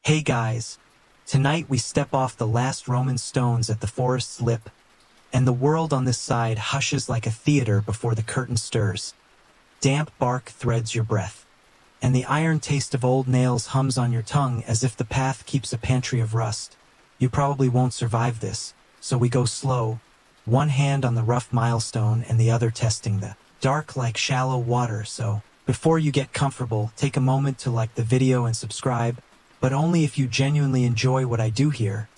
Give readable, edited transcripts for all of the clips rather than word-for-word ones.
Hey guys, tonight we step off the last Roman stones at the forest's lip, and the world on this side hushes like a theater before the curtain stirs. Damp bark threads your breath, and the iron taste of old nails hums on your tongue as if the path keeps a pantry of rust. You probably won't survive this, so we go slow, one hand on the rough milestone and the other testing the dark like shallow water. So, before you get comfortable, take a moment to like the video and subscribe, but only if you genuinely enjoy what I do here.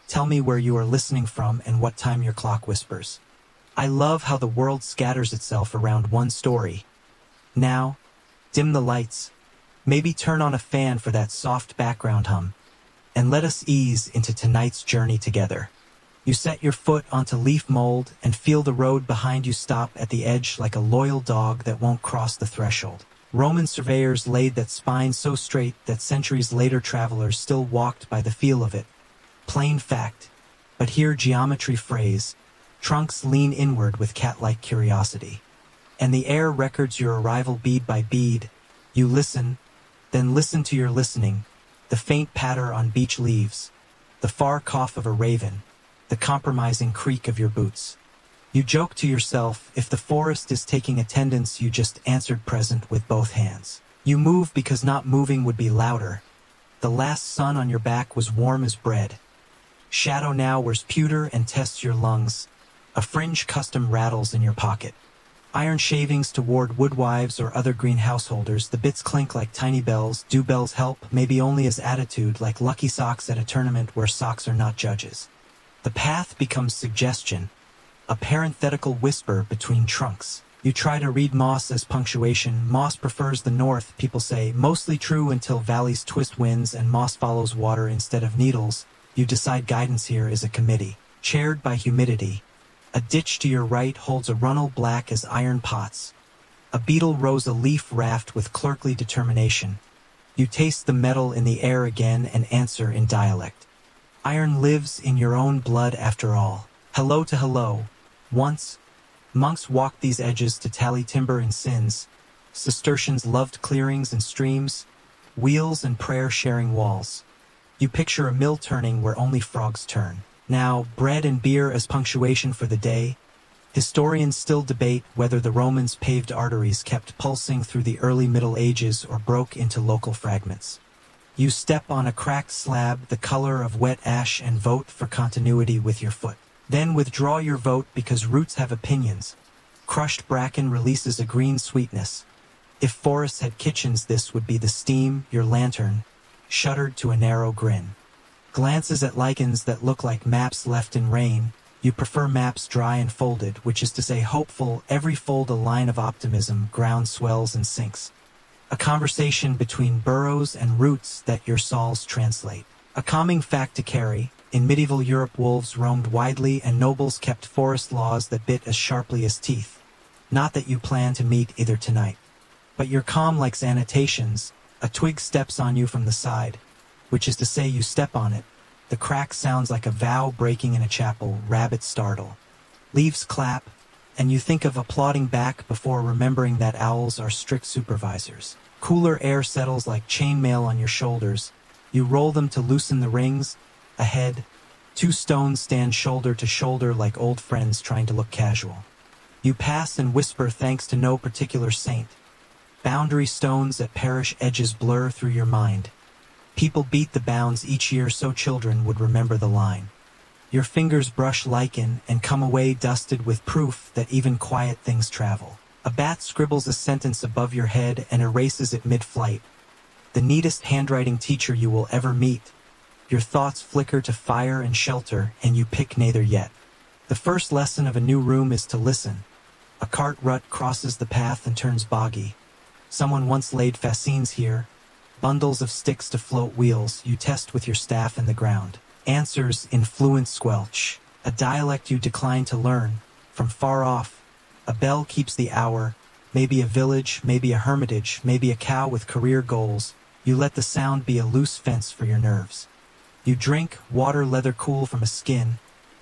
Tell me where you are listening from and what time your clock whispers. I love how the world scatters itself around one story. Now, dim the lights, maybe turn on a fan for that soft background hum, and let us ease into tonight's journey together. You set your foot onto leaf mold and feel the road behind you stop at the edge like a loyal dog that won't cross the threshold. Roman surveyors laid that spine so straight that centuries later travelers still walked by the feel of it. Plain fact, but here geometry phrase, trunks lean inward with cat-like curiosity. And the air records your arrival bead by bead. You listen, then listen to your listening, the faint patter on beech leaves, the far cough of a raven, the compromising creak of your boots. You joke to yourself, if the forest is taking attendance, you just answered present with both hands. You move because not moving would be louder. The last sun on your back was warm as bread. Shadow now wears pewter and tests your lungs. A fringe custom rattles in your pocket. Iron shavings to ward woodwives or other green householders, the bits clink like tiny bells. Do bells help? Maybe only as attitude, like lucky socks at a tournament where socks are not judges. The path becomes suggestion, a parenthetical whisper between trunks. You try to read moss as punctuation. Moss prefers the north, people say, mostly true until valleys twist winds and moss follows water instead of needles. You decide guidance here is a committee, chaired by humidity. A ditch to your right holds a runnel black as iron pots. A beetle rows a leaf raft with clerkly determination. You taste the metal in the air again and answer in dialect. Iron lives in your own blood after all. Hello to hello. Once, monks walked these edges to tally timber and sins. Cistercians loved clearings and streams, wheels and prayer-sharing walls. You picture a mill turning where only frogs turn. Now, bread and beer as punctuation for the day. Historians still debate whether the Romans' paved arteries kept pulsing through the early Middle Ages or broke into local fragments. You step on a cracked slab the color of wet ash and vote for continuity with your foot. Then withdraw your vote because roots have opinions. Crushed bracken releases a green sweetness. If forests had kitchens, this would be the steam, your lantern, shuttered to a narrow grin. Glances at lichens that look like maps left in rain. You prefer maps dry and folded, which is to say hopeful, every fold a line of optimism, ground swells and sinks. A conversation between burrows and roots that your saws translate. A calming fact to carry. In medieval Europe, wolves roamed widely and nobles kept forest laws that bit as sharply as teeth. Not that you plan to meet either tonight. But your calm likes annotations. A twig steps on you from the side, which is to say you step on it. The crack sounds like a vow breaking in a chapel. Rabbits startle. Leaves clap, and you think of applauding back before remembering that owls are strict supervisors. Cooler air settles like chainmail on your shoulders. You roll them to loosen the rings. Ahead, two stones stand shoulder to shoulder like old friends trying to look casual. You pass and whisper thanks to no particular saint. Boundary stones at parish edges blur through your mind. People beat the bounds each year so children would remember the line. Your fingers brush lichen and come away dusted with proof that even quiet things travel. A bat scribbles a sentence above your head and erases it mid-flight. The neatest handwriting teacher you will ever meet. Your thoughts flicker to fire and shelter, and you pick neither yet. The first lesson of a new room is to listen. A cart rut crosses the path and turns boggy. Someone once laid fascines here. Bundles of sticks to float wheels. You test with your staff in the ground. Answers in fluent squelch. A dialect you decline to learn. From far off, a bell keeps the hour. Maybe a village, maybe a hermitage, maybe a cow with career goals. You let the sound be a loose fence for your nerves. You drink, water leather cool from a skin,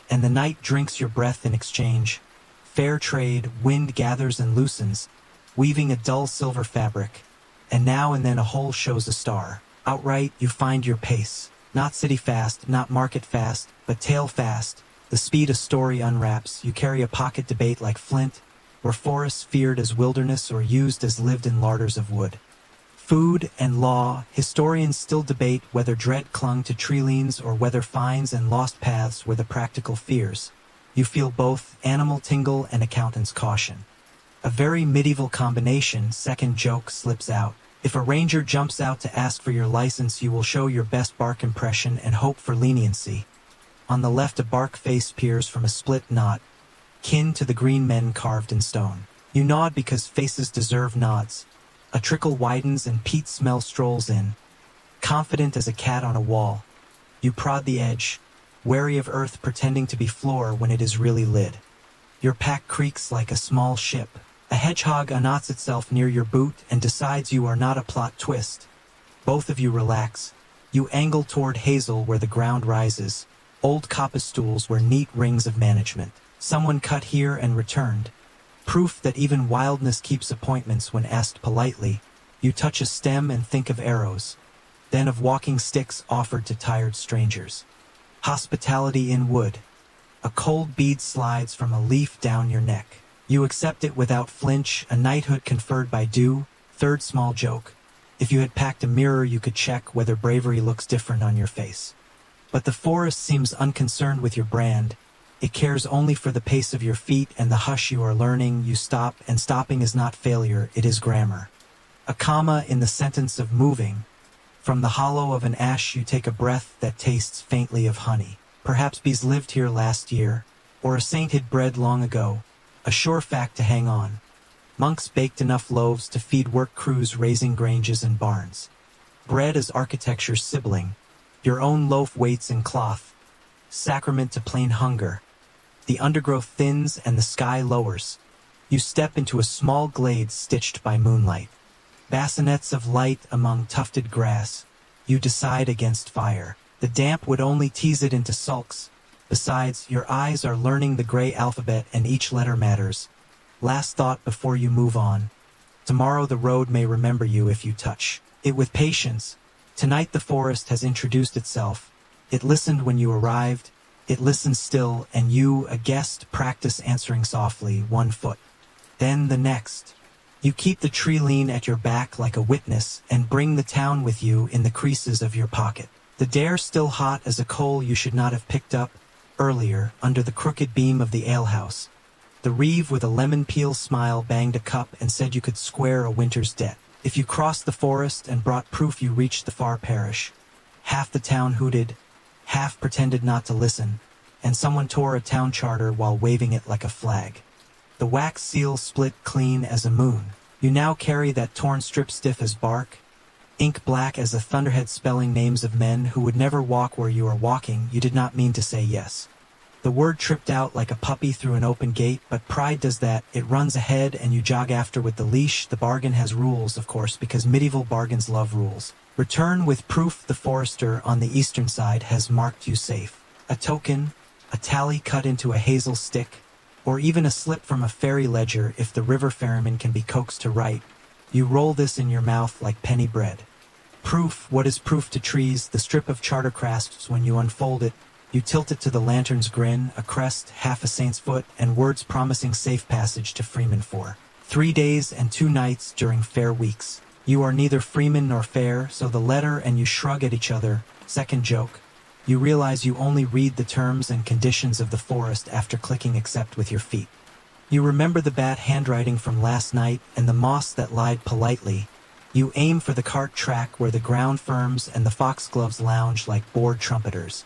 and the night drinks your breath in exchange. Fair trade, wind gathers and loosens, weaving a dull silver fabric, and now and then a hole shows a star. Outright, you find your pace. Not city fast, not market fast, but tail fast. The speed a story unwraps, you carry a pocket debate like flint, were forests feared as wilderness or used as lived in larders of wood. Food and law, historians still debate whether dread clung to tree leans or whether fines and lost paths were the practical fears. You feel both animal tingle and accountant's caution. A very medieval combination. Second joke slips out. If a ranger jumps out to ask for your license, you will show your best bark impression and hope for leniency. On the left, a bark face peers from a split knot, kin to the green men carved in stone. You nod because faces deserve nods. A trickle widens and peat smell strolls in, confident as a cat on a wall. You prod the edge, wary of earth pretending to be floor when it is really lid. Your pack creaks like a small ship. A hedgehog unknots itself near your boot and decides you are not a plot twist. Both of you relax. You angle toward hazel where the ground rises, old coppice stools where neat rings of management. Someone cut here and returned. Proof that even wildness keeps appointments when asked politely. You touch a stem and think of arrows, then of walking sticks offered to tired strangers. Hospitality in wood. A cold bead slides from a leaf down your neck. You accept it without flinch, a knighthood conferred by dew. Third small joke. If you had packed a mirror, you could check whether bravery looks different on your face. But the forest seems unconcerned with your brand. It cares only for the pace of your feet and the hush you are learning. You stop, and stopping is not failure, it is grammar. A comma in the sentence of moving. From the hollow of an ash you take a breath that tastes faintly of honey. Perhaps bees lived here last year, or a saint hid bread long ago. A sure fact to hang on. Monks baked enough loaves to feed work crews raising granges and barns. Bread is architecture's sibling. Your own loaf waits in cloth. Sacrament to plain hunger. The undergrowth thins and the sky lowers. You step into a small glade stitched by moonlight. Bassinets of light among tufted grass. You decide against fire. The damp would only tease it into sulks. Besides, your eyes are learning the gray alphabet and each letter matters. Last thought before you move on. Tomorrow the road may remember you if you touch it with patience. Tonight the forest has introduced itself. It listened when you arrived. It listens still, and you, a guest, practice answering softly, 1 foot. Then the next. You keep the tree lean at your back like a witness, and bring the town with you in the creases of your pocket. The dare still hot as a coal you should not have picked up earlier, under the crooked beam of the alehouse. The reeve with a lemon peel smile banged a cup and said you could square a winter's debt. If you crossed the forest and brought proof you reached the far parish. Half the town hooted, half pretended not to listen, and someone tore a town charter while waving it like a flag. The wax seal split clean as a moon. You now carry that torn strip stiff as bark, ink black as a thunderhead spelling names of men who would never walk where you are walking. You did not mean to say yes. The word tripped out like a puppy through an open gate, but pride does that. It runs ahead and you jog after with the leash. The bargain has rules, of course, because medieval bargains love rules. Return with proof the forester on the eastern side has marked you safe. A token, a tally cut into a hazel stick, or even a slip from a fairy ledger if the river ferryman can be coaxed to write. You roll this in your mouth like penny bread. Proof, what is proof to trees? The strip of charter crasps when you unfold it. You tilt it to the lantern's grin, a crest, half a saint's foot, and words promising safe passage to freemen for 3 days and 2 nights during fair weeks. You are neither freeman nor fair, so the letter and you shrug at each other. Second joke. You realize you only read the terms and conditions of the forest after clicking accept with your feet. You remember the bat handwriting from last night and the moss that lied politely. You aim for the cart track where the ground firms and the foxgloves lounge like bored trumpeters.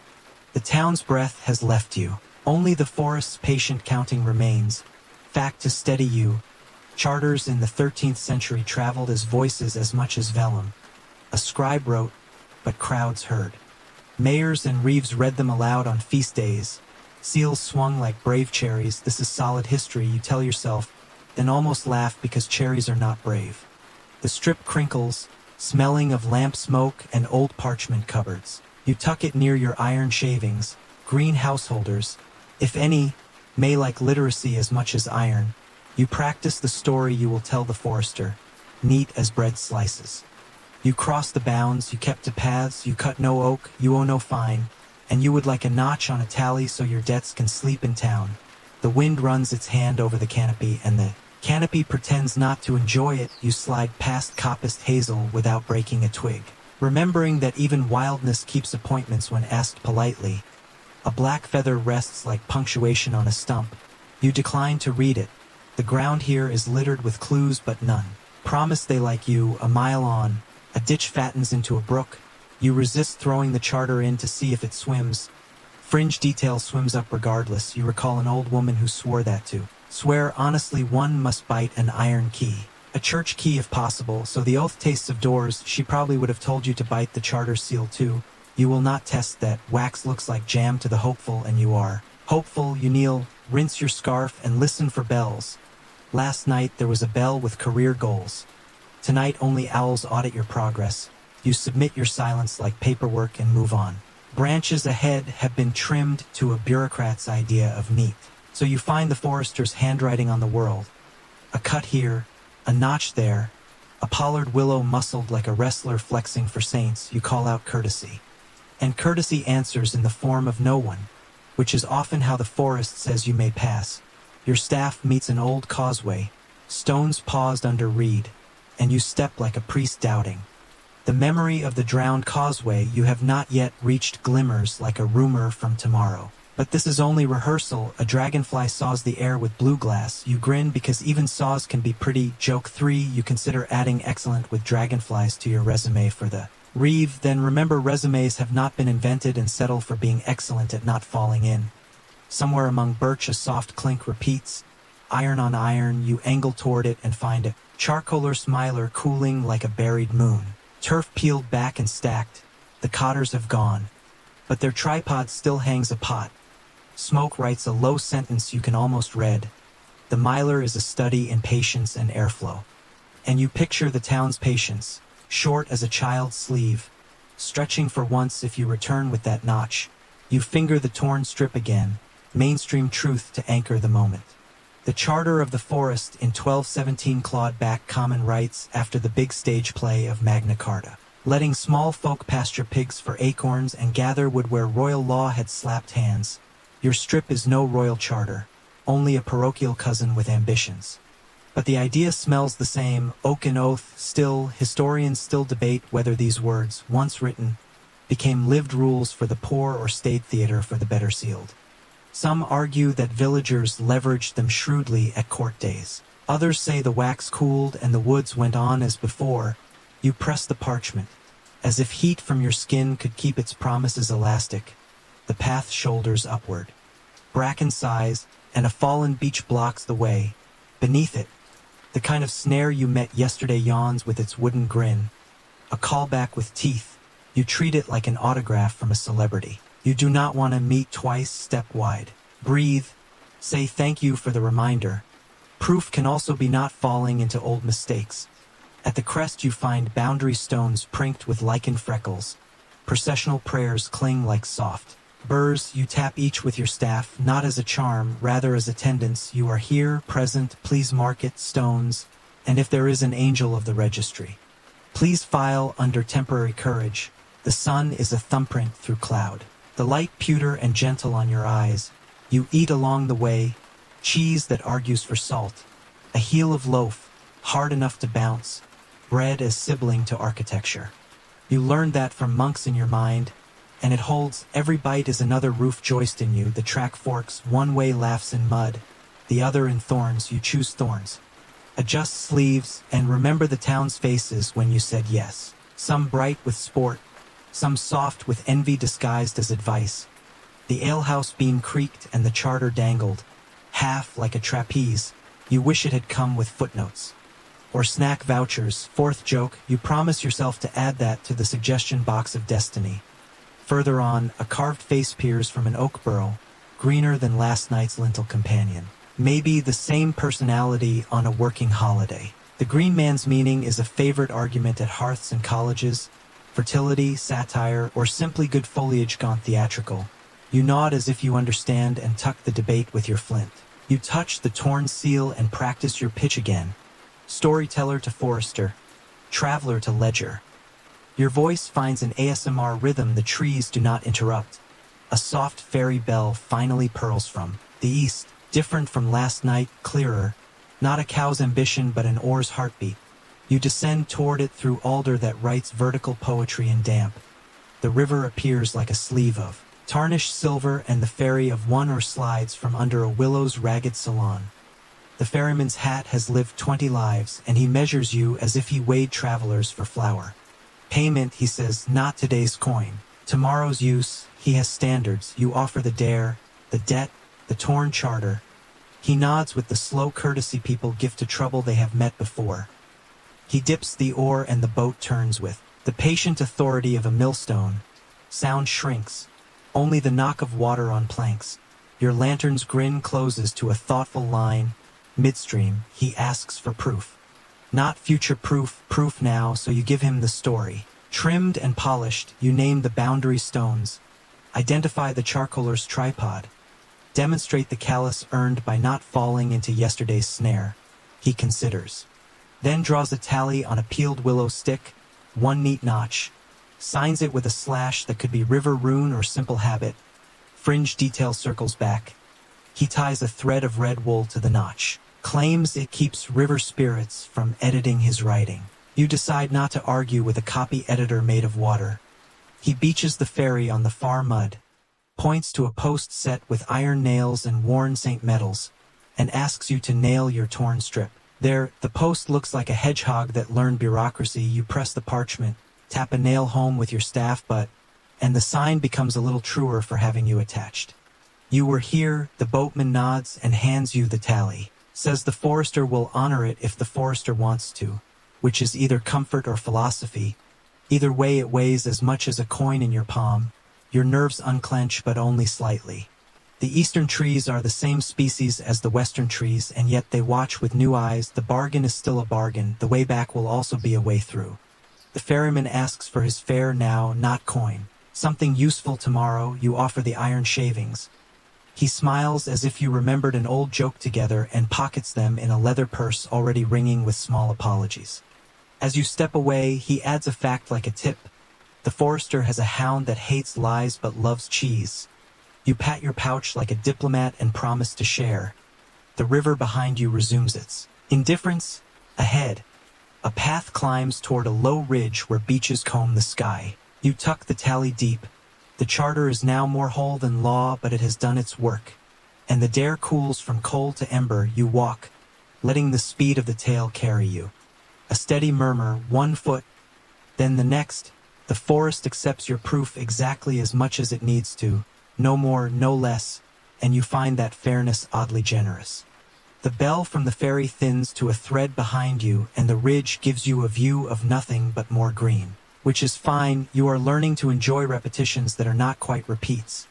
The town's breath has left you. Only the forest's patient counting remains. Fact to steady you. Charters in the 13th century traveled as voices as much as vellum. A scribe wrote, but crowds heard. Mayors and reeves read them aloud on feast days. Seals swung like brave cherries. This is solid history, you tell yourself, then almost laugh because cherries are not brave. The strip crinkles, smelling of lamp smoke and old parchment cupboards. You tuck it near your iron shavings. Green householders, if any, may like literacy as much as iron. You practice the story you will tell the forester, neat as bread slices. You cross the bounds, you kept to paths, you cut no oak, you owe no fine, and you would like a notch on a tally so your debts can sleep in town. The wind runs its hand over the canopy, and the canopy pretends not to enjoy it. You slide past coppiced hazel without breaking a twig, remembering that even wildness keeps appointments when asked politely. A black feather rests like punctuation on a stump. You decline to read it. The ground here is littered with clues, but none promise they like you. A mile on, a ditch fattens into a brook. You resist throwing the charter in to see if it swims. Fringe detail swims up regardless. You recall an old woman who swore that to swear honestly one must bite an iron key. A church key if possible, so the oath tastes of doors. She probably would have told you to bite the charter seal too. You will not test that. Wax looks like jam to the hopeful, and you are hopeful. You kneel, rinse your scarf, and listen for bells. Last night there was a bell with career goals. Tonight only owls audit your progress. You submit your silence like paperwork and move on. Branches ahead have been trimmed to a bureaucrat's idea of neat. So you find the forester's handwriting on the world. A cut here, a notch there, a pollard willow muscled like a wrestler flexing for saints. You call out courtesy. And courtesy answers in the form of no one, which is often how the forest says you may pass. Your staff meets an old causeway, stones paused under reed, and you step like a priest doubting. The memory of the drowned causeway you have not yet reached glimmers like a rumor from tomorrow. But this is only rehearsal. A dragonfly saws the air with blue glass. You grin because even saws can be pretty. Joke 3, you consider adding excellent with dragonflies to your resume for the Reeve. Then remember, resumes have not been invented, and settle for being excellent at not falling in. Somewhere among birch a soft clink repeats. Iron on iron, you angle toward it and find a charcoaler smiler cooling like a buried moon. Turf peeled back and stacked. The cotters have gone, but their tripod still hangs a pot. Smoke writes a low sentence you can almost read. The miler is a study in patience and airflow. And you picture the town's patience, short as a child's sleeve, stretching for once. If you return with that notch, you finger the torn strip again, mainstream truth to anchor the moment. The Charter of the Forest in 1217 clawed back common rights after the big stage play of Magna Carta, letting small folk pasture pigs for acorns and gather wood where royal law had slapped hands. Your strip is no royal charter, only a parochial cousin with ambitions. But the idea smells the same, oak and oath. Still, historians still debate whether these words, once written, became lived rules for the poor or stayed theater for the better sealed. Some argue that villagers leveraged them shrewdly at court days. Others say the wax cooled and the woods went on as before. You press the parchment, as if heat from your skin could keep its promises elastic. The path shoulders upward. Bracken sighs, and a fallen beech blocks the way. Beneath it, the kind of snare you met yesterday yawns with its wooden grin. A callback with teeth. You treat it like an autograph from a celebrity. You do not want to meet twice. Step wide. Breathe. Say thank you for the reminder. Proof can also be not falling into old mistakes. At the crest you find boundary stones prinked with lichen freckles. Processional prayers cling like soft burrs. You tap each with your staff, not as a charm, rather as attendance. You are here, present, please mark it. Stones, and if there is an angel of the registry, please file under temporary courage. The sun is a thumbprint through cloud. The light pewter and gentle on your eyes. You eat along the way, cheese that argues for salt. A heel of loaf, hard enough to bounce. Bread as sibling to architecture. You learned that from monks in your mind, and it holds. Every bite is another roof joist in you. The track forks, one way laughs in mud, the other in thorns. You choose thorns. Adjust sleeves, and remember the town's faces when you said yes. Some bright with sport, some soft with envy disguised as advice. The alehouse beam creaked and the charter dangled, half like a trapeze. You wish it had come with footnotes. Or snack vouchers. Fourth joke, you promise yourself to add that to the suggestion box of destiny. Further on, a carved face peers from an oak burrow, greener than last night's lintel companion. Maybe the same personality on a working holiday. The green man's meaning is a favorite argument at hearths and colleges. Fertility, satire, or simply good foliage gone theatrical. You nod as if you understand and tuck the debate with your flint. You touch the torn seal and practice your pitch again. Storyteller to forester, traveler to ledger. Your voice finds an ASMR rhythm the trees do not interrupt. A soft fairy bell finally purls from the east, different from last night, clearer. Not a cow's ambition but an oar's heartbeat. You descend toward it through alder that writes vertical poetry in damp. The river appears like a sleeve of tarnished silver and the ferry of one or slides from under a willow's ragged salon. The ferryman's hat has lived 20 lives and he measures you as if he weighed travelers for flour. Payment, he says, not today's coin. Tomorrow's use, he has standards. You offer the dare, the debt, the torn charter. He nods with the slow courtesy people give to trouble they have met before. He dips the oar and the boat turns with the patient authority of a millstone. Sound shrinks. Only the knock of water on planks. Your lantern's grin closes to a thoughtful line. Midstream, he asks for proof. Not future proof, proof now, so you give him the story. Trimmed and polished, you name the boundary stones. Identify the charcoaler's tripod. Demonstrate the callous earned by not falling into yesterday's snare. He considers. Then draws a tally on a peeled willow stick, one neat notch. Signs it with a slash that could be river rune or simple habit. Fringe detail circles back. He ties a thread of red wool to the notch. Claims it keeps river spirits from editing his writing. You decide not to argue with a copy editor made of water. He beaches the ferry on the far mud, points to a post set with iron nails and worn St. Metals, and asks you to nail your torn strip. There, the post looks like a hedgehog that learned bureaucracy. You press the parchment, tap a nail home with your staff butt, and the sign becomes a little truer for having you attached. You were here, the boatman nods and hands you the tally. Says the forester will honor it if the forester wants to, which is either comfort or philosophy. Either way it weighs as much as a coin in your palm. Your nerves unclench but only slightly. The eastern trees are the same species as the western trees, and yet they watch with new eyes. The bargain is still a bargain. The way back will also be a way through. The ferryman asks for his fare now, not coin. Something useful tomorrow. You offer the iron shavings. He smiles as if you remembered an old joke together and pockets them in a leather purse already ringing with small apologies. As you step away, he adds a fact like a tip. The forester has a hound that hates lies but loves cheese. You pat your pouch like a diplomat and promise to share. The river behind you resumes its indifference. Ahead, a path climbs toward a low ridge where beaches comb the sky. You tuck the tally deep. The charter is now more whole than law, but it has done its work. And the dare cools from coal to ember. You walk, letting the speed of the tale carry you. A steady murmur, 1 foot, then the next. The forest accepts your proof exactly as much as it needs to. No more, no less, and you find that fairness oddly generous. The bell from the ferry thins to a thread behind you, and the ridge gives you a view of nothing but more green. Which is fine. You are learning to enjoy repetitions that are not quite repeats.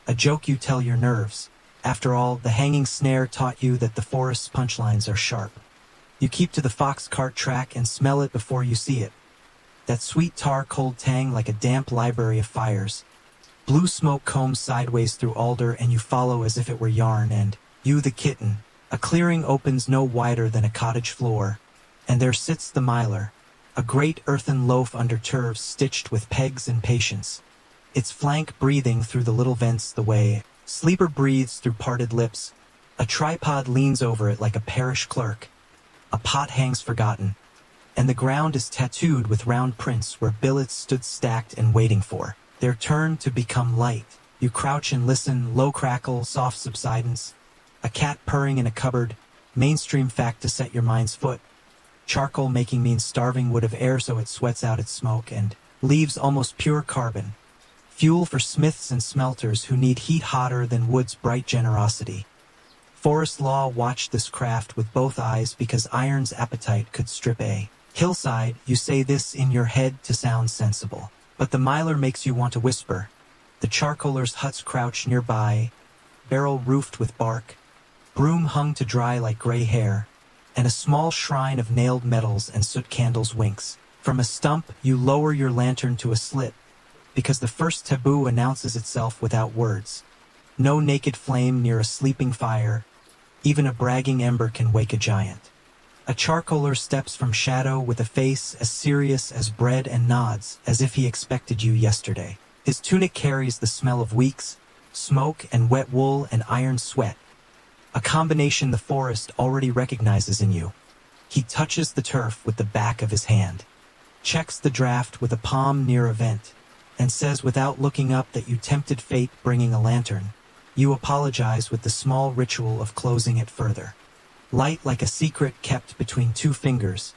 A joke you tell your nerves. After all, the hanging snare taught you that the forest's punchlines are sharp. You keep to the fox cart track and smell it before you see it. That sweet tar cold tang like a damp library of fires. Blue smoke combs sideways through alder and you follow as if it were yarn, and you the kitten. A clearing opens no wider than a cottage floor, and there sits the miler. A great earthen loaf under turves stitched with pegs and patience. Its flank breathing through the little vents the way sleeper breathes through parted lips. A tripod leans over it like a parish clerk. A pot hangs forgotten, and the ground is tattooed with round prints where billets stood stacked and waiting for their turn to become light. You crouch and listen, low crackle, soft subsidence. A cat purring in a cupboard, mainstream fact to set your mind's foot. Charcoal making means starving wood of air so it sweats out its smoke and leaves almost pure carbon. Fuel for smiths and smelters who need heat hotter than wood's bright generosity. Forest law watched this craft with both eyes because iron's appetite could strip a hillside. You say this in your head to sound sensible, but the miler makes you want to whisper. The charcoaler's huts crouch nearby, barrel roofed with bark, broom hung to dry like gray hair, and a small shrine of nailed metals and soot candles winks. From a stump, you lower your lantern to a slit, because the first taboo announces itself without words. No naked flame near a sleeping fire. Even a bragging ember can wake a giant. A charcoaler steps from shadow with a face as serious as bread and nods, as if he expected you yesterday. His tunic carries the smell of weeks, smoke and wet wool and iron sweat, a combination the forest already recognizes in you. He touches the turf with the back of his hand, checks the draft with a palm near a vent, and says without looking up that you tempted fate bringing a lantern. You apologize with the small ritual of closing it further. Light like a secret kept between two fingers.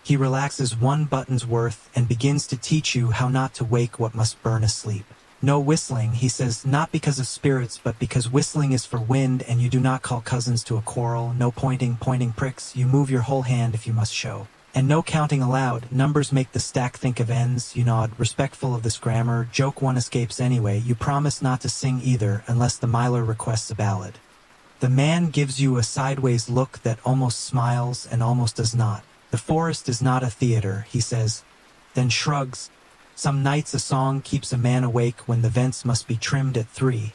He relaxes one button's worth and begins to teach you how not to wake what must burn asleep. No whistling, he says, not because of spirits, but because whistling is for wind and you do not call cousins to a quarrel. No pointing pricks, you move your whole hand if you must show. And no counting aloud, numbers make the stack think of ends. You nod, respectful of this grammar, joke one escapes anyway. You promise not to sing either, unless the miler requests a ballad. The man gives you a sideways look that almost smiles and almost does not. The forest is not a theater, he says, then shrugs. Some nights a song keeps a man awake when the vents must be trimmed at 3.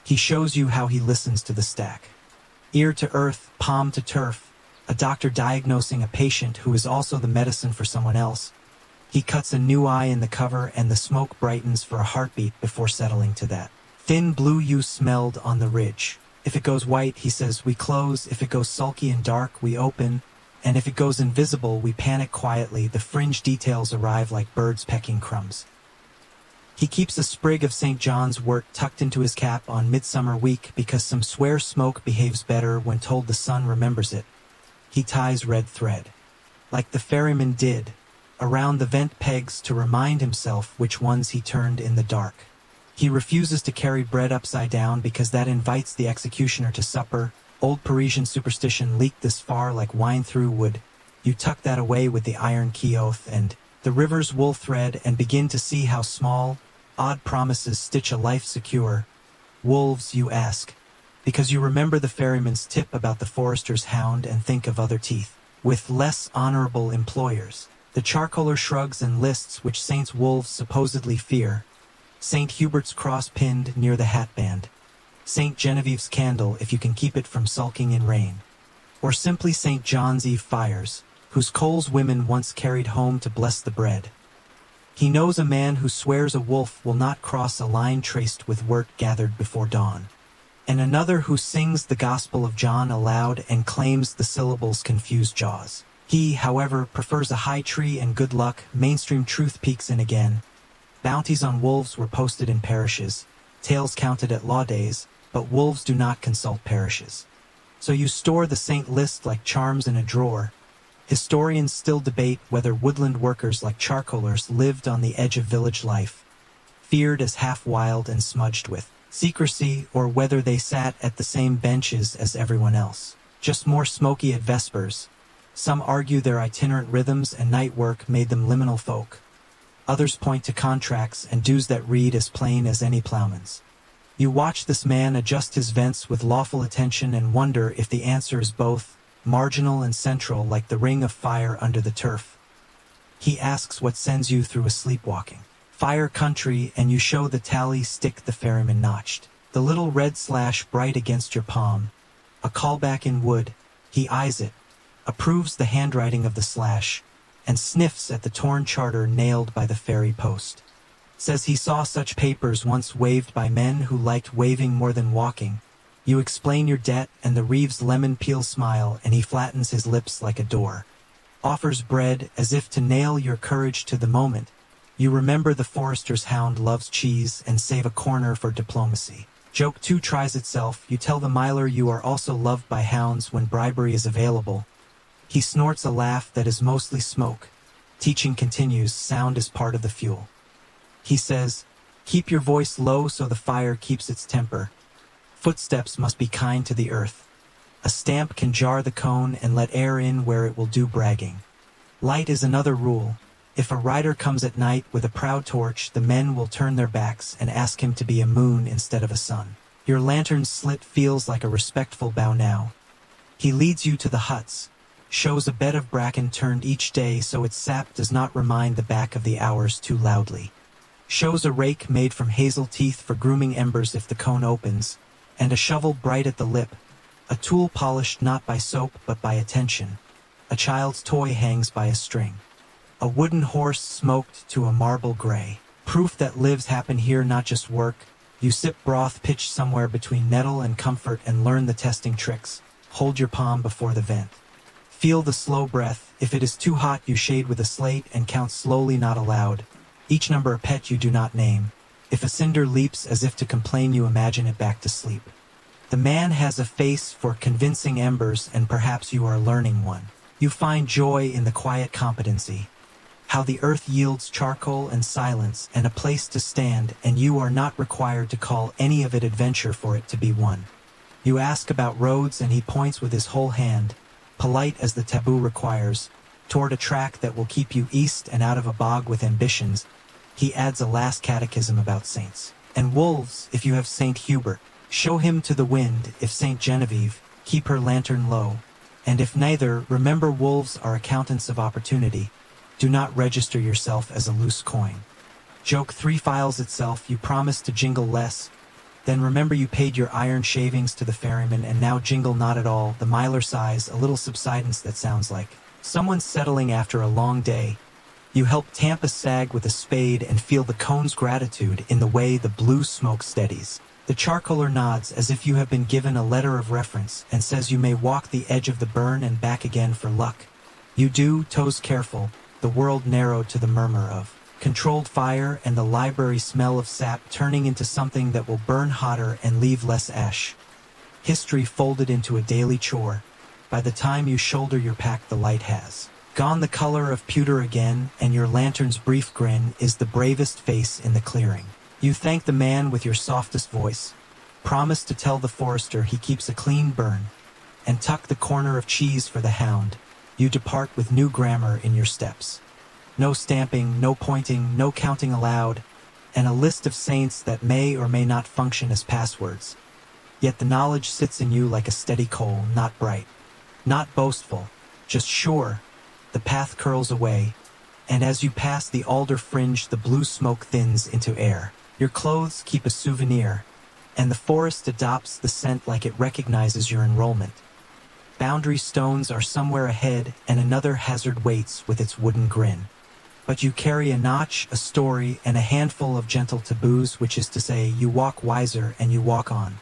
He shows you how he listens to the stack. Ear to earth, palm to turf, a doctor diagnosing a patient who is also the medicine for someone else. He cuts a new eye in the cover and the smoke brightens for a heartbeat before settling to that. Thin blue you smelled on the ridge. If it goes white, he says, we close. If it goes sulky and dark, we open. And if it goes invisible, we panic quietly. The fringe details arrive like birds pecking crumbs. He keeps a sprig of St. John's wort tucked into his cap on Midsummer Week because some swear smoke behaves better when told the sun remembers it. He ties red thread, like the ferryman did, around the vent pegs to remind himself which ones he turned in the dark. He refuses to carry bread upside down because that invites the executioner to supper. Old Parisian superstition leaked this far like wine through wood. You tuck that away with the iron key oath and the river's wool thread and begin to see how small, odd promises stitch a life secure. Wolves, you ask, because you remember the ferryman's tip about the forester's hound and think of other teeth, with less honorable employers. The charcoaler shrugs and lists which saints wolves supposedly fear. St. Hubert's cross pinned near the hatband. St. Genevieve's candle if you can keep it from sulking in rain. Or simply St. John's Eve fires, whose coals women once carried home to bless the bread. He knows a man who swears a wolf will not cross a line traced with wort gathered before dawn. And another who sings the Gospel of John aloud and claims the syllables confuse jaws. He, however, prefers a high tree and good luck. Mainstream truth peeks in again. Bounties on wolves were posted in parishes, tails counted at law days, but wolves do not consult parishes. So you store the saint list like charms in a drawer. Historians still debate whether woodland workers like charcoalers lived on the edge of village life, feared as half-wild and smudged with secrecy, or whether they sat at the same benches as everyone else, just more smoky at vespers. Some argue their itinerant rhythms and night work made them liminal folk. Others point to contracts and dues that read as plain as any plowman's. You watch this man adjust his vents with lawful attention and wonder if the answer is both marginal and central, like the ring of fire under the turf. He asks what sends you through a sleepwalking fire country, and you show the tally stick the ferryman notched, the little red slash bright against your palm. A callback in wood. He eyes it, approves the handwriting of the slash, and sniffs at the torn charter nailed by the ferry post. Says he saw such papers once waved by men who liked waving more than walking. You explain your debt and the Reeves lemon peel smile, and he flattens his lips like a door. Offers bread as if to nail your courage to the moment. You remember the forester's hound loves cheese and save a corner for diplomacy. Joke 2 tries itself. You tell the miler you are also loved by hounds when bribery is available. He snorts a laugh that is mostly smoke. Teaching continues. Sound is part of the fuel. He says, keep your voice low so the fire keeps its temper. Footsteps must be kind to the earth. A stamp can jar the cone and let air in where it will do bragging. Light is another rule. If a rider comes at night with a proud torch, the men will turn their backs and ask him to be a moon instead of a sun. Your lantern's slit feels like a respectful bow now. He leads you to the huts, shows a bed of bracken turned each day so its sap does not remind the back of the hours too loudly. Shows a rake made from hazel teeth for grooming embers if the cone opens, and a shovel bright at the lip, a tool polished not by soap but by attention. A child's toy hangs by a string. A wooden horse smoked to a marble gray. Proof that lives happen here, not just work. You sip broth pitched somewhere between nettle and comfort and learn the testing tricks. Hold your palm before the vent. Feel the slow breath. If it is too hot, you shade with a slate and count slowly, not aloud. Each number a pet you do not name. If a cinder leaps as if to complain, you imagine it back to sleep. The man has a face for convincing embers, and perhaps you are learning one. You find joy in the quiet competency. How the earth yields charcoal and silence and a place to stand, and you are not required to call any of it adventure for it to be one. You ask about roads and he points with his whole hand, polite as the taboo requires, toward a track that will keep you east and out of a bog with ambitions. He adds a last catechism about saints and wolves if you have Saint Hubert. Show him to the wind if Saint Genevieve, keep her lantern low. And if neither, remember wolves are accountants of opportunity. Do not register yourself as a loose coin. Joke 3 files itself, you promise to jingle less. Then remember you paid your iron shavings to the ferryman and now jingle not at all. The miler sighs, a little subsidence that sounds like someone settling after a long day. You help tamp a sag with a spade and feel the cone's gratitude in the way the blue smoke steadies. The charcoaler nods as if you have been given a letter of reference and says you may walk the edge of the burn and back again for luck. You do, toes careful, the world narrowed to the murmur of controlled fire and the library smell of sap turning into something that will burn hotter and leave less ash. History folded into a daily chore. By the time you shoulder your pack, the light has gone the color of pewter again, and your lantern's brief grin is the bravest face in the clearing. You thank the man with your softest voice, promise to tell the forester he keeps a clean burn, and tuck the corner of cheese for the hound. You depart with new grammar in your steps. No stamping, no pointing, no counting aloud, and a list of saints that may or may not function as passwords. Yet the knowledge sits in you like a steady coal, not bright, not boastful, just sure. The path curls away, and as you pass the alder fringe, the blue smoke thins into air. Your clothes keep a souvenir, and the forest adopts the scent like it recognizes your enrollment. Boundary stones are somewhere ahead, and another hazard waits with its wooden grin. But you carry a notch, a story, and a handful of gentle taboos, which is to say, you walk wiser and you walk on.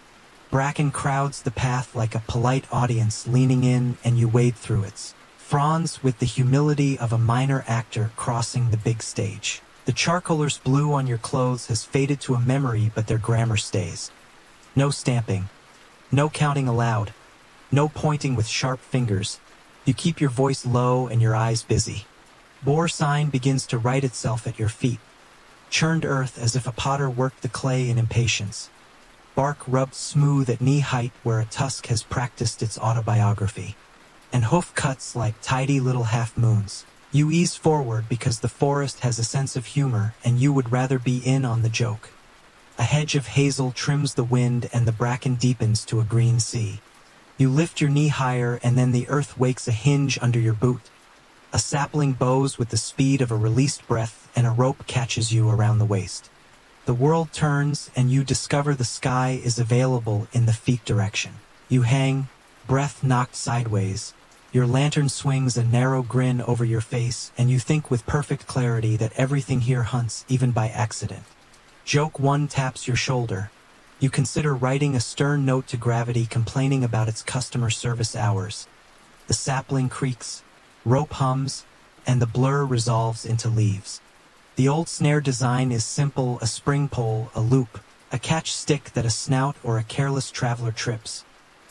Bracken crowds the path like a polite audience leaning in, and you wade through its fronds with the humility of a minor actor crossing the big stage. The charcoaler's blue on your clothes has faded to a memory, but their grammar stays. No stamping, no counting aloud, no pointing with sharp fingers. You keep your voice low and your eyes busy. Boar sign begins to write itself at your feet. Churned earth as if a potter worked the clay in impatience. Bark rubbed smooth at knee height where a tusk has practiced its autobiography. And hoof cuts like tidy little half moons. You ease forward because the forest has a sense of humor and you would rather be in on the joke. A hedge of hazel trims the wind and the bracken deepens to a green sea. You lift your knee higher and then the earth wakes a hinge under your boot. A sapling bows with the speed of a released breath and a rope catches you around the waist. The world turns and you discover the sky is available in the feet direction. You hang, breath knocked sideways. Your lantern swings a narrow grin over your face and you think with perfect clarity that everything here hunts even by accident. Joke 1 taps your shoulder. You consider writing a stern note to gravity complaining about its customer service hours. The sapling creaks, rope hums, and the blur resolves into leaves. The old snare design is simple, a spring pole, a loop, a catch stick that a snout or a careless traveler trips.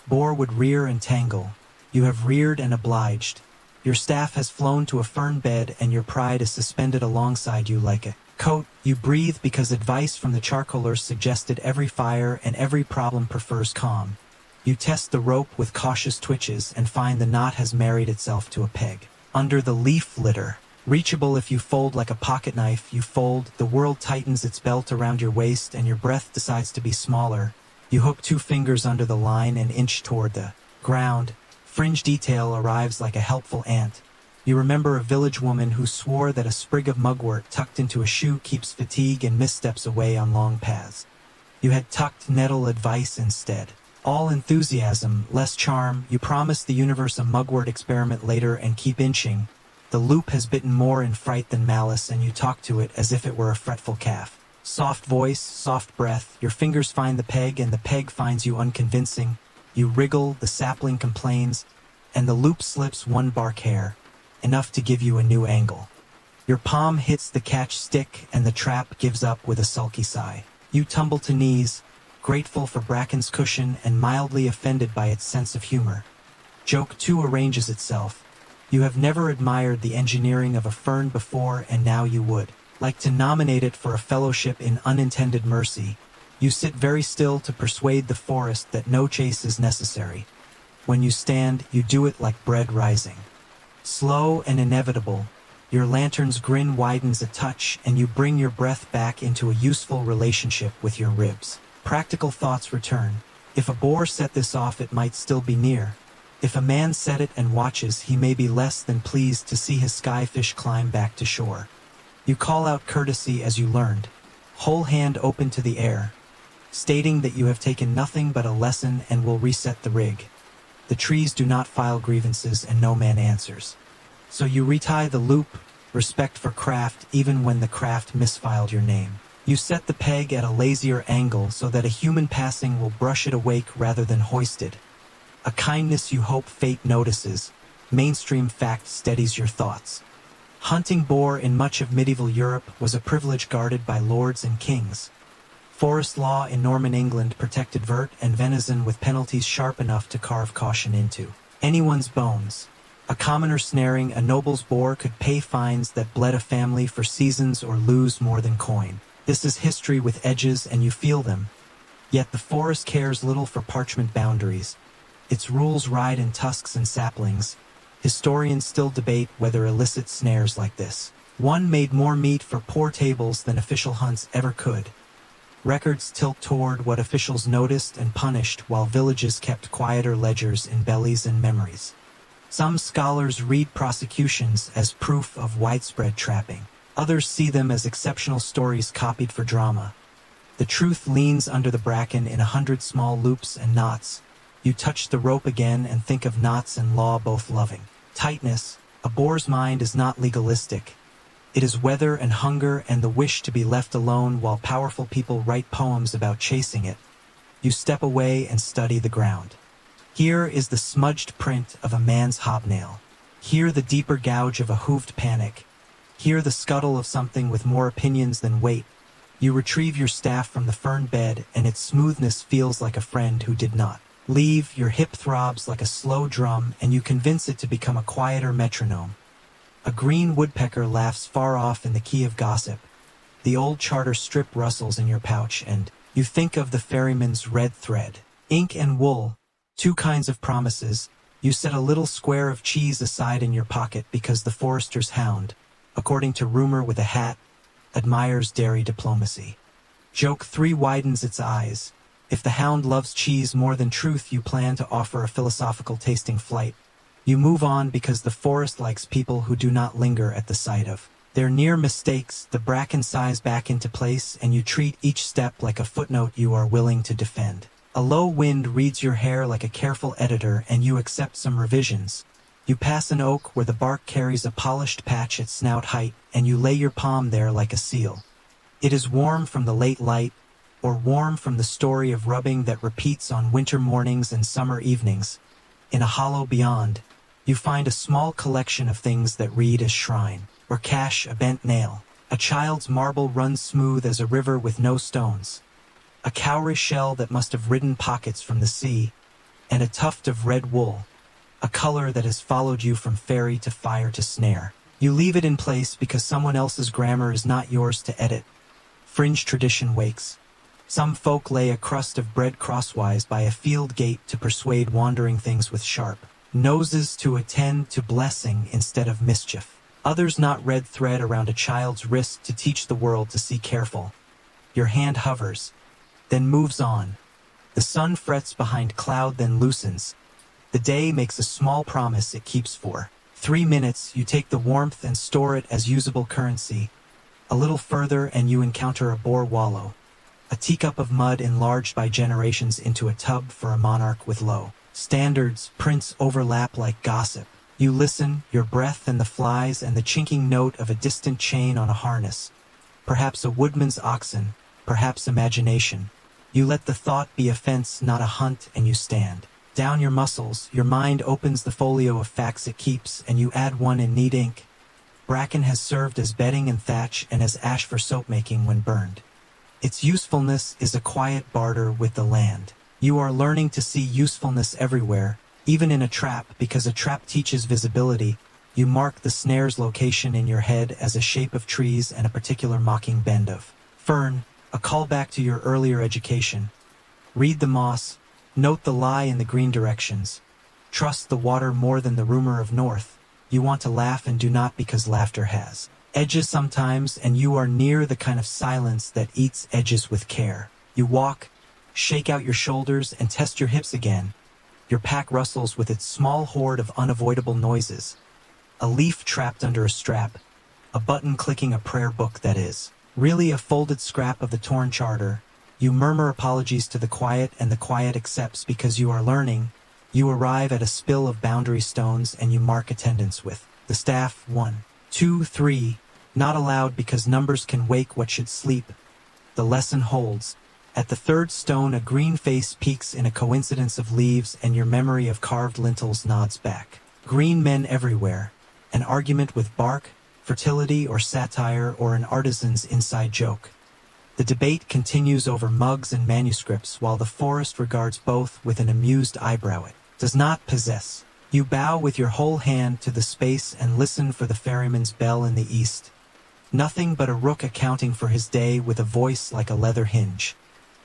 Boar would rear and tangle. You have reared and obliged. Your staff has flown to a fern bed and your pride is suspended alongside you like a coat. You breathe because advice from the charcoalers suggested every fire and every problem prefers calm. You test the rope with cautious twitches and find the knot has married itself to a peg. Under the leaf litter, reachable if you fold like a pocket knife, you fold, the world tightens its belt around your waist and your breath decides to be smaller. You hook 2 fingers under the line and inch toward the ground. Fringe detail arrives like a helpful ant. You remember a village woman who swore that a sprig of mugwort tucked into a shoe keeps fatigue and missteps away on long paths. You had tucked nettle advice instead. All enthusiasm, less charm. You promise the universe a mugwort experiment later and keep inching. The loop has bitten more in fright than malice, and you talk to it as if it were a fretful calf. Soft voice, soft breath, your fingers find the peg and the peg finds you unconvincing. You wriggle, the sapling complains, and the loop slips one bark hair, enough to give you a new angle. Your palm hits the catch stick and the trap gives up with a sulky sigh. You tumble to knees, grateful for Bracken's cushion and mildly offended by its sense of humor. Joke 2 arranges itself. You have never admired the engineering of a fern before, and now you would like to nominate it for a fellowship in unintended mercy. You sit very still to persuade the forest that no chase is necessary. When you stand, you do it like bread rising. Slow and inevitable, your lantern's grin widens a touch and you bring your breath back into a useful relationship with your ribs. Practical thoughts return. If a boar set this off, it might still be near. If a man set it and watches, he may be less than pleased to see his skyfish climb back to shore. You call out courtesy as you learned, whole hand open to the air, stating that you have taken nothing but a lesson and will reset the rig. The trees do not file grievances and no man answers. So you retie the loop, respect for craft even when the craft misfiled your name. You set the peg at a lazier angle so that a human passing will brush it awake rather than hoist it. A kindness you hope fate notices. Mainstream fact steadies your thoughts. Hunting boar in much of medieval Europe was a privilege guarded by lords and kings. Forest law in Norman England protected vert and venison with penalties sharp enough to carve caution into anyone's bones. A commoner snaring a noble's boar could pay fines that bled a family for seasons or lose more than coin. This is history with edges and you feel them. Yet the forest cares little for parchment boundaries. Its rules ride in tusks and saplings. Historians still debate whether illicit snares like this one made more meat for poor tables than official hunts ever could. Records tilt toward what officials noticed and punished while villages kept quieter ledgers in bellies and memories. Some scholars read prosecutions as proof of widespread trapping. Others see them as exceptional stories copied for drama. The truth leans under the bracken in 100 small loops and knots. You touch the rope again and think of knots and law both loving. Tightness, a boar's mind is not legalistic. It is weather and hunger and the wish to be left alone while powerful people write poems about chasing it. You step away and study the ground. Here is the smudged print of a man's hobnail. Here the deeper gouge of a hooved panic. Here the scuttle of something with more opinions than weight. You retrieve your staff from the fern bed and its smoothness feels like a friend who did not leave. Your hip throbs like a slow drum and you convince it to become a quieter metronome. A green woodpecker laughs far off in the key of gossip. The old charter strip rustles in your pouch and you think of the ferryman's red thread. Ink and wool, two kinds of promises. You set a little square of cheese aside in your pocket because the forester's hound, according to rumor with a hat, admires dairy diplomacy. Joke 3 widens its eyes. If the hound loves cheese more than truth, you plan to offer a philosophical tasting flight. You move on because the forest likes people who do not linger at the sight of their near mistakes. The bracken sighs back into place and you treat each step like a footnote you are willing to defend. A low wind reads your hair like a careful editor and you accept some revisions. You pass an oak where the bark carries a polished patch at snout height and you lay your palm there like a seal. It is warm from the late light, or warm from the story of rubbing that repeats on winter mornings and summer evenings. In a hollow beyond, you find a small collection of things that read as shrine, or cache a bent nail. A child's marble runs smooth as a river with no stones. A cowrie shell that must have ridden pockets from the sea, and a tuft of red wool, a color that has followed you from fairy to fire to snare. You leave it in place because someone else's grammar is not yours to edit. Fringe tradition wakes. Some folk lay a crust of bread crosswise by a field gate to persuade wandering things with sharp noses to attend to blessing instead of mischief. Others knot red thread around a child's wrist to teach the world to see careful. Your hand hovers, then moves on. The sun frets behind cloud, then loosens. The day makes a small promise it keeps for 3 minutes. You take the warmth and store it as usable currency. A little further and you encounter a boar wallow. A teacup of mud enlarged by generations into a tub for a monarch with low standards. Prints overlap like gossip. You listen, your breath and the flies and the chinking note of a distant chain on a harness. Perhaps a woodman's oxen, perhaps imagination. You let the thought be a fence, not a hunt, and you stand. Down your muscles, your mind opens the folio of facts it keeps, and you add one in neat ink. Bracken has served as bedding and thatch and as ash for soap making when burned. Its usefulness is a quiet barter with the land. You are learning to see usefulness everywhere, even in a trap, because a trap teaches visibility. You mark the snare's location in your head as a shape of trees and a particular mocking bend of fern, a callback to your earlier education. Read the moss, note the lie in the green directions. Trust the water more than the rumor of north. You want to laugh and do not because laughter has edges sometimes, and you are near the kind of silence that eats edges with care. You walk, shake out your shoulders, and test your hips again. Your pack rustles with its small horde of unavoidable noises. A leaf trapped under a strap, a button clicking a prayer book that is really a folded scrap of the torn charter. You murmur apologies to the quiet, and the quiet accepts because you are learning. You arrive at a spill of boundary stones and you mark attendance with the staff. 1, 2, 3, not allowed because numbers can wake what should sleep. The lesson holds. At the third stone, a green face peeks in a coincidence of leaves, and your memory of carved lintels nods back. Green men everywhere. An argument with bark, fertility or satire, or an artisan's inside joke. The debate continues over mugs and manuscripts, while the forest regards both with an amused eyebrow. It does not possess. You bow with your whole hand to the space and listen for the ferryman's bell in the east. Nothing but a rook accounting for his day with a voice like a leather hinge.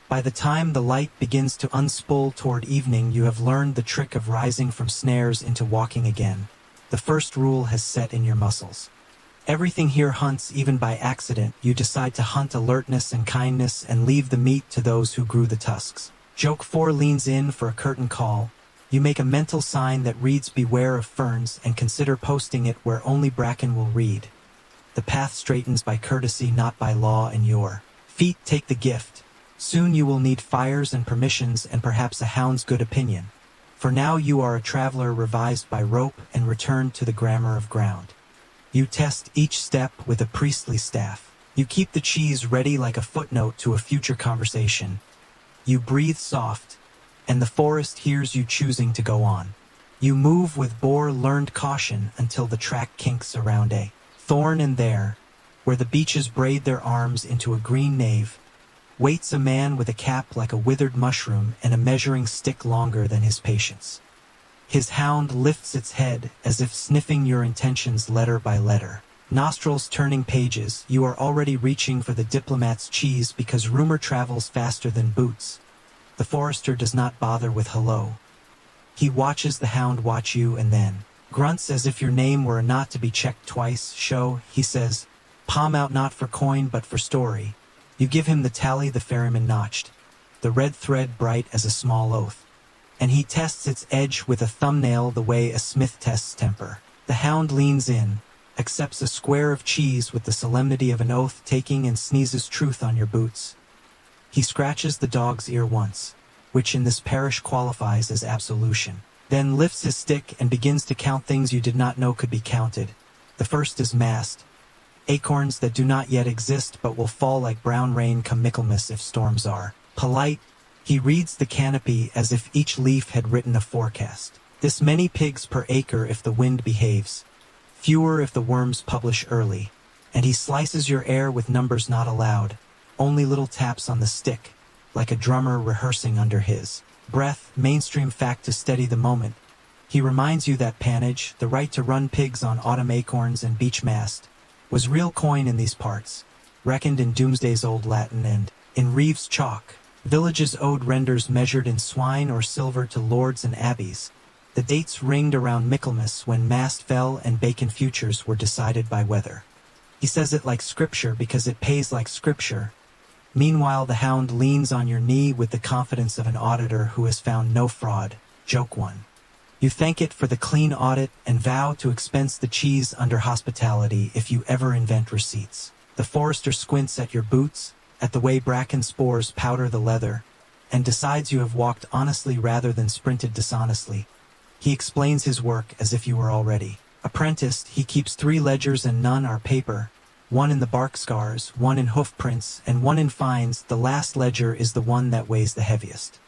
By the time the light begins to unspool toward evening, you have learned the trick of rising from snares into walking again. The first rule has set in your muscles. Everything here hunts even by accident. You decide to hunt alertness and kindness and leave the meat to those who grew the tusks. Joke 4 leans in for a curtain call. You make a mental sign that reads beware of ferns and consider posting it where only bracken will read. The path straightens by courtesy, not by law, and your feet take the gift. Soon you will need fires and permissions and perhaps a hound's good opinion. For now you are a traveler revised by rope and returned to the grammar of ground. You test each step with a priestly staff. You keep the cheese ready like a footnote to a future conversation. You breathe soft, and the forest hears you choosing to go on. You move with boar-learned caution until the track kinks around a thorn, and there, where the beeches braid their arms into a green nave, waits a man with a cap like a withered mushroom and a measuring stick longer than his patience. His hound lifts its head as if sniffing your intentions letter by letter. Nostrils turning pages, you are already reaching for the diplomat's cheese because rumor travels faster than boots. The forester does not bother with hello. He watches the hound watch you and then grunts as if your name were not to be checked twice. Show, he says, palm out, not for coin but for story. You give him the tally the ferryman notched, the red thread bright as a small oath, and he tests its edge with a thumbnail the way a smith tests temper. The hound leans in, accepts a square of cheese with the solemnity of an oath-taking, and sneezes truth on your boots. He scratches the dog's ear once, which in this parish qualifies as absolution, then lifts his stick and begins to count things you did not know could be counted. The first is mast, acorns that do not yet exist but will fall like brown rain come Michaelmas if storms are polite. He reads the canopy as if each leaf had written a forecast. This many pigs per acre if the wind behaves, fewer if the worms publish early, and he slices your air with numbers not allowed, only little taps on the stick, like a drummer rehearsing under his breath. Mainstream fact to steady the moment. He reminds you that pannage, the right to run pigs on autumn acorns and beech mast, was real coin in these parts, reckoned in Doomsday's old Latin and in Reeves' chalk. Villages owed renders measured in swine or silver to lords and abbeys. The dates ringed around Michaelmas when mast fell and bacon futures were decided by weather. He says it like scripture because it pays like scripture. Meanwhile, the hound leans on your knee with the confidence of an auditor who has found no fraud. Joke 1. You thank it for the clean audit and vow to expense the cheese under hospitality if you ever invent receipts. The forester squints at your boots, at the way bracken spores powder the leather, and decides you have walked honestly rather than sprinted dishonestly. He explains his work as if you were already apprenticed. He keeps 3 ledgers and none are paper, one in the bark scars, one in hoof prints, and one in fines. The last ledger is the one that weighs the heaviest.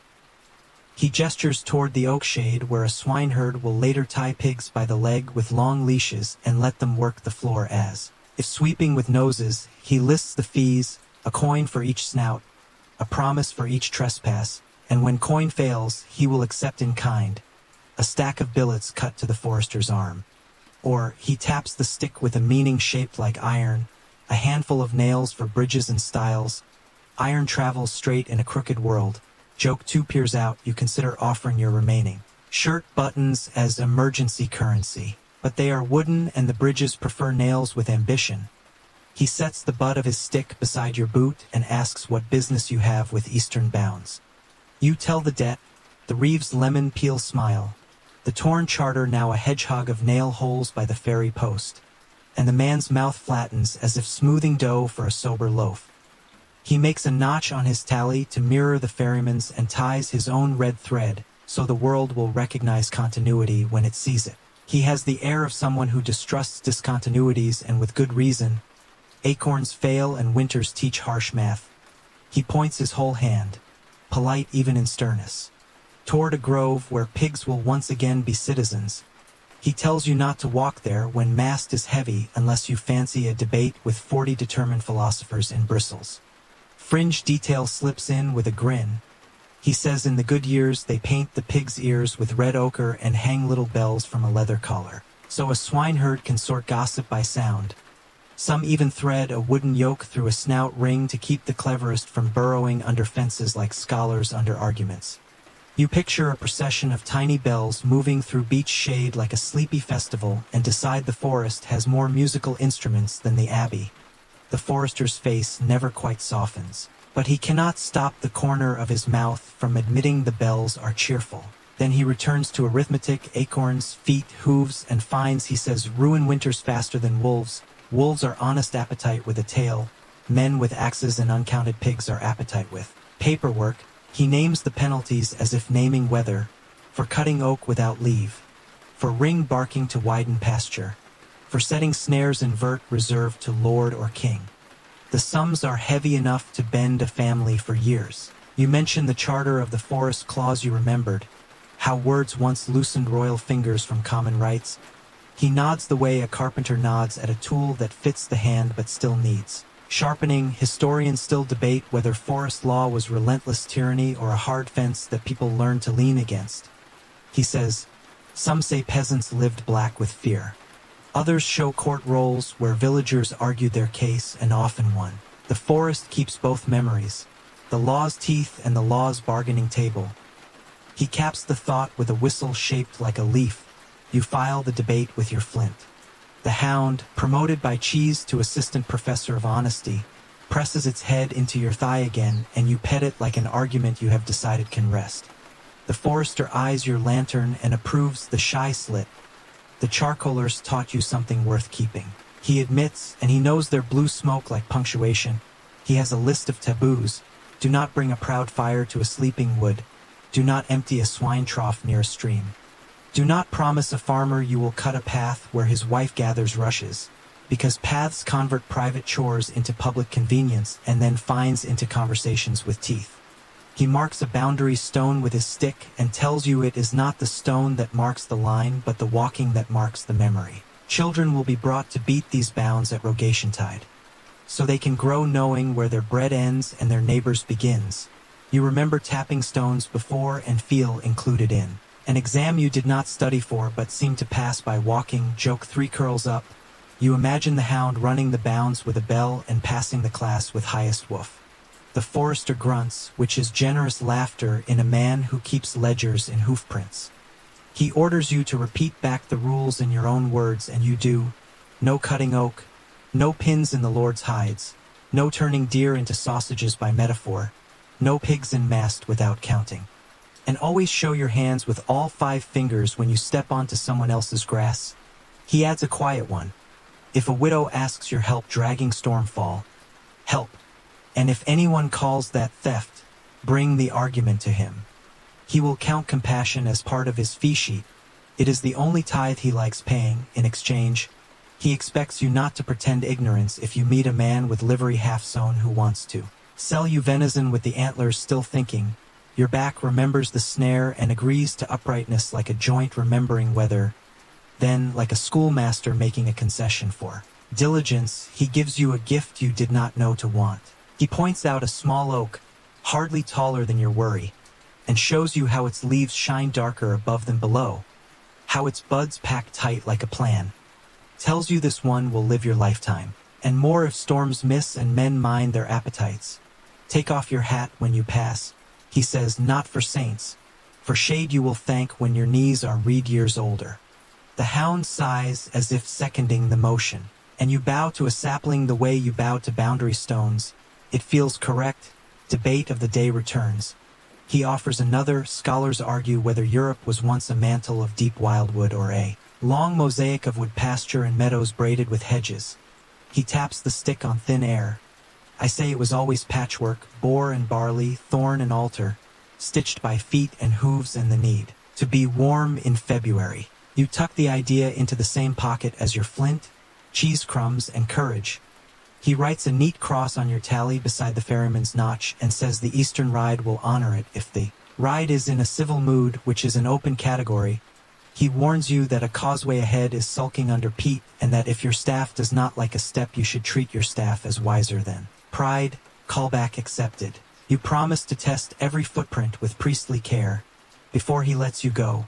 He gestures toward the oak shade where a swineherd will later tie pigs by the leg with long leashes and let them work the floor as if sweeping with noses. He lists the fees, a coin for each snout, a promise for each trespass, and when coin fails, he will accept in kind a stack of billets cut to the forester's arm. Or he taps the stick with a meaning shaped like iron, a handful of nails for bridges and stiles. Iron travels straight in a crooked world. Joke 2 peers out. You consider offering your remaining shirt buttons as emergency currency, but they are wooden and the bridges prefer nails with ambition. He sets the butt of his stick beside your boot and asks what business you have with Eastern bounds. You tell the debt, the Reeves lemon peel smile, the torn charter now a hedgehog of nail holes by the ferry post, and the man's mouth flattens as if smoothing dough for a sober loaf. He makes a notch on his tally to mirror the ferryman's and ties his own red thread, so the world will recognize continuity when it sees it. He has the air of someone who distrusts discontinuities, and with good reason. Acorns fail and winters teach harsh math. He points his whole hand, polite even in sternness, toward a grove where pigs will once again be citizens. He tells you not to walk there when mast is heavy unless you fancy a debate with 40 determined philosophers in bristles. Fringe detail slips in with a grin. He says in the good years they paint the pig's ears with red ochre and hang little bells from a leather collar, so a swineherd can sort gossip by sound. Some even thread a wooden yoke through a snout ring to keep the cleverest from burrowing under fences like scholars under arguments. You picture a procession of tiny bells moving through beech shade like a sleepy festival and decide the forest has more musical instruments than the abbey. The forester's face never quite softens, but he cannot stop the corner of his mouth from admitting the bells are cheerful. Then he returns to arithmetic, acorns, feet, hooves, and fines. He says ruin winters faster than wolves. Wolves are honest appetite with a tail. Men with axes and uncounted pigs are appetite with paperwork. He names the penalties as if naming weather, for cutting oak without leave, for ring barking to widen pasture, for setting snares in vert reserved to lord or king. The sums are heavy enough to bend a family for years. You mention the charter of the forest clause you remembered, how words once loosened royal fingers from common rights. He nods the way a carpenter nods at a tool that fits the hand but still needs sharpening. Historians still debate whether forest law was relentless tyranny or a hard fence that people learned to lean against. He says, some say peasants lived black with fear. Others show court rolls where villagers argued their case and often won. The forest keeps both memories, the law's teeth and the law's bargaining table. He caps the thought with a whistle shaped like a leaf. You file the debate with your flint. The hound, promoted by cheese to assistant professor of honesty, presses its head into your thigh again, and you pet it like an argument you have decided can rest. The forester eyes your lantern and approves the shy slit. The charcoalers taught you something worth keeping. He admits, and he knows their blue smoke like punctuation. He has a list of taboos. Do not bring a proud fire to a sleeping wood. Do not empty a swine trough near a stream. Do not promise a farmer you will cut a path where his wife gathers rushes, because paths convert private chores into public convenience and then fines into conversations with teeth. He marks a boundary stone with his stick and tells you it is not the stone that marks the line but the walking that marks the memory. Children will be brought to beat these bounds at rogation tide, so they can grow knowing where their bread ends and their neighbor's begins. You remember tapping stones before and feel included in an exam you did not study for but seemed to pass by walking. Joke 3 curls up. You imagine the hound running the bounds with a bell and passing the class with highest woof. The forester grunts, which is generous laughter in a man who keeps ledgers in hoofprints. He orders you to repeat back the rules in your own words, and you do. No cutting oak, no pins in the Lord's hides, no turning deer into sausages by metaphor, no pigs in mast without counting. And always show your hands with all 5 fingers when you step onto someone else's grass. He adds a quiet one. If a widow asks your help dragging stormfall, help. And if anyone calls that theft, bring the argument to him. He will count compassion as part of his fee sheet. It is the only tithe he likes paying. In exchange, he expects you not to pretend ignorance if you meet a man with livery half-sewn who wants to sell you venison with the antlers still thinking. Your back remembers the snare and agrees to uprightness like a joint remembering weather. Then, like a schoolmaster making a concession for diligence, he gives you a gift you did not know to want. He points out a small oak, hardly taller than your worry, and shows you how its leaves shine darker above than below, how its buds pack tight like a plan. Tells you this one will live your lifetime, and more if storms miss and men mind their appetites. Take off your hat when you pass, he says, not for saints. For shade you will thank when your knees are reed years older. The hound sighs as if seconding the motion, and you bow to a sapling the way you bow to boundary stones. It feels correct. Debate of the day returns. He offers another. Scholars argue whether Europe was once a mantle of deep wildwood or a long mosaic of wood pasture and meadows braided with hedges. He taps the stick on thin air. I say it was always patchwork, boar and barley, thorn and altar, stitched by feet and hooves and the need to be warm in February. You tuck the idea into the same pocket as your flint, cheese crumbs, and courage. He writes a neat cross on your tally beside the ferryman's notch and says the Eastern ride will honor it if the ride is in a civil mood, which is an open category. He warns you that a causeway ahead is sulking under peat and that if your staff does not like a step you should treat your staff as wiser than pride. Callback accepted. You promise to test every footprint with priestly care. Before he lets you go,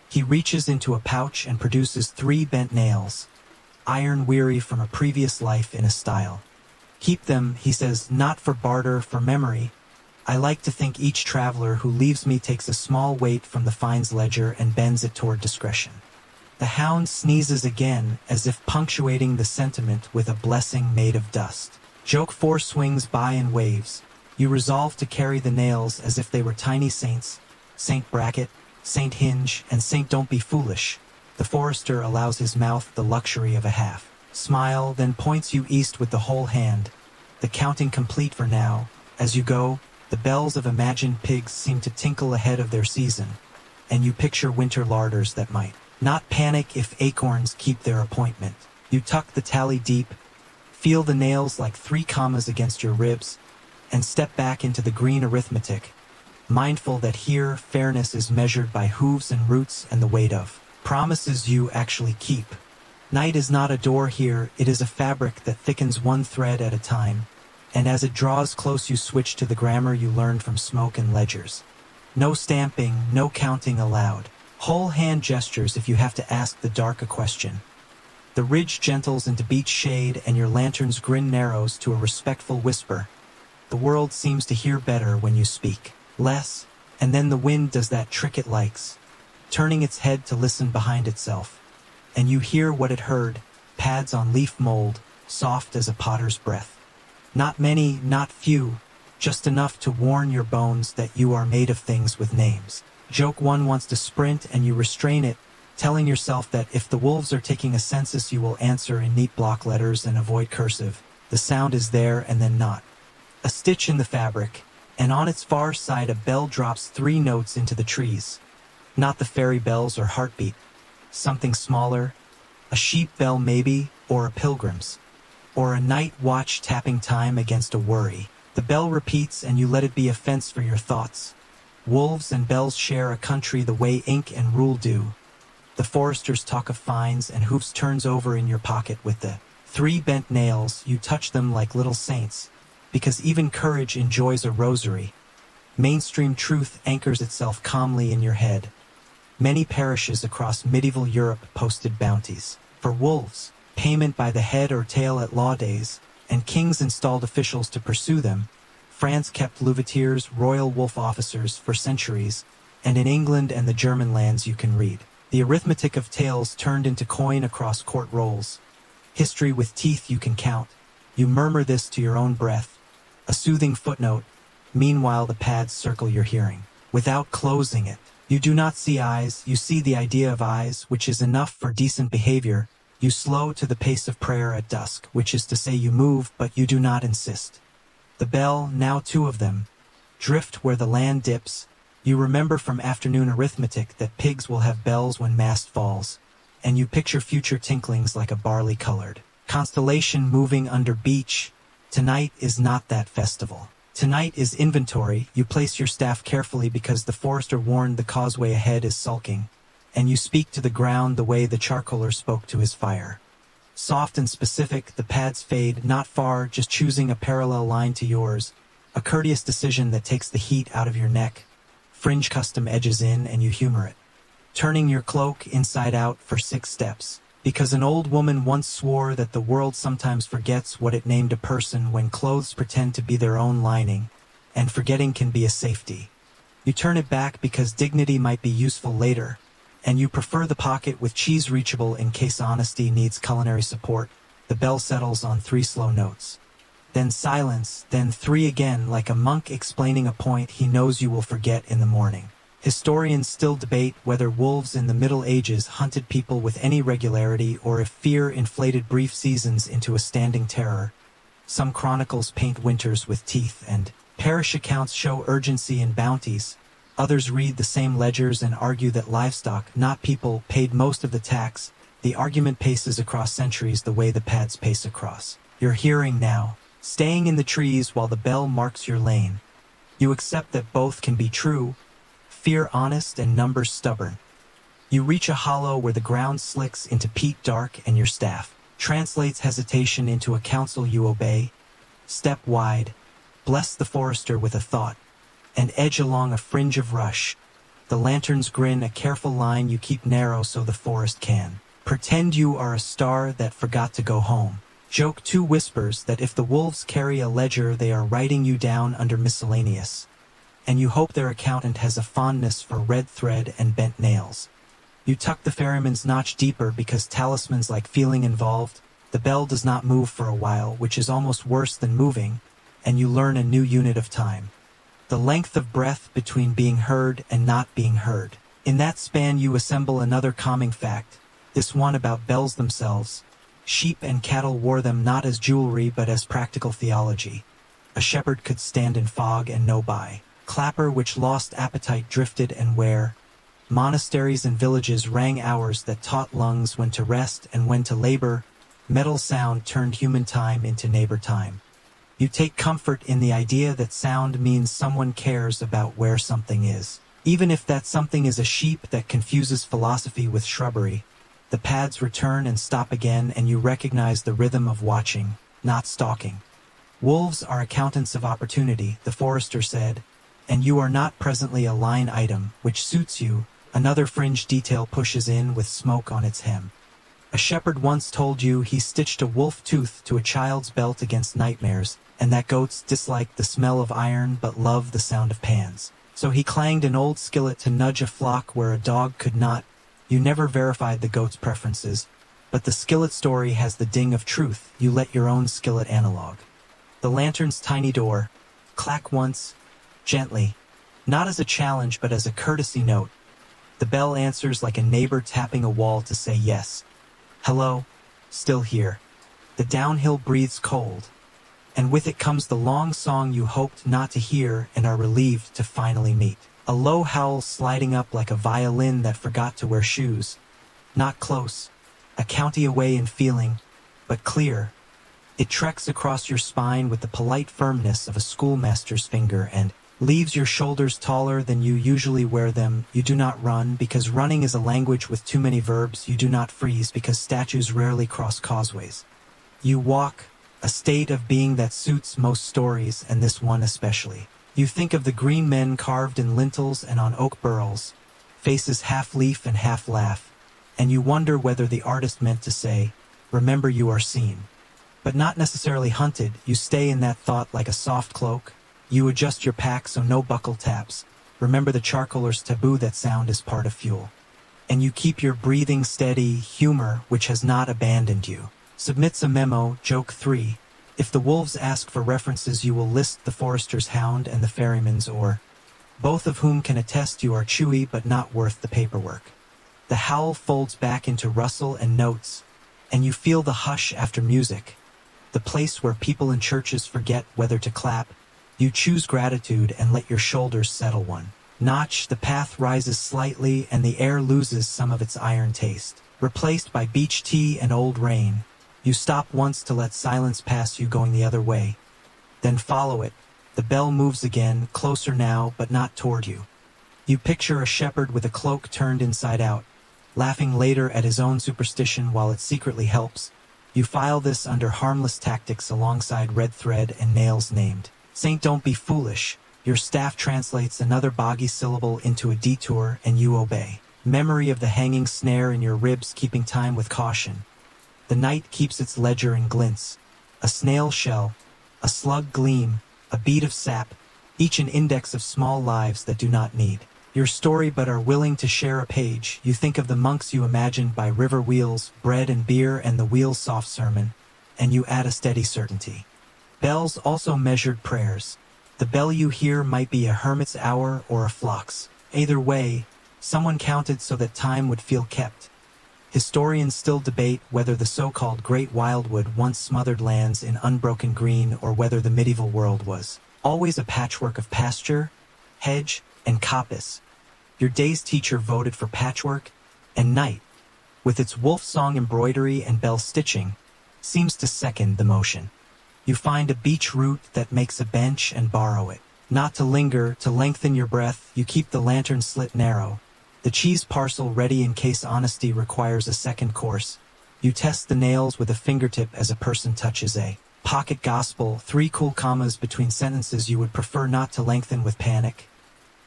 he reaches into a pouch and produces 3 bent nails, iron weary from a previous life in a style. Keep them, he says, not for barter, for memory. I like to think each traveler who leaves me takes a small weight from the fines ledger and bends it toward discretion. The hound sneezes again, as if punctuating the sentiment with a blessing made of dust. Joke 4 swings by in waves. You resolve to carry the nails as if they were tiny saints, Saint Bracket, Saint Hinge, and Saint Don't Be Foolish. The forester allows his mouth the luxury of a half smile, then points you east with the whole hand. The counting complete for now. As you go, the bells of imagined pigs seem to tinkle ahead of their season, and you picture winter larders that might not panic if acorns keep their appointment. You tuck the tally deep, feel the nails like 3 commas against your ribs, and step back into the green arithmetic, mindful that here fairness is measured by hooves and roots and the weight of promises you actually keep. Night is not a door here, it is a fabric that thickens one thread at a time, and as it draws close you switch to the grammar you learned from smoke and ledgers. No stamping, no counting allowed. Whole hand gestures if you have to ask the dark a question. The ridge gentles into beach shade and your lantern's grin narrows to a respectful whisper. The world seems to hear better when you speak less, and then the wind does that trick it likes, turning its head to listen behind itself. And you hear what it heard, pads on leaf mold, soft as a potter's breath. Not many, not few, just enough to warn your bones that you are made of things with names. Joke 1 wants to sprint and you restrain it, telling yourself that if the wolves are taking a census you will answer in neat block letters and avoid cursive. The sound is there and then not. A stitch in the fabric, and on its far side a bell drops 3 notes into the trees. Not the fairy bells or heartbeat. Something smaller. A sheep bell maybe, or a pilgrim's. Or a night watch tapping time against a worry. The bell repeats and you let it be a fence for your thoughts. Wolves and bells share a country the way ink and rule do. The foresters talk of fines and hoofs turns over in your pocket with the 3 bent nails. You touch them like little saints, because even courage enjoys a rosary. Mainstream truth anchors itself calmly in your head. Many parishes across medieval Europe posted bounties for wolves, payment by the head or tail at law days, and kings installed officials to pursue them. France kept louveteers, royal wolf officers, for centuries, and in England and the German lands you can read the arithmetic of tales turned into coin across court rolls. History with teeth you can count. You murmur this to your own breath, a soothing footnote. Meanwhile the pads circle your hearing. Without closing it, you do not see eyes, you see the idea of eyes, which is enough for decent behavior. You slow to the pace of prayer at dusk, which is to say you move, but you do not insist. The bell, now two of them, drift where the land dips. You remember from afternoon arithmetic that pigs will have bells when mast falls, and you picture future tinklings like a barley-colored constellation moving under beach. Tonight is not that festival. Tonight is inventory. You place your staff carefully because the forester warned the causeway ahead is sulking, and you speak to the ground the way the charcoaler spoke to his fire. Soft and specific, the pads fade, not far, just choosing a parallel line to yours, a courteous decision that takes the heat out of your neck. Fringe custom edges in and you humor it, turning your cloak inside out for 6 steps. Because an old woman once swore that the world sometimes forgets what it named a person when clothes pretend to be their own lining, and forgetting can be a safety. You turn it back because dignity might be useful later, and you prefer the pocket with cheese reachable in case honesty needs culinary support. The bell settles on 3 slow notes. Then silence, then 3 again, like a monk explaining a point he knows you will forget in the morning. Historians still debate whether wolves in the Middle Ages hunted people with any regularity or if fear inflated brief seasons into a standing terror. Some chronicles paint winters with teeth, and parish accounts show urgency in bounties. Others read the same ledgers and argue that livestock, not people, paid most of the tax. The argument paces across centuries the way the pads pace across your hearing now, staying in the trees while the bell marks your lane. You accept that both can be true, fear honest and numbers stubborn. You reach a hollow where the ground slicks into peat dark and your staff translates hesitation into a counsel you obey. Step wide, bless the forester with a thought, and edge along a fringe of rush. The lanterns grin, a careful line you keep narrow so the forest can pretend you are a star that forgot to go home. Joke 2 whispers that if the wolves carry a ledger they are writing you down under miscellaneous, and you hope their accountant has a fondness for red thread and bent nails. You tuck the ferryman's notch deeper because talismans like feeling involved. The bell does not move for a while, which is almost worse than moving, and you learn a new unit of time. The length of breath between being heard and not being heard. In that span you assemble another calming fact, this one about bells themselves. Sheep and cattle wore them not as jewelry but as practical theology. A shepherd could stand in fog and know by clapper which lost appetite drifted and where. Monasteries and villages rang hours that taught lungs when to rest and when to labor. Metal sound turned human time into neighbor time. You take comfort in the idea that sound means someone cares about where something is. Even if that something is a sheep that confuses philosophy with shrubbery. The pads return and stop again and you recognize the rhythm of watching, not stalking. Wolves are accountants of opportunity, the forester said, and you are not presently a line item, which suits you. Another fringe detail pushes in with smoke on its hem. A shepherd once told you he stitched a wolf tooth to a child's belt against nightmares, and that goats disliked the smell of iron but loved the sound of pans. So he clanged an old skillet to nudge a flock where a dog could not. You never verified the goat's preferences, but the skillet story has the ding of truth. You let your own skillet analog. The lantern's tiny door, clack once, gently, not as a challenge but as a courtesy note. The bell answers like a neighbor tapping a wall to say yes. Hello, still here. The downhill breathes cold, and with it comes the long song you hoped not to hear and are relieved to finally meet. A low howl sliding up like a violin that forgot to wear shoes. Not close, a county away in feeling, but clear. It treks across your spine with the polite firmness of a schoolmaster's finger and leaves your shoulders taller than you usually wear them. You do not run because running is a language with too many verbs. You do not freeze because statues rarely cross causeways. You walk, a state of being that suits most stories and this one especially. You think of the green men carved in lintels and on oak burls, faces half leaf and half laugh, and you wonder whether the artist meant to say, remember you are seen. But not necessarily hunted. You stay in that thought like a soft cloak. You adjust your pack so no buckle taps. Remember the charcoaler's taboo that sound is part of fuel. And you keep your breathing steady. Humor, which has not abandoned you, submits a memo. Joke 3. If the wolves ask for references you will list the forester's hound and the ferryman's or both of whom can attest you are chewy but not worth the paperwork. The howl folds back into rustle and notes, and you feel the hush after music. the place where people in churches forget whether to clap. You choose gratitude and let your shoulders settle one notch. The path rises slightly and the air loses some of its iron taste, replaced by beach tea and old rain. You stop once to let silence pass you going the other way, then follow it. The bell moves again, closer now, but not toward you. You picture a shepherd with a cloak turned inside out, laughing later at his own superstition while it secretly helps. You file this under harmless tactics alongside red thread and nails named Saint. Don't be foolish. Your staff translates another boggy syllable into a detour and you obey. Memory of the hanging snare in your ribs keeping time with caution. The night keeps its ledger and glints. A snail shell, a slug gleam, a bead of sap, each an index of small lives that do not need your story but are willing to share a page. You think of the monks you imagined by river wheels, bread and beer and the wheel's soft sermon, and you add a steady certainty. Bells also measured prayers. The bell you hear might be a hermit's hour or a flock's. Either way, someone counted so that time would feel kept. Historians still debate whether the so-called Great Wildwood once smothered lands in unbroken green or whether the medieval world was always a patchwork of pasture, hedge, and coppice. Your day's teacher voted for patchwork, and night, with its wolf song embroidery and bell stitching, seems to second the motion. You find a beech root that makes a bench and borrow it. Not to linger, to lengthen your breath, you keep the lantern slit narrow. The cheese parcel ready in case honesty requires a second course. You test the nails with a fingertip as a person touches a pocket gospel, 3 cool commas between sentences you would prefer not to lengthen with panic.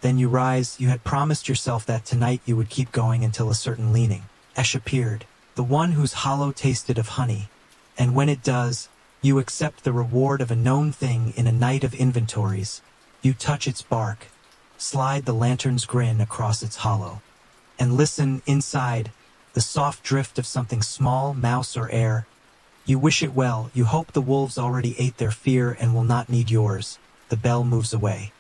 Then you rise. You had promised yourself that tonight you would keep going until a certain leaning Esh appeared, the one whose hollow tasted of honey. And when it does, you accept the reward of a known thing in a night of inventories. You touch its bark, slide the lantern's grin across its hollow, and listen inside, the soft drift of something small, mouse or air. You wish it well. You hope the wolves already ate their fear and will not need yours. The bell moves away.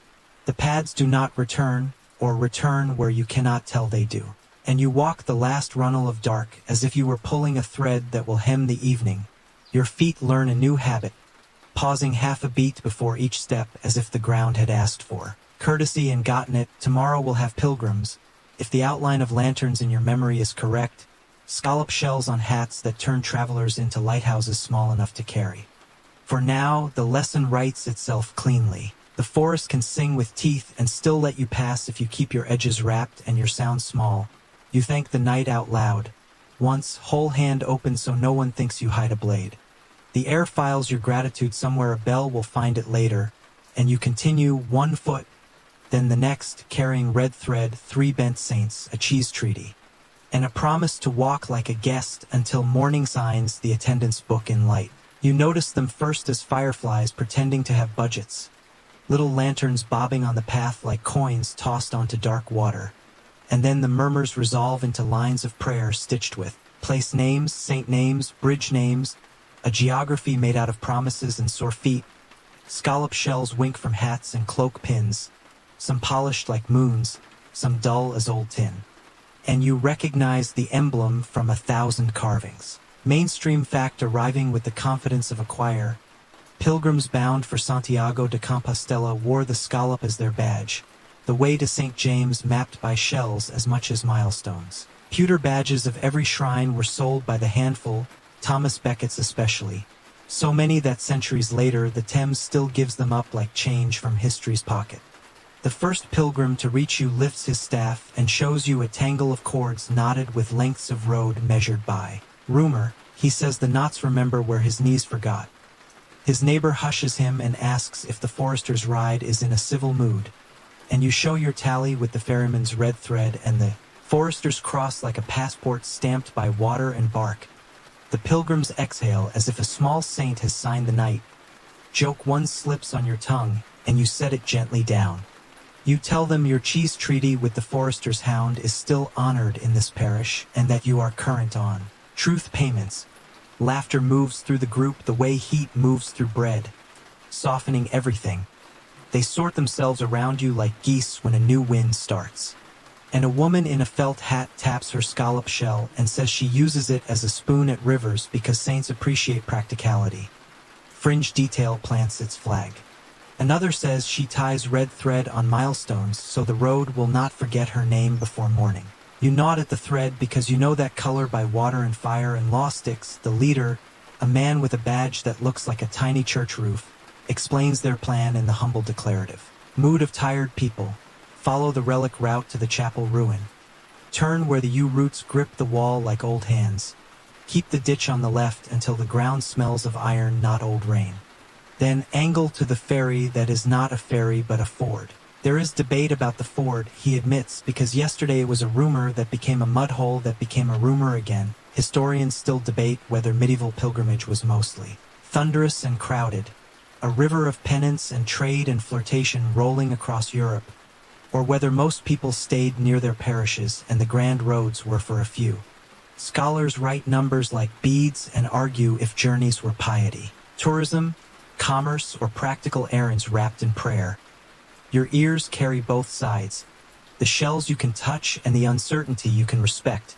The pads do not return, or return where you cannot tell they do. And you walk the last runnel of dark as if you were pulling a thread that will hem the evening. Your feet learn a new habit, pausing half a beat before each step as if the ground had asked for courtesy and gotten it. Tomorrow we'll have pilgrims. If the outline of lanterns in your memory is correct, scallop shells on hats that turn travelers into lighthouses small enough to carry. For now, the lesson writes itself cleanly. The forest can sing with teeth and still let you pass if you keep your edges wrapped and your sound small. You thank the night out loud, once, whole hand open so no one thinks you hide a blade. The air files your gratitude somewhere. A bell will find it later, and you continue 1 foot, then the next, carrying red thread, 3 bent saints, a cheese treaty, and a promise to walk like a guest until morning signs the attendance book in light. You notice them first as fireflies pretending to have budgets, little lanterns bobbing on the path like coins tossed onto dark water, and then the murmurs resolve into lines of prayer stitched with place names, saint names, bridge names, a geography made out of promises and sore feet. Scallop shells wink from hats and cloak pins, some polished like moons, some dull as old tin. And you recognize the emblem from 1,000 carvings. Mainstream fact arriving with the confidence of a choir. Pilgrims bound for Santiago de Compostela wore the scallop as their badge. The way to St. James mapped by shells as much as milestones. Pewter badges of every shrine were sold by the handful, Thomas Becket's especially. So many that centuries later the Thames still gives them up like change from history's pocket. The first pilgrim to reach you lifts his staff and shows you a tangle of cords knotted with lengths of road measured by rumor. He says the knots remember where his knees forgot. His neighbor hushes him and asks if the forester's ride is in a civil mood. And you show your tally with the ferryman's red thread and the forester's cross like a passport stamped by water and bark. The pilgrims exhale as if a small saint has signed the night. Joke one slips on your tongue, and you set it gently down. You tell them your cheese treaty with the forester's hound is still honored in this parish, and that you are current on truth payments. Laughter moves through the group the way heat moves through bread, softening everything. They sort themselves around you like geese when a new wind starts. And a woman in a felt hat taps her scallop shell and says she uses it as a spoon at rivers because saints appreciate practicality. Fringe detail plants its flag. Another says she ties red thread on milestones so the road will not forget her name before morning. You nod at the thread because you know that color by water and fire, and Law Sticks, the leader, a man with a badge that looks like a tiny church roof, explains their plan in the humble declarative. Mood of tired people. Follow the relic route to the chapel ruin. Turn where the U-roots grip the wall like old hands. Keep the ditch on the left until the ground smells of iron, not old rain. Then angle to the ferry that is not a ferry but a ford. There is debate about the ford, he admits, because yesterday it was a rumor that became a mud hole that became a rumor again. Historians still debate whether medieval pilgrimage was mostly thunderous and crowded, a river of penance and trade and flirtation rolling across Europe, or whether most people stayed near their parishes and the grand roads were for a few. Scholars write numbers like beads and argue if journeys were piety, tourism, commerce, or practical errands wrapped in prayer. Your ears carry both sides, the shells you can touch and the uncertainty you can respect.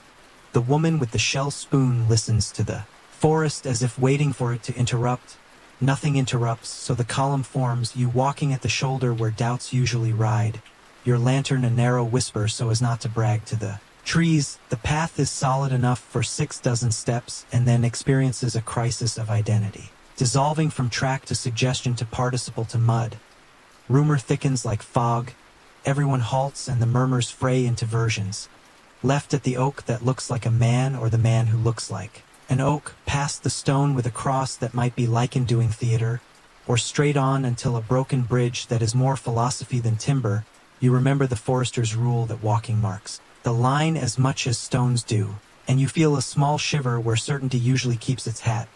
The woman with the shell spoon listens to the forest as if waiting for it to interrupt. Nothing interrupts, so the column forms, you walking at the shoulder where doubts usually ride, your lantern a narrow whisper so as not to brag to the trees. The path is solid enough for 6 dozen steps and then experiences a crisis of identity. Dissolving from track to suggestion to participle to mud. Rumor thickens like fog. Everyone halts and the murmurs fray into versions. Left at the oak that looks like a man or the man who looks like an oak, past the stone with a cross that might be lichen doing theater, or straight on until a broken bridge that is more philosophy than timber. You remember the forester's rule that walking marks the line as much as stones do, and you feel a small shiver where certainty usually keeps its hat.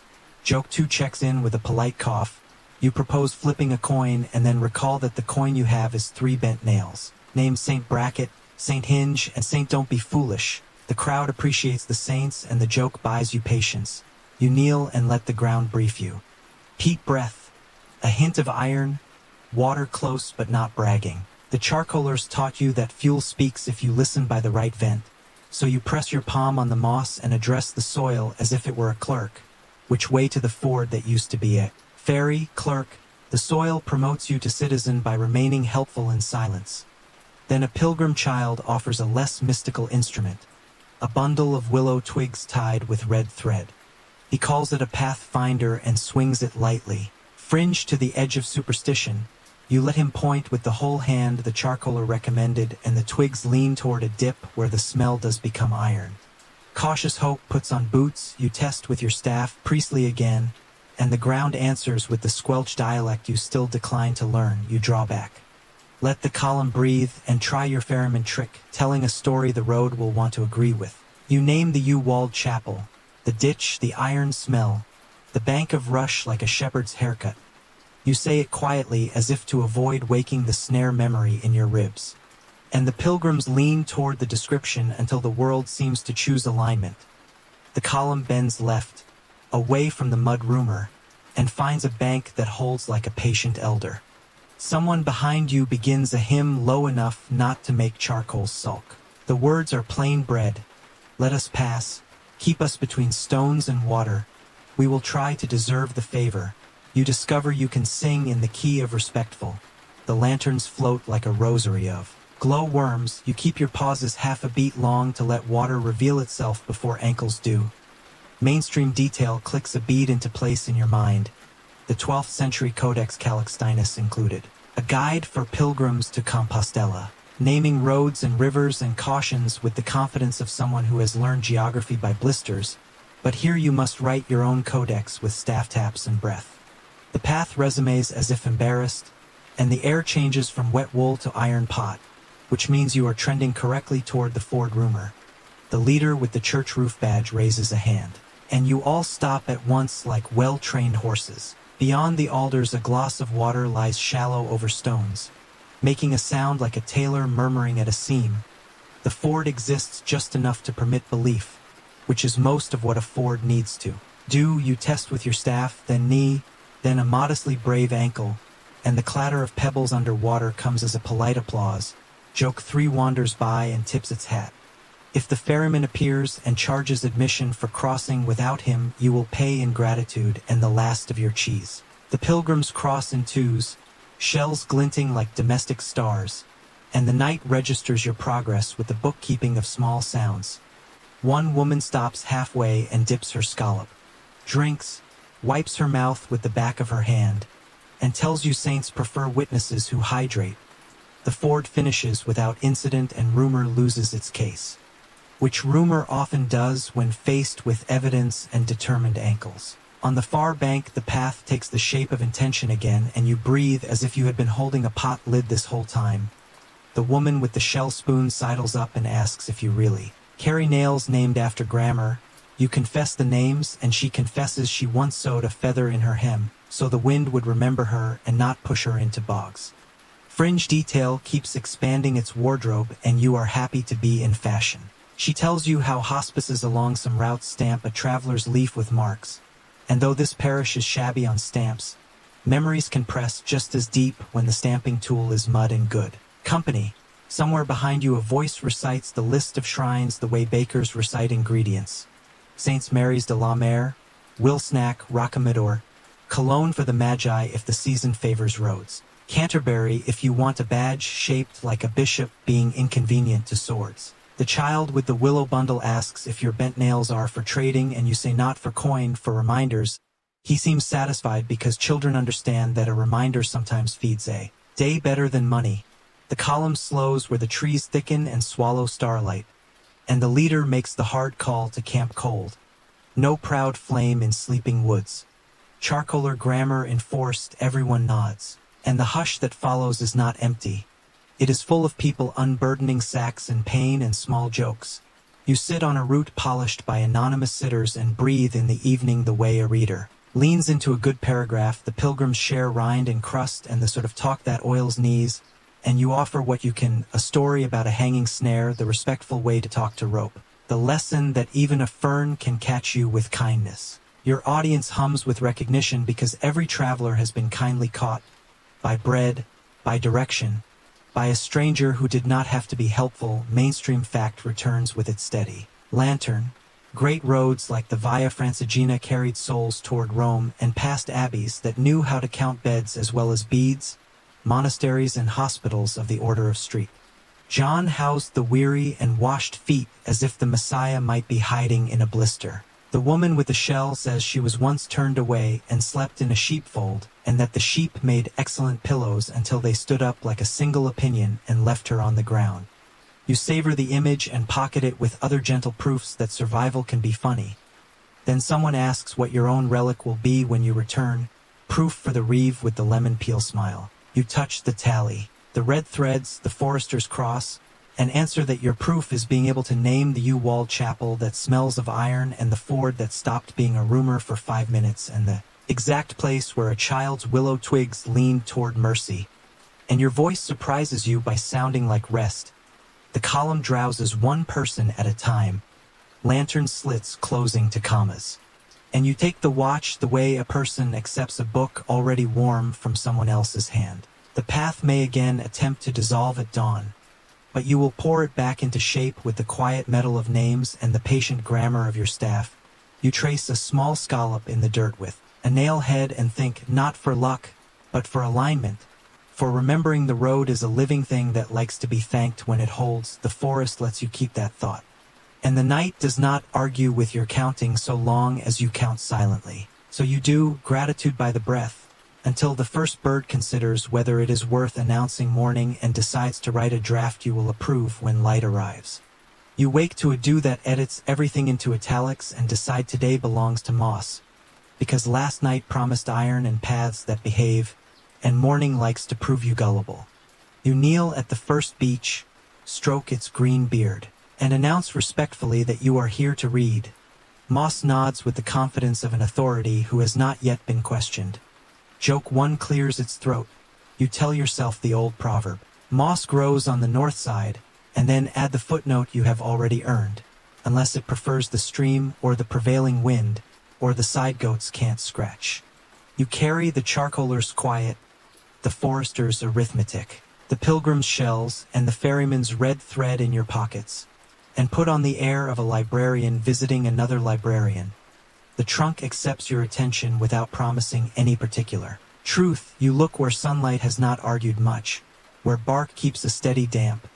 Joke 2 checks in with a polite cough. You propose flipping a coin and then recall that the coin you have is 3 bent nails. Named Saint Bracket, Saint Hinge, and Saint Don't Be Foolish. The crowd appreciates the saints and the joke buys you patience. You kneel and let the ground brief you. Peat breath, a hint of iron, water close but not bragging. The charcoalers taught you that fuel speaks if you listen by the right vent. So you press your palm on the moss and address the soil as if it were a clerk. Which way to the ford that used to be a ferry, clerk? The soil promotes you to citizen by remaining helpful in silence. Then a pilgrim child offers a less mystical instrument, a bundle of willow twigs tied with red thread. He calls it a pathfinder and swings it lightly. Fringe to the edge of superstition, you let him point with the whole hand the charcoaler recommended, and the twigs lean toward a dip where the smell does become iron. Cautious hope puts on boots, you test with your staff, priestly again, and the ground answers with the squelch dialect you still decline to learn. You draw back. Let the column breathe and try your ferryman trick, telling a story the road will want to agree with. You name the U-walled chapel, the ditch, the iron smell, the bank of rush like a shepherd's haircut. You say it quietly as if to avoid waking the snare memory in your ribs. And the pilgrims lean toward the description until the world seems to choose alignment. The column bends left, away from the mud rumor, and finds a bank that holds like a patient elder. Someone behind you begins a hymn low enough not to make charcoal sulk. The words are plain bread. Let us pass. Keep us between stones and water. We will try to deserve the favor. You discover you can sing in the key of respectful. The lanterns float like a rosary of glow worms. You keep your pauses half a beat long to let water reveal itself before ankles do. Mainstream detail clicks a bead into place in your mind. The 12th century Codex Calixtinus included a guide for pilgrims to Compostela, naming roads and rivers and cautions with the confidence of someone who has learned geography by blisters. But here you must write your own codex with staff taps and breath. The path resumes as if embarrassed, and the air changes from wet wool to iron pot, which means you are trending correctly toward the ford rumor. The leader with the church roof badge raises a hand, and you all stop at once like well-trained horses. Beyond the alders a gloss of water lies shallow over stones, making a sound like a tailor murmuring at a seam. The ford exists just enough to permit belief, which is most of what a ford needs to do. You test with your staff, then knee, then a modestly brave ankle, and the clatter of pebbles underwater comes as a polite applause. Joke 3 wanders by and tips its hat. If the ferryman appears and charges admission for crossing without him, you will pay in gratitude and the last of your cheese. The pilgrims cross in twos, shells glinting like domestic stars, and the night registers your progress with the bookkeeping of small sounds. One woman stops halfway and dips her scallop, drinks, wipes her mouth with the back of her hand, and tells you saints prefer witnesses who hydrate. The ford finishes without incident and rumor loses its case, which rumor often does when faced with evidence and determined ankles. On the far bank, the path takes the shape of intention again, and you breathe as if you had been holding a pot lid this whole time. The woman with the shell spoon sidles up and asks if you really carry nails named after grammar. You confess the names, and she confesses she once sewed a feather in her hem, so the wind would remember her and not push her into bogs. Fringe detail keeps expanding its wardrobe, and you are happy to be in fashion. She tells you how hospices along some routes stamp a traveler's leaf with marks, and though this parish is shabby on stamps, memories can press just as deep when the stamping tool is mud and good company. Somewhere behind you a voice recites the list of shrines the way bakers recite ingredients. Saints Mary's de la Mer, Wilsnack, Rocamadour, Cologne for the Magi if the season favors roads, Canterbury if you want a badge shaped like a bishop being inconvenient to swords. The child with the willow bundle asks if your bent nails are for trading, and you say not for coin, for reminders. He seems satisfied because children understand that a reminder sometimes feeds a day better than money. The column slows where the trees thicken and swallow starlight, and the leader makes the hard call to camp cold. No proud flame in sleeping woods. Charcoaler grammar enforced, everyone nods, and the hush that follows is not empty. It is full of people unburdening sacks and pain and small jokes. You sit on a route polished by anonymous sitters and breathe in the evening the way a reader leans into a good paragraph. The pilgrims share rind and crust and the sort of talk that oils knees, and you offer what you can, a story about a hanging snare, the respectful way to talk to rope, the lesson that even a fern can catch you with kindness. Your audience hums with recognition because every traveler has been kindly caught, by bread, by direction, by a stranger who did not have to be helpful. Mainstream fact returns with its steady lantern. Great roads like the Via Francigena carried souls toward Rome and past abbeys that knew how to count beds as well as beads, monasteries and hospitals of the Order of St. John housed the weary and washed feet as if the Messiah might be hiding in a blister. The woman with the shell says she was once turned away and slept in a sheepfold, and that the sheep made excellent pillows until they stood up like a single opinion and left her on the ground. You savor the image and pocket it with other gentle proofs that survival can be funny. Then someone asks what your own relic will be when you return, proof for the reeve with the lemon peel smile. You touch the tally, the red threads, the forester's cross, and answer that your proof is being able to name the U-walled chapel that smells of iron and the ford that stopped being a rumor for 5 minutes and the exact place where a child's willow twigs leaned toward mercy. And your voice surprises you by sounding like rest. The column drowses one person at a time, lantern slits closing to commas. And you take the watch the way a person accepts a book already warm from someone else's hand. The path may again attempt to dissolve at dawn, but you will pour it back into shape with the quiet metal of names and the patient grammar of your staff. You trace a small scallop in the dirt with a nail head and think, not for luck, but for alignment. For remembering the road is a living thing that likes to be thanked when it holds. The forest lets you keep that thought. And the night does not argue with your counting so long as you count silently. So you do, gratitude by the breath, until the first bird considers whether it is worth announcing morning and decides to write a draft you will approve when light arrives. You wake to a dew that edits everything into italics and decide today belongs to moss, because last night promised iron and paths that behave, and morning likes to prove you gullible. You kneel at the first beech, stroke its green beard, and announce respectfully that you are here to read. Moss nods with the confidence of an authority who has not yet been questioned. Joke one clears its throat. You tell yourself the old proverb. Moss grows on the north side, and then add the footnote you have already earned, unless it prefers the stream or the prevailing wind, or the side goats can't scratch. You carry the charcoaler's quiet, the forester's arithmetic, the pilgrim's shells, and the ferryman's red thread in your pockets, and put on the air of a librarian visiting another librarian. The trunk accepts your attention without promising any particular Truth, you look where sunlight has not argued much, where bark keeps a steady damp,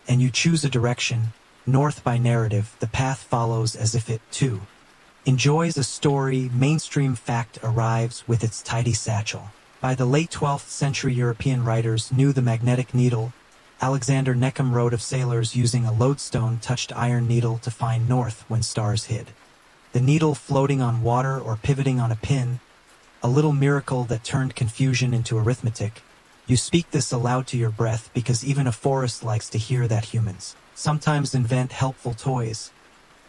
and you choose a direction, north by narrative, the path follows as if it, too, enjoys a story. Mainstream fact arrives with its tidy satchel. By the late 12th century, European writers knew the magnetic needle. Alexander Neckham wrote of sailors using a lodestone-touched iron needle to find north when stars hid. The needle floating on water or pivoting on a pin, a little miracle that turned confusion into arithmetic. You speak this aloud to your breath because even a forest likes to hear that. Humans sometimes invent helpful toys,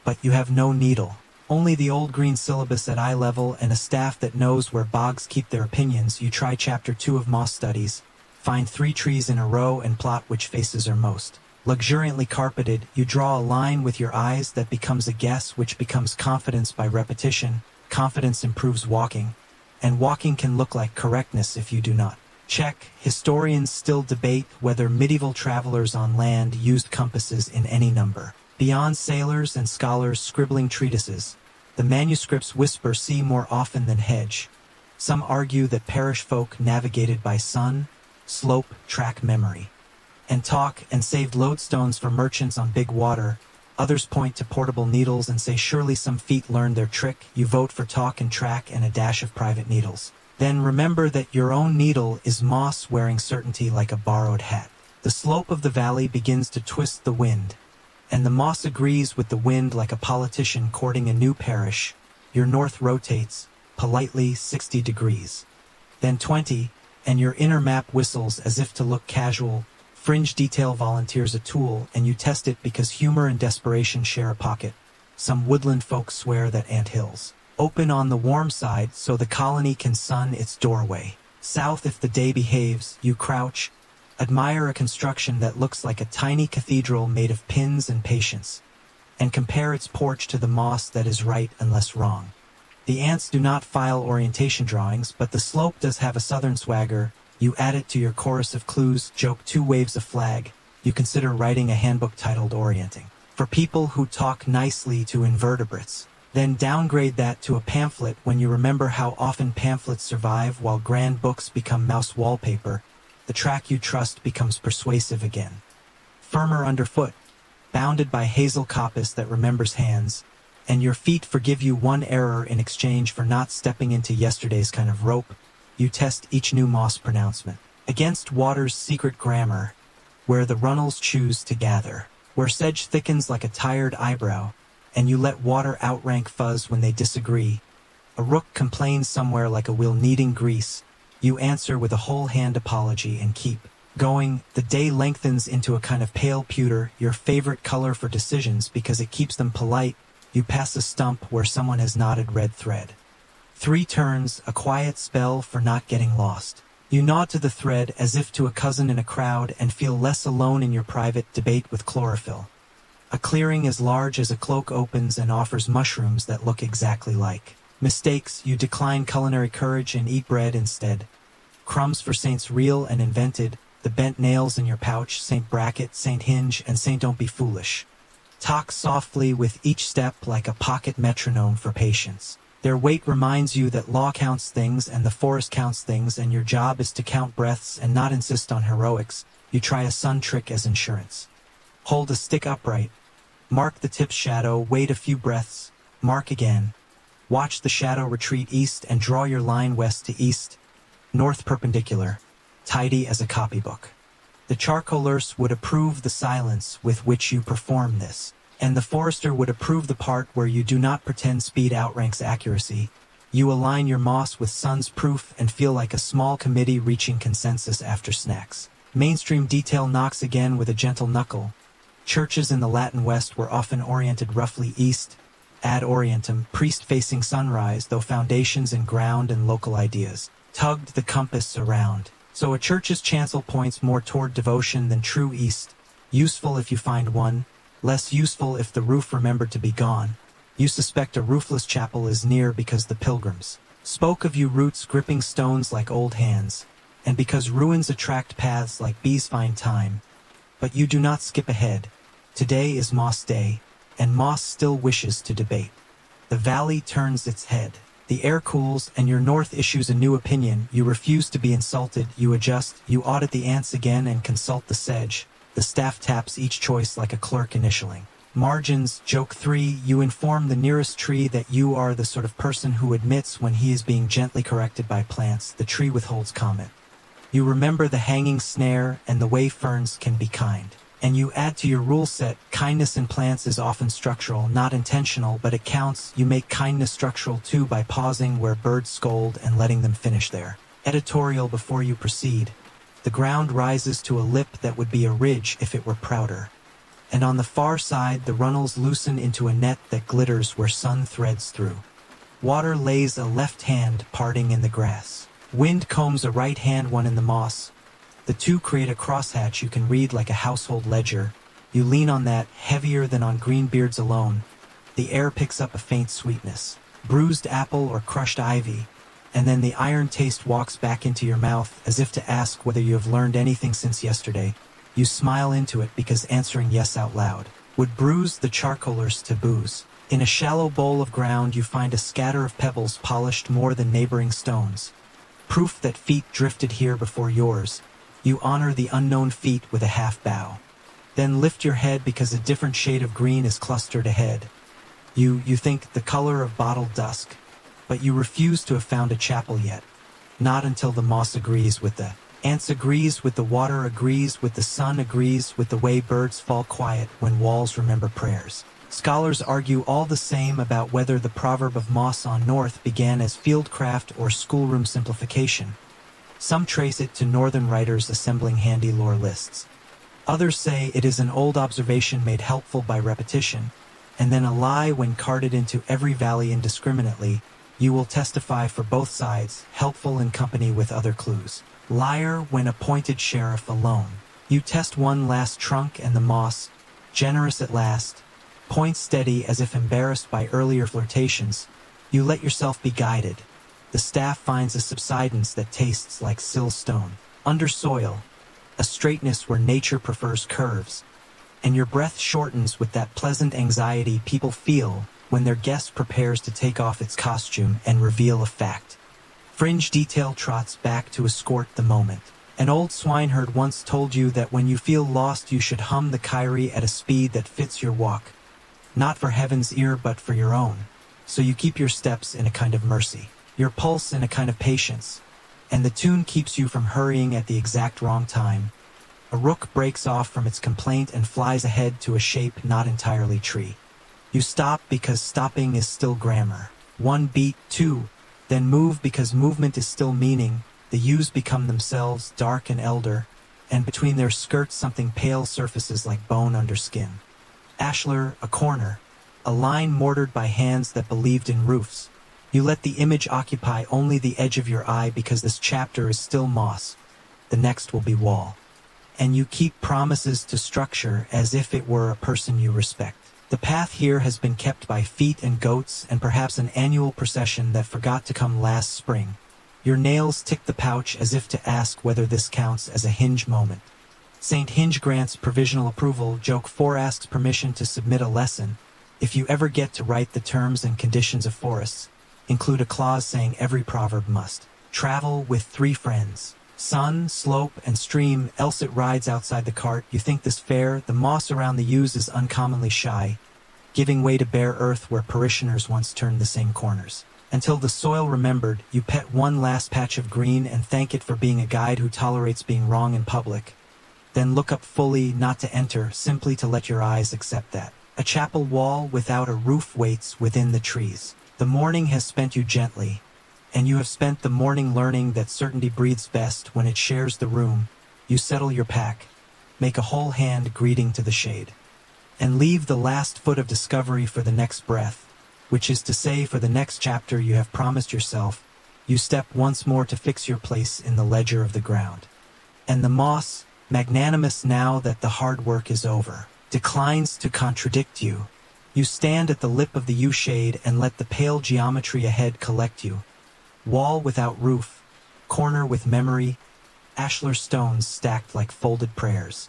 but you have no needle. Only the old green syllabus at eye level and a staff that knows where bogs keep their opinions. You try chapter 2 of Moss Studies, find 3 trees in a row and plot which faces are most luxuriantly carpeted. You draw a line with your eyes that becomes a guess, which becomes confidence by repetition. Confidence improves walking, and walking can look like correctness if you do not check. Historians still debate whether medieval travelers on land used compasses in any number. Beyond sailors and scholars scribbling treatises, the manuscripts whisper sea more often than hedge. Some argue that parish folk navigated by sun, slope, track memory, and talk, and saved lodestones for merchants on big water. Others point to portable needles and say surely some feet learned their trick. You vote for talk and track and a dash of private needles. Then remember that your own needle is moss wearing certainty like a borrowed hat. The slope of the valley begins to twist the wind, and the moss agrees with the wind like a politician courting a new parish. Your north rotates, politely 60 degrees. Then 20, and your inner map whistles as if to look casual. Fringe detail volunteers a tool, and you test it because humor and desperation share a pocket. Some woodland folks swear that ant hills open on the warm side so the colony can sun its doorway. South, if the day behaves, you crouch, admire a construction that looks like a tiny cathedral made of pins and patience, and compare its porch to the moss that is right unless wrong. The ants do not file orientation drawings, but the slope does have a southern swagger. You add it to your chorus of clues, joke 2 waves of flag. You consider writing a handbook titled Orienting for people who talk nicely to invertebrates. Then downgrade that to a pamphlet when you remember how often pamphlets survive while grand books become mouse wallpaper. The track you trust becomes persuasive again. Firmer underfoot, bounded by hazel coppice that remembers hands, and your feet forgive you one error in exchange for not stepping into yesterday's kind of rope. You test each new moss pronouncement against water's secret grammar, where the runnels choose to gather, where sedge thickens like a tired eyebrow, and you let water outrank fuzz when they disagree. A rook complains somewhere like a wheel needing grease. You answer with a whole hand apology and keep going. The day lengthens into a kind of pale pewter, your favorite color for decisions because it keeps them polite. You pass a stump where someone has knotted red thread. 3 turns, a quiet spell for not getting lost. You nod to the thread as if to a cousin in a crowd and feel less alone in your private debate with chlorophyll. A clearing as large as a cloak opens and offers mushrooms that look exactly like mistakes. You decline culinary courage and eat bread instead. Crumbs for saints real and invented, the bent nails in your pouch, Saint Bracket, Saint Hinge, and Saint Don't Be Foolish. Talk softly with each step like a pocket metronome for patience. Their weight reminds you that law counts things and the forest counts things, and your job is to count breaths and not insist on heroics. You try a sun trick as insurance. Hold a stick upright. Mark the tip's shadow, wait a few breaths, mark again. Watch the shadow retreat east and draw your line west to east. North perpendicular, tidy as a copybook. The charcoalers would approve the silence with which you perform this, and the forester would approve the part where you do not pretend speed outranks accuracy. You align your moss with sun's proof and feel like a small committee reaching consensus after snacks. Mainstream detail knocks again with a gentle knuckle. Churches in the Latin West were often oriented roughly east, ad orientem, priest facing sunrise, though foundations and ground and local ideas tugged the compass around. So a church's chancel points more toward devotion than true east. Useful if you find one, less useful if the roof remembered to be gone. You suspect a roofless chapel is near because the pilgrims spoke of you, roots gripping stones like old hands, and because ruins attract paths like bees find time. But you do not skip ahead. Today is Moss Day, and Moss still wishes to debate. The valley turns its head. The air cools, and your north issues a new opinion. You refuse to be insulted, you adjust, you audit the ants again and consult the sedge. The staff taps each choice like a clerk initialing. Margins, joke 3, you inform the nearest tree that you are the sort of person who admits when he is being gently corrected by plants. The tree withholds comment. You remember the hanging snare and the way ferns can be kind. And you add to your rule set, kindness in plants is often structural, not intentional, but it counts. You make kindness structural too by pausing where birds scold and letting them finish there. Editorial before you proceed. The ground rises to a lip that would be a ridge if it were prouder. And on the far side, the runnels loosen into a net that glitters where sun threads through. Water lays a left hand parting in the grass. Wind combs a right hand one in the moss. The two create a crosshatch you can read like a household ledger. You lean on that, heavier than on green beards alone. The air picks up a faint sweetness. Bruised apple or crushed ivy. And then the iron taste walks back into your mouth as if to ask whether you have learned anything since yesterday. You smile into it because answering yes out loud would bruise the charcoaler's taboos. In a shallow bowl of ground you find a scatter of pebbles polished more than neighboring stones. Proof that feet drifted here before yours. You honor the unknown feet with a half bow. Then lift your head because a different shade of green is clustered ahead. You think the color of bottled dusk, but you refuse to have found a chapel yet. Not until the moss agrees with the ants, agrees with the water, agrees with the sun, agrees with the way birds fall quiet when walls remember prayers. Scholars argue all the same about whether the proverb of moss on north began as fieldcraft or schoolroom simplification. Some trace it to northern writers assembling handy lore lists. Others say it is an old observation made helpful by repetition, and then a lie when carted into every valley indiscriminately. You will testify for both sides, helpful in company with other clues. Liar when appointed sheriff alone. You test one last trunk and the moss, generous at last, point steady as if embarrassed by earlier flirtations. You let yourself be guided. The staff finds a subsidence that tastes like sill stone. Under soil, a straightness where nature prefers curves. And your breath shortens with that pleasant anxiety people feel when their guest prepares to take off its costume and reveal a fact. Fringe detail trots back to escort the moment. An old swineherd once told you that when you feel lost you should hum the Kyrie at a speed that fits your walk. Not for heaven's ear but for your own. So you keep your steps in a kind of mercy. Your pulse in a kind of patience, and the tune keeps you from hurrying at the exact wrong time. A rook breaks off from its complaint and flies ahead to a shape not entirely tree. You stop because stopping is still grammar. One beat, two, then move because movement is still meaning. The ewes become themselves dark and elder, and between their skirts something pale surfaces like bone under skin. Ashlar, a corner, a line mortared by hands that believed in roofs. You let the image occupy only the edge of your eye because this chapter is still moss. The next will be wall. And you keep promises to structure as if it were a person you respect. The path here has been kept by feet and goats and perhaps an annual procession that forgot to come last spring. Your nails tick the pouch as if to ask whether this counts as a hinge moment. St. Hinge grants provisional approval. Joke 4 asks permission to submit a lesson. If you ever get to write the terms and conditions of forests, include a clause saying every proverb must travel with 3 friends. Sun, slope, and stream, else it rides outside the cart. You think this fair? The moss around the ewes is uncommonly shy, giving way to bare earth where parishioners once turned the same corners. Until the soil remembered, you pet one last patch of green and thank it for being a guide who tolerates being wrong in public. Then look up fully, not to enter, simply to let your eyes accept that. A chapel wall without a roof waits within the trees. The morning has spent you gently, and you have spent the morning learning that certainty breathes best when it shares the room. You settle your pack, make a whole hand greeting to the shade, and leave the last foot of discovery for the next breath, which is to say for the next chapter you have promised yourself. You step once more to fix your place in the ledger of the ground. And the moss, magnanimous now that the hard work is over, declines to contradict you. You stand at the lip of the U-shade and let the pale geometry ahead collect you. Wall without roof, corner with memory, ashlar stones stacked like folded prayers,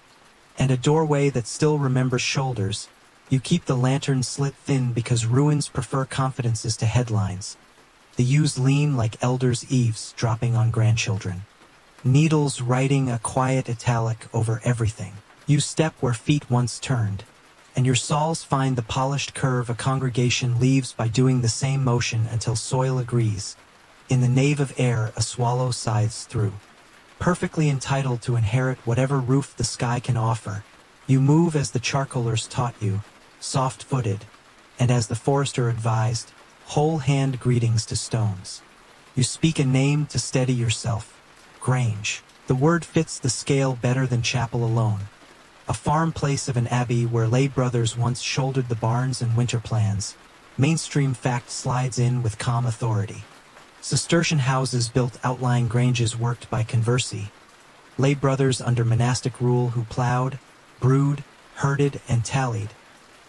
and a doorway that still remembers shoulders. You keep the lantern slit thin because ruins prefer confidences to headlines. The yews lean like elders' eaves dropping on grandchildren. Needles writing a quiet italic over everything. You step where feet once turned, and your soles find the polished curve a congregation leaves by doing the same motion until soil agrees. In the nave of air, a swallow scythes through. Perfectly entitled to inherit whatever roof the sky can offer, you move as the charcoalers taught you, soft-footed, and as the forester advised, whole-hand greetings to stones. You speak a name to steady yourself. Grange. The word fits the scale better than chapel alone. A farm place of an abbey where lay brothers once shouldered the barns and winter plans. Mainstream fact slides in with calm authority. Cistercian houses built outlying granges worked by conversy. Lay brothers under monastic rule who plowed, brewed, herded, and tallied.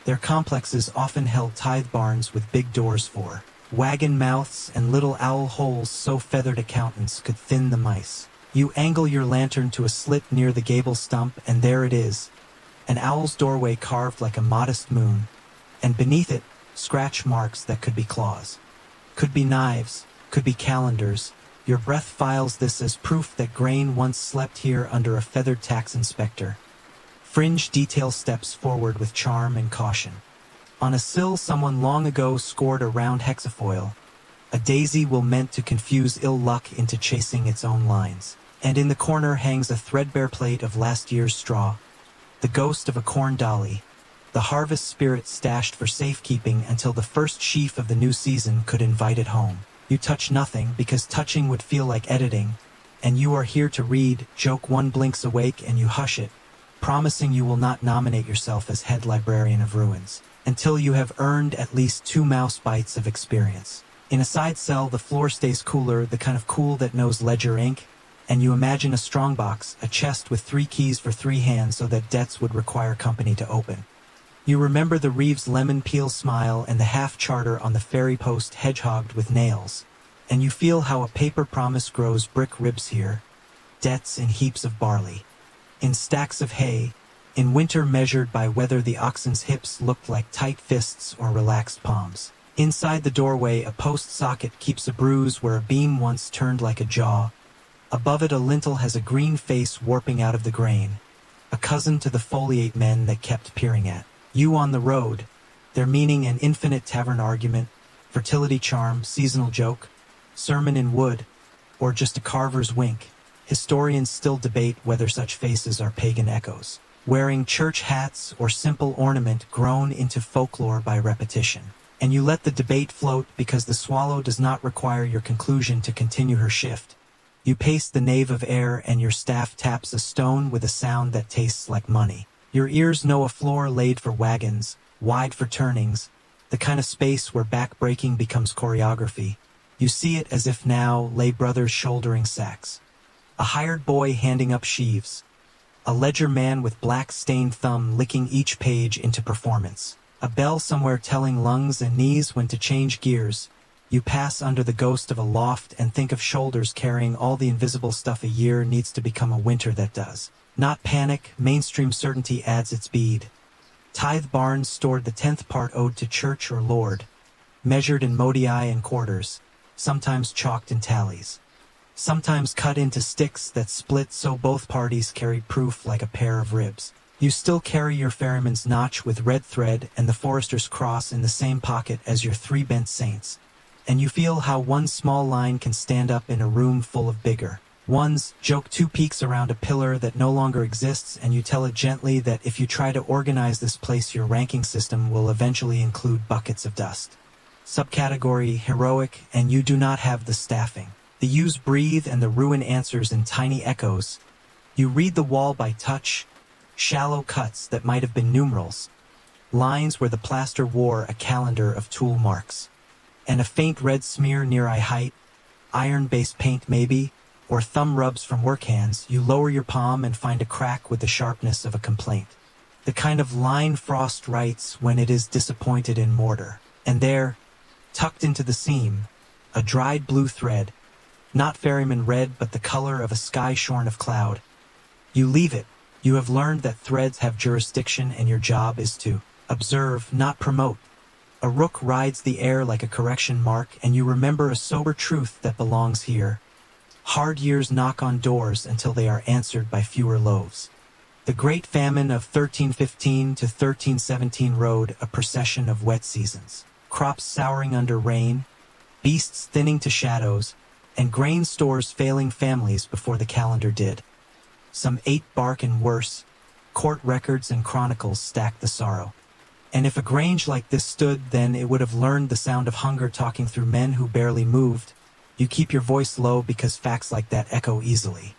Their complexes often held tithe barns with big doors for wagon mouths and little owl holes so feathered accountants could thin the mice. You angle your lantern to a slit near the gable stump, and there it is, an owl's doorway carved like a modest moon, and beneath it, scratch marks that could be claws. Could be knives, could be calendars. Your breath files this as proof that grain once slept here under a feathered tax inspector. Fringe detail steps forward with charm and caution. On a sill someone long ago scored a round hexafoil. A daisy will meant to confuse ill luck into chasing its own lines. And in the corner hangs a threadbare plate of last year's straw. The ghost of a corn dolly. The harvest spirit stashed for safekeeping until the first sheaf of the new season could invite it home. You touch nothing because touching would feel like editing. And you are here to read, joke one blinks awake and you hush it, promising you will not nominate yourself as head librarian of ruins, until you have earned at least 2 mouse bites of experience. In a side cell, the floor stays cooler, the kind of cool that knows ledger ink, and you imagine a strongbox, a chest with 3 keys for 3 hands so that debts would require company to open. You remember the Reeves lemon peel smile and the half-charter on the ferry post hedgehogged with nails, and you feel how a paper promise grows brick ribs here, debts in heaps of barley, in stacks of hay, in winter measured by whether the oxen's hips looked like tight fists or relaxed palms. Inside the doorway, a post socket keeps a bruise where a beam once turned like a jaw. Above it, a lintel has a green face warping out of the grain, a cousin to the foliate men that kept peering at you on the road, their meaning an infinite tavern argument, fertility charm, seasonal joke, sermon in wood, or just a carver's wink. Historians still debate whether such faces are pagan echoes, wearing church hats or simple ornament grown into folklore by repetition. And you let the debate float because the swallow does not require your conclusion to continue her shift. You pace the nave of air and your staff taps a stone with a sound that tastes like money. Your ears know a floor laid for wagons, wide for turnings, the kind of space where back-breaking becomes choreography. You see it as if now lay brothers shouldering sacks. A hired boy handing up sheaves. A ledger man with black-stained thumb licking each page into performance. A bell somewhere telling lungs and knees when to change gears. You pass under the ghost of a loft and think of shoulders carrying all the invisible stuff a year needs to become a winter that does. Not panic, mainstream certainty adds its bead. Tithe barns stored the 10th part owed to church or lord, measured in modii and quarters, sometimes chalked in tallies, sometimes cut into sticks that split so both parties carried proof like a pair of ribs. You still carry your ferryman's notch with red thread and the forester's cross in the same pocket as your 3 bent saints, and you feel how one small line can stand up in a room full of bigger ones. Joke 2 peaks around a pillar that no longer exists, and you tell it gently that if you try to organize this place, your ranking system will eventually include buckets of dust. Subcategory heroic, and you do not have the staffing. The yews breathe and the ruin answers in tiny echoes. You read the wall by touch, shallow cuts that might have been numerals, lines where the plaster wore a calendar of tool marks, and a faint red smear near eye height, iron-based paint maybe, or thumb rubs from work hands. You lower your palm and find a crack with the sharpness of a complaint. The kind of line frost writes when it is disappointed in mortar. And there, tucked into the seam, a dried blue thread, not ferryman red but the color of a sky shorn of cloud. You leave it. You have learned that threads have jurisdiction and your job is to observe, not promote. A rook rides the air like a correction mark, and you remember a sober truth that belongs here. Hard years knock on doors until they are answered by fewer loaves. The Great Famine of 1315 to 1317 rode a procession of wet seasons, crops souring under rain, beasts thinning to shadows, and grain stores failing families before the calendar did. Some ate bark and worse, court records and chronicles stacked the sorrow. And if a grange like this stood, then it would have learned the sound of hunger talking through men who barely moved. You keep your voice low because facts like that echo easily.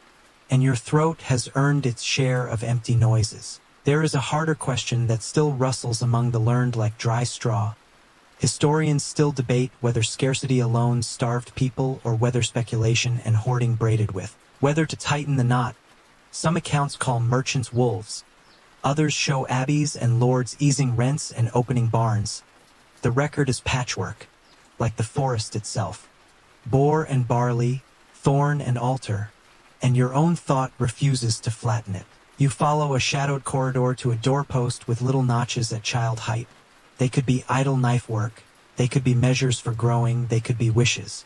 And your throat has earned its share of empty noises. There is a harder question that still rustles among the learned like dry straw. Historians still debate whether scarcity alone starved people or whether speculation and hoarding braided with. Whether to tighten the knot. Some accounts call merchants wolves. Others show abbeys and lords easing rents and opening barns. The record is patchwork, like the forest itself. Boar and barley, thorn and altar, and your own thought refuses to flatten it. You follow a shadowed corridor to a doorpost with little notches at child height. They could be idle knife work, they could be measures for growing, they could be wishes.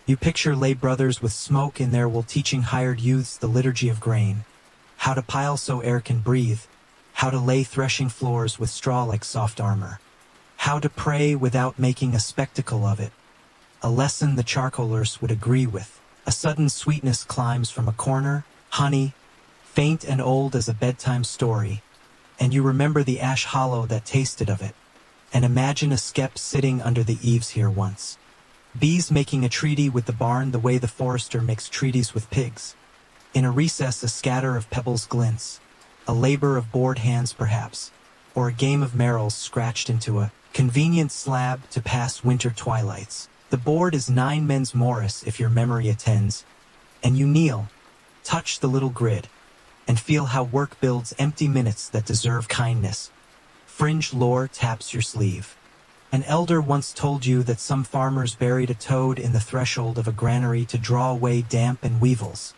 You picture lay brothers with smoke in their wool teaching hired youths the liturgy of grain, how to pile so air can breathe, how to lay threshing floors with straw like soft armor, how to pray without making a spectacle of it, a lesson the charcoalers would agree with. A sudden sweetness climbs from a corner, honey, faint and old as a bedtime story, and you remember the ash hollow that tasted of it, and imagine a skep sitting under the eaves here once. Bees making a treaty with the barn the way the forester makes treaties with pigs. In a recess a scatter of pebbles glints, a labor of bored hands perhaps, or a game of merrills scratched into a convenient slab to pass winter twilights. The board is 9 men's Morris if your memory attends, and you kneel, touch the little grid, and feel how work builds empty minutes that deserve kindness. Fringe lore taps your sleeve. An elder once told you that some farmers buried a toad in the threshold of a granary to draw away damp and weevils,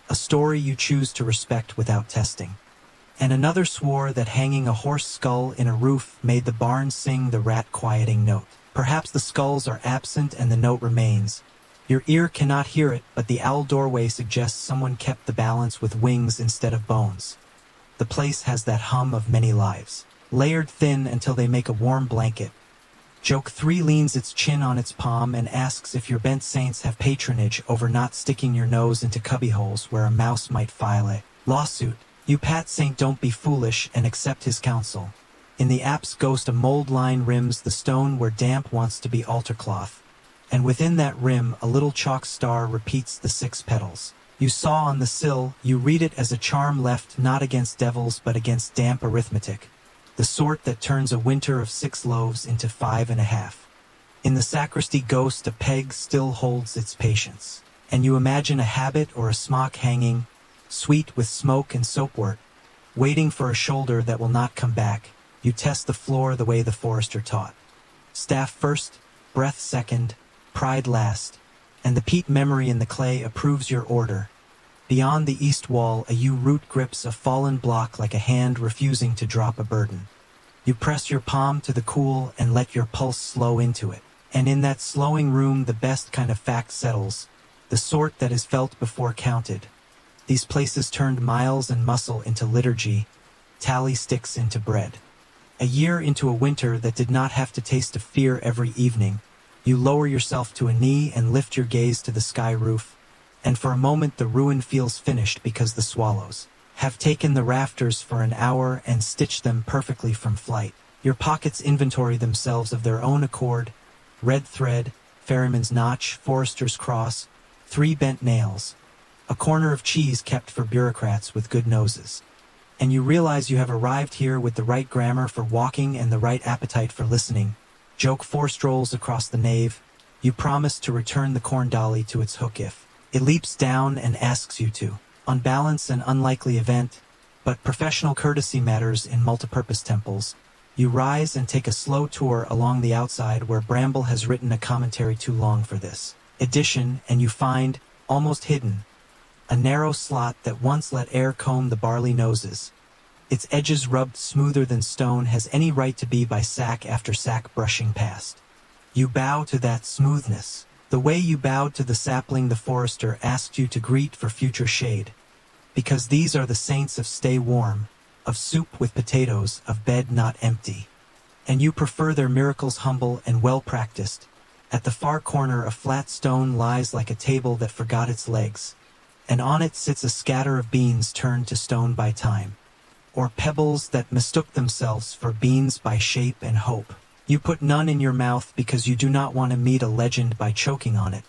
a story you choose to respect without testing. And another swore that hanging a horse skull in a roof made the barn sing the rat-quieting note. Perhaps the skulls are absent and the note remains. Your ear cannot hear it, but the owl doorway suggests someone kept the balance with wings instead of bones. The place has that hum of many lives, layered thin until they make a warm blanket. Joke 3 leans its chin on its palm and asks if your bent saints have patronage over not sticking your nose into cubbyholes where a mouse might file a lawsuit. You pat Saint don't be foolish and accept his counsel. In the apse ghost a mold line rims the stone where damp wants to be altar cloth. And within that rim a little chalk star repeats the 6 petals. You saw on the sill, you read it as a charm left not against devils but against damp arithmetic. The sort that turns a winter of 6 loaves into 5.5. In the sacristy ghost a peg still holds its patience. And you imagine a habit or a smock hanging, sweet with smoke and soapwort, waiting for a shoulder that will not come back. You test the floor the way the forester taught. Staff first, breath second, pride last, and the peat memory in the clay approves your order. Beyond the east wall a yew root grips a fallen block like a hand refusing to drop a burden. You press your palm to the cool and let your pulse slow into it. And in that slowing room the best kind of fact settles, the sort that is felt before counted. These places turned miles and muscle into liturgy, tally sticks into bread. A year into a winter that did not have to taste of fear every evening, you lower yourself to a knee and lift your gaze to the sky roof, and for a moment the ruin feels finished because the swallows have taken the rafters for an hour and stitched them perfectly from flight. Your pockets inventory themselves of their own accord, red thread, ferryman's notch, forester's cross, 3 bent nails, a corner of cheese kept for bureaucrats with good noses. And you realize you have arrived here with the right grammar for walking and the right appetite for listening. Joke 4 strolls across the nave. You promise to return the corn dolly to its hook if it leaps down and asks you to. On balance, an unlikely event, but professional courtesy matters in multipurpose temples. You rise and take a slow tour along the outside where Bramble has written a commentary too long for this edition, and you find, almost hidden, a narrow slot that once let air comb the barley noses. its edges rubbed smoother than stone has any right to be by sack after sack brushing past. You bow to that smoothness, the way you bowed to the sapling the forester asked you to greet for future shade. Because these are the saints of stay warm, of soup with potatoes, of bed not empty. And you prefer their miracles humble and well-practiced. At the far corner a flat stone lies like a table that forgot its legs, and on it sits a scatter of beans turned to stone by time, or pebbles that mistook themselves for beans by shape and hope. You put none in your mouth because you do not want to meet a legend by choking on it,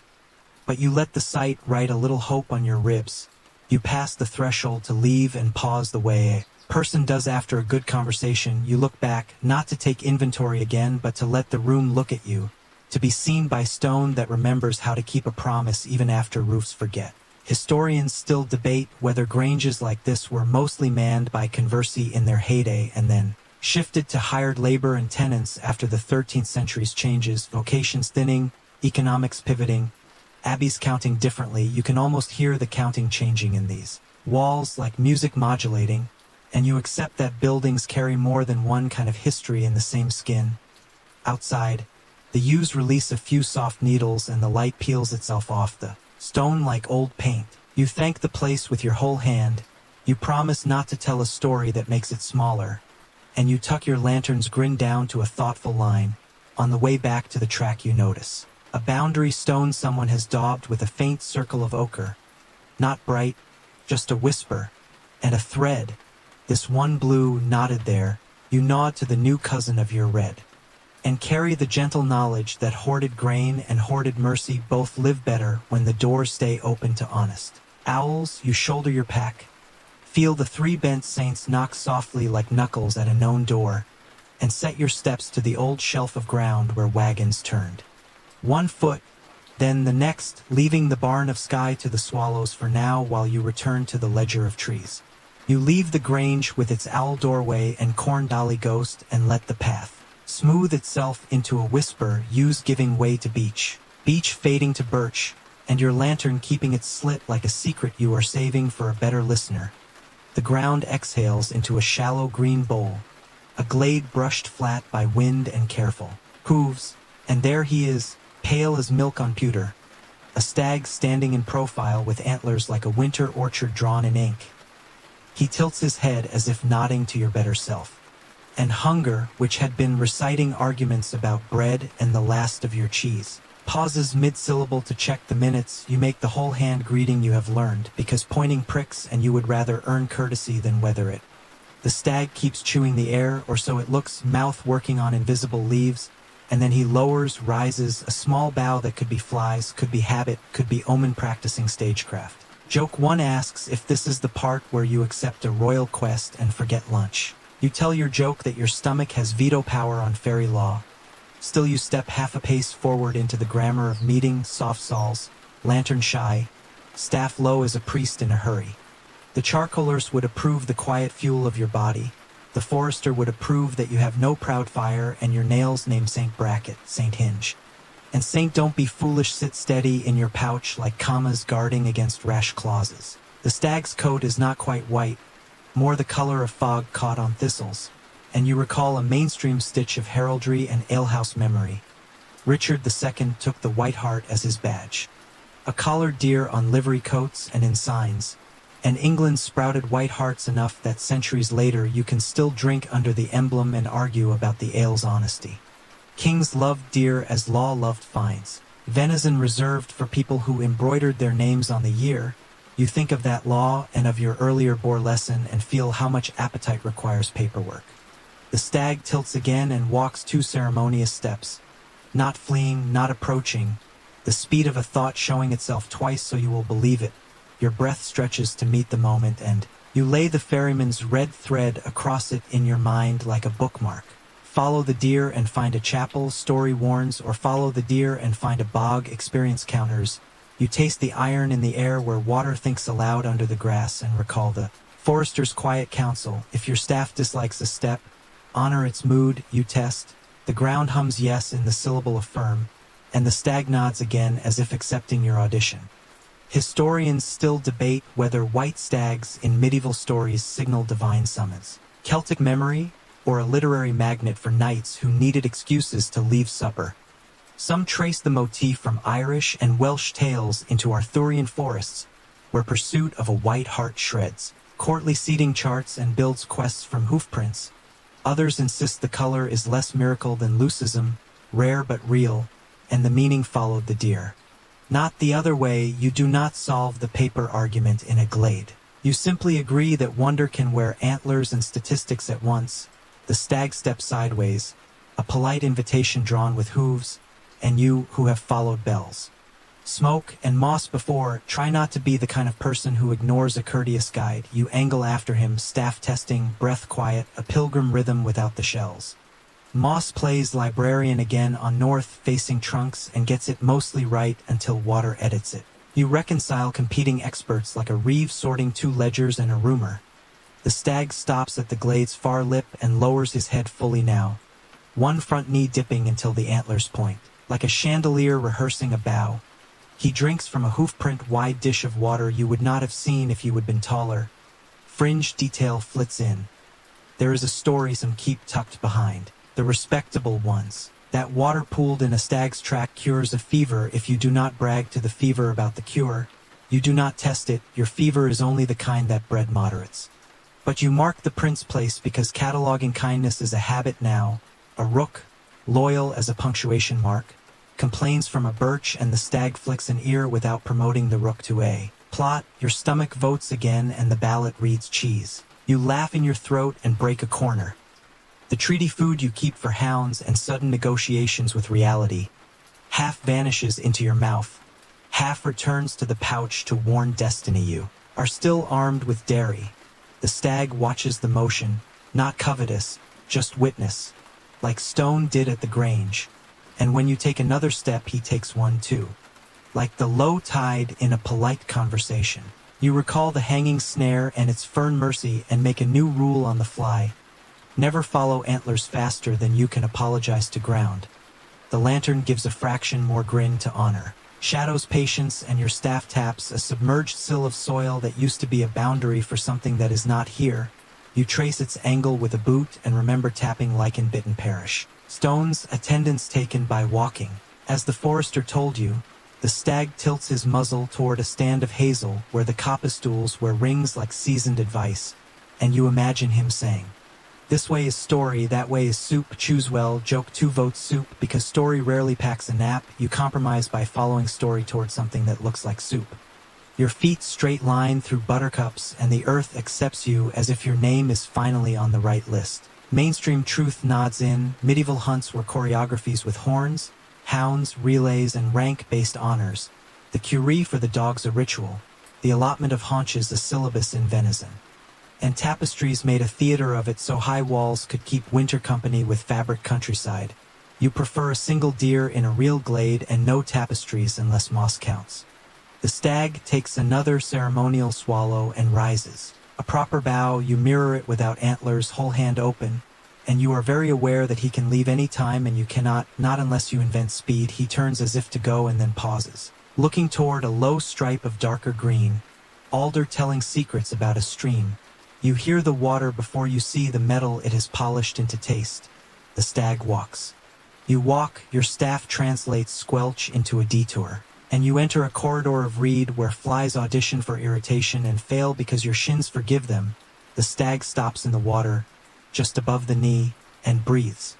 but you let the sight write a little hope on your ribs. You pass the threshold to leave and pause the way a person does after a good conversation. You look back, not to take inventory again, but to let the room look at you, to be seen by stone that remembers how to keep a promise even after roofs forget. Historians still debate whether granges like this were mostly manned by conversi in their heyday and then shifted to hired labor and tenants after the 13th century's changes, vocations thinning, economics pivoting, abbeys counting differently. You can almost hear the counting changing in these walls like music modulating, and you accept that buildings carry more than one kind of history in the same skin. Outside, the yews release a few soft needles and the light peels itself off the stone like old paint. You thank the place with your whole hand. You promise not to tell a story that makes it smaller, and you tuck your lantern's grin down to a thoughtful line. On the way back to the track you notice a boundary stone someone has daubed with a faint circle of ochre. Not bright, just a whisper, and a thread. This one blue knotted there. You nod to the new cousin of your red, and carry the gentle knowledge that hoarded grain and hoarded mercy both live better when the doors stay open to honest owls. You shoulder your pack, feel the three bent saints knock softly like knuckles at a known door, and set your steps to the old shelf of ground where wagons turned. 1 foot, then the next, leaving the barn of sky to the swallows for now while you return to the ledger of trees. You leave the grange with its owl doorway and corn dolly ghost and let the path smooth itself into a whisper, yews giving way to beech fading to birch, and your lantern keeping its slit like a secret you are saving for a better listener. The ground exhales into a shallow green bowl, a glade brushed flat by wind and careful hooves, and there he is, pale as milk on pewter, a stag standing in profile with antlers like a winter orchard drawn in ink. He tilts his head as if nodding to your better self. And hunger, which had been reciting arguments about bread and the last of your cheese, pauses mid-syllable to check the minutes. You make the whole hand greeting you have learned, because pointing pricks and you would rather earn courtesy than weather it. The stag keeps chewing the air, or so it looks, mouth working on invisible leaves, and then he lowers, rises, a small bow that could be flies, could be habit, could be omen practicing stagecraft. Joke 1 asks if this is the part where you accept a royal quest and forget lunch. You tell your joke that your stomach has veto power on fairy law. Still you step half a pace forward into the grammar of meeting, soft sols, lantern shy, staff low as a priest in a hurry. The charcoalers would approve the quiet fuel of your body. The forester would approve that you have no proud fire and your nails named Saint Bracket, Saint Hinge. And Saint Don't Be Foolish sit steady in your pouch like commas guarding against rash clauses. The stag's coat is not quite white, more the color of fog caught on thistles, and you recall a mainstream stitch of heraldry and alehouse memory. Richard II took the white hart as his badge. A collared deer on livery coats and in signs, and England sprouted white harts enough that centuries later you can still drink under the emblem and argue about the ale's honesty. Kings loved deer as law loved fines. Venison reserved for people who embroidered their names on the year. You think of that law and of your earlier boar lesson and feel how much appetite requires paperwork. The stag tilts again and walks 2 ceremonious steps, not fleeing, not approaching, the speed of a thought showing itself twice so you will believe it. Your breath stretches to meet the moment and you lay the ferryman's red thread across it in your mind like a bookmark. Follow the deer and find a chapel, story warns, or follow the deer and find a bog, experience counters. You taste the iron in the air where water thinks aloud under the grass and recall the forester's quiet counsel. If your staff dislikes a step, honor its mood. You test. The ground hums yes in the syllable affirm, and the stag nods again as if accepting your audition. Historians still debate whether white stags in medieval stories signal divine summons. Celtic memory, or a literary magnet for knights who needed excuses to leave supper. Some trace the motif from Irish and Welsh tales into Arthurian forests, where pursuit of a white hart shreds courtly seating charts and builds quests from hoofprints. Others insist the color is less miracle than lucism, rare but real, and the meaning followed the deer. Not the other way, you do not solve the paper argument in a glade. You simply agree that wonder can wear antlers and statistics at once. The stag steps sideways, a polite invitation drawn with hooves, and you who have followed bells, smoke, and moss before, try not to be the kind of person who ignores a courteous guide. You angle after him, staff testing, breath quiet, a pilgrim rhythm without the shells. Moss plays librarian again on north-facing trunks and gets it mostly right until water edits it. You reconcile competing experts like a reeve sorting two ledgers and a rumor. The stag stops at the glade's far lip and lowers his head fully now, one front knee dipping until the antlers point, like a chandelier rehearsing a bow. He drinks from a hoofprint-wide dish of water you would not have seen if you had been taller. Fringe detail flits in. There is a story some keep tucked behind. The respectable ones. That water pooled in a stag's track cures a fever if you do not brag to the fever about the cure. You do not test it, your fever is only the kind that bred moderates. But you mark the print's place because cataloging kindness is a habit now. A rook, loyal as a punctuation mark, complains from a birch and the stag flicks an ear without promoting the rook to a plot. Your stomach votes again and the ballot reads cheese. You laugh in your throat and break a corner. The treaty food you keep for hounds and sudden negotiations with reality half vanishes into your mouth, half returns to the pouch to warn destiny you are still armed with dairy. The stag watches the motion, not covetous, just witness, like Stone did at the Grange. And when you take another step, he takes one too. Like the low tide in a polite conversation. You recall the hanging snare and its fern mercy and make a new rule on the fly. Never follow antlers faster than you can apologize to ground. The lantern gives a fraction more grin to honor. Shadows patience and your staff taps a submerged sill of soil that used to be a boundary for something that is not here. You trace its angle with a boot and remember tapping lichen-bitten parish. Stones, attendance taken by walking. As the forester told you, the stag tilts his muzzle toward a stand of hazel where the coppice stools wear rings like seasoned advice, and you imagine him saying, "This way is story, that way is soup, choose well, joke 2 votes soup," because story rarely packs a nap. You compromise by following story toward something that looks like soup. Your feet straight line through buttercups and the earth accepts you as if your name is finally on the right list. Mainstream truth nods in. Medieval hunts were choreographies with horns, hounds, relays, and rank-based honors. The curie for the dogs a ritual, the allotment of haunches a syllabus in venison. And tapestries made a theater of it so high walls could keep winter company with fabric countryside. You prefer a single deer in a real glade and no tapestries unless moss counts. The stag takes another ceremonial swallow and rises. A proper bow, you mirror it without antlers, whole hand open, and you are very aware that he can leave any time and you cannot, not unless you invent speed. He turns as if to go and then pauses, looking toward a low stripe of darker green, alder telling secrets about a stream. You hear the water before you see the metal it has polished into taste. The stag walks. You walk, your staff translates squelch into a detour. And you enter a corridor of reed where flies audition for irritation and fail because your shins forgive them. The stag stops in the water, just above the knee, and breathes.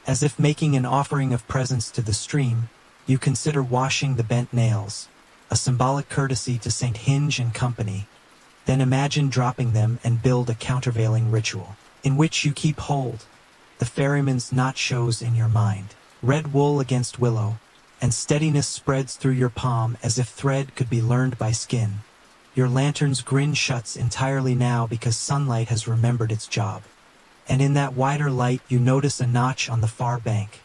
As if making an offering of presents to the stream, you consider washing the bent nails, a symbolic courtesy to St. Hinge and company. Then imagine dropping them and build a countervailing ritual, in which you keep hold. The ferryman's knot shows in your mind. Red wool against willow, and steadiness spreads through your palm as if thread could be learned by skin. Your lantern's grin shuts entirely now because sunlight has remembered its job. And in that wider light you notice a notch on the far bank.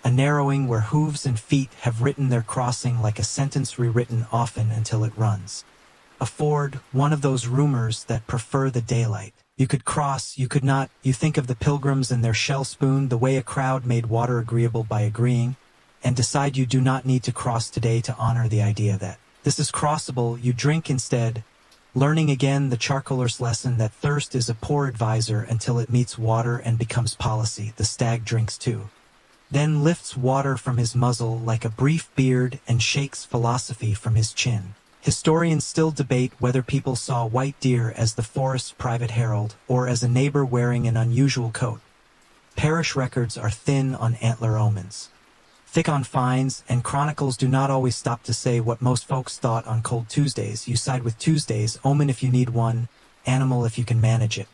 A narrowing where hooves and feet have written their crossing like a sentence rewritten often until it runs. A ford, one of those rumors that prefer the daylight. You could cross, you could not. You think of the pilgrims and their shell spoon, the way a crowd made water agreeable by agreeing, and decide you do not need to cross today to honor the idea that this is crossable. You drink instead, Learning again the charcoaler's lesson that thirst is a poor advisor until it meets water and becomes policy, the stag drinks too. Then lifts water from his muzzle like a brief beard and shakes philosophy from his chin. Historians still debate whether people saw white deer as the forest's private herald or as a neighbor wearing an unusual coat. Parish records are thin on antler omens, thick on finds, and chronicles do not always stop to say what most folks thought on cold Tuesdays. You side with Tuesdays, omen if you need one, animal if you can manage it.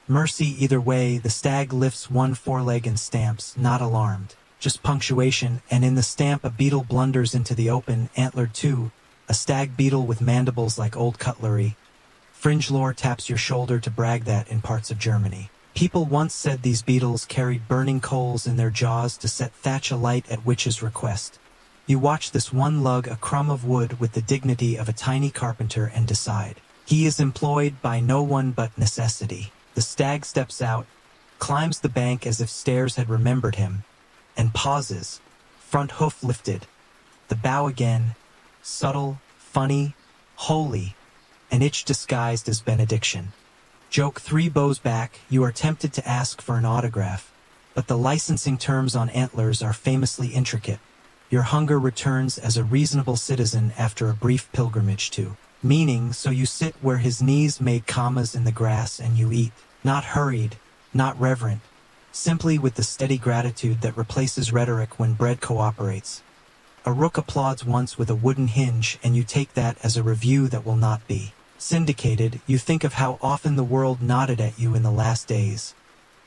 Mercy either way, the stag lifts one foreleg and stamps, not alarmed, just punctuation, and in the stamp a beetle blunders into the open, antlered too, a stag beetle with mandibles like old cutlery. Fringe lore taps your shoulder to brag that in parts of Germany. People once said these beetles carried burning coals in their jaws to set thatch alight at witches' request. You watch this one lug a crumb of wood with the dignity of a tiny carpenter and decide. He is employed by no one but necessity. The stag steps out, climbs the bank as if stairs had remembered him, and pauses, front hoof lifted. The bow again, subtle, funny, holy, an itch disguised as benediction. Joke 3 bows back, you are tempted to ask for an autograph, but the licensing terms on antlers are famously intricate. Your hunger returns as a reasonable citizen after a brief pilgrimage to meaning, so you sit where his knees made commas in the grass and you eat, not hurried, not reverent, simply with the steady gratitude that replaces rhetoric when bread cooperates. A rook applauds once with a wooden hinge and you take that as a review that will not be syndicated. You think of how often the world nodded at you in the last days.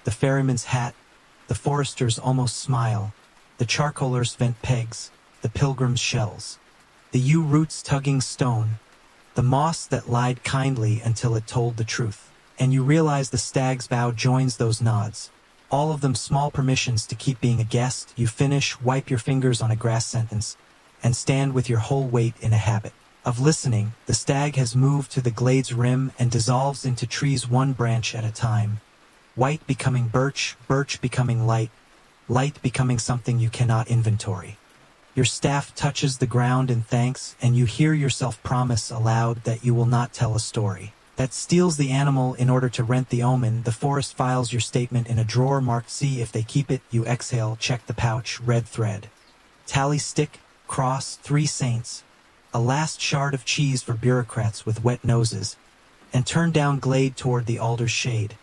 The ferryman's hat, the forester's almost smile, the charcoaler's vent pegs, the pilgrim's shells, the yew roots tugging stone, the moss that lied kindly until it told the truth. And you realize the stag's bow joins those nods. All of them small permissions to keep being a guest. You finish, wipe your fingers on a grass sentence, and stand with your whole weight in a habit of listening. The stag has moved to the glade's rim and dissolves into trees one branch at a time. White becoming birch, birch becoming light, light becoming something you cannot inventory. Your staff touches the ground in thanks, and you hear yourself promise aloud that you will not tell a story that steals the animal in order to rent the omen. The forest files your statement in a drawer marked see if they keep it. You exhale, check the pouch, red thread. Tally stick, cross, 3 saints, a last shard of cheese for bureaucrats with wet noses, and turn down glade toward the alder's shade,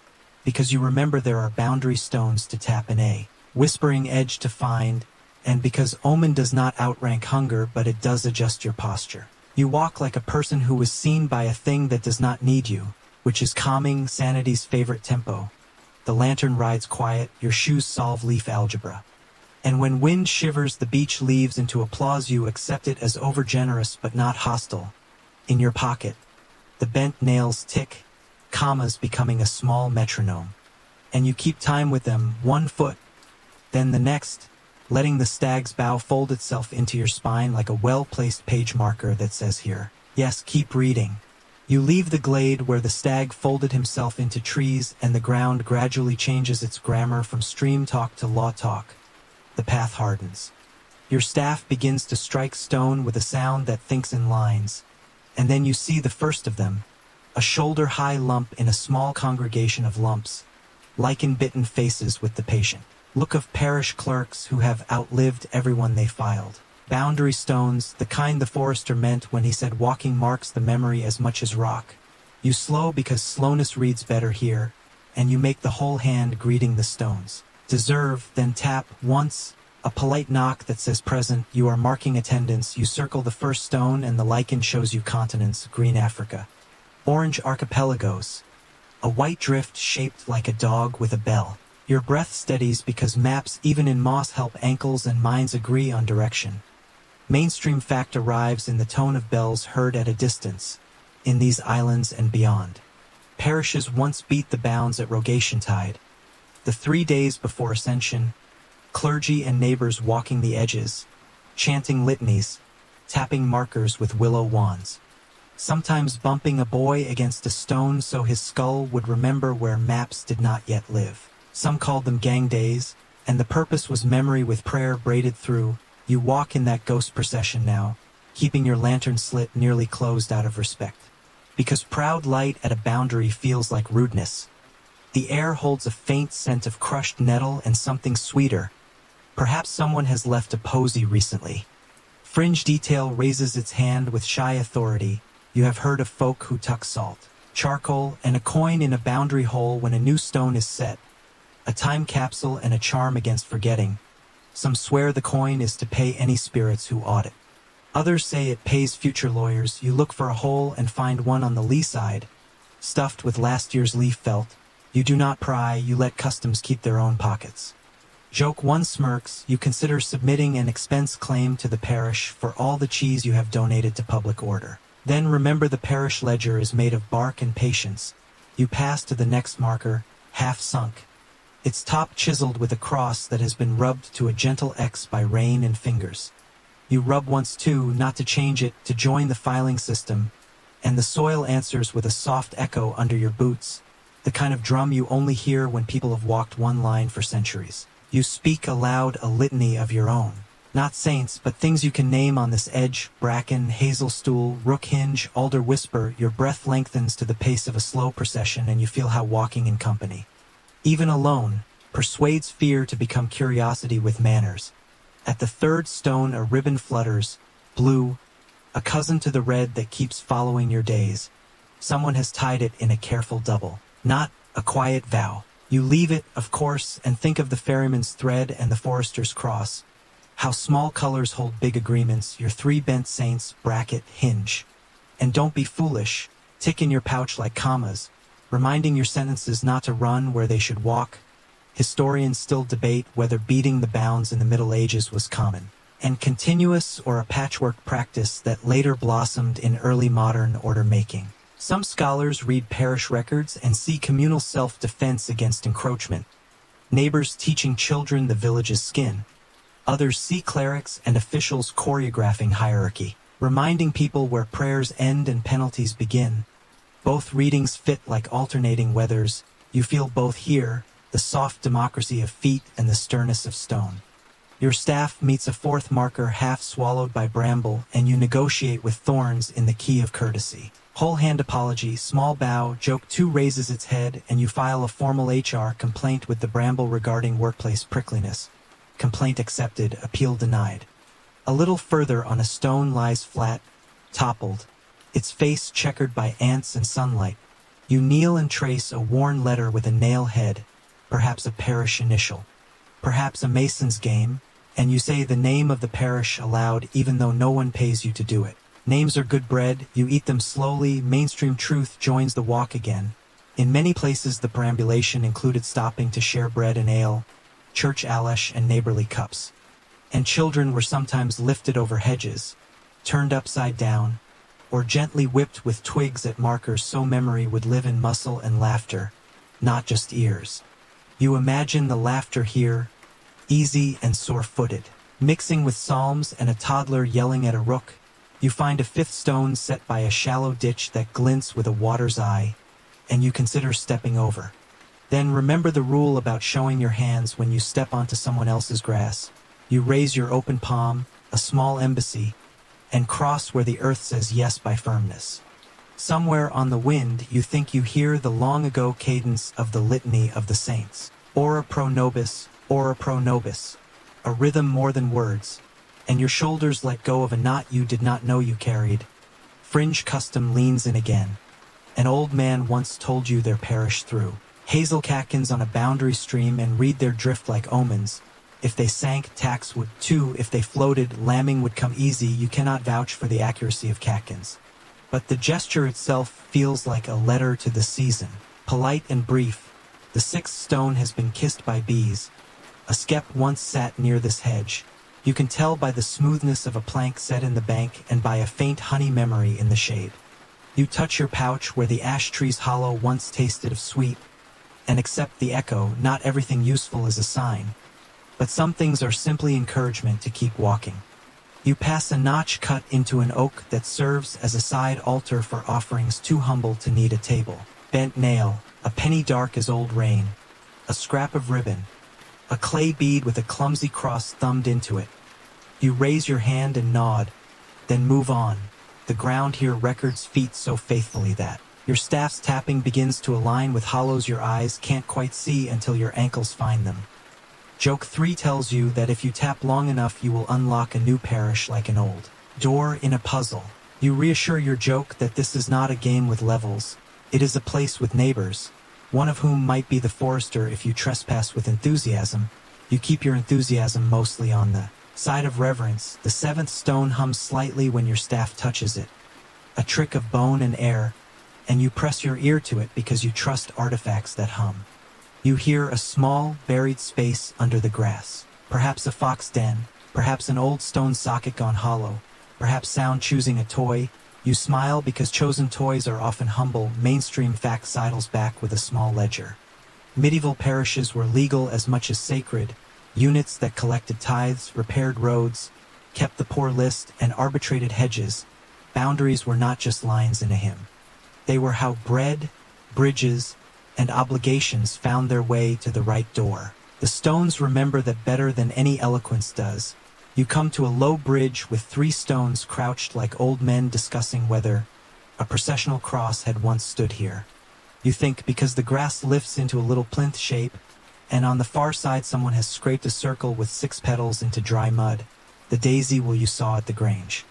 because you remember there are boundary stones to tap in a whispering edge to find, and because omen does not outrank hunger but it does adjust your posture. You walk like a person who was seen by a thing that does not need you, which is calming, sanity's favorite tempo. The lantern rides quiet, your shoes solve leaf algebra. And when wind shivers the beech leaves into applause, you accept it as overgenerous but not hostile. In your pocket, the bent nails tick, commas becoming a small metronome. And you keep time with them, 1 foot, then the next, letting the stag's bow fold itself into your spine like a well-placed page marker that says here, yes, keep reading. You leave the glade where the stag folded himself into trees and the ground gradually changes its grammar from stream talk to law talk. The path hardens. Your staff begins to strike stone with a sound that thinks in lines, and then you see the first of them, a shoulder-high lump in a small congregation of lumps, lichen-bitten faces with the patient look of parish clerks who have outlived everyone they filed. Boundary stones, the kind the forester meant when he said walking marks the memory as much as rock. You slow because slowness reads better here, and you make the whole hand greeting the stones. Deserve, then tap, once, a polite knock that says present. You are marking attendance. You circle the first stone and the lichen shows you continents, green Africa. Orange archipelagos. A white drift shaped like a dog with a bell. Your breath steadies because maps even in moss help ankles and minds agree on direction. Mainstream fact arrives in the tone of bells heard at a distance, in these islands and beyond. Parishes once beat the bounds at Rogation Tide. The 3 days before Ascension, clergy and neighbors walking the edges, chanting litanies, tapping markers with willow wands. Sometimes bumping a boy against a stone so his skull would remember where maps did not yet live. Some called them gang days, and the purpose was memory with prayer braided through. You walk in that ghost procession now, keeping your lantern slit nearly closed out of respect. because proud light at a boundary feels like rudeness. The air holds a faint scent of crushed nettle and something sweeter. Perhaps someone has left a posy recently. Fringe detail raises its hand with shy authority. You have heard of folk who tuck salt, charcoal, and a coin in a boundary hole when a new stone is set. A time capsule and a charm against forgetting. Some swear the coin is to pay any spirits who audit. Others say it pays future lawyers. You look for a hole and find one on the lee side, stuffed with last year's leaf felt. You do not pry, you let customs keep their own pockets. Joke one smirks, you consider submitting an expense claim to the parish for all the cheese you have donated to public order. Then remember the parish ledger is made of bark and patience. You pass to the next marker, half sunk. Its top chiseled with a cross that has been rubbed to a gentle X by rain and fingers. You rub once too, not to change it, to join the filing system, and the soil answers with a soft echo under your boots, the kind of drum you only hear when people have walked one line for centuries. You speak aloud a litany of your own. Not saints, but things you can name on this edge: bracken, hazel stool, rook hinge, alder whisper. Your breath lengthens to the pace of a slow procession, and you feel how walking in company, even alone, persuades fear to become curiosity with manners. At the third stone a ribbon flutters, blue, a cousin to the red that keeps following your days. Someone has tied it in a careful double. Not a quiet vow. You leave it, of course, and think of the ferryman's thread and the forester's cross. How small colors hold big agreements, your three bent saints, bracket, hinge. And don't be foolish, tick in your pouch like commas, reminding your sentences not to run where they should walk. Historians still debate whether beating the bounds in the Middle Ages was common and continuous or a patchwork practice that later blossomed in early modern order-making. Some scholars read parish records and see communal self-defense against encroachment, neighbors teaching children the village's skin. Others see clerics and officials choreographing hierarchy, reminding people where prayers end and penalties begin. Both readings fit like alternating weathers. You feel both here, the soft democracy of feet and the sternness of stone. Your staff meets a fourth marker half swallowed by bramble, and you negotiate with thorns in the key of courtesy. Whole hand apology, small bow, joke 2 raises its head, and you file a formal HR complaint with the bramble regarding workplace prickliness. Complaint accepted, appeal denied. A little further on a stone lies flat, toppled, its face checkered by ants and sunlight. You kneel and trace a worn letter with a nail head, perhaps a parish initial, perhaps a mason's game, and you say the name of the parish aloud even though no one pays you to do it. Names are good bread, you eat them slowly, mainstream truth joins the walk again. In many places the perambulation included stopping to share bread and ale, church alesh and neighborly cups. And children were sometimes lifted over hedges, turned upside down, or gently whipped with twigs at markers so memory would live in muscle and laughter, not just ears. You imagine the laughter here, easy and sore-footed, mixing with psalms and a toddler yelling at a rook. You find a fifth stone set by a shallow ditch that glints with a water's eye, and you consider stepping over. Then remember the rule about showing your hands when you step onto someone else's grass. You raise your open palm, a small embassy, and cross where the earth says yes by firmness. Somewhere on the wind you think you hear the long-ago cadence of the litany of the saints. Ora pro nobis, a rhythm more than words, and your shoulders let go of a knot you did not know you carried. Fringe custom leans in again. An old man once told you their parish through hazel catkins on a boundary stream and read their drift like omens. If they sank, tax would too. If they floated, lambing would come easy. You cannot vouch for the accuracy of catkins, but the gesture itself feels like a letter to the season, polite and brief. The sixth stone has been kissed by bees. A skep once sat near this hedge. You can tell by the smoothness of a plank set in the bank and by a faint honey memory in the shade. You touch your pouch where the ash tree's hollow once tasted of sweet, and accept the echo. Not everything useful is a sign, but some things are simply encouragement to keep walking. You pass a notch cut into an oak that serves as a side altar for offerings too humble to need a table. Bent nail, a penny dark as old rain, a scrap of ribbon, a clay bead with a clumsy cross thumbed into it. You raise your hand and nod, then move on. The ground here records feet so faithfully that your staff's tapping begins to align with hollows your eyes can't quite see until your ankles find them. Joke 3 tells you that if you tap long enough you will unlock a new parish like an old door in a puzzle. You reassure your joke that this is not a game with levels, it is a place with neighbors, one of whom might be the forester. If you trespass with enthusiasm, you keep your enthusiasm mostly on the side of reverence. The seventh stone hums slightly when your staff touches it, a trick of bone and air, and you press your ear to it because you trust artifacts that hum. You hear a small, buried space under the grass, perhaps a fox den, perhaps an old stone socket gone hollow, perhaps sound choosing a toy. You smile because chosen toys are often humble. Mainstream fact sidles back with a small ledger. Medieval parishes were legal as much as sacred, units that collected tithes, repaired roads, kept the poor list, and arbitrated hedges. Boundaries were not just lines in a hymn. They were how bread, bridges, and obligations found their way to the right door. The stones remember that better than any eloquence does. You come to a low bridge with 3 stones crouched like old men discussing whether a processional cross had once stood here. You think because the grass lifts into a little plinth shape, and on the far side someone has scraped a circle with 6 petals into dry mud, the daisy will you saw at the Grange,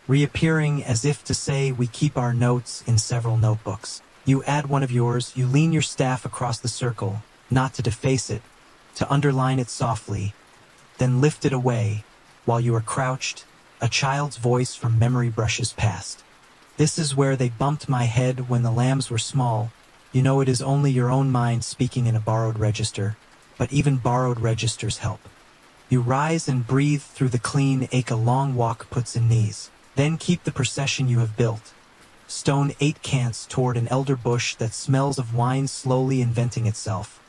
reappearing as if to say we keep our notes in several notebooks. You add one of yours, you lean your staff across the circle, not to deface it, to underline it softly, then lift it away. While you are crouched, a child's voice from memory brushes past. This is where they bumped my head when the lambs were small. You know it is only your own mind speaking in a borrowed register, but even borrowed registers help. You rise and breathe through the clean ache. A long walk puts in knees. Then keep the procession you have built. Stone 8 cants toward an elder bush that smells of wine slowly inventing itself.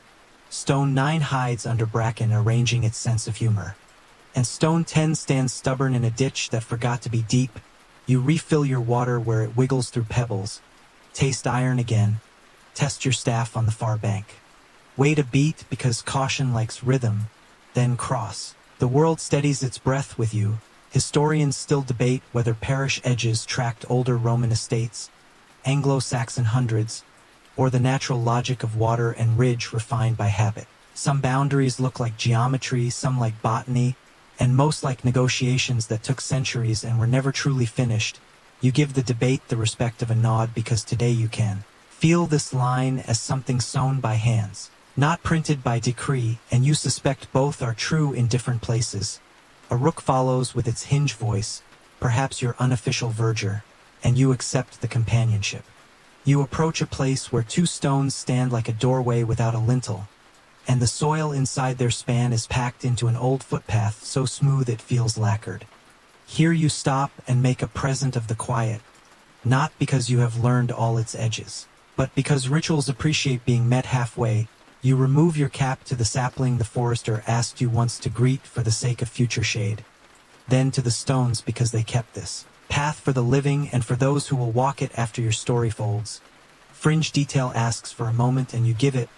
Stone 9 hides under bracken arranging its sense of humor. And stone 10 stands stubborn in a ditch that forgot to be deep. You refill your water where it wiggles through pebbles. Taste iron again. Test your staff on the far bank. Wait a beat because caution likes rhythm. Then cross. The world steadies its breath with you. Historians still debate whether parish edges tracked older Roman estates, Anglo-Saxon hundreds, or the natural logic of water and ridge refined by habit. Some boundaries look like geometry, some like botany, and most like negotiations that took centuries and were never truly finished. You give the debate the respect of a nod because today you can feel this line as something sewn by hands, not printed by decree, and you suspect both are true in different places. A rook follows with its hinge voice, perhaps your unofficial verger, and you accept the companionship. You approach a place where 2 stones stand like a doorway without a lintel, and the soil inside their span is packed into an old footpath so smooth it feels lacquered. Here you stop and make a present of the quiet, not because you have learned all its edges, but because rituals appreciate being met halfway. You remove your cap to the sapling the forester asked you once to greet for the sake of future shade, then to the stones because they kept this path for the living and for those who will walk it after your story folds. Fringe detail asks for a moment and you give it.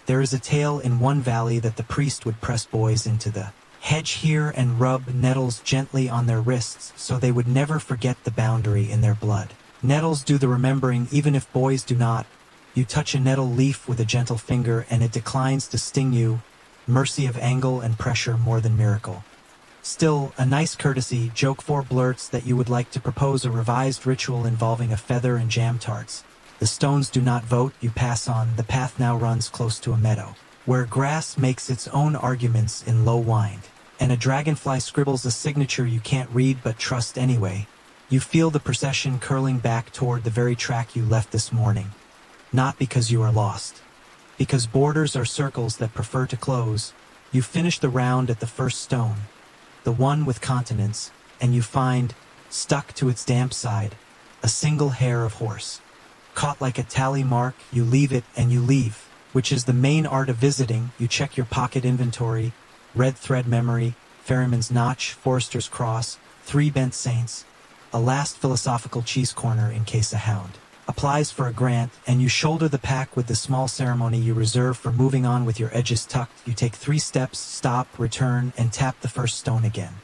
There is a tale in one valley that the priest would press boys into the hedge here and rub nettles gently on their wrists so they would never forget the boundary in their blood. Nettles do the remembering even if boys do not. You touch a nettle leaf with a gentle finger and it declines to sting you, mercy of angle and pressure more than miracle. Still, a nice courtesy. Joke 4 blurts that you would like to propose a revised ritual involving a feather and jam tarts. The stones do not vote, you pass on. The path now runs close to a meadow, where grass makes its own arguments in low wind, and a dragonfly scribbles a signature you can't read but trust anyway. You feel the procession curling back toward the very track you left this morning. Not because you are lost. Because borders are circles that prefer to close. You finish the round at the first stone, the one with continents, and you find, stuck to its damp side, a single hair of horse. Caught like a tally mark, you leave it and you leave, which is the main art of visiting. You check your pocket inventory, red thread memory, ferryman's notch, forester's cross, 3 bent saints, a last philosophical cheese corner in case a hound applies for a grant, and you shoulder the pack with the small ceremony you reserve for moving on with your edges tucked. You take 3 steps, stop, return, and tap the first stone again.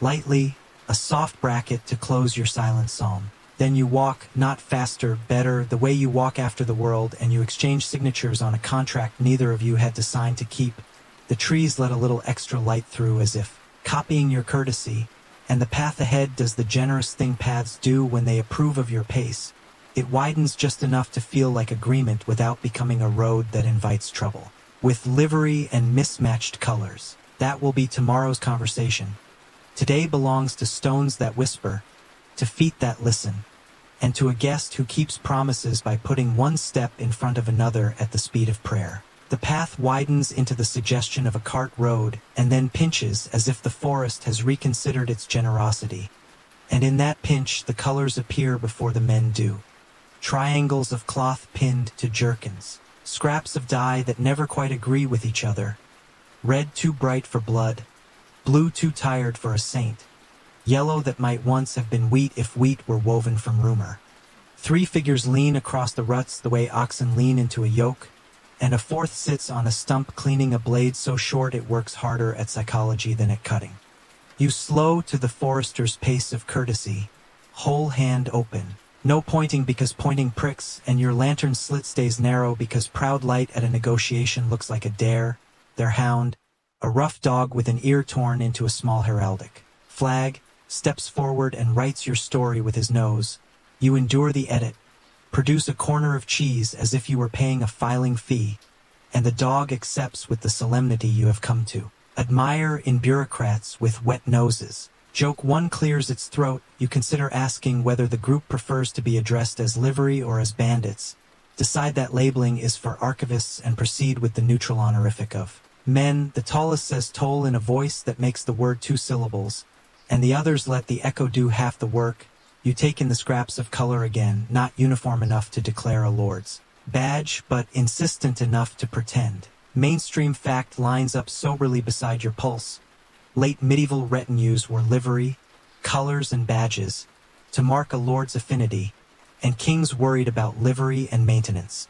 Lightly, a soft bracket to close your silent psalm. Then you walk, not faster, better, the way you walk after the world, and you exchange signatures on a contract neither of you had to sign to keep. The trees let a little extra light through as if copying your courtesy, and the path ahead does the generous thing paths do when they approve of your pace. It widens just enough to feel like agreement without becoming a road that invites trouble. With livery and mismatched colors. That will be tomorrow's conversation. Today belongs to stones that whisper, to feet that listen, and to a guest who keeps promises by putting one step in front of another at the speed of prayer. The path widens into the suggestion of a cart road and then pinches as if the forest has reconsidered its generosity. And in that pinch the colors appear before the men do. Triangles of cloth pinned to jerkins. Scraps of dye that never quite agree with each other. Red too bright for blood. Blue too tired for a saint. Yellow that might once have been wheat if wheat were woven from rumor. 3 figures lean across the ruts the way oxen lean into a yoke, and a 4th sits on a stump cleaning a blade so short it works harder at psychology than at cutting. You slow to the forester's pace of courtesy, whole hand open. No pointing because pointing pricks, and your lantern slit stays narrow because proud light at a negotiation looks like a dare, their hound, a rough dog with an ear torn into a small heraldic flag, steps forward and writes your story with his nose. You endure the edit, produce a corner of cheese as if you were paying a filing fee, and the dog accepts with the solemnity you have come to admire in bureaucrats with wet noses. Joke 1 clears its throat, you consider asking whether the group prefers to be addressed as livery or as bandits. Decide that labeling is for archivists and proceed with the neutral honorific of men. The tallest says toll in a voice that makes the word 2 syllables, and the others let the echo do half the work. You take in the scraps of color again, not uniform enough to declare a lord's badge, but insistent enough to pretend. Mainstream fact lines up soberly beside your pulse. Late medieval retinues wore livery, colors and badges, to mark a lord's affinity, and kings worried about livery and maintenance.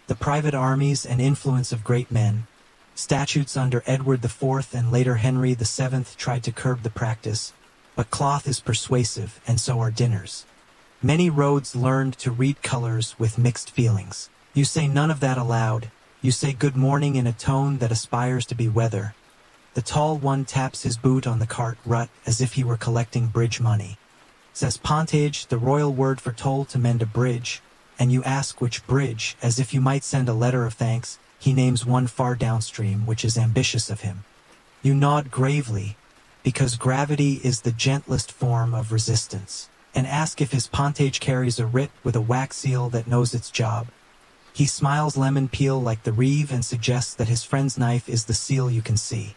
The private armies and influence of great men, statutes under Edward IV and later Henry VII tried to curb the practice, but cloth is persuasive and so are dinners. Many roads learned to read colors with mixed feelings. You say none of that aloud, you say good morning in a tone that aspires to be weather. The tall one taps his boot on the cart rut as if he were collecting bridge money. Says pontage, the royal word for toll to mend a bridge, and you ask which bridge, as if you might send a letter of thanks. He names one far downstream, which is ambitious of him. You nod gravely, because gravity is the gentlest form of resistance, and ask if his pontage carries a writ with a wax seal that knows its job. He smiles lemon peel like the reeve and suggests that his friend's knife is the seal you can see.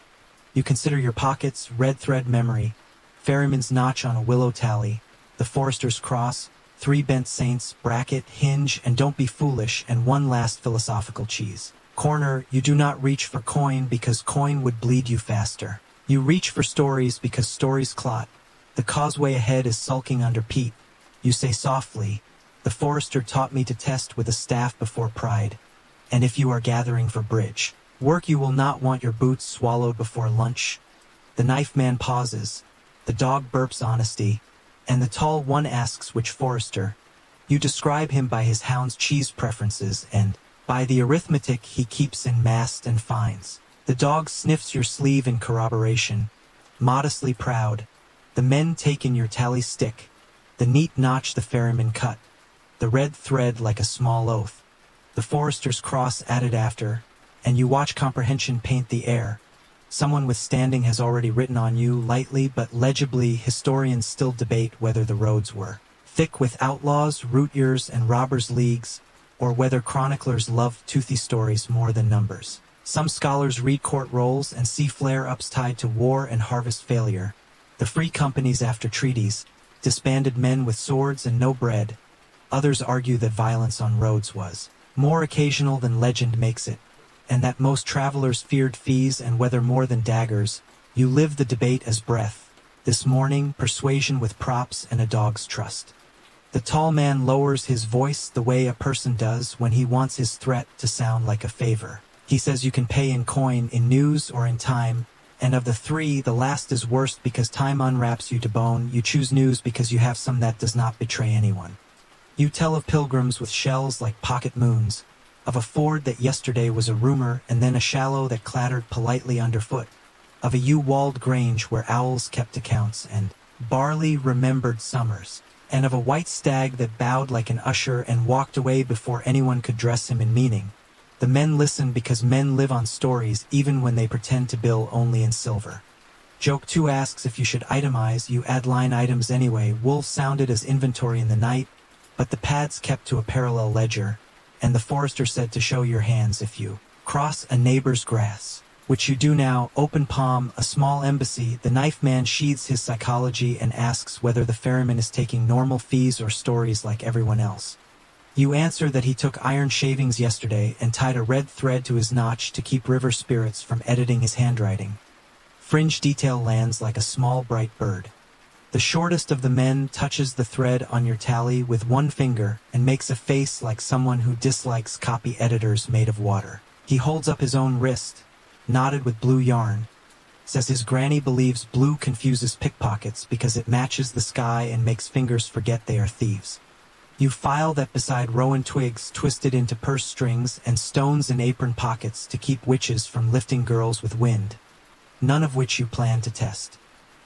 You consider your pockets, red thread memory, ferryman's notch on a willow tally, the forester's cross, 3 bent saints, bracket, hinge, and don't be foolish, and one last philosophical cheese. Corner, you do not reach for coin because coin would bleed you faster. You reach for stories because stories clot. The causeway ahead is sulking under peat. You say softly, the forester taught me to test with a staff before pride. And if you are gathering for bridge work, you will not want your boots swallowed before lunch. The knife man pauses. The dog burps honesty, and the tall one asks which forester. You describe him by his hound's cheese preferences and by the arithmetic he keeps in mast and fines. The dog sniffs your sleeve in corroboration, modestly proud. The men take in your tally stick, the neat notch the ferryman cut, the red thread like a small oath, the forester's cross added after, and you watch comprehension paint the air. Someone with standing has already written on you, lightly but legibly. Historians still debate whether the roads were thick with outlaws, root ears, and robbers' leagues, or whether chroniclers loved toothy stories more than numbers. Some scholars read court rolls and see flare-ups tied to war and harvest failure, the free companies after treaties, disbanded men with swords and no bread. Others argue that violence on roads was more occasional than legend makes it, and that most travelers feared fees and weather more than daggers. You live the debate as breath. This morning, persuasion with props and a dog's trust. The tall man lowers his voice the way a person does when he wants his threat to sound like a favor. He says you can pay in coin, in news, or in time, And of the three, the last is worst because time unwraps you to bone. You choose news because you have some that does not betray anyone. You tell of pilgrims with shells like pocket moons, of a ford that yesterday was a rumor and then a shallow that clattered politely underfoot, of a yew-walled grange where owls kept accounts and barley remembered summers, and of a white stag that bowed like an usher and walked away before anyone could dress him in meaning. The men listen because men live on stories even when they pretend to bill only in silver. Joke 2 asks if you should itemize. You add line items anyway. Wolf sounded as inventory in the night, but the pads kept to a parallel ledger, and the forester said to show your hands if you cross a neighbor's grass, which you do now. Open palm, a small embassy. The knife man sheathes his psychology and asks whether the ferryman is taking normal fees or stories like everyone else. You answer that he took iron shavings yesterday and tied a red thread to his notch to keep river spirits from editing his handwriting. Fringe detail lands like a small bright bird. The shortest of the men touches the thread on your tally with one finger and makes a face like someone who dislikes copy editors made of water. He holds up his own wrist, knotted with blue yarn, says his granny believes blue confuses pickpockets because it matches the sky and makes fingers forget they are thieves. You file that beside rowan twigs twisted into purse strings and stones in apron pockets to keep witches from lifting girls with wind, none of which you plan to test.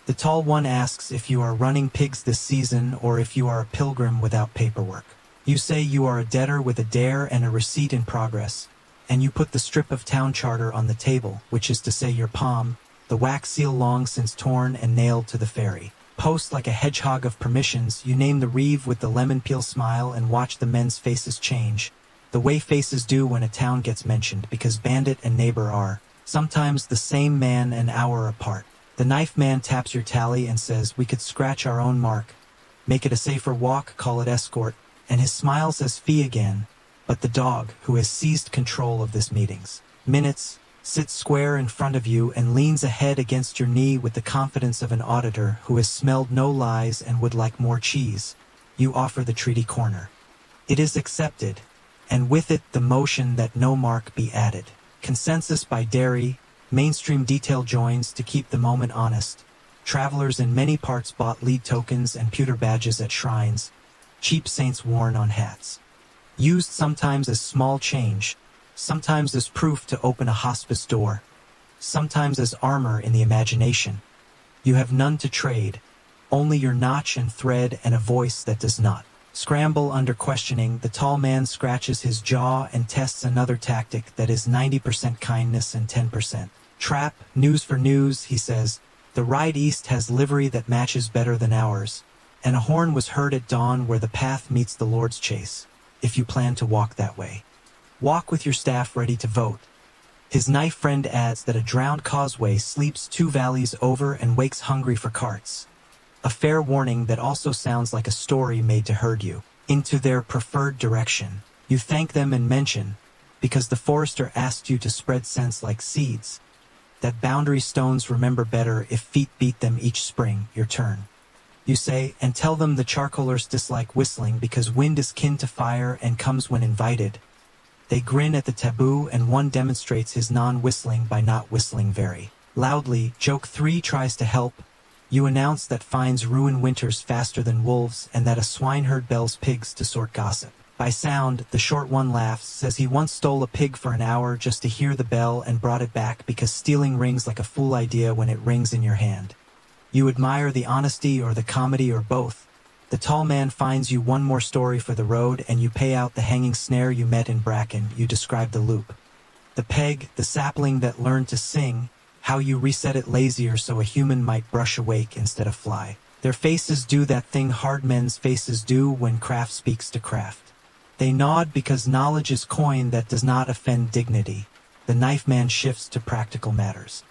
The tall one asks if you are running pigs this season or if you are a pilgrim without paperwork. You say you are a debtor with a dare and a receipt in progress, and you put the strip of town charter on the table, which is to say your palm, the wax seal long since torn and nailed to the ferry. Post like a hedgehog of permissions. You name the reeve with the lemon peel smile and watch the men's faces change, the way faces do when a town gets mentioned, because bandit and neighbor are sometimes the same man an hour apart. The knife man taps your tally and says we could scratch our own mark, make it a safer walk, call it escort, and his smile says fee again, but the dog, who has seized control of this meeting's minutes, sits square in front of you and leans a head against your knee with the confidence of an auditor who has smelled no lies and would like more cheese. You offer the treaty corner. It is accepted, and with it the motion that no mark be added. Consensus by dairy, mainstream detail joins to keep the moment honest. Travelers in many parts bought lead tokens and pewter badges at shrines, cheap saints worn on hats. Used sometimes as small change, sometimes as proof to open a hospice door, sometimes as armor in the imagination. You have none to trade, only your notch and thread and a voice that does not scramble under questioning. The tall man scratches his jaw and tests another tactic that is 90% kindness and 10% trap. News for news, he says. The ride east has livery that matches better than ours, and a horn was heard at dawn where the path meets the Lord's Chase, if you plan to walk that way. Walk with your staff ready to vote. His knife friend adds that a drowned causeway sleeps 2 valleys over and wakes hungry for carts. A fair warning that also sounds like a story made to herd you into their preferred direction. You thank them and mention, because the forester asked you to spread scents like seeds, that boundary stones remember better if feet beat them each spring. Your turn. You say, and tell them the charcoalers dislike whistling because wind is kin to fire and comes when invited. They grin at the taboo and one demonstrates his non-whistling by not whistling very loudly. Joke 3 tries to help. You announce that fines ruin winters faster than wolves and that a swineherd bells pigs to sort gossip. By sound, the short one laughs, says he once stole a pig for an hour just to hear the bell and brought it back because stealing rings like a fool idea when it rings in your hand. You admire the honesty or the comedy or both. The tall man finds you one more story for the road and you pay out the hanging snare you met in Bracken. You describe the loop, the peg, the sapling that learned to sing, how you reset it lazier so a human might brush awake instead of fly. Their faces do that thing hard men's faces do when craft speaks to craft. They nod because knowledge is coin that does not offend dignity. The knife man shifts to practical matters.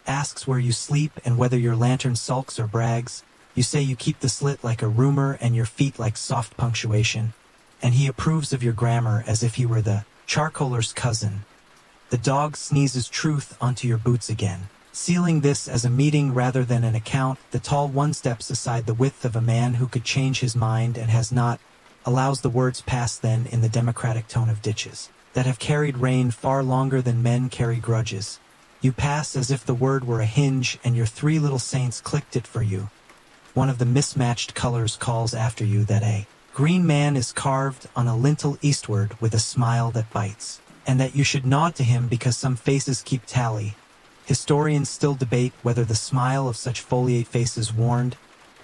Asks where you sleep and whether your lantern sulks or brags. You say you keep the slit like a rumor and your feet like soft punctuation, and he approves of your grammar as if he were the charcoaler's cousin. The dog sneezes truth onto your boots again. Sealing this as a meeting rather than an account, the tall one steps aside the width of a man who could change his mind and has not, allows the words pass then in the democratic tone of ditches that have carried rain far longer than men carry grudges. You pass as if the word were a hinge and your three little saints clicked it for you. One of the mismatched colors calls after you that a green man is carved on a lintel eastward with a smile that bites, and that you should nod to him because some faces keep tally. Historians still debate whether the smile of such foliate faces warned,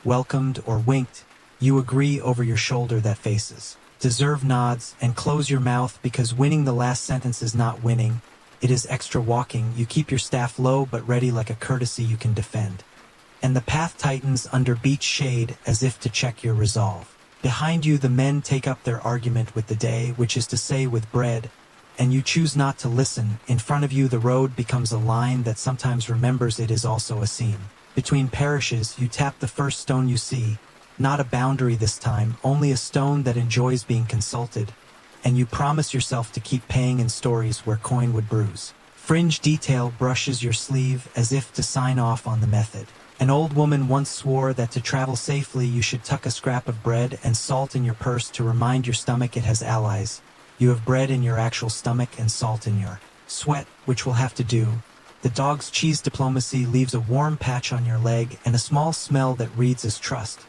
welcomed, or winked. You agree over your shoulder that faces deserve nods, and close your mouth because winning the last sentence is not winning. It is extra walking. You keep your staff low but ready like a courtesy you can defend. And the path tightens under beech shade as if to check your resolve. Behind you the men take up their argument with the day, which is to say with bread, and you choose not to listen. In front of you the road becomes a line that sometimes remembers it is also a seam. Between parishes you tap the first stone you see, not a boundary this time, only a stone that enjoys being consulted, and you promise yourself to keep paying in stories where coin would bruise. Fringe detail brushes your sleeve as if to sign off on the method. An old woman once swore that to travel safely you should tuck a scrap of bread and salt in your purse to remind your stomach it has allies. You have bread in your actual stomach and salt in your sweat, which will have to do. The dog's cheese diplomacy leaves a warm patch on your leg and a small smell that reads as trust.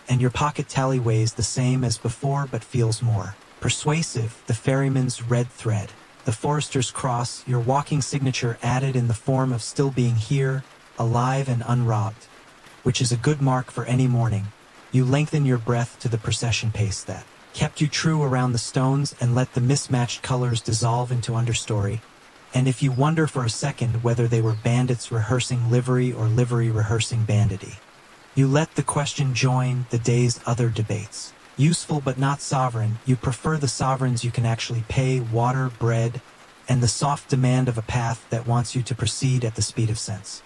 And your pocket tally weighs the same as before but feels more persuasive. The ferryman's red thread, the forester's cross, your walking signature added in the form of still being here, alive and unrobbed, which is a good mark for any morning. You lengthen your breath to the procession pace that kept you true around the stones and let the mismatched colors dissolve into understory. And if you wonder for a second whether they were bandits rehearsing livery or livery rehearsing bandity, you let the question join the day's other debates. Useful but not sovereign, you prefer the sovereigns you can actually pay, water, bread, and the soft demand of a path that wants you to proceed at the speed of sense.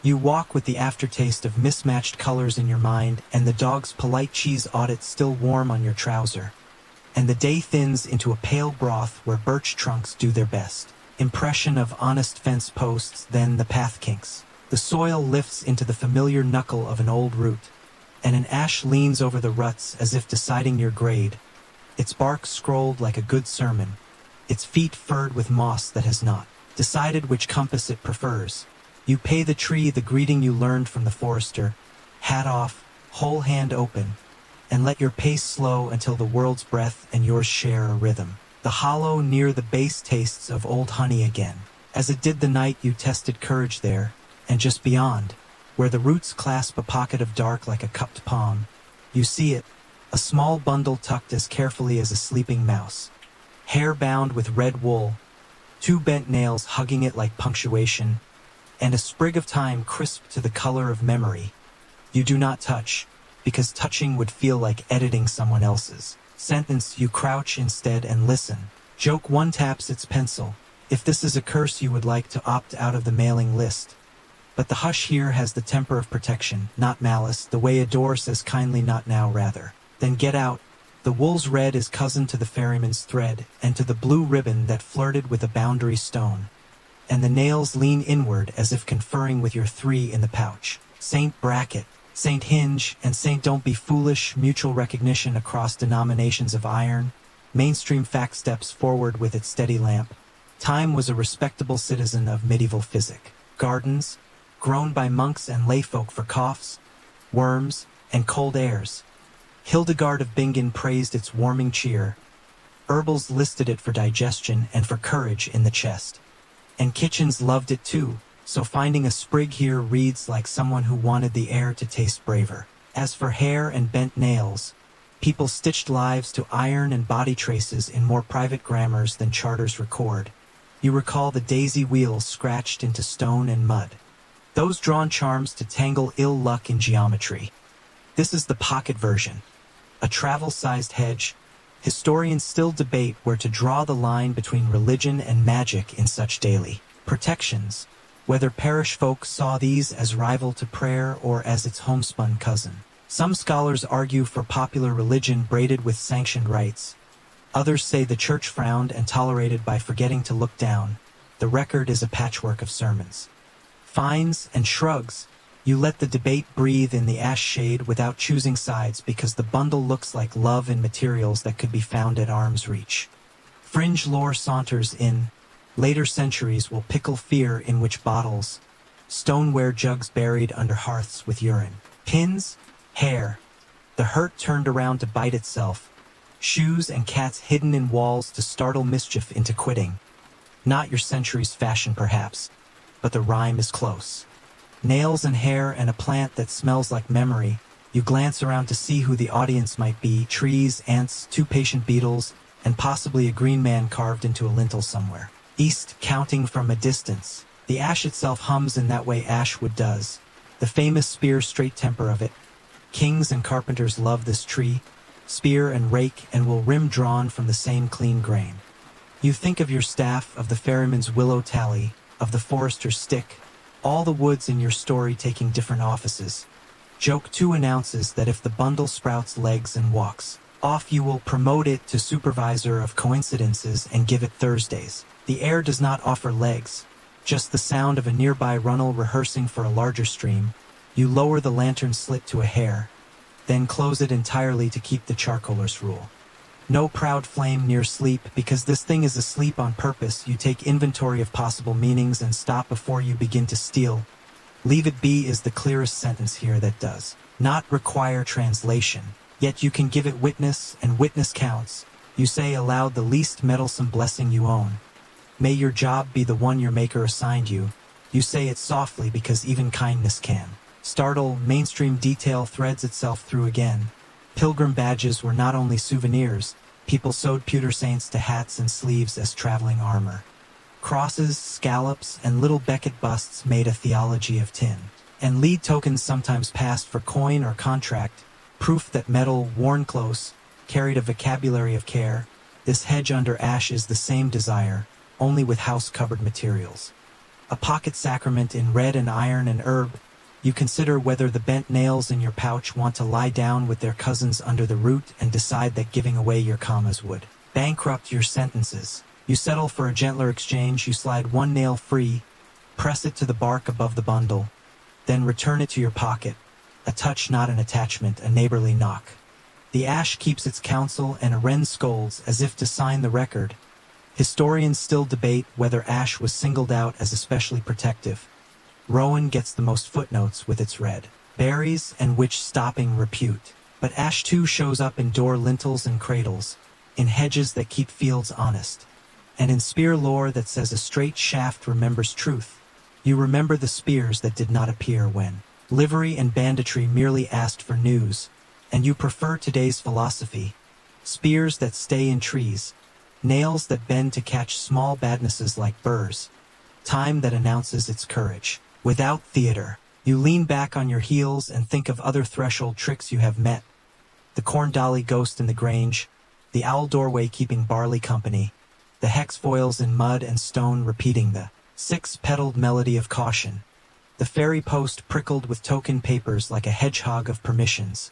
You walk with the aftertaste of mismatched colors in your mind and the dog's polite cheese audit still warm on your trouser. And the day thins into a pale broth where birch trunks do their best. Impression of honest fence posts, then the path kinks. The soil lifts into the familiar knuckle of an old root, and an ash leans over the ruts as if deciding your grade. Its bark scrolled like a good sermon, its feet furred with moss that has not decided which compass it prefers. You pay the tree the greeting you learned from the forester, hat off, whole hand open, and let your pace slow until the world's breath and yours share a rhythm. The hollow near the base tastes of old honey again, as it did the night you tested courage there. And just beyond, where the roots clasp a pocket of dark like a cupped palm, you see it, a small bundle tucked as carefully as a sleeping mouse. Hair bound with red wool, 2 bent nails hugging it like punctuation, and a sprig of thyme crisp to the color of memory. You do not touch, because touching would feel like editing someone else's sentence. You crouch instead and listen. Joke 1 taps its pencil. If this is a curse you would like to opt out of the mailing list. But the hush here has the temper of protection, not malice, the way a door says kindly not now rather. Then get out. The wool's red is cousin to the ferryman's thread, and to the blue ribbon that flirted with a boundary stone. And the nails lean inward as if conferring with your 3 in the pouch. Saint Bracket, Saint Hinge, and Saint Don't Be Foolish, mutual recognition across denominations of iron. Mainstream fact steps forward with its steady lamp. Time was a respectable citizen of medieval physic. Gardens, grown by monks and layfolk for coughs, worms, and cold airs. Hildegard of Bingen praised its warming cheer. Herbals listed it for digestion and for courage in the chest. And kitchens loved it too, so finding a sprig here reads like someone who wanted the air to taste braver. As for hair and bent nails, people stitched lives to iron and body traces in more private grammars than charters record. You recall the daisy wheels scratched into stone and mud. Those drawn charms to tangle ill luck in geometry. This is the pocket version. A travel-sized hedge. Historians still debate where to draw the line between religion and magic in such daily protections, whether parish folk saw these as rival to prayer or as its homespun cousin. Some scholars argue for popular religion braided with sanctioned rites. Others say the church frowned and tolerated by forgetting to look down. The record is a patchwork of sermons, fines, and shrugs. You let the debate breathe in the ash shade without choosing sides because the bundle looks like love in materials that could be found at arm's reach. Fringe lore saunters in, Later centuries will pickle fear in which bottles, stoneware jugs buried under hearths with urine, pins, hair, the hurt turned around to bite itself, shoes and cats hidden in walls to startle mischief into quitting. Not your century's fashion perhaps, but the rhyme is close. Nails and hair and a plant that smells like memory. You glance around to see who the audience might be: trees, ants, two patient beetles, and possibly a green man carved into a lintel somewhere. East, counting from a distance. The ash itself hums in that way ash wood does. The famous spear straight temper of it. Kings and carpenters love this tree, spear and rake, and will rim drawn from the same clean grain. You think of your staff, of the ferryman's willow tally, of the forester's stick, all the woods in your story taking different offices. Joke 2 announces that if the bundle sprouts legs and walks, off you will promote it to supervisor of coincidences and give it Thursdays. The air does not offer legs, just the sound of a nearby runnel rehearsing for a larger stream. You lower the lantern slit to a hair, then close it entirely to keep the charcoaler's rule. No proud flame near sleep, because this thing is asleep on purpose. You take inventory of possible meanings and stop before you begin to steal. Leave it be is the clearest sentence here that does not require translation. Yet you can give it witness, and witness counts. You say aloud the least meddlesome blessing you own. May your job be the one your maker assigned you. You say it softly because even kindness can startle. Mainstream detail threads itself through again. Pilgrim badges were not only souvenirs. People sewed pewter saints to hats and sleeves as traveling armor. Crosses, scallops, and little Becket busts made a theology of tin. And lead tokens sometimes passed for coin or contract, proof that metal, worn close, carried a vocabulary of care. This hedge under ash is the same desire, only with house-covered materials. A pocket sacrament in red and iron and herb. You consider whether the bent nails in your pouch want to lie down with their cousins under the root and decide that giving away your commas would bankrupt your sentences. You settle for a gentler exchange. You slide one nail free, press it to the bark above the bundle, then return it to your pocket. A touch, not an attachment, a neighborly knock. The ash keeps its counsel, and a wren scolds as if to sign the record. Historians still debate whether ash was singled out as especially protective. Rowan gets the most footnotes with its red berries and witch-stopping repute. But ash too shows up in door lintels and cradles, in hedges that keep fields honest, and in spear lore that says a straight shaft remembers truth. You remember the spears that did not appear when livery and banditry merely asked for news, and you prefer today's philosophy. Spears that stay in trees, nails that bend to catch small badnesses like burrs, time that announces its courage. Without theater, you lean back on your heels and think of other threshold tricks you have met. The corn dolly ghost in the grange, the owl doorway keeping barley company, the hex foils in mud and stone repeating the six-petaled melody of caution, the fairy post prickled with token papers like a hedgehog of permissions.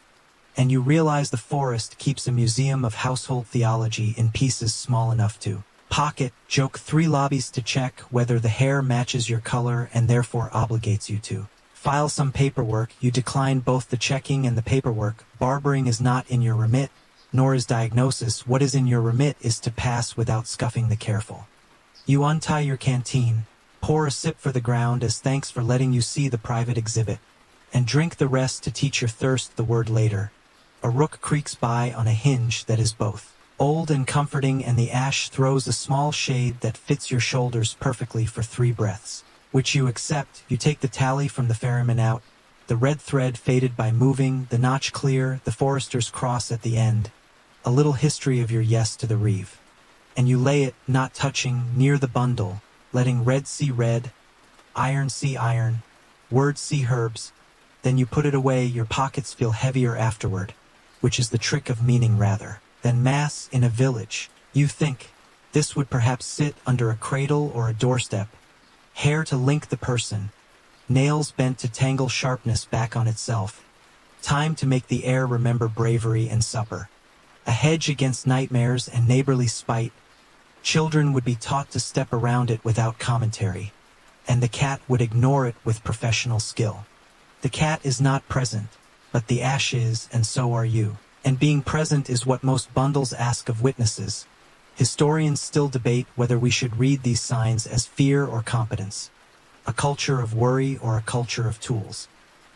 And you realize the forest keeps a museum of household theology in pieces small enough to pocket. Joke 3 lobbies to check whether the hair matches your color and therefore obligates you to file some paperwork. You decline both the checking and the paperwork. Barbering is not in your remit, nor is diagnosis. What is in your remit is to pass without scuffing the careful. You untie your canteen, pour a sip for the ground as thanks for letting you see the private exhibit, and drink the rest to teach your thirst the word later. A rook creaks by on a hinge that is both old and comforting, and the ash throws a small shade that fits your shoulders perfectly for 3 breaths, which you accept. You take the tally from the ferryman out, the red thread faded by moving, the notch clear, the forester's cross at the end, a little history of your yes to the reeve. And you lay it, not touching, near the bundle, letting red see red, iron see iron, words see herbs. Then you put it away. Your pockets feel heavier afterward, which is the trick of meaning rather than mass in a village. You think, this would perhaps sit under a cradle or a doorstep. Hair to link the person, nails bent to tangle sharpness back on itself. Time to make the air remember bravery and supper. A hedge against nightmares and neighborly spite. Children would be taught to step around it without commentary, and the cat would ignore it with professional skill. The cat is not present, but the ash is, and so are you. And being present is what most bundles ask of witnesses. Historians still debate whether we should read these signs as fear or competence, a culture of worry or a culture of tools.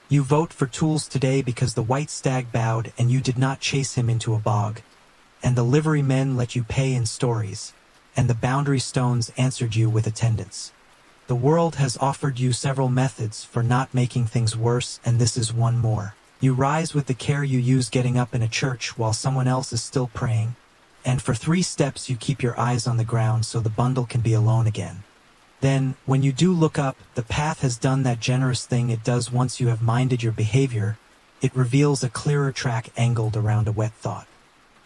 You vote for tools today because the white stag bowed and you did not chase him into a bog, and the livery men let you pay in stories, and the boundary stones answered you with attendance. The world has offered you several methods for not making things worse, and this is one more. You rise with the care you use getting up in a church while someone else is still praying, and for 3 steps you keep your eyes on the ground so the bundle can be alone again. Then, when you do look up, the path has done that generous thing it does once you have minded your behavior. It reveals a clearer track angled around a wet thought.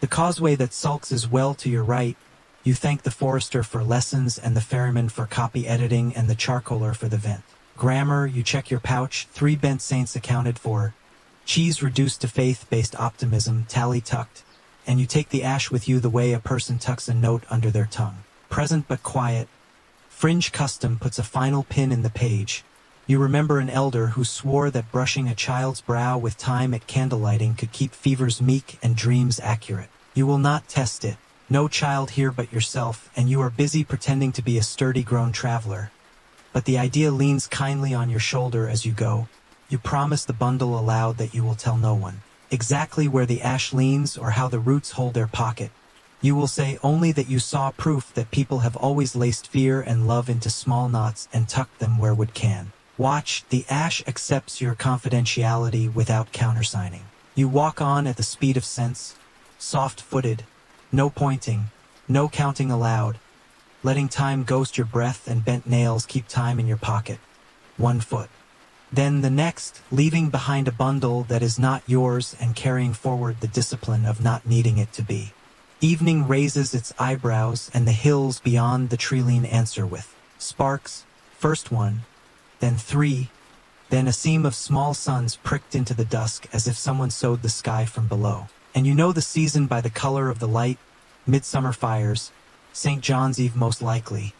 The causeway that sulks is well to your right. You thank the forester for lessons and the ferryman for copy editing and the charcoaler for the vent. Grammar, you check your pouch, 3 bent saints accounted for. Cheese reduced to faith-based optimism, tally tucked. And you take the ash with you the way a person tucks a note under their tongue. Present but quiet. Fringe custom puts a final pin in the page. You remember an elder who swore that brushing a child's brow with time at candlelighting could keep fevers meek and dreams accurate. You will not test it. No child here but yourself, and you are busy pretending to be a sturdy grown traveler. But the idea leans kindly on your shoulder as you go. You promise the bundle aloud that you will tell no one exactly where the ash leans or how the roots hold their pocket. You will say only that you saw proof that people have always laced fear and love into small knots and tucked them where wood can. Watch, the ash accepts your confidentiality without countersigning. You walk on at the speed of sense, soft-footed, no pointing, no counting aloud, letting time ghost your breath and bent nails keep time in your pocket. 1 foot. Then the next, leaving behind a bundle that is not yours and carrying forward the discipline of not needing it to be. Evening raises its eyebrows and the hills beyond the tree-lean answer with sparks, first 1, then 3, then a seam of small suns pricked into the dusk as if someone sewed the sky from below. And you know the season by the color of the light, midsummer fires, St. John's Eve most likely.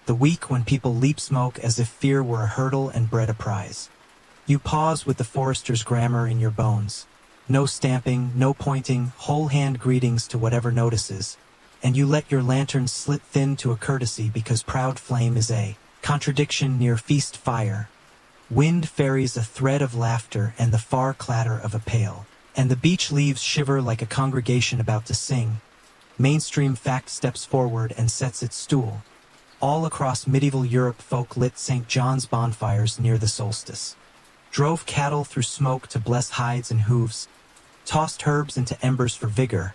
The week when people leap smoke as if fear were a hurdle and bread a prize. You pause with the forester's grammar in your bones. No stamping, no pointing, whole hand greetings to whatever notices. And you let your lantern slit thin to a courtesy because proud flame is a contradiction near feast fire. Wind ferries a thread of laughter and the far clatter of a pail. And the beech leaves shiver like a congregation about to sing. Mainstream fact steps forward and sets its stool. All across medieval Europe folk lit St. John's bonfires near the solstice. Drove cattle through smoke to bless hides and hooves. Tossed herbs into embers for vigor.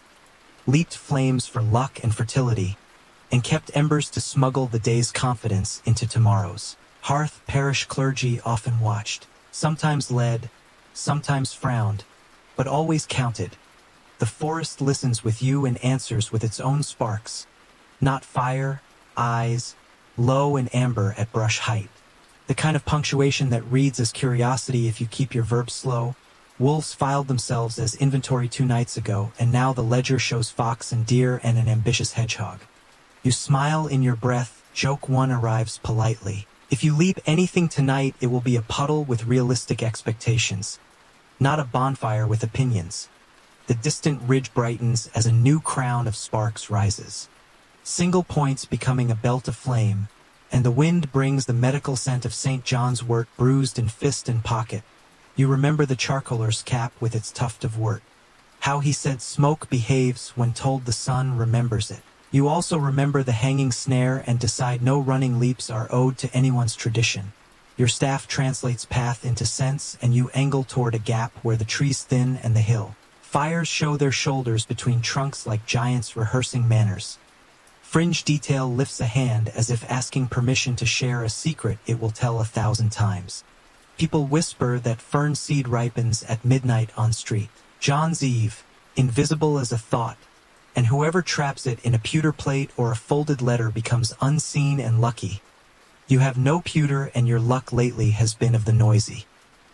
Leaped flames for luck and fertility. And kept embers to smuggle the day's confidence into tomorrow's. Hearth parish clergy often watched. Sometimes led, sometimes frowned, but always counted. The forest listens with you and answers with its own sparks. Not fire, eyes, low and amber at brush height. The kind of punctuation that reads as curiosity if you keep your verbs slow. Wolves filed themselves as inventory 2 nights ago, and now the ledger shows fox and deer and an ambitious hedgehog. You smile in your breath, joke 1 arrives politely. If you leap anything tonight, it will be a puddle with realistic expectations, not a bonfire with opinions. The distant ridge brightens as a new crown of sparks rises. Single points becoming a belt of flame, and the wind brings the medical scent of St. John's wort bruised in fist and pocket. You remember the charcoaler's cap with its tuft of wort. How he said smoke behaves when told the sun remembers it. You also remember the hanging snare and decide no running leaps are owed to anyone's tradition. Your staff translates path into sense and you angle toward a gap where the tree's thin and the hill. Fires show their shoulders between trunks like giants rehearsing manners. Fringe detail lifts a hand as if asking permission to share a secret it will tell 1,000 times. People whisper that fern seed ripens at midnight on street. John's Eve, invisible as a thought, and whoever traps it in a pewter plate or a folded letter becomes unseen and lucky. You have no pewter and your luck lately has been of the noisy,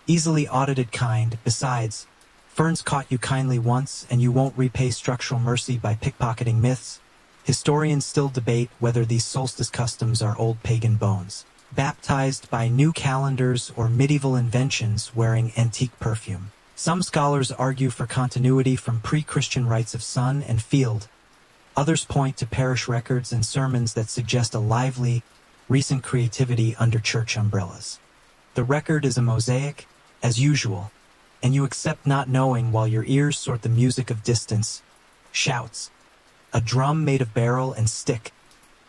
easily audited kind. Besides, ferns caught you kindly once and you won't repay structural mercy by pickpocketing myths. Historians still debate whether these solstice customs are old pagan bones, baptized by new calendars or medieval inventions wearing antique perfume. Some scholars argue for continuity from pre-Christian rites of sun and field. Others point to parish records and sermons that suggest a lively, recent creativity under church umbrellas. The record is a mosaic, as usual, and you accept not knowing while your ears sort the music of distance, shouts, a drum made of barrel and stick,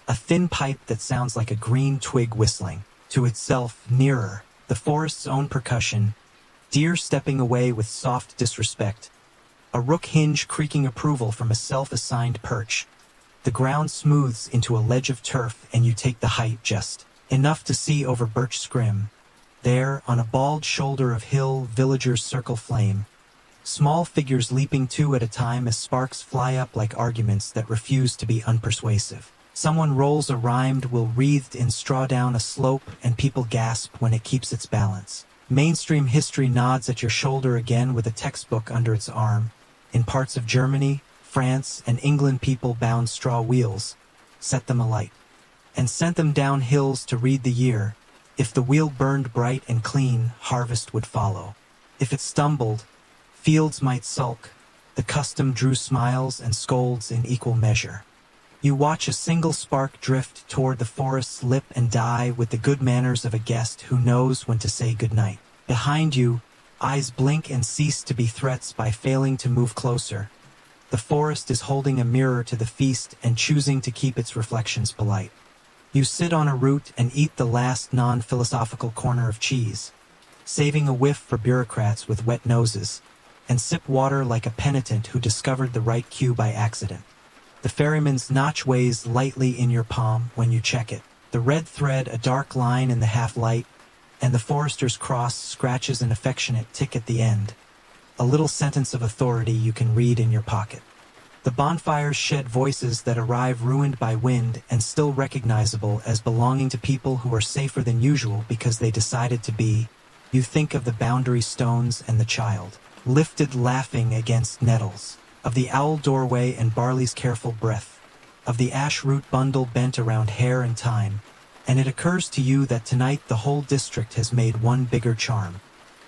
a thin pipe that sounds like a green twig whistling, to itself nearer, the forest's own percussion, deer stepping away with soft disrespect, a rook hinge creaking approval from a self-assigned perch. The ground smooths into a ledge of turf and you take the height just enough to see over birch scrim. There, on a bald shoulder of hill, villagers circle flame, small figures leaping two at a time as sparks fly up like arguments that refuse to be unpersuasive. Someone rolls a rhymed will wreathed in straw down a slope and people gasp when it keeps its balance. Mainstream history nods at your shoulder again with a textbook under its arm. In parts of Germany, France, and England people bound straw wheels, set them alight, and sent them down hills to read the year. If the wheel burned bright and clean, harvest would follow. If it stumbled, fields might sulk. The custom drew smiles and scolds in equal measure. You watch a single spark drift toward the forest's lip and die with the good manners of a guest who knows when to say goodnight. Behind you, eyes blink and cease to be threats by failing to move closer. The forest is holding a mirror to the feast and choosing to keep its reflections polite. You sit on a root and eat the last non-philosophical corner of cheese, saving a whiff for bureaucrats with wet noses, and sip water like a penitent who discovered the right cue by accident. The ferryman's notch weighs lightly in your palm when you check it. The red thread a dark line in the half-light, and the forester's cross scratches an affectionate tick at the end. A little sentence of authority you can read in your pocket. The bonfires shed voices that arrive ruined by wind and still recognizable as belonging to people who are safer than usual because they decided to be. You think of the boundary stones and the child, lifted laughing against nettles, of the owl doorway and barley's careful breath, of the ash root bundle bent around hair and time, and it occurs to you that tonight the whole district has made one bigger charm.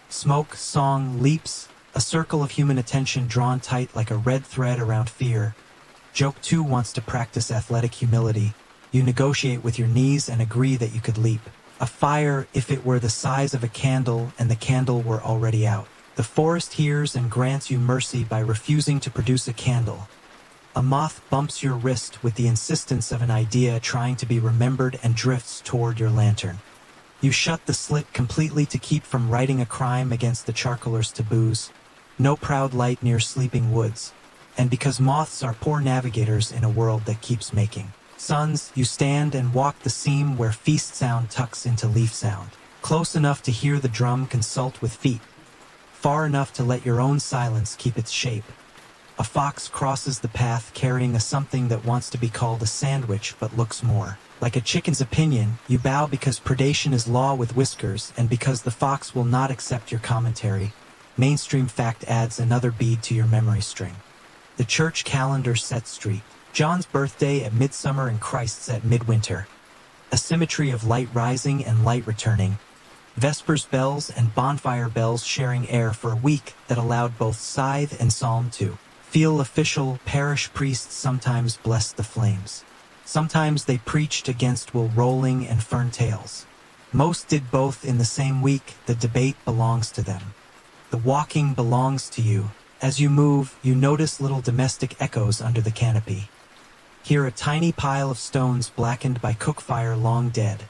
Smoke, song, leaps, a circle of human attention drawn tight like a red thread around fear. Joke 2 wants to practice athletic humility. You negotiate with your knees and agree that you could leap. A fire if it were the size of a candle and the candle were already out. The forest hears and grants you mercy by refusing to produce a candle. A moth bumps your wrist with the insistence of an idea trying to be remembered and drifts toward your lantern. You shut the slit completely to keep from writing a crime against the charcoaler's taboos. No proud light near sleeping woods. And because moths are poor navigators in a world that keeps making suns, you stand and walk the seam where feast sound tucks into leaf sound. Close enough to hear the drum consult with feet. Far enough to let your own silence keep its shape. A fox crosses the path carrying a something that wants to be called a sandwich but looks more like a chicken's opinion. You bow because predation is law with whiskers and because the fox will not accept your commentary. Mainstream fact adds another bead to your memory string. The church calendar set straight. John's birthday at midsummer and Christ's at midwinter. A symmetry of light rising and light returning. Vespers bells and bonfire bells sharing air for a week that allowed both scythe and psalm to feel official. Parish priests sometimes blessed the flames. Sometimes they preached against wool rolling and fern tails. Most did both in the same week. The debate belongs to them. The walking belongs to you. As you move, you notice little domestic echoes under the canopy. Hear a tiny pile of stones blackened by cook fire long dead.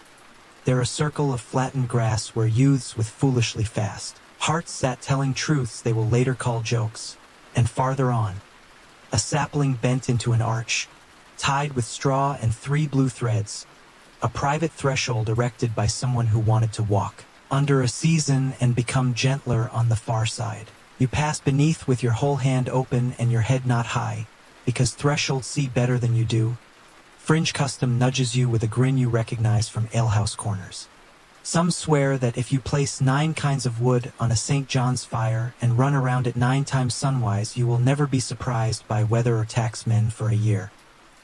They're a circle of flattened grass where youths with foolishly fast hearts sat telling truths they will later call jokes. And farther on, a sapling bent into an arch, tied with straw and 3 blue threads, a private threshold erected by someone who wanted to walk under a season and become gentler on the far side. You pass beneath with your whole hand open and your head not high, because thresholds see better than you do. Fringe custom nudges you with a grin you recognize from alehouse corners. Some swear that if you place 9 kinds of wood on a St. John's fire and run around it 9 times sunwise, you will never be surprised by weather or taxmen for a year.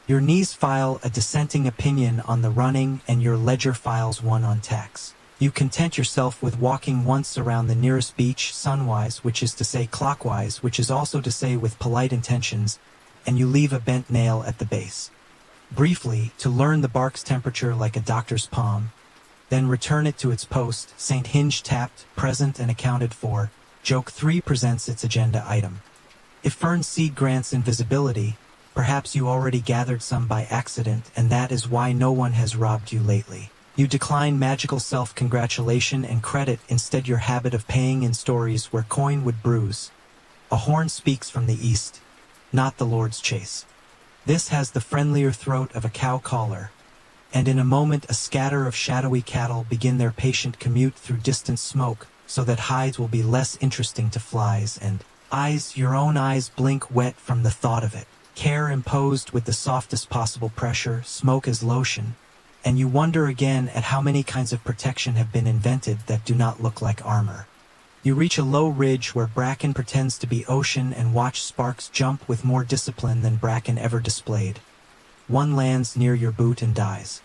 Your knees file a dissenting opinion on the running and your ledger files one on tax. You content yourself with walking once around the nearest beach sunwise, which is to say clockwise, which is also to say with polite intentions, and you leave a bent nail at the base. Briefly, to learn the bark's temperature like a doctor's palm, then return it to its post. St. Hinge tapped, present and accounted for. Joke 3 presents its agenda item. If fern seed grants invisibility, perhaps you already gathered some by accident, and that is why no one has robbed you lately. You decline magical self-congratulation and credit, instead your habit of paying in stories where coin would bruise. A horn speaks from the east, not the Lord's chase. This has the friendlier throat of a cow caller, and in a moment a scatter of shadowy cattle begin their patient commute through distant smoke, so that hides will be less interesting to flies, and your own eyes blink wet from the thought of it. Care imposed with the softest possible pressure, smoke as lotion, and you wonder again at how many kinds of protection have been invented that do not look like armor. You reach a low ridge where bracken pretends to be ocean and watch sparks jump with more discipline than bracken ever displayed. One lands near your boot and dies.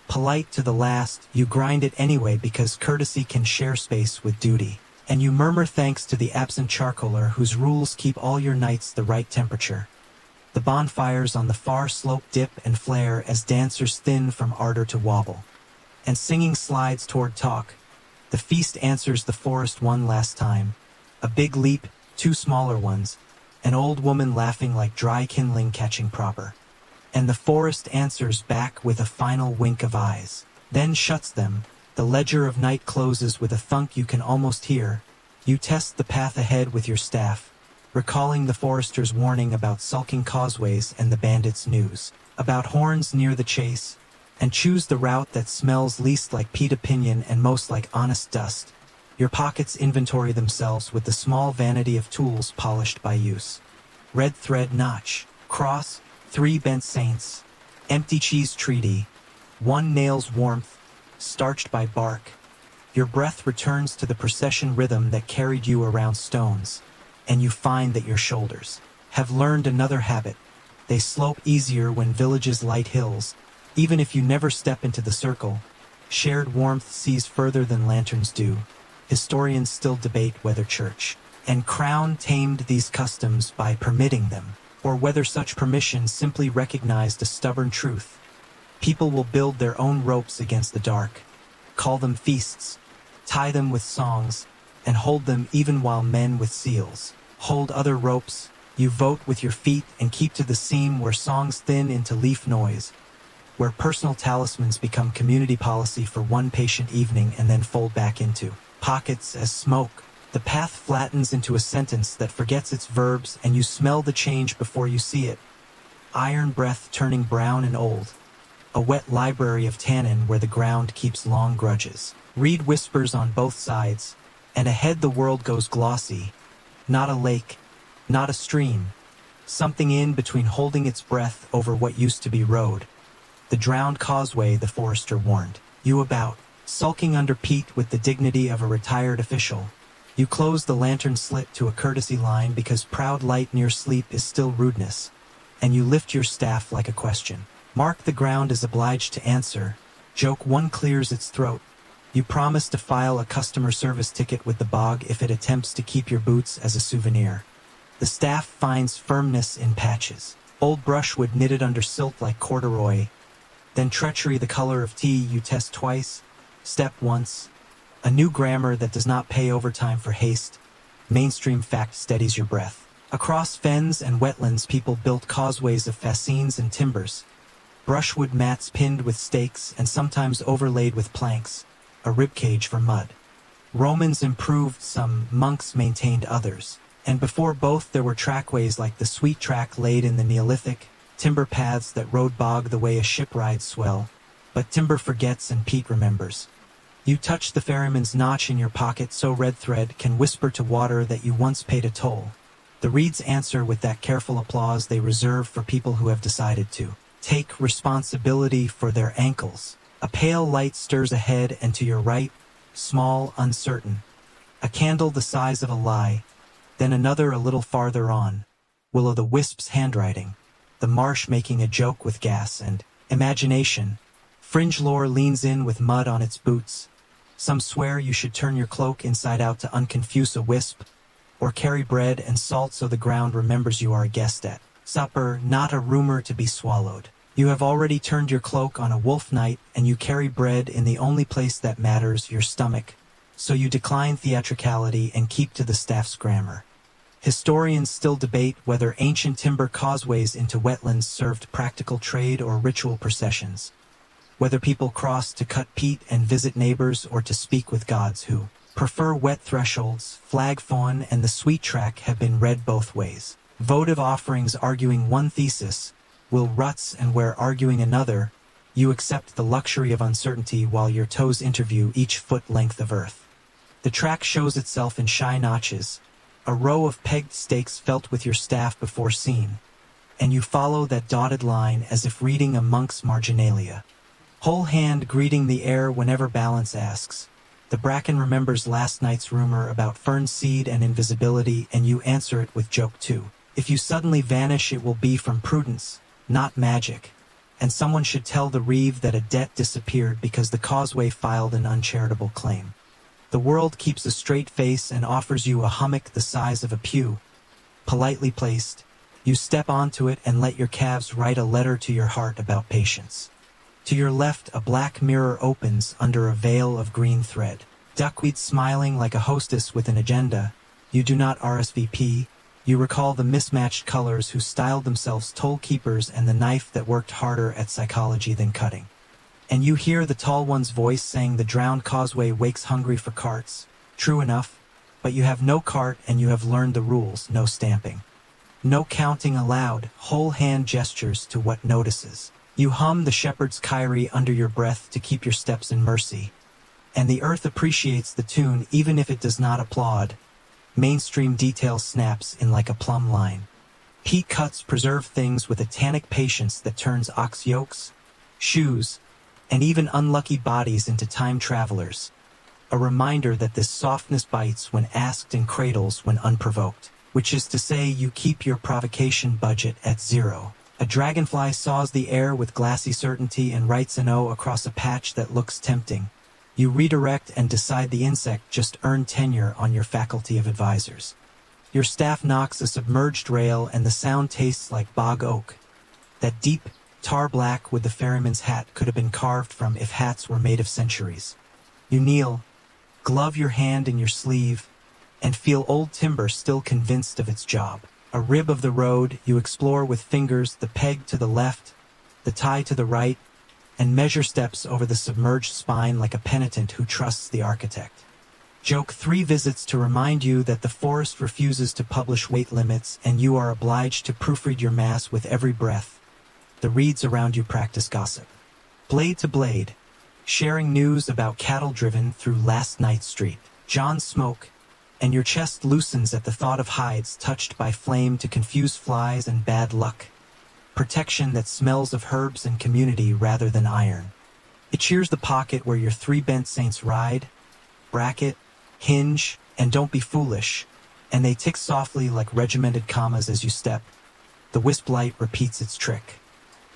Polite to the last, you grind it anyway because courtesy can share space with duty, and you murmur thanks to the absent charcoaler whose rules keep all your nights the right temperature. The bonfires on the far slope dip and flare as dancers thin from ardor to wobble, and singing slides toward talk. The feast answers the forest one last time. A big leap, two smaller ones, an old woman laughing like dry kindling catching proper. And the forest answers back with a final wink of eyes, then shuts them. The ledger of night closes with a thunk you can almost hear. You test the path ahead with your staff, recalling the forester's warning about sulking causeways and the bandits' news about horns near the chase, and choose the route that smells least like peat opinion and most like honest dust. Your pockets inventory themselves with the small vanity of tools polished by use. Red thread notch, cross, 3 bent saints, empty cheese treaty, 1 nail's warmth, starched by bark. Your breath returns to the procession rhythm that carried you around stones, and you find that your shoulders have learned another habit. They slope easier when villages light hills, even if you never step into the circle. Shared warmth sees further than lanterns do. Historians still debate whether church and crown tamed these customs by permitting them, or whether such permission simply recognized a stubborn truth. People will build their own ropes against the dark, call them feasts, tie them with songs, and hold them even while men with seals hold other ropes. You vote with your feet and keep to the seam where songs thin into leaf noise, where personal talismans become community policy for one patient evening and then fold back into pockets as smoke. The path flattens into a sentence that forgets its verbs, and you smell the change before you see it. Iron breath turning brown and old. A wet library of tannin where the ground keeps long grudges. Reed whispers on both sides, and ahead the world goes glossy. Not a lake, not a stream. Something in between, holding its breath over what used to be road. The drowned causeway, the forester warned you about, sulking under peat with the dignity of a retired official. You close the lantern slit to a courtesy line because proud light near sleep is still rudeness, and you lift your staff like a question. Mark the ground is obliged to answer. Joke 1 clears its throat. You promise to file a customer service ticket with the bog if it attempts to keep your boots as a souvenir. The staff finds firmness in patches. Old brushwood knitted under silt like corduroy. Then treachery, the color of tea. You test twice. Step once. A new grammar that does not pay overtime for haste. Mainstream fact steadies your breath. Across fens and wetlands people built causeways of fascines and timbers. Brushwood mats pinned with stakes and sometimes overlaid with planks. A ribcage for mud. Romans improved some, monks maintained others. And before both there were trackways like the sweet track laid in the Neolithic, timber paths that rode bog the way a ship rides swell. But timber forgets and peat remembers. You touch the ferryman's notch in your pocket so red thread can whisper to water that you once paid a toll. The reeds answer with that careful applause they reserve for people who have decided to take responsibility for their ankles. A pale light stirs ahead and to your right, small, uncertain. A candle the size of a lie, then another a little farther on. Will-o'-the-Wisp's handwriting. The marsh making a joke with gas and imagination. Fringe lore leans in with mud on its boots. Some swear you should turn your cloak inside out to unconfuse a wisp, or carry bread and salt so the ground remembers you are a guest at supper, not a rumor to be swallowed. You have already turned your cloak on a wolf night, and you carry bread in the only place that matters, your stomach. So you decline theatricality and keep to the staff's grammar. Historians still debate whether ancient timber causeways into wetlands served practical trade or ritual processions, whether people crossed to cut peat and visit neighbors or to speak with gods who prefer wet thresholds. Flag fawn and the sweet track have been read both ways. Votive offerings arguing one thesis, will ruts and where arguing another. You accept the luxury of uncertainty while your toes interview each foot length of earth. The track shows itself in shy notches, a row of pegged stakes felt with your staff before seen, and you follow that dotted line as if reading a monk's marginalia. Whole hand greeting the air whenever balance asks. The bracken remembers last night's rumor about fern seed and invisibility, and you answer it with joke too. If you suddenly vanish, it will be from prudence, not magic, and someone should tell the reeve that a debt disappeared because the causeway filed an uncharitable claim. The world keeps a straight face and offers you a hummock the size of a pew. Politely placed, you step onto it and let your calves write a letter to your heart about patience. To your left, a black mirror opens under a veil of green thread. Duckweed smiling like a hostess with an agenda. You do not RSVP. You recall the mismatched colors who styled themselves toll keepers and the knife that worked harder at psychology than cutting. And you hear the tall one's voice saying the drowned causeway wakes hungry for carts. True enough, but you have no cart and you have learned the rules. No stamping, no counting aloud, whole hand gestures to what notices. You hum the shepherd's kyrie under your breath to keep your steps in mercy. And the earth appreciates the tune even if it does not applaud. Mainstream detail snaps in like a plumb line. Peat cuts preserve things with a tannic patience that turns ox yokes, shoes, and even unlucky bodies into time travelers. A reminder that this softness bites when asked and cradles when unprovoked, which is to say you keep your provocation budget at zero. A dragonfly saws the air with glassy certainty and writes an O across a patch that looks tempting. You redirect and decide the insect just earned tenure on your faculty of advisors. Your staff knocks a submerged rail and the sound tastes like bog oak. That deep, tar black with the ferryman's hat could have been carved from if hats were made of centuries. You kneel, glove your hand in your sleeve, and feel old timber still convinced of its job. A rib of the road, you explore with fingers the peg to the left, the tie to the right, and measure steps over the submerged spine like a penitent who trusts the architect. Joke 3 visits to remind you that the forest refuses to publish weight limits and you are obliged to proofread your mass with every breath. The reeds around you practice gossip. Blade to blade, sharing news about cattle driven through last night's street. John smoke, and your chest loosens at the thought of hides touched by flame to confuse flies and bad luck. Protection that smells of herbs and community rather than iron. It cheers the pocket where your 3 bent saints ride, bracket, hinge, and don't be foolish, and they tick softly like regimented commas as you step. The wisp light repeats its trick.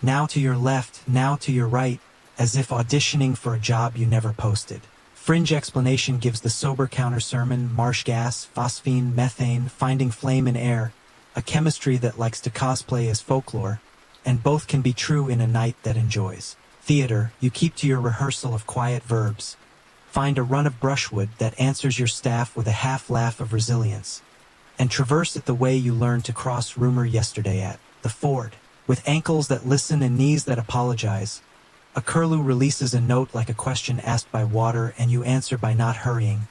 Now to your left, now to your right, as if auditioning for a job you never posted. Fringe explanation gives the sober counter-sermon, marsh gas, phosphine, methane, finding flame in air, a chemistry that likes to cosplay as folklore, and both can be true in a night that enjoys. Theater, you keep to your rehearsal of quiet verbs. Find a run of brushwood that answers your staff with a half-laugh of resilience, and traverse it the way you learned to cross rumor yesterday at the ford. With ankles that listen and knees that apologize, a curlew releases a note like a question asked by water and you answer by not hurrying.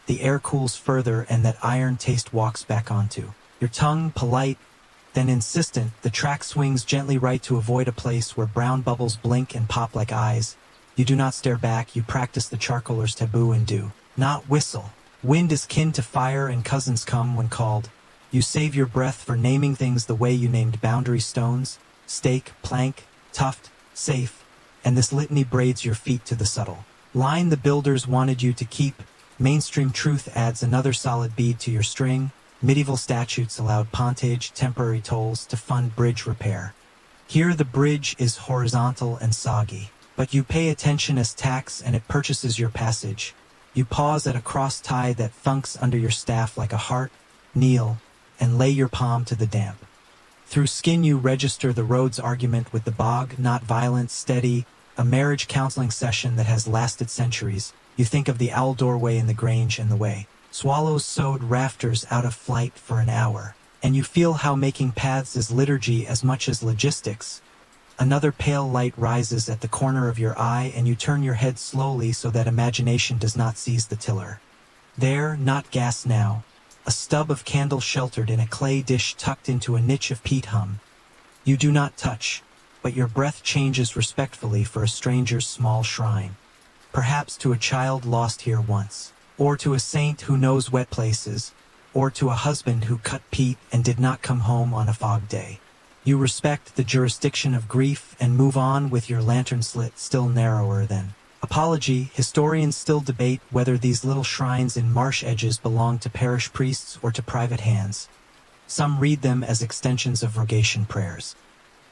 The air cools further and that iron taste walks back onto your tongue, polite, then insistent. The track swings gently right to avoid a place where brown bubbles blink and pop like eyes. You do not stare back, you practice the charcoaler's taboo and do not whistle. Wind is kin to fire and cousins come when called. You save your breath for naming things the way you named boundary stones, stake, plank, tuft, safe, and this litany braids your feet to the subtle line the builders wanted you to keep. Mainstream truth adds another solid bead to your string. Medieval statutes allowed pontage, temporary tolls, to fund bridge repair. Here the bridge is horizontal and soggy, but you pay attention as tax and it purchases your passage. You pause at a cross tie that thunks under your staff like a heart, kneel, and lay your palm to the damp Through skin you register the road's argument with the bog, not violent, steady, a marriage counseling session that has lasted centuries. You think of the owl doorway in the grange and the way swallows sewed rafters out of flight for an hour, and you feel how making paths is liturgy as much as logistics. Another pale light rises at the corner of your eye and you turn your head slowly so that imagination does not seize the tiller. There, not gas now, a stub of candle sheltered in a clay dish tucked into a niche of peat hum. You do not touch, but your breath changes respectfully for a stranger's small shrine. Perhaps to a child lost here once, or to a saint who knows wet places, or to a husband who cut peat and did not come home on a fog day. You respect the jurisdiction of grief and move on with your lantern slit still narrower than apology. Historians still debate whether these little shrines in marsh edges belong to parish priests or to private hands. Some read them as extensions of rogation prayers,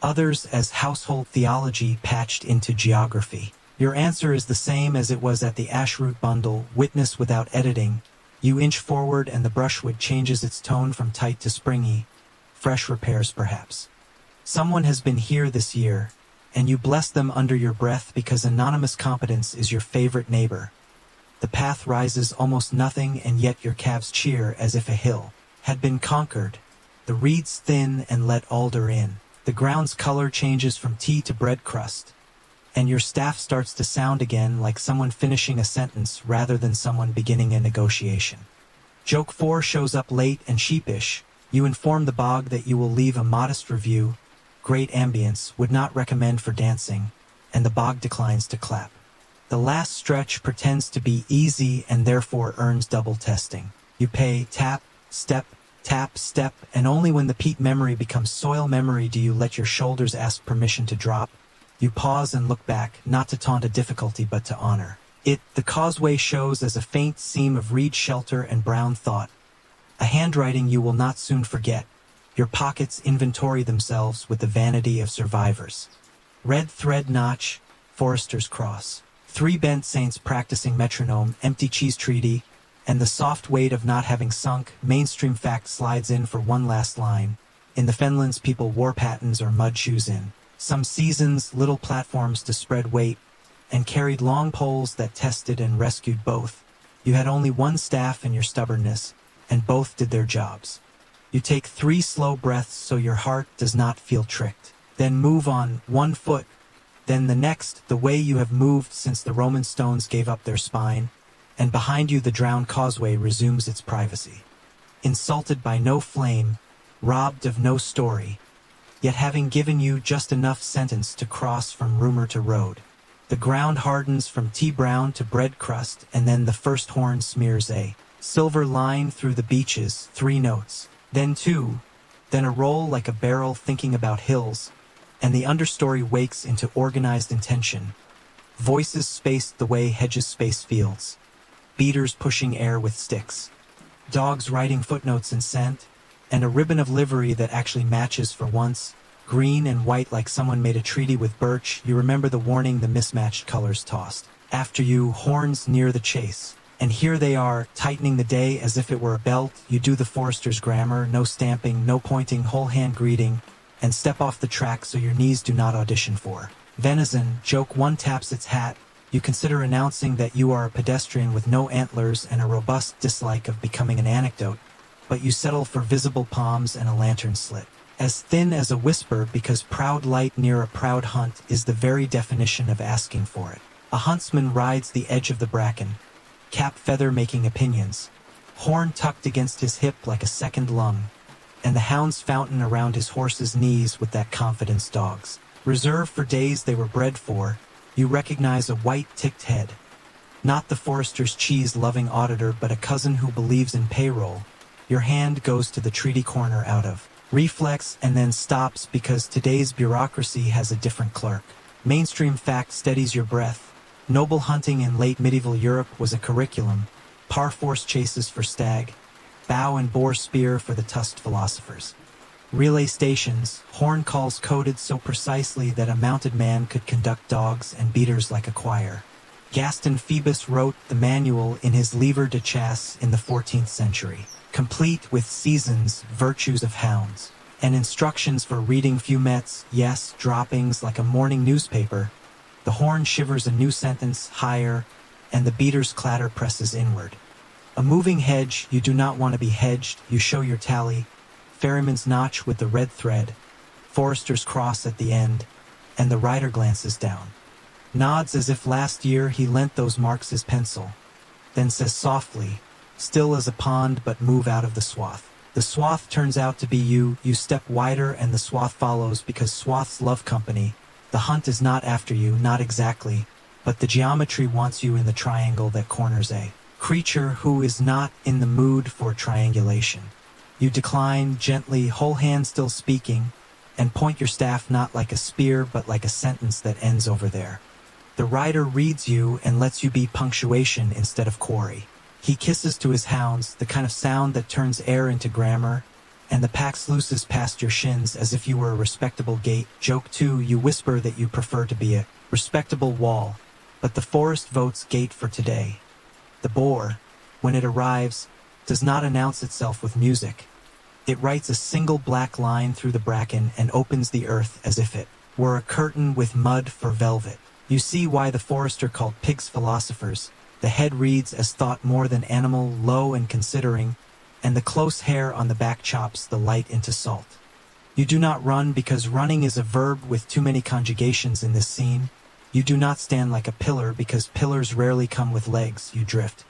others as household theology patched into geography. Your answer is the same as it was at the Ashroot bundle, witness without editing. You inch forward and the brushwood changes its tone from tight to springy. Fresh repairs perhaps. Someone has been here this year, and you bless them under your breath because anonymous competence is your favorite neighbor. The path rises almost nothing and yet your calves cheer as if a hill had been conquered. The reeds thin and let alder in. The ground's color changes from tea to bread crust, and your staff starts to sound again like someone finishing a sentence rather than someone beginning a negotiation. Joke 4 shows up late and sheepish. You inform the bog that you will leave a modest review. Great ambience, would not recommend for dancing, and the bog declines to clap. The last stretch pretends to be easy and therefore earns double testing. You pay tap, step, and only when the peat memory becomes soil memory do you let your shoulders ask permission to drop. You pause and look back, not to taunt a difficulty but to honor it. The causeway shows as a faint seam of reed shelter and brown thought, a handwriting you will not soon forget. Your pockets inventory themselves with the vanity of survivors. Red thread notch, Forester's cross. 3 bent saints practicing metronome, empty cheese treaty, and the soft weight of not having sunk. Mainstream fact slides in for one last line. In the Fenlands people wore pattens or mud shoes in some seasons, little platforms to spread weight, and carried long poles that tested and rescued both. You had only one staff and your stubbornness, and both did their jobs. You take 3 slow breaths so your heart does not feel tricked. Then move on, 1 foot, then the next, the way you have moved since the Roman stones gave up their spine, and behind you the drowned causeway resumes its privacy. Insulted by no flame, robbed of no story, yet having given you just enough sentence to cross from rumor to road. The ground hardens from tea brown to bread crust, and then the first horn smears a silver line through the beeches, 3 notes. Then 2, then a roll like a barrel thinking about hills, and the understory wakes into organized intention. Voices spaced the way hedges space fields. Beaters pushing air with sticks. Dogs writing footnotes in scent, and a ribbon of livery that actually matches for once. Green and white like someone made a treaty with birch. You remember the warning the mismatched colors tossed. After you, horns near the chase. And here they are, tightening the day as if it were a belt. You do the Forester's grammar, no stamping, no pointing, whole hand greeting, and step off the track so your knees do not audition for venison. Joke 1 taps its hat. You consider announcing that you are a pedestrian with no antlers and a robust dislike of becoming an anecdote, but you settle for visible palms and a lantern slit. As thin as a whisper because proud light near a proud hunt is the very definition of asking for it. A huntsman rides the edge of the bracken, cap feather making opinions, horn tucked against his hip like a second lung, and the hound's fountain around his horse's knees with that confidence dogs reserve for days they were bred for. You recognize a white ticked head, not the Forester's cheese-loving auditor but a cousin who believes in payroll. Your hand goes to the treaty corner out of reflex and then stops because today's bureaucracy has a different clerk. Mainstream fact steadies your breath. Noble hunting in late medieval Europe was a curriculum. Par force chases for stag, bow and boar spear for the tusked philosophers. Relay stations, horn calls coded so precisely that a mounted man could conduct dogs and beaters like a choir. Gaston Phoebus wrote the manual in his Livre de Chasse in the 14th century, complete with seasons, virtues of hounds, and instructions for reading fumets, yes, droppings like a morning newspaper. The horn shivers a new sentence higher, and the beater's clatter presses inward. A moving hedge, you do not want to be hedged, you show your tally, ferryman's notch with the red thread, forester's cross at the end, and the rider glances down. Nods as if last year he lent those marks his pencil, then says softly, still as a pond but move out of the swath. The swath turns out to be you step wider and the swath follows because swaths love company. The hunt is not after you, not exactly, but the geometry wants you in the triangle that corners a creature who is not in the mood for triangulation. You decline gently, whole hand still speaking, and point your staff not like a spear but like a sentence that ends over there. The rider reads you and lets you be punctuation instead of quarry. He kisses to his hounds, the kind of sound that turns air into grammar, and the pack sluices past your shins as if you were a respectable gate. Joke 2, you whisper that you prefer to be a respectable wall, but the forest votes gate for today. The boar, when it arrives, does not announce itself with music. It writes a single black line through the bracken and opens the earth as if it were a curtain with mud for velvet. You see why the forester called pigs philosophers. The head reads as thought more than animal, low and considering, and the close hair on the back chops the light into salt. You do not run because running is a verb with too many conjugations in this scene. You do not stand like a pillar because pillars rarely come with legs. You drift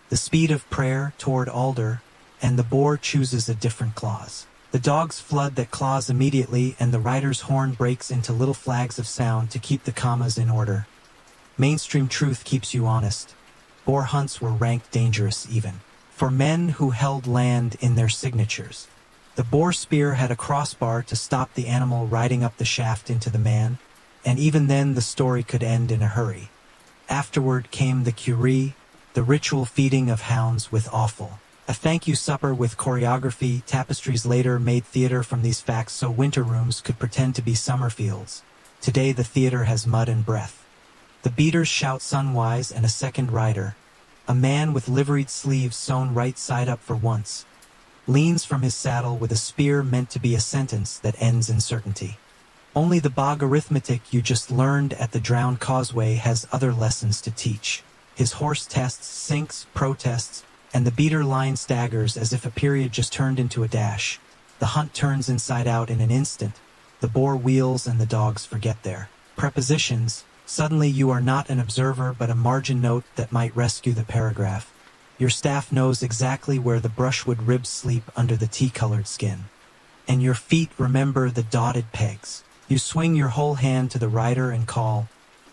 the speed of prayer toward alder, and the boar chooses a different clause. The dogs flood that clause immediately, and the rider's horn breaks into little flags of sound to keep the commas in order. Mainstream truth keeps you honest. Boar hunts were ranked dangerous even for men who held land in their signatures. The boar spear had a crossbar to stop the animal riding up the shaft into the man, and even then the story could end in a hurry. Afterward came the curie, the ritual feeding of hounds with offal. A thank you supper with choreography. Tapestries later made theater from these facts so winter rooms could pretend to be summer fields. Today the theater has mud and breath. The beaters shout sunwise and a second rider, a man with liveried sleeves sewn right side up for once, leans from his saddle with a spear meant to be a sentence that ends in certainty. Only the bog arithmetic you just learned at the drowned causeway has other lessons to teach. His horse tests, sinks, protests, and the beater line staggers as if a period just turned into a dash. The hunt turns inside out in an instant. The boar wheels and the dogs forget their prepositions. Suddenly you are not an observer but a margin note that might rescue the paragraph. Your staff knows exactly where the brushwood ribs sleep under the tea-colored skin. And your feet remember the dotted pegs. You swing your whole hand to the rider and call,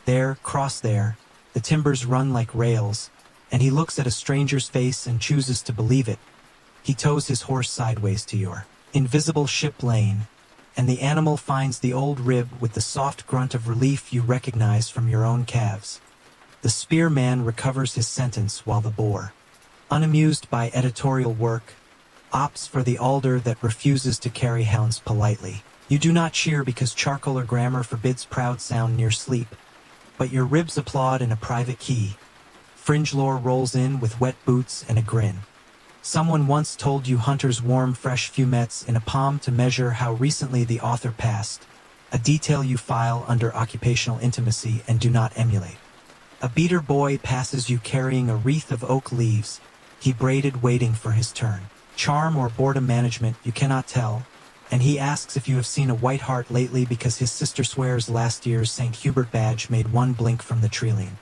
there, cross there. The timbers run like rails, and he looks at a stranger's face and chooses to believe it. He tows his horse sideways to your invisible ship lane, and the animal finds the old rib with the soft grunt of relief you recognize from your own calves. The spearman recovers his sentence while the boar, unamused by editorial work, opts for the alder that refuses to carry hounds politely. You do not cheer because charcoal or grammar forbids proud sound near sleep, but your ribs applaud in a private key. Fringe lore rolls in with wet boots and a grin. Someone once told you hunters warm fresh fumets in a palm to measure how recently the author passed, a detail you file under occupational intimacy and do not emulate. A beater boy passes you carrying a wreath of oak leaves, he braided waiting for his turn. Charm or boredom management, you cannot tell, and he asks if you have seen a white hart lately because his sister swears last year's St. Hubert badge made one blink from the treeline.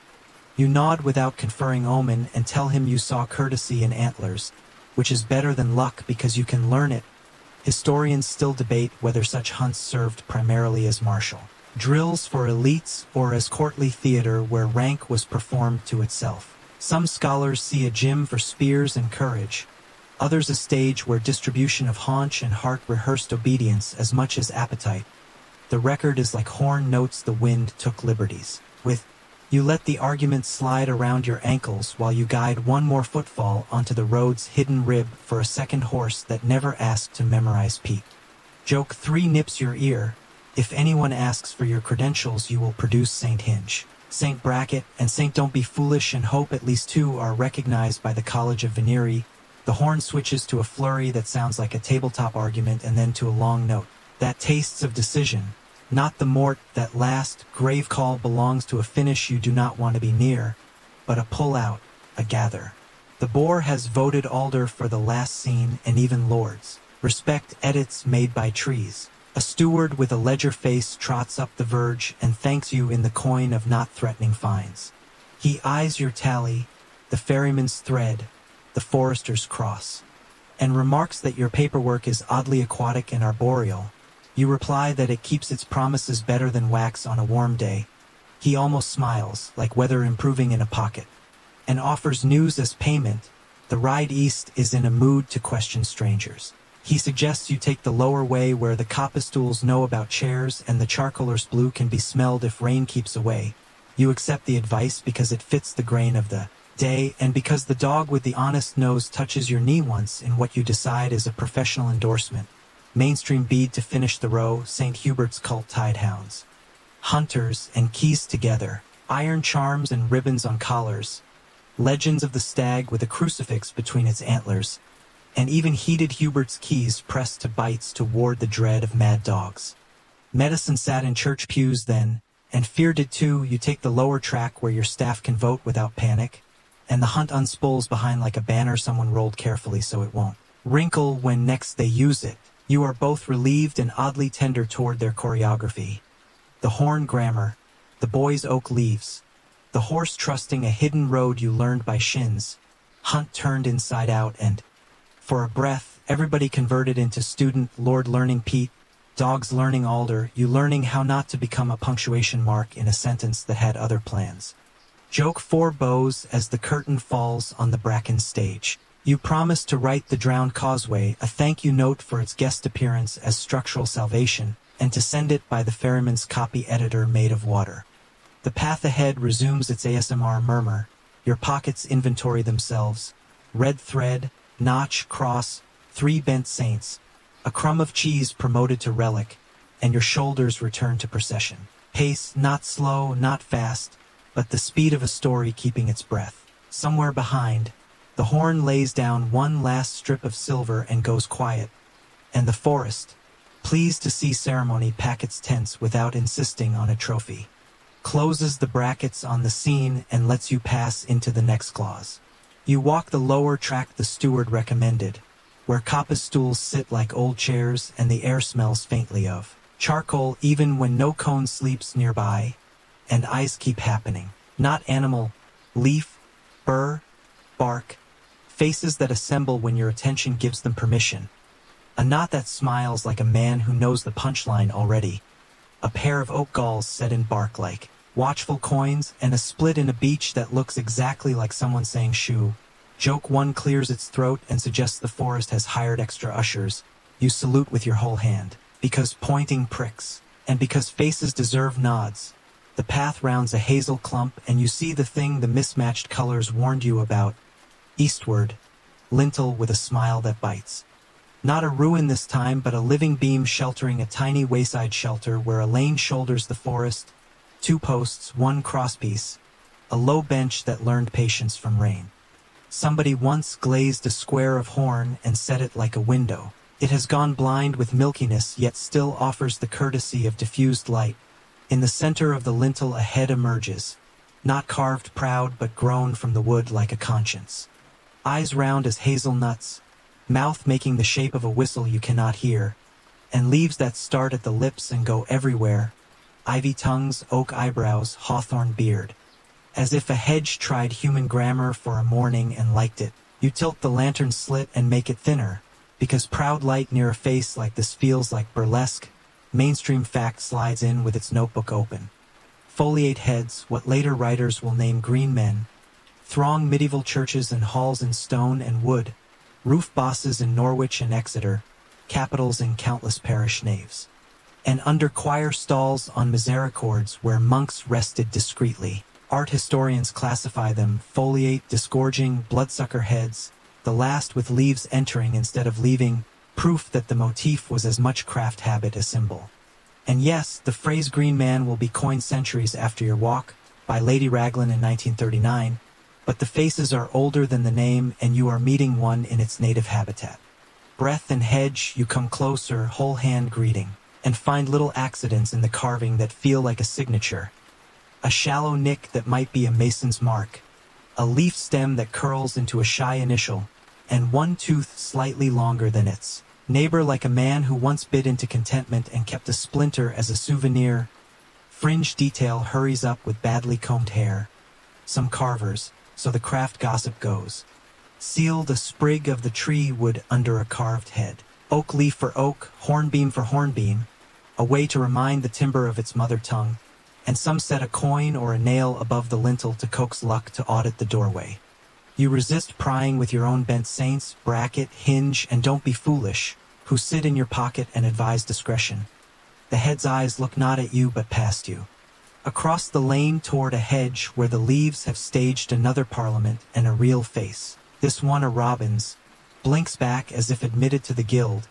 You nod without conferring omen and tell him you saw courtesy in antlers, which is better than luck because you can learn it. Historians still debate whether such hunts served primarily as martial drills for elites or as courtly theater where rank was performed to itself. Some scholars see a gym for spears and courage, others a stage where distribution of haunch and heart rehearsed obedience as much as appetite. The record is like horn notes the wind took liberties with. You let the argument slide around your ankles while you guide one more footfall onto the road's hidden rib for a second horse that never asked to memorize Pete. Joke 3 nips your ear. If anyone asks for your credentials, you will produce Saint Hinge, Saint Bracket, and Saint Don't Be Foolish and hope at least 2 are recognized by the College of Venery. The horn switches to a flurry that sounds like a tabletop argument and then to a long note that tastes of decision. Not the mort, that last, grave call belongs to a finish you do not want to be near, but a pull-out, a gather. The boar has voted alder for the last scene, and even lords respect edits made by trees. A steward with a ledger face trots up the verge and thanks you in the coin of not threatening fines. He eyes your tally, the ferryman's thread, the forester's cross, and remarks that your paperwork is oddly aquatic and arboreal. You reply that it keeps its promises better than wax on a warm day. He almost smiles, like weather improving in a pocket, and offers news as payment. The ride east is in a mood to question strangers. He suggests you take the lower way where the coppestools know about chairs and the charcoaler's blue can be smelled if rain keeps away. You accept the advice because it fits the grain of the day and because the dog with the honest nose touches your knee once in what you decide is a professional endorsement. Mainstream bead to finish the row, St. Hubert's cult tidehounds. Hunters and keys together, iron charms and ribbons on collars, legends of the stag with a crucifix between its antlers, and even heated Hubert's keys pressed to bites to ward the dread of mad dogs. Medicine sat in church pews then, and fear did too. You take the lower track where your staff can vote without panic, and the hunt unspools behind like a banner someone rolled carefully so it won't wrinkle when next they use it. You are both relieved and oddly tender toward their choreography. The horn grammar, the boy's oak leaves, the horse trusting a hidden road you learned by shins, hunt turned inside out and, for a breath, everybody converted into student, Lord learning Pete, dogs learning alder, you learning how not to become a punctuation mark in a sentence that had other plans. Joke 4 bows as the curtain falls on the bracken stage. You promise to write The Drowned Causeway, a thank you note for its guest appearance as structural salvation, and to send it by the ferryman's copy editor made of water. The path ahead resumes its ASMR murmur. Your pockets inventory themselves. Red thread, notch, cross, 3 bent saints, a crumb of cheese promoted to relic, and your shoulders return to procession. Pace, not slow, not fast, but the speed of a story keeping its breath. Somewhere behind, the horn lays down one last strip of silver and goes quiet, and the forest, pleased to see ceremony pack its tents without insisting on a trophy, closes the brackets on the scene and lets you pass into the next clause. You walk the lower track the steward recommended, where coppice stools sit like old chairs and the air smells faintly of charcoal even when no cone sleeps nearby, and eyes keep happening. Not animal, leaf, burr, bark, faces that assemble when your attention gives them permission. A knot that smiles like a man who knows the punchline already. A pair of oak galls set in bark like watchful coins, and a split in a beach that looks exactly like someone saying shoo. Joke 1 clears its throat and suggests the forest has hired extra ushers. You salute with your whole hand, because pointing pricks, and because faces deserve nods. The path rounds a hazel clump and you see the thing the mismatched colors warned you about. Eastward, lintel with a smile that bites. Not a ruin this time, but a living beam sheltering a tiny wayside shelter where a lane shoulders the forest, 2 posts, 1 crosspiece, a low bench that learned patience from rain. Somebody once glazed a square of horn and set it like a window. It has gone blind with milkiness, yet still offers the courtesy of diffused light. In the center of the lintel a head emerges, not carved proud but grown from the wood like a conscience. Eyes round as hazelnuts, mouth making the shape of a whistle you cannot hear, and leaves that start at the lips and go everywhere. Ivy tongues, oak eyebrows, hawthorn beard. As if a hedge tried human grammar for a morning and liked it. You tilt the lantern slit and make it thinner, because proud light near a face like this feels like burlesque. Mainstream fact slides in with its notebook open. Foliate heads, what later writers will name green men, throng medieval churches and halls in stone and wood, roof bosses in Norwich and Exeter, capitals in countless parish naves, and under choir stalls on misericords where monks rested discreetly. Art historians classify them foliate, disgorging, bloodsucker heads, the last with leaves entering instead of leaving, proof that the motif was as much craft habit as symbol. And yes, the phrase green man will be coined centuries after your walk, by Lady Raglan in 1939, but the faces are older than the name and you are meeting one in its native habitat. Breath and hedge, you come closer, whole hand greeting, and find little accidents in the carving that feel like a signature. A shallow nick that might be a mason's mark, a leaf stem that curls into a shy initial, and one tooth slightly longer than its neighbor, like a man who once bit into contentment and kept a splinter as a souvenir. Fringe detail hurries up with badly combed hair. Some carvers, so the craft gossip goes, sealed a sprig of the tree wood under a carved head. Oak leaf for oak, hornbeam for hornbeam, a way to remind the timber of its mother tongue, and some set a coin or a nail above the lintel to coax luck to audit the doorway. You resist prying with your own bent saints, bracket, hinge, and don't be foolish, who sit in your pocket and advise discretion. The head's eyes look not at you but past you. Across the lane toward a hedge where the leaves have staged another parliament and a real face. This one a robin's, blinks back as if admitted to the guild.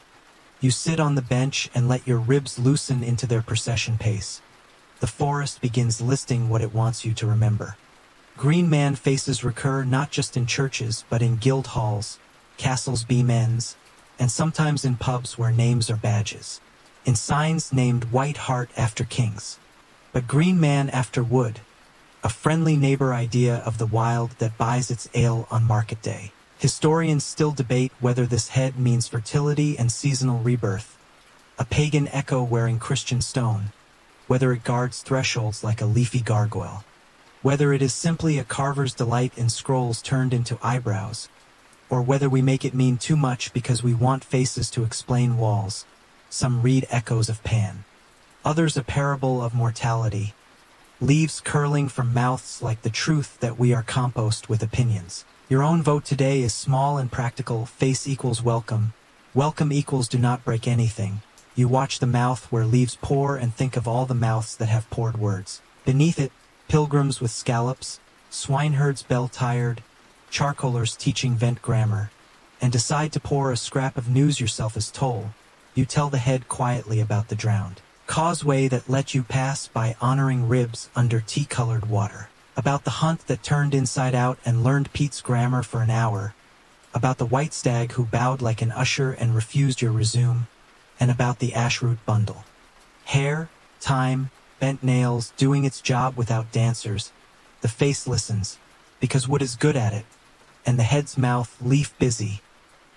You sit on the bench and let your ribs loosen into their procession pace. The forest begins listing what it wants you to remember. Green man faces recur not just in churches but in guild halls, castles beam ends, and sometimes in pubs where names are badges. In signs named White Hart after kings. But Green Man after wood, a friendly neighbor idea of the wild that buys its ale on market day. Historians still debate whether this head means fertility and seasonal rebirth, a pagan echo wearing Christian stone, whether it guards thresholds like a leafy gargoyle, whether it is simply a carver's delight in scrolls turned into eyebrows, or whether we make it mean too much because we want faces to explain walls. Some read echoes of Pan, others a parable of mortality, leaves curling from mouths like the truth that we are compost with opinions. Your own vote today is small and practical. Face equals welcome. Welcome equals do not break anything. You watch the mouth where leaves pour and think of all the mouths that have poured words. Beneath it, pilgrims with scallops, swineherds bell-tired, charcoalers teaching vent grammar, and decide to pour a scrap of news yourself as toll. You tell the head quietly about the drowned causeway that let you pass by, honoring ribs under tea-colored water, about the hunt that turned inside out and learned Pete's grammar for an hour, about the white stag who bowed like an usher and refused your resume, and about the ashroot bundle. Hair, time, bent nails, doing its job without dancers. The face listens, because wood is good at it, and the head's mouth, leaf busy,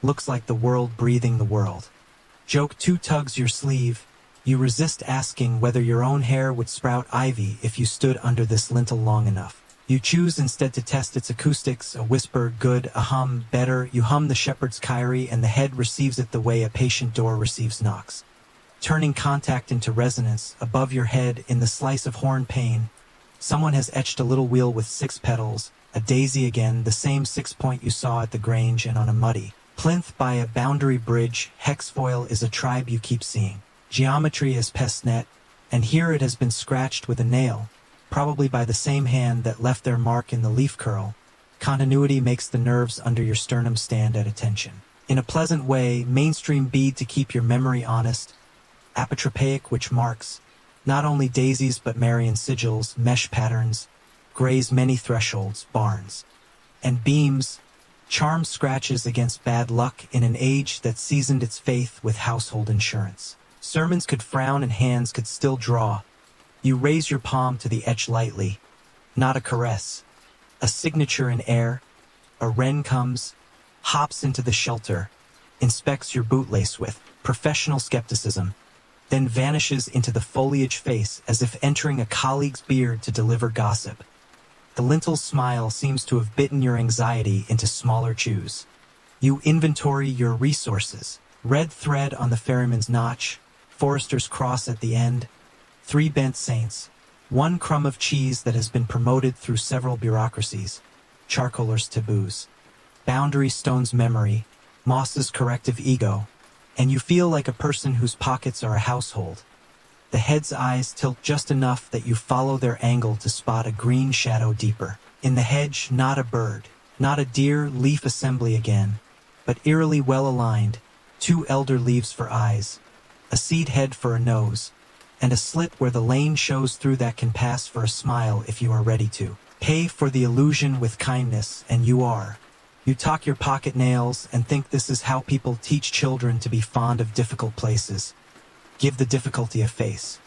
looks like the world breathing the world. Joke 2 tugs your sleeve. You resist asking whether your own hair would sprout ivy if you stood under this lintel long enough. You choose instead to test its acoustics, a whisper, good, a hum, better. You hum the shepherd's kyrie and the head receives it the way a patient door receives knocks. Turning contact into resonance, above your head, in the slice of horn pane, someone has etched a little wheel with 6 petals, a daisy again, the same 6-point you saw at the Grange, and on a muddy plinth by a boundary bridge, hexfoil is a tribe you keep seeing. Geometry is pest net, and here it has been scratched with a nail, probably by the same hand that left their mark in the leaf curl. Continuity makes the nerves under your sternum stand at attention. In a pleasant way, mainstream bead to keep your memory honest, apotropaic which marks, not only daisies but Marian sigils, mesh patterns, graze many thresholds, barns, and beams, charm scratches against bad luck in an age that seasoned its faith with household insurance. Sermons could frown and hands could still draw. You raise your palm to the etch lightly, not a caress. A signature in air. A wren comes, hops into the shelter, inspects your bootlace with professional skepticism, then vanishes into the foliage face as if entering a colleague's beard to deliver gossip. The lintel's smile seems to have bitten your anxiety into smaller chews. You inventory your resources. Red thread on the ferryman's notch, forester's cross at the end, 3 bent saints, 1 crumb of cheese that has been promoted through several bureaucracies, charcoaler's taboos, boundary stone's memory, moss's corrective ego, and you feel like a person whose pockets are a household. The head's eyes tilt just enough that you follow their angle to spot a green shadow deeper. In the hedge, not a bird, not a deer, leaf assembly again, but eerily well aligned, 2 elder leaves for eyes, a seed head for a nose, and a slit where the lane shows through that can pass for a smile if you are ready to. Pay for the illusion with kindness, and you are. You talk your pocket nails and think this is how people teach children to be fond of difficult places. Give the difficulty a face.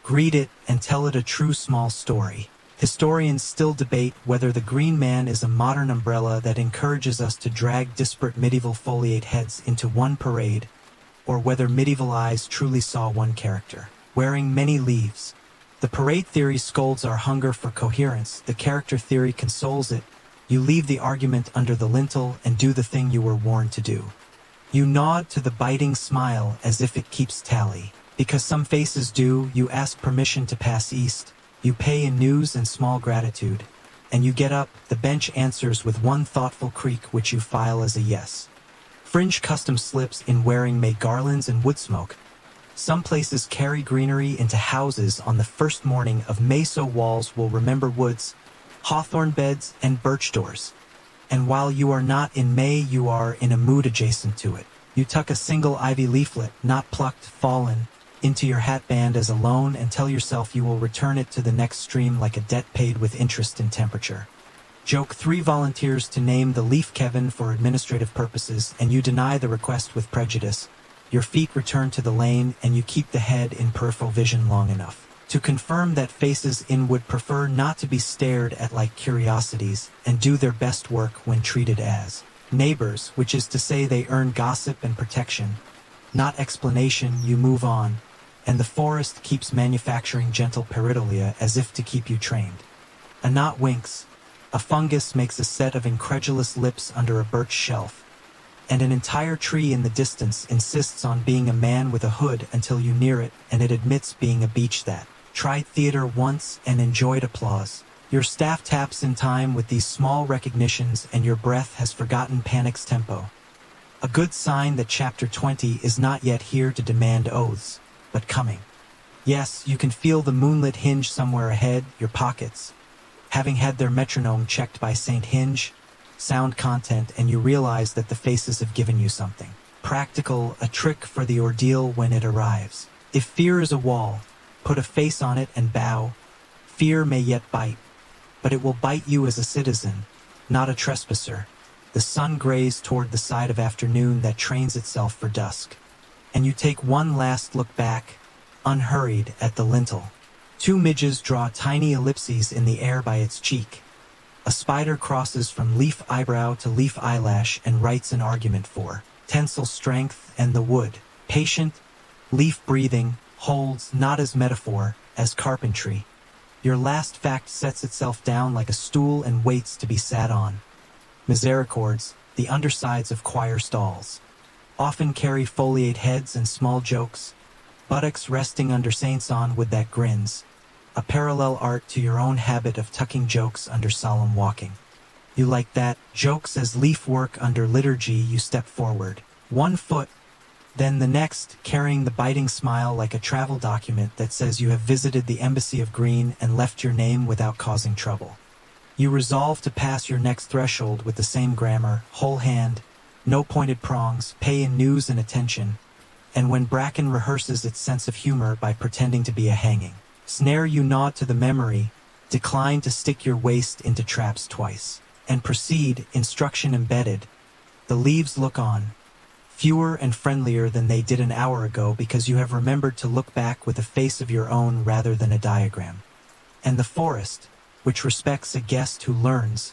Greet it and tell it a true small story. Historians still debate whether the Green Man is a modern umbrella that encourages us to drag disparate medieval foliate heads into one parade, or whether medieval eyes truly saw one character, wearing many leaves. The parade theory scolds our hunger for coherence, the character theory consoles it. You leave the argument under the lintel and do the thing you were warned to do. You nod to the biting smile as if it keeps tally. Because some faces do, you ask permission to pass east. You pay in news and small gratitude. And you get up, the bench answers with one thoughtful creak which you file as a yes. Fringe custom slips in wearing may garlands and wood smoke. Some places carry greenery into houses on the first morning of May, so walls will remember woods, hawthorn beds, and birch doors. And while you are not in May, you are in a mood adjacent to it. You tuck a single ivy leaflet, not plucked, fallen, into your hatband as a loan and tell yourself you will return it to the next stream like a debt paid with interest and temperature. Joke 3 volunteers to name the leaf Kevin for administrative purposes, and you deny the request with prejudice. Your feet return to the lane and you keep the head in peripheral vision long enough to confirm that faces in would prefer not to be stared at like curiosities and do their best work when treated as neighbors, which is to say they earn gossip and protection, not explanation. You move on, and the forest keeps manufacturing gentle pareidolia as if to keep you trained. A knot winks, a fungus makes a set of incredulous lips under a birch shelf, and an entire tree in the distance insists on being a man with a hood until you near it, and it admits being a beach that tried theater once and enjoyed applause. Your staff taps in time with these small recognitions and your breath has forgotten panic's tempo. A good sign that chapter 20 is not yet here to demand oaths, but coming. Yes, you can feel the moonlit hinge somewhere ahead, your pockets, having had their metronome checked by St. Hinge, sound content, and you realize that the faces have given you something practical, a trick for the ordeal when it arrives. If fear is a wall, put a face on it and bow. Fear may yet bite, but it will bite you as a citizen, not a trespasser. The sun grays toward the side of afternoon that trains itself for dusk, and you take one last look back, unhurried, at the lintel. 2 midges draw tiny ellipses in the air by its cheek. A spider crosses from leaf eyebrow to leaf eyelash and writes an argument for tensile strength, and the wood, patient, leaf breathing, holds not as metaphor, as carpentry. Your last fact sets itself down like a stool and waits to be sat on. Misericords, the undersides of choir stalls, often carry foliate heads and small jokes, buttocks resting under saints on wood that grins, a parallel art to your own habit of tucking jokes under solemn walking. You like that, jokes as leaf work under liturgy. You step forward, 1 foot, then the next, carrying the biting smile like a travel document that says you have visited the embassy of green and left your name without causing trouble. You resolve to pass your next threshold with the same grammar, whole hand, no pointed prongs, pay in news and attention, and when bracken rehearses its sense of humor by pretending to be a hanging snare, you nod to the memory, decline to stick your waist into traps twice, and proceed, instruction embedded. The leaves look on, fewer and friendlier than they did an hour ago because you have remembered to look back with a face of your own rather than a diagram. And the forest, which respects a guest who learns,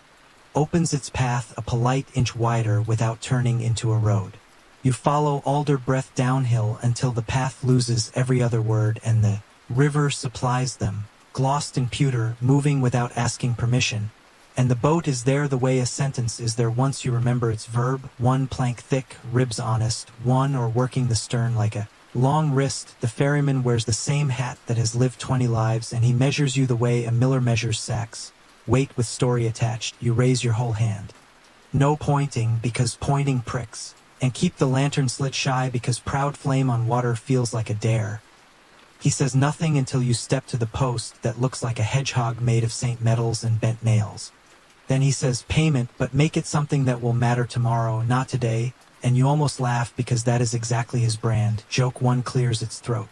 opens its path a polite inch wider without turning into a road. You follow alder breath downhill until the path loses every other word and the river supplies them, glossed in pewter, moving without asking permission. And the boat is there the way a sentence is there once you remember its verb, 1 plank thick, ribs honest, 1 or working the stern like a long wrist. The ferryman wears the same hat that has lived 20 lives, and he measures you the way a miller measures sacks. Weight with story attached. You raise your whole hand. No pointing, because pointing pricks, and keep the lantern slit shy because proud flame on water feels like a dare. He says nothing until you step to the post that looks like a hedgehog made of St. Metals and bent nails. Then he says payment, but make it something that will matter tomorrow, not today, and you almost laugh because that is exactly his brand. Joke 1 clears its throat.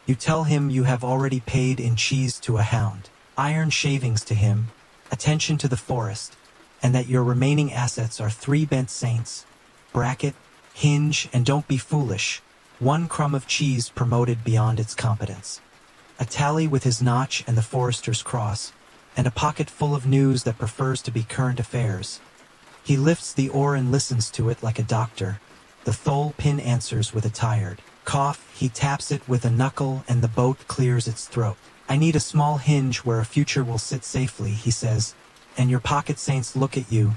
You tell him you have already paid in cheese to a hound, iron shavings to him, attention to the forest, and that your remaining assets are 3 bent saints, bracket, hinge, and don't be foolish, 1 crumb of cheese promoted beyond its competence. A tally with his notch and the forester's cross, and a pocket full of news that prefers to be current affairs. He lifts the oar and listens to it like a doctor. The thole pin answers with a tired cough. He taps it with a knuckle and the boat clears its throat. I need a small hinge where a future will sit safely, he says, and your pocket saints look at you,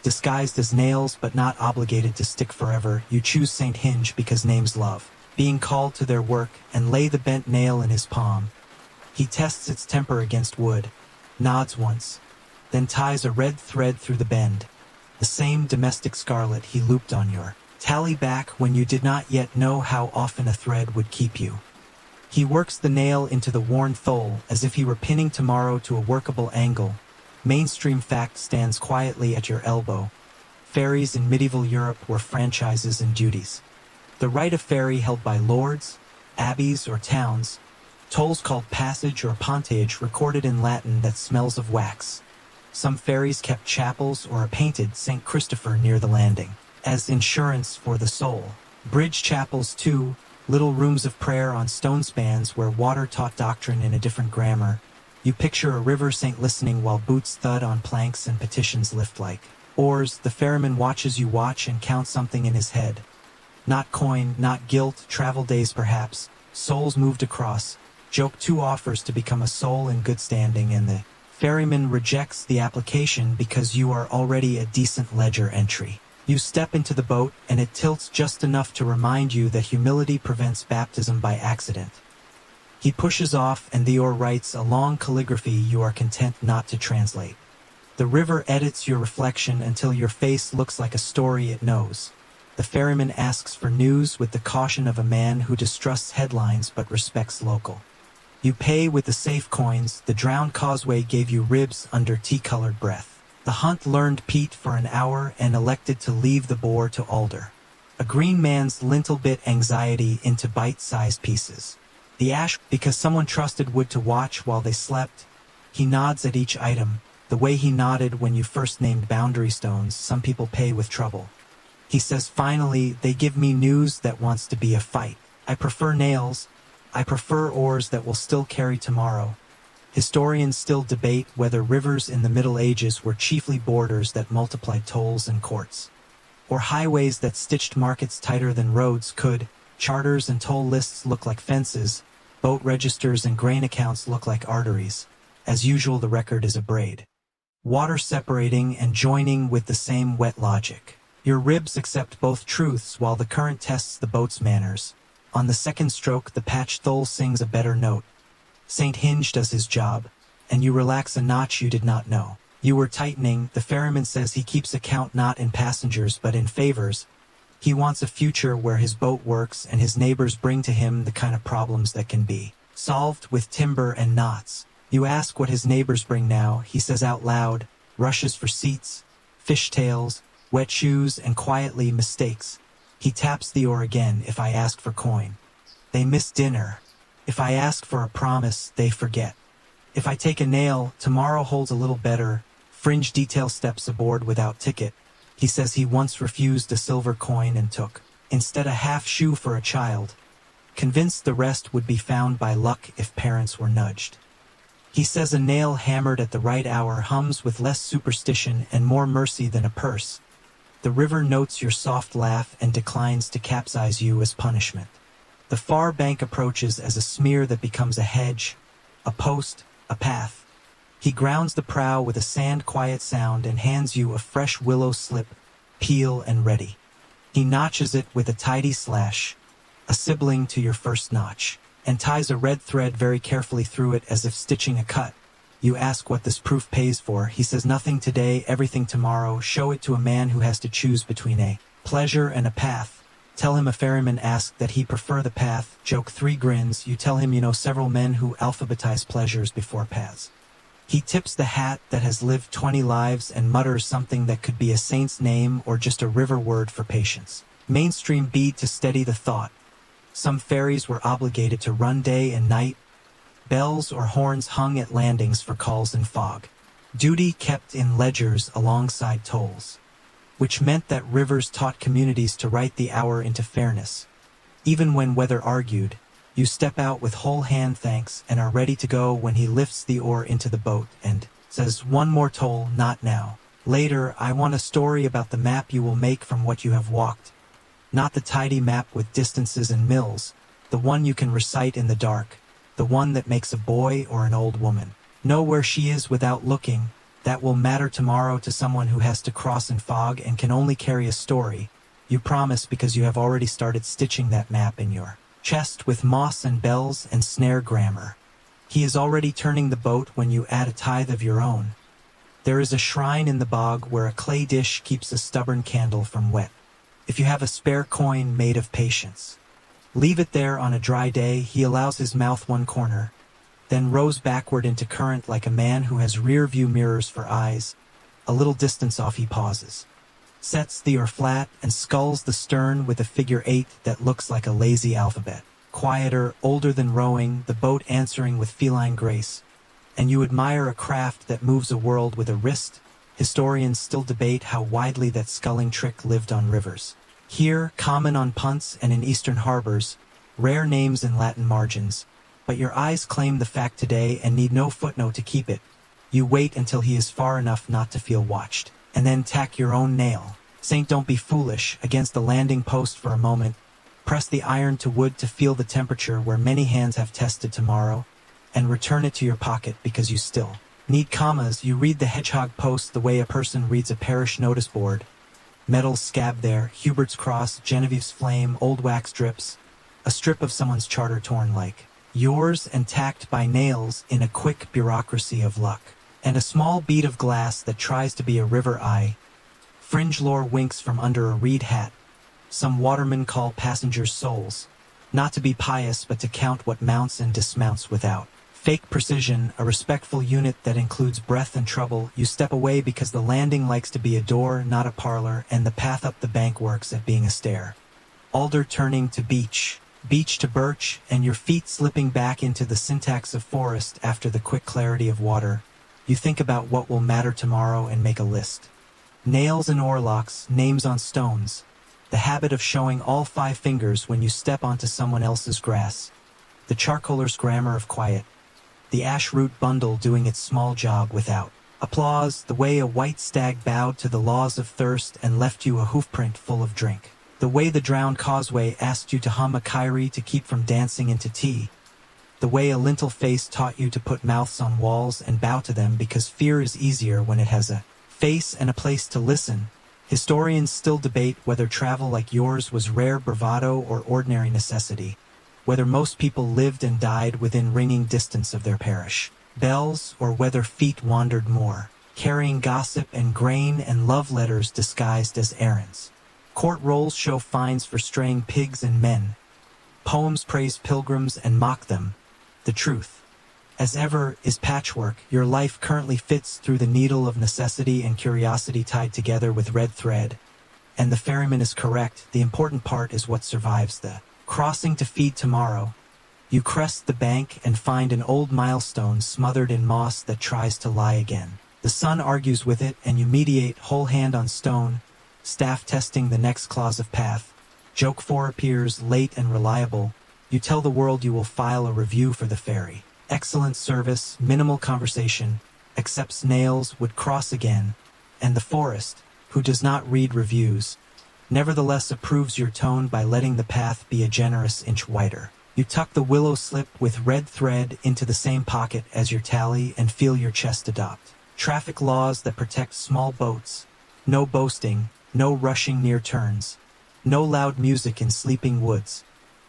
disguised as nails but not obligated to stick forever. You choose Saint Hinge because names love being called to their work, and lay the bent nail in his palm. He tests its temper against wood, nods once, then ties a red thread through the bend, the same domestic scarlet he looped on your tally back when you did not yet know how often a thread would keep you. He works the nail into the worn thole as if he were pinning tomorrow to a workable angle. Mainstream fact stands quietly at your elbow. Ferries in medieval Europe were franchises and duties. The right of ferry held by lords, abbeys, or towns, tolls called passage or pontage recorded in Latin that smells of wax. Some ferries kept chapels or a painted St. Christopher near the landing, as insurance for the soul. Bridge chapels too, little rooms of prayer on stone spans where water taught doctrine in a different grammar. You picture a river saint listening while boots thud on planks and petitions lift like oars. The ferryman watches you watch and count something in his head. Not coin, not guilt, travel days perhaps, souls moved across. Joke 2 offers to become a soul in good standing, and the ferryman rejects the application because you are already a decent ledger entry. You step into the boat and it tilts just enough to remind you that humility prevents baptism by accident. He pushes off and the oar writes a long calligraphy you are content not to translate. The river edits your reflection until your face looks like a story it knows. The ferryman asks for news with the caution of a man who distrusts headlines but respects local. You pay with the safe coins. The drowned causeway gave you ribs under tea-colored breath. The hunt learned peat for an hour and elected to leave the boar to alder. A green man's lintel bit anxiety into bite-sized pieces. The ash, because someone trusted wood to watch while they slept. He nods at each item, the way he nodded when you first named boundary stones. Some people pay with trouble. He says finally, they give me news that wants to be a fight. I prefer nails. I prefer oars that will still carry tomorrow. Historians still debate whether rivers in the Middle Ages were chiefly borders that multiplied tolls and courts, or highways that stitched markets tighter than roads could. Charters and toll lists look like fences. Boat registers and grain accounts look like arteries. As usual, the record is a braid. Water separating and joining with the same wet logic. Your ribs accept both truths while the current tests the boat's manners. On the second stroke, the patch thole sings a better note. Saint Hinge does his job, and you relax a notch you did not know you were tightening. The ferryman says he keeps account not in passengers but in favors. He wants a future where his boat works and his neighbors bring to him the kind of problems that can be solved with timber and knots. You ask what his neighbors bring now. He says out loud, rushes for seats, fishtails, wet shoes, and quietly mistakes. He taps the oar again. If I ask for coin, they miss dinner. If I ask for a promise, they forget. If I take a nail, tomorrow holds a little better. Fringe detail steps aboard without ticket. He says he once refused a silver coin and took, instead, a half shoe for a child, convinced the rest would be found by luck if parents were nudged. He says a nail hammered at the right hour hums with less superstition and more mercy than a purse. The river notes your soft laugh and declines to capsize you as punishment. The far bank approaches as a smear that becomes a hedge, a post, a path. He grounds the prow with a sand-quiet sound and hands you a fresh willow slip, peel and ready. He notches it with a tidy slash, a sibling to your first notch, and ties a red thread very carefully through it as if stitching a cut. You ask what this proof pays for. He says nothing today, everything tomorrow. Show it to a man who has to choose between a pleasure and a path. Tell him a ferryman asked that he prefer the path. Joke 3 grins. You tell him you know several men who alphabetize pleasures before paths. He tips the hat that has lived 20 lives and mutters something that could be a saint's name or just a river word for patience. Mainstream bead to steady the thought. Some ferries were obligated to run day and night. Bells or horns hung at landings for calls in fog. Duty kept in ledgers alongside tolls, which meant that rivers taught communities to write the hour into fairness. Even when weather argued, you step out with whole hand thanks and are ready to go when he lifts the oar into the boat and says, "One more toll, not now. Later, I want a story about the map you will make from what you have walked. Not the tidy map with distances and mills, the one you can recite in the dark, the one that makes a boy or an old woman know where she is without looking, that will matter tomorrow to someone who has to cross in fog and can only carry a story. You promise because you have already started stitching that map in your chest with moss and bells and snare grammar. He is already turning the boat when you add a tithe of your own. There is a shrine in the bog where a clay dish keeps a stubborn candle from wet. If you have a spare coin made of patience, leave it there on a dry day. He allows his mouth one corner, then rows backward into current like a man who has rear-view mirrors for eyes. A little distance off he pauses, sets the oar flat, and sculls the stern with a figure 8 that looks like a lazy alphabet. Quieter, older than rowing, the boat answering with feline grace. And you admire a craft that moves a world with a wrist. Historians still debate how widely that sculling trick lived on rivers. Here, common on punts and in eastern harbors, rare names in Latin margins. But your eyes claim the fact today and need no footnote to keep it. You wait until he is far enough not to feel watched, and then tack your own nail. Saint, don't be foolish, against the landing post for a moment. Press the iron to wood to feel the temperature where many hands have tested tomorrow, and return it to your pocket because you still need commas. You read the hedgehog post the way a person reads a parish notice board. Metal scab there, Hubert's cross, Genevieve's flame, old wax drips. A strip of someone's charter torn like yours and tacked by nails in a quick bureaucracy of luck. And a small bead of glass that tries to be a river eye. Fringe lore winks from under a reed hat. Some watermen call passengers souls. Not to be pious but to count what mounts and dismounts without fake precision, a respectful unit that includes breath and trouble. You step away because the landing likes to be a door, not a parlor, and the path up the bank works at being a stair. Alder turning to beach, beach to birch, and your feet slipping back into the syntax of forest after the quick clarity of water. You think about what will matter tomorrow and make a list. Nails and oarlocks, names on stones. The habit of showing all 5 fingers when you step onto someone else's grass. The charcoaler's grammar of quiet. The ash root bundle doing its small job without applause. The way a white stag bowed to the laws of thirst and left you a hoofprint full of drink. The way the drowned causeway asked you to hum a kyrie to keep from dancing into tea. The way a lintel face taught you to put mouths on walls and bow to them because fear is easier when it has a face and a place to listen. Historians still debate whether travel like yours was rare bravado or ordinary necessity, whether most people lived and died within ringing distance of their parish bells, or whether feet wandered more, carrying gossip and grain and love letters disguised as errands. Court rolls show fines for straying pigs and men. Poems praise pilgrims and mock them. The truth, as ever, is patchwork. Your life currently fits through the needle of necessity and curiosity tied together with red thread. And the ferryman is correct. The important part is what survives the crossing to feed tomorrow. You crest the bank and find an old milestone smothered in moss that tries to lie again. The sun argues with it and you mediate, whole hand on stone, staff testing the next clause of path. Joke 4 appears late and reliable. You tell the world you will file a review for the ferry. Excellent service, minimal conversation, accepts nails, would cross again. And the forest, who does not read reviews, nevertheless approves your tone by letting the path be a generous inch wider. You tuck the willow slip with red thread into the same pocket as your tally and feel your chest adopt traffic laws that protect small boats. No boasting, no rushing near turns, no loud music in sleeping woods.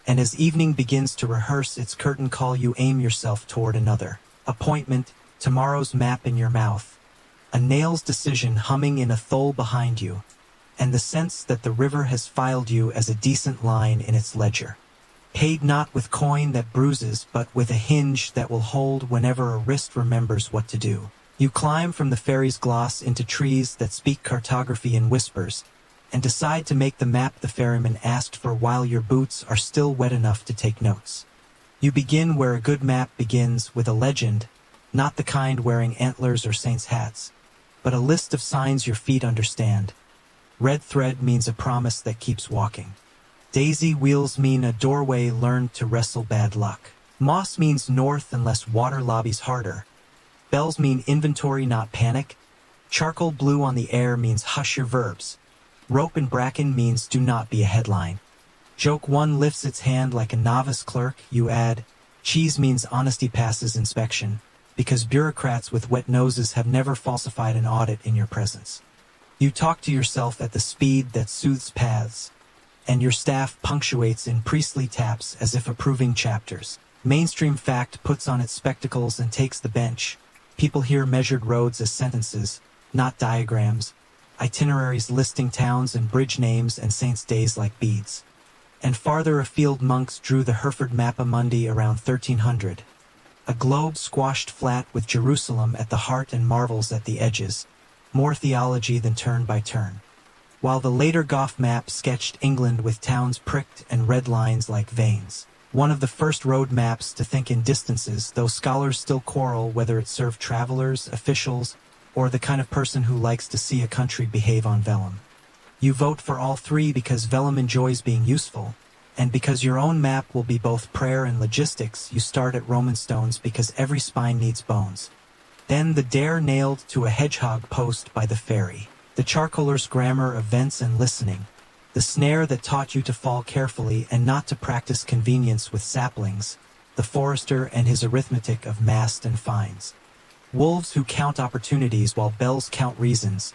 And as evening begins to rehearse its curtain call, you aim yourself toward another appointment, tomorrow's map in your mouth, a nail's decision humming in a thole behind you, and the sense that the river has filed you as a decent line in its ledger. Paid not with coin that bruises, but with a hinge that will hold whenever a wrist remembers what to do. You climb from the ferry's gloss into trees that speak cartography in whispers, and decide to make the map the ferryman asked for while your boots are still wet enough to take notes. You begin where a good map begins, with a legend, not the kind wearing antlers or saints' hats, but a list of signs your feet understand. Red thread means a promise that keeps walking. Daisy wheels mean a doorway learned to wrestle bad luck. Moss means north unless water lobbies harder. Bells mean inventory, not panic. Charcoal blue on the air means hush your verbs. Rope and bracken means do not be a headline. Joke 1 lifts its hand like a novice clerk, you add. Cheese means honesty passes inspection, because bureaucrats with wet noses have never falsified an audit in your presence. You talk to yourself at the speed that soothes paths, and your staff punctuates in priestly taps as if approving chapters. Mainstream fact puts on its spectacles and takes the bench. People hear measured roads as sentences, not diagrams. Itineraries listing towns and bridge names and saints' days like beads. And farther afield monks drew the Hereford Mappa Mundi around 1300. A globe squashed flat with Jerusalem at the heart and marvels at the edges. More theology than turn by turn. While the later Gough map sketched England with towns pricked and red lines like veins. One of the first road maps to think in distances, though scholars still quarrel whether it served travelers, officials, or the kind of person who likes to see a country behave on vellum. You vote for all three because vellum enjoys being useful, and because your own map will be both prayer and logistics. You start at Roman stones because every spine needs bones. Then the dare nailed to a hedgehog post by the ferry. The charcoaler's grammar of vents and listening. The snare that taught you to fall carefully and not to practice convenience with saplings. The forester and his arithmetic of mast and fines. Wolves who count opportunities while bells count reasons.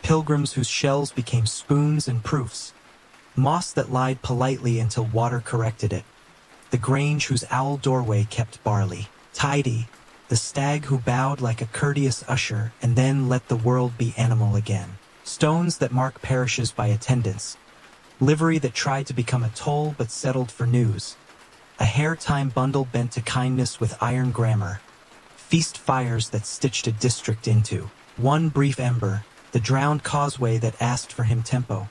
Pilgrims whose shells became spoons and proofs. Moss that lied politely until water corrected it. The grange whose owl doorway kept barley tidy. The stag who bowed like a courteous usher and then let the world be animal again. Stones that mark parishes by attendance. Livery that tried to become a toll but settled for news. A hair-time bundle bent to kindness with iron grammar. Feast fires that stitched a district into one brief ember. The drowned causeway that asked for him tempo.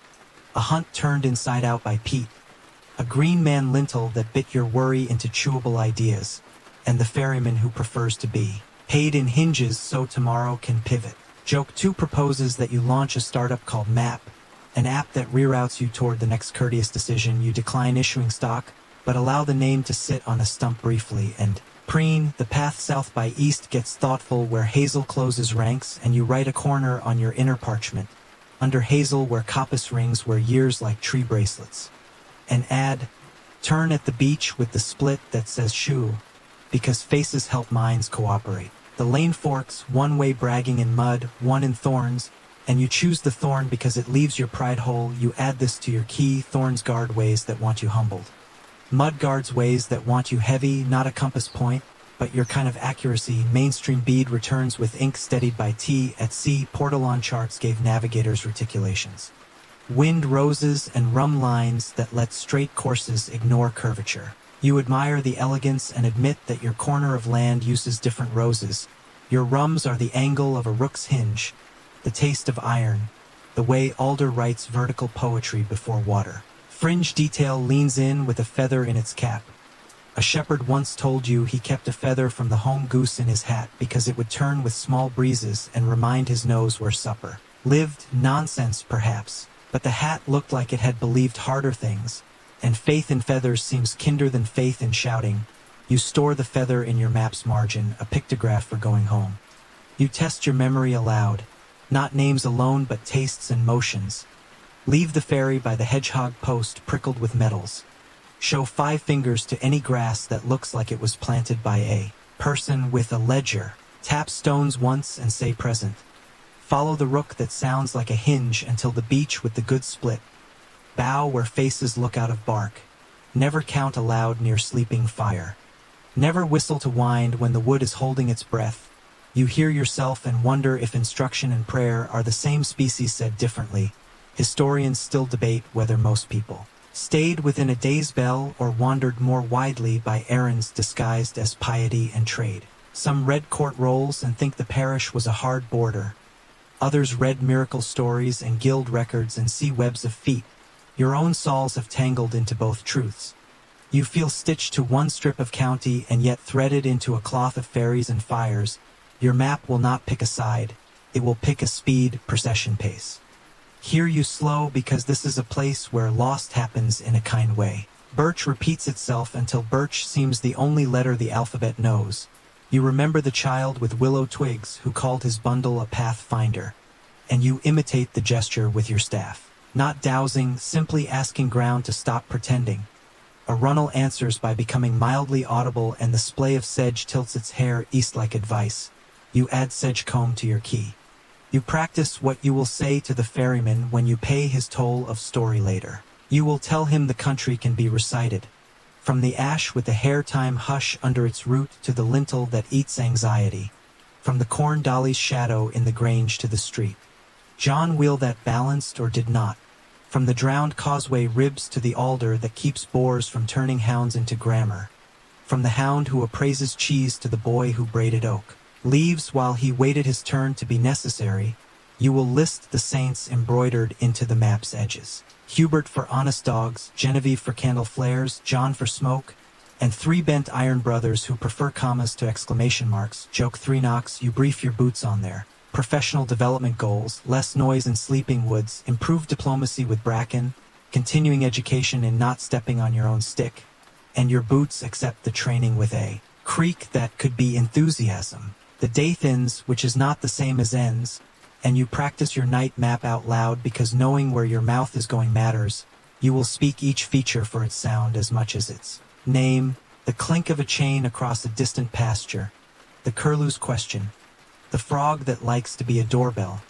A hunt turned inside out by Pete. A green man lintel that bit your worry into chewable ideas. And the ferryman who prefers to be paid in hinges so tomorrow can pivot. Joke 2 proposes that you launch a startup called Map, an app that reroutes you toward the next courteous decision. You decline issuing stock, but allow the name to sit on a stump briefly, and Preen, the path south by east gets thoughtful where hazel closes ranks, and you write a corner on your inner parchment, under hazel where coppice rings where years like tree bracelets. And add, turn at the beach with the split that says shoe, because faces help minds cooperate. The lane forks, one way bragging in mud, one in thorns, and you choose the thorn because it leaves your pride whole. You add this to your key. Thorns guard ways that want you humbled. Mud guards ways that want you heavy, not a compass point, but your kind of accuracy. Mainstream bead returns with ink steadied by T at sea. Portalon charts gave navigators reticulations. Wind roses and rum lines that let straight courses ignore curvature. You admire the elegance and admit that your corner of land uses different roses. Your rums are the angle of a rook's hinge, the taste of iron, the way Alder writes vertical poetry before water. Fringe detail leans in with a feather in its cap. A shepherd once told you he kept a feather from the home goose in his hat because it would turn with small breezes and remind his nose where supper lived. Nonsense, perhaps, but the hat looked like it had believed harder things, and faith in feathers seems kinder than faith in shouting. You store the feather in your map's margin, a pictograph for going home. You test your memory aloud, not names alone but tastes and motions. Leave the ferry by the hedgehog post prickled with metals. Show 5 fingers to any grass that looks like it was planted by a person with a ledger. Tap stones once and say present. Follow the rook that sounds like a hinge until the beach with the good split. Bow where faces look out of bark. Never count aloud near sleeping fire. Never whistle to wind when the wood is holding its breath. You hear yourself and wonder if instruction and prayer are the same species said differently. Historians still debate whether most people stayed within a day's bell or wandered more widely by errands disguised as piety and trade. Some read court rolls and think the parish was a hard border. Others read miracle stories and guild records and see webs of feet. Your own souls have tangled into both truths. You feel stitched to one strip of county and yet threaded into a cloth of fairies and fires. Your map will not pick a side. It will pick a speed, procession pace. Here you slow because this is a place where lost happens in a kind way. Birch repeats itself until birch seems the only letter the alphabet knows. You remember the child with willow twigs who called his bundle a pathfinder, and you imitate the gesture with your staff. Not dowsing, simply asking ground to stop pretending. A runnel answers by becoming mildly audible and the splay of sedge tilts its hair east like advice. You add sedge comb to your key. You practice what you will say to the ferryman when you pay his toll of story later. You will tell him the country can be recited. From the ash with the hair time hush under its root to the lintel that eats anxiety. From the corn dolly's shadow in the grange to the street. John Wheel that balanced or did not. From the drowned causeway ribs to the alder that keeps boars from turning hounds into grammar. From the hound who appraises cheese to the boy who braided oak. Leaves while he waited his turn to be necessary. You will list the saints embroidered into the map's edges. Hubert for honest dogs, Genevieve for candle flares, John for smoke, and 3 bent iron brothers who prefer commas to exclamation marks. Joke 3 knocks, you brief your boots on there. Professional development goals, less noise in sleeping woods, improved diplomacy with Bracken, continuing education in not stepping on your own stick, and your boots accept the training with a creak that could be enthusiasm. The day thins, which is not the same as ends, and you practice your night map out loud because knowing where your mouth is going matters. You will speak each feature for its sound as much as its name, the clink of a chain across a distant pasture, the curlew's question, the frog that likes to be a doorbell,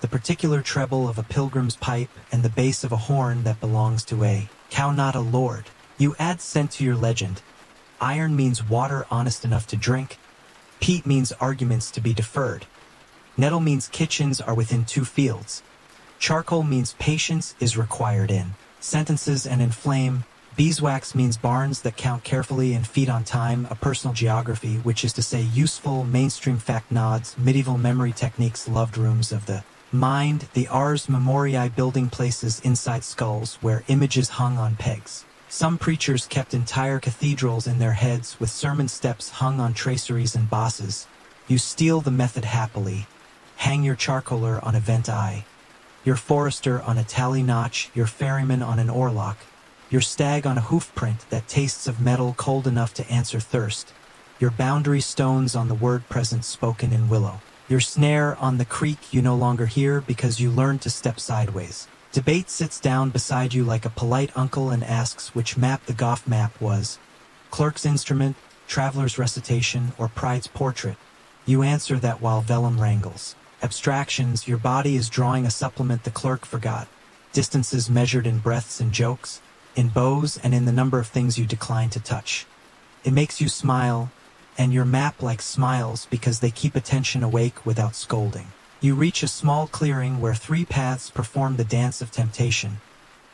the particular treble of a pilgrim's pipe, and the bass of a horn that belongs to a cow, not a lord. You add scent to your legend. Iron means water honest enough to drink. Peat means arguments to be deferred. Nettle means kitchens are within 2 fields. Charcoal means patience is required in sentences and in flame. Beeswax means barns that count carefully and feed on time. A personal geography, which is to say useful mainstream fact nods, medieval memory techniques, loved rooms of the mind. The Ars Memoriae, building places inside skulls where images hung on pegs. Some preachers kept entire cathedrals in their heads with sermon steps hung on traceries and bosses. You steal the method happily. Hang your charcoaler on a vent eye, your forester on a tally notch, your ferryman on an oarlock, your stag on a hoof print that tastes of metal cold enough to answer thirst, your boundary stones on the word present spoken in willow, your snare on the creek you no longer hear because you learned to step sideways. Debate sits down beside you like a polite uncle and asks which map the Goff map was, clerk's instrument, traveler's recitation, or pride's portrait. You answer that while vellum wrangles. Abstractions, your body is drawing a supplement the clerk forgot. Distances measured in breaths and jokes, in bows and in the number of things you decline to touch. It makes you smile, and your map like smiles because they keep attention awake without scolding. You reach a small clearing where 3 paths perform the dance of temptation.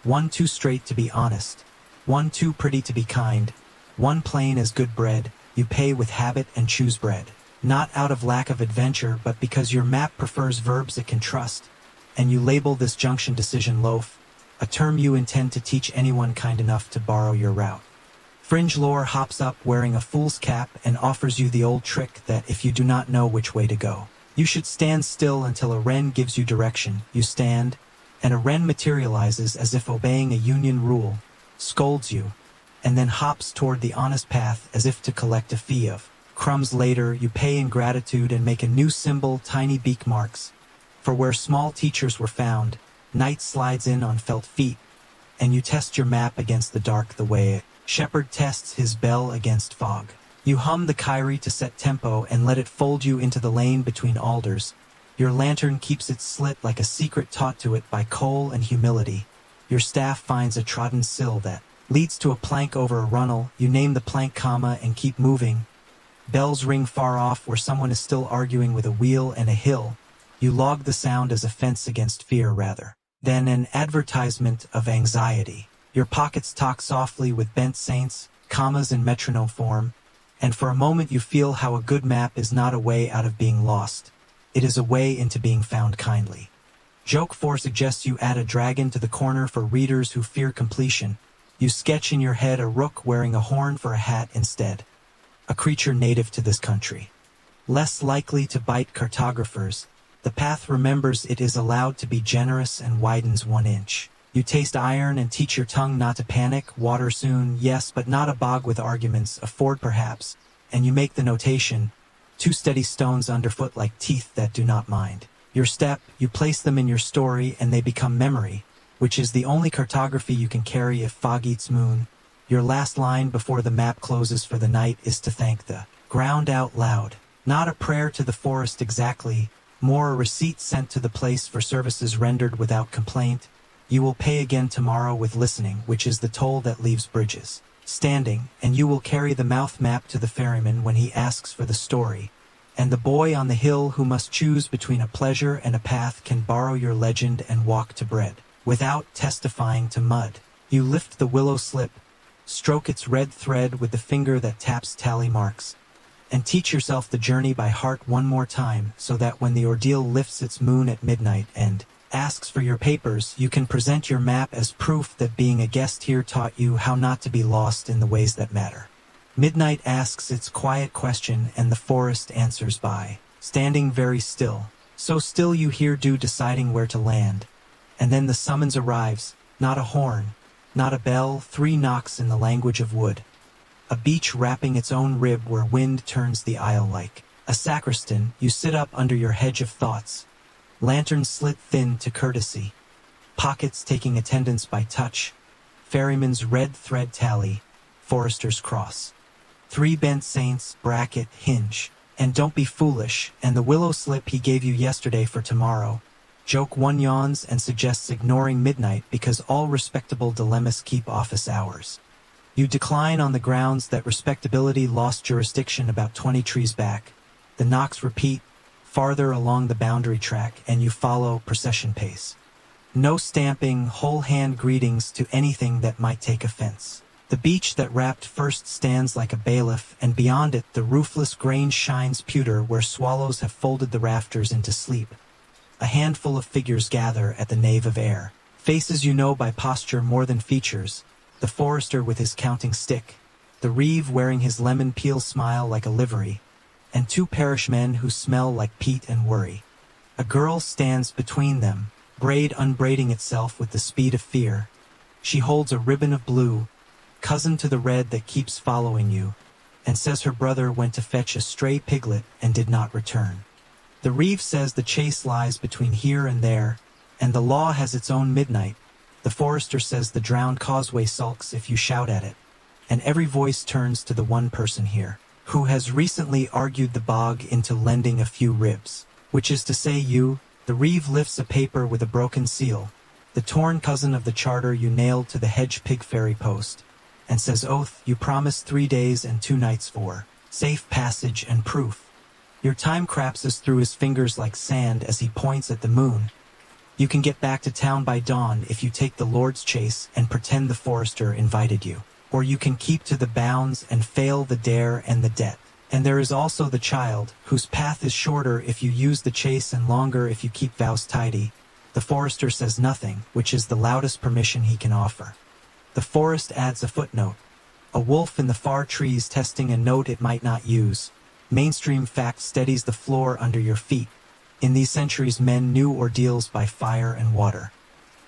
1 too straight to be honest, 1 too pretty to be kind, 1 plain as good bread. You pay with habit and choose bread. Not out of lack of adventure, but because your map prefers verbs it can trust, and you label this junction decision loaf, a term you intend to teach anyone kind enough to borrow your route. Fringe lore hops up wearing a fool's cap and offers you the old trick that if you do not know which way to go, you should stand still until a wren gives you direction. You stand, and a wren materializes as if obeying a union rule, scolds you, and then hops toward the honest path as if to collect a fee of crumbs. Later, you pay in gratitude and make a new symbol, tiny beak marks. For where small teachers were found, night slides in on felt feet, and you test your map against the dark the way a shepherd tests his bell against fog. You hum the Kyrie to set tempo and let it fold you into the lane between alders. Your lantern keeps its slit like a secret taught to it by coal and humility. Your staff finds a trodden sill that leads to a plank over a runnel. You name the plank comma and keep moving. Bells ring far off where someone is still arguing with a wheel and a hill. You log the sound as a fence against fear rather than an advertisement of anxiety. Your pockets talk softly with bent saints, commas in metronome form, and for a moment you feel how a good map is not a way out of being lost. It is a way into being found kindly. Joke 4 suggests you add a dragon to the corner for readers who fear completion. You sketch in your head a rook wearing a horn for a hat instead, a creature native to this country. Less likely to bite cartographers, the path remembers it is allowed to be generous and widens 1 inch. You taste iron and teach your tongue not to panic. Water soon, yes, but not a bog with arguments. A ford perhaps, and you make the notation, 2 steady stones underfoot like teeth that do not mind. Your step, you place them in your story and they become memory, which is the only cartography you can carry if fog eats moon. Your last line before the map closes for the night is to thank the ground out loud. Not a prayer to the forest exactly, more a receipt sent to the place for services rendered without complaint. You will pay again tomorrow with listening, which is the toll that leaves bridges standing, and you will carry the mouth map to the ferryman when he asks for the story. And the boy on the hill who must choose between a pleasure and a path can borrow your legend and walk to bread, without testifying to mud. You lift the willow slip, stroke its red thread with the finger that taps tally marks, and teach yourself the journey by heart one more time so that when the ordeal lifts its moon at midnight and asks for your papers, you can present your map as proof that being a guest here taught you how not to be lost in the ways that matter. Midnight asks its quiet question and the forest answers by standing very still, so still you hear dew deciding where to land. And then the summons arrives, not a horn, not a bell, 3 knocks in the language of wood. A beach wrapping its own rib where wind turns the aisle like a sacristan. You sit up under your hedge of thoughts, lantern slit thin to courtesy, pockets taking attendance by touch, ferryman's red thread tally, forester's cross, 3 bent saints, bracket, hinge, and don't be foolish, and the willow slip he gave you yesterday for tomorrow. Joke 1 yawns and suggests ignoring midnight because all respectable dilemmas keep office hours. You decline on the grounds that respectability lost jurisdiction about 20 trees back. The knocks repeat, farther along the boundary track, and you follow procession pace. No stamping, whole hand greetings to anything that might take offense. The beach that rapped first stands like a bailiff, and beyond it the roofless grange shines pewter where swallows have folded the rafters into sleep. A handful of figures gather at the nave of air. Faces you know by posture more than features. The forester with his counting stick, the reeve wearing his lemon peel smile like a livery, and 2 parish men who smell like peat and worry. A girl stands between them, braid unbraiding itself with the speed of fear. She holds a ribbon of blue, cousin to the red that keeps following you, and says her brother went to fetch a stray piglet and did not return. The reeve says the chase lies between here and there, and the law has its own midnight. The forester says the drowned causeway sulks if you shout at it, and every voice turns to the one person here, who has recently argued the bog into lending a few ribs, which is to say you. The reeve lifts a paper with a broken seal, the torn cousin of the charter you nailed to the hedge pig ferry post, and says oath you promised 3 days and 2 nights for safe passage and proof. Your time crapses through his fingers like sand as he points at the moon. You can get back to town by dawn if you take the Lord's chase and pretend the forester invited you. Or you can keep to the bounds and fail the dare and the debt. And there is also the child, whose path is shorter if you use the chase and longer if you keep vows tidy. The forester says nothing, which is the loudest permission he can offer. The forest adds a footnote. A wolf in the far trees testing a note it might not use. Mainstream fact steadies the floor under your feet. In these centuries men knew ordeals by fire and water.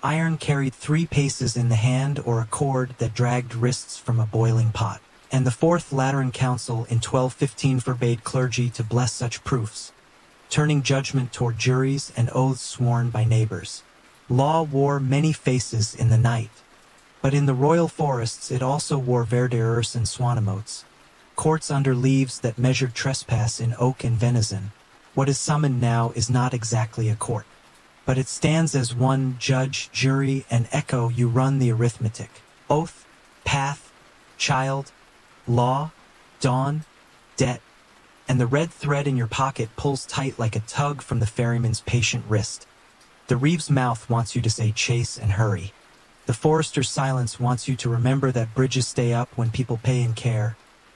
Iron carried 3 paces in the hand or a cord that dragged wrists from a boiling pot. And the 4th Lateran Council in 1215 forbade clergy to bless such proofs, turning judgment toward juries and oaths sworn by neighbors. Law wore many faces in the night, but in the royal forests it also wore verdures and swanamotes, courts under leaves that measured trespass in oak and venison. What is summoned now is not exactly a court, but it stands as one judge, jury, and echo. You run the arithmetic. Oath, path, child, law, dawn, debt, and the red thread in your pocket pulls tight like a tug from the ferryman's patient wrist. The reeve's mouth wants you to say chase and hurry. The forester's silence wants you to remember that bridges stay up when people pay and care,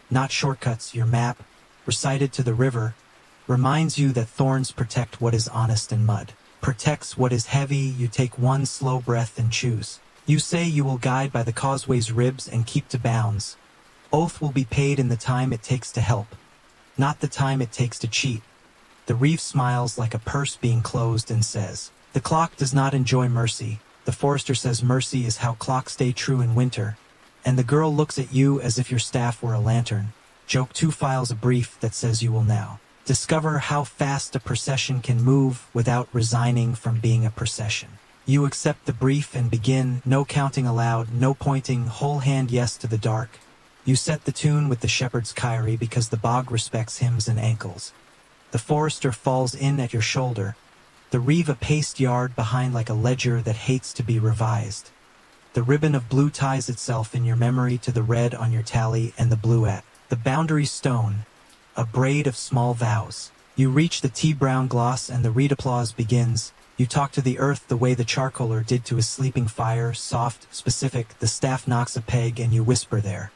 not shortcuts. Your map, recited to the river, reminds you that thorns protect what is honest and mud protects what is heavy. You take one slow breath and choose. You say you will guide by the causeway's ribs and keep to bounds. Oath will be paid in the time it takes to help, not the time it takes to cheat. The reeve smiles like a purse being closed and says, the clock does not enjoy mercy. The forester says mercy is how clocks stay true in winter. And the girl looks at you as if your staff were a lantern. Joke 2 files a brief that says you will now discover how fast a procession can move without resigning from being a procession. You accept the brief and begin, no counting aloud, no pointing, whole hand yes to the dark. You set the tune with the shepherd's kyrie because the bog respects hymns and ankles. The forester falls in at your shoulder, the reeve a paced yard behind like a ledger that hates to be revised. The ribbon of blue ties itself in your memory to the red on your tally and the blue at the boundary stone, a braid of small vows. You reach the tea-brown gloss and the reed applause begins. You talk to the earth the way the charcoaler did to his sleeping fire, soft, specific, the staff knocks a peg and you whisper there.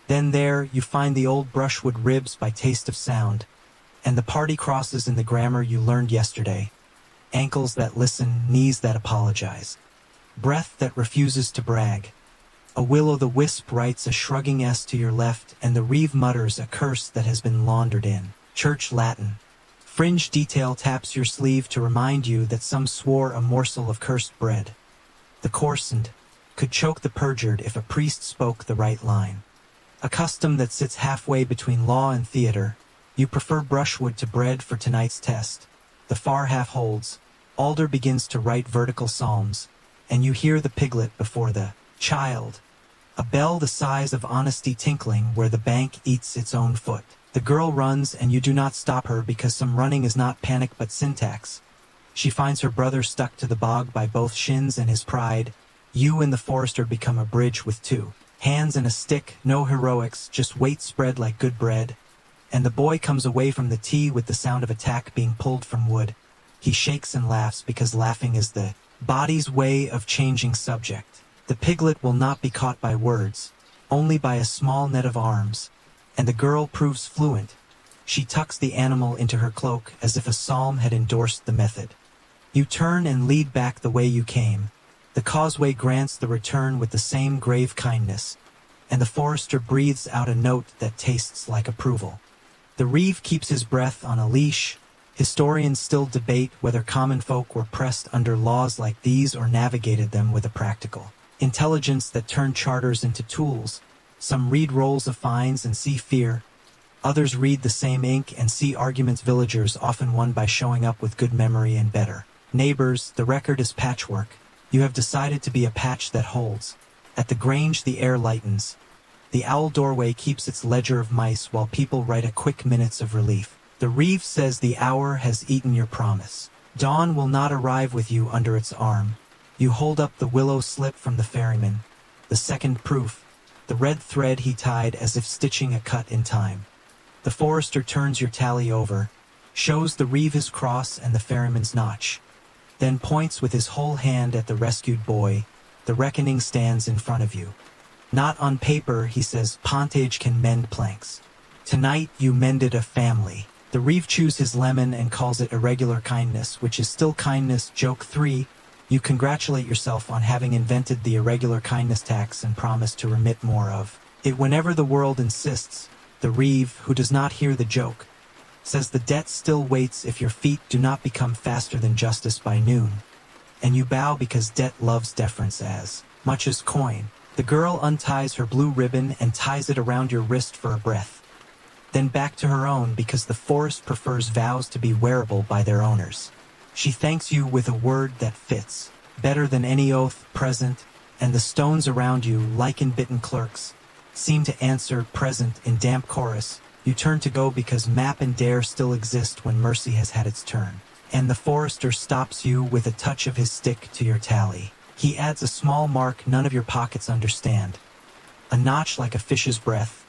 Then there, you find the old brushwood ribs by taste of sound, and the party crosses in the grammar you learned yesterday. Ankles that listen, knees that apologize. Breath that refuses to brag. A will-o'-the-wisp writes a shrugging S to your left, and the reeve mutters a curse that has been laundered in church Latin. Fringe detail taps your sleeve to remind you that some swore a morsel of cursed bread. The coarsened could choke the perjured if a priest spoke the right line. A custom that sits halfway between law and theater. You prefer brushwood to bread for tonight's test. The far half holds. Alder begins to write vertical psalms, and you hear the piglet before the child. A bell the size of honesty tinkling where the bank eats its own foot. The girl runs and you do not stop her because some running is not panic but syntax. She finds her brother stuck to the bog by both shins and his pride. You and the forester become a bridge with 2 hands and a stick, no heroics, just weight spread like good bread. And the boy comes away from the tea with the sound of a tack being pulled from wood. He shakes and laughs because laughing is the body's way of changing subject. The piglet will not be caught by words, only by a small net of arms, and the girl proves fluent. She tucks the animal into her cloak as if a psalm had endorsed the method. You turn and lead back the way you came. The causeway grants the return with the same grave kindness, and the forester breathes out a note that tastes like approval. The reeve keeps his breath on a leash. Historians still debate whether common folk were pressed under laws like these or navigated them with a practical intelligence that turned charters into tools. Some read rolls of fines and see fear. Others read the same ink and see arguments. Villagers often won by showing up with good memory and better neighbors. The record is patchwork. You have decided to be a patch that holds. At the grange the air lightens. The owl doorway keeps its ledger of mice while people write a quick minutes of relief. The reeve says the hour has eaten your promise. Dawn will not arrive with you under its arm. You hold up the willow slip from the ferryman. The second proof. The red thread he tied as if stitching a cut in time. The forester turns your tally over, shows the reeve his cross and the ferryman's notch, then points with his whole hand at the rescued boy. The reckoning stands in front of you. Not on paper, he says, pontage can mend planks. Tonight you mended a family. The reeve chews his lemon and calls it irregular kindness, which is still kindness. Joke 3. You congratulate yourself on having invented the irregular kindness tax and promise to remit more of it whenever the world insists. The reeve, who does not hear the joke, says the debt still waits if your feet do not become faster than justice by noon. And you bow because debt loves deference as much as coin. The girl unties her blue ribbon and ties it around your wrist for a breath. Then back to her own because the forest prefers vows to be wearable by their owners. She thanks you with a word that fits, better than any oath present, and the stones around you, lichen-bitten clerks, seem to answer present in damp chorus. You turn to go because map and dare still exist when mercy has had its turn. And the forester stops you with a touch of his stick to your tally. He adds a small mark none of your pockets understand, a notch like a fish's breath,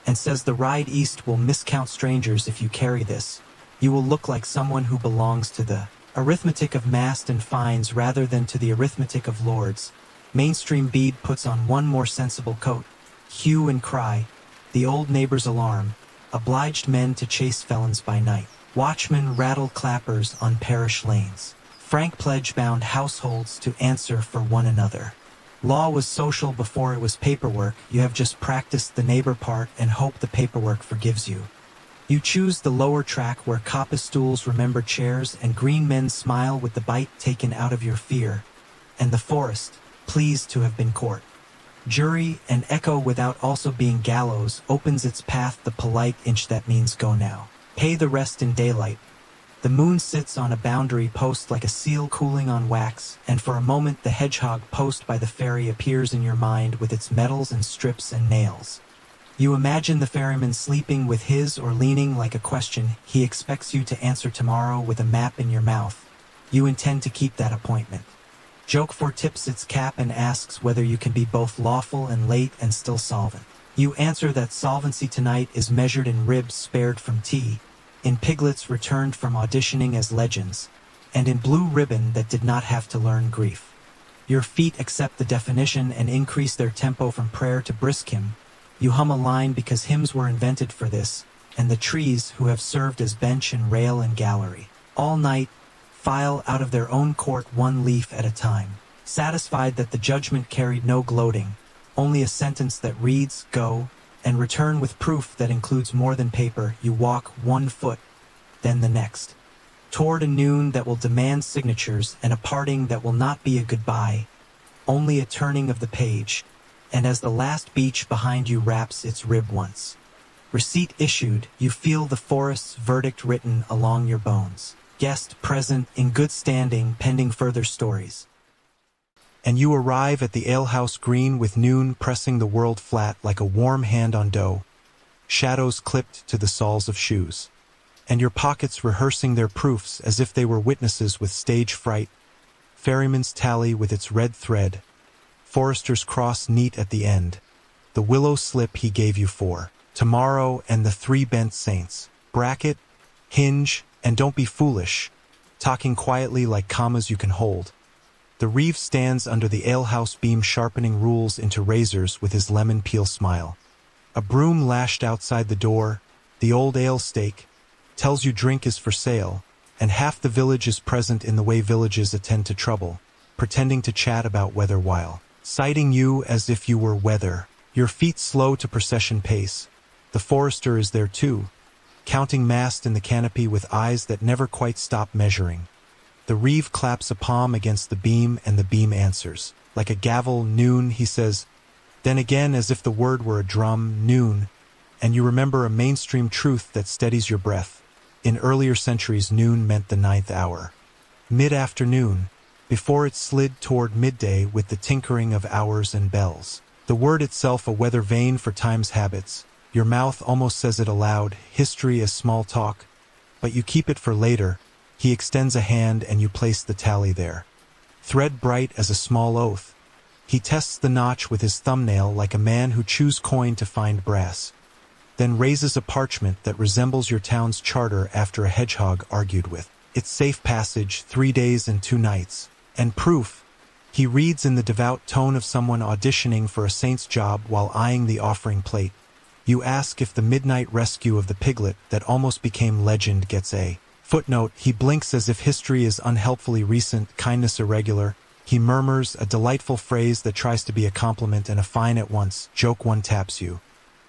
and says the ride east will miscount strangers if you carry this. You will look like someone who belongs to the arithmetic of mast and fines rather than to the arithmetic of lords. Mainstream bead puts on one more sensible coat. Hue and cry, the old neighbor's alarm, obliged men to chase felons by night. Watchmen rattle clappers on parish lanes. Frank pledge-bound households to answer for one another. Law was social before it was paperwork. You have just practiced the neighbor part and hope the paperwork forgives you. You choose the lower track where coppa stools remember chairs and green men smile with the bite taken out of your fear. And the forest, pleased to have been court. Jury and echo without also being gallows opens its path the polite inch that means go now. Pay the rest in daylight. The moon sits on a boundary post like a seal cooling on wax, and for a moment the hedgehog post by the ferry appears in your mind with its metals and strips and nails. You imagine the ferryman sleeping with his or leaning like a question he expects you to answer tomorrow with a map in your mouth. You intend to keep that appointment. Joke for tips its cap and asks whether you can be both lawful and late and still solvent. You answer that solvency tonight is measured in ribs spared from tea, in piglets returned from auditioning as legends, and in blue ribbon that did not have to learn grief. Your feet accept the definition and increase their tempo from prayer to brisk hymn. You hum a line because hymns were invented for this, and the trees who have served as bench and rail and gallery, all night, file out of their own court one leaf at a time, satisfied that the judgment carried no gloating, only a sentence that reads, go, and return with proof that includes more than paper. You walk 1 foot, then the next, toward a noon that will demand signatures and a parting that will not be a goodbye, only a turning of the page, and as the last beach behind you wraps its rib once. Receipt issued, you feel the forest's verdict written along your bones. Guest present, in good standing, pending further stories. And you arrive at the alehouse green with noon pressing the world flat like a warm hand on dough, shadows clipped to the soles of shoes, and your pockets rehearsing their proofs as if they were witnesses with stage fright, ferryman's tally with its red thread, forester's cross neat at the end, the willow slip he gave you for tomorrow and the 3 bent saints, bracket, hinge, and don't be foolish, talking quietly like commas you can hold. The reeve stands under the alehouse beam sharpening rules into razors with his lemon peel smile. A broom lashed outside the door, the old ale stake, tells you drink is for sale, and half the village is present in the way villages attend to trouble, pretending to chat about weather while citing you as if you were weather. Your feet slow to procession pace. The forester is there too, counting mast in the canopy with eyes that never quite stop measuring. The reeve claps a palm against the beam and the beam answers. Like a gavel, noon, he says. Then again, as if the word were a drum, noon, and you remember a mainstream truth that steadies your breath. In earlier centuries, noon meant the 9th hour. Mid-afternoon, before it slid toward midday with the tinkering of hours and bells. The word itself a weather vane for time's habits. Your mouth almost says it aloud, history as small talk, but you keep it for later. He extends a hand and you place the tally there. Thread bright as a small oath. He tests the notch with his thumbnail like a man who chews coin to find brass. Then raises a parchment that resembles your town's charter after a hedgehog argued with. Its safe passage, 3 days and 2 nights. And proof. He reads in the devout tone of someone auditioning for a saint's job while eyeing the offering plate. You ask if the midnight rescue of the piglet that almost became legend gets a footnote. He blinks as if history is unhelpfully recent, kindness irregular. He murmurs a delightful phrase that tries to be a compliment and a fine at once. Joke one taps you.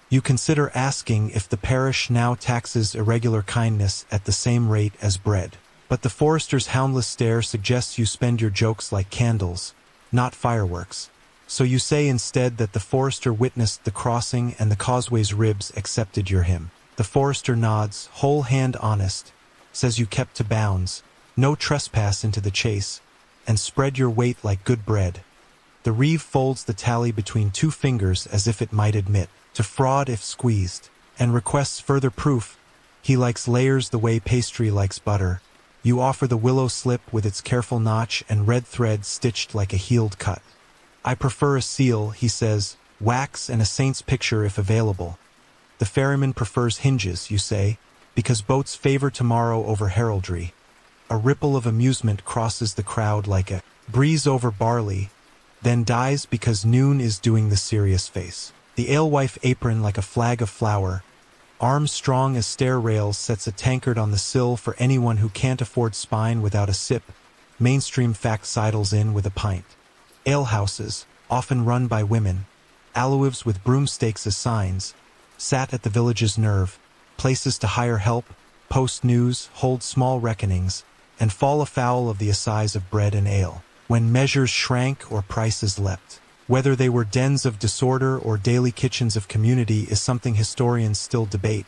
You consider asking if the parish now taxes irregular kindness at the same rate as bread. But the forester's houndless stare suggests you spend your jokes like candles, not fireworks. So you say instead that the forester witnessed the crossing and the causeway's ribs accepted your hymn. The forester nods, whole hand honest, says you kept to bounds, no trespass into the chase, and spread your weight like good bread. The reeve folds the tally between 2 fingers as if it might admit to fraud if squeezed, and requests further proof. He likes layers the way pastry likes butter. You offer the willow slip with its careful notch and red thread stitched like a healed cut. I prefer a seal, he says, wax and a saint's picture if available. The ferryman prefers hinges, you say, because boats favor tomorrow over heraldry. A ripple of amusement crosses the crowd like a breeze over barley, then dies because noon is doing the serious face. The alewife apron like a flag of flour, arms strong as stair rails, sets a tankard on the sill for anyone who can't afford spine without a sip. Mainstream fact sidles in with a pint. Alehouses, often run by women, aloeves with broomstakes as signs, sat at the village's nerve, places to hire help, post news, hold small reckonings, and fall afoul of the assize of bread and ale, when measures shrank or prices leapt. Whether they were dens of disorder or daily kitchens of community is something historians still debate.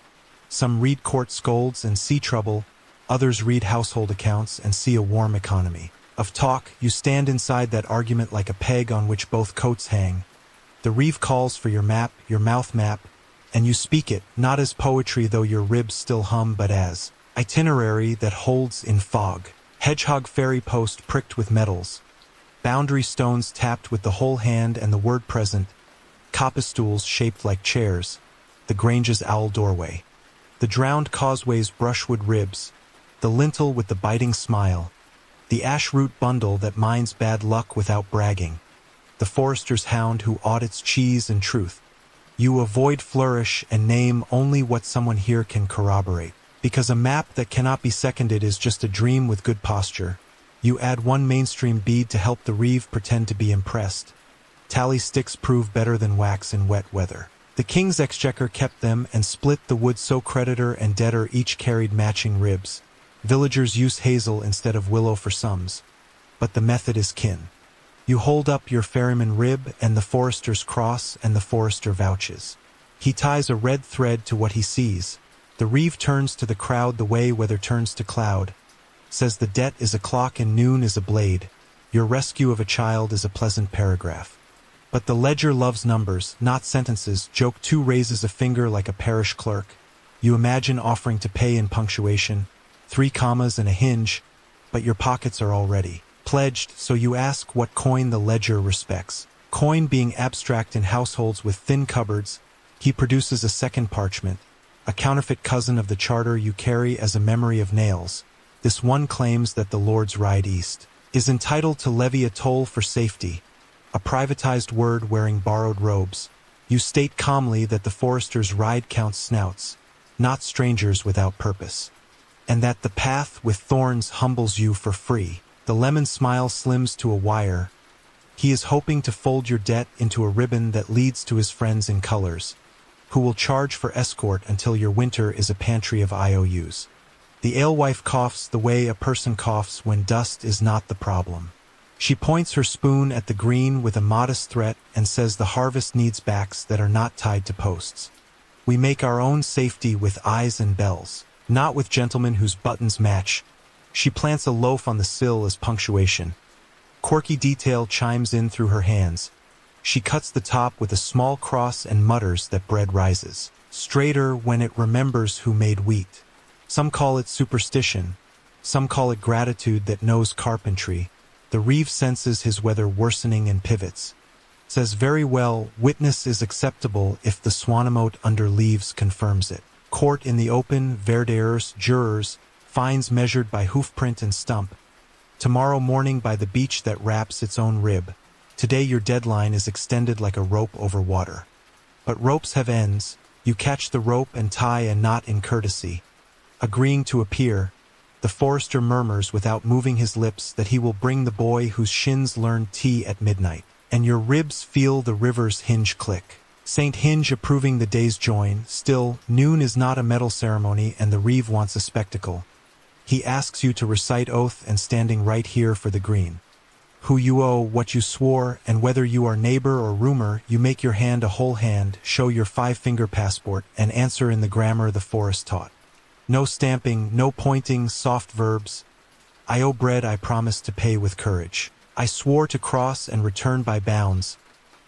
Some read court scolds and see trouble, others read household accounts and see a warm economy. Of talk, you stand inside that argument like a peg on which both coats hang. The reeve calls for your map, your mouth map, and you speak it, not as poetry though your ribs still hum, but as itinerary that holds in fog. Hedgehog ferry post pricked with metals, boundary stones tapped with the whole hand and the word present, coppice stools shaped like chairs, the grange's owl doorway, the drowned causeway's brushwood ribs, the lintel with the biting smile, the ash root bundle that mines bad luck without bragging, the forester's hound who audits cheese and truth. You avoid flourish and name only what someone here can corroborate. Because a map that cannot be seconded is just a dream with good posture. You add one mainstream bead to help the reeve pretend to be impressed. Tally sticks prove better than wax in wet weather. The king's exchequer kept them and split the wood so creditor and debtor each carried matching ribs. Villagers use hazel instead of willow for sums. But the method is kin. You hold up your ferryman rib and the forester's cross and the forester vouches. He ties a red thread to what he sees. The reeve turns to the crowd the way weather turns to cloud, says the debt is a clock and noon is a blade, your rescue of a child is a pleasant paragraph. But the ledger loves numbers, not sentences. Joke 2 raises a finger like a parish clerk. You imagine offering to pay in punctuation, 3 commas and a hinge, but your pockets are already pledged, so you ask what coin the ledger respects. Coin being abstract in households with thin cupboards, he produces a second parchment, a counterfeit cousin of the charter you carry as a memory of nails. This one claims that the Lord's ride east is entitled to levy a toll for safety, a privatized word wearing borrowed robes. You state calmly that the forester's ride counts snouts, not strangers without purpose, and that the path with thorns humbles you for free. The lemon smile slims to a wire. He is hoping to fold your debt into a ribbon that leads to his friends in colors, who will charge for escort until your winter is a pantry of IOUs. The alewife coughs the way a person coughs when dust is not the problem. She points her spoon at the green with a modest threat and says the harvest needs backs that are not tied to posts. We make our own safety with eyes and bells, not with gentlemen whose buttons match. She plants a loaf on the sill as punctuation. Quirky detail chimes in through her hands. She cuts the top with a small cross and mutters that bread rises straighter when it remembers who made wheat. Some call it superstition. Some call it gratitude that knows carpentry. The reeve senses his weather worsening and pivots. Says very well, witness is acceptable if the swanemote under leaves confirms it. Court in the open, verderers, jurors, fines measured by hoofprint and stump. Tomorrow morning by the beach that wraps its own rib. Today your deadline is extended like a rope over water. But ropes have ends. You catch the rope and tie a knot in courtesy. Agreeing to appear, the forester murmurs without moving his lips that he will bring the boy whose shins learned tea at midnight. And your ribs feel the river's hinge click. Saint Hinge approving the day's join. Still, noon is not a medal ceremony and the reeve wants a spectacle. He asks you to recite oath and standing right here for the green. Who you owe, what you swore, and whether you are neighbor or rumor, you make your hand a whole hand, show your 5-finger passport, and answer in the grammar the forest taught. No stamping, no pointing, soft verbs. I owe bread I promised to pay with courage. I swore to cross and return by bounds.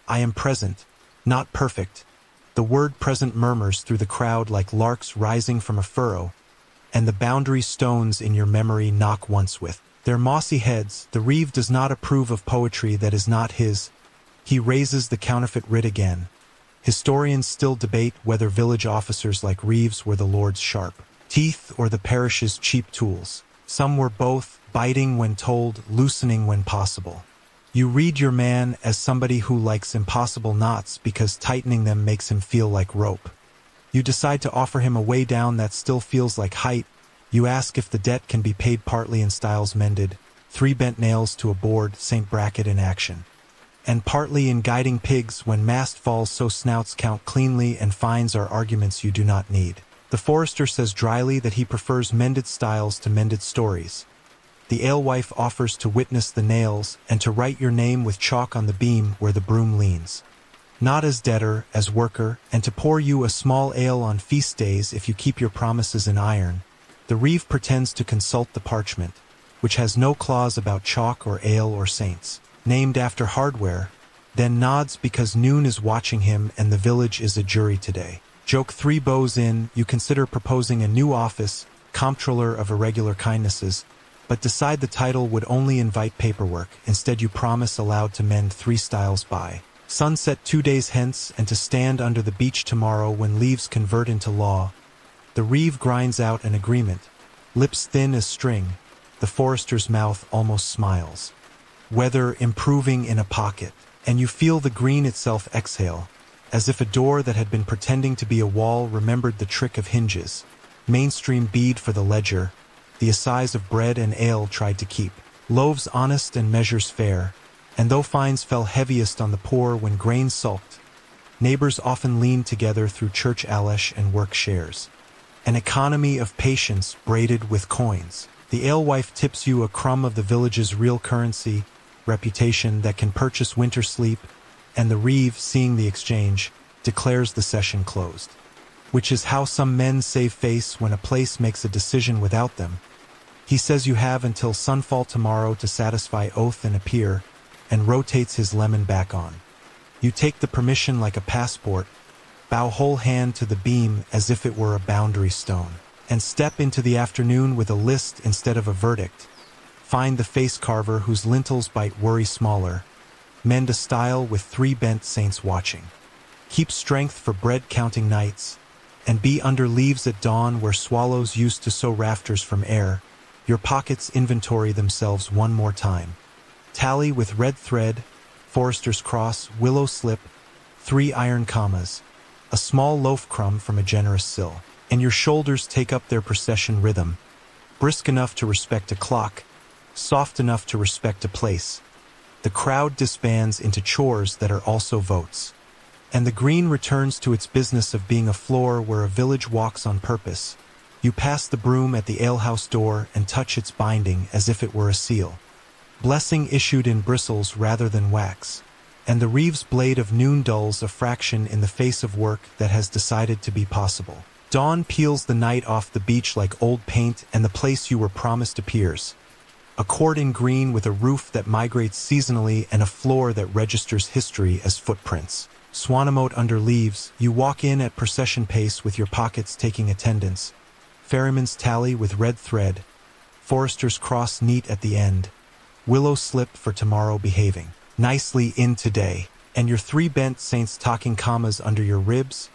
I am present, not perfect. The word present murmurs through the crowd like larks rising from a furrow, and the boundary stones in your memory knock once with their mossy heads. The reeve does not approve of poetry that is not his. He raises the counterfeit writ again. Historians still debate whether village officers like reeves were the Lord's sharp teeth or the parish's cheap tools. Some were both, biting when told, loosening when possible. You read your man as somebody who likes impossible knots because tightening them makes him feel like rope. You decide to offer him a way down that still feels like height. You ask if the debt can be paid partly in styles mended. 3 bent nails to a board, St. Bracket in action. and partly in guiding pigs when mast falls so snouts count cleanly and fines are arguments you do not need. The forester says dryly that he prefers mended styles to mended stories. The alewife offers to witness the nails and to write your name with chalk on the beam where the broom leans. Not as debtor, as worker, and to pour you a small ale on feast days if you keep your promises in iron. The reeve pretends to consult the parchment, which has no clause about chalk or ale or saints, named after hardware, then nods because noon is watching him and the village is a jury today. Joke 3 bows in, you consider proposing a new office, comptroller of irregular kindnesses, but decide the title would only invite paperwork. Instead you promise aloud to mend 3 styles by sunset 2 days hence and to stand under the beech tomorrow when leaves convert into law. The reeve grinds out an agreement, lips thin as string, the forester's mouth almost smiles. Weather improving in a pocket, and you feel the green itself exhale, as if a door that had been pretending to be a wall remembered the trick of hinges. Mainstream bead for the ledger, the assize of bread and ale tried to keep. Loaves honest and measures fair, and though fines fell heaviest on the poor when grain sulked, neighbors often leaned together through church alesh and work shares. An economy of patience braided with coins. The alewife tips you a crumb of the village's real currency, reputation that can purchase winter sleep, and the reeve, seeing the exchange, declares the session closed. Which is how some men save face when a place makes a decision without them. He says you have until sunfall tomorrow to satisfy oath and appear, and rotates his lemon back on. You take the permission like a passport, bow whole hand to the beam as if it were a boundary stone, and step into the afternoon with a list instead of a verdict. Find the face carver whose lintels bite worry smaller. Mend a style with 3 bent saints watching. Keep strength for bread-counting nights, and be under leaves at dawn where swallows used to sow rafters from air. Your pockets inventory themselves one more time. Tally with red thread, forester's cross, willow slip, 3 iron commas, a small loaf crumb from a generous sill, and your shoulders take up their procession rhythm, brisk enough to respect a clock, soft enough to respect a place. The crowd disbands into chores that are also votes, and the green returns to its business of being a floor where a village walks on purpose. You pass the broom at the alehouse door and touch its binding as if it were a seal. Blessing issued in bristles rather than wax, and the reeve's blade of noon dulls a fraction in the face of work that has decided to be possible. Dawn peels the night off the beach like old paint, and the place you were promised appears. A court in green with a roof that migrates seasonally and a floor that registers history as footprints. Swanamote under leaves, you walk in at procession pace with your pockets taking attendance. Ferryman's tally with red thread, forester's cross neat at the end, willow slip for tomorrow behaving nicely in today, and your 3 bent saints talking commas under your ribs,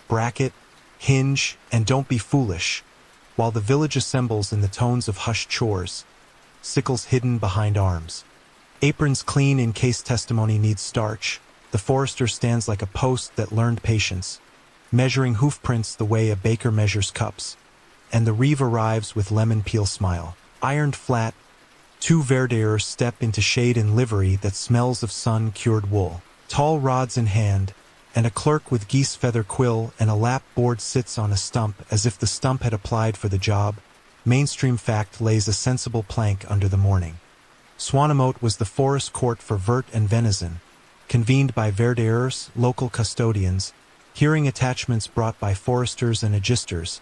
bracket, hinge, and don't be foolish, while the village assembles in the tones of hushed chores, sickles hidden behind arms. Aprons clean in case testimony needs starch. The forester stands like a post that learned patience, measuring hoofprints the way a baker measures cups, and the reeve arrives with lemon peel smile. Ironed flat, 2 verdeurs step into shade in livery that smells of sun-cured wool. Tall rods in hand, and a clerk with geese feather quill and a lap board sits on a stump as if the stump had applied for the job. Mainstream fact lays a sensible plank under the morning. Swanamote was the forest court for vert and venison, convened by verdeurs, local custodians, hearing attachments brought by foresters and agisters,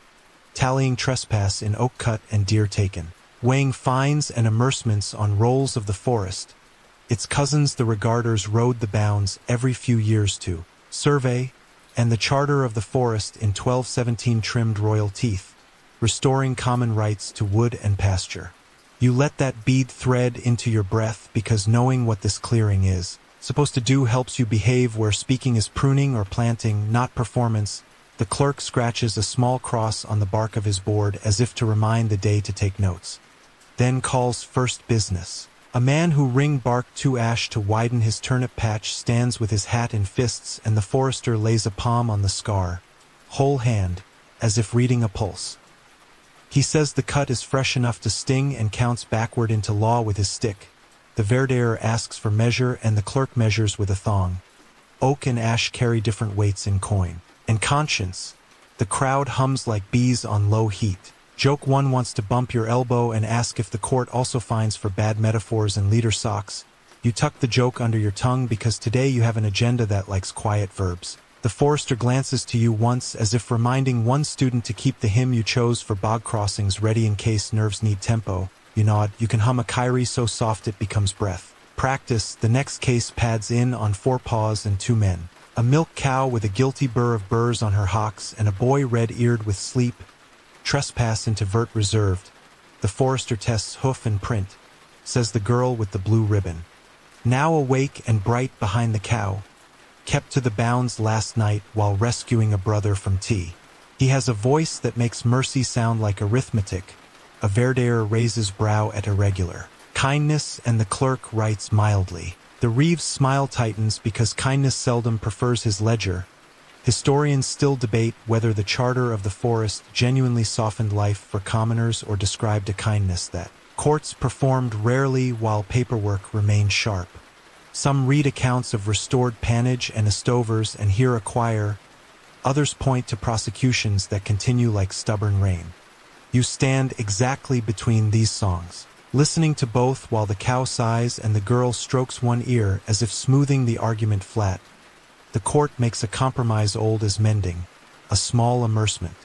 tallying trespass in oak cut and deer taken, weighing fines and amercements on rolls of the forest. Its cousins the regarders rode the bounds every few years to survey, and the charter of the forest in 1217 trimmed royal teeth, restoring common rights to wood and pasture. You let that bead thread into your breath because knowing what this clearing is supposed to do helps you behave where speaking is pruning or planting, not performance. The clerk scratches a small cross on the bark of his board as if to remind the day to take notes. Then calls first business. A man who ring barked 2 ash to widen his turnip patch stands with his hat in fists, and the forester lays a palm on the scar, whole hand, as if reading a pulse. He says the cut is fresh enough to sting and counts backward into law with his stick. The verderer asks for measure and the clerk measures with a thong. Oak and ash carry different weights in coin. And conscience. The crowd hums like bees on low heat. Joke 1 wants to bump your elbow and ask if the court also finds for bad metaphors and leader socks. You tuck the joke under your tongue because today you have an agenda that likes quiet verbs. The forester glances to you once as if reminding one student to keep the hymn you chose for bog crossings ready in case nerves need tempo. You nod. You can hum a kyrie so soft it becomes breath. Practice. The next case pads in on 4 paws and 2 men. A milk cow with a guilty burr of burrs on her hocks and a boy red-eared with sleep. Trespass into vert reserved. The forester tests hoof and print. Says the girl with the blue ribbon. Now awake and bright behind the cow. Kept to the bounds last night while rescuing a brother from tea. He has a voice that makes mercy sound like arithmetic. A verderer raises brow at irregular. Kindness, and the clerk writes mildly. The Reeve's smile tightens because kindness seldom prefers his ledger. Historians still debate whether the charter of the forest genuinely softened life for commoners or described a kindness that courts performed rarely while paperwork remained sharp. Some read accounts of restored pannage and estovers and hear a choir. Others point to prosecutions that continue like stubborn rain. You stand exactly between these songs, listening to both while the cow sighs and the girl strokes one ear as if smoothing the argument flat. The court makes a compromise old as mending, a small amercement,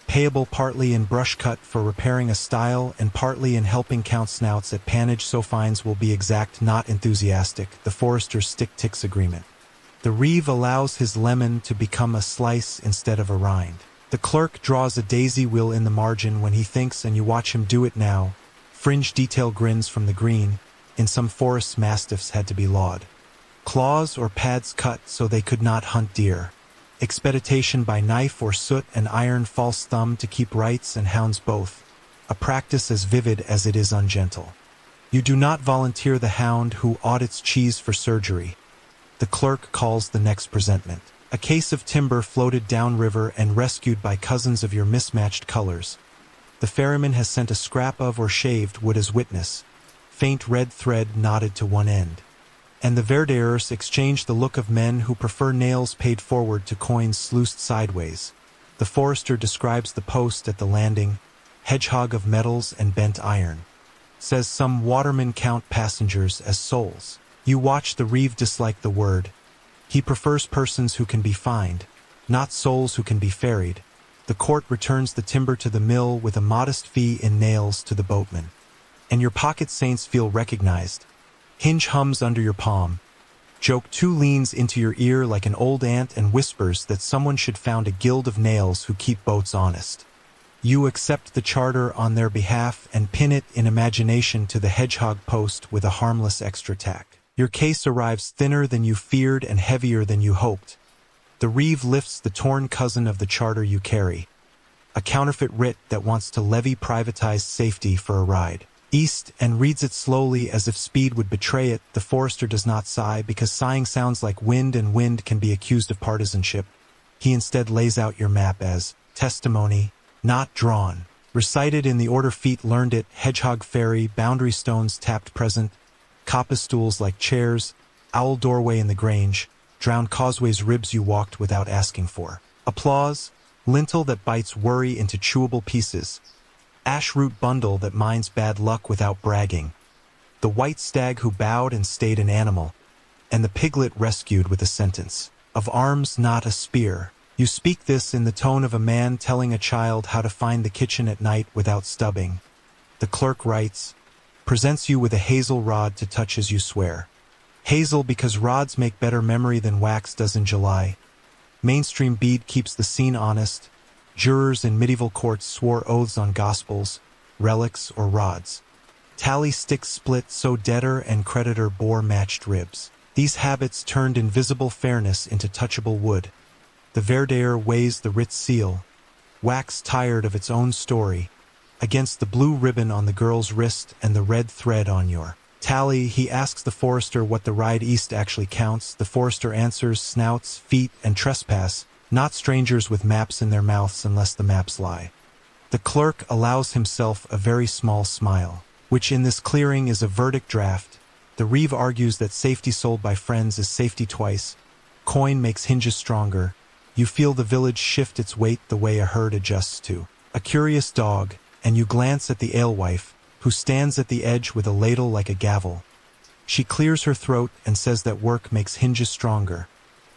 payable partly in brush cut for repairing a style and partly in helping count snouts at pannage so fines will be exact not enthusiastic, the forester's stick-ticks agreement. The Reeve allows his lemon to become a slice instead of a rind. The clerk draws a daisy wheel in the margin when he thinks and you watch him do it now. Fringe detail grins from the green. In some forests mastiffs had to be lawed. Claws or pads cut so they could not hunt deer. Expeditation by knife or soot and iron false thumb to keep rights and hounds both. A practice as vivid as it is ungentle. You do not volunteer the hound who audits cheese for surgery. The clerk calls the next presentment. A case of timber floated downriver and rescued by cousins of your mismatched colors. The ferryman has sent a scrap of or shaved wood as witness. Faint red thread knotted to one end. And the verderers exchange the look of men who prefer nails paid forward to coins sluiced sideways. The forester describes the post at the landing, hedgehog of metals and bent iron. Says some watermen count passengers as souls. You watch the Reeve dislike the word. He prefers persons who can be fined, not souls who can be ferried. The court returns the timber to the mill with a modest fee in nails to the boatman. And your pocket saints feel recognized. Hinge hums under your palm. Joke 2 leans into your ear like an old aunt and whispers that someone should found a guild of nails who keep boats honest. You accept the charter on their behalf and pin it in imagination to the hedgehog post with a harmless extra tack. Your case arrives thinner than you feared and heavier than you hoped. The Reeve lifts the torn cousin of the charter you carry. A counterfeit writ that wants to levy privatized safety for a ride east and reads it slowly as if speed would betray it. The forester does not sigh because sighing sounds like wind and wind can be accused of partisanship. He instead lays out your map as testimony, not drawn. Recited in the order feet learned it, hedgehog ferry, boundary stones tapped present, coppice stools like chairs, owl doorway in the grange, drowned causeways ribs you walked without asking for. Applause, lintel that bites worry into chewable pieces, ash root bundle that minds bad luck without bragging, the white stag who bowed and stayed an animal, and the piglet rescued with a sentence, of arms not a spear. You speak this in the tone of a man telling a child how to find the kitchen at night without stubbing. The clerk writes, presents you with a hazel rod to touch as you swear. Hazel because rods make better memory than wax does in July. Mainstream bead keeps the scene honest. Jurors in medieval courts swore oaths on gospels, relics, or rods. Tally sticks split so debtor and creditor bore matched ribs. These habits turned invisible fairness into touchable wood. The verderer weighs the writ seal, wax tired of its own story, against the blue ribbon on the girl's wrist and the red thread on your tally. He asks the forester what the ride east actually counts. The forester answers snouts, feet, and trespass, not strangers with maps in their mouths unless the maps lie. The clerk allows himself a very small smile, which in this clearing is a verdict draft. The reeve argues that safety sold by friends is safety twice. Coin makes hinges stronger. You feel the village shift its weight the way a herd adjusts to a curious dog, and you glance at the alewife, who stands at the edge with a ladle like a gavel. She clears her throat and says that work makes hinges stronger,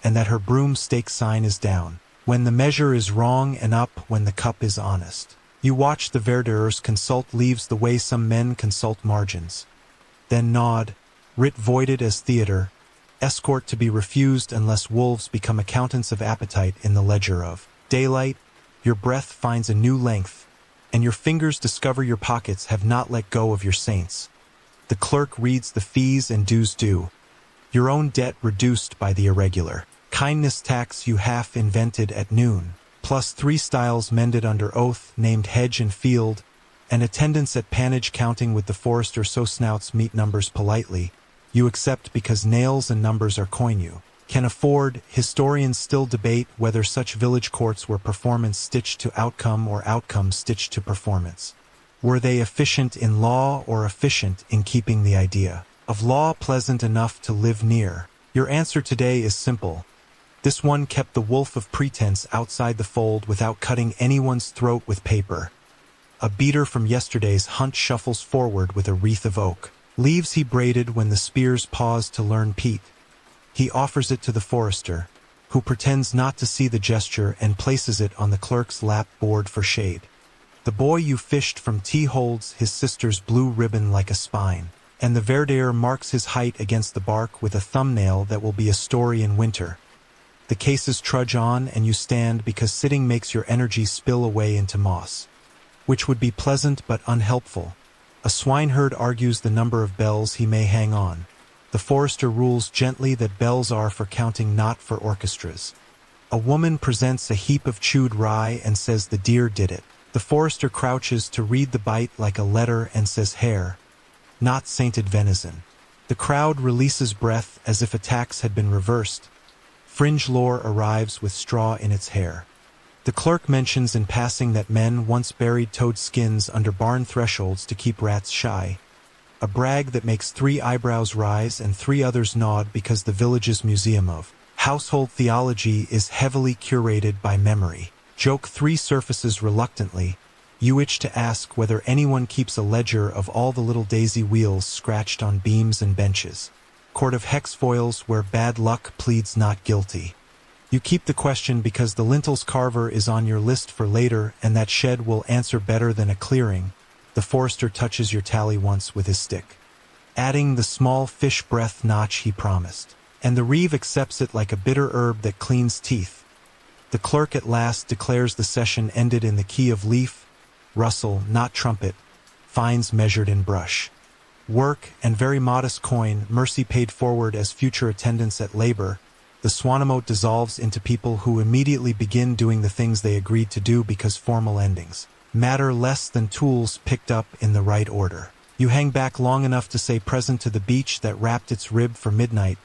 and that her broom stake sign is down, when the measure is wrong, and up when the cup is honest. You watch the verderers consult leaves the way some men consult margins. Then nod, writ voided as theatre, escort to be refused unless wolves become accountants of appetite in the ledger of daylight. Your breath finds a new length, and your fingers discover your pockets have not let go of your saints. The clerk reads the fees and dues due, your own debt reduced by the irregular kindness tax you half invented at noon, plus 3 styles mended under oath named hedge and field, and attendance at pannage counting with the forester so snouts meet numbers politely. You accept because nails and numbers are coin you can afford. Historians still debate whether such village courts were performance stitched to outcome or outcome stitched to performance. Were they efficient in law or efficient in keeping the idea of law pleasant enough to live near? Your answer today is simple. This one kept the wolf of pretense outside the fold without cutting anyone's throat with paper. A beater from yesterday's hunt shuffles forward with a wreath of oak leaves he braided when the spears paused to learn peat. He offers it to the forester, who pretends not to see the gesture and places it on the clerk's lap board for shade. The boy you fished from tea holds his sister's blue ribbon like a spine, and the verderer marks his height against the bark with a thumbnail that will be a story in winter. The cases trudge on, and you stand because sitting makes your energy spill away into moss, which would be pleasant but unhelpful. A swineherd argues the number of bells he may hang on. The forester rules gently that bells are for counting, not for orchestras. A woman presents a heap of chewed rye and says the deer did it. The forester crouches to read the bite like a letter and says hare, not sainted venison. The crowd releases breath as if a tax had been reversed. Fringe lore arrives with straw in its hair. The clerk mentions in passing that men once buried toad skins under barn thresholds to keep rats shy. A brag that makes 3 eyebrows rise and 3 others nod because the village's museum of household theology is heavily curated by memory. Joke 3 surfaces reluctantly. You itch to ask whether anyone keeps a ledger of all the little daisy wheels scratched on beams and benches. Court of hex foils where bad luck pleads not guilty. You keep the question because the lintels carver is on your list for later, and that shed will answer better than a clearing. The forester touches your tally once with his stick, adding the small fish breath notch he promised, and the reeve accepts it like a bitter herb that cleans teeth. The clerk at last declares the session ended in the key of leaf, rustle, not trumpet, fines measured in brush. Work and very modest coin, mercy paid forward as future attendance at labor. The Swanimote dissolves into people who immediately begin doing the things they agreed to do because formal endings matter less than tools picked up in the right order. You hang back long enough to say present to the beach that wrapped its rib for midnight.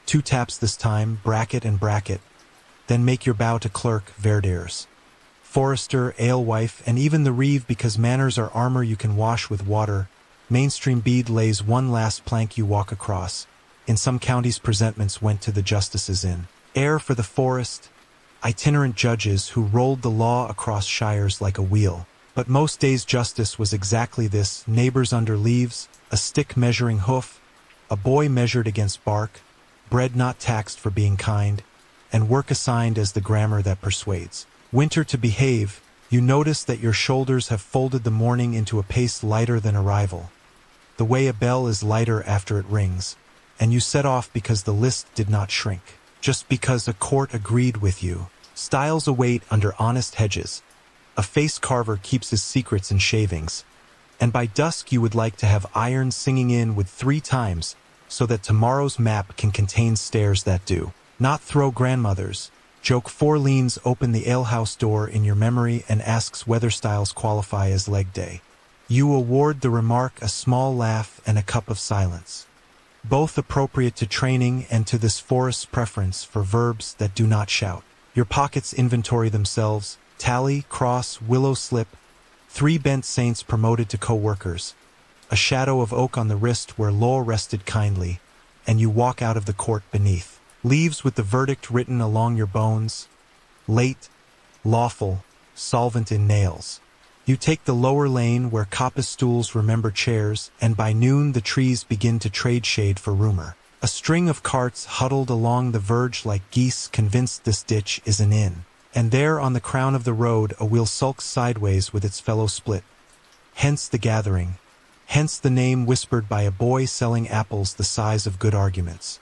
2 taps this time, bracket and bracket. Then make your bow to clerk, verderers, forester, alewife, and even the reeve because manners are armor you can wash with water. Mainstream bead lays one last plank you walk across. In some counties presentments went to the justices in air for the forest, itinerant judges who rolled the law across shires like a wheel. But most days justice was exactly this: neighbors under leaves, a stick measuring hoof, a boy measured against bark, bread not taxed for being kind, and work assigned as the grammar that persuades. Winter to behave, you notice that your shoulders have folded the morning into a pace lighter than arrival, the way a bell is lighter after it rings, and you set off because the list did not shrink, just because a court agreed with you. Styles await under honest hedges. A face carver keeps his secrets in shavings, and by dusk you would like to have iron singing in with 3 times so that tomorrow's map can contain stairs that do not throw grandmothers. Joke 4 leans open the alehouse door in your memory and asks whether styles qualify as leg day. You award the remark a small laugh and a cup of silence, both appropriate to training and to this forest's preference for verbs that do not shout. Your pockets inventory themselves. Tally, cross, willow slip, 3 bent saints promoted to co-workers. a shadow of oak on the wrist where law rested kindly, and you walk out of the court beneath. Leaves with the verdict written along your bones. Late, lawful, solvent in nails. You take the lower lane where coppice stools remember chairs, and by noon the trees begin to trade shade for rumor. A string of carts huddled along the verge like geese convinced this ditch is an inn. And there on the crown of the road a wheel sulks sideways with its fellow split. Hence the gathering. Hence the name whispered by a boy selling apples the size of good arguments.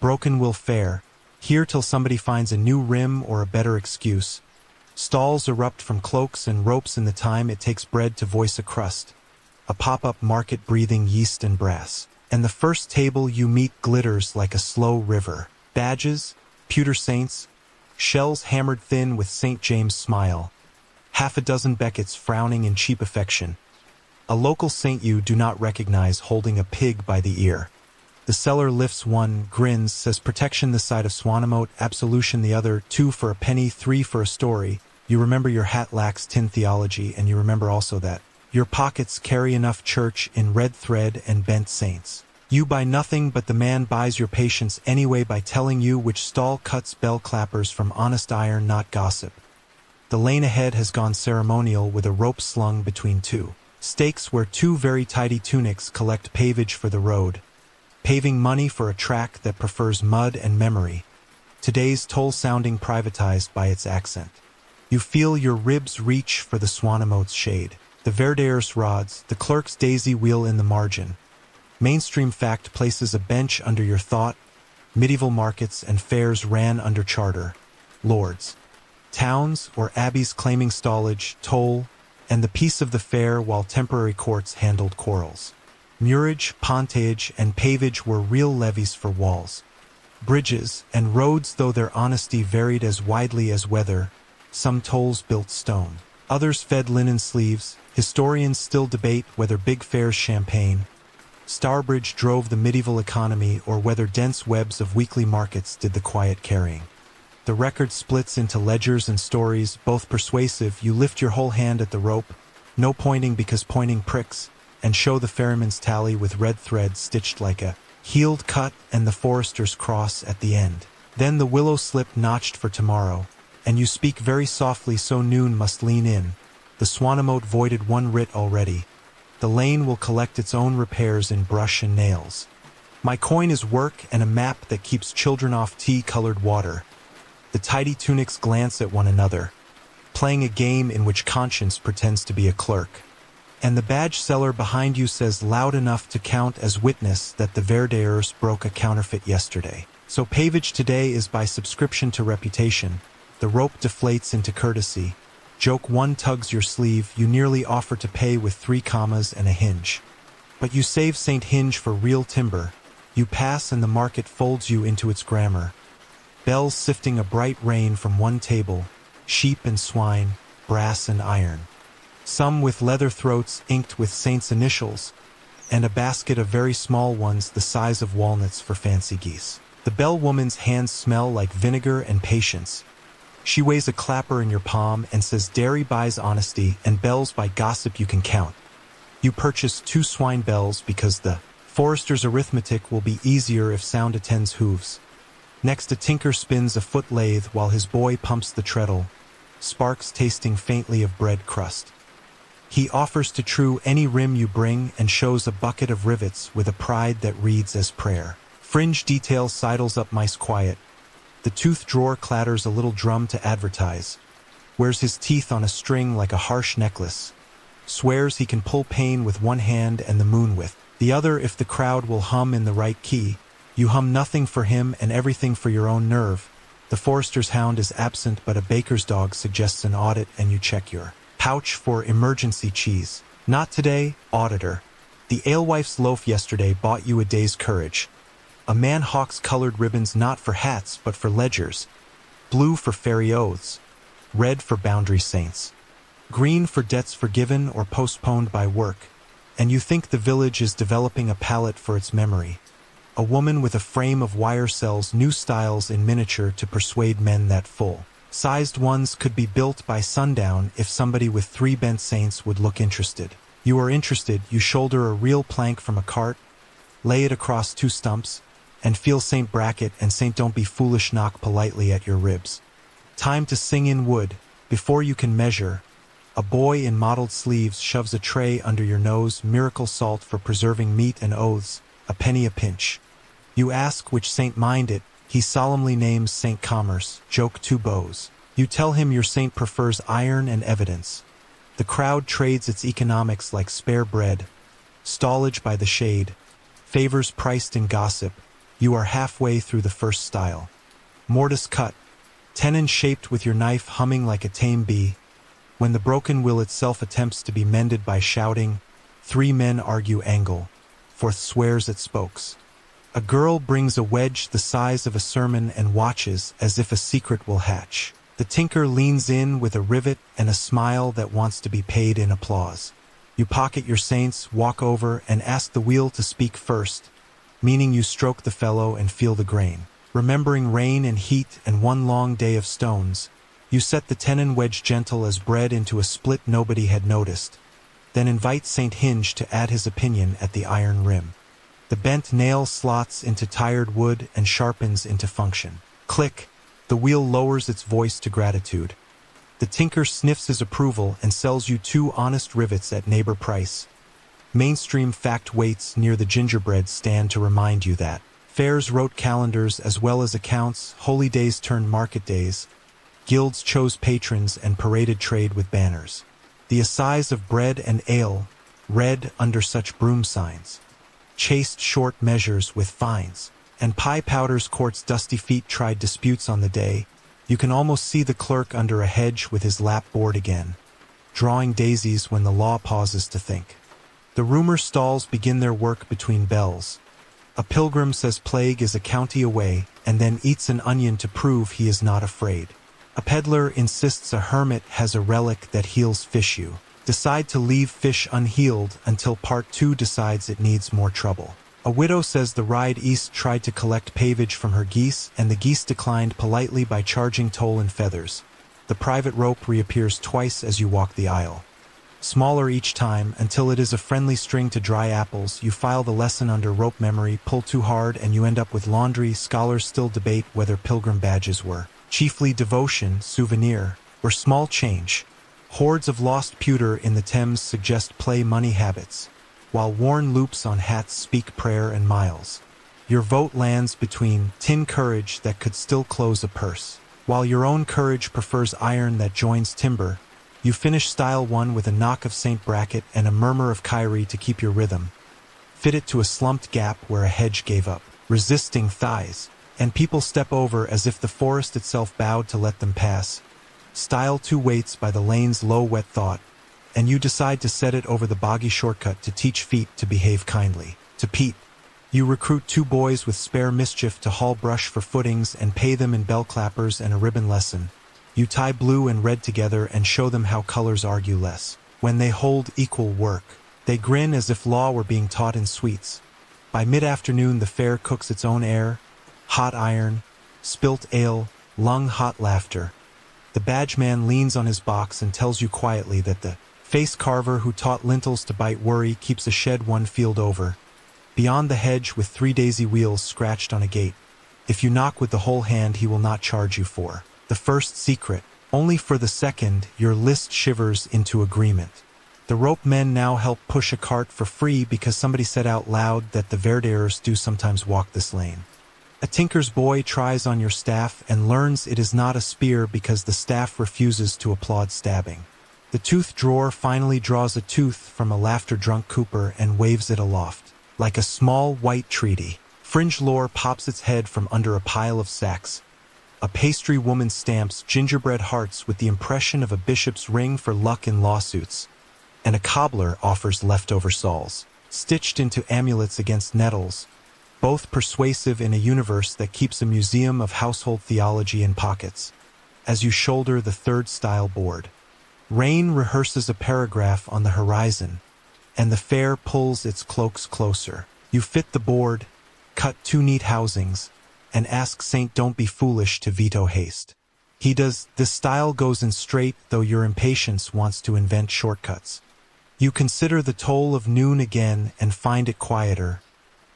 Broken will fare, here till somebody finds a new rim or a better excuse. Stalls erupt from cloaks and ropes in the time it takes bread to voice a crust. A pop-up market breathing yeast and brass. And the first table you meet glitters like a slow river. Badges, pewter saints, shells hammered thin with St. James' smile. Half a dozen Beckets frowning in cheap affection. A local saint you do not recognize holding a pig by the ear. The seller lifts one, grins, says protection this side of Swanimote, absolution the other, 2 for a penny, 3 for a story. You remember your hat lacks tin theology, and you remember also that your pockets carry enough church in red thread and bent saints. You buy nothing, but the man buys your patience anyway by telling you which stall cuts bell clappers from honest iron, not gossip. The lane ahead has gone ceremonial with a rope slung between 2 stakes where 2 very tidy tunics collect pavage for the road. Paving money for a track that prefers mud and memory. Today's toll sounding privatized by its accent. You feel your ribs reach for the Swanimote's shade. The Verdaeur's rods, the clerk's daisy wheel in the margin. Mainstream fact places a bench under your thought. Medieval markets and fairs ran under charter. Lords. Towns or abbeys claiming stallage, toll, and the peace of the fair while temporary courts handled quarrels. Murage, pontage, and pavage were real levies for walls. Bridges and roads, though their honesty varied as widely as weather, some tolls built stone. Others fed linen sleeves. Historians still debate whether big fairs champagne. Starbridge drove the medieval economy or whether dense webs of weekly markets did the quiet carrying. The record splits into ledgers and stories, both persuasive. You lift your whole hand at the rope, no pointing because pointing pricks, and show the ferryman's tally with red thread stitched like a healed cut and the forester's cross at the end. Then the willow slip notched for tomorrow, and you speak very softly so noon must lean in. The Swanimote voided 1 writ already. The lane will collect its own repairs in brush and nails. My coin is work and a map that keeps children off tea-colored water. The tidy tunics glance at one another, playing a game in which conscience pretends to be a clerk. And the badge seller behind you says loud enough to count as witness that the Verdaeur's broke a counterfeit yesterday. So pavage today is by subscription to reputation. The rope deflates into courtesy. Joke 1 tugs your sleeve, you nearly offer to pay with 3 commas and a hinge. But you save St. Hinge for real timber. You pass and the market folds you into its grammar. Bells sifting a bright rain from one table, sheep and swine, brass and iron. Some with leather throats inked with saints' initials, and a basket of very small ones the size of walnuts for fancy geese. The bell woman's hands smell like vinegar and patience. She weighs a clapper in your palm and says dairy buys honesty and bells by gossip you can count. You purchase 2 swine bells because the forester's arithmetic will be easier if sound attends hooves. Next a tinker spins a foot lathe while his boy pumps the treadle, sparks tasting faintly of bread crust. He offers to true any rim you bring and shows a bucket of rivets with a pride that reads as prayer. Fringe detail sidles up mice quiet. The tooth drawer clatters a little drum to advertise. Wears his teeth on a string like a harsh necklace. Swears he can pull pain with one hand and the moon with the other if the crowd will hum in the right key. You hum nothing for him and everything for your own nerve. The forester's hound is absent but a baker's dog suggests an audit and you check your pouch for emergency cheese. Not today, auditor. The alewife's loaf yesterday bought you a day's courage. A man hawks colored ribbons not for hats but for ledgers. Blue for fairy oaths. Red for boundary saints. Green for debts forgiven or postponed by work. And you think the village is developing a palette for its memory. A woman with a frame of wire sells new styles in miniature to persuade men that full-sized ones could be built by sundown if somebody with 3 bent saints would look interested. You are interested, you shoulder a real plank from a cart, lay it across 2 stumps, and feel Saint Bracket and Saint Don't Be Foolish knock politely at your ribs. Time to sing in wood. Before you can measure, a boy in mottled sleeves shoves a tray under your nose, miracle salt for preserving meat and oaths, a penny a pinch. You ask which saint mind it, he solemnly names Saint Commerce, joke 2 bows. You tell him your saint prefers iron and evidence. The crowd trades its economics like spare bread, stallage by the shade, favors priced in gossip. You are halfway through the first style. Mortise cut, tenon shaped with your knife humming like a tame bee. When the broken will itself attempts to be mended by shouting, 3 men argue angle, 4th swears at spokes. A girl brings a wedge the size of a sermon and watches as if a secret will hatch. The tinker leans in with a rivet and a smile that wants to be paid in applause. You pocket your saints, walk over, and ask the wheel to speak first, meaning you stroke the fellow and feel the grain. Remembering rain and heat and 1 long day of stones, you set the tenon wedge gentle as bread into a split nobody had noticed, then invite Saint Hinge to add his opinion at the iron rim. The bent nail slots into tired wood and sharpens into function. Click, the wheel lowers its voice to gratitude. The tinker sniffs his approval and sells you 2 honest rivets at neighbor price. Mainstream fact weights near the gingerbread stand to remind you that fairs wrote calendars as well as accounts, holy days turned market days, guilds chose patrons and paraded trade with banners. The assize of bread and ale, read under such broom signs, chased short measures with fines, and pie powders court's dusty feet tried disputes on the day. You can almost see the clerk under a hedge with his lap bored again, drawing daisies when the law pauses to think. The rumor stalls begin their work between bells. A pilgrim says plague is a county away, and then eats an onion to prove he is not afraid. A peddler insists a hermit has a relic that heals fish. You decide to leave fish unhealed until part 2 decides it needs more trouble. A widow says the ride east tried to collect pavage from her geese, and the geese declined politely by charging toll and feathers. The private rope reappears twice as you walk the aisle. Smaller each time, until it is a friendly string to dry apples. You file the lesson under rope memory, pull too hard, and you end up with laundry. Scholars still debate whether pilgrim badges were chiefly devotion, souvenir, or small change. Hordes of lost pewter in the Thames suggest play money habits, while worn loops on hats speak prayer and miles. Your vote lands between tin courage that could still close a purse, while your own courage prefers iron that joins timber. You finish style 1 with a knock of Saint Bracket and a murmur of Kyrie to keep your rhythm. Fit it to a slumped gap where a hedge gave up, resisting thighs, and people step over as if the forest itself bowed to let them pass. Style 2 waits by the lane's low wet thought, and you decide to set it over the boggy shortcut to teach feet to behave kindly. To Pete, you recruit 2 boys with spare mischief to haul brush for footings and pay them in bell clappers and a ribbon lesson. You tie blue and red together and show them how colors argue less. When they hold equal work, they grin as if law were being taught in suites. By mid-afternoon the fair cooks its own air, hot iron, spilt ale, lung-hot laughter. The badgeman leans on his box and tells you quietly that the face carver who taught lintels to bite worry keeps a shed 1 field over, beyond the hedge with 3 daisy wheels scratched on a gate. If you knock with the whole hand he will not charge you for the first secret. Only for the second, your list shivers into agreement. The rope men now help push a cart for free because somebody said out loud that the Verdeers do sometimes walk this lane. A tinker's boy tries on your staff and learns it is not a spear because the staff refuses to applaud stabbing. The tooth drawer finally draws a tooth from a laughter-drunk cooper and waves it aloft. Like a small white treaty, fringe lore pops its head from under a pile of sacks. A pastry woman stamps gingerbread hearts with the impression of a bishop's ring for luck in lawsuits, and a cobbler offers leftover soles, stitched into amulets against nettles, both persuasive in a universe that keeps a museum of household theology in pockets. As you shoulder the 3rd style board, rain rehearses a paragraph on the horizon, and the fair pulls its cloaks closer. You fit the board, cut 2 neat housings, and ask Saint Don't Be Foolish to veto haste. He does. The style goes in straight, though your impatience wants to invent shortcuts. You consider the toll of noon again and find it quieter.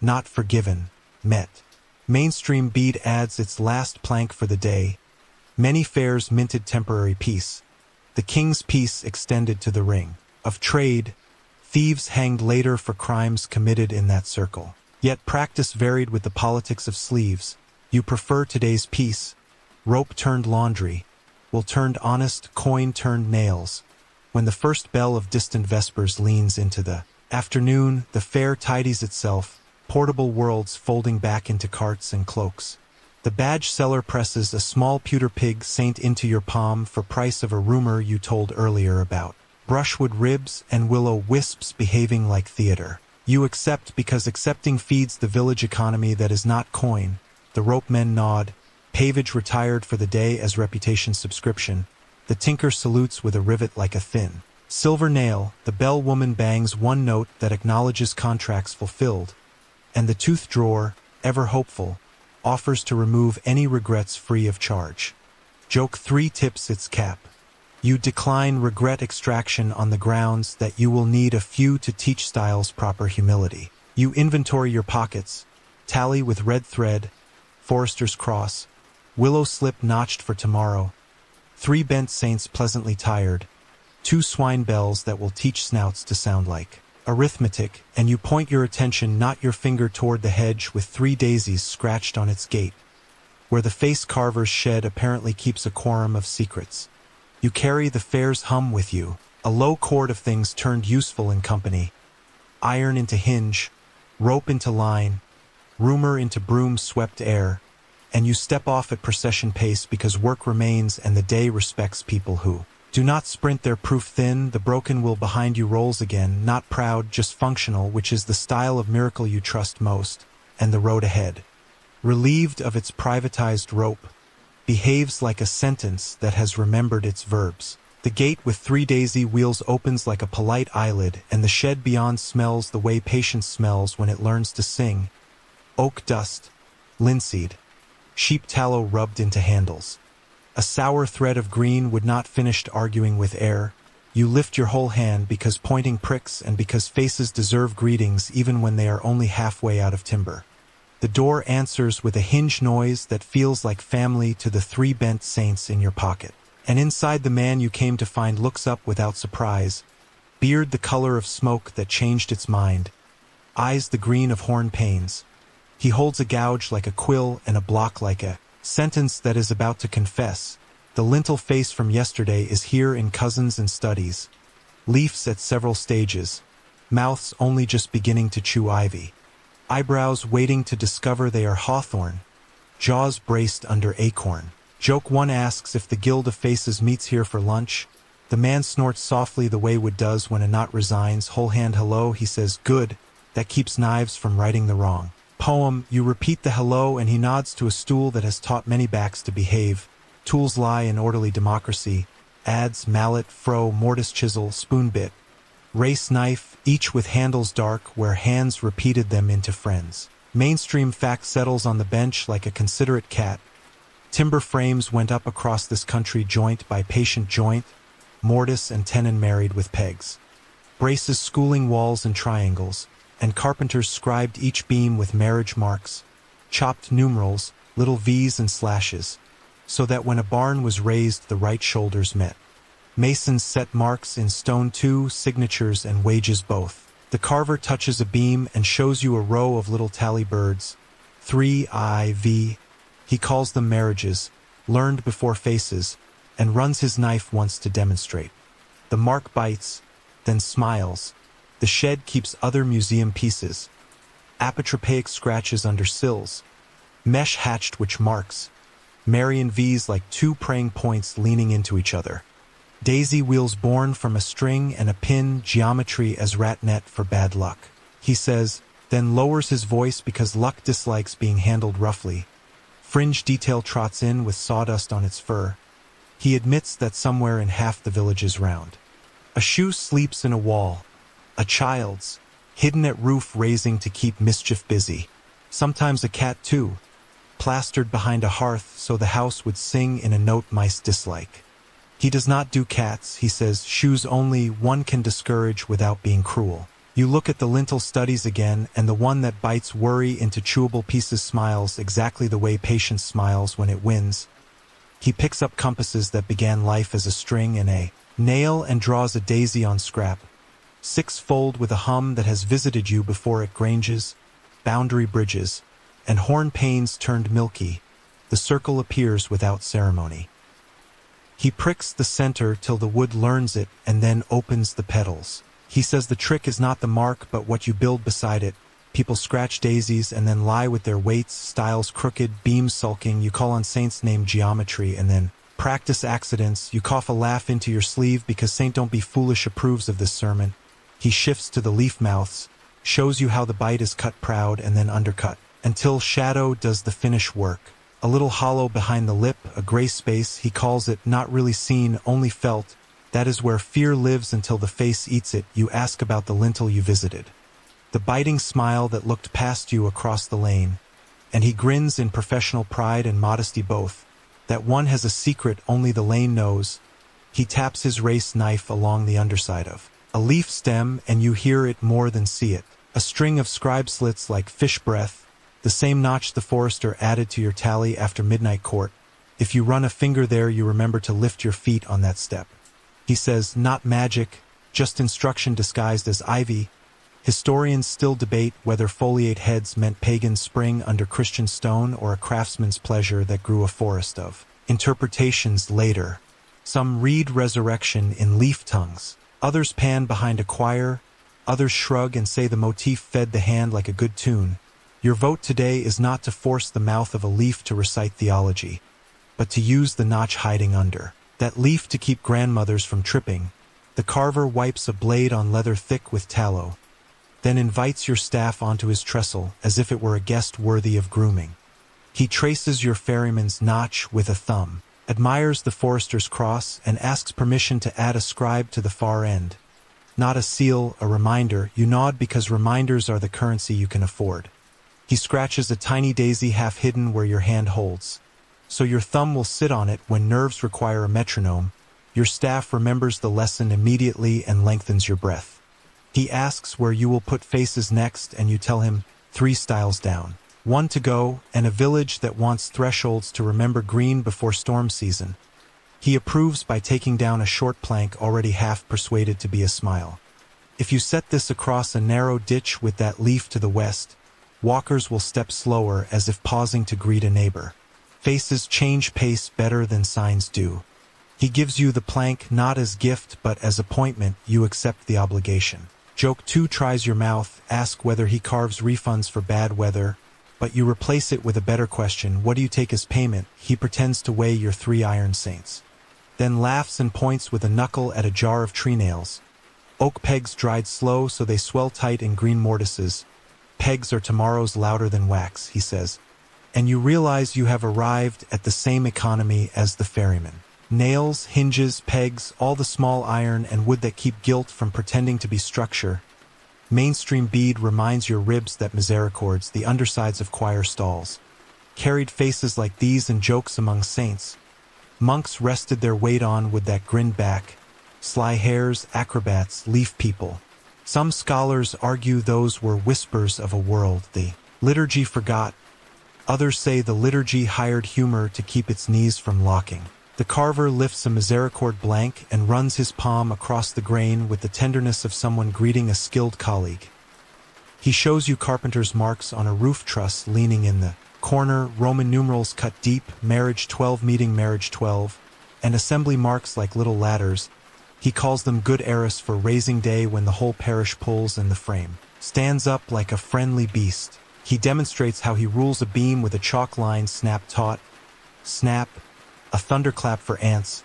Not forgiven. Met. Mainstream bead adds its last plank for the day. Many fairs minted temporary peace. The king's peace extended to the ring. Of trade, thieves hanged later for crimes committed in that circle. Yet practice varied with the politics of sleeves. You prefer today's peace. Rope turned laundry. Wool turned honest, coin turned nails. When the first bell of distant vespers leans into the afternoon, the fair tidies itself, portable worlds folding back into carts and cloaks. The badge seller presses a small pewter pig saint into your palm for price of a rumor you told earlier about brushwood ribs and willow wisps behaving like theater. You accept because accepting feeds the village economy that is not coin. The rope men nod. Pavage retired for the day as reputation subscription. The tinker salutes with a rivet like a thin silver nail. The bell woman bangs one note that acknowledges contracts fulfilled. And the tooth drawer, ever hopeful, offers to remove any regrets free of charge. Joke 3 tips its cap. You decline regret extraction on the grounds that you will need a few to teach styles proper humility. You inventory your pockets, tally with red thread, Forester's cross, willow slip notched for tomorrow, 3 bent saints pleasantly tired, 2 swine bells that will teach snouts to sound like arithmetic, and you point your attention, not your finger, toward the hedge with 3 daisies scratched on its gate, where the face carver's shed apparently keeps a quorum of secrets. You carry the fair's hum with you, a low chord of things turned useful in company. Iron into hinge, rope into line, rumor into broom-swept air, and you step off at procession pace because work remains and the day respects people who do not sprint their proof thin. The broken will behind you rolls again, not proud, just functional, which is the style of miracle you trust most, and the road ahead, relieved of its privatized rope, behaves like a sentence that has remembered its verbs. The gate with 3 daisy wheels opens like a polite eyelid, and the shed beyond smells the way patience smells when it learns to sing. Oak dust, linseed, sheep tallow rubbed into handles. A sour thread of green would not finished arguing with air. You lift your whole hand because pointing pricks and because faces deserve greetings even when they are only halfway out of timber. The door answers with a hinge noise that feels like family to the 3 bent saints in your pocket. And inside, the man you came to find looks up without surprise, beard the color of smoke that changed its mind, eyes the green of horn panes. He holds a gouge like a quill and a block like a sentence that is about to confess. The lintel face from yesterday is here in cousins and studies, leafs at several stages, mouths only just beginning to chew ivy, eyebrows waiting to discover they are hawthorn, jaws braced under acorn. Joke 1 asks if the guild of faces meets here for lunch. The man snorts softly the way wood does when a knot resigns. Whole hand hello, he says, good, that keeps knives from righting the wrong. Poem, you repeat the hello and he nods to a stool that has taught many backs to behave. Tools lie in orderly democracy. Adze, mallet, froe, mortise, chisel, spoon bit. Race knife, each with handles dark where hands repeated them into friends. Mainstream fact settles on the bench like a considerate cat. Timber frames went up across this country joint by patient joint, mortise and tenon married with pegs. Braces schooling walls and triangles, and carpenters scribed each beam with marriage marks, chopped numerals, little V's and slashes, so that when a barn was raised the right shoulders met. Masons set marks in stone too, signatures and wages both. The carver touches a beam and shows you a row of little tally birds, 3IV. He calls them marriages, learned before faces, and runs his knife once to demonstrate. The mark bites, then smiles. The shed keeps other museum pieces. Apotropaic scratches under sills. Mesh hatched which marks. Marion V's like 2 praying points leaning into each other. Daisy wheels born from a string and a pin, geometry as rat net for bad luck. He says, then lowers his voice because luck dislikes being handled roughly. Fringe detail trots in with sawdust on its fur. He admits that somewhere in half the village is round. A shoe sleeps in a wall. A child's, hidden at roof raising to keep mischief busy. Sometimes a cat too, plastered behind a hearth so the house would sing in a note mice dislike. He does not do cats, he says, shoes only, one can discourage without being cruel. You look at the lintel studies again, and the one that bites worry into chewable pieces smiles exactly the way patience smiles when it wins. He picks up compasses that began life as a string and a nail and draws a daisy on scrap. Six-fold with a hum that has visited you before it granges, boundary bridges, and horn panes turned milky. The circle appears without ceremony. He pricks the center till the wood learns it and then opens the petals. He says the trick is not the mark but what you build beside it. People scratch daisies and then lie with their weights, styles crooked, beams sulking. You call on saints named geometry and then practice accidents. You cough a laugh into your sleeve because Saint Don't Be Foolish approves of this sermon. He shifts to the leaf mouths, shows you how the bite is cut proud and then undercut, until shadow does the finish work. A little hollow behind the lip, a gray space, he calls it, not really seen, only felt. That is where fear lives until the face eats it. You ask about the lintel you visited. The biting smile that looked past you across the lane. And he grins in professional pride and modesty both. That one has a secret only the lane knows. He taps his race knife along the underside of a leaf stem and you hear it more than see it. A string of scribe slits like fish breath, the same notch the forester added to your tally after midnight court. If you run a finger there, you remember to lift your feet on that step. He says, not magic, just instruction disguised as ivy. Historians still debate whether foliate heads meant pagan spring under Christian stone or a craftsman's pleasure that grew a forest of interpretations later. Some read resurrection in leaf tongues. Others pan behind a choir. Others shrug and say the motif fed the hand like a good tune. Your vote today is not to force the mouth of a leaf to recite theology, but to use the notch hiding under that leaf to keep grandmothers from tripping. The carver wipes a blade on leather thick with tallow, then invites your staff onto his trestle as if it were a guest worthy of grooming. He traces your ferryman's notch with a thumb, admires the forester's cross, and asks permission to add a scribe to the far end. Not a seal, a reminder. You nod because reminders are the currency you can afford. He scratches a tiny daisy half hidden where your hand holds, so your thumb will sit on it when nerves require a metronome. Your staff remembers the lesson immediately and lengthens your breath. He asks where you will put faces next, and you tell him 3 styles down, 1 to go, and a village that wants thresholds to remember green before storm season. He approves by taking down a short plank already half persuaded to be a smile. If you set this across a narrow ditch with that leaf to the west, walkers will step slower as if pausing to greet a neighbor. Faces change pace better than signs do. He gives you the plank not as gift but as appointment. You accept the obligation. Joke 2 tries your mouth, ask whether he carves refunds for bad weather, but you replace it with a better question. What do you take as payment? He pretends to weigh your 3 iron saints, then laughs and points with a knuckle at a jar of tree nails. Oak pegs dried slow so they swell tight in green mortises. Pegs are tomorrow's louder than wax, he says. And you realize you have arrived at the same economy as the ferryman. Nails, hinges, pegs, all the small iron and wood that keep guilt from pretending to be structure. Mainstream bead reminds your ribs that misericords, the undersides of choir stalls. Carried faces like these and jokes among saints. Monks rested their weight on with that grinned back. Sly hares, acrobats, leaf people. Some scholars argue those were whispers of a world the liturgy forgot. Others say the liturgy hired humor to keep its knees from locking. The carver lifts a misericord blank and runs his palm across the grain with the tenderness of someone greeting a skilled colleague. He shows you carpenter's marks on a roof truss leaning in the corner, Roman numerals cut deep, marriage 12 meeting marriage 12, and assembly marks like little ladders. He calls them good eris for raising day when the whole parish pulls and the frame stands up like a friendly beast. He demonstrates how he rules a beam with a chalk line snap taut, snap, a thunderclap for ants,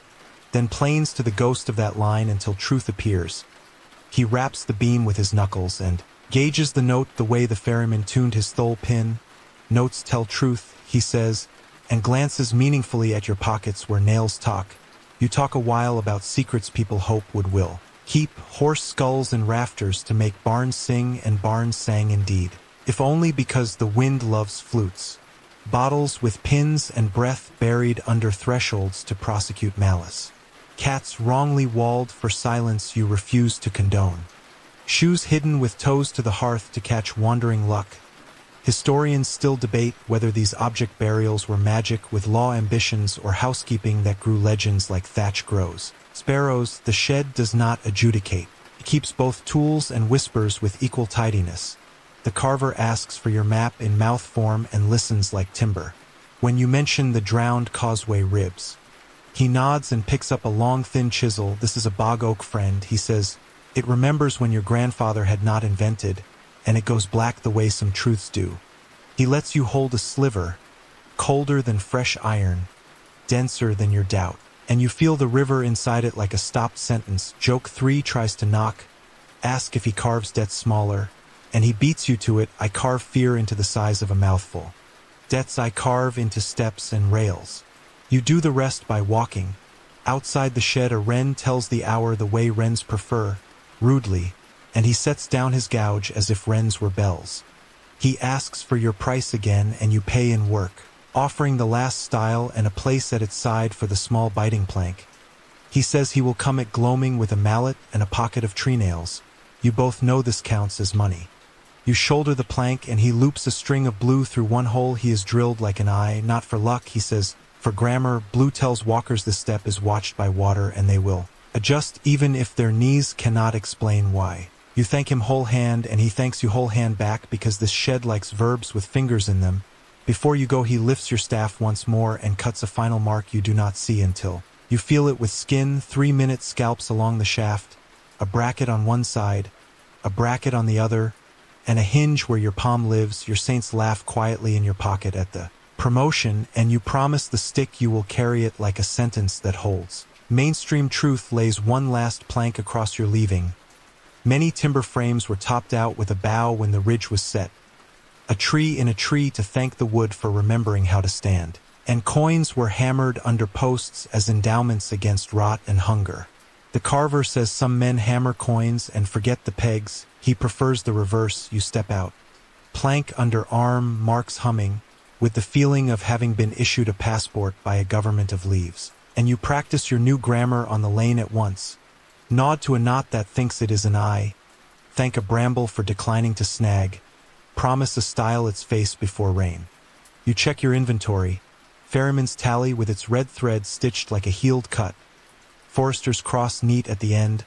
then planes to the ghost of that line until truth appears. He raps the beam with his knuckles and gauges the note the way the ferryman tuned his thole pin. Notes tell truth, he says, and glances meaningfully at your pockets where nails talk. You talk a while about secrets people hope would will keep, horse skulls and rafters to make barns sing, and barns sang indeed. If only because the wind loves flutes. Bottles with pins and breath buried under thresholds to prosecute malice. Cats wrongly walled for silence you refuse to condone. Shoes hidden with toes to the hearth to catch wandering luck. Historians still debate whether these object burials were magic with law ambitions or housekeeping that grew legends like thatch grows. Sparrows, the shed does not adjudicate. It keeps both tools and whispers with equal tidiness. The carver asks for your map in mouth form and listens like timber. When you mention the drowned causeway ribs, he nods and picks up a long thin chisel. This is a bog oak friend, he says. It remembers when your grandfather had not invented, and it goes black the way some truths do. He lets you hold a sliver, colder than fresh iron, denser than your doubt, and you feel the river inside it like a stopped sentence. Joke 3 tries to knock, ask if he carves debt smaller, and he beats you to it. I carve fear into the size of a mouthful. Debts I carve into steps and rails. You do the rest by walking. Outside the shed a wren tells the hour the way wrens prefer, rudely, and he sets down his gouge as if wrens were bells. He asks for your price again and you pay in work, offering the last style and a place at its side for the small biting plank. He says he will come at gloaming with a mallet and a pocket of tree nails. You both know this counts as money. You shoulder the plank and he loops a string of blue through one hole he has drilled like an eye. Not for luck, he says. For grammar, Blue tells walkers this step is watched by water and they will adjust even if their knees cannot explain why. You thank him whole hand and he thanks you whole hand back because this shed likes verbs with fingers in them. Before you go he lifts your staff once more and cuts a final mark you do not see until you feel it with skin. 3-minute scalps along the shaft, a bracket on one side, a bracket on the other, and a hinge where your palm lives. Your saints laugh quietly in your pocket at the promotion, and you promise the stick you will carry it like a sentence that holds. Mainstream truth lays one last plank across your leaving. Many timber frames were topped out with a bough when the ridge was set. A tree in a tree to thank the wood for remembering how to stand. And coins were hammered under posts as endowments against rot and hunger. The carver says some men hammer coins and forget the pegs. He prefers the reverse. You step out. Plank under arm, marks humming, with the feeling of having been issued a passport by a government of leaves. And you practice your new grammar on the lane at once. Nod to a knot that thinks it is an eye. Thank a bramble for declining to snag. Promise a stile its face before rain. You check your inventory. Ferryman's tally with its red thread stitched like a healed cut. Forester's cross neat at the end.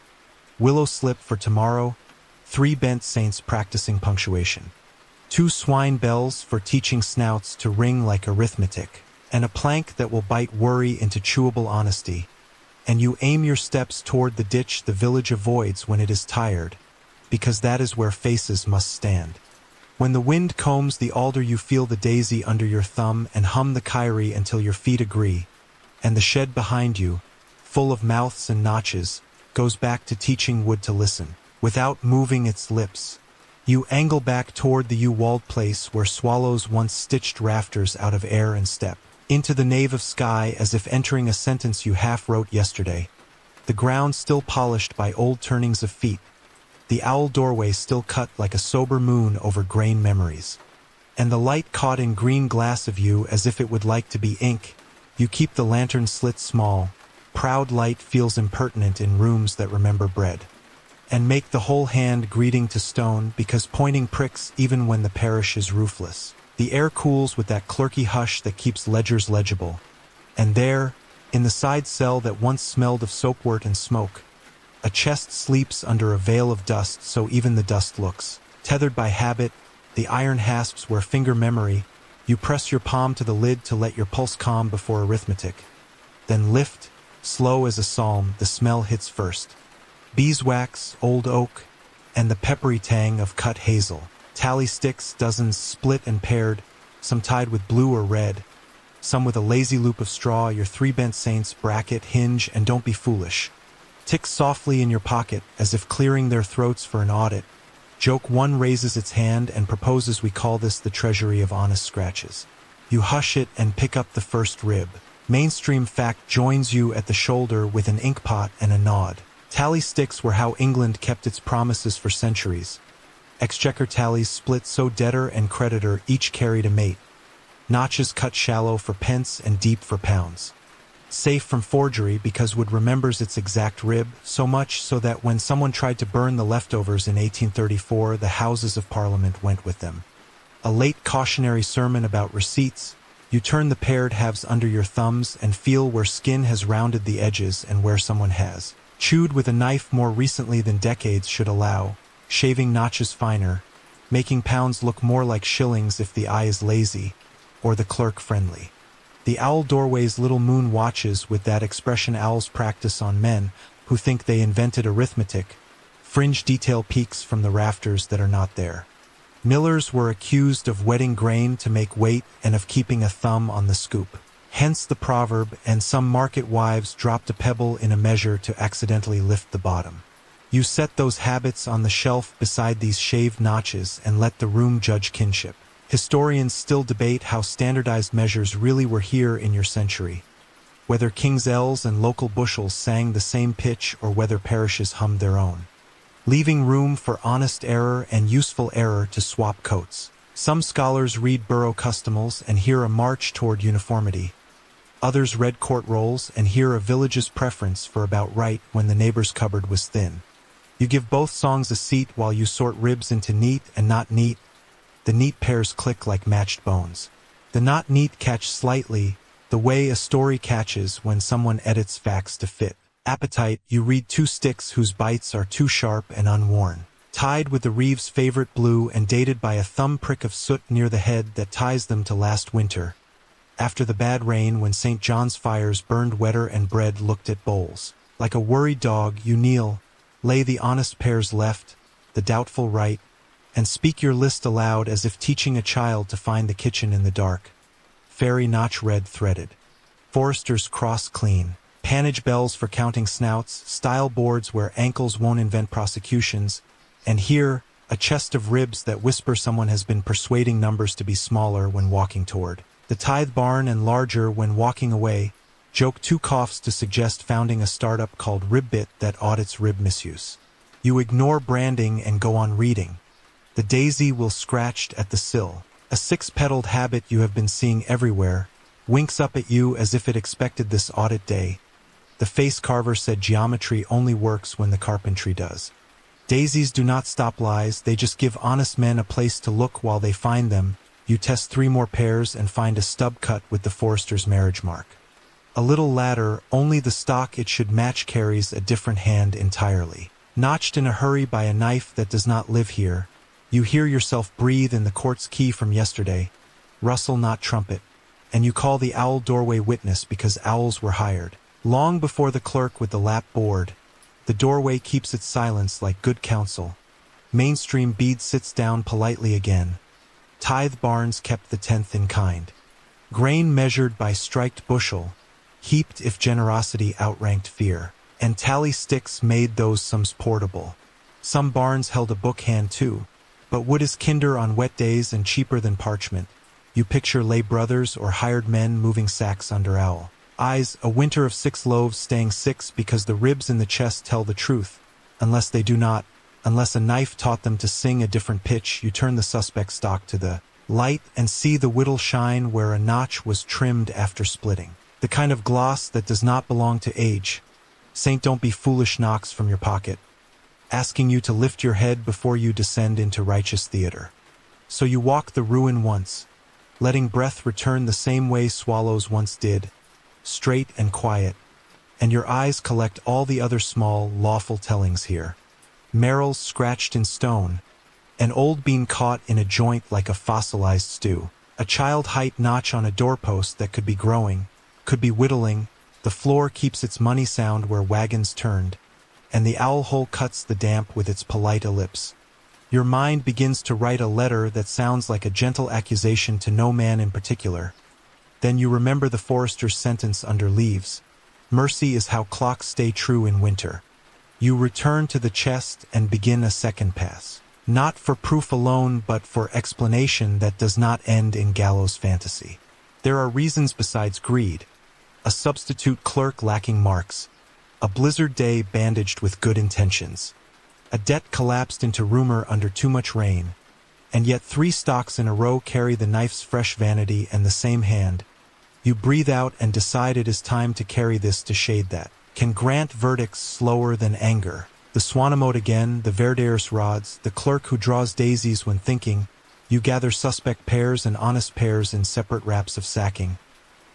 Willow slip for tomorrow. 3 bent saints practicing punctuation. 2 swine bells for teaching snouts to ring like arithmetic. And a plank that will bite worry into chewable honesty. And you aim your steps toward the ditch the village avoids when it is tired, because that is where faces must stand. When the wind combs the alder you feel the daisy under your thumb and hum the kyrie until your feet agree, and the shed behind you, full of mouths and notches, goes back to teaching wood to listen, without moving its lips. You angle back toward the yew-walled place where swallows once stitched rafters out of air and step into the nave of sky as if entering a sentence you half wrote yesterday. The ground still polished by old turnings of feet. The owl doorway still cut like a sober moon over grain memories. And the light caught in green glass of you as if it would like to be ink. You keep the lantern slit small. Proud light feels impertinent in rooms that remember bread. And make the whole hand greeting to stone because pointing pricks even when the parish is roofless. The air cools with that clerky hush that keeps ledgers legible. And there, in the side cell that once smelled of soapwort and smoke, a chest sleeps under a veil of dust so even the dust looks. Tethered by habit, the iron hasps where finger memory, you press your palm to the lid to let your pulse calm before arithmetic. Then lift, slow as a psalm, the smell hits first. Beeswax, old oak, and the peppery tang of cut hazel. Tally sticks, dozens split and paired, some tied with blue or red, some with a lazy loop of straw. Your 3 bent saints bracket, hinge, and don't be foolish. Tick softly in your pocket as if clearing their throats for an audit. Joke 1 raises its hand and proposes we call this the treasury of honest scratches. You hush it and pick up the first rib. Mainstream fact joins you at the shoulder with an inkpot and a nod. Tally sticks were how England kept its promises for centuries. Exchequer tallies split so debtor and creditor each carried a mate. Notches cut shallow for pence and deep for pounds. Safe from forgery because Wood remembers its exact rib, so much so that when someone tried to burn the leftovers in 1834, the Houses of Parliament went with them. A late cautionary sermon about receipts. You turn the paired halves under your thumbs and feel where skin has rounded the edges and where someone has chewed with a knife more recently than decades should allow, shaving notches finer, making pounds look more like shillings if the eye is lazy, or the clerk friendly. The owl doorway's little moon watches with that expression owls practice on men who think they invented arithmetic. Fringe detail peaks from the rafters that are not there. Millers were accused of wetting grain to make weight and of keeping a thumb on the scoop. Hence the proverb, and some market wives dropped a pebble in a measure to accidentally lift the bottom. You set those habits on the shelf beside these shaved notches and let the room judge kinship. Historians still debate how standardized measures really were here in your century, whether king's ells and local bushels sang the same pitch or whether parishes hummed their own, leaving room for honest error and useful error to swap coats. Some scholars read borough customals and hear a march toward uniformity. Others read court rolls and hear a village's preference for about right when the neighbor's cupboard was thin. You give both songs a seat while you sort ribs into neat and not neat. The neat pairs click like matched bones. The not neat catch slightly, the way a story catches when someone edits facts to fit. Appetite, you read two sticks whose bites are too sharp and unworn, tied with the Reeves' favorite blue and dated by a thumb prick of soot near the head that ties them to last winter. After the bad rain when St. John's fires burned wetter and bread looked at bowls. Like a worried dog, you kneel, lay the honest pairs left, the doubtful right, and speak your list aloud as if teaching a child to find the kitchen in the dark. Fairy notch red threaded. Forester's cross clean. Panage bells for counting snouts, style boards where ankles won't invent prosecutions, and here, a chest of ribs that whisper someone has been persuading numbers to be smaller when walking toward the tithe barn and larger when walking away. Joke two coughs to suggest founding a startup called Ribbit that audits rib misuse. You ignore branding and go on reading. The daisy will scratched at the sill. A six-petaled habit you have been seeing everywhere, winks up at you as if it expected this audit day. The face carver said geometry only works when the carpentry does. Daisies do not stop lies, they just give honest men a place to look while they find them. You test 3 more pairs and find a stub cut with the Forester's marriage mark. A little ladder, only the stock it should match carries a different hand entirely. Notched in a hurry by a knife that does not live here, you hear yourself breathe in the court's key from yesterday, rustle not trumpet, and you call the owl doorway witness because owls were hired. Long before the clerk with the lap board, the doorway keeps its silence like good counsel. Mainstream bead sits down politely again. Tithe barns kept the 10th in kind. Grain measured by striked bushel, heaped if generosity outranked fear, and tally sticks made those sums portable. Some barns held a book hand too, but wood is kinder on wet days and cheaper than parchment. You picture lay brothers or hired men moving sacks under owl eyes, a winter of 6 loaves staying 6 because the ribs in the chest tell the truth, unless they do not. Unless a knife taught them to sing a different pitch, you turn the suspect stock to the light and see the whittle shine where a notch was trimmed after splitting. The kind of gloss that does not belong to age. Saint don't be foolish knocks from your pocket, asking you to lift your head before you descend into righteous theater. So you walk the ruin once, letting breath return the same way swallows once did, straight and quiet, and your eyes collect all the other small, lawful tellings here. Merrills scratched in stone, an old bean caught in a joint like a fossilized stew, a child-height notch on a doorpost that could be growing, could be whittling, the floor keeps its money sound where wagons turned, and the owl hole cuts the damp with its polite ellipse. Your mind begins to write a letter that sounds like a gentle accusation to no man in particular. Then you remember the Forester's sentence under leaves. Mercy is how clocks stay true in winter. You return to the chest and begin a second pass. Not for proof alone, but for explanation that does not end in gallows fantasy. There are reasons besides greed. A substitute clerk lacking marks. A blizzard day bandaged with good intentions. A debt collapsed into rumor under too much rain. And yet 3 stocks in a row carry the knife's fresh vanity and the same hand. You breathe out and decide it is time to carry this to shade that can grant verdicts slower than anger. The Swanamode again, the Verdaeus rods, the clerk who draws daisies when thinking. You gather suspect pairs and honest pairs in separate wraps of sacking.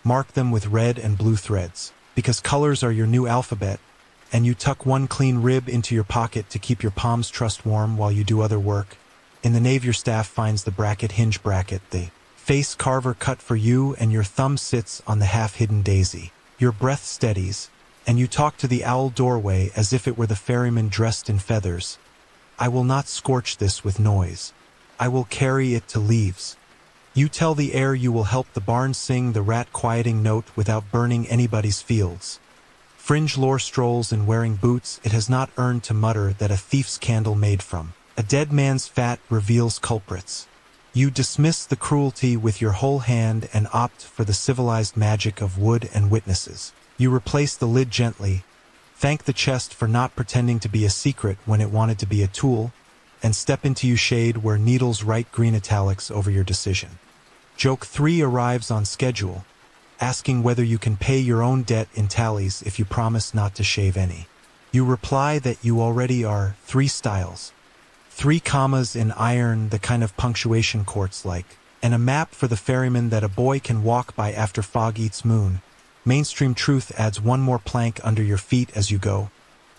Mark them with red and blue threads, because colors are your new alphabet, and you tuck one clean rib into your pocket to keep your palms trussed warm while you do other work. In the nave your staff finds the bracket hinge bracket, the face carver cut for you, and your thumb sits on the half-hidden daisy. Your breath steadies, and you talk to the owl doorway as if it were the ferryman dressed in feathers. I will not scorch this with noise. I will carry it to leaves. You tell the air you will help the barn sing the rat quieting note without burning anybody's fields. Fringe lore strolls in wearing boots it has not earned to mutter that a thief's candle made from a dead man's fat reveals culprits. You dismiss the cruelty with your whole hand and opt for the civilized magic of wood and witnesses. You replace the lid gently, thank the chest for not pretending to be a secret when it wanted to be a tool, and step into you shade where needles write green italics over your decision. Joke 3 arrives on schedule, asking whether you can pay your own debt in tallies if you promise not to shave any. You reply that you already are 3 styles. 3 commas in iron, the kind of punctuation courts like, and a map for the ferryman that a boy can walk by after fog eats moon. Mainstream truth adds one more plank under your feet as you go.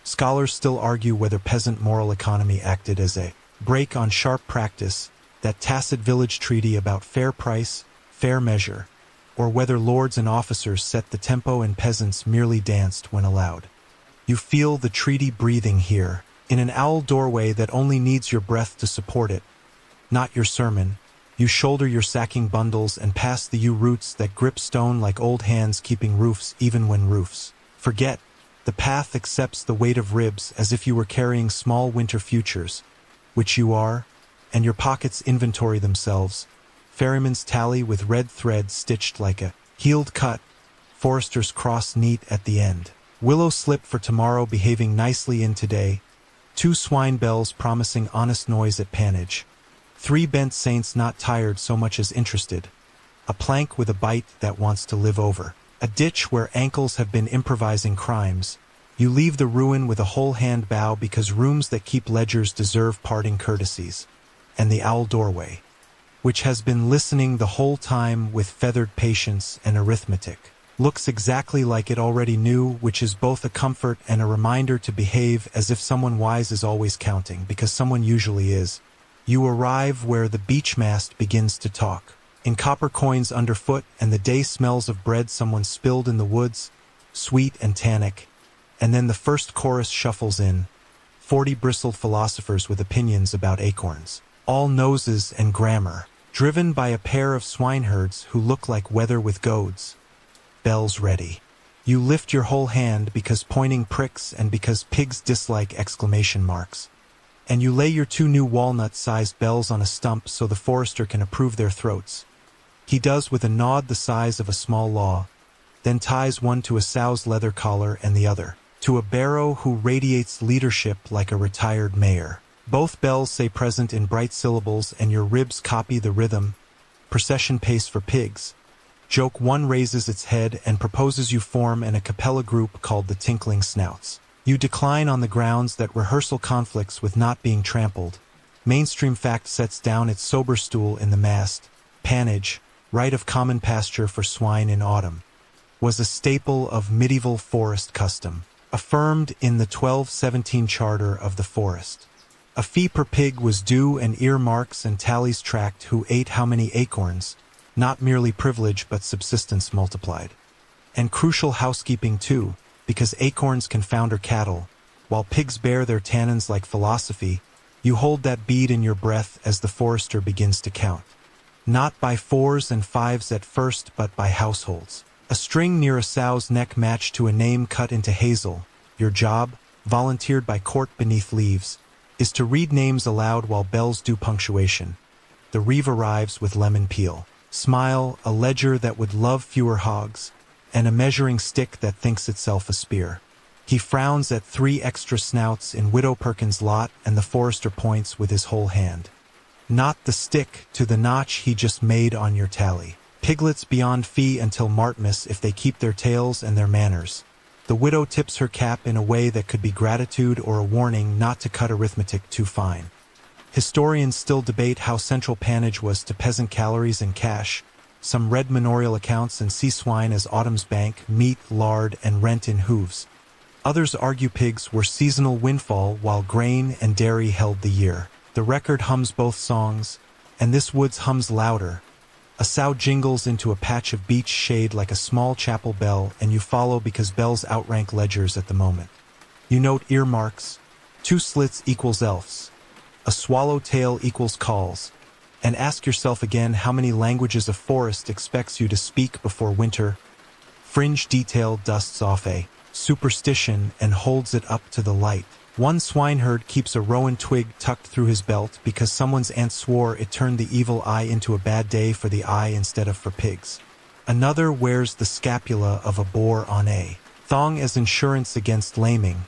Scholars still argue whether peasant moral economy acted as a break on sharp practice, that tacit village treaty about fair price, fair measure, or whether lords and officers set the tempo and peasants merely danced when allowed. You feel the treaty breathing here, in an owl doorway that only needs your breath to support it. Not your sermon. You shoulder your sacking bundles and pass the yew roots that grip stone like old hands keeping roofs even when roofs forget. The path accepts the weight of ribs as if you were carrying small winter futures, which you are, and your pockets inventory themselves. Ferryman's tally with red thread stitched like a healed cut, forester's cross neat at the end. Willow slip for tomorrow behaving nicely in today. 2 swine bells promising honest noise at pannage. 3 bent saints not tired so much as interested. A plank with a bite that wants to live over. A ditch where ankles have been improvising crimes. You leave the ruin with a whole hand bow because rooms that keep ledgers deserve parting courtesies. And the owl doorway, which has been listening the whole time with feathered patience and arithmetic, looks exactly like it already knew, which is both a comfort and a reminder to behave as if someone wise is always counting, because someone usually is. You arrive where the beach mast begins to talk, in copper coins underfoot, and the day smells of bread someone spilled in the woods, sweet and tannic, and then the first chorus shuffles in, 40 bristled philosophers with opinions about acorns, all noses and grammar, driven by a pair of swineherds who look like weather with goads. Bells ready. You lift your whole hand because pointing pricks and because pigs dislike exclamation marks. And you lay your 2 new walnut-sized bells on a stump so the forester can approve their throats. He does with a nod the size of a small law, then ties one to a sow's leather collar and the other to a barrow who radiates leadership like a retired mayor. Both bells say present in bright syllables and your ribs copy the rhythm. Procession pace for pigs. Joke 1 raises its head and proposes you form an a cappella group called the Tinkling Snouts. You decline on the grounds that rehearsal conflicts with not being trampled. Mainstream fact sets down its sober stool in the mast. Pannage, right of common pasture for swine in autumn, was a staple of medieval forest custom, affirmed in the 1217 charter of the forest. A fee per pig was due, and earmarks and tallies tracked who ate how many acorns, not merely privilege but subsistence multiplied. And crucial housekeeping too, because acorns can founder cattle, while pigs bear their tannins like philosophy. You hold that bead in your breath as the forester begins to count. Not by 4s and 5s at first, but by households. A string near a sow's neck matched to a name cut into hazel. Your job, volunteered by court beneath leaves, is to read names aloud while bells do punctuation. The reeve arrives with lemon peel. Smile, a ledger that would love fewer hogs, and a measuring stick that thinks itself a spear. He frowns at 3 extra snouts in Widow Perkins' lot, and the forester points with his whole hand. Not the stick, to the notch he just made on your tally. Piglets beyond fee until Martmas if they keep their tails and their manners. The widow tips her cap in a way that could be gratitude or a warning not to cut arithmetic too fine. Historians still debate how central pannage was to peasant calories and cash. Some read manorial accounts and see swine as autumn's bank, meat, lard, and rent in hooves. Others argue pigs were seasonal windfall while grain and dairy held the year. The record hums both songs, and this woods hums louder. A sow jingles into a patch of beech shade like a small chapel bell, and you follow because bells outrank ledgers at the moment. You note earmarks. 2 slits equals elfs. A swallow tail equals calls. And ask yourself again how many languages a forest expects you to speak before winter. Fringe detail dusts off a superstition and holds it up to the light. One swineherd keeps a rowan twig tucked through his belt because someone's aunt swore it turned the evil eye into a bad day for the eye instead of for pigs. Another wears the scapula of a boar on a thong as insurance against laming,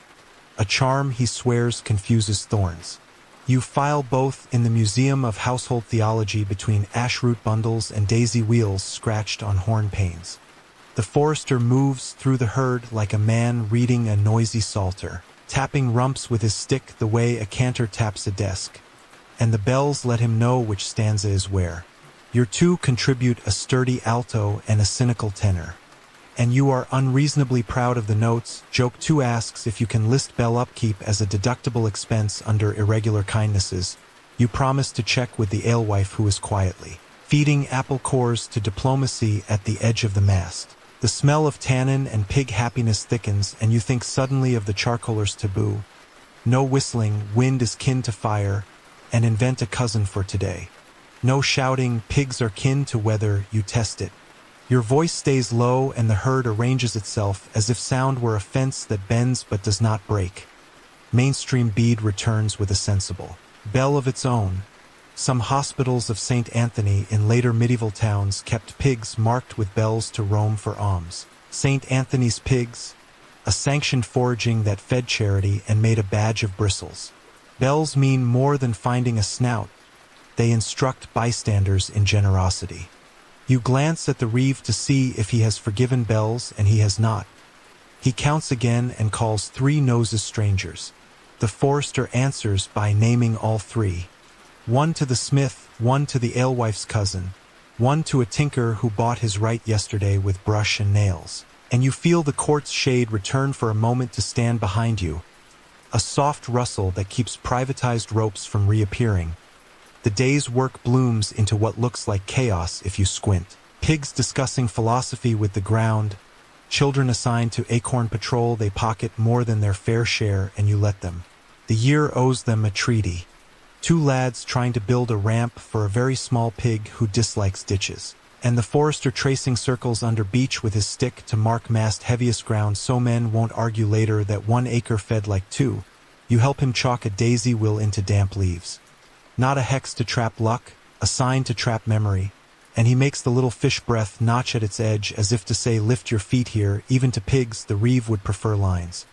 a charm he swears confuses thorns. You file both in the Museum of Household Theology between ashroot bundles and daisy wheels scratched on horn panes. The forester moves through the herd like a man reading a noisy psalter, tapping rumps with his stick the way a cantor taps a desk. And the bells let him know which stanza is where. Your 2 contribute a sturdy alto and a cynical tenor. And you are unreasonably proud of the notes. Joke 2 asks if you can list bell upkeep as a deductible expense under irregular kindnesses. You promise to check with the alewife who is quietly feeding apple cores to diplomacy at the edge of the mast. The smell of tannin and pig happiness thickens, and you think suddenly of the charcoaler's taboo. No whistling, wind is kin to fire, and invent a cousin for today. No shouting, pigs are kin to weather, you test it. Your voice stays low and the herd arranges itself as if sound were a fence that bends but does not break. Mainstream bead returns with a sensible bell of its own. Some hospitals of St. Anthony in later medieval towns kept pigs marked with bells to roam for alms. St. Anthony's pigs, a sanctioned foraging that fed charity and made a badge of bristles. Bells mean more than finding a snout. They instruct bystanders in generosity. You glance at the reeve to see if he has forgiven bells, and he has not. He counts again and calls 3 noses strangers. The forester answers by naming all 3. 1 to the smith, 1 to the alewife's cousin, 1 to a tinker who bought his right yesterday with brush and nails. And you feel the court's shade return for a moment to stand behind you, a soft rustle that keeps privatized ropes from reappearing. The day's work blooms into what looks like chaos if you squint. Pigs discussing philosophy with the ground, children assigned to acorn patrol, they pocket more than their fair share and you let them. The year owes them a treaty. 2 lads trying to build a ramp for a very small pig who dislikes ditches. And the forester tracing circles under beech with his stick to mark mast heaviest ground so men won't argue later that 1 acre fed like 2. You help him chalk a daisy wheel into damp leaves. Not a hex to trap luck, a sign to trap memory. And he makes the little fish breath notch at its edge as if to say lift your feet here. Even to pigs the reeve would prefer lines,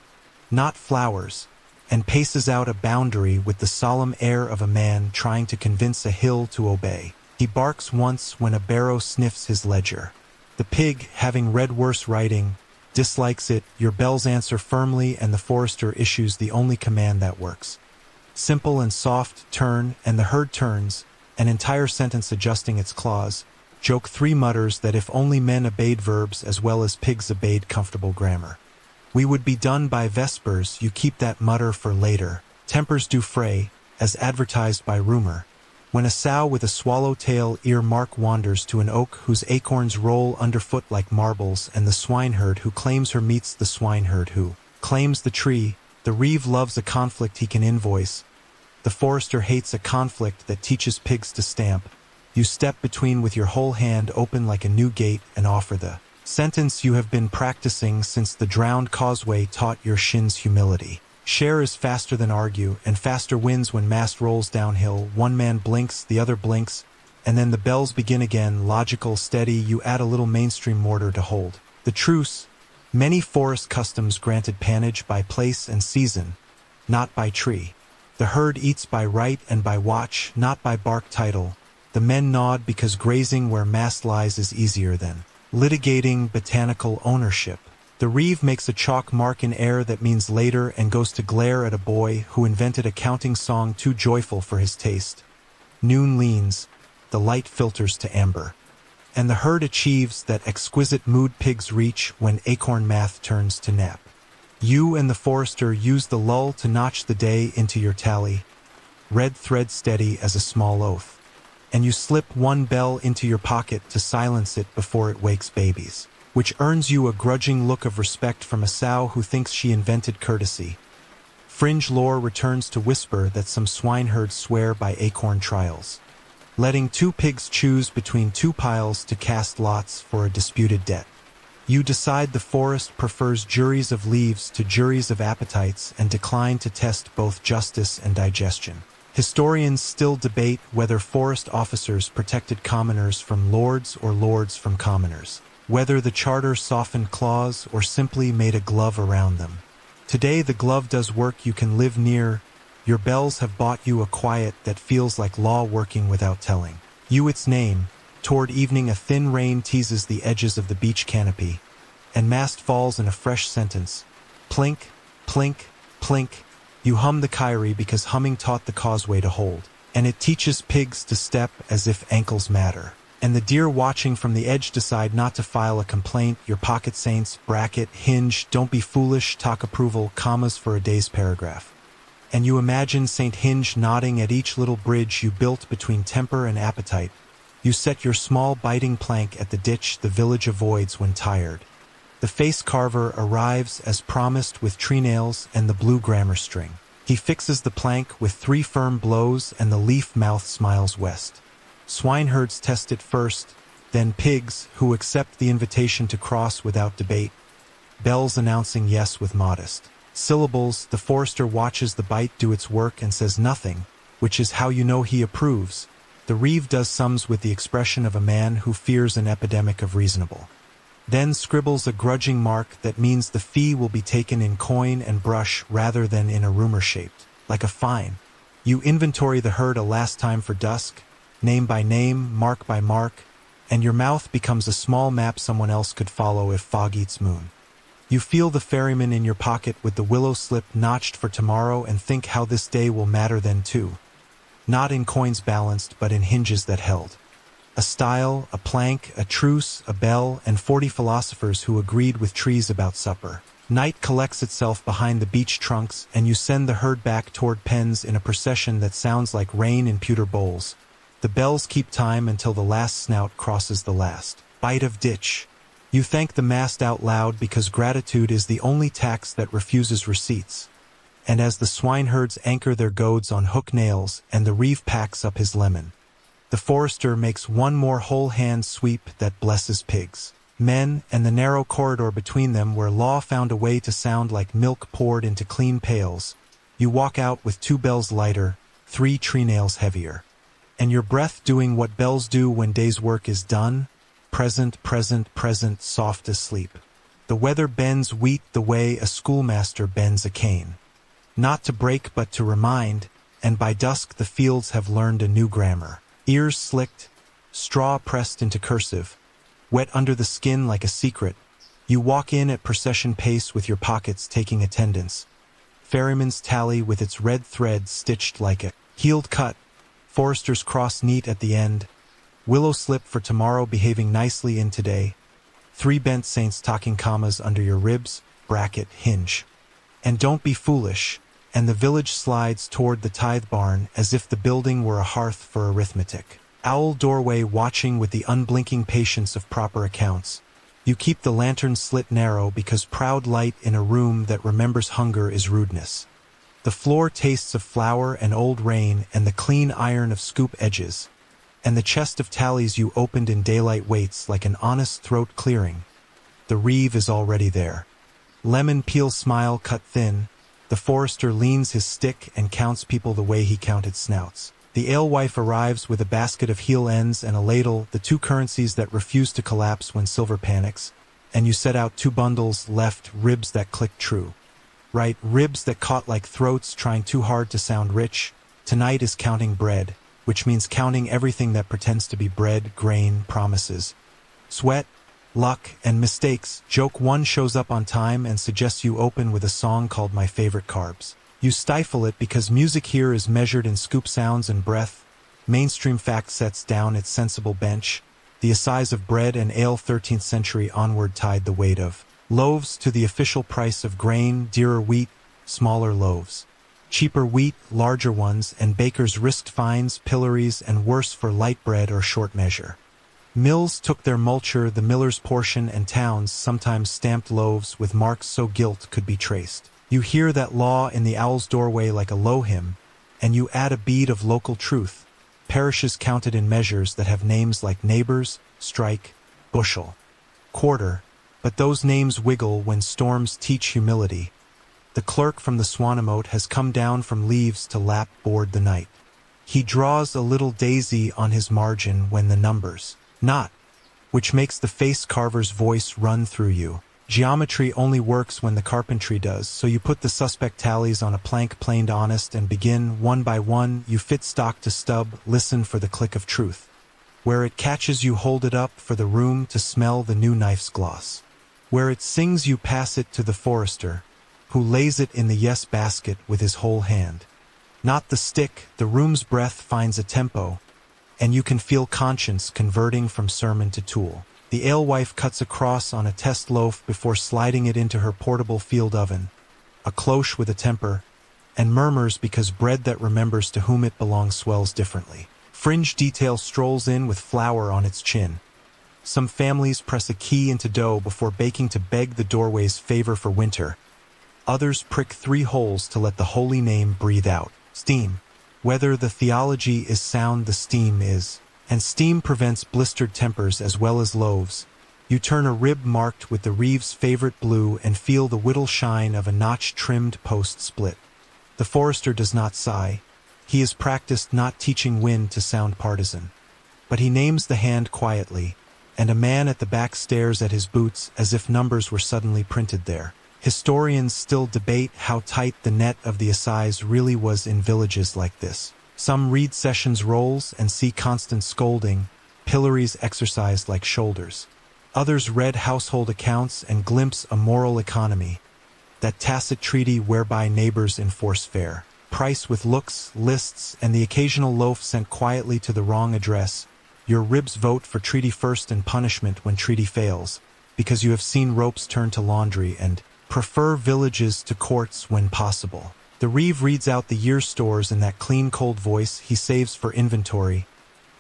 not flowers, and paces out a boundary with the solemn air of a man trying to convince a hill to obey. He barks once when a barrow sniffs his ledger. The pig, having read worse writing, dislikes it. Your bells answer firmly and the forester issues the only command that works. Simple and soft, turn, and the herd turns, an entire sentence adjusting its clause. Joke 3 mutters that if only men obeyed verbs as well as pigs obeyed comfortable grammar, we would be done by vespers. You keep that mutter for later. Tempers do fray, as advertised by rumor. When a sow with a swallow-tail ear-mark wanders to an oak whose acorns roll underfoot like marbles, and the swineherd who claims her meets the swineherd who claims the tree, the reeve loves a conflict he can invoice. The forester hates a conflict that teaches pigs to stamp. You step between with your whole hand open like a new gate and offer the sentence you have been practicing since the drowned causeway taught your shins humility. Share is faster than argue, and faster wins when mast rolls downhill. 1 man blinks, the other blinks, and then the bells begin again, logical, steady. You add a little mainstream mortar to hold the truce. Many forest customs granted pannage by place and season, not by tree. The herd eats by right and by watch, not by bark title. The men nod because grazing where mast lies is easier than litigating botanical ownership. The reeve makes a chalk mark in air that means later and goes to glare at a boy who invented a counting song too joyful for his taste. Noon leans, the light filters to amber. And the herd achieves that exquisite mood pigs reach when acorn math turns to nap. You and the forester use the lull to notch the day into your tally, red thread steady as a small oath. And you slip one bell into your pocket to silence it before it wakes babies, which earns you a grudging look of respect from a sow who thinks she invented courtesy. Fringe lore returns to whisper that some swineherds swear by acorn trials, letting two pigs choose between two piles to cast lots for a disputed debt. You decide the forest prefers juries of leaves to juries of appetites and decline to test both justice and digestion. Historians still debate whether forest officers protected commoners from lords or lords from commoners, whether the charter softened claws or simply made a glove around them. Today the glove does work you can live near. Your bells have bought you a quiet that feels like law working without telling you its name. Toward evening a thin rain teases the edges of the beach canopy, and mast falls in a fresh sentence. Plink, plink, plink. You hum the Kyrie because humming taught the causeway to hold, and it teaches pigs to step as if ankles matter. And the deer watching from the edge decide not to file a complaint. Your pocket saints, bracket, hinge, don't be foolish, talk approval, commas for a day's paragraph. And you imagine Saint Hinge nodding at each little bridge you built between temper and appetite. You set your small biting plank at the ditch the village avoids when tired. The face carver arrives as promised with tree nails and the blue grammar string. He fixes the plank with 3 firm blows and the leaf mouth smiles west. Swineherds test it first, then pigs, who accept the invitation to cross without debate. Bells announcing yes with modest syllables. The forester watches the bite do its work and says nothing, which is how you know he approves. The reeve does sums with the expression of a man who fears an epidemic of reasonable. Then scribbles a grudging mark that means the fee will be taken in coin and brush rather than in a rumor shaped, like a fine. You inventory the herd a last time for dusk, name by name, mark by mark, and your mouth becomes a small map someone else could follow if fog eats moon. You feel the ferryman in your pocket with the willow slip notched for tomorrow and think how this day will matter then too. Not in coins balanced, but in hinges that held. A stile, a plank, a truce, a bell, and 40 philosophers who agreed with trees about supper. Night collects itself behind the beech trunks, and you send the herd back toward pens in a procession that sounds like rain in pewter bowls. The bells keep time until the last snout crosses the last bite of ditch. You thank the mast out loud because gratitude is the only tax that refuses receipts. And as the swineherds anchor their goads on hook nails and the reeve packs up his lemon, the forester makes one more whole hand sweep that blesses pigs, men, and the narrow corridor between them where law found a way to sound like milk poured into clean pails. You walk out with 2 bells lighter, 3 tree nails heavier. And your breath doing what bells do when day's work is done, present, present, present, soft as sleep. The weather bends wheat the way a schoolmaster bends a cane. Not to break but to remind, and by dusk the fields have learned a new grammar. Ears slicked, straw pressed into cursive, wet under the skin like a secret. You walk in at procession pace with your pockets taking attendance. Ferryman's tally with its red thread stitched like a heeled cut. Forester's cross neat at the end. Willow slip for tomorrow behaving nicely in today. 3 bent saints talking commas under your ribs, bracket, hinge. And don't be foolish. And the village slides toward the tithe barn as if the building were a hearth for arithmetic. Owl doorway watching with the unblinking patience of proper accounts. You keep the lantern slit narrow because proud light in a room that remembers hunger is rudeness. The floor tastes of flour and old rain and the clean iron of scoop edges. And the chest of tallies you opened in daylight waits like an honest throat clearing. The reeve is already there. Lemon peel smile cut thin. The forester leans his stick and counts people the way he counted snouts. The alewife arrives with a basket of heel ends and a ladle, the 2 currencies that refuse to collapse when silver panics, and you set out 2 bundles left, ribs that click true. Right, ribs that caught like throats trying too hard to sound rich. Tonight is counting bread, which means counting everything that pretends to be bread, grain, promises, sweat, luck, and mistakes. Joke 1 shows up on time and suggests you open with a song called My Favorite Carbs. You stifle it because music here is measured in scoop sounds and breath. Mainstream fact sets down its sensible bench. The assize of bread and ale 13th century onward tied the weight of loaves to the official price of grain, dearer wheat, smaller loaves. Cheaper wheat, larger ones, and bakers risked fines, pillories, and worse for light bread or short measure. Mills took their multure, the miller's portion, and towns sometimes stamped loaves with marks so guilt could be traced. You hear that law in the owl's doorway like a low hymn, and you add a bead of local truth. Parishes counted in measures that have names like neighbors, strike, bushel, quarter, but those names wiggle when storms teach humility. The clerk from the Swanimote has come down from leaves to lap board the night. He draws a little daisy on his margin when the numbers, not, which makes the face carver's voice run through you. Geometry only works when the carpentry does, so you put the suspect tallies on a plank planed honest and begin, one by one, you fit stock to stub, listen for the click of truth. Where it catches you hold it up for the room to smell the new knife's gloss. Where it sings you pass it to the forester, who lays it in the yes basket with his whole hand. Not the stick, the room's breath finds a tempo, and you can feel conscience converting from sermon to tool. The alewife cuts a cross on a test loaf before sliding it into her portable field oven, a cloche with a temper, and murmurs because bread that remembers to whom it belongs swells differently. Fringe detail strolls in with flour on its chin. Some families press a key into dough before baking to beg the doorway's favor for winter. Others prick 3 holes to let the holy name breathe out. Steam. Whether the theology is sound, the steam is. And steam prevents blistered tempers as well as loaves. You turn a rib marked with the Reeves' favorite blue and feel the whittle shine of a notch-trimmed post split. The forester does not sigh. He is practiced not teaching wind to sound partisan. But he names the hand quietly, and a man at the back stares at his boots as if numbers were suddenly printed there. Historians still debate how tight the net of the assize really was in villages like this. Some read sessions rolls and see constant scolding, pillories exercised like shoulders. Others read household accounts and glimpse a moral economy, that tacit treaty whereby neighbors enforce fair price with looks, lists, and the occasional loaf sent quietly to the wrong address. Your ribs vote for treaty first and punishment when treaty fails, because you have seen ropes turn to laundry and prefer villages to courts when possible. The Reeve reads out the year's stores in that clean, cold voice he saves for inventory.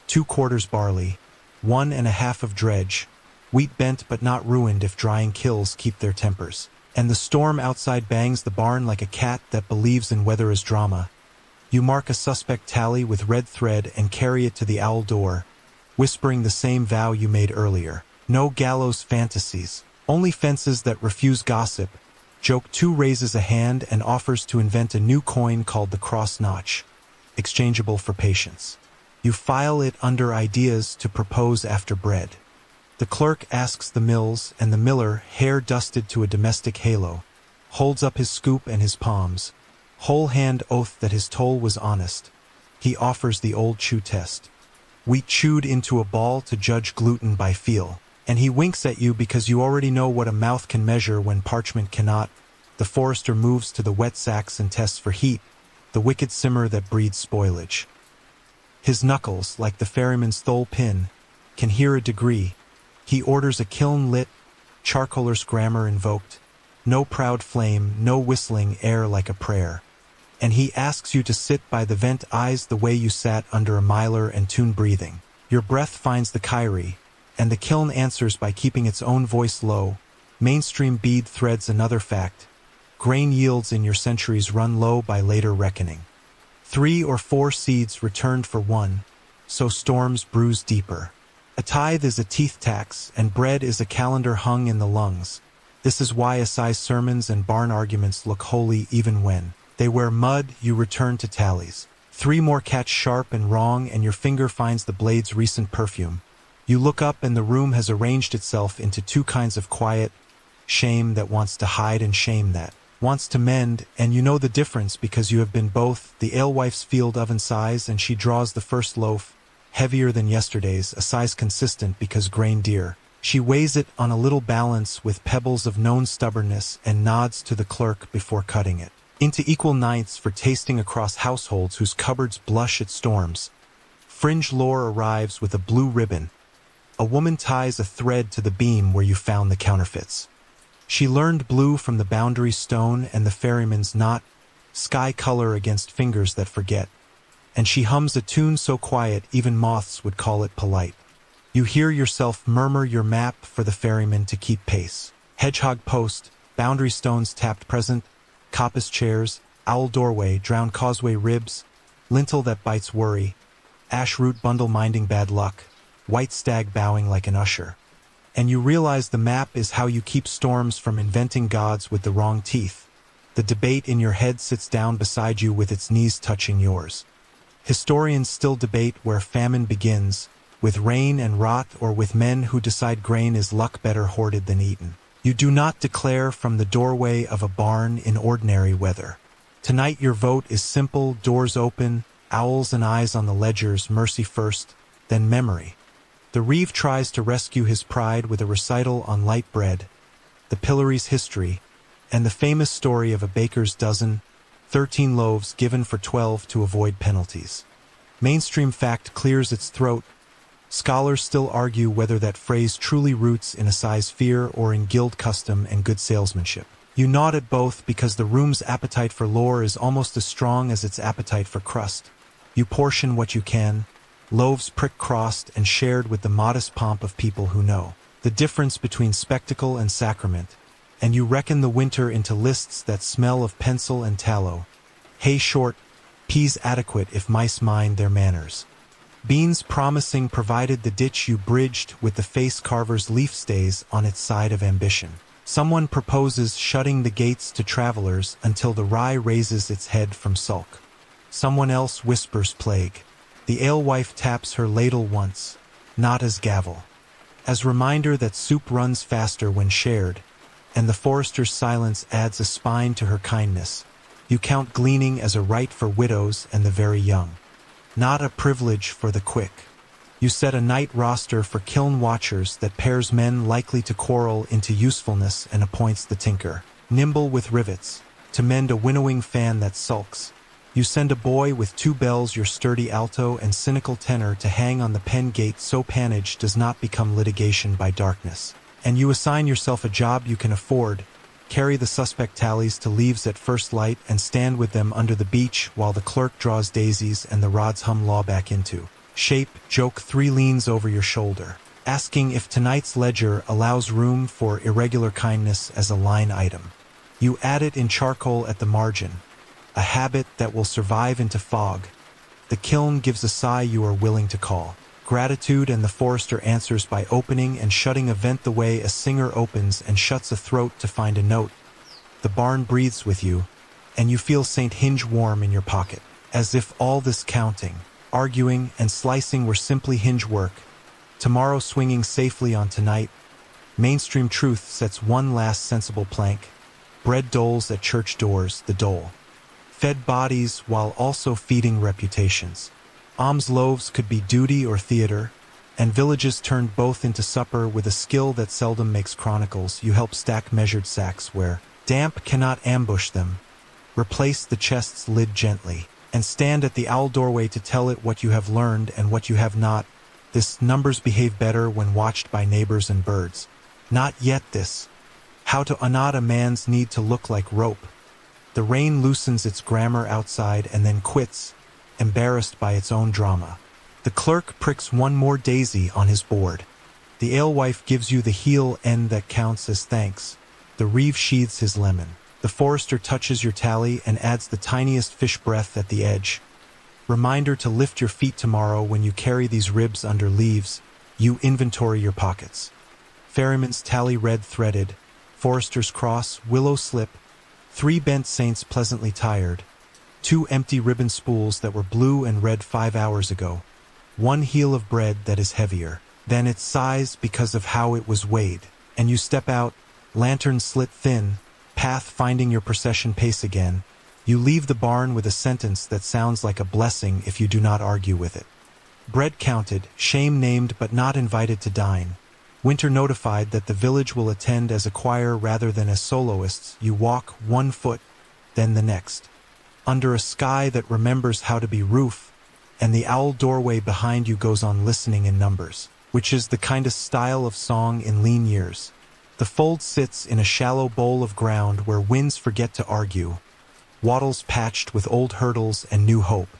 2 quarters barley, 1.5 of dredge, wheat bent but not ruined if drying kills keep their tempers. And the storm outside bangs the barn like a cat that believes in weather as drama. You mark a suspect tally with red thread and carry it to the owl door, whispering the same vow you made earlier. No gallows fantasies, only fences that refuse gossip. Joke 2 raises a hand and offers to invent a new coin called the cross notch, exchangeable for patience. You file it under ideas to propose after bread. The clerk asks the mills, and the miller, hair dusted to a domestic halo, holds up his scoop and his palms, whole hand oath that his toll was honest. He offers the old chew test. Wheat chewed into a ball to judge gluten by feel. And he winks at you because you already know what a mouth can measure when parchment cannot. The forester moves to the wet sacks and tests for heat, the wicked simmer that breeds spoilage. His knuckles, like the ferryman's thole pin, can hear a degree. He orders a kiln lit, charcoaler's grammar invoked, no proud flame, no whistling air like a prayer. And he asks you to sit by the vent eyes the way you sat under a miler and tune breathing. Your breath finds the Kyrie, and the kiln answers by keeping its own voice low. Mainstream bead threads another fact. Grain yields in your centuries run low by later reckoning. 3 or 4 seeds returned for 1, so storms bruise deeper. A tithe is a teeth tax, and bread is a calendar hung in the lungs. This is why assize sermons and barn arguments look holy even when they wear mud. You return to tallies. 3 more catch sharp and wrong, and your finger finds the blade's recent perfume. You look up and the room has arranged itself into 2 kinds of quiet, shame that wants to hide and shame that wants to mend, and you know the difference because you have been both. The alewife's field oven size, and she draws the first loaf, heavier than yesterday's, a size consistent because grain dear. She weighs it on a little balance with pebbles of known stubbornness and nods to the clerk before cutting it into equal ninths for tasting across households whose cupboards blush at storms. Fringe lore arrives with a blue ribbon. A woman ties a thread to the beam where you found the counterfeits. She learned blue from the boundary stone and the ferryman's knot, sky color against fingers that forget. And she hums a tune so quiet even moths would call it polite. You hear yourself murmur your map for the ferryman to keep pace. Hedgehog post, boundary stones tapped present, coppice chairs, owl doorway, drowned causeway ribs, lintel that bites worry, ash root bundle minding bad luck, white stag bowing like an usher. And you realize the map is how you keep storms from inventing gods with the wrong teeth. The debate in your head sits down beside you with its knees touching yours. Historians still debate where famine begins, with rain and rot or with men who decide grain is luck better hoarded than eaten. You do not declare from the doorway of a barn in ordinary weather. Tonight your vote is simple, doors open, owls and eyes on the ledgers, mercy first, then memory. The reeve tries to rescue his pride with a recital on light bread, the pillory's history, and the famous story of a baker's dozen, 13 loaves given for 12 to avoid penalties. Mainstream fact clears its throat. Scholars still argue whether that phrase truly roots in a size fear or in guild custom and good salesmanship. You nod at both because the room's appetite for lore is almost as strong as its appetite for crust. You portion what you can, loaves prick-crossed and shared with the modest pomp of people who know the difference between spectacle and sacrament, and you reckon the winter into lists that smell of pencil and tallow. Hay short, peas adequate if mice mind their manners. Beans promising provided the ditch you bridged with the face carver's leaf stays on its side of ambition. Someone proposes shutting the gates to travelers until the rye raises its head from sulk. Someone else whispers plague. The alewife taps her ladle once, not as gavel, as reminder that soup runs faster when shared, and the forester's silence adds a spine to her kindness. You count gleaning as a right for widows and the very young, not a privilege for the quick. You set a night roster for kiln watchers that pairs men likely to quarrel into usefulness and appoints the tinker, nimble with rivets, to mend a winnowing fan that sulks. You send a boy with 2 bells, your sturdy alto and cynical tenor, to hang on the pen gate so pannage does not become litigation by darkness. And you assign yourself a job you can afford, carry the suspect tallies to leaves at first light and stand with them under the beach while the clerk draws daisies and the rods hum law back into shape. Joke 3 leans over your shoulder, asking if tonight's ledger allows room for irregular kindness as a line item. You add it in charcoal at the margin, a habit that will survive into fog. The kiln gives a sigh you are willing to call gratitude, and the forester answers by opening and shutting a vent the way a singer opens and shuts a throat to find a note. The barn breathes with you, and you feel St. Hinge warm in your pocket, as if all this counting, arguing, and slicing were simply hinge work. Tomorrow swinging safely on tonight. Mainstream truth sets one last sensible plank. Bread doles at church doors, the dole fed bodies while also feeding reputations. Alms loaves could be duty or theater, and villages turned both into supper with a skill that seldom makes chronicles. You help stack measured sacks where damp cannot ambush them, replace the chest's lid gently, and stand at the owl doorway to tell it what you have learned and what you have not. This numbers behave better when watched by neighbors and birds. Not yet this. How to unknot a man's need to look like rope. The rain loosens its grammar outside and then quits, embarrassed by its own drama. The clerk pricks one more daisy on his board. The alewife gives you the heel end that counts as thanks. The reeve sheathes his lemon. The forester touches your tally and adds the tiniest fish breath at the edge. Reminder to lift your feet tomorrow when you carry these ribs under leaves. You inventory your pockets. Ferryman's tally red threaded, forester's cross, willow slip, 3 bent saints pleasantly tired, 2 empty ribbon spools that were blue and red 5 hours ago, 1 heel of bread that is heavier than its size because of how it was weighed, and you step out, lantern slit thin, path finding your procession pace again. You leave the barn with a sentence that sounds like a blessing if you do not argue with it. Bread counted, shame named but not invited to dine. Winter notified that the village will attend as a choir rather than as soloists. You walk 1 foot, then the next. Under a sky that remembers how to be roof, and the owl doorway behind you goes on listening in numbers, which is the kind of style of song in lean years. The fold sits in a shallow bowl of ground where winds forget to argue, wattles patched with old hurdles and new hope.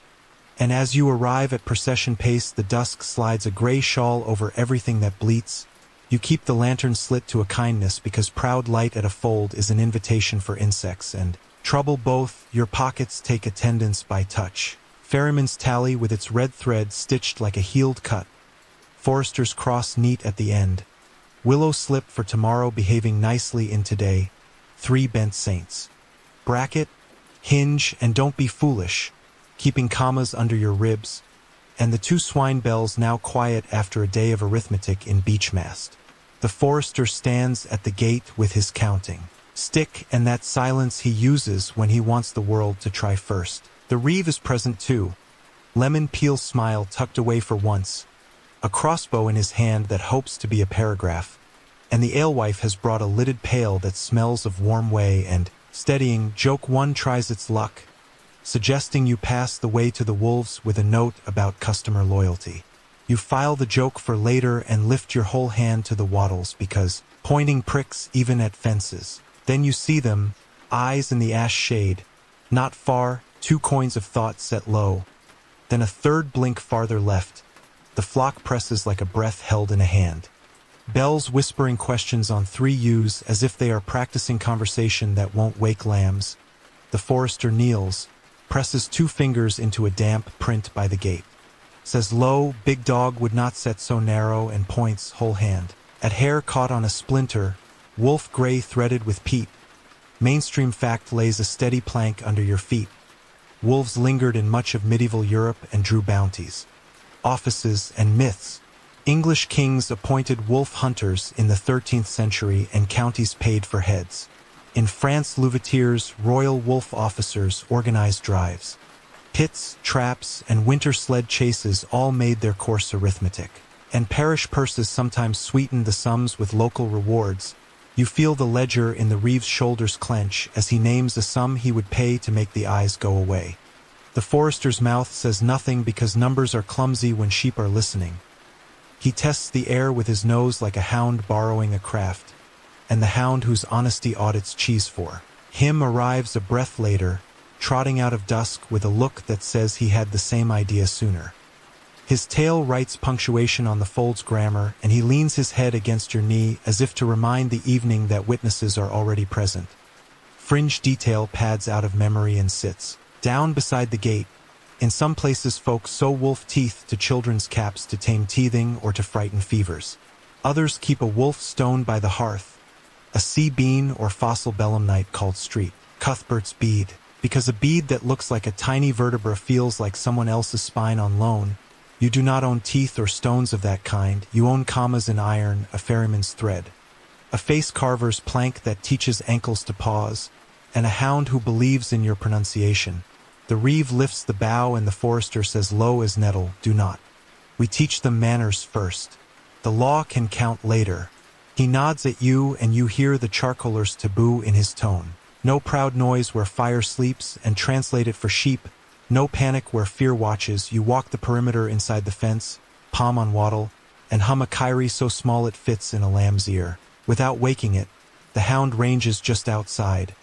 And as you arrive at procession pace, the dusk slides a gray shawl over everything that bleats. You keep the lantern slit to a kindness because proud light at a fold is an invitation for insects and trouble both. Your pockets take attendance by touch. Ferryman's tally with its red thread stitched like a healed cut. Forester's cross neat at the end. Willow slip for tomorrow behaving nicely in today. 3 bent saints. Bracket, hinge, and don't be foolish, keeping commas under your ribs. And the 2 swine bells now quiet after a day of arithmetic in Beechmast. The forester stands at the gate with his counting stick and that silence he uses when he wants the world to try first. The reeve is present too. Lemon peel smile tucked away for once. A crossbow in his hand that hopes to be a paragraph. And the alewife has brought a lidded pail that smells of warm whey and, steadying, joke 1 tries its luck, suggesting you pass the way to the wolves with a note about customer loyalty. You file the joke for later and lift your whole hand to the wattles because pointing pricks even at fences. Then you see them, eyes in the ash shade. Not far, 2 coins of thought set low. Then a 3rd blink farther left. The flock presses like a breath held in a hand. Bells whispering questions on 3 U's as if they are practicing conversation that won't wake lambs. The forester kneels, presses 2 fingers into a damp print by the gate. Says low, big dog would not set so narrow, and points whole hand. At hair caught on a splinter, wolf gray threaded with peat. Mainstream fact lays a steady plank under your feet. Wolves lingered in much of medieval Europe and drew bounties. Offices and myths. English kings appointed wolf hunters in the 13th century and counties paid for heads. In France, Louveteers, royal wolf officers organized drives. Pits, traps, and winter sled chases all made their course arithmetic. And parish purses sometimes sweetened the sums with local rewards. You feel the ledger in the reeve's shoulders clench as he names the sum he would pay to make the eyes go away. The forester's mouth says nothing because numbers are clumsy when sheep are listening. He tests the air with his nose like a hound borrowing a craft, and the hound whose honesty audits cheese for him arrives a breath later, trotting out of dusk with a look that says he had the same idea sooner. His tail writes punctuation on the fold's grammar, and he leans his head against your knee as if to remind the evening that witnesses are already present. Fringe detail pads out of memory and sits down beside the gate. In some places folks sew wolf teeth to children's caps to tame teething or to frighten fevers. Others keep a wolf stone by the hearth, a sea bean or fossil belemnite called street Cuthbert's bead, because a bead that looks like a tiny vertebra feels like someone else's spine on loan. You do not own teeth or stones of that kind. You own commas in iron, a ferryman's thread, a face carver's plank that teaches ankles to pause, and a hound who believes in your pronunciation. The reeve lifts the bow and the forester says low as nettle, do not. We teach them manners first. The law can count later. He nods at you and you hear the charcoaler's taboo in his tone. No proud noise where fire sleeps, and translate it for sheep. No panic where fear watches. You walk the perimeter inside the fence, palm on wattle, and hum a kyrie so small it fits in a lamb's ear. Without waking it, the hound ranges just outside,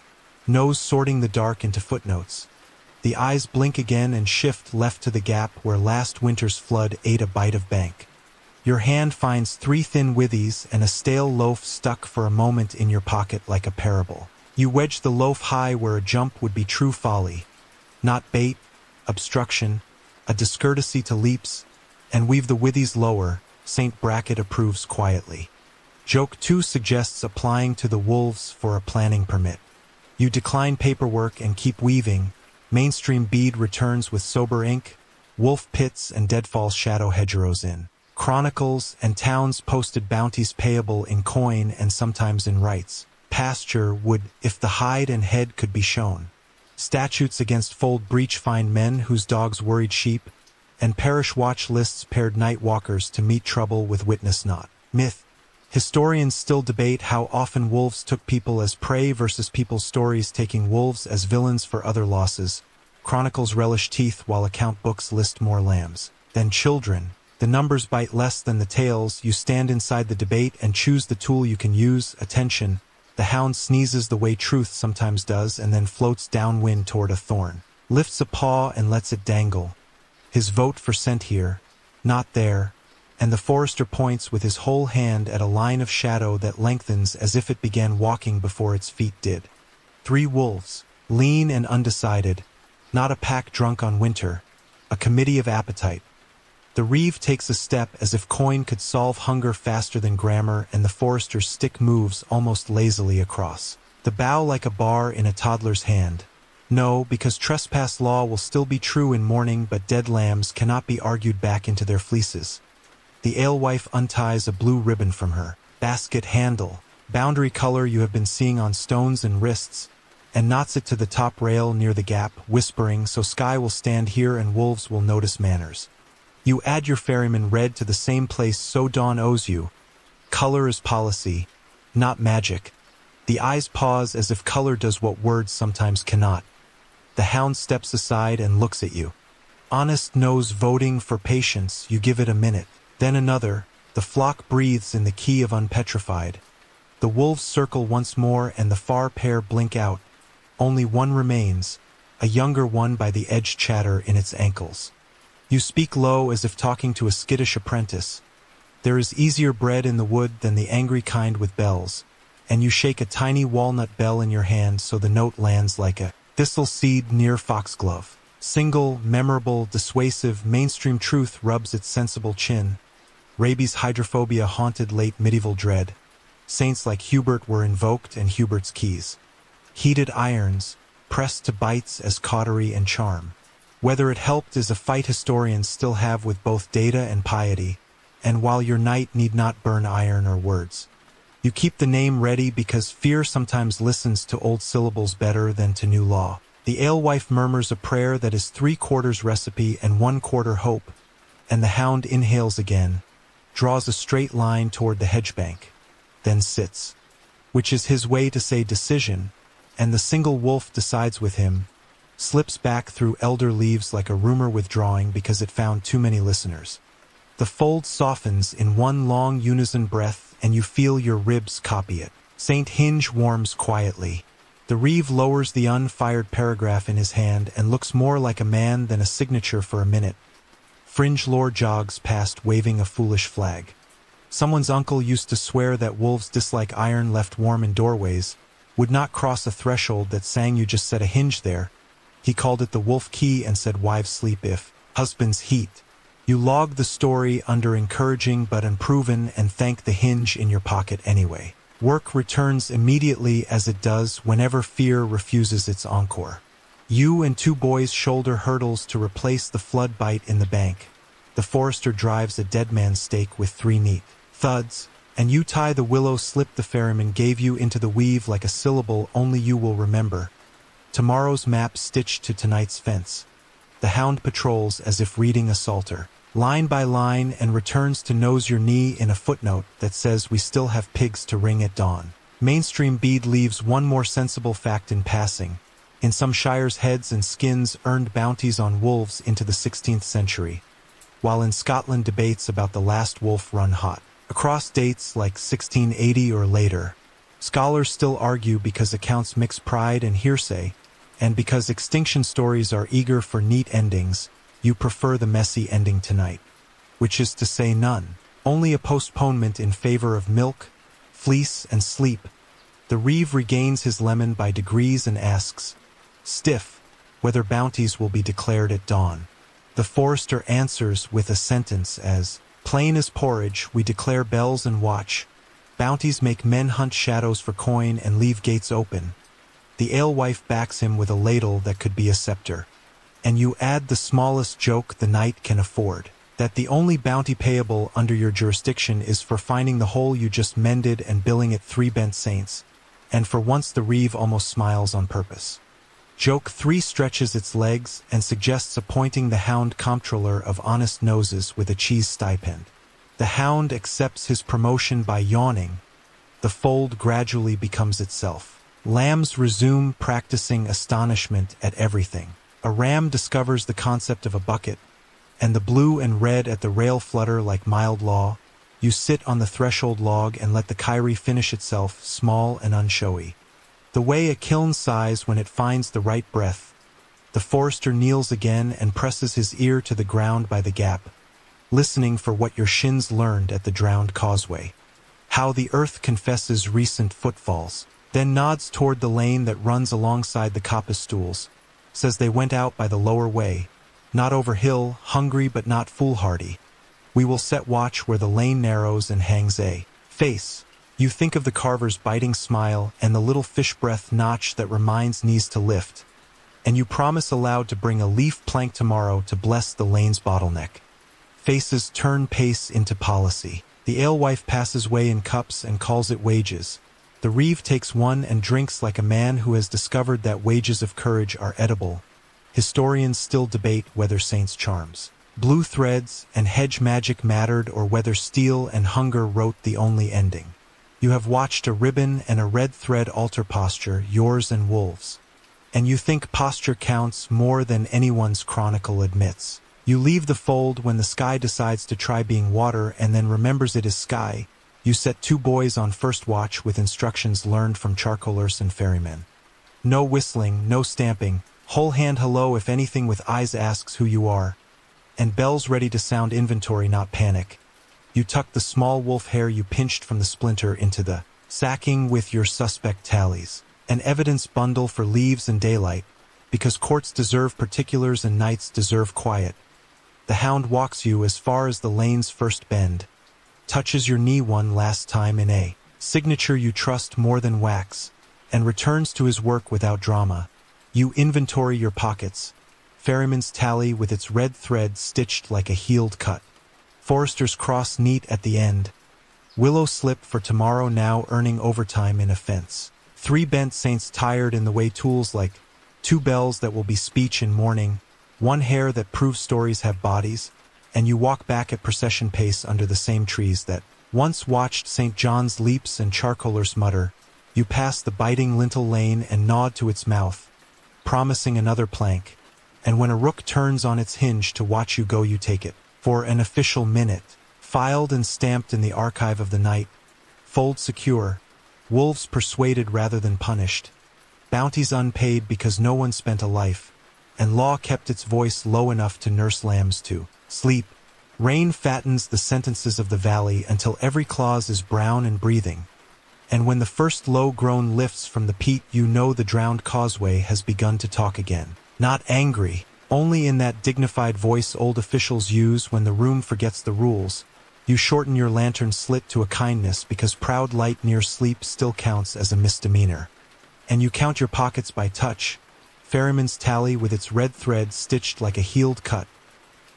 nose sorting the dark into footnotes. The eyes blink again and shift left to the gap where last winter's flood ate a bite of bank. Your hand finds 3 thin withies and a stale loaf stuck for a moment in your pocket like a parable. You wedge the loaf high where a jump would be true folly, not bait, obstruction, a discourtesy to leaps, and weave the withies lower. St. Bracket approves quietly. Joke 2 suggests applying to the wolves for a planning permit. You decline paperwork and keep weaving. Mainstream bead returns with sober ink, wolf pits and deadfall shadow hedgerows in. Chronicles and towns posted bounties payable in coin and sometimes in rights. pasture would, if the hide and head could be shown. Statutes against fold breach fined men whose dogs worried sheep, and parish watch lists paired night walkers to meet trouble with witness not. Myth. Historians still debate how often wolves took people as prey versus people's stories taking wolves as villains for other losses. Chronicles relish teeth while account books list more lambs than children. The numbers bite less than the tails. You stand inside the debate and choose the tool you can use. Attention. The hound sneezes the way truth sometimes does and then floats downwind toward a thorn. Lifts a paw and lets it dangle. His vote for scent here, not there, and the forester points with his whole hand at a line of shadow that lengthens as if it began walking before its feet did. 3 wolves, lean and undecided, not a pack drunk on winter, a committee of appetite. The reeve takes a step as if coin could solve hunger faster than grammar, and the forester's stick moves almost lazily across. The bow like a bar in a toddler's hand. No, because trespass law will still be true in morning, but dead lambs cannot be argued back into their fleeces. The alewife unties a blue ribbon from her basket handle, boundary color you have been seeing on stones and wrists, and knots it to the top rail near the gap, whispering, so sky will stand here and wolves will notice manners. You add your ferryman red to the same place so dawn owes you. Color is policy, not magic. The eyes pause as if color does what words sometimes cannot. The hound steps aside and looks at you. Honest nose voting for patience, you give it a minute. Then another. The flock breathes in the key of unpetrified. The wolves circle once more and the far pair blink out. Only one remains, a younger one by the edge chatter in its ankles. You speak low as if talking to a skittish apprentice. There is easier bread in the wood than the angry kind with bells, and you shake a tiny walnut bell in your hand so the note lands like a thistle seed near foxglove. Single, memorable, dissuasive, mainstream truth rubs its sensible chin. Rabies hydrophobia haunted late medieval dread. Saints like Hubert were invoked and Hubert's keys. Heated irons, pressed to bites as cautery and charm. Whether it helped is a fight historians still have with both data and piety, and while your night need not burn iron or words. You keep the name ready because fear sometimes listens to old syllables better than to new law. The alewife murmurs a prayer that is 3/4 recipe and 1/4 hope, and the hound inhales again, draws a straight line toward the hedgebank, then sits, which is his way to say decision, and the single wolf decides with him, slips back through elder leaves like a rumor withdrawing because it found too many listeners. The fold softens in one long unison breath and you feel your ribs copy it. Saint Hinge warms quietly. The reeve lowers the unfired paragraph in his hand and looks more like a man than a signature for a minute. Fringe lore jogs past waving a foolish flag. Someone's uncle used to swear that wolves dislike iron left warm in doorways, would not cross a threshold that sang you just set a hinge there. He called it the wolf key and said wives sleep if husbands heat. You log the story under encouraging but unproven and thank the hinge in your pocket anyway. Work returns immediately as it does whenever fear refuses its encore. You and 2 boys shoulder hurdles to replace the flood bite in the bank. The forester drives a dead man's stake with 3 neat thuds, and you tie the willow slip the ferryman gave you into the weave like a syllable only you will remember. Tomorrow's map stitched to tonight's fence. The hound patrols as if reading a psalter, line by line, and returns to nose your knee in a footnote that says we still have pigs to ring at dawn. Mainstream bead leaves one more sensible fact in passing. In some shires, heads and skins earned bounties on wolves into the 16th century, while in Scotland debates about the last wolf run hot. Across dates like 1680 or later, scholars still argue because accounts mix pride and hearsay, and because extinction stories are eager for neat endings, you prefer the messy ending tonight, which is to say none, only a postponement in favor of milk, fleece, and sleep. The reeve regains his lemon by degrees and asks, stiff, whether bounties will be declared at dawn. The forester answers with a sentence as, plain as porridge, we declare bells and watch. Bounties make men hunt shadows for coin and leave gates open. The alewife backs him with a ladle that could be a scepter. And you add the smallest joke the night can afford, that the only bounty payable under your jurisdiction is for finding the hole you just mended and billing it 3 bent saints. and for once the reeve almost smiles on purpose. Joke 3 stretches its legs and suggests appointing the hound comptroller of honest noses with a cheese stipend. The hound accepts his promotion by yawning. The fold gradually becomes itself. Lambs resume practicing astonishment at everything. A ram discovers the concept of a bucket, and the blue and red at the rail flutter like mild law. You sit on the threshold log and let the Kyrie finish itself, small and unshowy. The way a kiln sighs when it finds the right breath. The forester kneels again and presses his ear to the ground by the gap, listening for what your shins learned at the drowned causeway. How the earth confesses recent footfalls, then nods toward the lane that runs alongside the coppice stools, says they went out by the lower way, not over hill, hungry but not foolhardy. We will set watch where the lane narrows and hangs a face. You think of the carver's biting smile and the little fish breath notch that reminds knees to lift, and you promise aloud to bring a leaf plank tomorrow to bless the lane's bottleneck. Faces turn pace into policy. The alewife passes way in cups and calls it wages. The reeve takes one and drinks like a man who has discovered that wages of courage are edible. Historians still debate whether saints' charms, blue threads, and hedge magic mattered or whether steel and hunger wrote the only ending. You have watched a ribbon and a red thread alter posture, yours and wolves. And you think posture counts more than anyone's chronicle admits. You leave the fold when the sky decides to try being water and then remembers it is sky. You set 2 boys on first watch with instructions learned from charcoalers and ferrymen. No whistling, no stamping, whole hand hello if anything with eyes asks who you are. And bells ready to sound inventory, not panic. You tuck the small wolf hair you pinched from the splinter into the sacking with your suspect tallies. An evidence bundle for leaves and daylight, because courts deserve particulars and nights deserve quiet. The hound walks you as far as the lane's first bend, touches your knee one last time in a signature you trust more than wax, and returns to his work without drama. You inventory your pockets, ferryman's tally with its red thread stitched like a healed cut. Forester's cross neat at the end. Willow slip for tomorrow now earning overtime in a fence. 3 bent saints tired in the way tools like 2 bells that will be speech in morning, 1 hair that proves stories have bodies, and you walk back at procession pace under the same trees that once watched St. John's leaps and charcoalers mutter. You pass the biting lintel lane and nod to its mouth, promising another plank, and when a rook turns on its hinge to watch you go you take it. For an official minute, filed and stamped in the archive of the night, fold secure, wolves persuaded rather than punished, bounties unpaid because no one spent a life, and law kept its voice low enough to nurse lambs to sleep. Rain fattens the sentences of the valley until every clause is brown and breathing, and when the first low groan lifts from the peat you know the drowned causeway has begun to talk again. Not angry, only in that dignified voice old officials use when the room forgets the rules. You shorten your lantern slit to a kindness because proud light near sleep still counts as a misdemeanor. And you count your pockets by touch, ferryman's tally with its red thread stitched like a healed cut,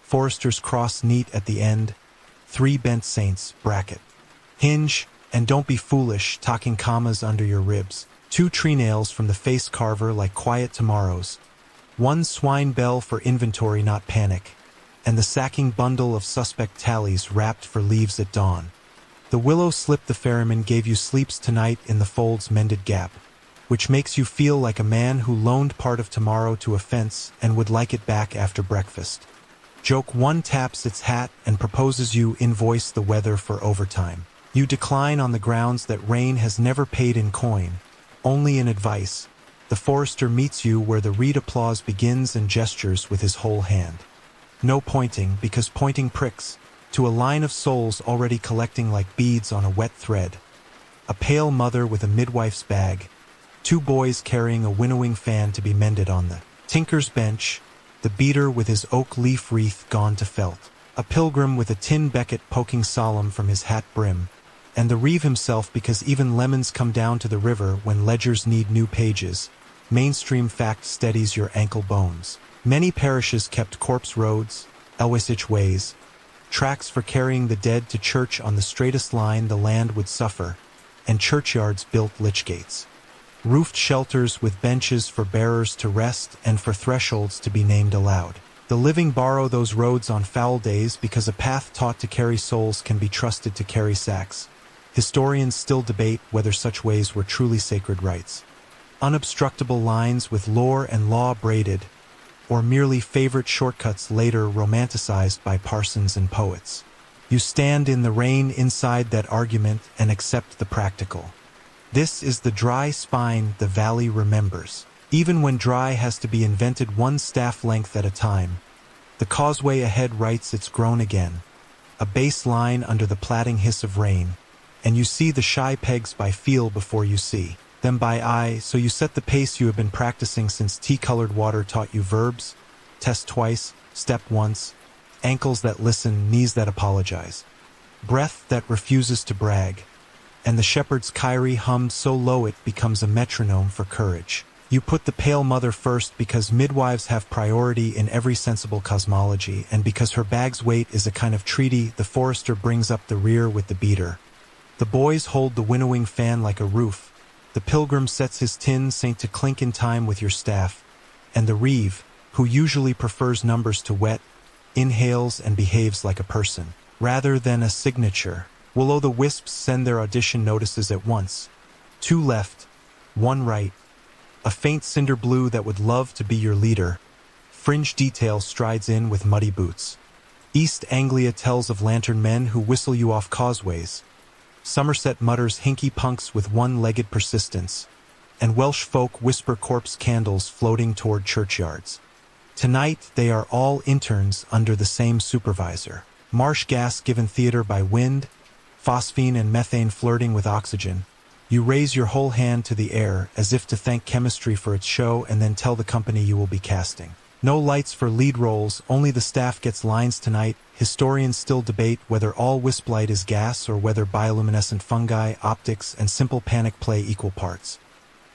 forester's cross neat at the end, 3 bent saints, bracket. Hinge, and don't be foolish, talking commas under your ribs. 2 tree nails from the face carver like quiet tomorrows. 1 swine bell for inventory, not panic, and the sacking bundle of suspect tallies wrapped for leaves at dawn. The willow slip the ferryman gave you sleeps tonight in the fold's mended gap, which makes you feel like a man who loaned part of tomorrow to a fence and would like it back after breakfast. Joke 1 taps its hat and proposes you invoice the weather for overtime. You decline on the grounds that rain has never paid in coin, only in advice. The forester meets you where the reed applause begins and gestures with his whole hand. No pointing, because pointing pricks, to a line of souls already collecting like beads on a wet thread. A pale mother with a midwife's bag, 2 boys carrying a winnowing fan to be mended on the tinker's bench, the beater with his oak leaf wreath gone to felt, a pilgrim with a tin becket poking solemn from his hat brim, and the reeve himself because even lemons come down to the river when ledgers need new pages. Mainstream fact steadies your ankle bones. Many parishes kept corpse roads, Elwesich ways, tracks for carrying the dead to church on the straightest line the land would suffer, and churchyards built lich gates. roofed shelters with benches for bearers to rest and for thresholds to be named aloud. The living borrow those roads on foul days because a path taught to carry souls can be trusted to carry sacks. Historians still debate whether such ways were truly sacred rites. Unobstructable lines with lore and law braided, or merely favorite shortcuts later romanticized by parsons and poets. You stand in the rain inside that argument and accept the practical. This is the dry spine the valley remembers. Even when dry has to be invented one staff length at a time, the causeway ahead writes it's grown again, a base line under the plaiting hiss of rain, and you see the shy pegs by feel before you see them by eye, so you set the pace you have been practicing since tea-colored water taught you verbs, test twice, step once, ankles that listen, knees that apologize, breath that refuses to brag, and the shepherd's kyrie hummed so low it becomes a metronome for courage. You put the pale mother first because midwives have priority in every sensible cosmology, and because her bag's weight is a kind of treaty, the forester brings up the rear with the beater. The boys hold the winnowing fan like a roof, the pilgrim sets his tin saint to clink in time with your staff, and the reeve, who usually prefers numbers to wet, inhales and behaves like a person, rather than a signature. Will-o'-the-wisps send their audition notices at once. 2 left, 1 right. A faint cinder blue that would love to be your leader. Fringe detail strides in with muddy boots. East Anglia tells of lantern men who whistle you off causeways. Somerset mutters hinky punks with one-legged persistence. And Welsh folk whisper corpse candles floating toward churchyards. Tonight they are all interns under the same supervisor. Marsh gas given theater by wind, phosphine and methane flirting with oxygen. You raise your whole hand to the air as if to thank chemistry for its show and then tell the company you will be casting. No lights for lead roles, only the staff gets lines tonight. Historians still debate whether all wisp light is gas or whether bioluminescent fungi, optics, and simple panic play equal parts.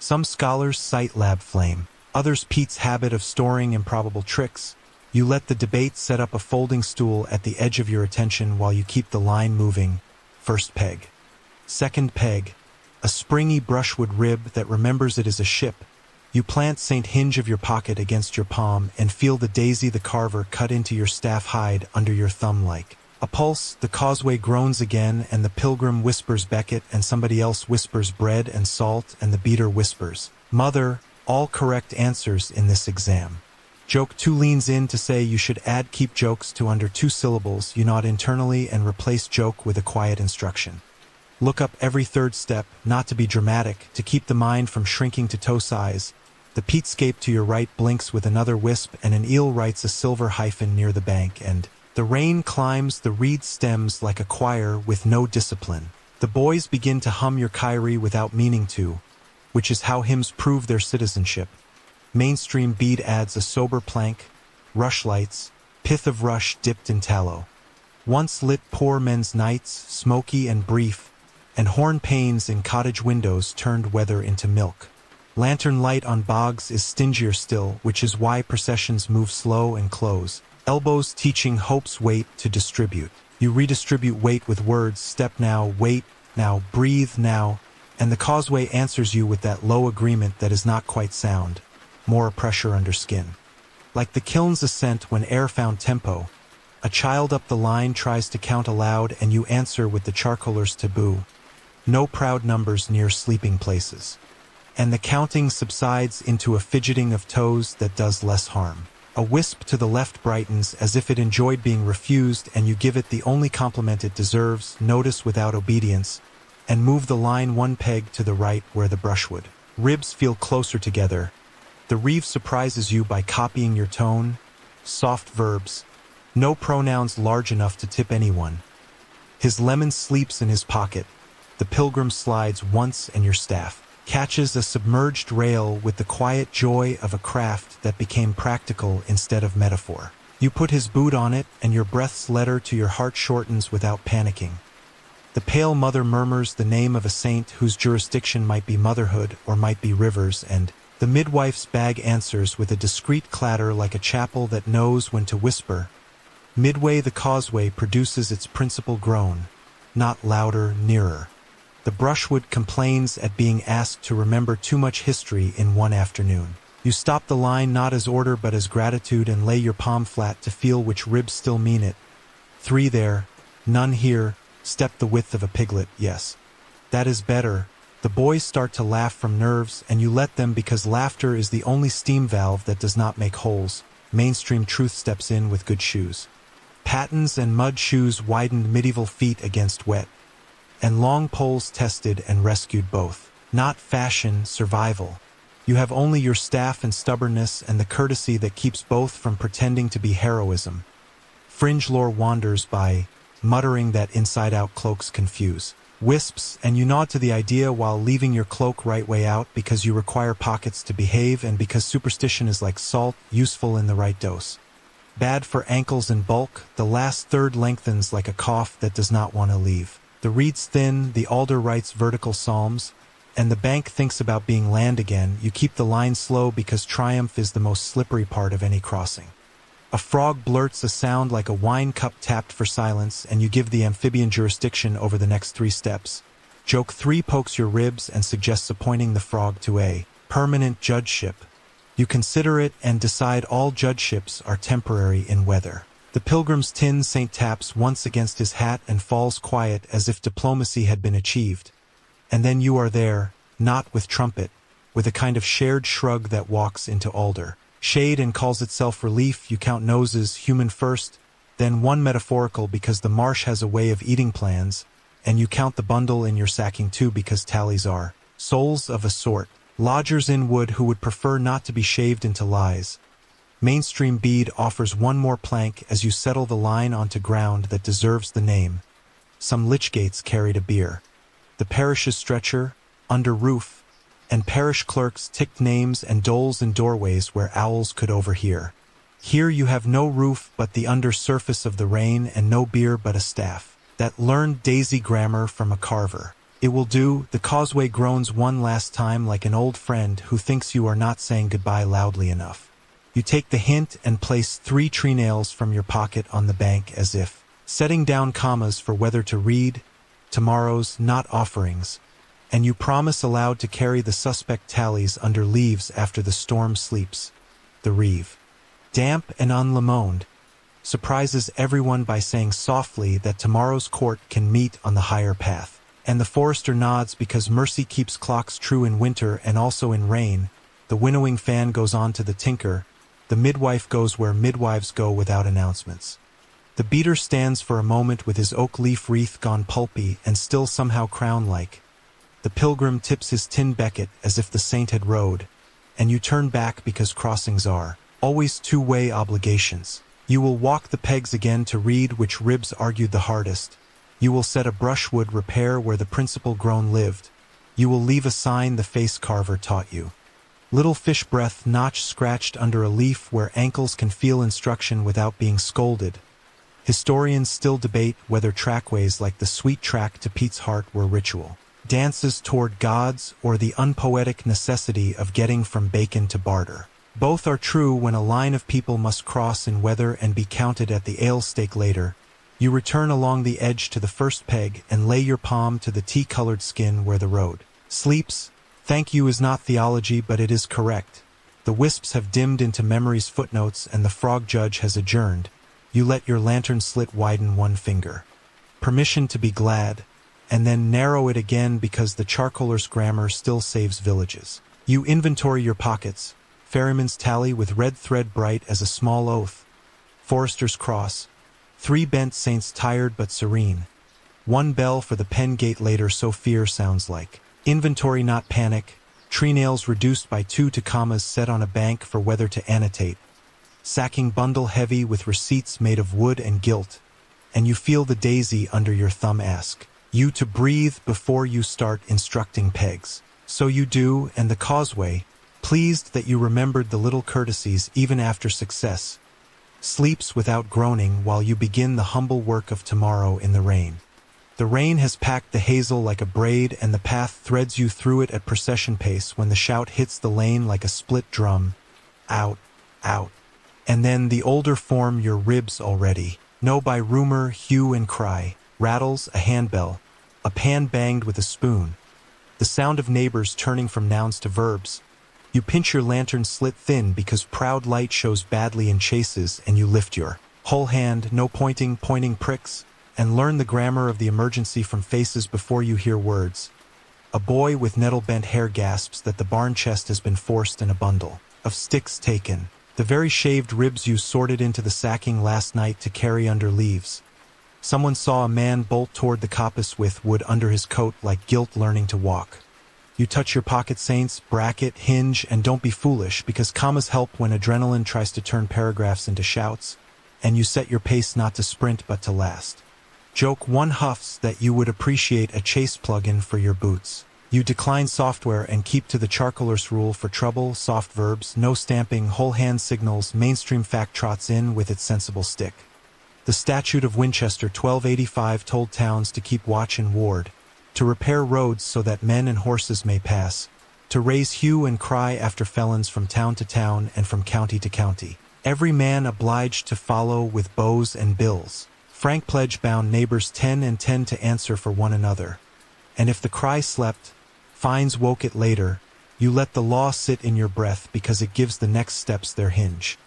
Some scholars cite lab flame, others Pete's habit of storing improbable tricks. You let the debate set up a folding stool at the edge of your attention while you keep the line moving. First peg. Second peg. A springy brushwood rib that remembers it is a ship. You plant St. Hinge of your pocket against your palm and feel the daisy the carver cut into your staff hide under your thumb like a pulse. The causeway groans again and the pilgrim whispers Beckett and somebody else whispers bread and salt and the beater whispers mother, all correct answers in this exam. Joke 2 leans in to say you should add keep jokes to under 2 syllables. You nod internally and replace joke with a quiet instruction. Look up every third step, not to be dramatic, to keep the mind from shrinking to toe size. The peatscape to your right blinks with another wisp and an eel writes a silver hyphen near the bank, and the rain climbs the reed stems like a choir with no discipline. The boys begin to hum your kyrie without meaning to, which is how hymns prove their citizenship. Mainstream bead adds a sober plank, rushlights, pith of rush dipped in tallow. Once lit poor men's nights, smoky and brief, and horn panes in cottage windows turned weather into milk. Lantern light on bogs is stingier still, which is why processions move slow and close. Elbows teaching hope's weight to distribute. You redistribute weight with words, step now, wait, now, breathe now, and the causeway answers you with that low agreement that is not quite sound, more pressure under skin. Like the kiln's ascent when air found tempo, a child up the line tries to count aloud and you answer with the charcoaler's taboo. No proud numbers near sleeping places. And the counting subsides into a fidgeting of toes that does less harm. A wisp to the left brightens as if it enjoyed being refused and you give it the only compliment it deserves, notice without obedience, and move the line 1 peg to the right where the brushwood ribs feel closer together. The reeve surprises you by copying your tone, soft verbs, no pronouns large enough to tip anyone. His lemon sleeps in his pocket. The pilgrim slides once and your staff catches a submerged rail with the quiet joy of a craft that became practical instead of metaphor. You put his boot on it and your breath's letter to your heart shortens without panicking. The pale mother murmurs the name of a saint whose jurisdiction might be motherhood or might be rivers, and the midwife's bag answers with a discreet clatter like a chapel that knows when to whisper. Midway the causeway produces its principal groan, not louder, nearer. The brushwood complains at being asked to remember too much history in one afternoon. You stop the line not as order but as gratitude and lay your palm flat to feel which ribs still mean it. 3 there, none here, step the width of a piglet, yes. That is better. The boys start to laugh from nerves and you let them because laughter is the only steam valve that does not make holes. Mainstream truth steps in with good shoes. Pattens and mud shoes widened medieval feet against wet. And long poles tested and rescued both. Not fashion, survival. You have only your staff and stubbornness and the courtesy that keeps both from pretending to be heroism. Fringe lore wanders by, muttering that inside-out cloaks confuse. Wisps, and you nod to the idea while leaving your cloak right way out because you require pockets to behave and because superstition is like salt, useful in the right dose. Bad for ankles and bulk, the last third lengthens like a cough that does not want to leave. The reed's thin, the alder writes vertical psalms, and the bank thinks about being land again. You keep the line slow because triumph is the most slippery part of any crossing. A frog blurts a sound like a wine cup tapped for silence, and you give the amphibian jurisdiction over the next 3 steps. Joke 3 pokes your ribs and suggests appointing the frog to a permanent judgeship. You consider it and decide all judgeships are temporary in weather. The pilgrim's tin saint taps once against his hat and falls quiet as if diplomacy had been achieved. And then you are there, not with trumpet, with a kind of shared shrug that walks into alder. Shade and calls itself relief. You count noses, human first, then one metaphorical because the marsh has a way of eating plans, and you count the bundle in your sacking too because tallies are souls of a sort. Lodgers in wood who would prefer not to be shaved into lies. Mainstream bead offers one more plank as you settle the line onto ground that deserves the name. Some lichgates carried a bier. The parish's stretcher, under roof, and parish clerks ticked names and doles in doorways where owls could overhear. Here you have no roof but the under surface of the rain and no beer but a staff. That learned daisy grammar from a carver. It will do. The causeway groans one last time like an old friend who thinks you are not saying goodbye loudly enough. You take the hint and place 3 tree nails from your pocket on the bank as if setting down commas for whether to read, tomorrow's not offerings, and you promise aloud to carry the suspect tallies under leaves after the storm sleeps. The reeve, damp and unlimoned, surprises everyone by saying softly that tomorrow's court can meet on the higher path. And the forester nods because mercy keeps clocks true in winter and also in rain. The winnowing fan goes on to the tinker. The midwife goes where midwives go without announcements. The beater stands for a moment with his oak leaf wreath gone pulpy and still somehow crown-like. The pilgrim tips his tin becket as if the saint had rowed, and you turn back because crossings are always 2-way obligations. You will walk the pegs again to read which ribs argued the hardest. You will set a brushwood repair where the principal groan lived. You will leave a sign the face carver taught you. Little fish breath notch scratched under a leaf where ankles can feel instruction without being scolded. Historians still debate whether trackways like the sweet track to Pete's heart were ritual. Dances toward gods or the unpoetic necessity of getting from bacon to barter. Both are true when a line of people must cross in weather and be counted at the ale stake later. You return along the edge to the first peg and lay your palm to the tea-colored skin where the road sleeps. Thank you is not theology, but it is correct. The wisps have dimmed into memory's footnotes and the frog judge has adjourned. You let your lantern slit widen 1 finger. Permission to be glad, and then narrow it again because the charcoaler's grammar still saves villages. You inventory your pockets. Ferryman's tally with red thread bright as a small oath. Forester's cross. 3 bent saints tired but serene. 1 bell for the pen gate later so fear sounds like. Inventory not panic. Tree nails reduced by 2 to commas set on a bank for whether to annotate. Sacking bundle heavy with receipts made of wood and gilt. And you feel the daisy under your thumb ask you to breathe before you start instructing pegs. So you do, and the causeway, pleased that you remembered the little courtesies even after success, sleeps without groaning while you begin the humble work of tomorrow in the rain. The rain has packed the hazel like a braid and the path threads you through it at procession pace when the shout hits the lane like a split drum. Out, out. And then the older form your ribs already know by rumor, hue and cry, rattles a handbell, A pan banged with a spoon. The sound of neighbors turning from nouns to verbs. You pinch your lantern slit thin because proud light shows badly in chases, and you lift your whole hand, no pointing pricks, and learn the grammar of the emergency from faces before you hear words. A boy with nettle-bent hair gasps that the barn chest has been forced in a bundle of sticks taken. The very shaved ribs you sorted into the sacking last night to carry under leaves. Someone saw a man bolt toward the coppice with wood under his coat like guilt learning to walk. You touch your pocket saints, bracket, hinge, and don't be foolish because commas help when adrenaline tries to turn paragraphs into shouts, and you set your pace not to sprint but to last. Joke one huffs that you would appreciate a chase plugin for your boots. You decline software and keep to the charcoaler's rule for trouble, soft verbs, no stamping, whole hand signals. Mainstream fact trots in with its sensible stick. The Statute of Winchester 1285 told towns to keep watch and ward, to repair roads so that men and horses may pass, to raise hue and cry after felons from town to town and from county to county. Every man obliged to follow with bows and bills. Frank Pledge bound neighbors 10 and 10 to answer for one another. And if the cry slept, fines woke it later. You let the law sit in your breath because it gives the next steps their hinge.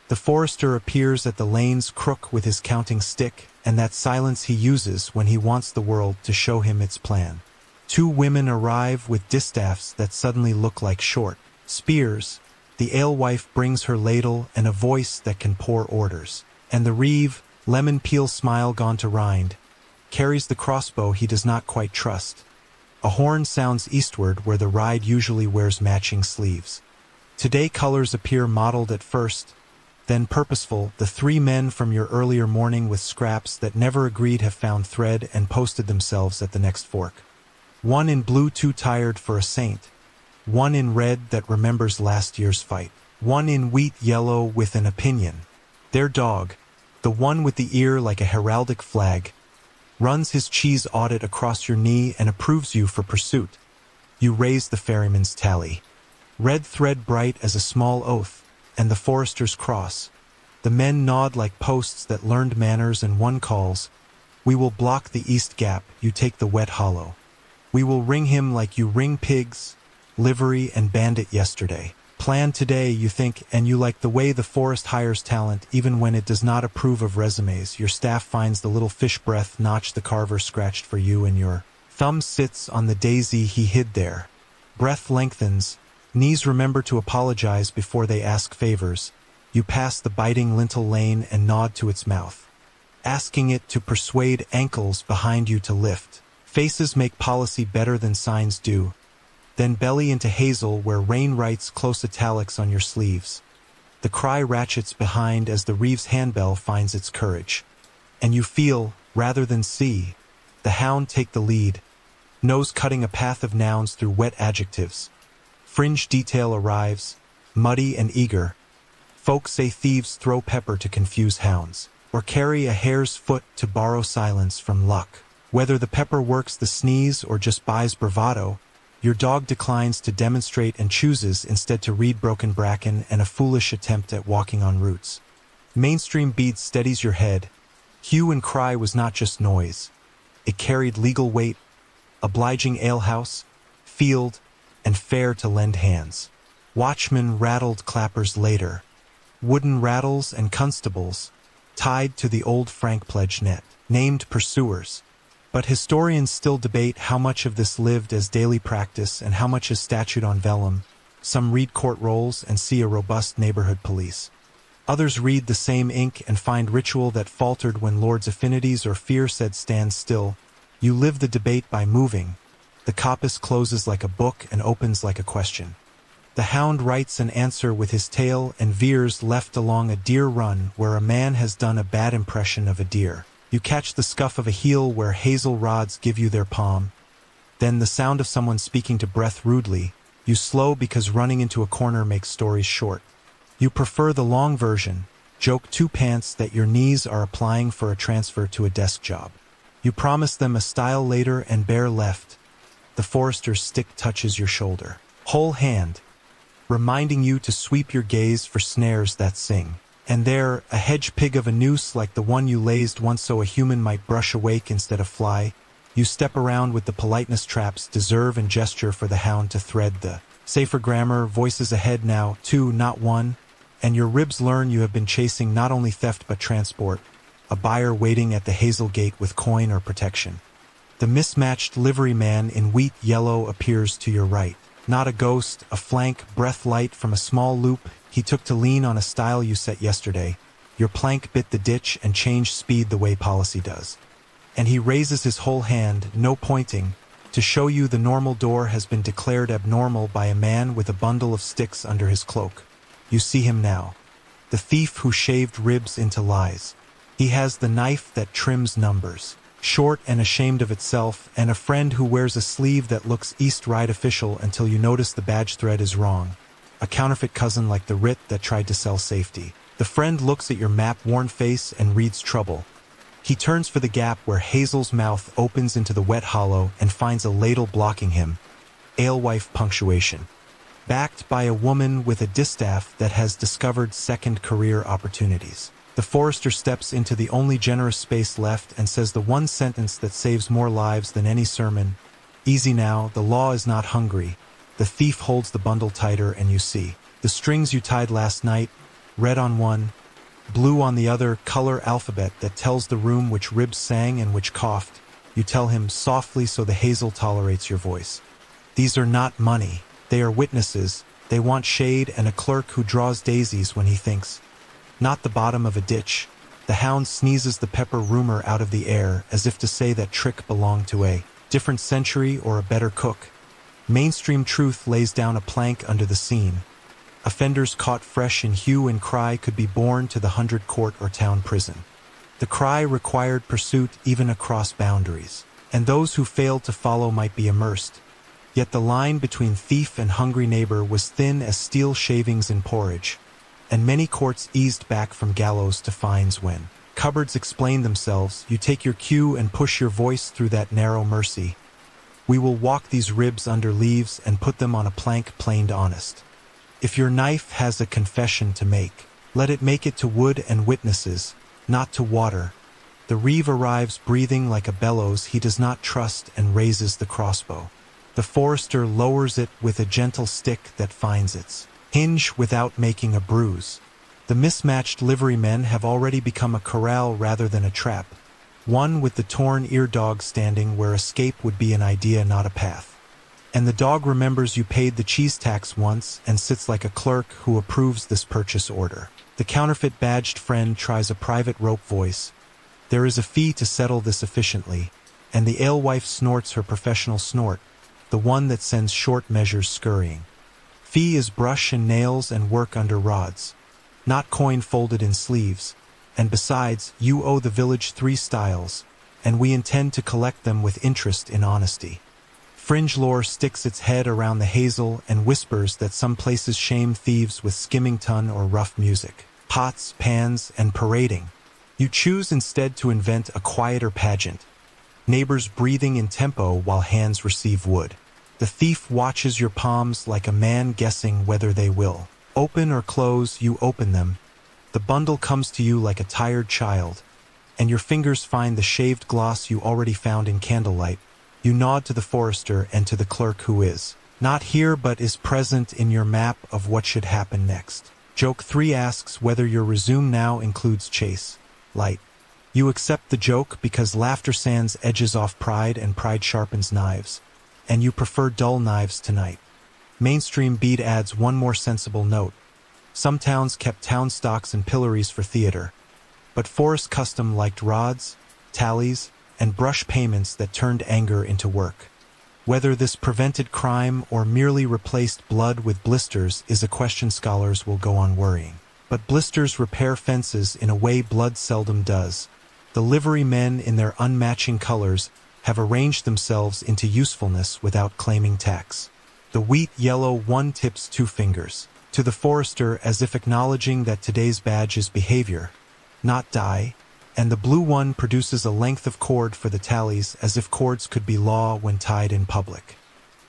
The forester appears at the lane's crook with his counting stick, and that silence he uses when he wants the world to show him its plan. Two women arrive with distaffs that suddenly look like short spears. The alewife brings her ladle and a voice that can pour orders. And the reeve, lemon peel smile gone to rind, carries the crossbow he does not quite trust. A horn sounds eastward where the ride usually wears matching sleeves. Today colors appear mottled at first, then purposeful. The three men from your earlier morning with scraps that never agreed have found thread and posted themselves at the next fork. One in blue too tired for a saint. One in red that remembers last year's fight. One in wheat yellow with an opinion. Their dog, the one with the ear like a heraldic flag, runs his cheese audit across your knee and approves you for pursuit. You raise the ferryman's tally. Red thread bright as a small oath, and the forester's cross. The men nod like posts that learned manners, and one calls, "We will block the east gap, you take the wet hollow. We will ring him like you ring pigs, livery and bandit yesterday. Plan today, you think, and you like the way the forest hires talent even when it does not approve of resumes. Your staff finds the little fish breath notch the carver scratched for you, and your thumb sits on the daisy he hid there. Breath lengthens, knees remember to apologize before they ask favors. You pass the biting lintel lane and nod to its mouth, asking it to persuade ankles behind you to lift. Faces make policy better than signs do. Then belly into hazel where rain writes close italics on your sleeves. The cry ratchets behind as the reeve's handbell finds its courage. And you feel, rather than see, the hound take the lead, nose cutting a path of nouns through wet adjectives. Fringe detail arrives, muddy and eager. Folk say thieves throw pepper to confuse hounds, or carry a hare's foot to borrow silence from luck. Whether the pepper works the sneeze or just buys bravado, your dog declines to demonstrate and chooses instead to read broken bracken and a foolish attempt at walking on roots. Mainstream beat steadies your head. Hue and cry was not just noise. It carried legal weight, obliging alehouse, field, and fair to lend hands. Watchmen rattled clappers later. Wooden rattles and constables, tied to the old Frank Pledge net, named pursuers. But historians still debate how much of this lived as daily practice and how much is statute on vellum. Some read court rolls and see a robust neighborhood police. Others read the same ink and find ritual that faltered when lords' affinities or fear said stand still. You live the debate by moving. The coppice closes like a book and opens like a question. The hound writes an answer with his tail and veers left along a deer run where a man has done a bad impression of a deer. You catch the scuff of a heel where hazel rods give you their palm. Then the sound of someone speaking to breath rudely. You slow because running into a corner makes stories short. You prefer the long version, joke two pants that your knees are applying for a transfer to a desk job. You promise them a style later and bare left. The forester's stick touches your shoulder. Whole hand, reminding you to sweep your gaze for snares that sing. And there, a hedge pig of a noose like the one you lazed once so a human might brush awake instead of fly. You step around with the politeness traps deserve and gesture for the hound to thread the safer grammar, voices ahead now, two, not one, and your ribs learn you have been chasing not only theft but transport, a buyer waiting at the hazel gate with coin or protection. The mismatched livery man in wheat yellow appears to your right. Not a ghost, a flank, breath light from a small loop he took to lean on a stile you set yesterday. Your plank bit the ditch and changed speed the way policy does. And he raises his whole hand, no pointing, to show you the normal door has been declared abnormal by a man with a bundle of sticks under his cloak. You see him now. The thief who shaved ribs into lies. He has the knife that trims numbers. Short and ashamed of itself, and a friend who wears a sleeve that looks East Ride official until you notice the badge thread is wrong. A counterfeit cousin like the writ that tried to sell safety. The friend looks at your map-worn face and reads trouble. He turns for the gap where Hazel's mouth opens into the wet hollow and finds a ladle blocking him. Alewife punctuation. Backed by a woman with a distaff that has discovered second career opportunities. The forester steps into the only generous space left and says the one sentence that saves more lives than any sermon. Easy now, the law is not hungry. The thief holds the bundle tighter and you see. The strings you tied last night, red on one, blue on the other, color alphabet that tells the room which ribs sang and which coughed. You tell him softly so the hazel tolerates your voice. These are not money. They are witnesses. They want shade and a clerk who draws daisies when he thinks. Not the bottom of a ditch. The hound sneezes the pepper rumor out of the air as if to say that trick belonged to a different century or a better cook. Mainstream truth lays down a plank under the scene. Offenders caught fresh in hue and cry could be borne to the 100 court or town prison. The cry required pursuit even across boundaries, and those who failed to follow might be immersed. Yet the line between thief and hungry neighbor was thin as steel shavings in porridge, and many courts eased back from gallows to fines when cupboards explain themselves. You take your cue and push your voice through that narrow mercy. We will walk these ribs under leaves and put them on a plank planed honest. If your knife has a confession to make, let it make it to wood and witnesses, not to water. The reeve arrives breathing like a bellows he does not trust and raises the crossbow. The forester lowers it with a gentle stick that finds its hinge without making a bruise. The mismatched liverymen have already become a corral rather than a trap, one with the torn ear dog standing where escape would be an idea, not a path. And the dog remembers you paid the cheese tax once and sits like a clerk who approves this purchase order. The counterfeit badged friend tries a private rope voice. There is a fee to settle this efficiently, and the alewife snorts her professional snort, the one that sends short measures scurrying. Fee is brush and nails and work under rods, not coin folded in sleeves, and besides, you owe the village 3 styles, and we intend to collect them with interest in honesty. Fringe lore sticks its head around the hazel and whispers that some places shame thieves with skimming ton or rough music, pots, pans, and parading. You choose instead to invent a quieter pageant, neighbors breathing in tempo while hands receive wood. The thief watches your palms like a man guessing whether they will open or close. You open them. The bundle comes to you like a tired child, and your fingers find the shaved gloss you already found in candlelight. You nod to the forester and to the clerk who is not here but is present in your map of what should happen next. Joke 3 asks whether your resume now includes chase. Light. You accept the joke because laughter sands edges off pride and pride sharpens knives, and you prefer dull knives tonight. Mainstream beat adds one more sensible note. Some towns kept town stocks and pillories for theater, but forest custom liked rods, tallies, and brush payments that turned anger into work. Whether this prevented crime or merely replaced blood with blisters is a question scholars will go on worrying. But blisters repair fences in a way blood seldom does. The livery men in their unmatching colors have arranged themselves into usefulness without claiming tax. The wheat yellow one tips 2 fingers to the forester as if acknowledging that today's badge is behavior, not dye, and the blue one produces a length of cord for the tallies as if cords could be law when tied in public.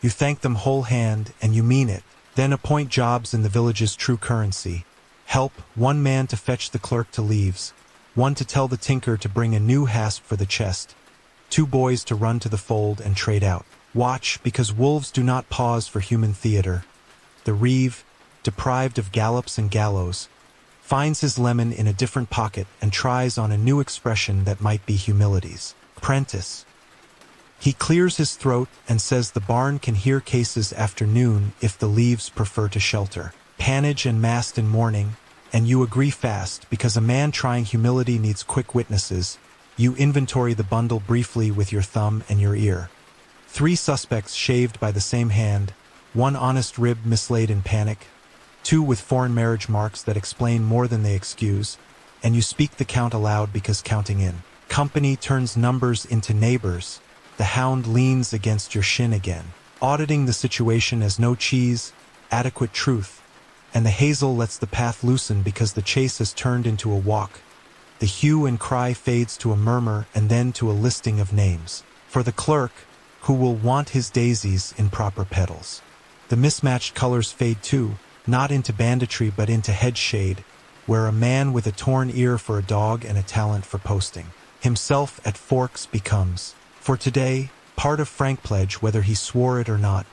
You thank them whole hand and you mean it, then appoint jobs in the village's true currency. Help, 1 man to fetch the clerk to leaves, 1 to tell the tinker to bring a new hasp for the chest, two boys to run to the fold and trade out. Watch, because wolves do not pause for human theater. The reeve, deprived of gallops and gallows, finds his lemon in a different pocket and tries on a new expression that might be humility's. Prentice. He clears his throat and says the barn can hear cases after noon if the leaves prefer to shelter. Panage and mast in mourning, and you agree fast because a man trying humility needs quick witnesses. You inventory the bundle briefly with your thumb and your ear. 3 suspects shaved by the same hand, 1 honest rib mislaid in panic, 2 with foreign marriage marks that explain more than they excuse, and you speak the count aloud because counting in. Company turns numbers into neighbors. The hound leans against your shin again, auditing the situation as no cheese, adequate truth, and the hazel lets the path loosen because the chase has turned into a walk. The hue and cry fades to a murmur and then to a listing of names. For the clerk, who will want his daisies in proper petals. The mismatched colors fade too, not into banditry but into head shade, where a man with a torn ear for a dog and a talent for posting himself at forks becomes, for today, part of Frank pledge whether he swore it or not.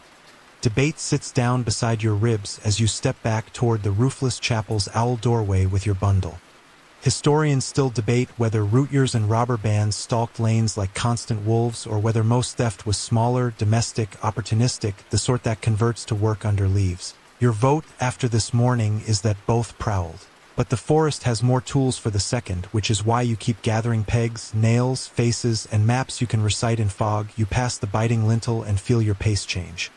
Debate sits down beside your ribs as you step back toward the roofless chapel's owl doorway with your bundle. Historians still debate whether routiers and robber bands stalked lanes like constant wolves or whether most theft was smaller, domestic, opportunistic, the sort that converts to work under leaves. Your vote after this morning is that both prowled. But the forest has more tools for the second, which is why you keep gathering pegs, nails, faces, and maps you can recite in fog. You pass the biting lintel and feel your pace change.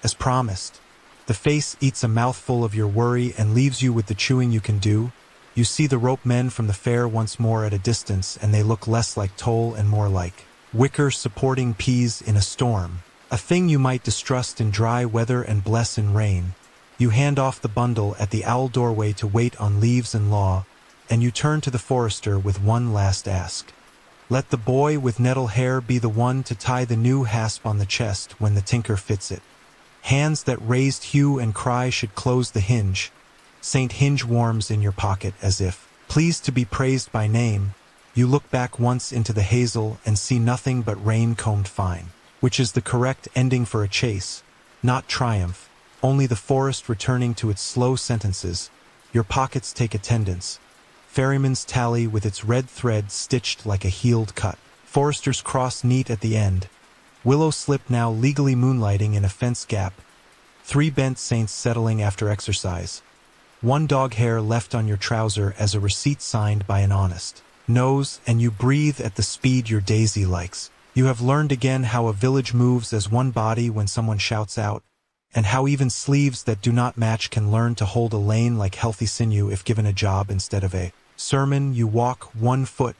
As promised, the face eats a mouthful of your worry and leaves you with the chewing you can do. You see the rope men from the fair once more at a distance, and they look less like toll and more like wicker supporting peas in a storm, a thing you might distrust in dry weather and bless in rain. You hand off the bundle at the owl doorway to wait on leaves and law, and you turn to the forester with one last ask. Let the boy with nettle hair be the one to tie the new hasp on the chest when the tinker fits it. Hands that raised hue and cry should close the hinge. Saint Hinge warms in your pocket as if, pleased to be praised by name. You look back once into the hazel and see nothing but rain combed fine, which is the correct ending for a chase, not triumph. Only the forest returning to its slow sentences. Your pockets take attendance. Ferryman's tally with its red thread stitched like a healed cut. Foresters cross neat at the end. Willow slip now legally moonlighting in a fence gap. 3 bent saints settling after exercise. 1 dog hair left on your trouser as a receipt signed by an honest nose, and you breathe at the speed your daisy likes. You have learned again how a village moves as one body when someone shouts out, and how even sleeves that do not match can learn to hold a lane like healthy sinew if given a job instead of a sermon. You walk 1 foot,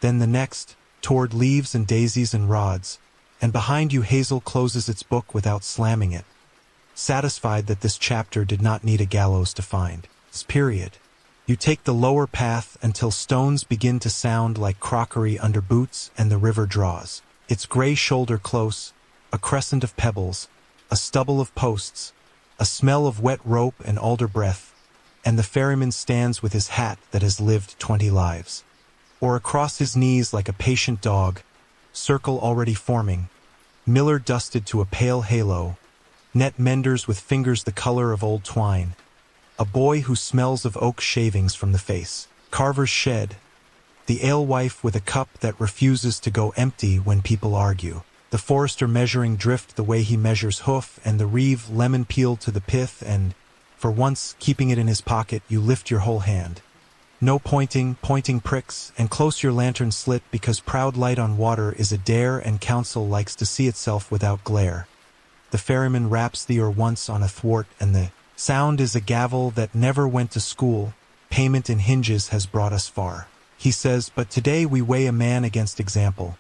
then the next, toward leaves and daisies and rods, and behind you hazel closes its book without slamming it, satisfied that this chapter did not need a gallows to find. Period. You take the lower path until stones begin to sound like crockery under boots and the river draws its gray shoulder close, a crescent of pebbles, a stubble of posts, a smell of wet rope and alder breath, and the ferryman stands with his hat that has lived 20 lives. Or across his knees like a patient dog, circle already forming, miller dusted to a pale halo, net menders with fingers the color of old twine, a boy who smells of oak shavings from the face, carver's shed, the alewife with a cup that refuses to go empty when people argue. The forester measuring drift the way he measures hoof, and the reeve lemon peeled to the pith, and, for once keeping it in his pocket, you lift your whole hand. No pointing pricks, and close your lantern slit because proud light on water is a dare and counsel likes to see itself without glare. The ferryman raps the oar once on a thwart, and the sound is a gavel that never went to school. Payment in hinges has brought us far. He says, but today we weigh a man against example.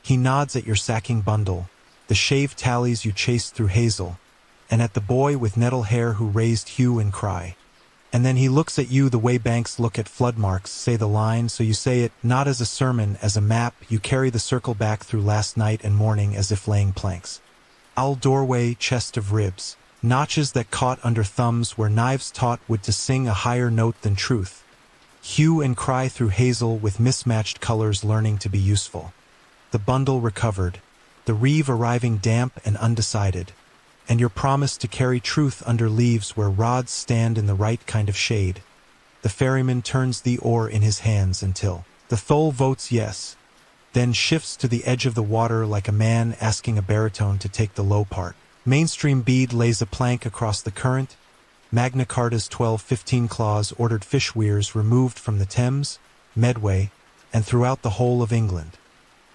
He nods at your sacking bundle, the shaved tallies you chased through hazel, and at the boy with nettle hair who raised hue and cry. And then he looks at you the way banks look at flood marks. Say the line, so you say it, not as a sermon, as a map. You carry the circle back through last night and morning as if laying planks. Owl doorway, chest of ribs, notches that caught under thumbs where knives taught would to sing a higher note than truth. Hue and cry through hazel with mismatched colors learning to be useful. the bundle recovered, the reeve arriving damp and undecided, and your promise to carry truth under leaves where rods stand in the right kind of shade. The ferryman turns the oar in his hands until the thole votes yes, then shifts to the edge of the water like a man asking a baritone to take the low part. Mainstream bead lays a plank across the current. Magna Carta's 1215 clause ordered fish weirs removed from the Thames, Medway, and throughout the whole of England.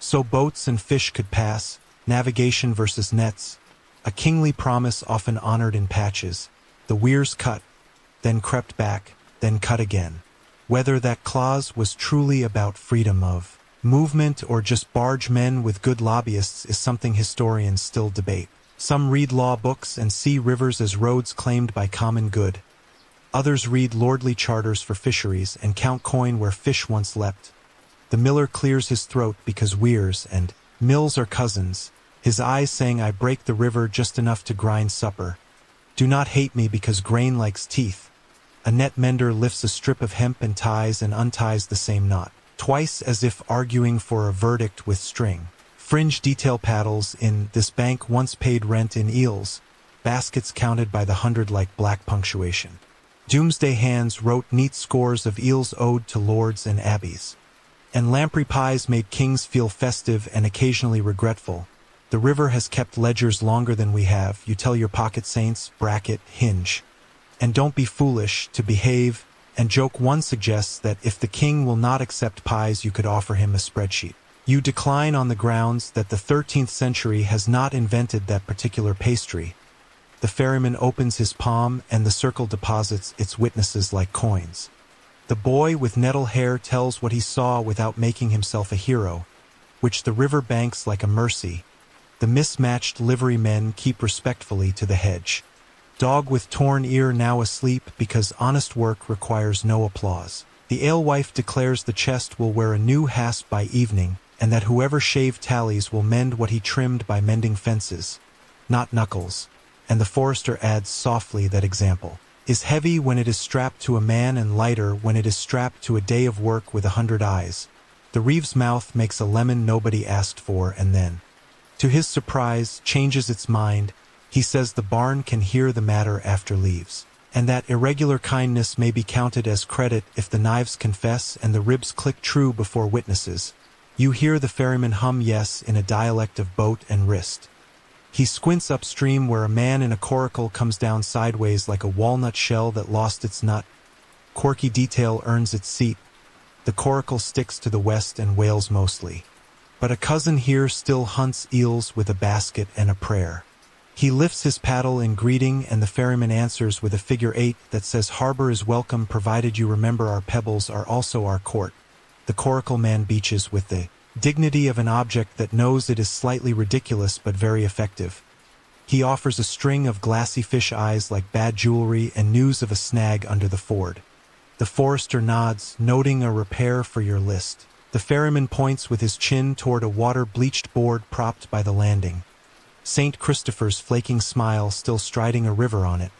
So boats and fish could pass, navigation versus nets, a kingly promise often honored in patches. The weirs cut, then crept back, then cut again. Whether that clause was truly about freedom of movement or just barge men with good lobbyists is something historians still debate. Some read law books and see rivers as roads claimed by common good. Others read lordly charters for fisheries and count coin where fish once leapt. The miller clears his throat because weirs and mills are cousins, his eyes saying I break the river just enough to grind supper. Do not hate me because grain likes teeth. A net mender lifts a strip of hemp and ties and unties the same knot, twice as if arguing for a verdict with string. Fringe detail paddles in this bank once paid rent in eels, baskets counted by the hundred like black punctuation. Doomsday hands wrote neat scores of eels owed to lords and abbeys. And lamprey pies made kings feel festive and occasionally regretful. The river has kept ledgers longer than we have, you tell your pocket saints, bracket, hinge. And don't be foolish, to behave, and joke one suggests that if the king will not accept pies you could offer him a spreadsheet. You decline on the grounds that the 13th century has not invented that particular pastry. The ferryman opens his palm and the circle deposits its witnesses like coins. The boy with nettle hair tells what he saw without making himself a hero, which the river banks like a mercy. The mismatched liverymen keep respectfully to the hedge. Dog with torn ear now asleep because honest work requires no applause. The alewife declares the chest will wear a new hasp by evening, and that whoever shaved tallies will mend what he trimmed by mending fences, not knuckles. And the forester adds softly that example is heavy when it is strapped to a man and lighter when it is strapped to a day of work with 100 eyes. The reeve's mouth makes a lemon nobody asked for and then, to his surprise, changes its mind. He says the barn can hear the matter after leaves, and that irregular kindness may be counted as credit if the knives confess and the ribs click true before witnesses. You hear the ferryman hum yes in a dialect of boat and wrist. He squints upstream where a man in a coracle comes down sideways like a walnut shell that lost its nut. Quirky detail earns its seat. The coracle sticks to the west and wails mostly. But a cousin here still hunts eels with a basket and a prayer. He lifts his paddle in greeting and the ferryman answers with a figure 8 that says harbor is welcome provided you remember our pebbles are also our court. The coracle man beaches with the dignity of an object that knows it is slightly ridiculous but very effective. He offers a string of glassy fish eyes like bad jewelry and news of a snag under the ford. The forester nods, noting a repair for your list. The ferryman points with his chin toward a water-bleached board propped by the landing. St. Christopher's flaking smile still striding a river on it.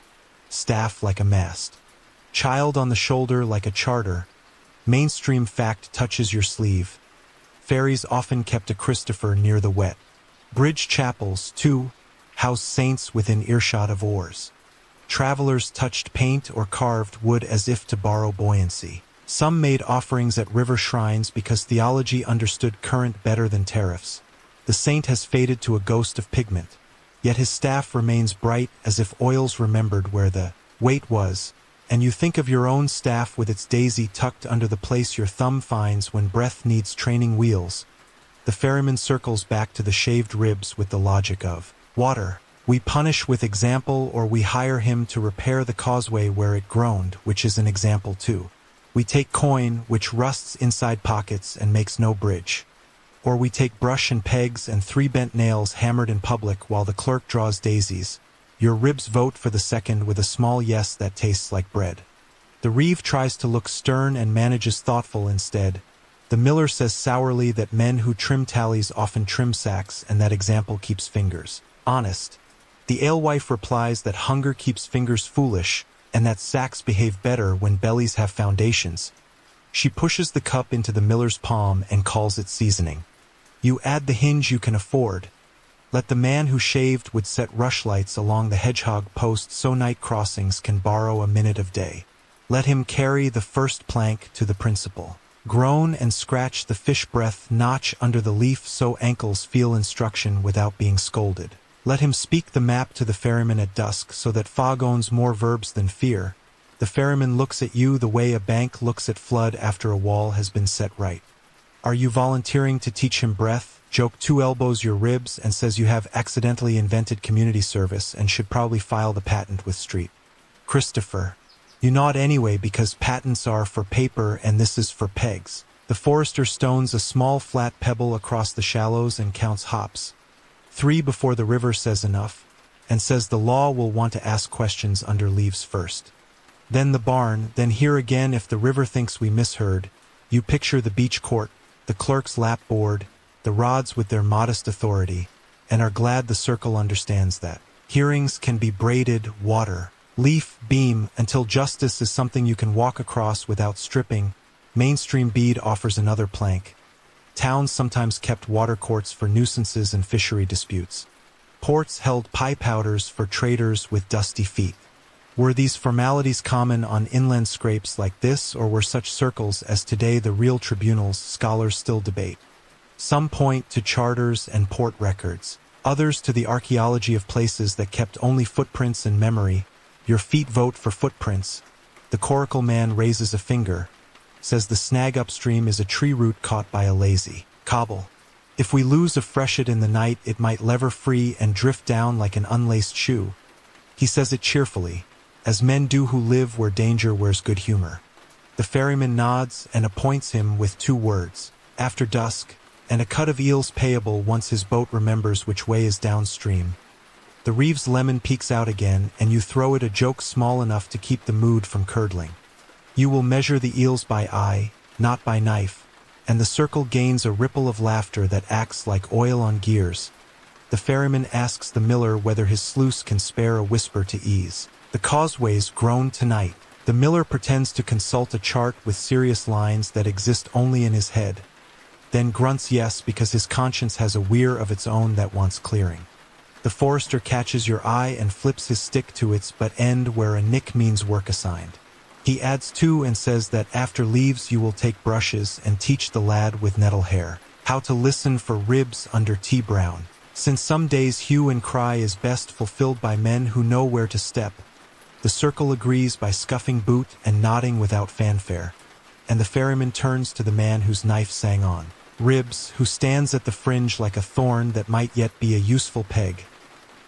Staff like a mast. Child on the shoulder like a charter. Mainstream fact touches your sleeve. Ferries often kept a Christopher near the wet. Bridge chapels, too, house saints within earshot of oars. Travelers touched paint or carved wood as if to borrow buoyancy. Some made offerings at river shrines because theology understood current better than tariffs. The saint has faded to a ghost of pigment, yet his staff remains bright as if oils remembered where the weight was, and you think of your own staff with its daisy tucked under the place your thumb finds when breath needs training wheels. The ferryman circles back to the shaved ribs with the logic of water. We punish with example or we hire him to repair the causeway where it groaned, which is an example too. We take coin, which rusts inside pockets and makes no bridge. Or we take brush and pegs and 3 bent nails hammered in public while the clerk draws daisies. Your ribs vote for the second with a small yes that tastes like bread. The reeve tries to look stern and manages thoughtful instead. The miller says sourly that men who trim tallies often trim sacks and that example keeps fingers honest. The alewife replies that hunger keeps fingers foolish and that sacks behave better when bellies have foundations. She pushes the cup into the miller's palm and calls it seasoning. You add the hinge you can afford. Let the man who shaved would set rushlights along the hedgehog post so night crossings can borrow a minute of day. Let him carry the first plank to the principal. Groan and scratch the fish breath notch under the leaf so ankles feel instruction without being scolded. Let him speak the map to the ferryman at dusk so that fog owns more verbs than fear. The ferryman looks at you the way a bank looks at flood after a wall has been set right. Are you volunteering to teach him breath, joke 2 elbows your ribs and says you have accidentally invented community service and should probably file the patent with Street? Christopher. You nod anyway because patents are for paper and this is for pegs. The forester stones a small flat pebble across the shallows and counts hops. 3 before the river says enough, and says the law will want to ask questions under leaves first. Then the barn, then here again if the river thinks we misheard. You picture the beach court, the clerk's lap board, the rods with their modest authority, and are glad the circle understands that. Hearings can be braided, water, leaf, beam, until justice is something you can walk across without stripping. Mainstream bead offers another plank. Towns sometimes kept water courts for nuisances and fishery disputes. Ports held pie powders for traders with dusty feet. Were these formalities common on inland scrapes like this, or were such circles as today the real tribunals? Scholars still debate. Some point to charters and port records, others to the archaeology of places that kept only footprints in memory. Your feet vote for footprints. The coracle man raises a finger, says the snag upstream is a tree root caught by a lazy cobble. If we lose a freshet in the night, it might lever free and drift down like an unlaced shoe. He says it cheerfully, as men do who live where danger wears good humor. The ferryman nods and appoints him with 2 words, after dusk, and a cut of eels payable once his boat remembers which way is downstream. The reeve's lemon peeks out again, and you throw it a joke small enough to keep the mood from curdling. You will measure the eels by eye, not by knife, and the circle gains a ripple of laughter that acts like oil on gears. The ferryman asks the miller whether his sluice can spare a whisper to ease. The causeways groan tonight. The miller pretends to consult a chart with serious lines that exist only in his head, then grunts yes because his conscience has a weir of its own that wants clearing. The forester catches your eye and flips his stick to its but end where a nick means work assigned. He adds 2 and says that after leaves you will take brushes and teach the lad with nettle hair how to listen for ribs under tea brown, since some days hue and cry is best fulfilled by men who know where to step. The circle agrees by scuffing boot and nodding without fanfare, and the ferryman turns to the man whose knife sang on ribs, who stands at the fringe like a thorn that might yet be a useful peg.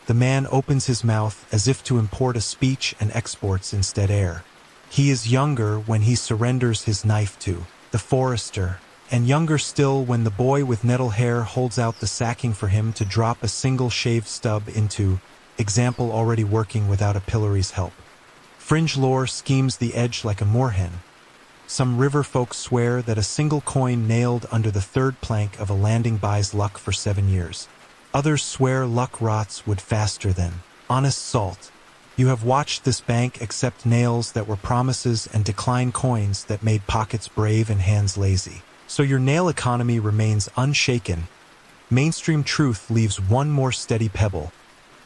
The man opens his mouth as if to import a speech and exports instead air. He is younger when he surrenders his knife to the forester, and younger still when the boy with nettle hair holds out the sacking for him to drop a single shaved stub into, example already working without a pillory's help. Fringe lore schemes the edge like a moorhen. Some river folk swear that a single coin nailed under the 3rd plank of a landing buys luck for 7 years. Others swear luck rots wood faster than honest salt. You have watched this bank accept nails that were promises and decline coins that made pockets brave and hands lazy. So your nail economy remains unshaken. Mainstream truth leaves one more steady pebble.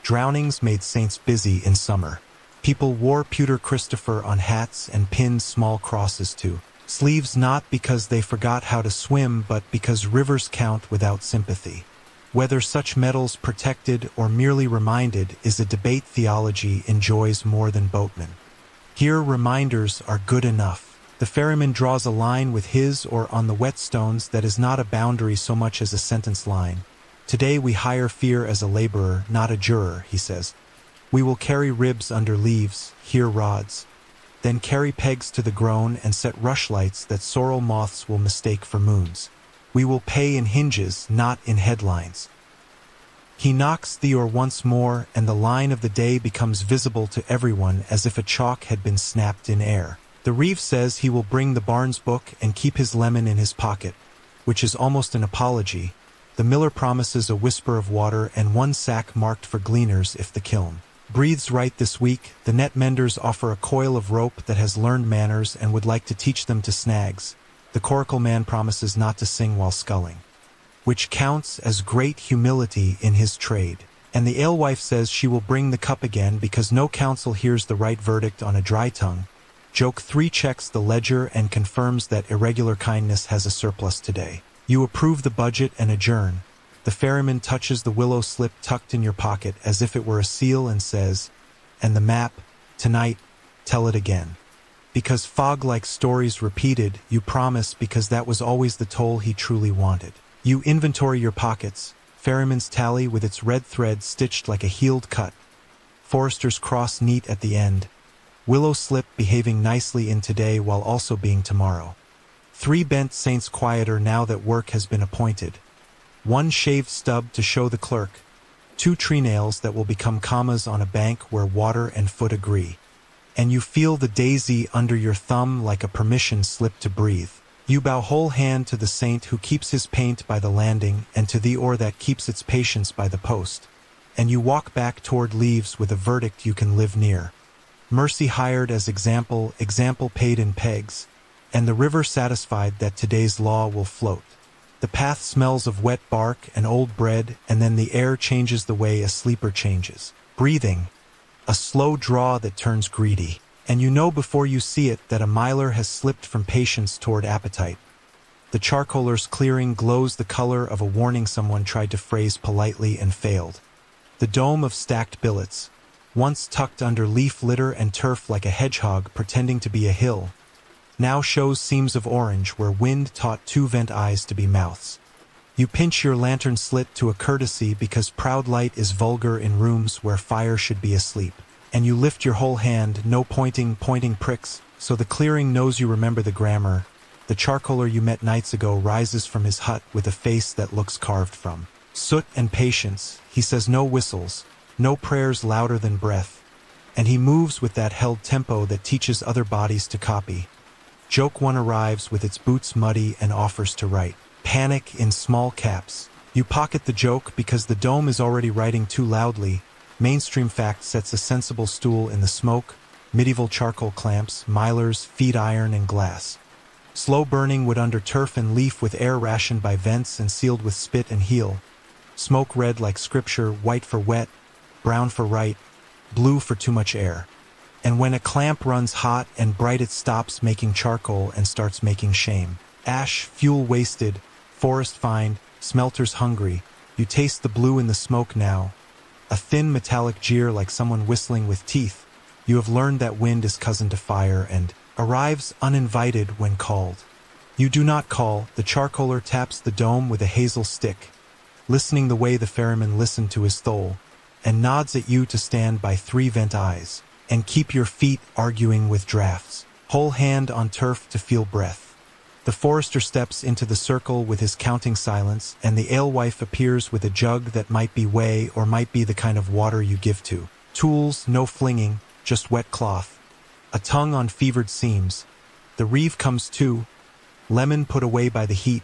Drownings made saints busy in summer. People wore pewter Christopher on hats and pinned small crosses to sleeves, not because they forgot how to swim but because rivers count without sympathy. Whether such medals protected or merely reminded is a debate theology enjoys more than boatmen. Here reminders are good enough. The ferryman draws a line with his or on the whetstones that is not a boundary so much as a sentence line. Today we hire fear as a laborer, not a juror, he says. We will carry ribs under leaves, here rods. Then carry pegs to the groan and set rushlights that sorrel moths will mistake for moons. We will pay in hinges, not in headlines. He knocks the oar once more, and the line of the day becomes visible to everyone as if a chalk had been snapped in air. The reeve says he will bring the Barnes book and keep his lemon in his pocket, which is almost an apology. The miller promises a whisper of water and 1 sack marked for gleaners if the kiln breathes right this week. The net menders offer a coil of rope that has learned manners and would like to teach them to snags. The coracle man promises not to sing while sculling. which counts as great humility in his trade. And the alewife says she will bring the cup again because no counsel hears the right verdict on a dry tongue. Joke 3 checks the ledger and confirms that irregular kindness has a surplus today. You approve the budget and adjourn. The ferryman touches the willow slip tucked in your pocket as if it were a seal and says, "And the map, tonight, tell it again." Because fog-like stories repeated, you promise because that was always the toll he truly wanted. You inventory your pockets, ferryman's tally with its red thread stitched like a healed cut, Forester's cross neat at the end, willow slip behaving nicely in today while also being tomorrow. 3 bent saints quieter now that work has been appointed. 1 shaved stub to show the clerk. 2 tree nails that will become commas on a bank where water and foot agree. And you feel the daisy under your thumb like a permission slip to breathe. You bow whole hand to the saint who keeps his paint by the landing and to the oar that keeps its patience by the post. And you walk back toward leaves with a verdict you can live near. Mercy hired as example, example paid in pegs, and the river satisfied that today's law will float. The path smells of wet bark and old bread, and then the air changes the way a sleeper changes. Breathing, a slow draw that turns greedy. And you know before you see it that a miler has slipped from patience toward appetite. The charcoaler's clearing glows the color of a warning someone tried to phrase politely and failed. The dome of stacked billets, once tucked under leaf litter and turf like a hedgehog pretending to be a hill, now shows seams of orange where wind taught 2 vent eyes to be mouths. You pinch your lantern slit to a courtesy because proud light is vulgar in rooms where fire should be asleep. And you lift your whole hand, no pointing pricks, so the clearing knows you remember the grammar. The charcoaler you met nights ago rises from his hut with a face that looks carved from soot and patience. He says no whistles, no prayers louder than breath, and he moves with that held tempo that teaches other bodies to copy. Joke 1 arrives with its boots muddy and offers to write. Panic in small caps. You pocket the joke because the dome is already writing too loudly. Mainstream fact sets a sensible stool in the smoke, medieval charcoal clamps, milers, feed iron, and glass. Slow burning wood under turf and leaf with air rationed by vents and sealed with spit and heel. Smoke red like scripture, white for wet, brown for right, blue for too much air. And when a clamp runs hot and bright it stops making charcoal and starts making shame. Ash, fuel wasted, forest find, smelters hungry. You taste the blue in the smoke now. A thin metallic jeer like someone whistling with teeth. You have learned that wind is cousin to fire and arrives uninvited when called. You do not call. The charcoaler taps the dome with a hazel stick, listening the way the ferryman listened to his thole, and nods at you to stand by 3 vent eyes, and keep your feet arguing with drafts. Whole hand on turf to feel breath. The forester steps into the circle with his counting silence, and the alewife appears with a jug that might be whey or might be the kind of water you give to. Tools, no flinging, just wet cloth. A tongue on fevered seams. The reeve comes too, lemon put away by the heat,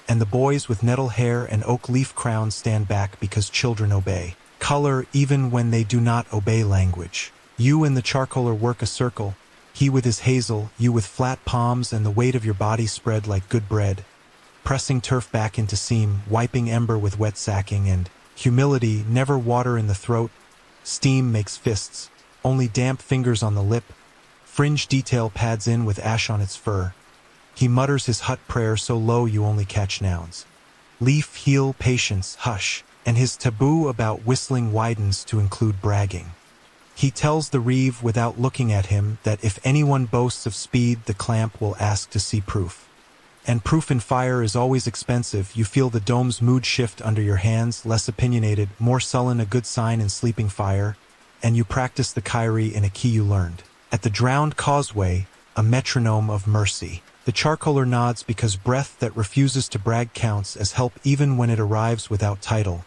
and the boys with nettle hair and oak leaf crowns stand back because children obey. Color even when they do not obey language. You and the charcoaler work a circle. He with his hazel, you with flat palms and the weight of your body spread like good bread, pressing turf back into seam, wiping ember with wet sacking, and humility, never water in the throat. Steam makes fists, only damp fingers on the lip. Fringe detail pads in with ash on its fur. He mutters his hut prayer so low you only catch nouns. Leaf, heel, patience, hush, and his taboo about whistling widens to include bragging. He tells the reeve without looking at him that if anyone boasts of speed, the clamp will ask to see proof. And proof in fire is always expensive. You feel the dome's mood shift under your hands, less opinionated, more sullen, a good sign in sleeping fire, and you practice the Kyrie in a key you learned. At the drowned causeway, a metronome of mercy. The charcoaler nods because breath that refuses to brag counts as help even when it arrives without title.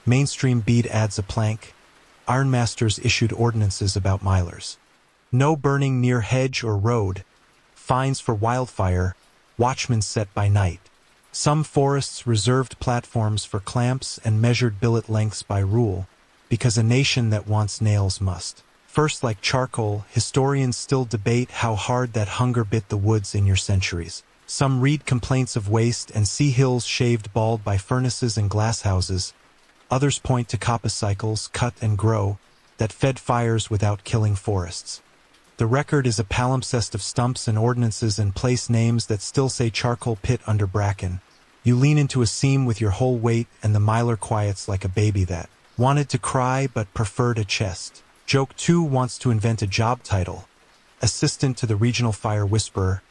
Mainstream bead adds a plank. Ironmasters issued ordinances about milers. No burning near hedge or road. Fines for wildfire. Watchmen set by night. Some forests reserved platforms for clamps and measured billet lengths by rule, because a nation that wants nails must. First, like charcoal, historians still debate how hard that hunger bit the woods in your centuries. Some read complaints of waste and see hills shaved bald by furnaces and glass houses. Others point to coppice cycles, cut and grow, that fed fires without killing forests. The record is a palimpsest of stumps and ordinances and place names that still say charcoal pit under bracken. You lean into a seam with your whole weight and the miler quiets like a baby that wanted to cry but preferred a chest. Joke 2 wants to invent a job title, assistant to the regional fire whisperer,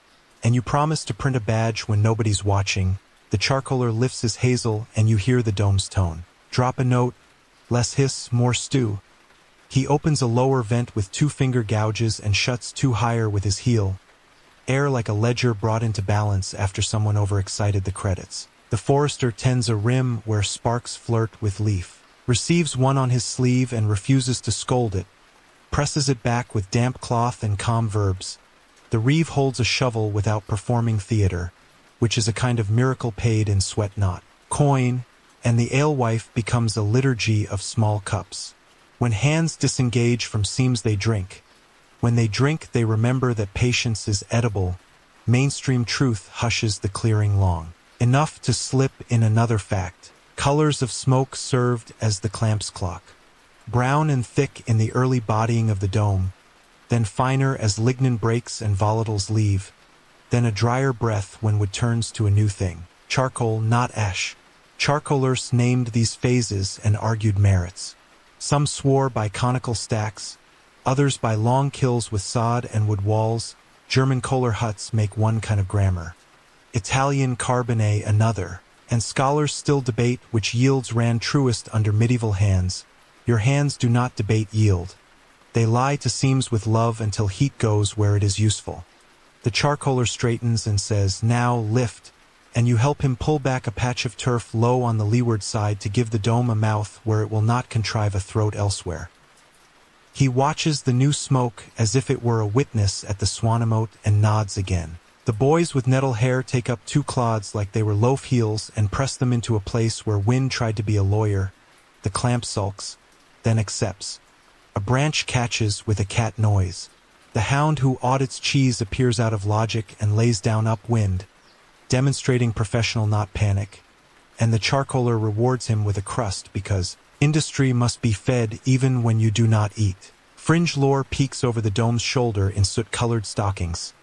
and you promise to print a badge when nobody's watching. The charcoaler lifts his hazel and you hear the dome's tone. Drop a note, less hiss, more stew. He opens a lower vent with 2 finger gouges and shuts 2 higher with his heel. Air like a ledger brought into balance after someone overexcited the credits. The forester tends a rim where sparks flirt with leaf, receives one on his sleeve and refuses to scold it, presses it back with damp cloth and calm verbs. The reeve holds a shovel without performing theater, which is a kind of miracle paid in sweat not coin, and the alewife becomes a liturgy of small cups. When hands disengage from seams they drink. When they drink they remember that patience is edible. Mainstream truth hushes the clearing long. Enough to slip in another fact. Colors of smoke served as the clamp's clock. Brown and thick in the early bodying of the dome, then finer as lignin breaks and volatiles leave, then a drier breath when wood turns to a new thing. Charcoal, not ash. Charcoalers named these phases and argued merits. Some swore by conical stacks, others by long kills with sod and wood walls. German Kohler huts make one kind of grammar, Italian carbone another, and scholars still debate which yields ran truest under medieval hands. Your hands do not debate yield. They lie to seams with love until heat goes where it is useful. The charcoaler straightens and says, now lift, and you help him pull back a patch of turf low on the leeward side to give the dome a mouth where it will not contrive a throat elsewhere. He watches the new smoke as if it were a witness at the Swanemote and nods again. The boys with nettle hair take up 2 clods like they were loaf heels and press them into a place where Wind tried to be a lawyer. The clamp sulks, then accepts. A branch catches with a cat noise. The hound who audits cheese appears out of logic and lays down upwind, demonstrating professional not panic, and the charcoaler rewards him with a crust because industry must be fed even when you do not eat. Fringe lore peeks over the dome's shoulder in soot-colored stockings.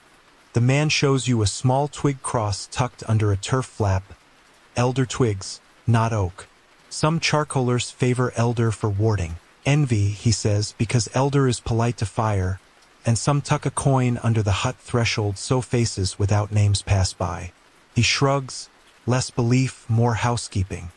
The man shows you a small twig cross tucked under a turf flap. Elder twigs, not oak. Some charcoalers favor elder for warding. Envy, he says, because elder is polite to fire, and some tuck a coin under the hut threshold so faces without names pass by. He shrugs, less belief, more housekeeping.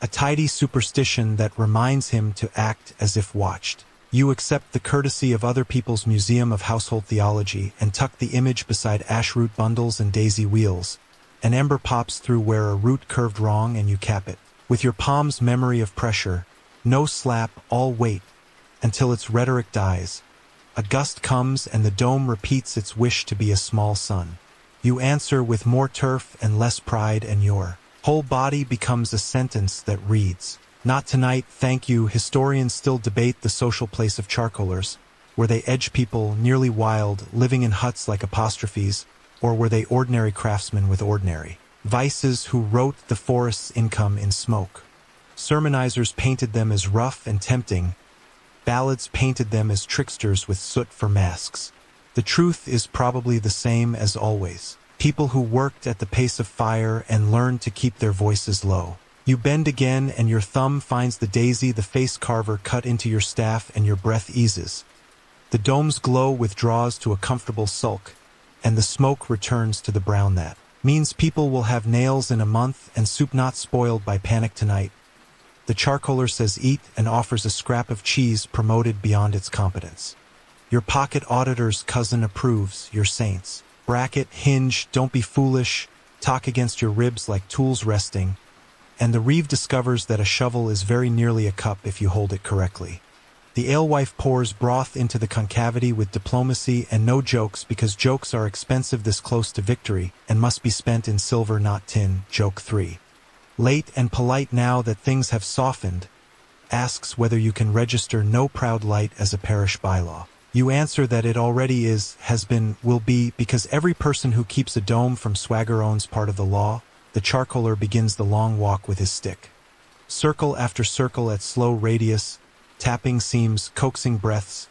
A tidy superstition that reminds him to act as if watched. You accept the courtesy of other people's museum of household theology and tuck the image beside ash root bundles and daisy wheels. An ember pops through where a root curved wrong and you cap it. With your palm's memory of pressure, no slap, all weight, until its rhetoric dies. A gust comes and the dome repeats its wish to be a small sun. You answer with more turf and less pride, and your whole body becomes a sentence that reads, not tonight, thank you. Historians still debate the social place of charcoalers. Were they edge people, nearly wild, living in huts like apostrophes, or were they ordinary craftsmen with ordinary vices who wrote the forest's income in smoke? Sermonizers painted them as rough and tempting. Ballads painted them as tricksters with soot for masks. The truth is probably the same as always. People who worked at the pace of fire and learned to keep their voices low. You bend again and your thumb finds the daisy the face carver cut into your staff and your breath eases. The dome's glow withdraws to a comfortable sulk, and the smoke returns to the brown that means people will have nails in a month and soup not spoiled by panic tonight. The charcoaler says eat and offers a scrap of cheese promoted beyond its competence. Your pocket auditor's cousin approves, your saints. Bracket, hinge, don't be foolish, talk against your ribs like tools resting, and the reeve discovers that a shovel is very nearly a cup if you hold it correctly. The alewife pours broth into the concavity with diplomacy and no jokes because jokes are expensive this close to victory and must be spent in silver not tin. Joke 3. Late and polite now that things have softened, asks whether you can register no proud light as a parish bylaw. You answer that it already is, has been, will be, because every person who keeps a dome from swagger owns part of the law. The charcoaler begins the long walk with his stick. Circle after circle at slow radius, tapping seams, coaxing breaths,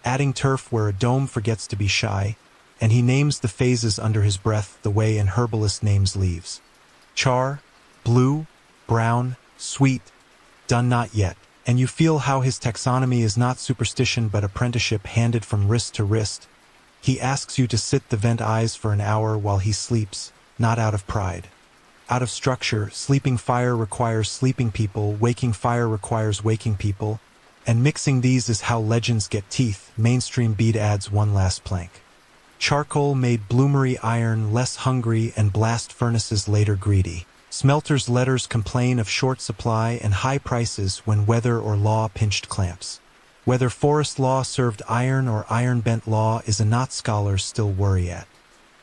adding turf where a dome forgets to be shy, and he names the phases under his breath the way an herbalist names leaves. Char, blue, brown, sweet, done not yet. And you feel how his taxonomy is not superstition but apprenticeship handed from wrist to wrist. He asks you to sit the vent eyes for an hour while he sleeps, not out of pride. Out of structure, sleeping fire requires sleeping people, waking fire requires waking people, and mixing these is how legends get teeth. Mainstream bead adds one last plank. Charcoal made bloomery iron less hungry and blast furnaces later greedy. Smelters' letters complain of short supply and high prices when weather or law pinched clamps. Whether forest law served iron or iron-bent law is a knot scholars still worry at.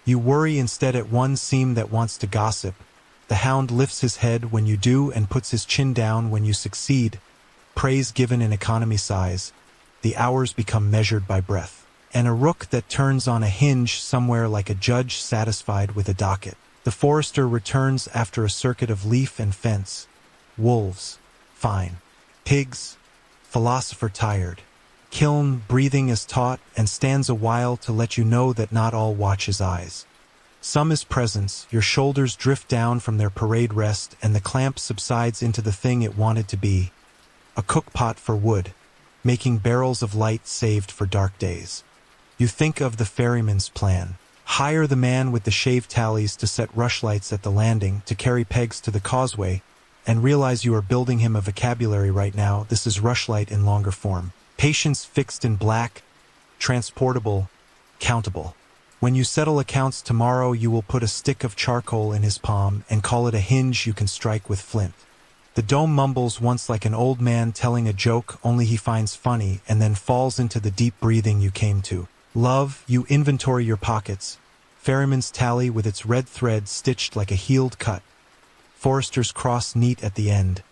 You worry instead at one seam that wants to gossip. The hound lifts his head when you do and puts his chin down when you succeed. Praise given in economy size. The hours become measured by breath. And a rook that turns on a hinge somewhere like a judge satisfied with a docket. The forester returns after a circuit of leaf and fence. Wolves, fine. Pigs, philosopher tired. Kiln, breathing as taught, and stands a while to let you know that not all watch his eyes. Some is presence, your shoulders drift down from their parade rest, and the clamp subsides into the thing it wanted to be. A cookpot for wood, making barrels of light saved for dark days. You think of the ferryman's plan. Hire the man with the shave tallies to set rushlights at the landing, to carry pegs to the causeway, and realize you are building him a vocabulary right now. This is rushlight in longer form. Patience fixed in black, transportable, countable. When you settle accounts tomorrow, you will put a stick of charcoal in his palm and call it a hinge you can strike with flint. The dome mumbles once like an old man telling a joke only he finds funny and then falls into the deep breathing you came to. Love, you inventory your pockets. Ferryman's tally with its red thread stitched like a healed cut. Forester's cross neat at the end.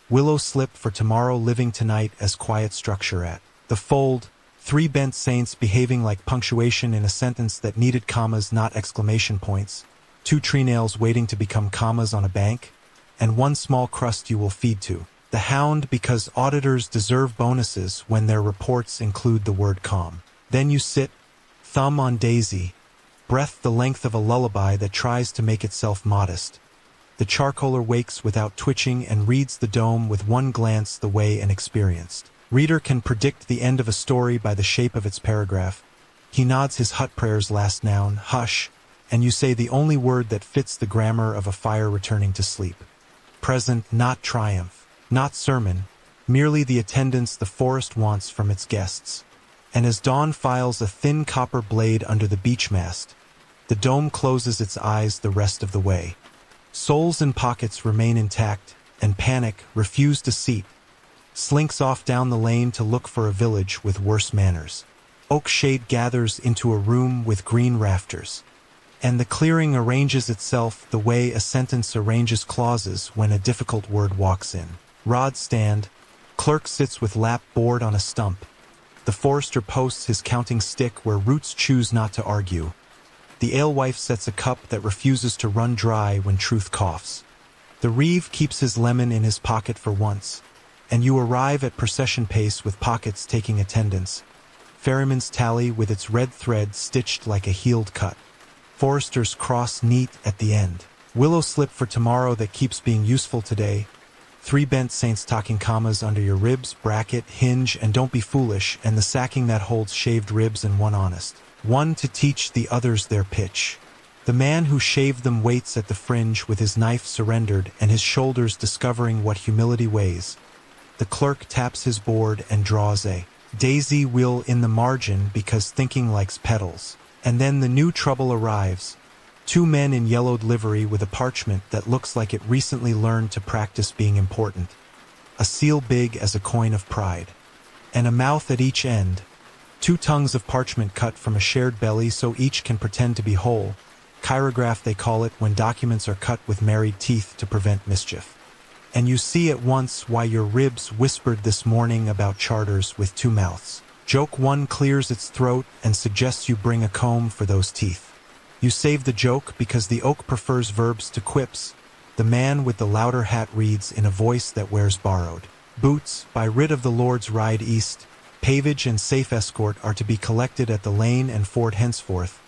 Willow slip for tomorrow, living tonight as quiet structure at the fold. 3 bent saints behaving like punctuation in a sentence that needed commas, not exclamation points. 2 tree nails waiting to become commas on a bank. And 1 small crust you will feed to the hound, because auditors deserve bonuses when their reports include the word calm. Then you sit, thumb on daisy, breath the length of a lullaby that tries to make itself modest. The charcoaler wakes without twitching and reads the dome with one glance the way an experienced reader can predict the end of a story by the shape of its paragraph. He nods his hut prayer's last noun, hush, and you say the only word that fits the grammar of a fire returning to sleep. Present, not triumph, not sermon, merely the attendance the forest wants from its guests. And as dawn files a thin copper blade under the beech mast, the dome closes its eyes the rest of the way. Souls in pockets remain intact, and panic, refused a seat, slinks off down the lane to look for a village with worse manners. Oak shade gathers into a room with green rafters, and the clearing arranges itself the way a sentence arranges clauses when a difficult word walks in. Rod stand, clerk sits with lap board on a stump. The forester posts his counting stick where roots choose not to argue. The alewife sets a cup that refuses to run dry when truth coughs. The reeve keeps his lemon in his pocket for once, and you arrive at procession pace with pockets taking attendance. Ferryman's tally with its red thread stitched like a healed cut. Forester's cross neat at the end. Willow slip for tomorrow that keeps being useful today. 3 bent saints talking commas under your ribs, bracket, hinge, and don't be foolish, and the sacking that holds shaved ribs and 1 honest. 1 to teach the others their pitch. The man who shaved them waits at the fringe with his knife surrendered and his shoulders discovering what humility weighs. The clerk taps his board and draws a daisy wheel in the margin because thinking likes petals. And then the new trouble arrives. 2 men in yellowed livery with a parchment that looks like it recently learned to practice being important. A seal big as a coin of pride. And a mouth at each end. 2 tongues of parchment cut from a shared belly so each can pretend to be whole. Chirograph they call it when documents are cut with married teeth to prevent mischief. And you see at once why your ribs whispered this morning about charters with 2 mouths. Joke 1 clears its throat and suggests you bring a comb for those teeth. You save the joke because the oak prefers verbs to quips. The man with the louder hat reads in a voice that wears borrowed. Boots, by writ of the Lord's ride east. Pavage and safe escort are to be collected at the lane and ford henceforth.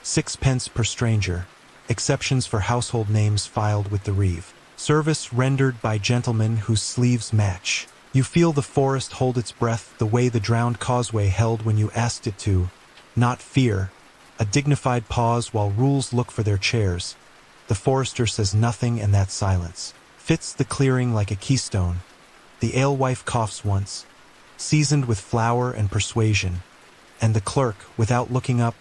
6 pence per stranger. Exceptions for household names filed with the reeve. Service rendered by gentlemen whose sleeves match. You feel the forest hold its breath the way the drowned causeway held when you asked it to. Not fear. A dignified pause while rules look for their chairs. The forester says nothing, and that silence fits the clearing like a keystone. The alewife coughs once, seasoned with flour and persuasion, and the clerk, without looking up,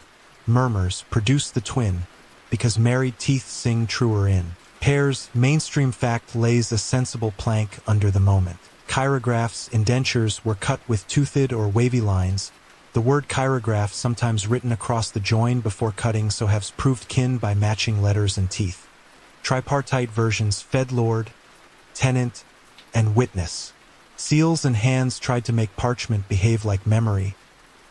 murmurs, "Produce the twin," because married teeth sing truer in pairs. Mainstream fact lays a sensible plank under the moment. Chirographs, indentures were cut with toothed or wavy lines. The word chirograph, sometimes written across the join before cutting, so has proved kin by matching letters and teeth. Tripartite versions: fedlord, tenant, and witness. Seals and hands tried to make parchment behave like memory,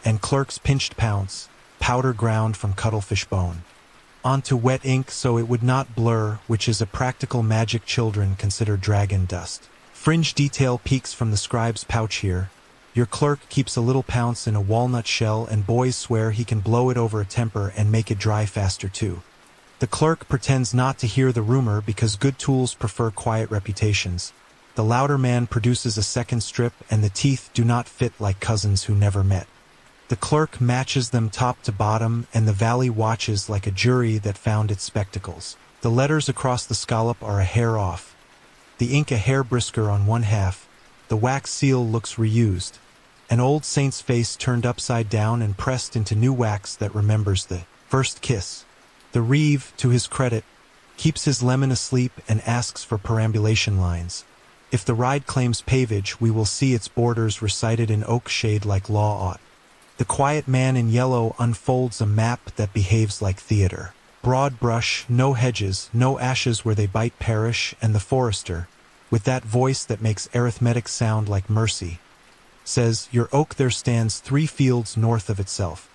and clerks pinched pounce, powder ground from cuttlefish bone, onto wet ink so it would not blur, which is a practical magic children consider dragon dust. Fringe detail peeks from the scribe's pouch here. Your clerk keeps a little pounce in a walnut shell, and boys swear he can blow it over a temper and make it dry faster too. The clerk pretends not to hear the rumor because good tools prefer quiet reputations. The louder man produces a second strip, and the teeth do not fit like cousins who never met. The clerk matches them top to bottom, and the valley watches like a jury that found its spectacles. The letters across the scallop are a hair off. The ink a hair brisker on one half. The wax seal looks reused. An old saint's face turned upside down and pressed into new wax that remembers the first kiss. The reeve, to his credit, keeps his lemon asleep and asks for perambulation lines. If the ride claims pavage, we will see its borders recited in oak shade like law ought. The quiet man in yellow unfolds a map that behaves like theater. Broad brush, no hedges, no ashes where they bite perish, and the forester, with that voice that makes arithmetic sound like mercy, says, "Your oak there stands 3 fields north of itself."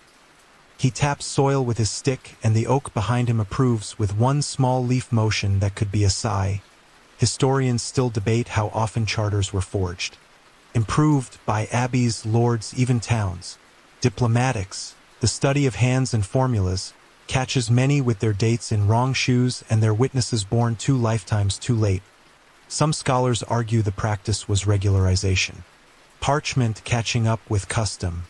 He taps soil with his stick, and the oak behind him approves with one small leaf motion that could be a sigh. Historians still debate how often charters were forged. Improved by abbeys, lords, even towns. Diplomatics, the study of hands and formulas, catches many with their dates in wrong shoes and their witnesses born 2 lifetimes too late. Some scholars argue the practice was regularization. Parchment catching up with custom.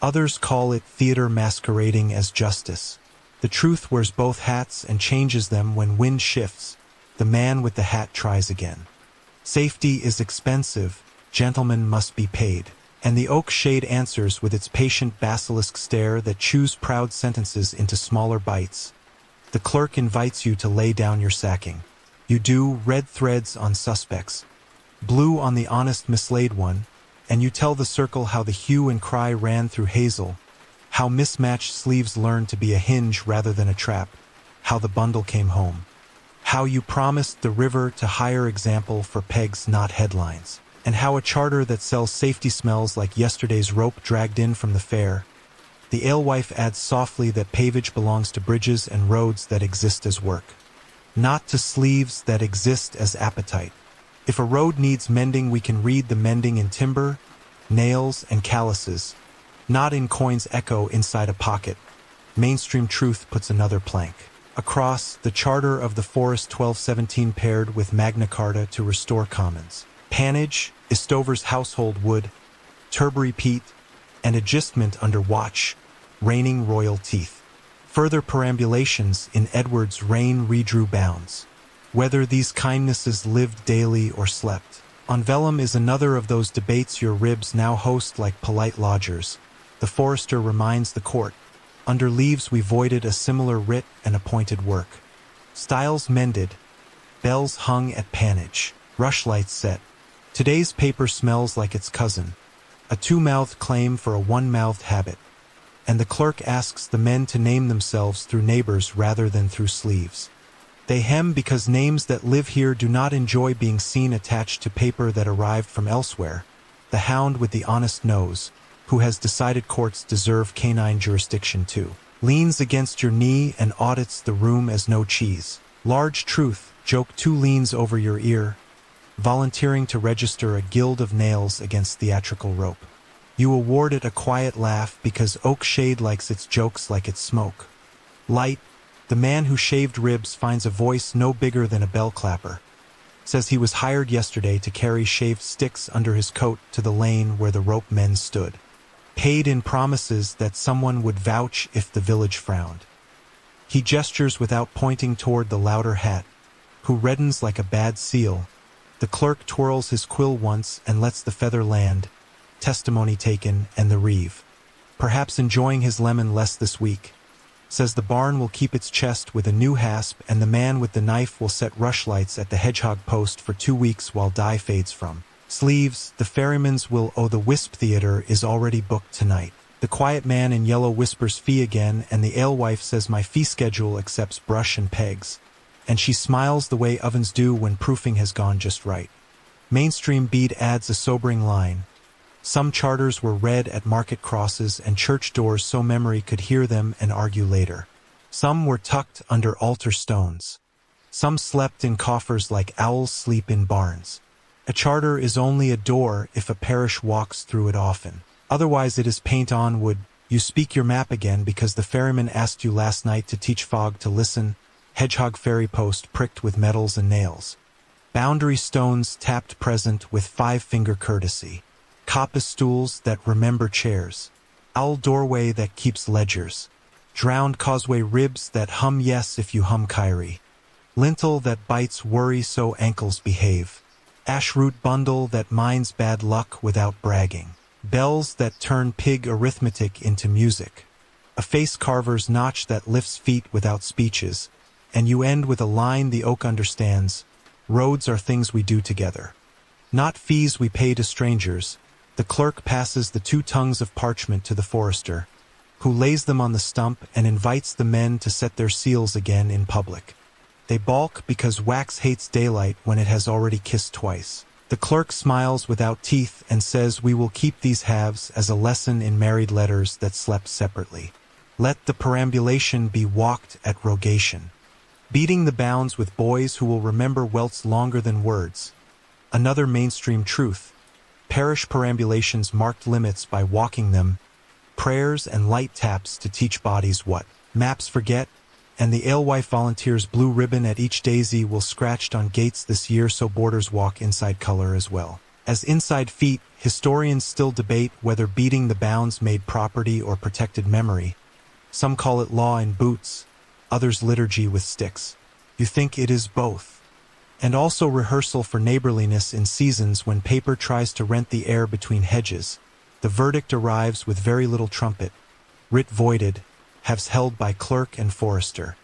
Others call it theater masquerading as justice. The truth wears both hats and changes them when wind shifts. The man with the hat tries again. Safety is expensive, gentlemen must be paid. And the oak shade answers with its patient basilisk stare that chews proud sentences into smaller bites. The clerk invites you to lay down your sacking. You do, red threads on suspects, blue on the honest mislaid one, and you tell the circle how the hue and cry ran through hazel, how mismatched sleeves learned to be a hinge rather than a trap, how the bundle came home, how you promised the river to hire example for pegs not headlines, and how a charter that sells safety smells like yesterday's rope dragged in from the fair. The alewife adds softly that pavage belongs to bridges and roads that exist as work, not to sleeves that exist as appetite. If a road needs mending, we can read the mending in timber, nails, and calluses, not in coins echo inside a pocket. Mainstream truth puts another plank across the charter of the forest 1217 paired with Magna Carta to restore commons. Pannage, Estover's household wood, Turberry peat, and agistment under watch, reigning royal teeth. Further perambulations in Edward's reign redrew bounds. Whether these kindnesses lived daily or slept. On vellum is another of those debates your ribs now host like polite lodgers. The forester reminds the court. Under leaves we voided a similar writ and appointed work. Styles mended, bells hung at pannage, rushlights set. Today's paper smells like its cousin, a 2-mouthed claim for a 1-mouthed habit, and the clerk asks the men to name themselves through neighbors rather than through sleeves. They hem because names that live here do not enjoy being seen attached to paper that arrived from elsewhere. The hound with the honest nose, who has decided courts deserve canine jurisdiction too. Leans against your knee and audits the room as no cheese. Large truth, joke 2 leans over your ear, volunteering to register a guild of nails against theatrical rope. You award it a quiet laugh because Oak Shade likes its jokes like it's smoke. Light, the man who shaved ribs finds a voice no bigger than a bell clapper. Says he was hired yesterday to carry shaved sticks under his coat to the lane where the rope men stood. Paid in promises that someone would vouch if the village frowned. He gestures without pointing toward the louder hat, who reddens like a bad seal. The clerk twirls his quill once and lets the feather land. Testimony taken, and the reeve. Perhaps enjoying his lemon less this week. Says the barn will keep its chest with a new hasp, and the man with the knife will set rushlights at the hedgehog post for 2 weeks while dye fades from sleeves. The ferryman's will owe the Wisp Theater is already booked tonight. The quiet man in yellow whispers fee again, and the alewife says my fee schedule accepts brush and pegs. And she smiles the way ovens do when proofing has gone just right. Mainstream bead adds a sobering line. Some charters were read at market crosses and church doors so memory could hear them and argue later. Some were tucked under altar stones. Some slept in coffers like owls sleep in barns. A charter is only a door if a parish walks through it often. Otherwise it is paint on wood. You speak your map again because the ferryman asked you last night to teach fog to listen. Hedgehog ferry post pricked with metals and nails. Boundary stones tapped present with 5-finger courtesy. Coppice stools that remember chairs. Owl doorway that keeps ledgers. Drowned causeway ribs that hum yes if you hum Kyrie. Lintel that bites worry so ankles behave. Ash root bundle that minds bad luck without bragging. Bells that turn pig arithmetic into music. A face carver's notch that lifts feet without speeches. And you end with a line the oak understands. Roads are things we do together. Not fees we pay to strangers. The clerk passes the 2 tongues of parchment to the forester, who lays them on the stump and invites the men to set their seals again in public. They balk because wax hates daylight when it has already kissed twice. The clerk smiles without teeth and says we will keep these halves as a lesson in married letters that slept separately. Let the perambulation be walked at rogation. Beating the bounds with boys who will remember welts longer than words. Another mainstream truth. Parish perambulations marked limits by walking them, prayers and light taps to teach bodies what maps forget, and the alewife volunteers blue ribbon at each daisy will scratched on gates this year so boarders walk inside color as well. As inside feet, historians still debate whether beating the bounds made property or protected memory. Some call it law in boots, others liturgy with sticks. You think it is both. And also rehearsal for neighborliness in seasons when paper tries to rent the air between hedges. The verdict arrives with very little trumpet. Writ voided, halves held by clerk and forester.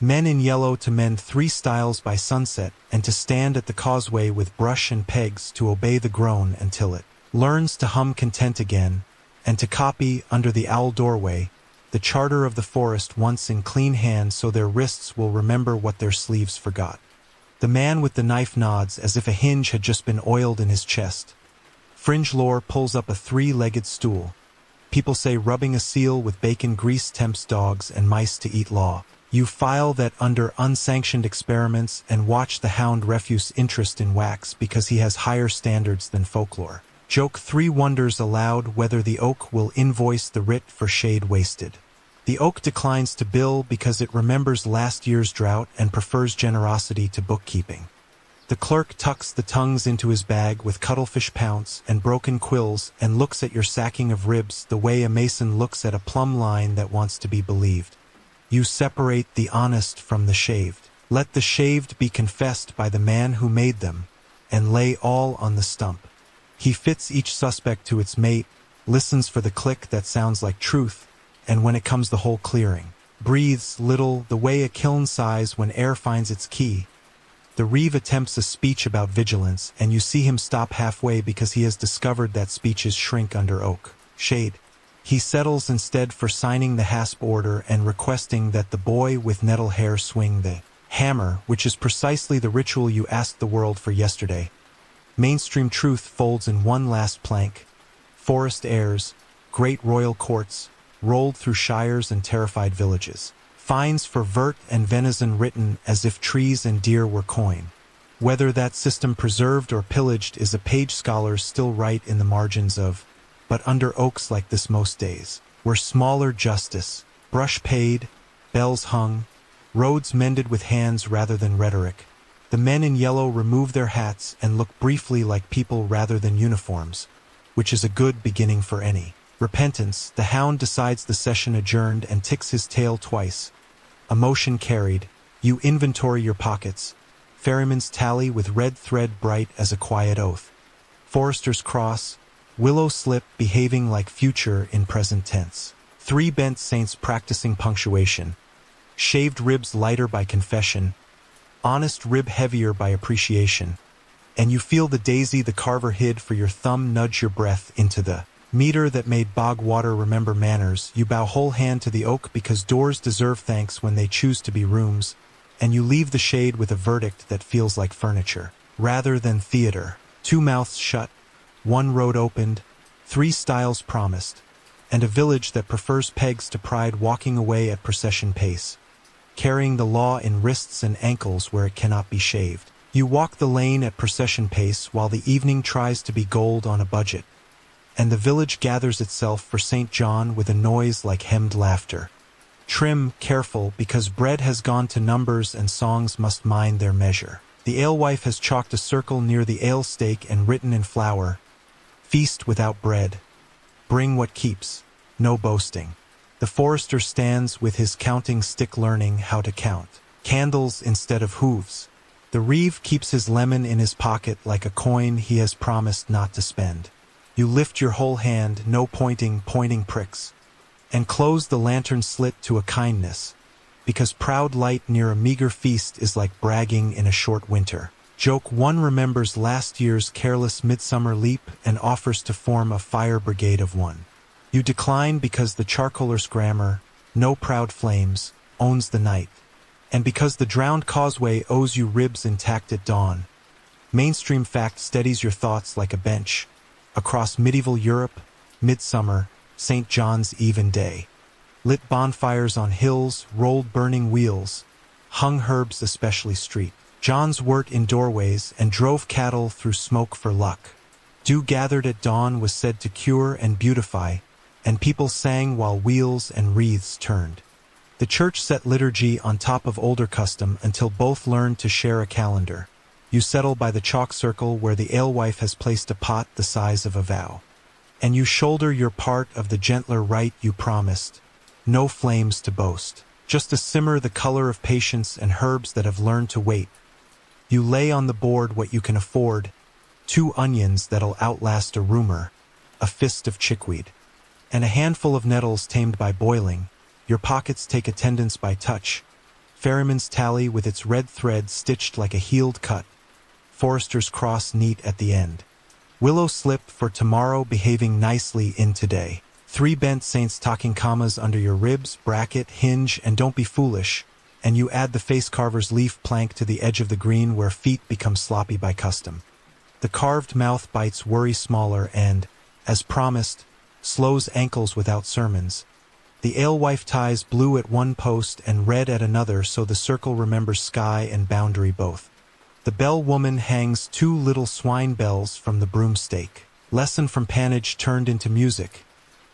Men in yellow to mend 3 stiles by sunset and to stand at the causeway with brush and pegs to obey the groan until it learns to hum content again, and to copy, under the owl doorway, the charter of the forest once in clean hand so their wrists will remember what their sleeves forgot. The man with the knife nods as if a hinge had just been oiled in his chest. Fringe lore pulls up a 3-legged stool. People say rubbing a seal with bacon grease tempts dogs and mice to eat law. You file that under unsanctioned experiments and watch the hound refuse interest in wax because he has higher standards than folklore. Joke 3 wonders aloud whether the oak will invoice the writ for shade wasted. The oak declines to bill because it remembers last year's drought and prefers generosity to bookkeeping. The clerk tucks the tongues into his bag with cuttlefish pounce and broken quills and looks at your sacking of ribs the way a mason looks at a plumb line that wants to be believed. You separate the honest from the shaved. Let the shaved be confessed by the man who made them, and lay all on the stump. He fits each suspect to its mate, listens for the click that sounds like truth, and when it comes the whole clearing. Breathes little, the way a kiln sighs when air finds its key. The reeve attempts a speech about vigilance, and you see him stop halfway because he has discovered that speeches shrink under oak shade. He settles instead for signing the hasp order and requesting that the boy with nettle hair swing the hammer, which is precisely the ritual you asked the world for yesterday. Mainstream truth folds in one last plank. Forest airs, great royal courts, rolled through shires and terrified villages. Fines for vert and venison written as if trees and deer were coin. Whether that system preserved or pillaged is a page scholars still write in the margins of, but under oaks like this most days, where smaller justice, brush paid, bells hung, roads mended with hands rather than rhetoric, the men in yellow remove their hats and look briefly like people rather than uniforms, which is a good beginning for any. Repentance, the hound decides the session adjourned and ticks his tail twice. Emotion carried, you inventory your pockets. Ferryman's tally with red thread bright as a quiet oath. Forester's cross, willow slip behaving like future in present tense. 3 bent saints practicing punctuation. Shaved ribs lighter by confession. Honest rib heavier by appreciation. And you feel the daisy the carver hid for your thumb nudge your breath into the meter that made bog water remember manners. You bow whole hand to the oak because doors deserve thanks when they choose to be rooms, and you leave the shade with a verdict that feels like furniture, rather than theater. 2 mouths shut, 1 road opened, 3 styles promised, and a village that prefers pegs to pride walking away at procession pace, carrying the law in wrists and ankles where it cannot be shaved. You walk the lane at procession pace while the evening tries to be gold on a budget, and the village gathers itself for St. John with a noise like hemmed laughter. Trim, careful, because bread has gone to numbers and songs must mind their measure. The alewife has chalked a circle near the ale stake and written in flour, "Feast without bread. Bring what keeps, no boasting." The forester stands with his counting stick learning how to count. Candles instead of hooves. The reeve keeps his lemon in his pocket like a coin he has promised not to spend. You lift your whole hand, no pointing pricks, and close the lantern slit to a kindness, because proud light near a meager feast is like bragging in a short winter. Joke 1 remembers last year's careless midsummer leap and offers to form a fire brigade of 1. You decline because the charcoaler's grammar, no proud flames, owns the night, and because the drowned causeway owes you ribs intact at dawn. Mainstream fact steadies your thoughts like a bench. Across medieval Europe, midsummer, St. John's Eve and day. Lit bonfires on hills, rolled burning wheels, hung herbs especially street. John's wort in doorways and drove cattle through smoke for luck. Dew gathered at dawn was said to cure and beautify, and people sang while wheels and wreaths turned. The church set liturgy on top of older custom until both learned to share a calendar. You settle by the chalk circle where the alewife has placed a pot the size of a vow. And you shoulder your part of the gentler rite you promised. No flames to boast, just a simmer the color of patience and herbs that have learned to wait. You lay on the board what you can afford, 2 onions that'll outlast a rumor, a fist of chickweed, and a handful of nettles tamed by boiling. Your pockets take attendance by touch. Ferryman's tally with its red thread stitched like a healed cut. Forester's cross neat at the end. Willow slip for tomorrow behaving nicely in today. 3 bent saints talking commas under your ribs, bracket, hinge, and don't be foolish. And you add the face carver's leaf plank to the edge of the green where feet become sloppy by custom. The carved mouth bites worry smaller and, as promised, slows ankles without sermons. The alewife ties blue at one post and red at another so the circle remembers sky and boundary both. The bell woman hangs 2 little swine bells from the broomstake. Lesson from pannage turned into music.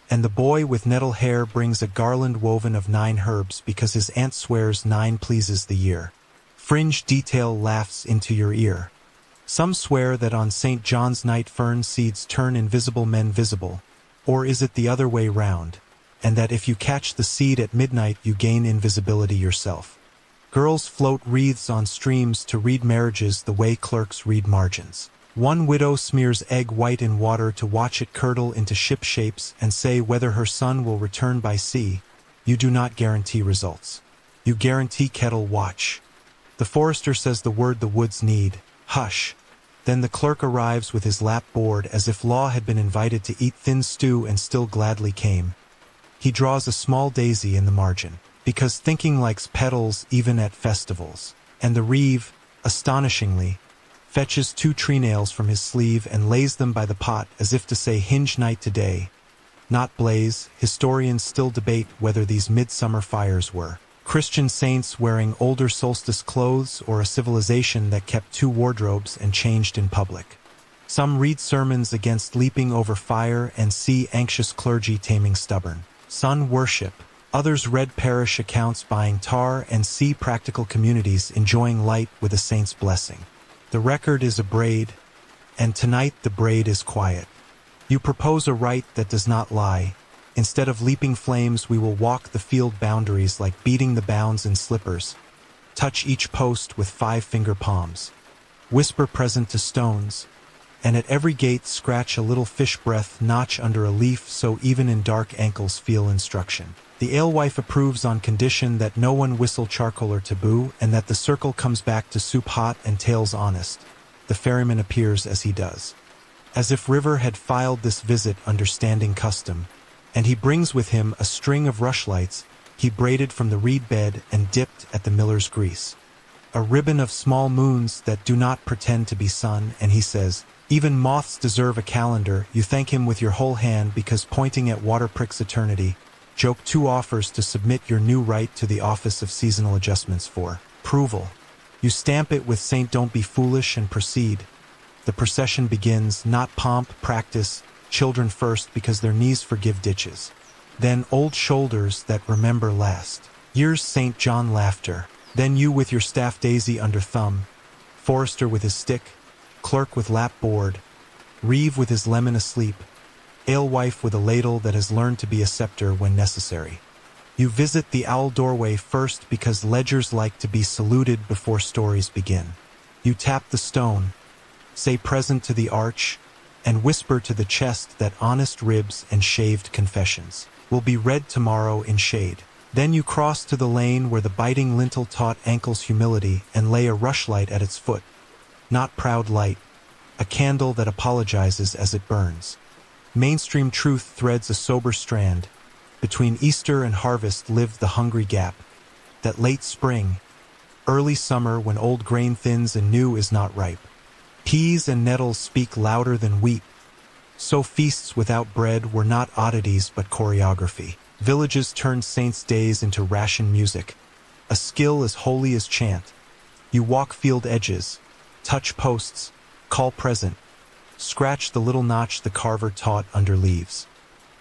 And the boy with nettle hair brings a garland woven of 9 herbs because his aunt swears 9 pleases the year. Fringe detail laughs into your ear. Some swear that on St. John's night fern seeds turn invisible men visible. Or is it the other way round? And that if you catch the seed at midnight you gain invisibility yourself. Girls float wreaths on streams to read marriages the way clerks read margins. 1 widow smears egg white in water to watch it curdle into ship shapes and say whether her son will return by sea. You do not guarantee results. You guarantee kettle watch. The forester says the word the woods need. Hush. Then the clerk arrives with his lap bored as if law had been invited to eat thin stew and still gladly came. He draws a small daisy in the margin, because thinking likes petals even at festivals. And the reeve, astonishingly, fetches 2 tree nails from his sleeve and lays them by the pot as if to say hinge night today. not blaze. Historians still debate whether these midsummer fires were Christian saints wearing older solstice clothes or a civilization that kept two wardrobes and changed in public. Some read sermons against leaping over fire and see anxious clergy taming stubborn sun worship. Others read parish accounts buying tar and see practical communities enjoying light with a saint's blessing. The record is a braid, and tonight the braid is quiet. You propose a rite that does not lie. Instead of leaping flames, we will walk the field boundaries like beating the bounds in slippers. Touch each post with 5-finger palms. Whisper present to stones. And at every gate scratch a little fish breath notch under a leaf so even in dark ankles feel instruction. The alewife approves on condition that no one whistle charcoal or taboo and that the circle comes back to soup hot and tales honest. The ferryman appears as he does. As if River had filed this visit understanding custom, and he brings with him a string of rushlights he braided from the reed bed and dipped at the miller's grease. A ribbon of small moons that do not pretend to be sun, and he says, even moths deserve a calendar. You thank him with your whole hand because pointing at Waterprick's eternity, joke 2 offers to submit your new right to the Office of Seasonal Adjustments for approval. You stamp it with Saint Don't Be Foolish and proceed. The procession begins, not pomp, practice, children first because their knees forgive ditches. Then old shoulders that remember last. Years St. John laughter. Then you with your staff daisy under thumb. Forester with his stick. Clerk with lap board. Reeve with his lemon asleep. Alewife with a ladle that has learned to be a scepter when necessary. You visit the owl doorway first because ledgers like to be saluted before stories begin. You tap the stone, say present to the arch, and whisper to the chest that honest ribs and shaved confessions will be read tomorrow in shade. Then you cross to the lane where the biting lintel taught ankles humility and lay a rushlight at its foot. Not proud light, a candle that apologizes as it burns. Mainstream truth threads a sober strand. Between Easter and harvest lived the hungry gap. That late spring, early summer when old grain thins and new is not ripe. Peas and nettles speak louder than wheat. So feasts without bread were not oddities but choreography. Villages turned saints' days into ration music. A skill as holy as chant. You walk field edges, touch posts, call present, scratch the little notch the carver taught under leaves.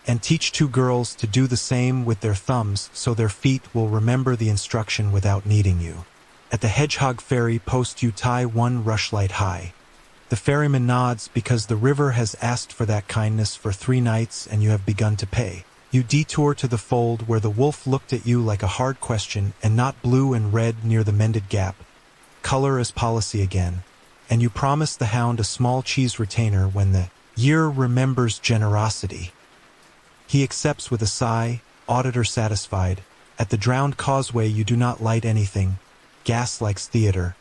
And teach 2 girls to do the same with their thumbs so their feet will remember the instruction without needing you. At the Hedgehog Ferry post you tie 1 rushlight high. The ferryman nods because the river has asked for that kindness for 3 nights and you have begun to pay. You detour to the fold where the wolf looked at you like a hard question and not blue and red near the mended gap. Color as policy again. And you promise the hound a small cheese retainer when the year remembers generosity. He accepts with a sigh, auditor satisfied. At the drowned causeway you do not light anything. Gas likes theater.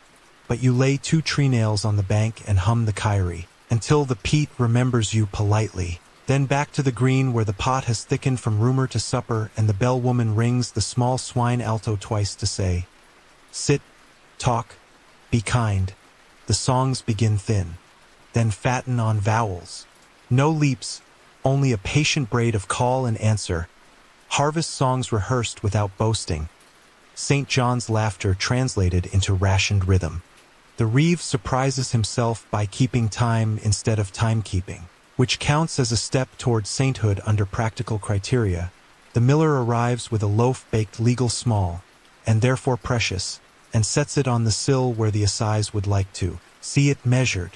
But you lay 2 tree nails on the bank and hum the Kyrie, until the peat remembers you politely. Then back to the green where the pot has thickened from rumor to supper and the bellwoman rings the small swine alto twice to say, sit, talk, be kind. The songs begin thin, then fatten on vowels. No leaps, only a patient braid of call and answer. Harvest songs rehearsed without boasting. St. John's laughter translated into rationed rhythm. The reeve surprises himself by keeping time instead of timekeeping, which counts as a step toward sainthood under practical criteria. The miller arrives with a loaf baked legal small, and therefore precious, and sets it on the sill where the assize would like to see it measured.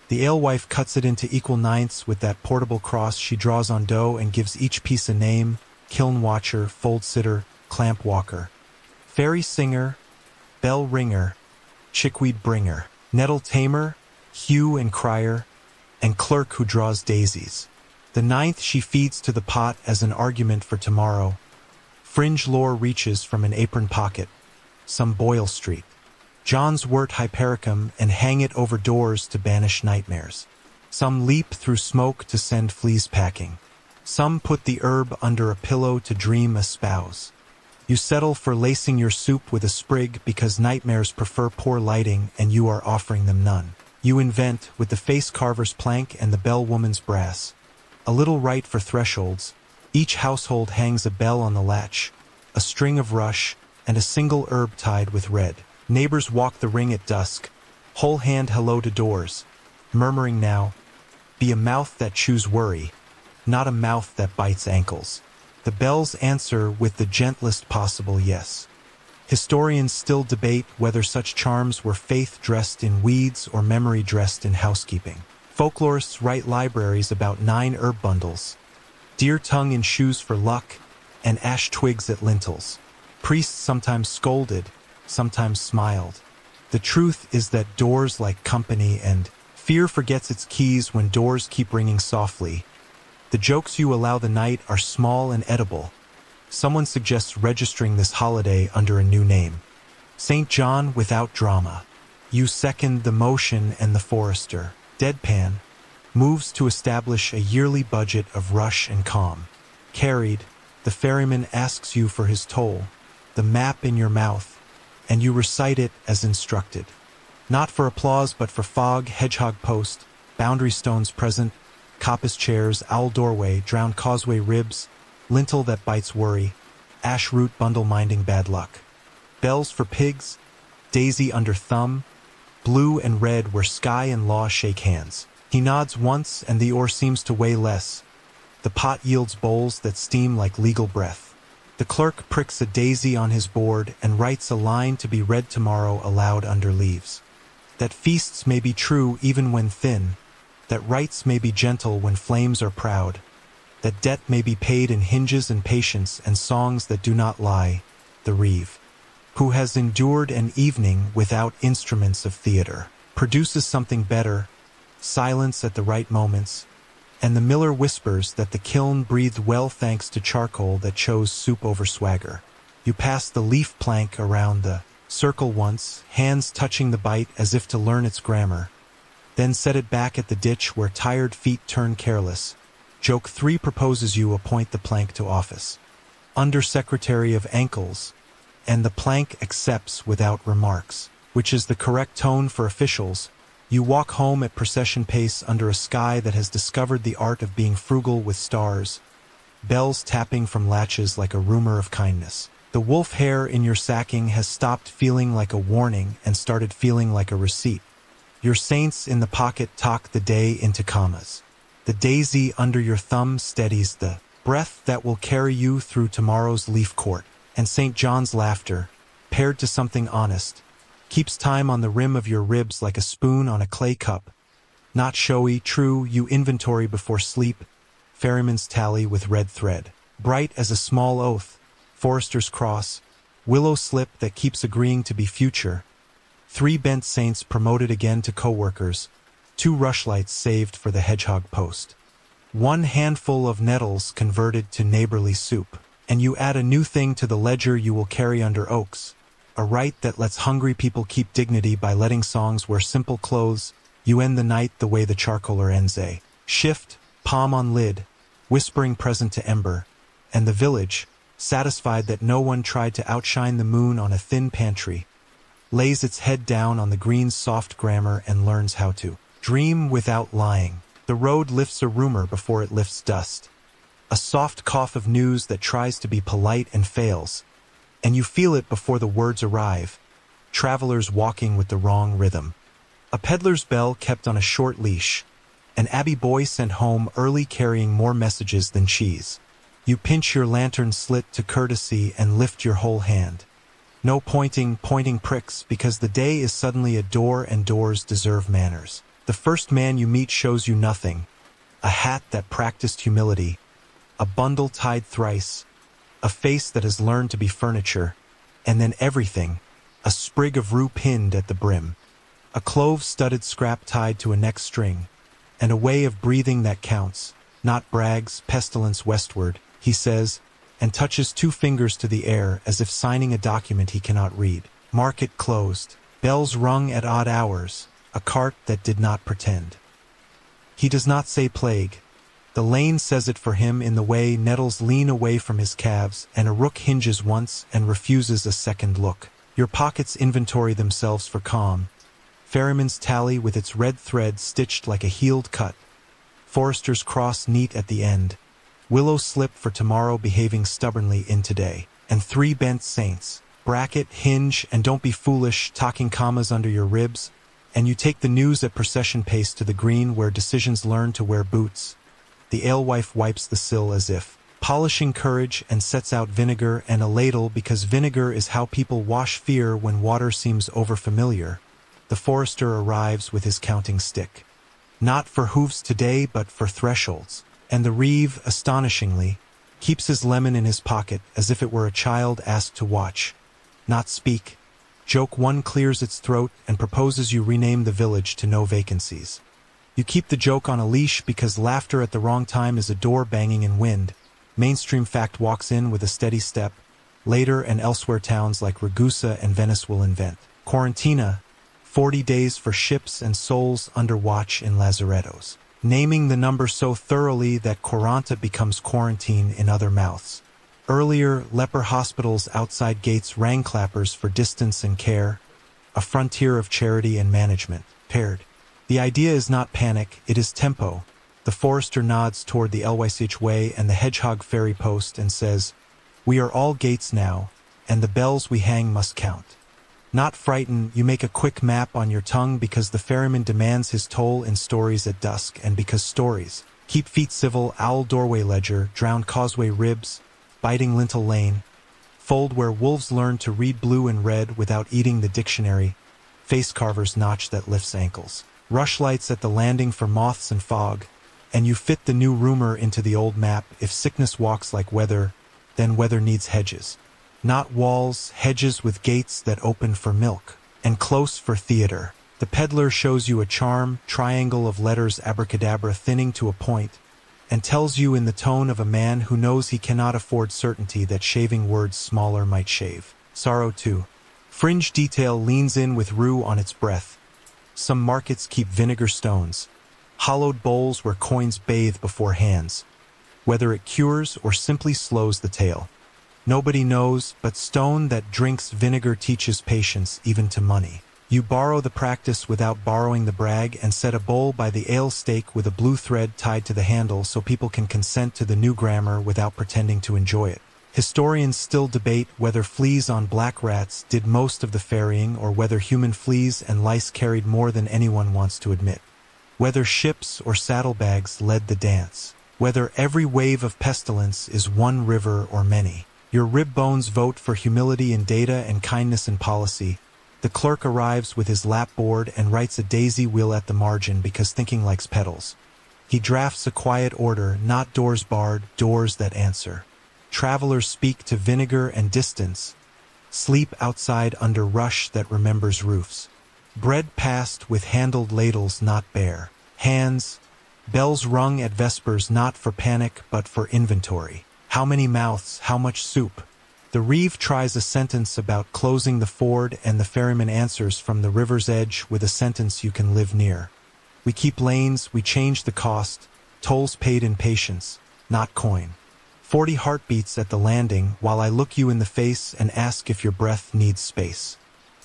The alewife cuts it into equal ninths with that portable cross she draws on dough and gives each piece a name: kiln watcher, fold sitter, clamp walker, fairy singer, bell ringer, chickweed bringer, nettle tamer, hue and crier, and clerk who draws daisies. The 9th she feeds to the pot as an argument for tomorrow. Fringe lore reaches from an apron pocket, some Boyle Street. John's wort hypericum and hang it over doors to banish nightmares. Some leap through smoke to send fleas packing. Some put the herb under a pillow to dream a spouse. You settle for lacing your soup with a sprig because nightmares prefer poor lighting and you are offering them none. You invent, with the face carver's plank and the bellwoman's brass, a little rite for thresholds, Each household hangs a bell on the latch, a string of rush, and a single herb tied with red. Neighbors walk the ring at dusk, whole hand hello to doors, murmuring now, be a mouth that chews worry, not a mouth that bites ankles. The bells answer with the gentlest possible yes. Historians still debate whether such charms were faith dressed in weeds or memory dressed in housekeeping. Folklorists write libraries about 9 herb bundles, deer tongue in shoes for luck, and ash twigs at lintels. Priests sometimes scolded, sometimes smiled. The truth is that doors like company, and fear forgets its keys when doors keep ringing softly. The jokes you allow the night are small and edible. Someone suggests registering this holiday under a new name. St. John without drama. You second the motion, and the forester, deadpan, moves to establish a yearly budget of rush and calm. Carried, the ferryman asks you for his toll, the map in your mouth, and you recite it as instructed. Not for applause, but for fog, hedgehog post, boundary stones present, coppice chairs, owl doorway, drowned causeway ribs, lintel that bites worry, ash root bundle minding bad luck. Bells for pigs, daisy under thumb, blue and red where sky and law shake hands. He nods once and the oar seems to weigh less. The pot yields bowls that steam like legal breath. The clerk pricks a daisy on his board and writes a line to be read tomorrow aloud under leaves. That feasts may be true even when thin, that rights may be gentle when flames are proud, that debt may be paid in hinges and patience and songs that do not lie, the reeve, who has endured an evening without instruments of theater, produces something better, silence at the right moments, and the miller whispers that the kiln breathed well thanks to charcoal that chose soup over swagger. You pass the leaf plank around the circle once, hands touching the bite as if to learn its grammar, then set it back at the ditch where tired feet turn careless. Joke 3 proposes you appoint the plank to office. Undersecretary of ankles, and the plank accepts without remarks, which is the correct tone for officials. You walk home at procession pace under a sky that has discovered the art of being frugal with stars, bells tapping from latches like a rumor of kindness. The wolf hair in your sacking has stopped feeling like a warning and started feeling like a receipt. Your saints in the pocket talk the day into commas. The daisy under your thumb steadies the breath that will carry you through tomorrow's leaf court, and St. John's laughter, paired to something honest, keeps time on the rim of your ribs like a spoon on a clay cup. Not showy, true, you inventory before sleep, ferryman's tally with red thread. Bright as a small oath, forester's cross, willow slip that keeps agreeing to be future. 3 bent saints promoted again to co-workers, 2 rushlights saved for the hedgehog post. 1 handful of nettles converted to neighborly soup. And you add a new thing to the ledger you will carry under oaks, a rite that lets hungry people keep dignity by letting songs wear simple clothes. You end the night the way the charcoaler ends a shift, palm on lid, whispering present to ember, and the village, satisfied that no one tried to outshine the moon on a thin pantry, lays its head down on the green's soft grammar and learns how to dream without lying. The road lifts a rumor before it lifts dust, a soft cough of news that tries to be polite and fails, and you feel it before the words arrive, travelers walking with the wrong rhythm. A peddler's bell kept on a short leash, an abbey boy sent home early carrying more messages than cheese. You pinch your lantern slit to courtesy and lift your whole hand. No pointing pricks because the day is suddenly a door and doors deserve manners. The first man you meet shows you nothing, a hat that practiced humility, a bundle tied thrice, a face that has learned to be furniture, and then everything, a sprig of rue pinned at the brim, a clove-studded scrap tied to a neck string, and a way of breathing that counts, not brags, pestilence westward, he says, and touches 2 fingers to the air as if signing a document he cannot read. Market closed, bells rung at odd hours, a cart that did not pretend. He does not say plague. The lane says it for him in the way nettles lean away from his calves and a rook hinges once and refuses a second look. Your pockets inventory themselves for calm. Ferryman's tally with its red thread stitched like a healed cut. Forester's cross neat at the end. Willow slip for tomorrow behaving stubbornly in today. And 3 bent saints. Bracket, hinge, and don't be foolish, talking commas under your ribs. And you take the news at procession pace to the green where decisions learn to wear boots. The alewife wipes the sill as if polishing courage and sets out vinegar and a ladle because vinegar is how people wash fear when water seems overfamiliar. The forester arrives with his counting stick. Not for hooves today, but for thresholds. And the reeve, astonishingly, keeps his lemon in his pocket as if it were a child asked to watch, not speak. Joke 1 clears its throat and proposes you rename the village to no vacancies. You keep the joke on a leash because laughter at the wrong time is a door banging in wind. Mainstream fact walks in with a steady step. Later and elsewhere towns like Ragusa and Venice will invent. Quarantina, 40 days for ships and souls under watch in lazarettos. Naming the number so thoroughly that quaranta becomes quarantine in other mouths. Earlier, leper hospitals outside gates rang clappers for distance and care, a frontier of charity and management, paired. The idea is not panic, it is tempo. The forester nods toward the Elysh Way and the Hedgehog ferry post and says, "We are all gates now, and the bells we hang must count." Not frightened, you make a quick map on your tongue because the ferryman demands his toll in stories at dusk and because stories keep feet civil. Owl doorway ledger, drowned causeway ribs, biting lintel lane, fold where wolves learn to read blue and red without eating the dictionary, face carver's notch that lifts ankles. Rushlights at the landing for moths and fog, and you fit the new rumor into the old map. If sickness walks like weather, then weather needs hedges. Not walls, hedges with gates that open for milk, and close for theater. The peddler shows you a charm, triangle of letters abracadabra thinning to a point, and tells you in the tone of a man who knows he cannot afford certainty that shaving words smaller might shave. Sorrow 2. Fringe detail leans in with rue on its breath. Some markets keep vinegar stones, hollowed bowls where coins bathe before hands. Whether it cures or simply slows the tale, nobody knows, but stone that drinks vinegar teaches patience even to money. You borrow the practice without borrowing the brag and set a bowl by the ale stake with a blue thread tied to the handle so people can consent to the new grammar without pretending to enjoy it. Historians still debate whether fleas on black rats did most of the ferrying or whether human fleas and lice carried more than anyone wants to admit. Whether ships or saddlebags led the dance. Whether every wave of pestilence is one river or many. Your rib bones vote for humility in data and kindness in policy. The clerk arrives with his lapboard and writes a daisy wheel at the margin because thinking likes petals. He drafts a quiet order, not doors barred, doors that answer. Travelers speak to vinegar and distance, sleep outside under rush that remembers roofs. Bread passed with handled ladles not bare. Hands, bells rung at vespers not for panic but for inventory. How many mouths, how much soup? The reeve tries a sentence about closing the ford and the ferryman answers from the river's edge with a sentence you can live near. We keep lanes, we change the cost, tolls paid in patience, not coin. 40 heartbeats at the landing while I look you in the face and ask if your breath needs space.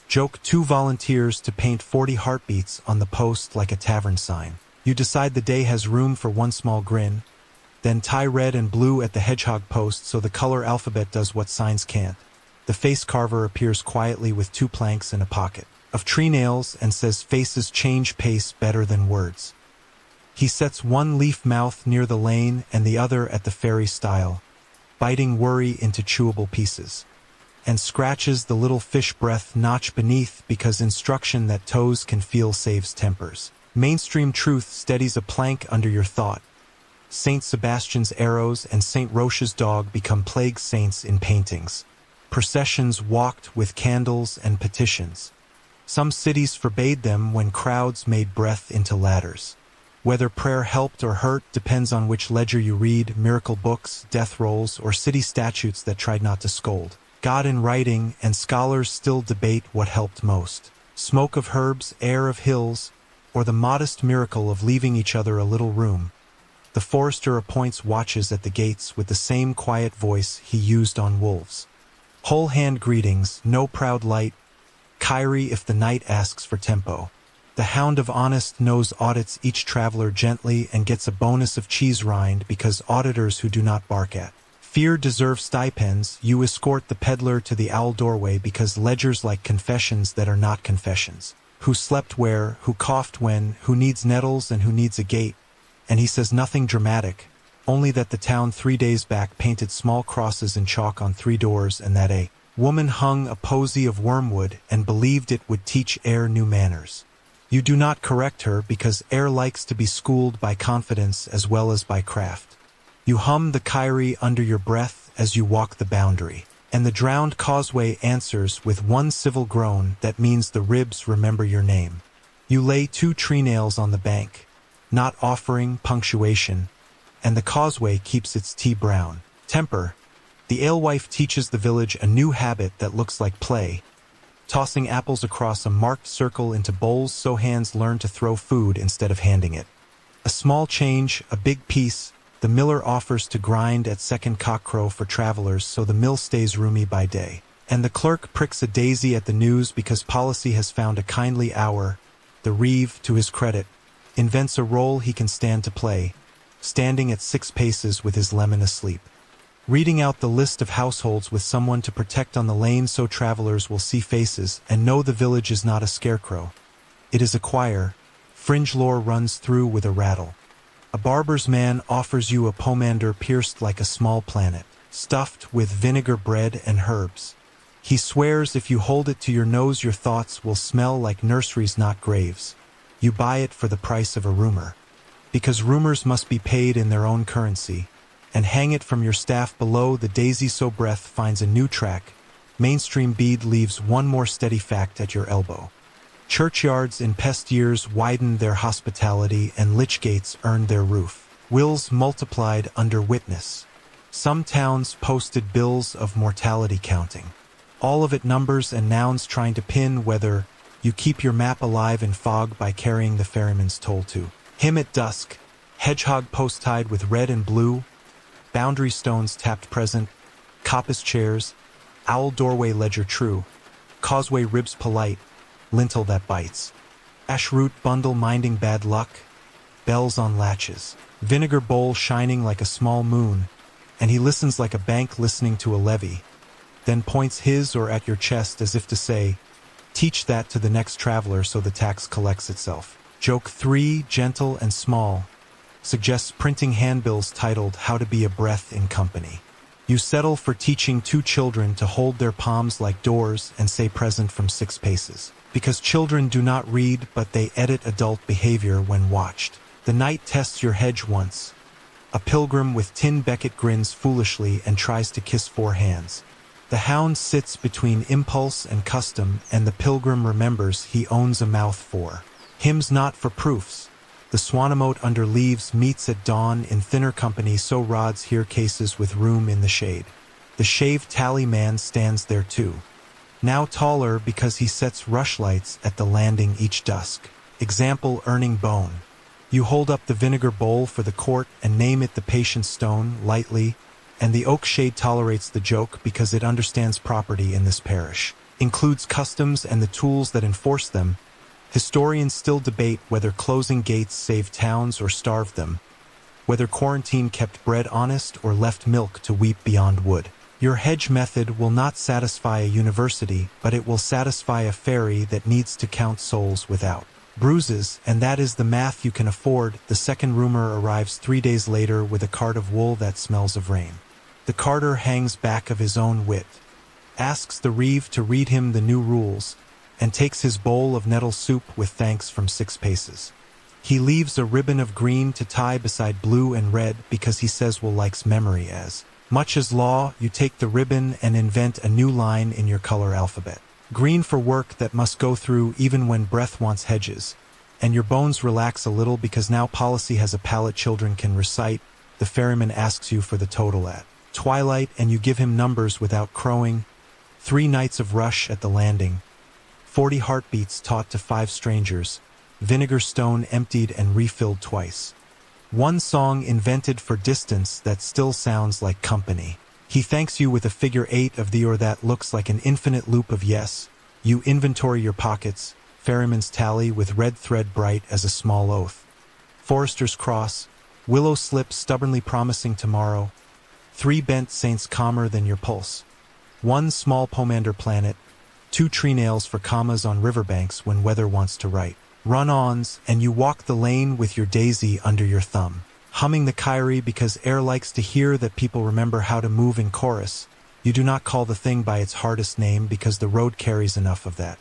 Joke 2 volunteers to paint 40 heartbeats on the post like a tavern sign. You decide the day has room for one small grin, then tie red and blue at the hedgehog post so the color alphabet does what signs can't. The face carver appears quietly with 2 planks in a pocket of tree nails and says faces change pace better than words. He sets one leaf mouth near the lane and the other at the ferry stile, biting worry into chewable pieces, and scratches the little fish breath notch beneath because instruction that toes can feel saves tempers. Mainstream truth steadies a plank under your thought. Saint Sebastian's arrows and Saint Roche's dog become plague saints in paintings. Processions walked with candles and petitions. Some cities forbade them when crowds made breath into ladders. Whether prayer helped or hurt depends on which ledger you read, miracle books, death rolls, or city statutes that tried not to scold. God in writing, and scholars still debate what helped most. Smoke of herbs, air of hills, or the modest miracle of leaving each other a little room. The forester appoints watches at the gates with the same quiet voice he used on wolves. Whole hand greetings, no proud light, Kyrie if the night asks for tempo. The Hound of Honest Nose audits each traveler gently and gets a bonus of cheese rind because auditors who do not bark at fear deserve stipends. You escort the peddler to the owl doorway because ledgers like confessions that are not confessions. Who slept where, who coughed when, who needs nettles and who needs a gate. And he says nothing dramatic, only that the town 3 days back painted small crosses in chalk on 3 doors and that a woman hung a posy of wormwood and believed it would teach Air new manners. You do not correct her because Air likes to be schooled by confidence as well as by craft. You hum the Kyrie under your breath as you walk the boundary, and the drowned causeway answers with one civil groan that means the ribs remember your name. You lay 2 tree nails on the bank, not offering punctuation, and the causeway keeps its tea brown. Temper. The alewife teaches the village a new habit that looks like play, tossing apples across a marked circle into bowls so hands learn to throw food instead of handing it. A small change, a big piece, the miller offers to grind at second cockcrow for travelers so the mill stays roomy by day. And the clerk pricks a daisy at the news because policy has found a kindly hour. The reeve, to his credit, invents a role he can stand to play, standing at 6 paces with his lemon asleep. Reading out the list of households with someone to protect on the lane so travelers will see faces and know the village is not a scarecrow. It is a choir. Fringe lore runs through with a rattle. A barber's man offers you a pomander pierced like a small planet, stuffed with vinegar bread and herbs. He swears if you hold it to your nose your thoughts will smell like nurseries not graves. You buy it for the price of a rumor. Because rumors must be paid in their own currency. And hang it from your staff below. The daisy so breath finds a new track. Mainstream bead leaves one more steady fact at your elbow. Churchyards in pest years widen their hospitality and lich gates earned their roof. Wills multiplied under witness. Some towns posted bills of mortality counting. All of it numbers and nouns trying to pin whether you keep your map alive in fog by carrying the ferryman's toll to him at dusk. Hedgehog post tied with red and blue. Boundary stones tapped present, coppice chairs, owl doorway ledger true, causeway ribs polite, lintel that bites, ash root bundle minding bad luck, bells on latches, vinegar bowl shining like a small moon, and he listens like a bank listening to a levy, then points his or at your chest as if to say, teach that to the next traveler so the tax collects itself. Joke 3, gentle and small, suggests printing handbills titled How to Be a Breath in Company. You settle for teaching 2 children to hold their palms like doors and say present from 6 paces. Because children do not read, but they edit adult behavior when watched. The night tests your hedge once. A pilgrim with tin Beckett grins foolishly and tries to kiss 4 hands. The hound sits between impulse and custom, and the pilgrim remembers he owns a mouth for hymns not for proofs. The swanemote under leaves meets at dawn in thinner company so rods hear cases with room in the shade. The shaved tally man stands there too. Now taller because he sets rushlights at the landing each dusk. Example earning bone. You hold up the vinegar bowl for the court and name it the patient stone, lightly, and the oak shade tolerates the joke because it understands property in this parish. Includes customs and the tools that enforce them. Historians still debate whether closing gates saved towns or starved them, whether quarantine kept bread honest or left milk to weep beyond wood. Your hedge method will not satisfy a university, but it will satisfy a fairy that needs to count souls without bruises, and that is the math you can afford. The second roomer arrives 3 days later with a cart of wool that smells of rain. The carter hangs back of his own wit, asks the reeve to read him the new rules, and takes his bowl of nettle soup with thanks from 6 paces. He leaves a ribbon of green to tie beside blue and red because he says Will likes memory as much as law. You take the ribbon and invent a new line in your color alphabet. Green for work that must go through even when breath wants hedges, and your bones relax a little because now policy has a palette children can recite. The ferryman asks you for the total at twilight and you give him numbers without crowing. 3 nights of rush at the landing. 40 heartbeats taught to 5 strangers, vinegar stone emptied and refilled twice. 1 song invented for distance that still sounds like company. He thanks you with a figure 8 of the or that looks like an infinite loop of yes. You inventory your pockets, Ferryman's Tally with red thread bright as a small oath. Forester's Cross, Willow Slip stubbornly promising tomorrow. 3 bent saints calmer than your pulse. 1 small pomander planet, 2 tree nails for commas on riverbanks when weather wants to write. Run-ons, and you walk the lane with your daisy under your thumb, humming the Kyrie because air likes to hear that people remember how to move in chorus. You do not call the thing by its hardest name because the road carries enough of that.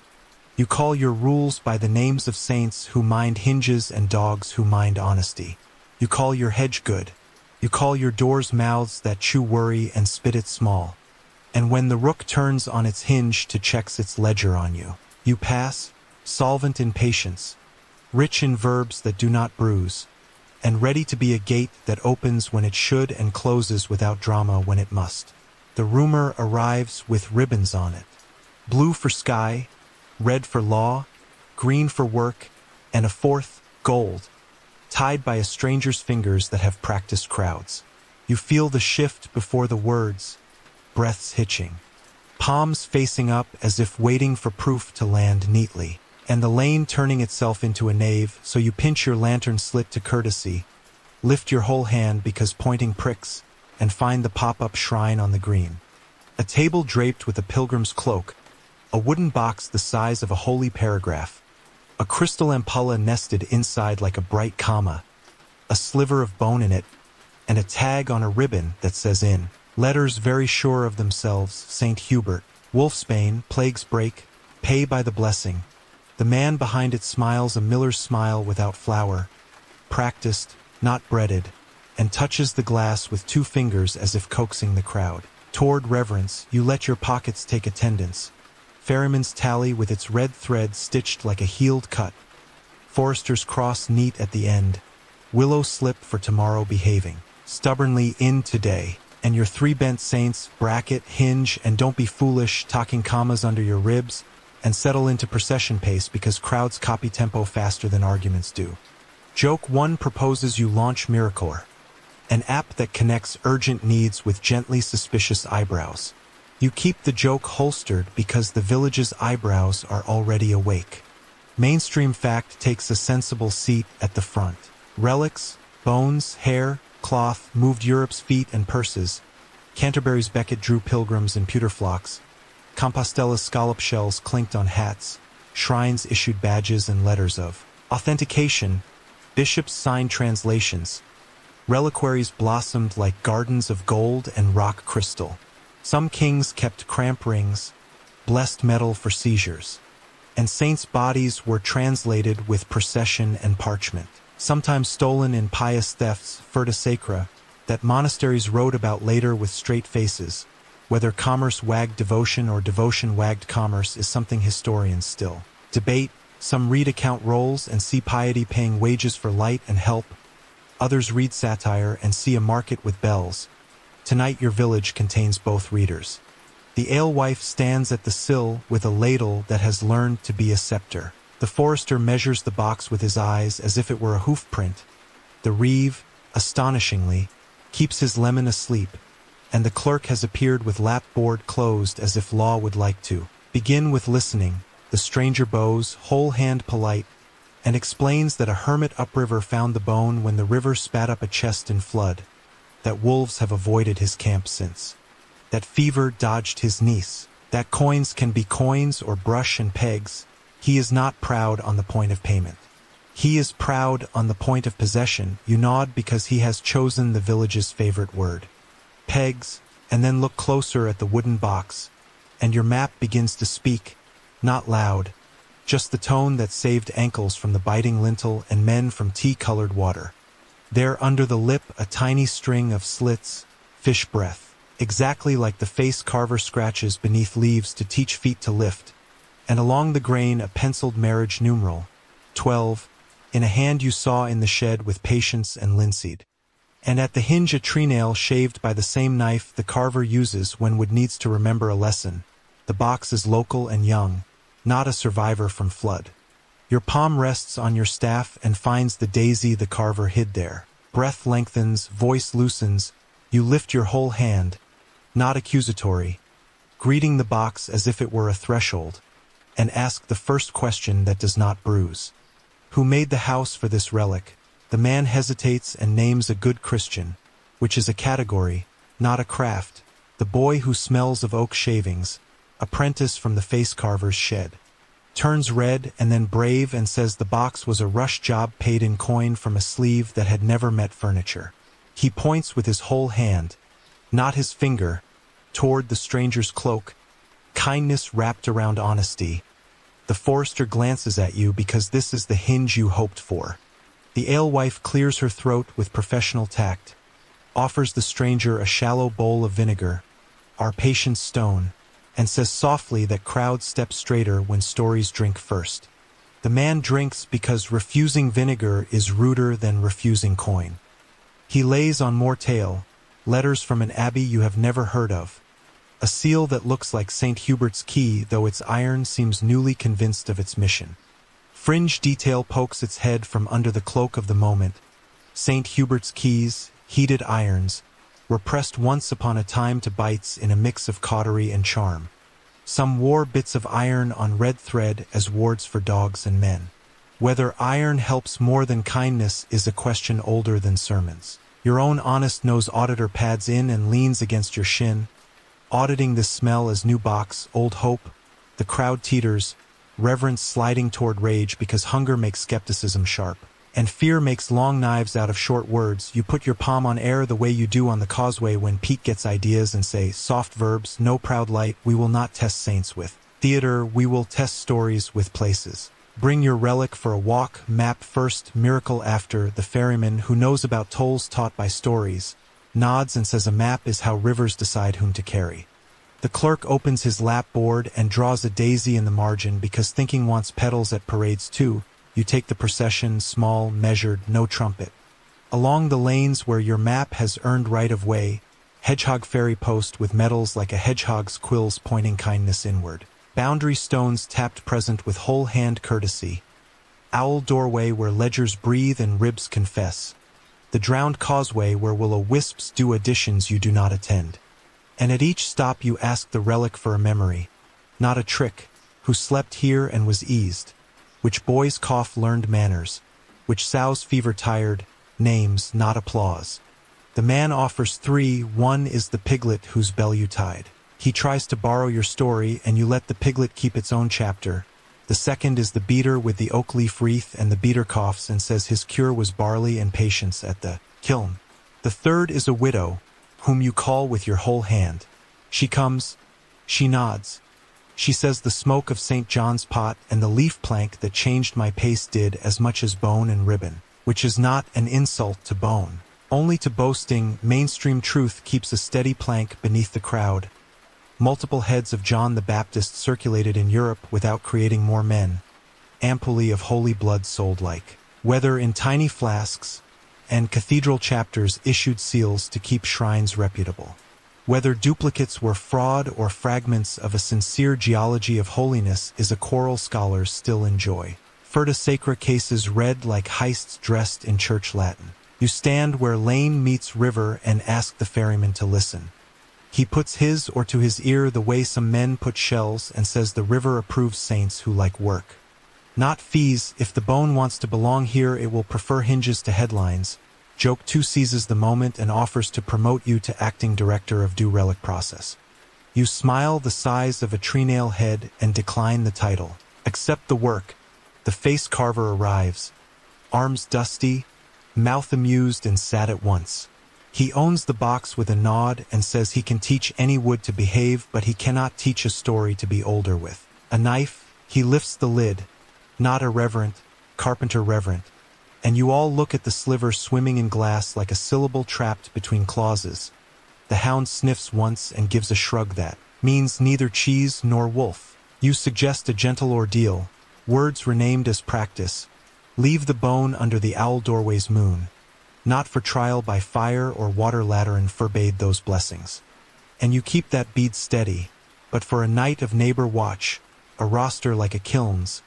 You call your rules by the names of saints who mind hinges and dogs who mind honesty. You call your hedge good. You call your doors mouths that chew worry and spit it small. And when the rook turns on its hinge to checks its ledger on you, you pass, solvent in patience, rich in verbs that do not bruise, and ready to be a gate that opens when it should and closes without drama when it must. The rumor arrives with ribbons on it. Blue for sky, red for law, green for work, and a 4th, gold, tied by a stranger's fingers that have practiced crowds. You feel the shift before the words, breaths hitching, palms facing up as if waiting for proof to land neatly, and the lane turning itself into a nave, so you pinch your lantern slit to courtesy, lift your whole hand because pointing pricks, and find the pop-up shrine on the green. A table draped with a pilgrim's cloak, a wooden box the size of a holy paragraph, a crystal ampulla nested inside like a bright comma, a sliver of bone in it, and a tag on a ribbon that says in letters very sure of themselves, St. Hubert, Wolfsbane, Plagues Break, Pay by the Blessing. The man behind it smiles a miller's smile without flour, practiced, not breaded, and touches the glass with 2 fingers as if coaxing the crowd. Toward reverence, you let your pockets take attendance. Ferryman's Tally with its red thread stitched like a healed cut. Forester's Cross neat at the end. Willow Slip for tomorrow behaving. Stubbornly in today. And your 3 bent saints, bracket, hinge, and don't be foolish, talking commas under your ribs, and settle into procession pace because crowds copy tempo faster than arguments do. Joke 1 proposes you launch Miracore, an app that connects urgent needs with gently suspicious eyebrows. You keep the joke holstered because the village's eyebrows are already awake. Mainstream fact takes a sensible seat at the front. Relics, bones, hair, cloth moved Europe's feet and purses. Canterbury's Becket drew pilgrims and pewter flocks. Compostella's scallop shells clinked on hats. Shrines issued badges and letters of authentication. Bishops signed translations. Reliquaries blossomed like gardens of gold and rock crystal. Some kings kept cramp rings, blessed metal for seizures. And saints' bodies were translated with procession and parchment, sometimes stolen in pious thefts, furta sacra, that monasteries wrote about later with straight faces. Whether commerce wagged devotion or devotion wagged commerce is something historians still debate. Some read account rolls and see piety paying wages for light and help. Others read satire and see a market with bells. Tonight your village contains both readers. The alewife stands at the sill with a ladle that has learned to be a scepter. The forester measures the box with his eyes as if it were a hoof print. The reeve, astonishingly, keeps his lemon asleep, and the clerk has appeared with lap board closed as if law would like to begin with listening. The stranger bows, whole hand polite, and explains that a hermit upriver found the bone when the river spat up a chest in flood, that wolves have avoided his camp since, that fever dodged his niece, that coins can be coins or brush and pegs. He is not proud on the point of payment. He is proud on the point of possession. You nod because he has chosen the village's favorite word. Pegs, and then look closer at the wooden box, and your map begins to speak, not loud, just the tone that saved ankles from the biting lintel and men from tea-colored water. There under the lip a tiny string of slits, fish breath, exactly like the face carver scratches beneath leaves to teach feet to lift, and along the grain a penciled marriage numeral, 12, in a hand you saw in the shed with patience and linseed. And at the hinge a tree nail shaved by the same knife the carver uses when wood needs to remember a lesson. The box is local and young, not a survivor from flood. Your palm rests on your staff and finds the daisy the carver hid there. Breath lengthens, voice loosens, you lift your whole hand, not accusatory, greeting the box as if it were a threshold. and ask the first question that does not bruise. Who made the house for this relic? The man hesitates and names a good Christian, which is a category, not a craft. The boy who smells of oak shavings, apprentice from the face carver's shed, turns red and then brave and says the box was a rush job paid in coin from a sleeve that had never met furniture. He points with his whole hand, not his finger, toward the stranger's cloak, kindness wrapped around honesty. The forester glances at you because this is the hinge you hoped for. The alewife clears her throat with professional tact, offers the stranger a shallow bowl of vinegar, our patience stone, and says softly that crowds step straighter when stories drink first. The man drinks because refusing vinegar is ruder than refusing coin. He lays on more tale, letters from an abbey you have never heard of, a seal that looks like St. Hubert's key though its iron seems newly convinced of its mission. Fringe detail pokes its head from under the cloak of the moment. St. Hubert's keys, heated irons, were pressed once upon a time to bites in a mix of cautery and charm. Some wore bits of iron on red thread as wards for dogs and men. Whether iron helps more than kindness is a question older than sermons. Your own honest-nosed auditor pads in and leans against your shin, auditing this smell as new box, old hope. The crowd teeters, reverence sliding toward rage because hunger makes skepticism sharp, and fear makes long knives out of short words. You put your palm on air the way you do on the causeway when Pete gets ideas and say, soft verbs, no proud light, we will not test saints with theater, we will test stories with places. Bring your relic for a walk, map first, miracle after. The ferryman, who knows about tolls taught by stories, nods and says a map is how rivers decide whom to carry. The clerk opens his lap board and draws a daisy in the margin because thinking wants petals at parades too. You take the procession, small, measured, no trumpet. Along the lanes where your map has earned right of way, hedgehog ferry post with medals like a hedgehog's quills pointing kindness inward. Boundary stones tapped present with whole hand courtesy. Owl doorway where ledgers breathe and ribs confess. The drowned causeway where will-o'-wisps do additions you do not attend. And at each stop you ask the relic for a memory, not a trick, who slept here and was eased, which boy's cough learned manners, which sow's fever tired, names, not applause. The man offers 3, one is the piglet whose bell you tied. He tries to borrow your story and you let the piglet keep its own chapter. The second is the beater with the oak leaf wreath and the beater coughs and says his cure was barley and patience at the kiln. The third is a widow, whom you call with your whole hand. She comes, she nods. She says the smoke of St. John's pot and the leaf plank that changed my pace did as much as bone and ribbon, which is not an insult to bone. Only to boasting, mainstream truth keeps a steady plank beneath the crowd. Multiple heads of John the Baptist circulated in Europe without creating more men. Ampullae of holy blood sold like, whether in tiny flasks, and cathedral chapters issued seals to keep shrines reputable. Whether duplicates were fraud or fragments of a sincere geology of holiness is a choral scholars still enjoy. Furta sacra cases read like heists dressed in church Latin. You stand where lane meets river and ask the ferryman to listen. He puts his or to his ear the way some men put shells and says the river approves saints who like work. Not fees. If the bone wants to belong here it will prefer hinges to headlines. Joke 2 seizes the moment and offers to promote you to acting director of due relic process. You smile the size of a treenail head and decline the title. Accept the work. The face carver arrives. Arms dusty, mouth amused and sad at once. He owns the box with a nod and says he can teach any wood to behave but he cannot teach a story to be older with. A knife, he lifts the lid. Not irreverent, carpenter reverent. And you all look at the sliver swimming in glass like a syllable trapped between clauses. The hound sniffs once and gives a shrug that means neither cheese nor wolf. You suggest a gentle ordeal, words renamed as practice. Leave the bone under the owl doorway's moon. Not for trial by fire or water Lateran forbade those blessings. And you keep that bead steady, but for a night of neighbor watch, a roster like a kiln's,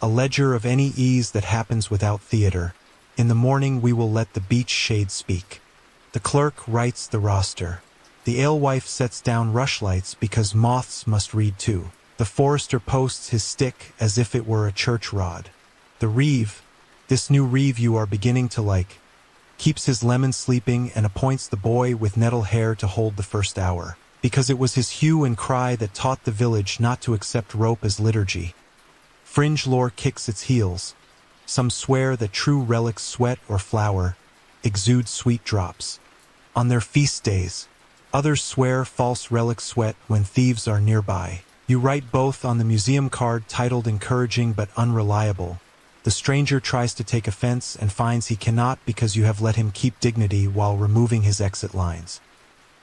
a ledger of any ease that happens without theater. In the morning we will let the beach shade speak. The clerk writes the roster. The alewife sets down rushlights because moths must read too. The forester posts his stick as if it were a church rod. The reeve, this new reeve you are beginning to like, keeps his lemon sleeping and appoints the boy with nettle hair to hold the first hour, because it was his hue and cry that taught the village not to accept rope as liturgy. Fringe lore kicks its heels. Some swear that true relics sweat or flower, exude sweet drops on their feast days. Others swear false relics sweat when thieves are nearby. You write both on the museum card titled encouraging but unreliable. The stranger tries to take offense and finds he cannot because you have let him keep dignity while removing his exit lines.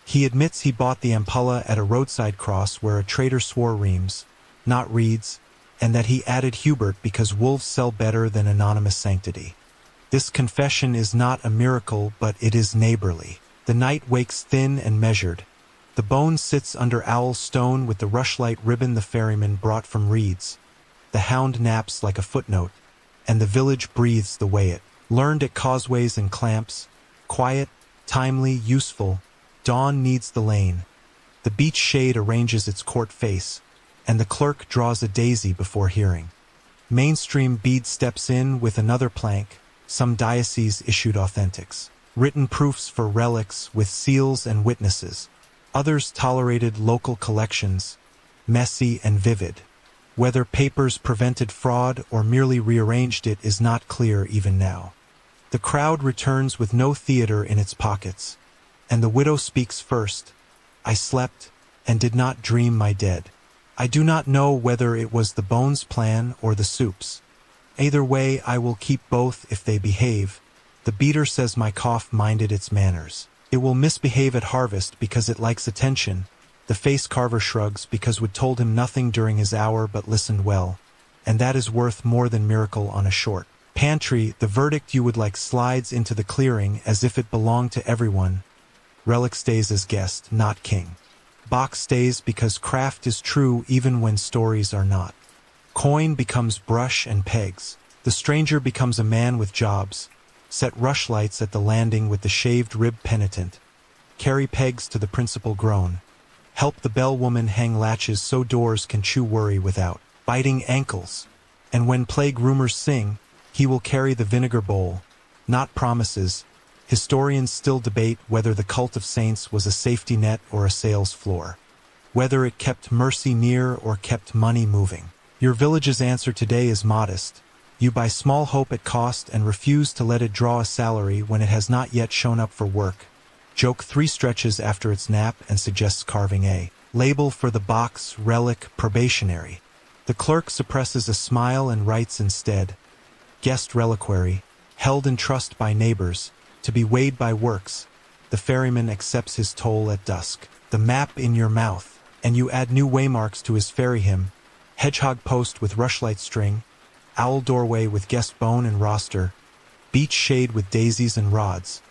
He admits he bought the ampulla at a roadside cross where a trader swore reams, not reeds, and that he added Hubert because wolves sell better than anonymous sanctity. This confession is not a miracle, but it is neighborly. The night wakes thin and measured. The bone sits under Owl's stone with the rushlight ribbon the ferryman brought from Reed's. The hound naps like a footnote, and the village breathes the way it learned at causeways and clamps. Quiet, timely, useful. Dawn needs the lane. The beach shade arranges its court face, and the clerk draws a daisy before hearing. Mainstream bead steps in with another plank. Some diocese issued authentics, written proofs for relics with seals and witnesses. Others tolerated local collections, messy and vivid. Whether papers prevented fraud or merely rearranged it is not clear even now. The crowd returns with no theater in its pockets, and the widow speaks first. I slept and did not dream my dead. I do not know whether it was the bones plan or the soups. Either way, I will keep both if they behave. The beater says my cough minded its manners. It will misbehave at harvest because it likes attention. The face carver shrugs because wood told him nothing during his hour but listened well, and that is worth more than miracle on a short pantry. The verdict you would like slides into the clearing as if it belonged to everyone. Relic stays as guest, not king. Box stays because craft is true even when stories are not. Coin becomes brush and pegs. The stranger becomes a man with jobs. Set rushlights at the landing with the shaved rib penitent. Carry pegs to the principal groan. Help the bellwoman hang latches so doors can chew worry without biting ankles. And when plague rumors sing, he will carry the vinegar bowl. Not promises. Historians still debate whether the cult of saints was a safety net or a sales floor. Whether it kept mercy near or kept money moving. Your village's answer today is modest. You buy small hope at cost and refuse to let it draw a salary when it has not yet shown up for work. Joke 3 stretches after its nap and suggests carving a label for the box, relic, probationary. The clerk suppresses a smile and writes instead, guest reliquary, held in trust by neighbors, to be weighed by works. The ferryman accepts his toll at dusk. The map in your mouth, and you add new waymarks to his ferry hymn. Hedgehog post with rushlight string, owl doorway with guest bone and roster, beach shade with daisies and rods,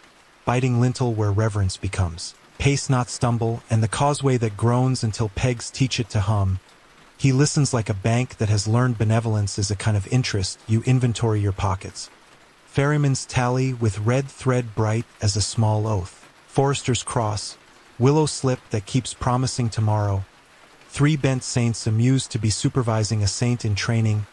biting lintel where reverence becomes pace not stumble, and the causeway that groans until pegs teach it to hum. He listens like a bank that has learned benevolence is a kind of interest. You inventory your pockets. Ferryman's tally with red thread bright as a small oath. Forester's cross, willow slip that keeps promising tomorrow. 3 bent saints amused to be supervising a saint in training.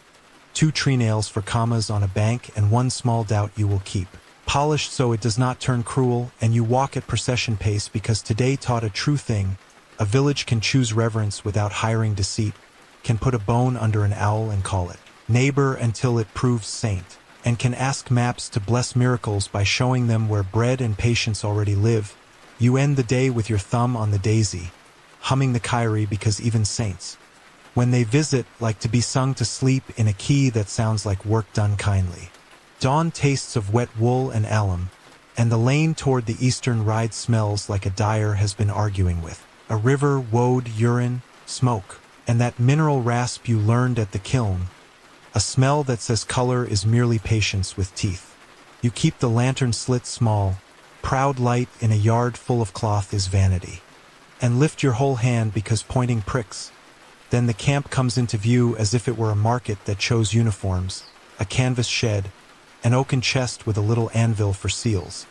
2 tree nails for commas on a bank, and 1 small doubt you will keep. Polished so it does not turn cruel, and you walk at procession pace because today taught a true thing. A village can choose reverence without hiring deceit, can put a bone under an owl and call it neighbor until it proves saint, and can ask maps to bless miracles by showing them where bread and patience already live. You end the day with your thumb on the daisy, humming the Kyrie because even saints, when they visit, like to be sung to sleep in a key that sounds like work done kindly. Dawn tastes of wet wool and alum, and the lane toward the eastern ride smells like a dyer has been arguing with a river, woad, urine, smoke, and that mineral rasp you learned at the kiln, a smell that says color is merely patience with teeth. You keep the lantern slit small. Proud light in a yard full of cloth is vanity. And lift your whole hand because pointing pricks. Then the camp comes into view as if it were a market that chose uniforms, a canvas shed, an oaken chest with a little anvil for seals,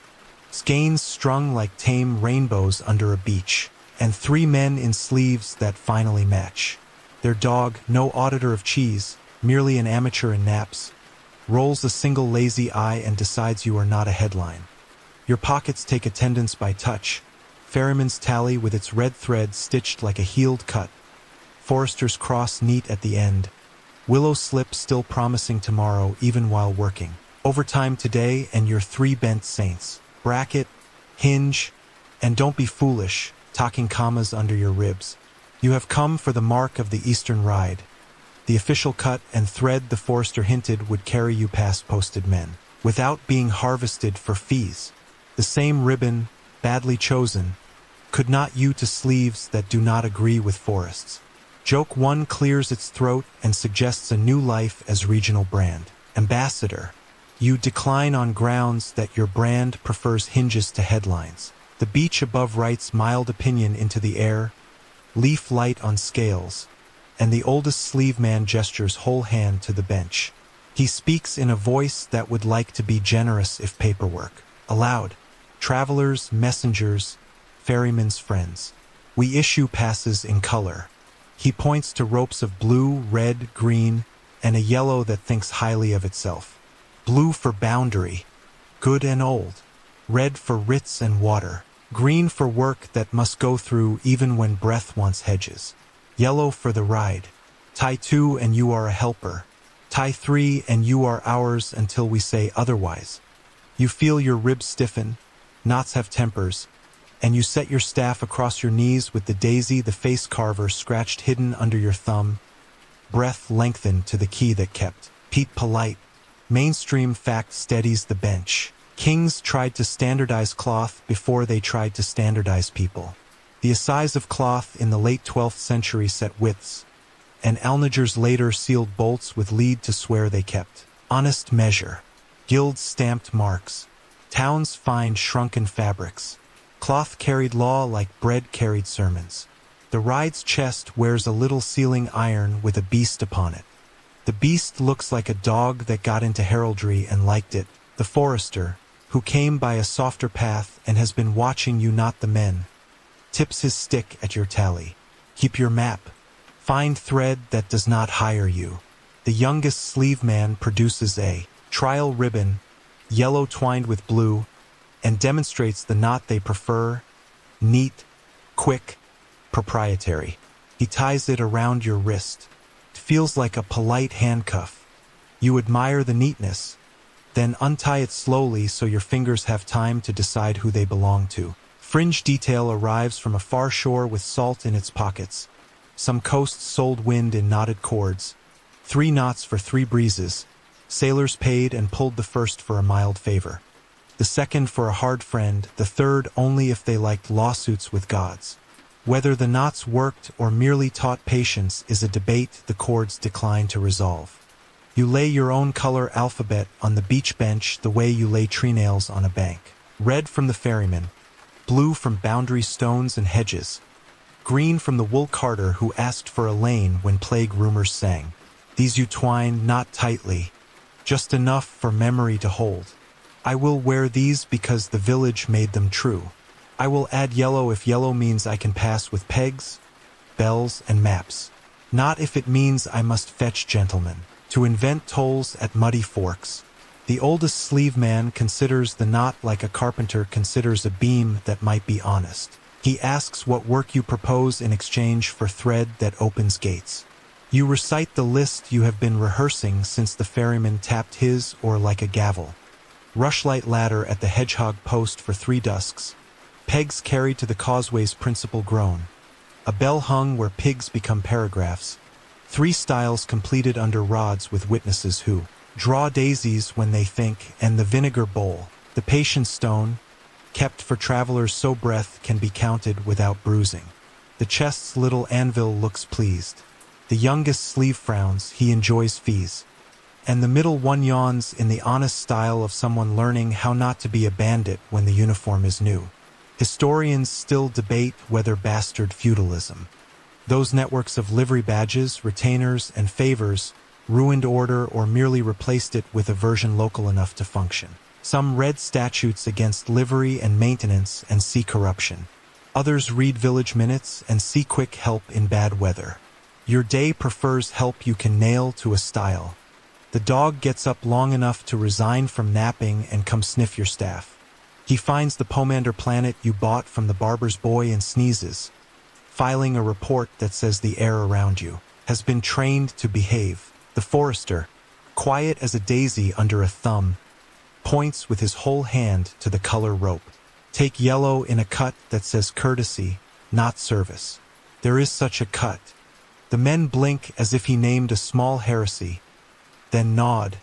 skeins strung like tame rainbows under a beach, and 3 men in sleeves that finally match. Their dog, no auditor of cheese, merely an amateur in naps, rolls a single lazy eye and decides you are not a headline. Your pockets take attendance by touch. Ferryman's tally with its red thread stitched like a healed cut. Forester's cross neat at the end. Willow slip still promising tomorrow even while working. Overtime today and your 3 bent saints. Bracket, hinge, and don't be foolish, talking commas under your ribs. You have come for the mark of the Eastern ride. The official cut and thread the Forester hinted would carry you past posted men, without being harvested for fees. The same ribbon, badly chosen, could not you to sleeves that do not agree with Forest's. Joke 1 clears its throat and suggests a new life as regional brand. Ambassador. You decline on grounds that your brand prefers hinges to headlines. The beach above writes mild opinion into the air, leaf light on scales, and the oldest sleeve man gestures whole hand to the bench. He speaks in a voice that would like to be generous if paperwork. Aloud. Travelers, messengers, ferryman's friends. We issue passes in color. He points to ropes of blue, red, green, and a yellow that thinks highly of itself. Blue for boundary, good and old. Red for writs and water. Green for work that must go through even when breath wants hedges. Yellow for the ride. Tie 2 and you are a helper. Tie 3 and you are ours until we say otherwise. You feel your ribs stiffen, knots have tempers, and you set your staff across your knees with the daisy the face carver scratched hidden under your thumb. Breath lengthened to the key that kept. Pete polite. Mainstream fact steadies the bench. Kings tried to standardize cloth before they tried to standardize people. The assize of cloth in the late 12th century set widths, and alnigers later sealed bolts with lead to swear they kept. Honest measure. Guilds stamped marks. Towns fined shrunken fabrics. Cloth carried law like bread carried sermons. The ride's chest wears a little sealing iron with a beast upon it. The beast looks like a dog that got into heraldry and liked it. The Forester, who came by a softer path and has been watching you, not the men, tips his stick at your tally. Keep your map. Find thread that does not hire you. The youngest sleeve man produces a trial ribbon, yellow twined with blue, and demonstrates the knot they prefer, neat, quick, proprietary. He ties it around your wrist. It feels like a polite handcuff. You admire the neatness, then untie it slowly so your fingers have time to decide who they belong to. Fringe detail arrives from a far shore with salt in its pockets. Some coasts sold wind in knotted cords. 3 knots for 3 breezes. Sailors paid and pulled the first for a mild favor. The second for a hard friend, the third only if they liked lawsuits with gods. Whether the knots worked or merely taught patience is a debate the cords decline to resolve. You lay your own color alphabet on the beach bench the way you lay tree nails on a bank. Red from the ferryman, blue from boundary stones and hedges, green from the wool carter who asked for a lane when plague rumors sang. These you twine not tightly, just enough for memory to hold. I will wear these because the village made them true. I will add yellow if yellow means I can pass with pegs, bells, and maps. Not if it means I must fetch gentlemen. To invent tolls at muddy forks. The oldest sleeve man considers the knot like a carpenter considers a beam that might be honest. He asks what work you propose in exchange for thread that opens gates. You recite the list you have been rehearsing since the ferryman tapped his or like a gavel. Rushlight ladder at the hedgehog post for 3 dusks. Pegs carried to the causeway's principal groan. A bell hung where pigs become paragraphs. 3 styles completed under rods with witnesses who draw daisies when they think, and the vinegar bowl, the patience stone, kept for travelers so breath can be counted without bruising. The chest's little anvil looks pleased. The youngest sleeve frowns, he enjoys fees. And the middle one yawns in the honest style of someone learning how not to be a bandit when the uniform is new. Historians still debate whether bastard feudalism. Those networks of livery badges, retainers, and favors ruined order or merely replaced it with a version local enough to function. Some read statutes against livery and maintenance and see corruption. Others read village minutes and see quick help in bad weather. Your day prefers help you can nail to a style. The dog gets up long enough to resign from napping and come sniff your staff. He finds the pomander planet you bought from the barber's boy and sneezes, filing a report that says the air around you has been trained to behave. The forester, quiet as a daisy under a thumb, points with his whole hand to the color rope. Take yellow in a cut that says courtesy, not service. There is such a cut. The men blink as if he named a small heresy, then nod.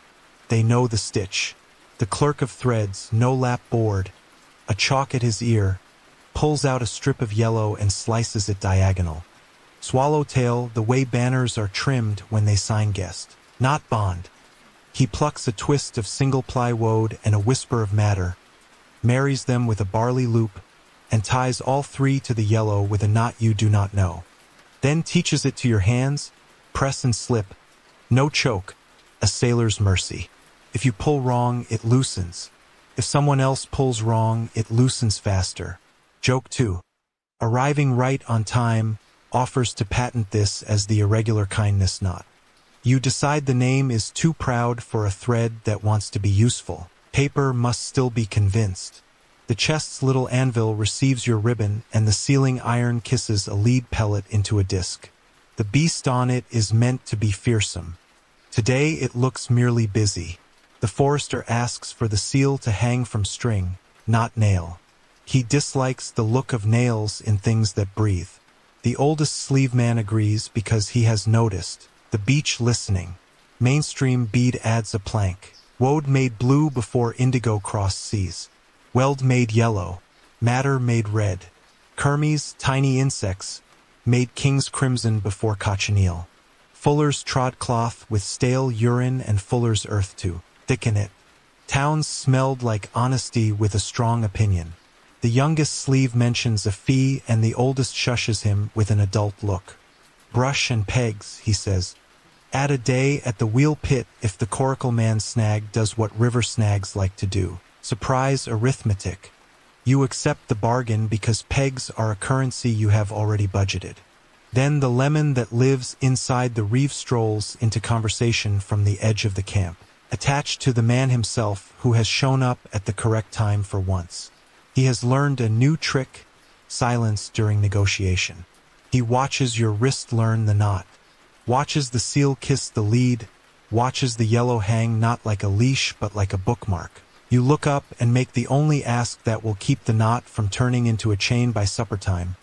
They know the stitch. The clerk of threads, no lap board, a chalk at his ear, pulls out a strip of yellow and slices it diagonal. Swallowtail, the way banners are trimmed when they sign guest, not bond. He plucks a twist of single-ply woad and a whisper of madder, marries them with a barley loop, and ties all three to the yellow with a knot you do not know. Then teaches it to your hands, press and slip, no choke, a sailor's mercy. If you pull wrong, it loosens. If someone else pulls wrong, it loosens faster. Joke 2. Arriving right on time offers to patent this as the irregular kindness knot. You decide the name is too proud for a thread that wants to be useful. Paper must still be convinced. The chest's little anvil receives your ribbon, and the sealing iron kisses a lead pellet into a disc. The beast on it is meant to be fearsome. Today it looks merely busy. The forester asks for the seal to hang from string, not nail. He dislikes the look of nails in things that breathe. The oldest sleeve man agrees because he has noticed. The beach listening. Mainstream bead adds a plank. Woad made blue before indigo crossed seas. Weld made yellow. Madder made red. Kermes, tiny insects, made king's crimson before cochineal. Fuller's trod cloth with stale urine and fuller's earth to thicken it. Towns smelled like honesty with a strong opinion. The youngest sleeve mentions a fee and the oldest shushes him with an adult look. Brush and pegs, he says. Add a day at the wheel pit if the coracle man snag does what river snags like to do. Surprise arithmetic. You accept the bargain because pegs are a currency you have already budgeted. Then the lemon that lives inside the reeve strolls into conversation from the edge of the camp, attached to the man himself who has shown up at the correct time for once. He has learned a new trick, silence during negotiation. He watches your wrist learn the knot, watches the seal kiss the lead, watches the yellow hang not like a leash but like a bookmark. You look up and make the only ask that will keep the knot from turning into a chain by supper time.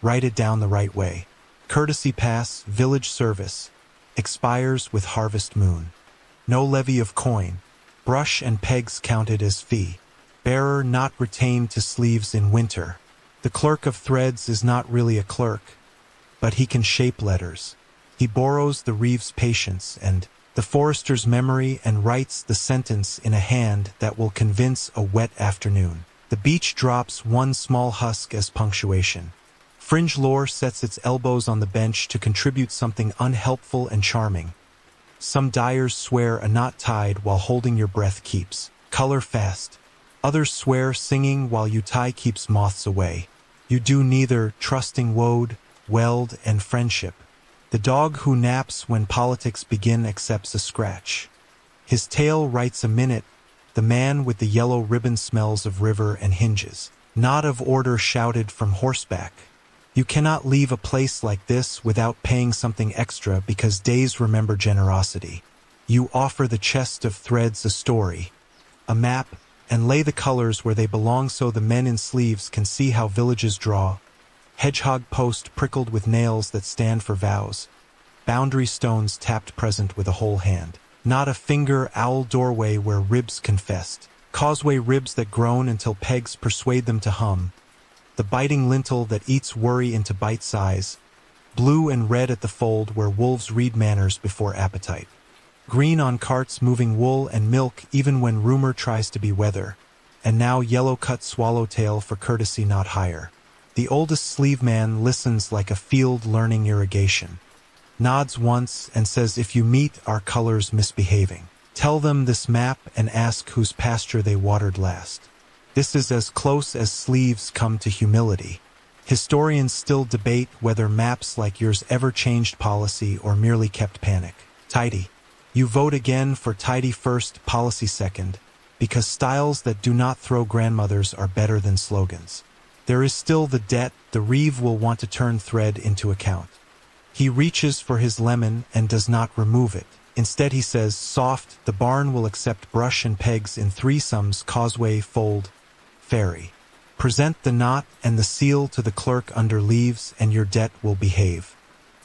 Write it down the right way. Courtesy pass, village service, expires with harvest moon. No levy of coin. Brush and pegs counted as fee. Bearer not retained to sleeves in winter. The clerk of threads is not really a clerk, but he can shape letters. He borrows the reeve's patience and the forester's memory and writes the sentence in a hand that will convince a wet afternoon. The beach drops one small husk as punctuation. Fringe lore sets its elbows on the bench to contribute something unhelpful and charming. Some dyers swear a knot tied while holding your breath keeps color fast. Others swear singing while you tie keeps moths away. You do neither, trusting woad, weld, and friendship. The dog who naps when politics begin accepts a scratch. His tail writes a minute. The man with the yellow ribbon smells of river and hinges. Not of order shouted from horseback. You cannot leave a place like this without paying something extra because days remember generosity. You offer the chest of threads a story, a map, and lay the colors where they belong so the men in sleeves can see how villages draw. Hedgehog post prickled with nails that stand for vows. Boundary stones tapped present with a whole hand. Not a finger owl doorway where ribs confessed. Causeway ribs that groan until pegs persuade them to hum. The biting lintel that eats worry into bite size. Blue and red at the fold where wolves read manners before appetite. Green on carts moving wool and milk even when rumor tries to be weather. And now yellow cut swallowtail for courtesy not higher. The oldest sleeve man listens like a field learning irrigation. Nods once and says if you meet our colors misbehaving, tell them this map and ask whose pasture they watered last. This is as close as sleeves come to humility. Historians still debate whether maps like yours ever changed policy or merely kept panic. Tidy. You vote again for tidy first, policy second, because styles that do not throw grandmothers are better than slogans. There is still the debt the Reeve will want to turn thread into account. He reaches for his lemon and does not remove it. Instead he says, soft, the barn will accept brush and pegs in threesomes, causeway, fold, ferry. Present the knot and the seal to the clerk under leaves and your debt will behave.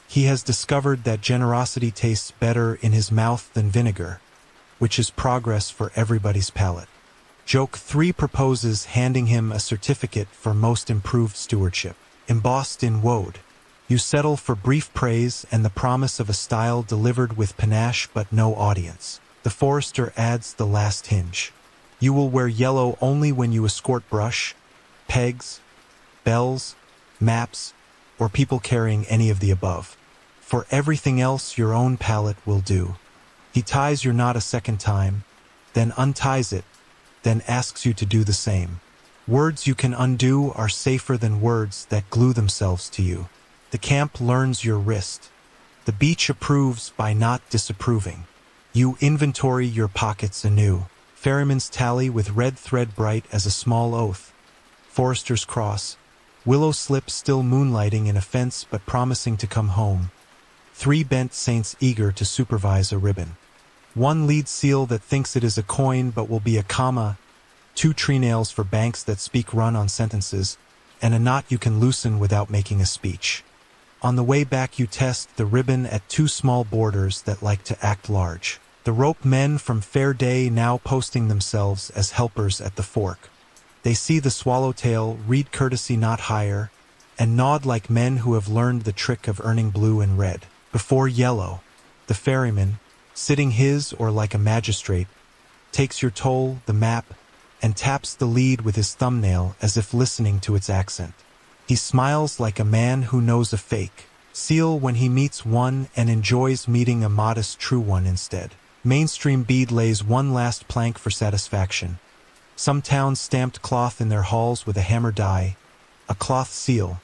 He has discovered that generosity tastes better in his mouth than vinegar, which is progress for everybody's palate. Joke 3 proposes handing him a certificate for most improved stewardship. Embossed in woad. You settle for brief praise and the promise of a style delivered with panache but no audience. The forester adds the last hinge. You will wear yellow only when you escort brush, pegs, bells, maps, or people carrying any of the above. For everything else, your own palette will do. He ties your knot a second time, then unties it, then asks you to do the same. Words you can undo are safer than words that glue themselves to you. The camp learns your wrist. The beach approves by not disapproving. You inventory your pockets anew. Ferryman's tally with red thread bright as a small oath. Forester's cross. Willow slip still moonlighting in a fence but promising to come home. 3 bent saints eager to supervise a ribbon. 1 lead seal that thinks it is a coin but will be a comma. 2 tree nails for banks that speak run on sentences. And a knot you can loosen without making a speech. On the way back you test the ribbon at 2 small boarders that like to act large. The rope men from Fair Day now posting themselves as helpers at the fork. They see the swallowtail, read courtesy not higher, and nod like men who have learned the trick of earning blue and red. Before yellow, the ferryman, sitting his or like a magistrate, takes your toll, the map, and taps the lead with his thumbnail as if listening to its accent. He smiles like a man who knows a fake seal when he meets one and enjoys meeting a modest true one instead. Mainstream bead lays 1 last plank for satisfaction. Some towns stamped cloth in their halls with a hammer die, a cloth seal,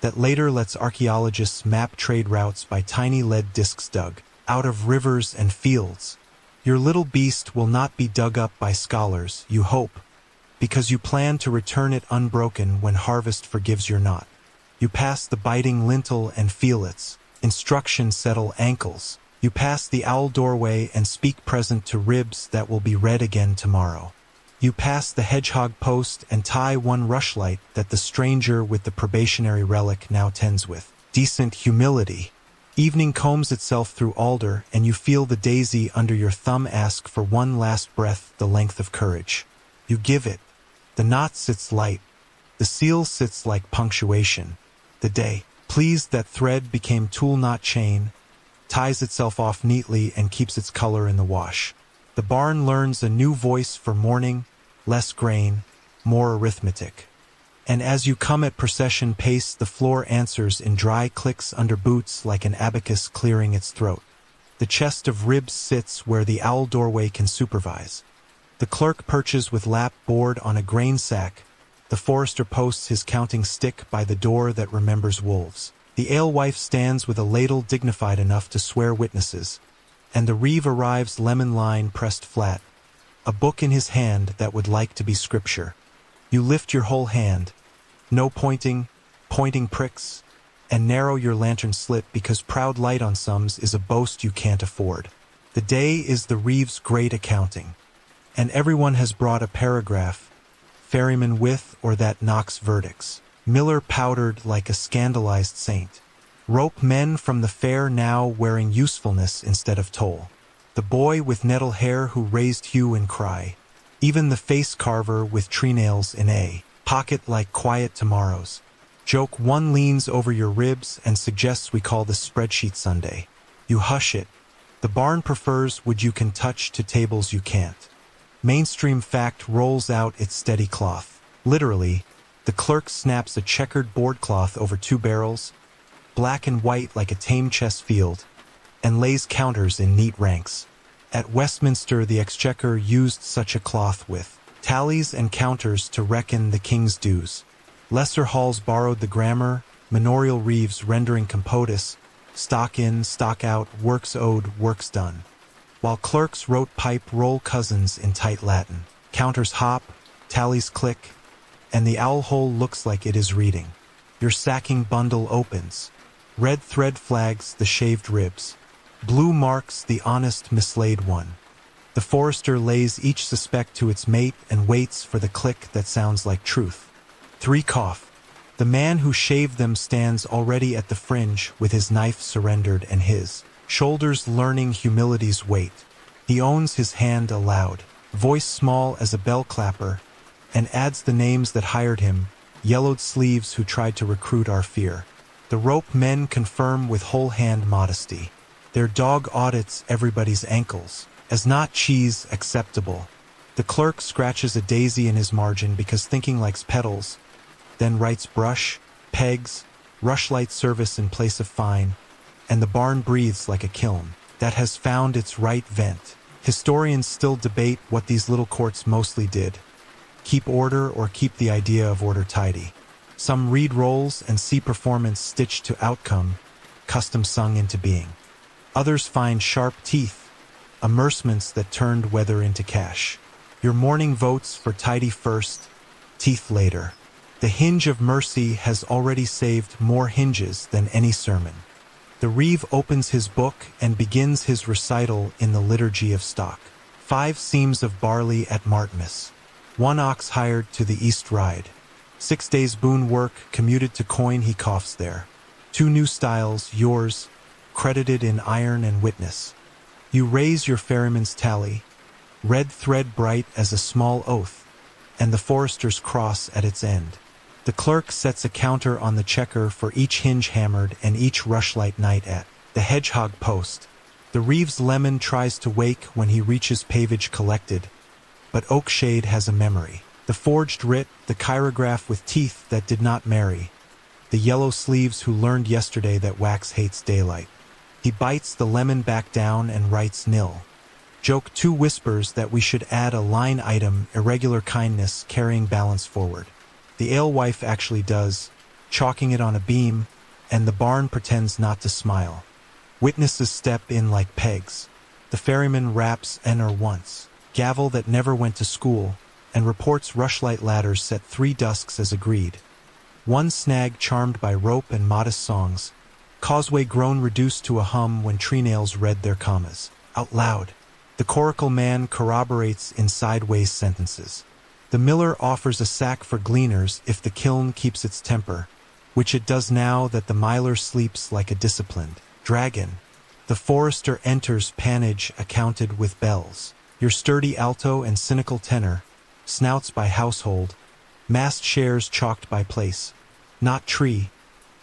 that later lets archaeologists map trade routes by tiny lead discs dug out of rivers and fields. Your little beast will not be dug up by scholars, you hope, because you plan to return it unbroken when harvest forgives your knot. You pass the biting lintel and feel its instructions settle ankles. You pass the owl doorway and speak present to ribs that will be red again tomorrow. You pass the hedgehog post and tie 1 rushlight that the stranger with the probationary relic now tends with decent humility. Evening combs itself through alder and you feel the daisy under your thumb ask for 1 last breath, the length of courage. You give it. The knot sits light. The seal sits like punctuation. The day, pleased that thread became tool not chain, ties itself off neatly and keeps its color in the wash. The barn learns a new voice for morning, less grain, more arithmetic. And as you come at procession pace, the floor answers in dry clicks under boots like an abacus clearing its throat. The chest of ribs sits where the owl doorway can supervise. The clerk perches with lap board on a grain sack. The forester posts his counting stick by the door that remembers wolves. The alewife stands with a ladle dignified enough to swear witnesses. And the Reeve arrives lemon line pressed flat, a book in his hand that would like to be scripture. You lift your whole hand, no pointing pricks, and narrow your lantern slit because proud light on sums is a boast you can't afford. The day is the Reeve's great accounting, and everyone has brought a paragraph, ferryman with or that knocks verdicts. Miller powdered like a scandalized saint. Rope men from the fair now wearing usefulness instead of toll. The boy with nettle hair who raised hue and cry. Even the face carver with tree nails in a pocket like quiet tomorrows. Joke 1 leans over your ribs and suggests we call this spreadsheet Sunday. You hush it. The barn prefers would you can touch to tables you can't. Mainstream fact rolls out its steady cloth. Literally, the clerk snaps a checkered boardcloth over 2 barrels, black and white like a tame chess field, and lays counters in neat ranks. At Westminster the Exchequer used such a cloth with tallies and counters to reckon the king's dues. Lesser halls borrowed the grammar, manorial reeves rendering compotus, stock in, stock out, works owed, works done. While clerks wrote pipe roll cousins in tight Latin. Counters hop, tallies click, and the owl hole looks like it is reading. Your sacking bundle opens. Red thread flags the shaved ribs. Blue marks the honest mislaid one. The forester lays each suspect to its mate and waits for the click that sounds like truth. 3 cough. The man who shaved them stands already at the fringe with his knife surrendered and his shoulders learning humility's weight. He owns his hand aloud, voice small as a bell clapper, and adds the names that hired him, yellowed sleeves who tried to recruit our fear. The rope men confirm with whole hand modesty. Their dog audits everybody's ankles, as not cheese acceptable. The clerk scratches a daisy in his margin because thinking likes petals, then writes brush, pegs, rushlight service in place of fine, and the barn breathes like a kiln that has found its right vent. Historians still debate what these little courts mostly did. Keep order or keep the idea of order tidy. Some read roles and see performance stitched to outcome, custom sung into being. Others find sharp teeth, immersements that turned weather into cash. Your morning votes for tidy first, teeth later. The hinge of mercy has already saved more hinges than any sermon. The reeve opens his book and begins his recital in the liturgy of stock. 5 seams of barley at Martmas. 1 ox hired to the east ride. 6 days boon work commuted to coin he coughs there. 2 new styles, yours, credited in iron and witness. You raise your ferryman's tally, red thread bright as a small oath, and the forester's cross at its end. The clerk sets a counter on the checker for each hinge hammered and each rushlight night at the hedgehog post. The reeve's lemon tries to wake when he reaches pavage collected, but Oakshade has a memory. The forged writ, the chirograph with teeth that did not marry, the yellow sleeves who learned yesterday that wax hates daylight. He bites the lemon back down and writes nil. Joke 2 whispers that we should add a line item, irregular kindness carrying balance forward. The alewife actually does, chalking it on a beam, and the barn pretends not to smile. Witnesses step in like pegs. The ferryman raps "Enner once," gavel that never went to school, and reports rushlight ladders set 3 dusks as agreed. 1 snag charmed by rope and modest songs, causeway groan reduced to a hum when tree nails read their commas. Out loud, the coracle man corroborates in sideways sentences. The miller offers a sack for gleaners if the kiln keeps its temper, which it does now that the miler sleeps like a disciplined dragon. The forester enters pannage accounted with bells. Your sturdy alto and cynical tenor, snouts by household, massed shares chalked by place, not tree,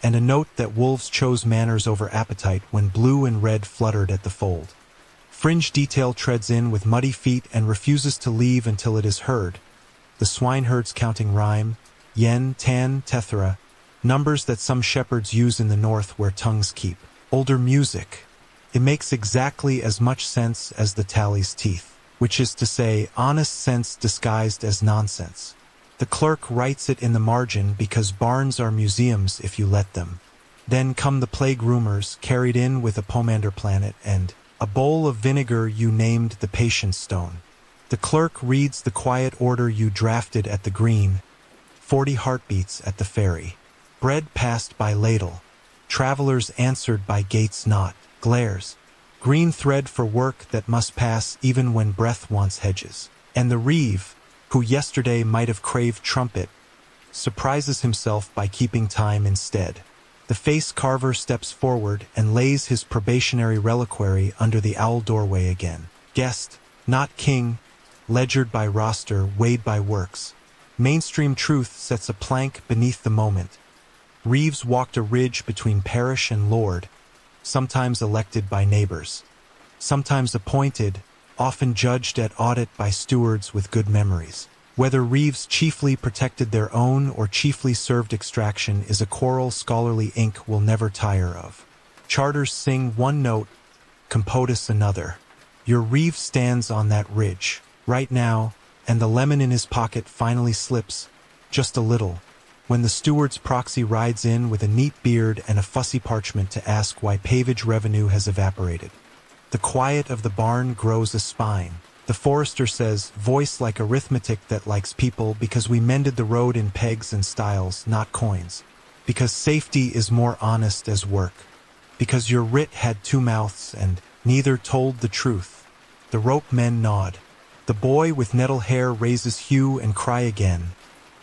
and a note that wolves chose manners over appetite when blue and red fluttered at the fold. Fringe detail treads in with muddy feet and refuses to leave until it is heard. The swineherds counting rhyme, yen, tan, tethera, numbers that some shepherds use in the north where tongues keep. Older music. It makes exactly as much sense as the tally's teeth, which is to say, honest sense disguised as nonsense. The clerk writes it in the margin because barns are museums if you let them. Then come the plague rumors carried in with a pomander planet and a bowl of vinegar you named the patience stone. The clerk reads the quiet order you drafted at the green, 40 heartbeats at the ferry. Bread passed by ladle, travelers answered by gates not, glares. Green thread for work that must pass even when breath wants hedges. And the reeve, who yesterday might have craved trumpet, surprises himself by keeping time instead. The face carver steps forward and lays his probationary reliquary under the owl doorway again. Guest, not king, ledgered by roster, weighed by works. Mainstream truth sets a plank beneath the moment. Reeves walked a ridge between parish and lord, sometimes elected by neighbors, sometimes appointed, often judged at audit by stewards with good memories. Whether Reeves chiefly protected their own or chiefly served extraction is a quarrel scholarly ink will never tire of. Charters sing 1 note, compotus another. Your Reeve stands on that ridge, right now, and the lemon in his pocket finally slips, just a little, when the steward's proxy rides in with a neat beard and a fussy parchment to ask why pavage revenue has evaporated. The quiet of the barn grows a spine. The forester says, voice like arithmetic that likes people, because we mended the road in pegs and stiles, not coins. Because safety is more honest as work. Because your writ had two mouths and neither told the truth. The rope men nod. The boy with nettle hair raises hue and cry again.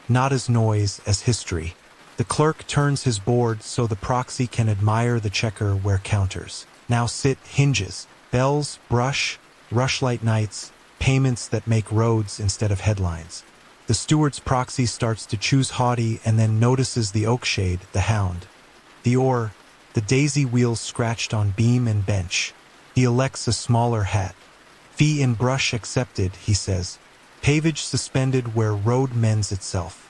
Not as noise, as history. The clerk turns his board so the proxy can admire the checker where counters now sit hinges, bells, rushlight nights, payments that make roads instead of headlines. The steward's proxy starts to choose haughty and then notices the oakshade, the hound. The oar, the daisy wheels scratched on beam and bench. He elects a smaller hat. Fee in brush accepted, he says. Pavage suspended where road mends itself.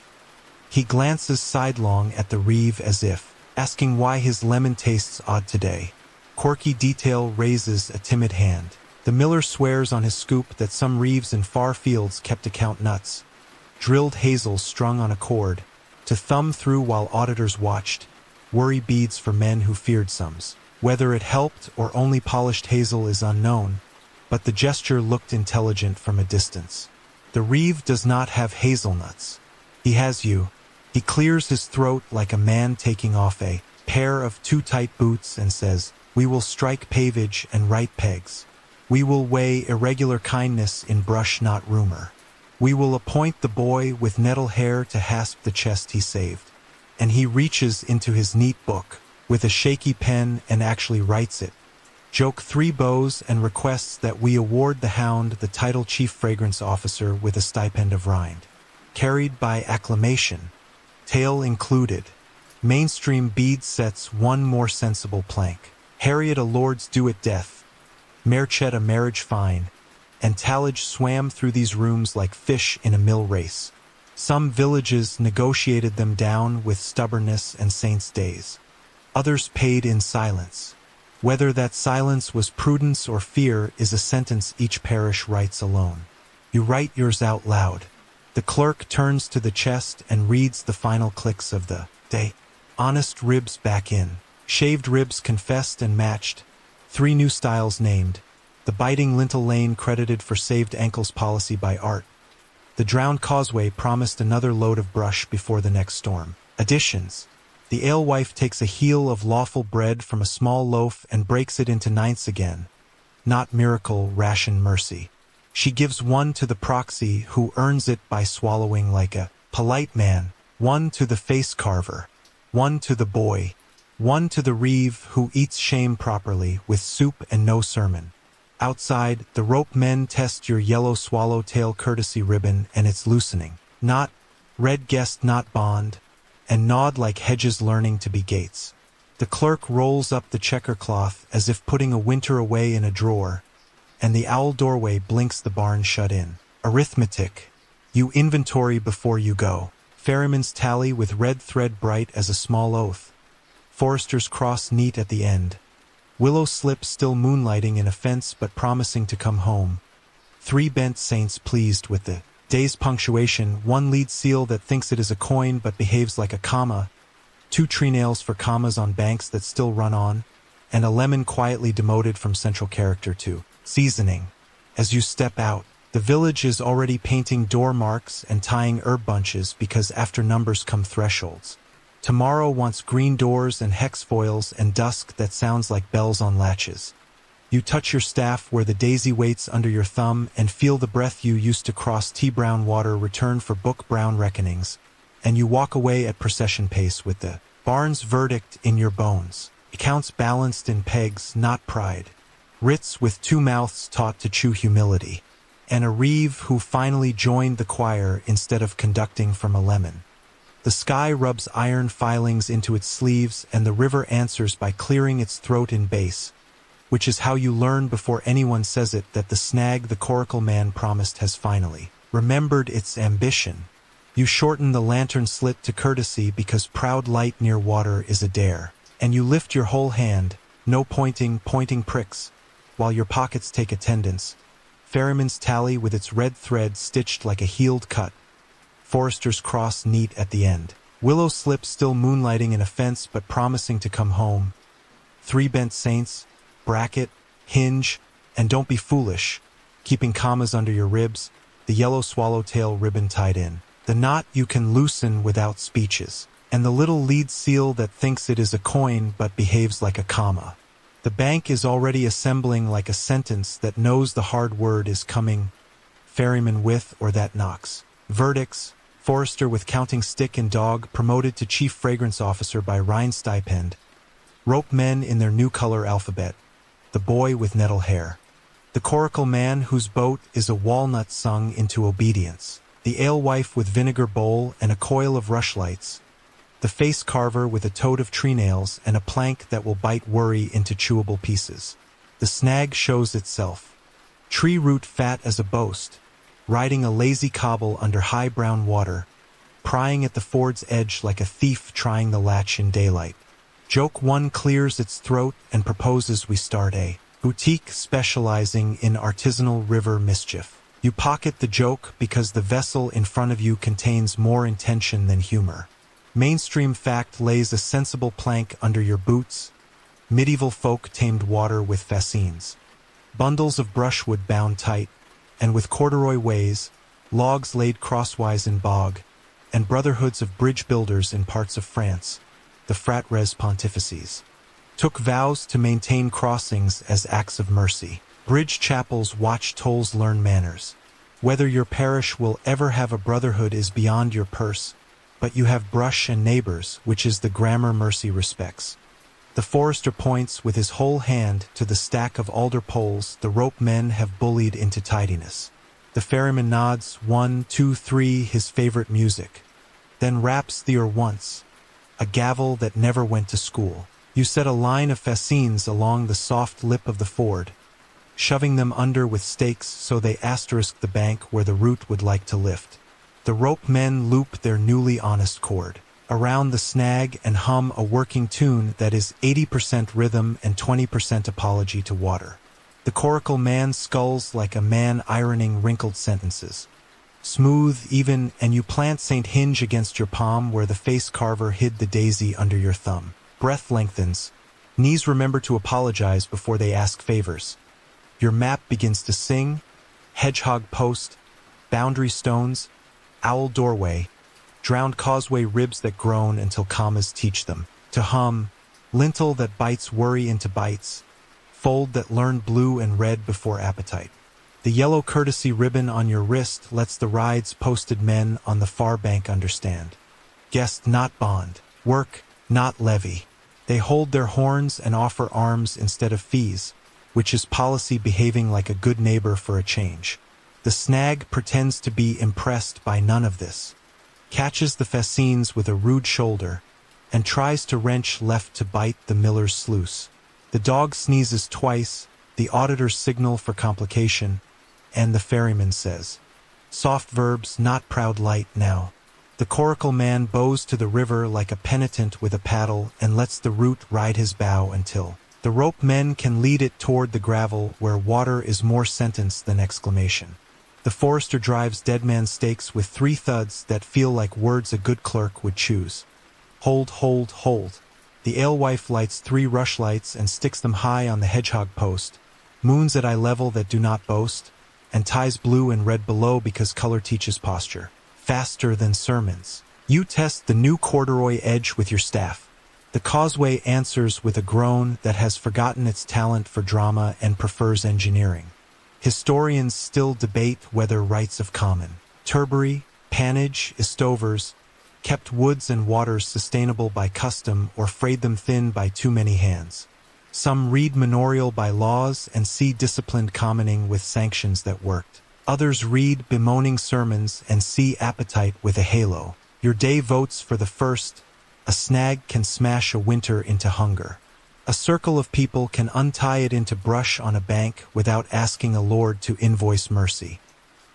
He glances sidelong at the reeve as if, asking why his lemon tastes odd today. Quirky detail raises a timid hand. The miller swears on his scoop that some reeves in far fields kept to count nuts. Drilled hazel strung on a cord, to thumb through while auditors watched. Worry beads for men who feared sums. Whether it helped or only polished hazel is unknown, but the gesture looked intelligent from a distance. The reeve does not have hazelnuts. He has you. He clears his throat like a man taking off a pair of too tight boots and says, we will strike pavage and write pegs. We will weigh irregular kindness in brush not rumor. We will appoint the boy with nettle hair to hasp the chest he saved. And he reaches into his neat book with a shaky pen and actually writes it. Joke 3 bows and requests that we award the hound the title chief fragrance officer with a stipend of rind. Carried by acclamation. Tail included. Mainstream bead sets one more sensible plank. Harriet a lord's due at death. Merchet a marriage fine. And tallage swam through these rooms like fish in a mill race. Some villages negotiated them down with stubbornness and saints' days. Others paid in silence. Whether that silence was prudence or fear is a sentence each parish writes alone. You write yours out loud. The clerk turns to the chest and reads the final clicks of the day. Honest ribs back in. Shaved ribs confessed and matched. 3 new styles named. The biting lintel lane credited for saved ankles policy by Art. The drowned causeway promised another load of brush before the next storm. Additions. The alewife takes a heel of lawful bread from a small loaf and breaks it into ninths again. Not miracle, ration mercy. She gives 1 to the proxy, who earns it by swallowing like a polite man, 1 to the face carver, 1 to the boy, 1 to the reeve who eats shame properly with soup and no sermon. Outside, the rope men test your yellow swallowtail courtesy ribbon and its loosening. Not red guest, not bond, and nod like hedges learning to be gates. The clerk rolls up the checker cloth as if putting a winter away in a drawer, and the owl doorway blinks the barn shut in. Arithmetic. You inventory before you go. Ferryman's tally with red thread bright as a small oath. Forester's cross neat at the end. Willow slip still moonlighting in a fence but promising to come home. 3 bent saints pleased with the day's punctuation, 1 lead seal that thinks it is a coin but behaves like a comma, 2 tree nails for commas on banks that still run on, and a lemon quietly demoted from central character to seasoning. As you step out, the village is already painting door marks and tying herb bunches because after numbers come thresholds. Tomorrow wants green doors and hex foils and dusk that sounds like bells on latches. You touch your staff where the daisy waits under your thumb and feel the breath you used to cross tea-brown water return for book-brown reckonings, and you walk away at procession pace with the barn's verdict in your bones. Accounts balanced in pegs, not pride. Writs with 2 mouths taught to chew humility. And a reeve who finally joined the choir instead of conducting from a lemon. The sky rubs iron filings into its sleeves and the river answers by clearing its throat in bass, which is how you learn before anyone says it that the snag the coracle man promised has finally remembered its ambition. You shorten the lantern slit to courtesy because proud light near water is a dare, and you lift your whole hand, no pointing pricks, while your pockets take attendance. Ferryman's tally with its red thread stitched like a healed cut. Forester's cross neat at the end. Willow slip still moonlighting in a fence but promising to come home. 3 bent saints, bracket, hinge, and don't be foolish, keeping commas under your ribs, the yellow swallowtail ribbon tied in. The knot you can loosen without speeches, and the little lead seal that thinks it is a coin but behaves like a comma. The bank is already assembling like a sentence that knows the hard word is coming. Ferryman with or that knocks. Verdicts: forester with counting stick and dog promoted to chief fragrance officer by Rhine stipend. Rope men in their new color alphabet. The boy with nettle hair. The coracle man whose boat is a walnut sung into obedience. The alewife with vinegar bowl and a coil of rushlights. The face carver with a toad of tree nails and a plank that will bite worry into chewable pieces. The snag shows itself. Tree root fat as a boast, riding a lazy cobble under high brown water, prying at the ford's edge like a thief trying the latch in daylight. Joke 1 clears its throat and proposes we start a boutique specializing in artisanal river mischief. You pocket the joke because the vessel in front of you contains more intention than humor. Mainstream fact lays a sensible plank under your boots. Medieval folk tamed water with fascines. Bundles of brushwood bound tight, and with corduroy ways, logs laid crosswise in bog, and brotherhoods of bridge builders in parts of France, the fratres pontifices, took vows to maintain crossings as acts of mercy. Bridge chapels watch tolls learn manners. Whether your parish will ever have a brotherhood is beyond your purse, but you have brush and neighbors, which is the grammar mercy respects. The forester points with his whole hand to the stack of alder poles the rope men have bullied into tidiness. The ferryman nods 1, 2, 3 his favorite music, then raps the once, a gavel that never went to school. You set a line of fascines along the soft lip of the ford, shoving them under with stakes so they asterisk the bank where the root would like to lift. The rope men loop their newly honest cord around the snag and hum a working tune that is 80% rhythm and 20% apology to water. The coracle man sculls like a man ironing wrinkled sentences. Smooth, even, and you plant St. Hinge against your palm where the face carver hid the daisy under your thumb. Breath lengthens. Knees remember to apologize before they ask favors. Your map begins to sing. Hedgehog post, boundary stones, owl doorway, drowned causeway ribs that groan until commas teach them to hum, lintel that bites worry into bites, fold that learned blue and red before appetite. The yellow courtesy ribbon on your wrist lets the rides posted men on the far bank understand. Guest not bond, work not levy. They hold their horns and offer arms instead of fees, which is policy behaving like a good neighbor for a change. The snag pretends to be impressed by none of this, catches the fascines with a rude shoulder, and tries to wrench left to bite the miller's sluice. The dog sneezes twice, the auditors signal for complication, and the ferryman says, soft verbs not proud light now. The coracle man bows to the river like a penitent with a paddle and lets the root ride his bow until the rope men can lead it toward the gravel where water is more sentence than exclamation. The forester drives dead man stakes with 3 thuds that feel like words a good clerk would choose. Hold, hold, hold. The alewife lights 3 rushlights and sticks them high on the hedgehog post, moons at eye level that do not boast, and ties blue and red below because color teaches posture. Faster than sermons. You test the new corduroy edge with your staff. The causeway answers with a groan that has forgotten its talent for drama and prefers engineering. Historians still debate whether rights of common, turbary, pannage, estovers, kept woods and waters sustainable by custom or frayed them thin by too many hands. Some read manorial by laws and see disciplined commoning with sanctions that worked. Others read bemoaning sermons and see appetite with a halo. Your day votes for the first. A snag can smash a winter into hunger. A circle of people can untie it into brush on a bank without asking a lord to invoice mercy.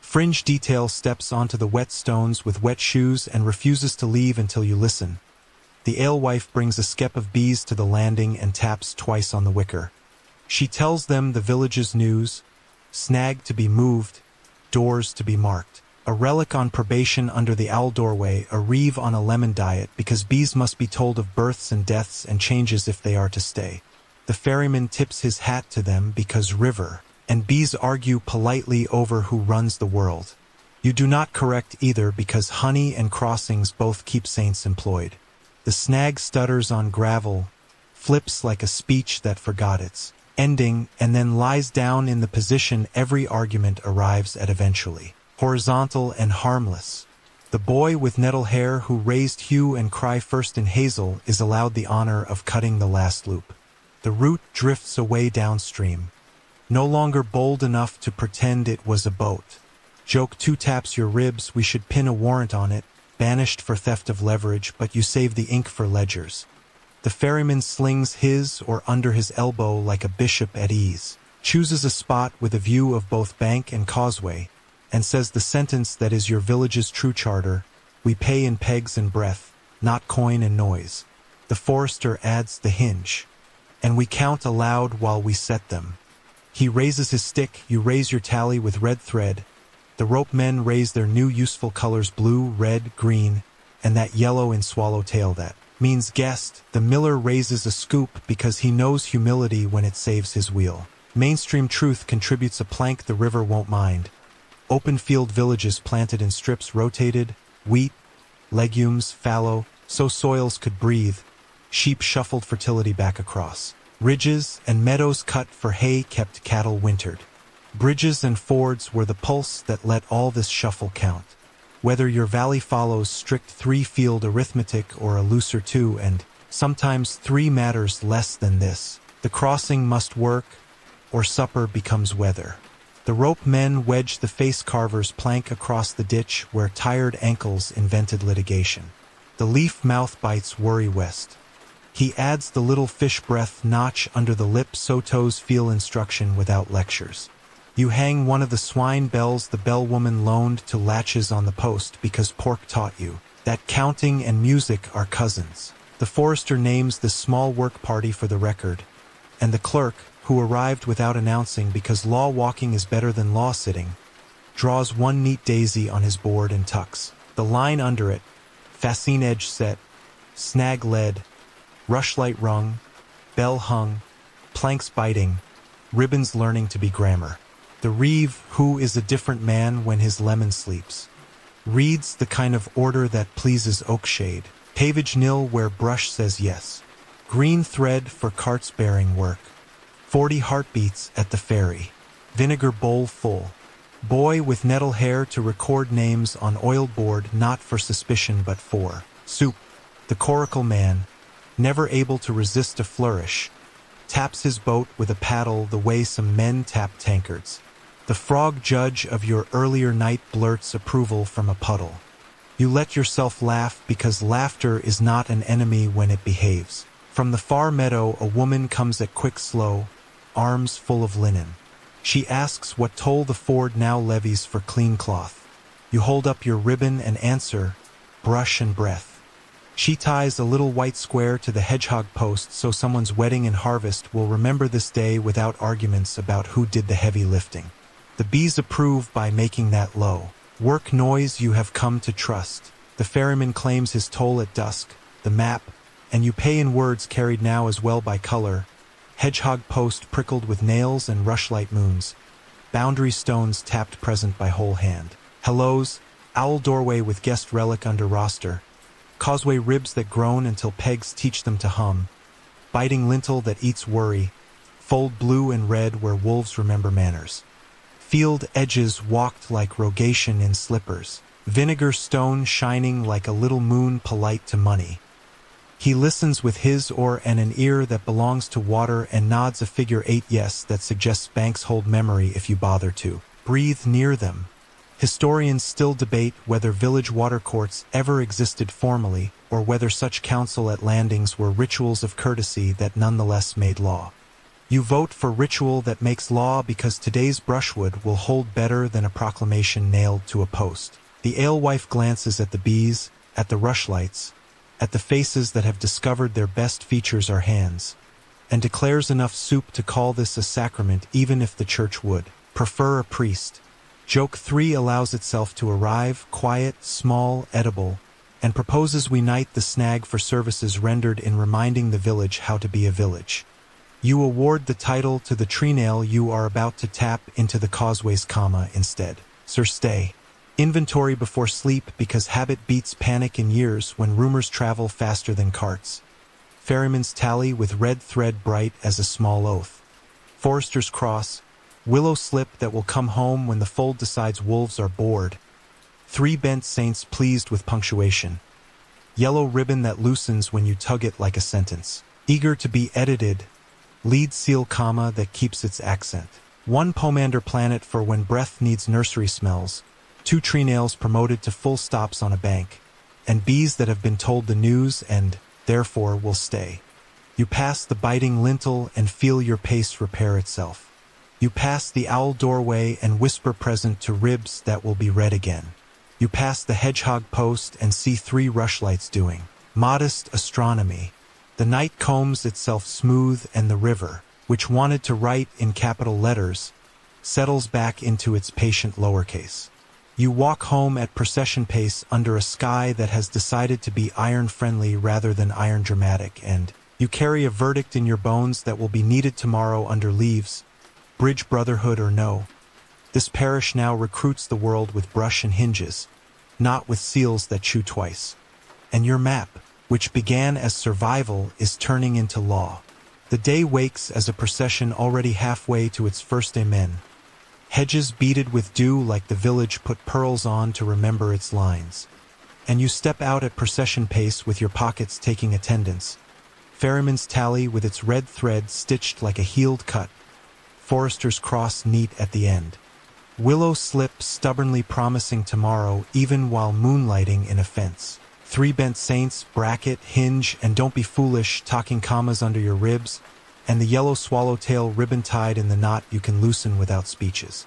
Fringe detail steps onto the wet stones with wet shoes and refuses to leave until you listen. The alewife brings a skep of bees to the landing and taps twice on the wicker. She tells them the village's news, snag to be moved, doors to be marked. A relic on probation under the owl doorway, a reeve on a lemon diet because bees must be told of births and deaths and changes if they are to stay. The ferryman tips his hat to them because river, and bees argue politely over who runs the world. You do not correct either because honey and crossings both keep saints employed. The snag stutters on gravel, flips like a speech that forgot its ending, and then lies down in the position every argument arrives at eventually. Horizontal and harmless. The boy with nettle hair who raised hue and cry first in hazel is allowed the honor of cutting the last loop. The root drifts away downstream, no longer bold enough to pretend it was a boat. Joke 2 taps your ribs, we should pin a warrant on it, banished for theft of leverage, but you save the ink for ledgers. The ferryman slings his or under his elbow like a bishop at ease, chooses a spot with a view of both bank and causeway, and says the sentence that is your village's true charter: we pay in pegs and breath, not coin and noise. The forester adds the hinge, and we count aloud while we set them. He raises his stick, you raise your tally with red thread. The rope men raise their new useful colors: blue, red, green, and that yellow in swallowtail that means guest. The miller raises a scoop because he knows humility when it saves his wheel. Mainstream truth contributes a plank the river won't mind. Open field villages planted in strips rotated, wheat, legumes, fallow, so soils could breathe. Sheep shuffled fertility back across. Ridges and meadows cut for hay kept cattle wintered. Bridges and fords were the pulse that let all this shuffle count. Whether your valley follows strict 3-field arithmetic or a looser 2, and sometimes 3 matters less than this, the crossing must work, or supper becomes weather. The rope men wedge the face carver's plank across the ditch where tired ankles invented litigation. The leaf mouth bites worry west. He adds the little fish breath notch under the lip so toes feel instruction without lectures. You hang one of the swine bells the bellwoman loaned to latches on the post because pork taught you that counting and music are cousins. The forester names the small work party for the record, and the clerk, who arrived without announcing because law walking is better than law sitting, draws one neat daisy on his board and tucks the line under it: fascine edge set, snag led, rushlight rung, bell hung, planks biting, ribbons learning to be grammar. The reeve, who is a different man when his lemon sleeps, reads the kind of order that pleases oak shade. Pavage nil where brush says yes. Green thread for carts bearing work. 40 heartbeats at the ferry. Vinegar bowl full. Boy with nettle hair to record names on oiled board, not for suspicion but for soup. The coracle man, never able to resist a flourish, taps his boat with a paddle the way some men tap tankards. The frog judge of your earlier night blurts approval from a puddle. You let yourself laugh because laughter is not an enemy when it behaves. From the far meadow a woman comes at quick slow, arms full of linen. She asks what toll the ford now levies for clean cloth. You hold up your ribbon and answer, brush and breath. She ties a little white square to the hedgehog post so someone's wedding and harvest will remember this day without arguments about who did the heavy lifting. The bees approve by making that low work noise you have come to trust. The ferryman claims his toll at dusk, the map, and you pay in words carried now as well by color. Hedgehog post prickled with nails and rushlight moons. Boundary stones tapped present by whole hand. Hellos, owl doorway with guest relic under roster. Causeway ribs that groan until pegs teach them to hum. Biting lintel that eats worry. Fold blue and red where wolves remember manners. Field edges walked like rogation in slippers. Vinegar stone shining like a little moon polite to money. He listens with his or an ear that belongs to water and nods a figure 8 yes that suggests banks hold memory if you bother to breathe near them. Historians still debate whether village watercourts ever existed formally or whether such council at landings were rituals of courtesy that nonetheless made law. You vote for ritual that makes law because today's brushwood will hold better than a proclamation nailed to a post. The alewife glances at the bees, at the rushlights, at the faces that have discovered their best features are hands, and declares enough soup to call this a sacrament even if the church would prefer a priest. Joke 3 allows itself to arrive, quiet, small, edible, and proposes we knight the snag for services rendered in reminding the village how to be a village. You award the title to the treenail you are about to tap into the causeway's comma instead. Sir Stay. Inventory before sleep because habit beats panic in years when rumors travel faster than carts. Ferryman's tally with red thread bright as a small oath. Forester's cross. Willow slip that will come home when the fold decides wolves are bored. 3 bent saints pleased with punctuation. Yellow ribbon that loosens when you tug it like a sentence. Eager to be edited. Lead seal comma that keeps its accent. 1 pomander planet for when breath needs nursery smells. 2 treenails promoted to full stops on a bank. And bees that have been told the news and, therefore, will stay. You pass the biting lintel and feel your pace repair itself. You pass the owl doorway and whisper present to ribs that will be red again. You pass the hedgehog post and see 3 rushlights doing modest astronomy. The night combs itself smooth and the river, which wanted to write in capital letters, settles back into its patient lowercase. You walk home at procession pace under a sky that has decided to be iron-friendly rather than iron-dramatic, and you carry a verdict in your bones that will be needed tomorrow under leaves, bridge brotherhood or no. This parish now recruits the world with brush and hinges, not with seals that chew twice. And your map, which began as survival, is turning into law. The day wakes as a procession already halfway to its first amen. Hedges beaded with dew like the village put pearls on to remember its lines. And you step out at procession pace with your pockets taking attendance. Ferryman's tally with its red thread stitched like a healed cut. Forester's cross neat at the end. Willow slip stubbornly promising tomorrow even while moonlighting in a fence. 3 bent saints, bracket, hinge, and don't be foolish, talking commas under your ribs, and the yellow swallowtail ribbon tied in the knot you can loosen without speeches.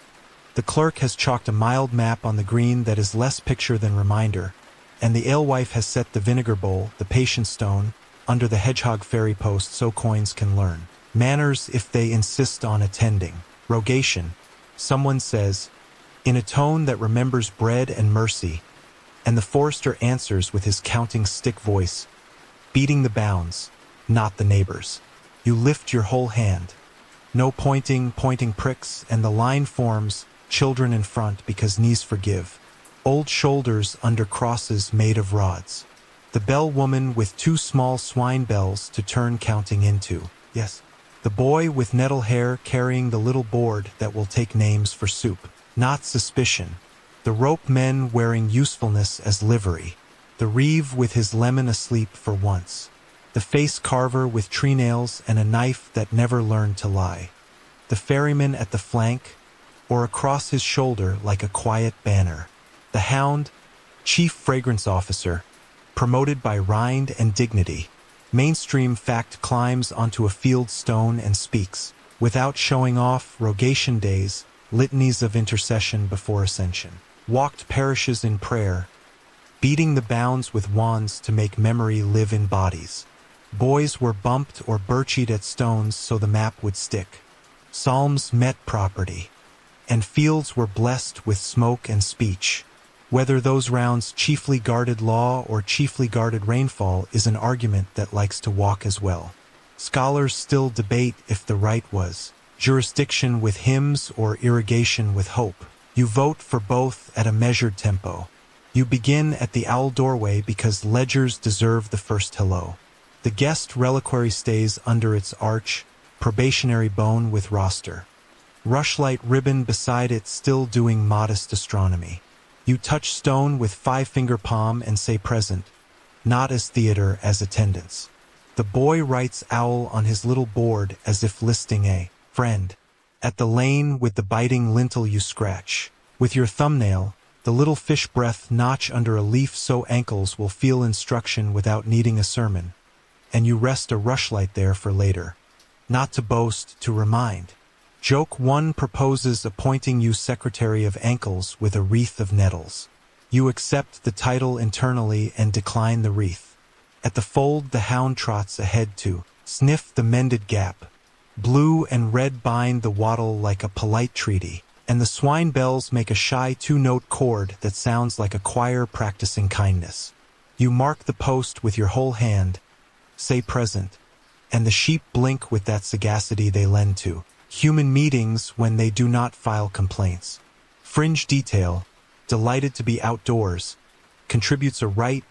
The clerk has chalked a mild map on the green that is less picture than reminder, and the alewife has set the vinegar bowl, the patience stone, under the hedgehog ferry post so coins can learn. Manners if they insist on attending. Rogation, someone says, in a tone that remembers bread and mercy, and the forester answers with his counting stick voice, beating the bounds, not the neighbors. You lift your whole hand. No pointing pricks, and the line forms, children in front because knees forgive. Old shoulders under crosses made of rods. The bell woman with 2 small swine bells to turn counting into. Yes. The boy with nettle hair carrying the little board that will take names for soup. Not suspicion. The rope men wearing usefulness as livery. The reeve with his lemon asleep for once. The face carver with treenails and a knife that never learned to lie. The ferryman at the flank, or across his shoulder like a quiet banner. The hound, chief fragrance officer, promoted by rind and dignity. Mainstream fact climbs onto a field stone and speaks, without showing off, rogation days, litanies of intercession before ascension. Walked parishes in prayer, beating the bounds with wands to make memory live in bodies. Boys were bumped or birchied at stones so the map would stick. Psalms met property, and fields were blessed with smoke and speech. Whether those rounds chiefly guarded law or chiefly guarded rainfall is an argument that likes to walk as well. Scholars still debate if the right was jurisdiction with hymns or irrigation with hope. You vote for both at a measured tempo. You begin at the owl doorway because ledgers deserve the first hello. The guest reliquary stays under its arch, probationary bone with roster. Rushlight ribbon beside it still doing modest astronomy. You touch stone with 5-finger palm and say present, not as theater as attendance. The boy writes owl on his little board as if listing a friend. At the lane with the biting lintel you scratch. With your thumbnail, the little fish breath notch under a leaf so ankles will feel instruction without needing a sermon. And you rest a rushlight there for later. Not to boast, to remind. Joke 1 proposes appointing you Secretary of Ankles with a wreath of nettles. You accept the title internally and decline the wreath. At the fold the hound trots ahead to sniff the mended gap. Blue and red bind the wattle like a polite treaty. and the swine bells make a shy 2-note chord that sounds like a choir practicing kindness. You mark the post with your whole hand, say present, and the sheep blink with that sagacity they lend to human meetings when they do not file complaints. Fringe detail, delighted to be outdoors, contributes a right.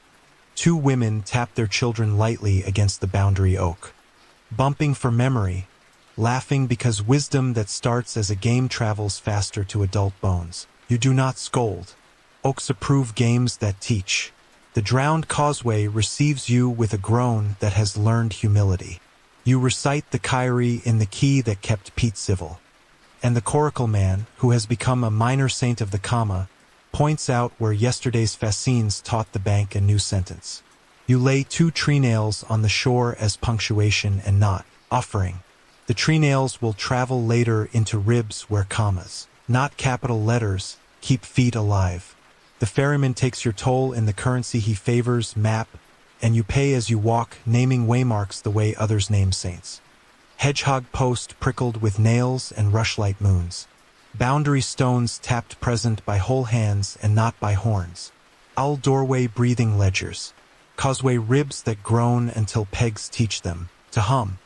2 women tap their children lightly against the boundary oak. Bumping for memory, laughing because wisdom that starts as a game travels faster to adult bones. You do not scold. Oaks approve games that teach. The drowned causeway receives you with a groan that has learned humility. You recite the Kyrie in the key that kept Pete civil. And the coracle man, who has become a minor saint of the comma, points out where yesterday's fascines taught the bank a new sentence. You lay 2 tree nails on the shore as punctuation and not offering. The tree nails will travel later into ribs where commas, not capital letters, keep feet alive. The ferryman takes your toll in the currency he favors, map, and you pay as you walk, naming waymarks the way others name saints. Hedgehog post prickled with nails and rushlight moons. Boundary stones tapped present by whole hands and not by horns. Owl doorway breathing ledgers. Causeway ribs that groan until pegs teach them to hum.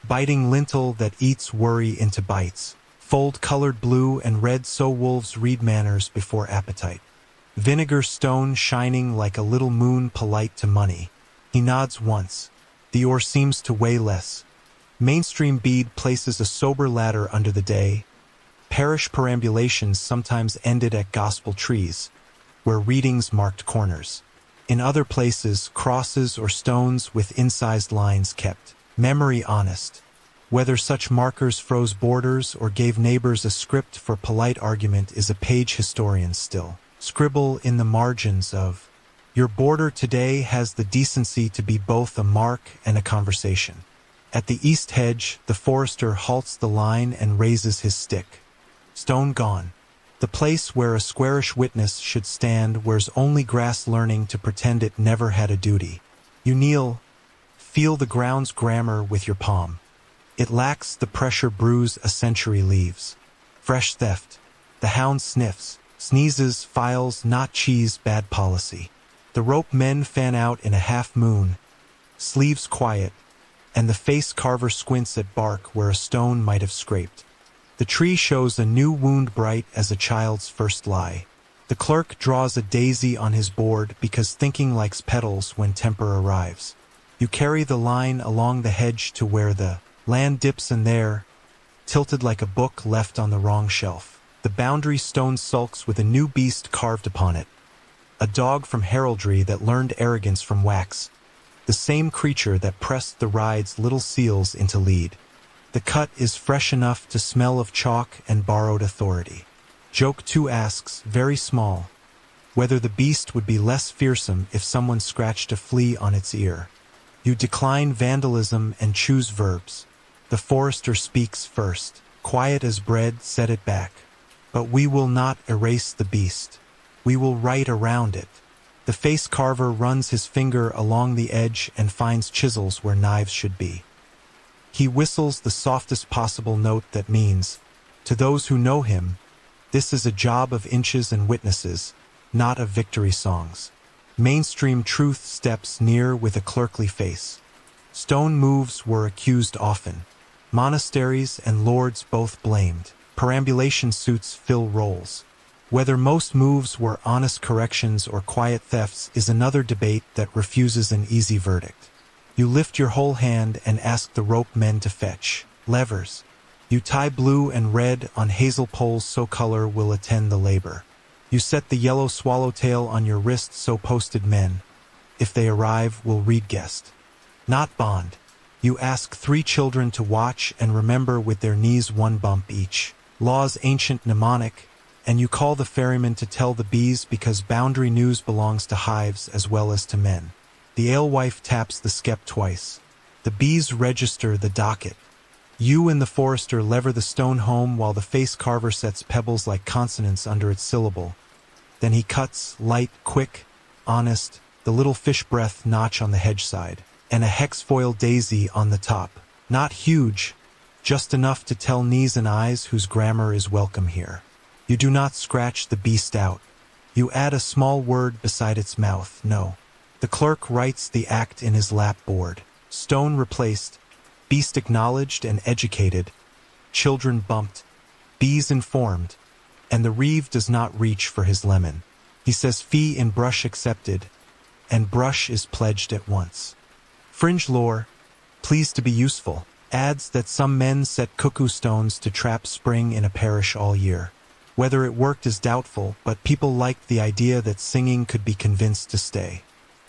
Biting lintel that eats worry into bites. Fold colored blue and red so wolves read manners before appetite. Vinegar stone shining like a little moon polite to money. He nods once. The ore seems to weigh less. Mainstream bead places a sober ladder under the day. Parish perambulations sometimes ended at gospel trees, where readings marked corners. In other places, crosses or stones with incised lines kept memory honest. Whether such markers froze borders or gave neighbors a script for polite argument is a page historian still. Scribble in the margins of, your border today has the decency to be both a mark and a conversation. At the east hedge, the forester halts the line and raises his stick. Stone gone. The place where a squarish witness should stand wears only grass learning to pretend it never had a duty. You kneel, feel the ground's grammar with your palm. It lacks the pressure bruise a century leaves. Fresh theft. The hound sniffs, sneezes, files, not cheese, bad policy. The rope men fan out in a half moon, sleeves quiet, and the face carver squints at bark where a stone might have scraped. The tree shows a new wound bright as a child's first lie. The clerk draws a daisy on his board because thinking likes petals when temper arrives. You carry the line along the hedge to where the land dips in there, tilted like a book left on the wrong shelf. The boundary stone sulks with a new beast carved upon it. A dog from heraldry that learned arrogance from wax. The same creature that pressed the ride's little seals into lead. The cut is fresh enough to smell of chalk and borrowed authority. Joke 2 asks, very small, whether the beast would be less fearsome if someone scratched a flea on its ear. You decline vandalism and choose verbs. The forester speaks first. Quiet as bread, set it back. But we will not erase the beast. We will write around it. The face carver runs his finger along the edge and finds chisels where knives should be. He whistles the softest possible note that means, to those who know him, this is a job of inches and witnesses, not of victory songs. Mainstream truth steps near with a clerkly face. Stone moves were accused often. Monasteries and lords both blamed. Perambulation suits fill roles. Whether most moves were honest corrections or quiet thefts is another debate that refuses an easy verdict. You lift your whole hand and ask the rope men to fetch levers. You tie blue and red on hazel poles so color will attend the labor. You set the yellow swallowtail on your wrist so posted men, if they arrive, will read guest. Not bond. You ask 3 children to watch and remember with their knees 1 bump each. Laws ancient mnemonic, and you call the ferryman to tell the bees because boundary news belongs to hives as well as to men. The alewife taps the skep twice. The bees register the docket. You and the forester lever the stone home while the face carver sets pebbles like consonants under its syllable. Then he cuts, light, quick, honest, the little fish breath notch on the hedge side, and a hex foil daisy on the top. Not huge, just enough to tell knees and eyes whose grammar is welcome here. You do not scratch the beast out. You add a small word beside its mouth, no. The clerk writes the act in his lapboard. Stone replaced, beast acknowledged and educated, children bumped, bees informed, and the reeve does not reach for his lemon. He says fee in brush accepted, and brush is pledged at once. Fringe lore, pleased to be useful, adds that some men set cuckoo stones to trap spring in a parish all year. Whether it worked is doubtful, but people liked the idea that singing could be convinced to stay.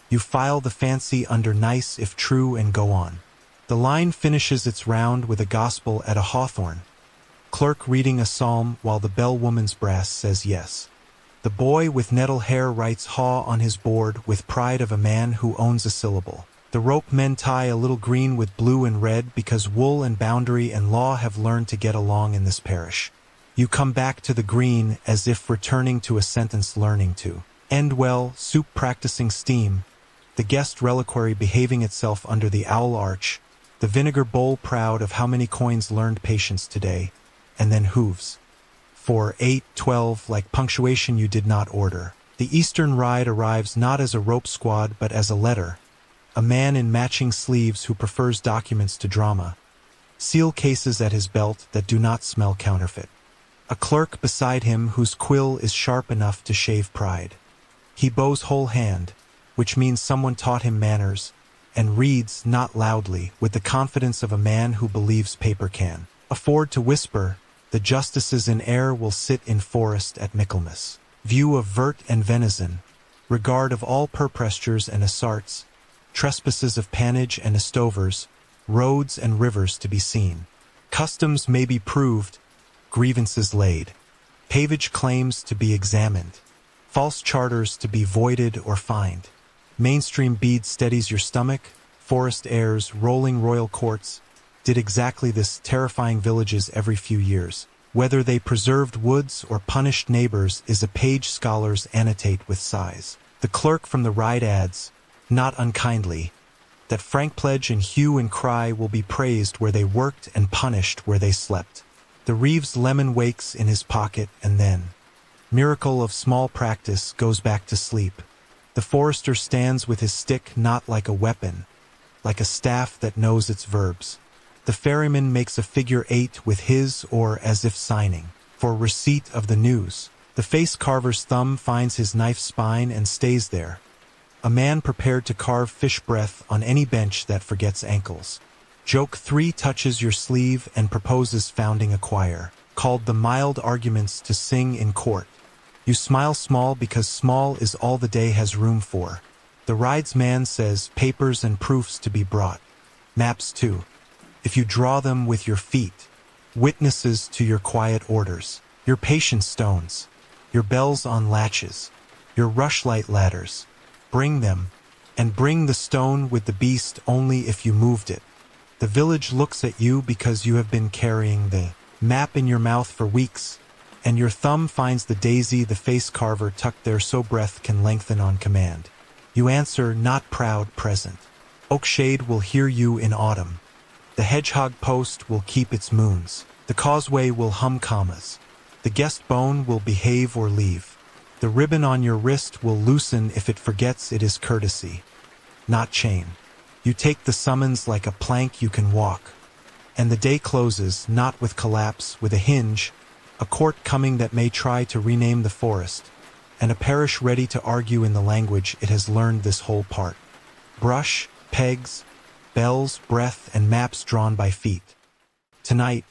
You file the fancy under nice if true and go on. The line finishes its round with a gospel at a hawthorn. Clerk reading a psalm while the bellwoman's brass says yes. The boy with nettle hair writes haw on his board with pride of a man who owns a syllable. The rope men tie a little green with blue and red because wool and boundary and law have learned to get along in this parish. You come back to the green as if returning to a sentence learning to end well, soup practicing steam, the guest reliquary behaving itself under the owl arch, the vinegar bowl proud of how many coins learned patience today, and then hooves. For 8, 12, like punctuation you did not order. The Eastern ride arrives not as a rope squad but as a letter. A man in matching sleeves who prefers documents to drama. Seal cases at his belt that do not smell counterfeit. A clerk beside him whose quill is sharp enough to shave pride. He bows whole hand, which means someone taught him manners, and reads, not loudly, with the confidence of a man who believes paper can afford to whisper, the justices in air will sit in forest at Michaelmas. View of vert and venison, regard of all purprestures and assarts, trespasses of pannage and estovers, roads and rivers to be seen. Customs may be proved, grievances laid, pavage claims to be examined, false charters to be voided or fined. Mainstream bead steadies your stomach, forest airs, rolling royal courts, did exactly this terrifying villages every few years. Whether they preserved woods or punished neighbors is a page scholars annotate with sighs. The clerk from the ride adds, not unkindly, that frank pledge and hue and cry will be praised where they worked and punished where they slept. The reeve's lemon wakes in his pocket and then, miracle of small practice, goes back to sleep. The forester stands with his stick not like a weapon, like a staff that knows its verbs. The ferryman makes a figure 8 with his or as if signing, for receipt of the news. The face carver's thumb finds his knife spine and stays there. A man prepared to carve fish breath on any bench that forgets ankles. Joke 3 touches your sleeve and proposes founding a choir, called the mild arguments to sing in court. You smile small because small is all the day has room for. The rides man says papers and proofs to be brought. Maps too. If you draw them with your feet. Witnesses to your quiet orders. Your patience stones. Your bells on latches. Your rushlight ladders. Bring them. And bring the stone with the beast only if you moved it. The village looks at you because you have been carrying the map in your mouth for weeks. And your thumb finds the daisy the face carver tucked there so breath can lengthen on command. You answer, not proud, present. Oakshade will hear you in autumn. The hedgehog post will keep its moons. The causeway will hum commas. The guest bone will behave or leave. The ribbon on your wrist will loosen if it forgets it is courtesy, not chain. You take the summons like a plank you can walk. And the day closes, not with collapse, with a hinge, a court coming that may try to rename the forest, and a parish ready to argue in the language it has learned this whole part. Brush, pegs, bells, breath, and maps drawn by feet. Tonight,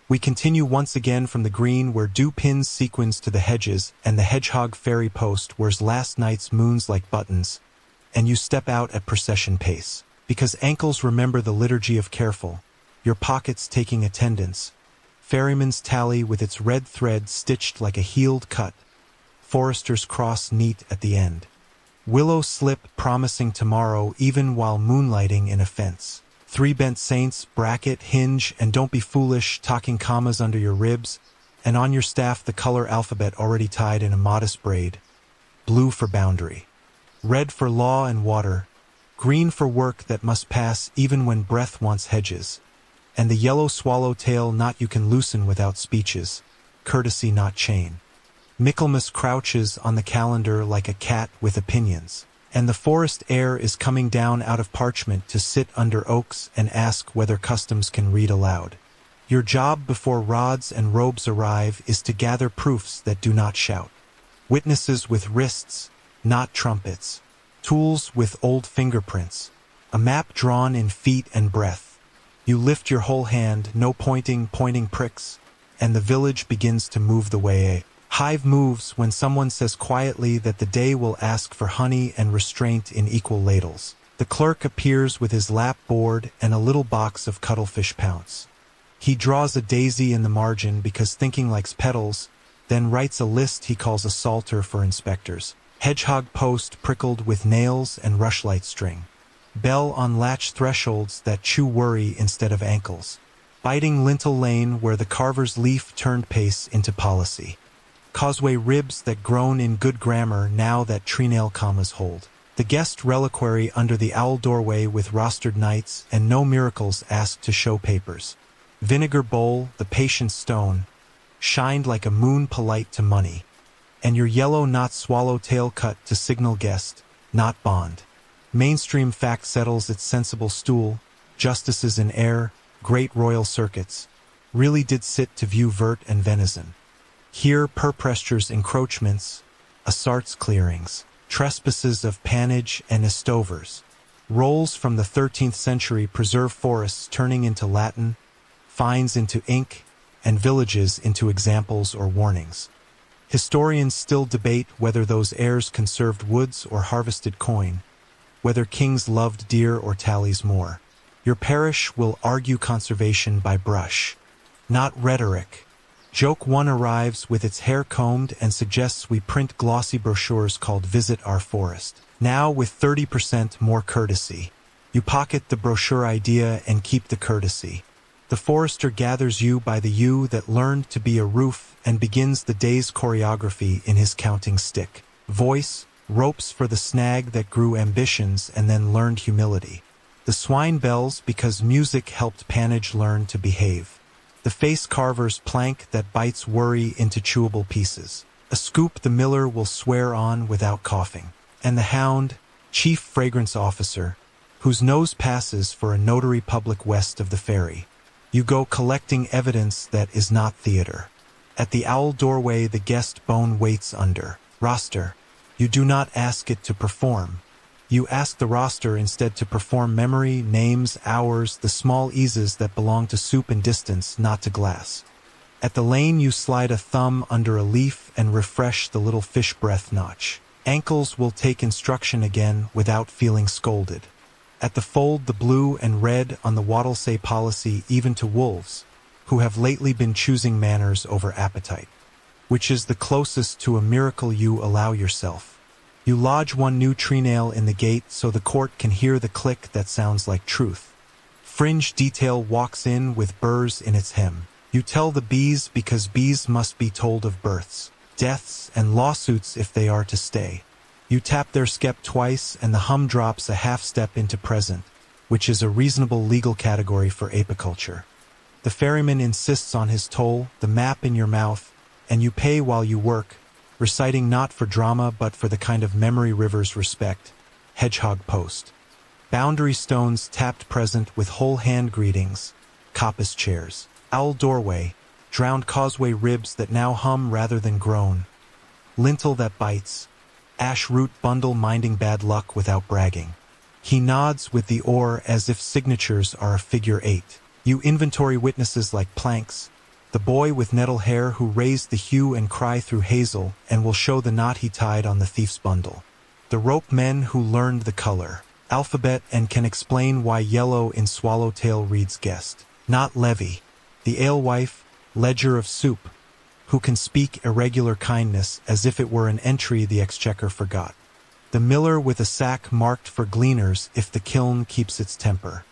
we continue once again from the green where dew pins sequins to the hedges and the hedgehog ferry post wears last night's moons like buttons, and you step out at procession pace. Because ankles remember the liturgy of careful, your pockets taking attendance, ferryman's tally with its red thread stitched like a healed cut, forester's cross neat at the end. Willow slip promising tomorrow even while moonlighting in a fence. 3 bent saints, bracket, hinge, and don't be foolish, talking commas under your ribs, and on your staff the color alphabet already tied in a modest braid. Blue for boundary. Red for law and water. Green for work that must pass even when breath wants hedges. And the yellow swallowtail knot you can loosen without speeches. Courtesy not chain. Michaelmas crouches on the calendar like a cat with opinions, and the forest air is coming down out of parchment to sit under oaks and ask whether customs can read aloud. Your job before rods and robes arrive is to gather proofs that do not shout. Witnesses with wrists, not trumpets. Tools with old fingerprints. A map drawn in feet and breath. You lift your whole hand, no pointing pricks, and the village begins to move the way. Hive moves when someone says quietly that the day will ask for honey and restraint in equal ladles. The clerk appears with his lap board and a little box of cuttlefish pounce. He draws a daisy in the margin because thinking likes petals, then writes a list he calls a psalter for inspectors. Hedgehog post prickled with nails and rushlight string. Bell on latch thresholds that chew worry instead of ankles. Biting lintel lane where the carver's leaf turned pace into policy. Causeway ribs that groan in good grammar now that treenail commas hold. The guest reliquary under the owl doorway with rostered knights and no miracles asked to show papers. Vinegar bowl, the patient stone, shined like a moon polite to money. And your yellow not swallowtail cut to signal guest, not bond. Mainstream fact settles its sensible stool, justices in air, great royal circuits, really did sit to view vert and venison. Here perprestures encroachments, assaults clearings, trespasses of pannage and estovers. Rolls from the 13th century preserve forests turning into Latin, fines into ink, and villages into examples or warnings. Historians still debate whether those heirs conserved woods or harvested coin, whether kings loved deer or tallies more. Your parish will argue conservation by brush, not rhetoric. Joke 1 arrives with its hair combed and suggests we print glossy brochures called Visit Our Forest. Now with 30% more courtesy. You pocket the brochure idea and keep the courtesy. The forester gathers you by the yew that learned to be a roof and begins the day's choreography in his counting stick. Voice, ropes for the snag that grew ambitions and then learned humility. The swine bells because music helped Panage learn to behave. The face carver's plank that bites worry into chewable pieces. A scoop the miller will swear on without coughing. And the hound, chief fragrance officer, whose nose passes for a notary public west of the ferry. You go collecting evidence that is not theater. At the owl doorway the guest bone waits under. Roster. You do not ask it to perform. You ask the roster instead to perform memory, names, hours, the small eases that belong to soup and distance, not to glass. At the lane you slide a thumb under a leaf and refresh the little fish breath notch. Ankles will take instruction again without feeling scolded. At the fold the blue and red on the wattle say policy even to wolves, who have lately been choosing manners over appetite. Which is the closest to a miracle you allow yourself. You lodge one new treenail in the gate so the court can hear the click that sounds like truth. Fringe detail walks in with burrs in its hem. You tell the bees because bees must be told of births, deaths, and lawsuits if they are to stay. You tap their skep twice and the hum drops a half step into present, which is a reasonable legal category for apiculture. The ferryman insists on his toll, the map in your mouth, and you pay while you work, reciting not for drama but for the kind of memory rivers respect. Hedgehog post. Boundary stones tapped present with whole hand greetings. Coppice chairs. Owl doorway. Drowned causeway ribs that now hum rather than groan. Lintel that bites. Ash root bundle minding bad luck without bragging. He nods with the oar as if signatures are a figure 8. You inventory witnesses like planks. The boy with nettle hair who raised the hue and cry through hazel and will show the knot he tied on the thief's bundle. The rope men who learned the color, alphabet and can explain why yellow in swallowtail reads guest. Not levy. The alewife, ledger of soup, who can speak irregular kindness as if it were an entry the exchequer forgot. The miller with a sack marked for gleaners if the kiln keeps its temper.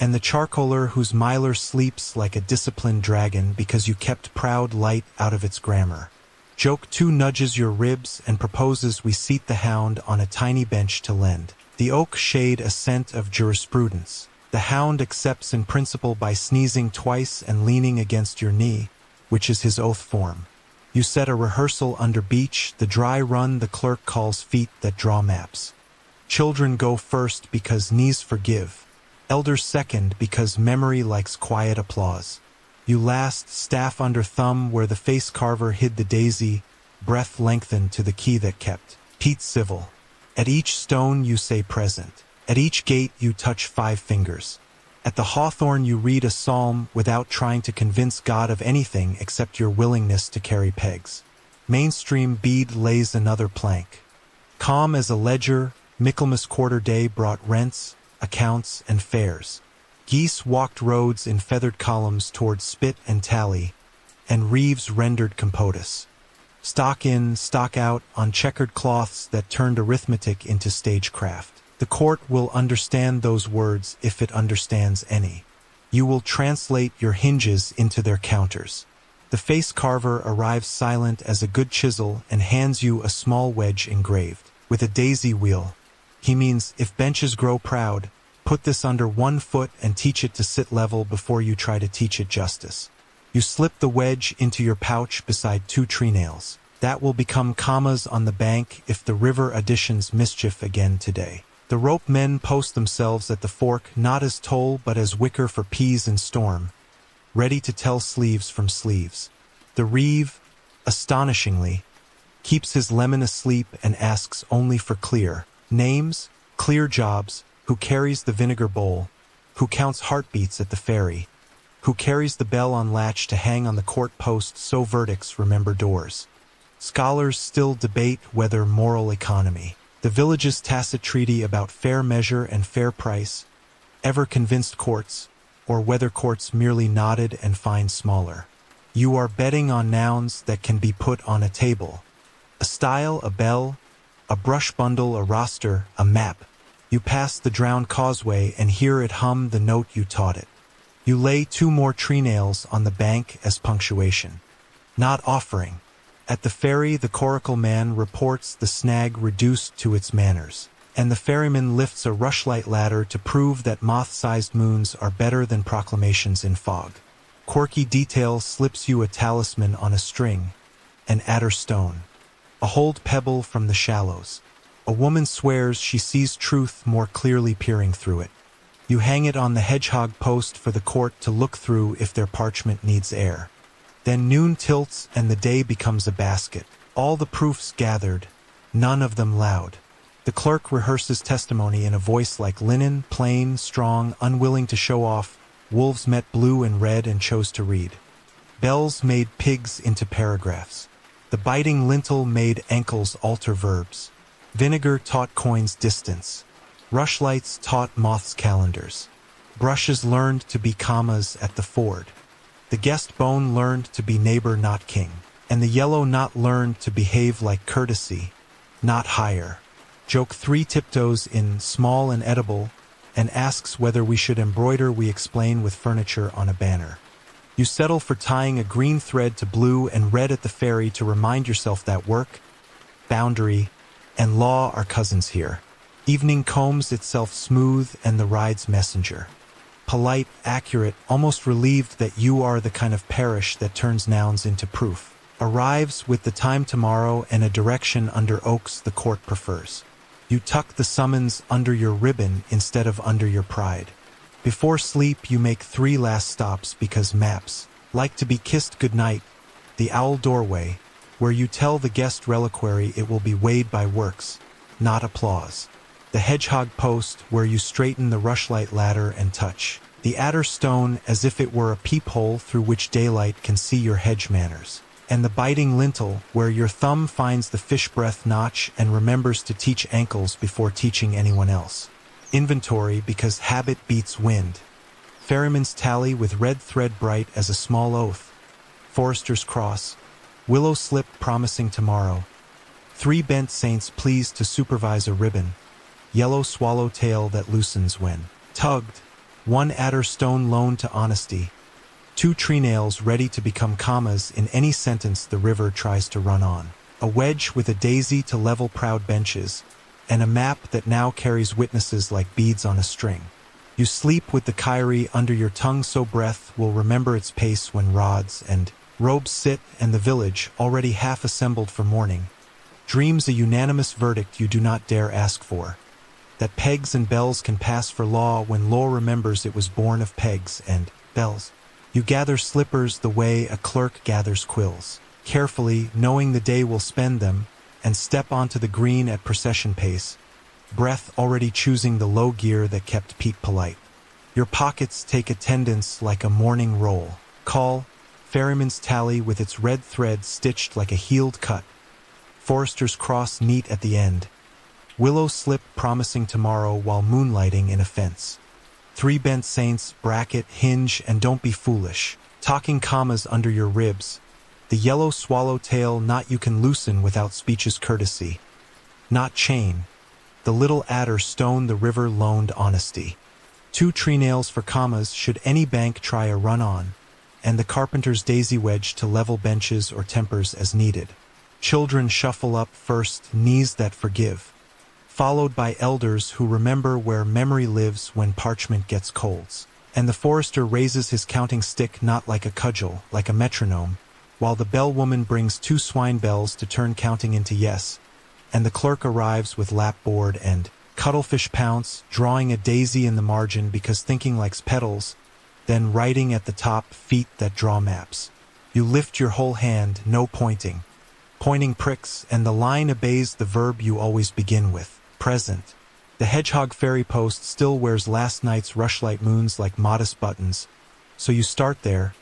And the charcoaler whose miler sleeps like a disciplined dragon because you kept proud light out of its grammar. Joke 2 nudges your ribs and proposes we seat the hound on a tiny bench to lend. The oak shade a scent of jurisprudence. The hound accepts in principle by sneezing twice and leaning against your knee, which is his oath form. You set a rehearsal under beach, the dry run the clerk calls feet that draw maps. Children go first because knees forgive. Elders second because memory likes quiet applause. You last, staff under thumb where the face carver hid the daisy, breath lengthened to the key that kept. Pete civil. At each stone you say present. At each gate you touch 5 fingers. At the hawthorn you read a psalm without trying to convince God of anything except your willingness to carry pegs. Mainstream bead lays another plank. Calm as a ledger, Michaelmas quarter day brought rents, accounts, and fares. Geese walked roads in feathered columns toward spit and tally, and Reeves rendered compotus. Stock in, stock out on checkered cloths that turned arithmetic into stagecraft. The court will understand those words if it understands any. You will translate your hinges into their counters. The face carver arrives silent as a good chisel and hands you a small wedge engraved with a daisy wheel. He means, if benches grow proud, put this under 1 foot and teach it to sit level before you try to teach it justice. You slip the wedge into your pouch beside 2 tree nails. That will become commas on the bank if the river additions mischief again today. The rope men post themselves at the fork not as toll but as wicker for peas and storm, ready to tell sleeves from sleeves. The reeve, astonishingly, keeps his lemon asleep and asks only for clear names, clear jobs, who carries the vinegar bowl, who counts heartbeats at the ferry, who carries the bell on latch to hang on the court post so verdicts remember doors. Scholars still debate whether moral economy, the village's tacit treaty about fair measure and fair price, ever convinced courts, or whether courts merely nodded and fined smaller. You are betting on nouns that can be put on a table. A style, a bell, a brush bundle, a roster, a map. You pass the drowned causeway and hear it hum the note you taught it. You lay 2 more tree nails on the bank as punctuation. Not offering. At the ferry, the coracle man reports the snag reduced to its manners, and the ferryman lifts a rushlight ladder to prove that moth-sized moons are better than proclamations in fog. Quirky detail slips you a talisman on a string, an adder stone, a hold pebble from the shallows. A woman swears she sees truth more clearly peering through it. You hang it on the hedgehog post for the court to look through if their parchment needs air. Then noon tilts and the day becomes a basket. All the proofs gathered, none of them loud. The clerk rehearses testimony in a voice like linen, plain, strong, unwilling to show off. Wolves met blue and red and chose to read. Bells made pigs into paragraphs. The biting lintel made ankles alter verbs. Vinegar taught coins distance. Rushlights taught moths calendars. Brushes learned to be commas at the ford. The guest bone learned to be neighbor, not king. And the yellow knot learned to behave like courtesy, not higher. Joke 3 tiptoes in small and edible, and asks whether we should embroider, we explain with furniture on a banner. You settle for tying a green thread to blue and red at the ferry to remind yourself that work, boundary, and law are cousins here. Evening combs itself smooth and the ride's messenger. Polite, accurate, almost relieved that you are the kind of parish that turns nouns into proof. Arrives with the time tomorrow and a direction under oaks the court prefers. You tuck the summons under your ribbon instead of under your pride. Before sleep you make 3 last stops because maps like to be kissed goodnight. The owl doorway, where you tell the guest reliquary it will be weighed by works, not applause. The hedgehog post, where you straighten the rushlight ladder and touch the adder stone as if it were a peephole through which daylight can see your hedge manners. And the biting lintel, where your thumb finds the fish breath notch and remembers to teach ankles before teaching anyone else. Inventory, because habit beats wind. Ferryman's tally with red thread bright as a small oath. Forester's cross. Willow slip promising tomorrow. 3 bent saints pleased to supervise a ribbon. Yellow swallowtail that loosens when tugged. 1 adder stone loaned to honesty. 2 tree nails ready to become commas in any sentence the river tries to run on. A wedge with a daisy to level proud benches, and a map that now carries witnesses like beads on a string. You sleep with the kyrie under your tongue so breath will remember its pace when rods and Robes sit, and the village, already half assembled for mourning, dreams a unanimous verdict you do not dare ask for. That pegs and bells can pass for law when law remembers it was born of pegs and bells. You gather slippers the way a clerk gathers quills, carefully, knowing the day will spend them, and step onto the green at procession pace, breath already choosing the low gear that kept Pete polite. Your pockets take attendance like a morning roll. Call, ferryman's tally with its red thread stitched like a healed cut. Forester's cross neat at the end. Willow slip promising tomorrow while moonlighting in a fence. 3 bent saints, bracket, hinge, and don't be foolish. Talking commas under your ribs. The yellow swallowtail knot you can loosen without speech's courtesy. Not chain. The little adder stone the river loaned honesty. 2 tree nails for commas should any bank try a run on, and the carpenter's daisy wedge to level benches or tempers as needed. Children shuffle up first, knees that forgive, followed by elders who remember where memory lives when parchment gets colds. And the forester raises his counting stick not like a cudgel, like a metronome, while the bellwoman brings 2 swine bells to turn counting into yes, and the clerk arrives with lapboard and cuttlefish pounce, drawing a daisy in the margin because thinking likes petals, then writing at the top feet that draw maps. You lift your whole hand, no pointing. Pointing pricks, and the line obeys the verb you always begin with, present. The hedgehog fairy post still wears last night's rushlight moons like modest buttons, so you start there,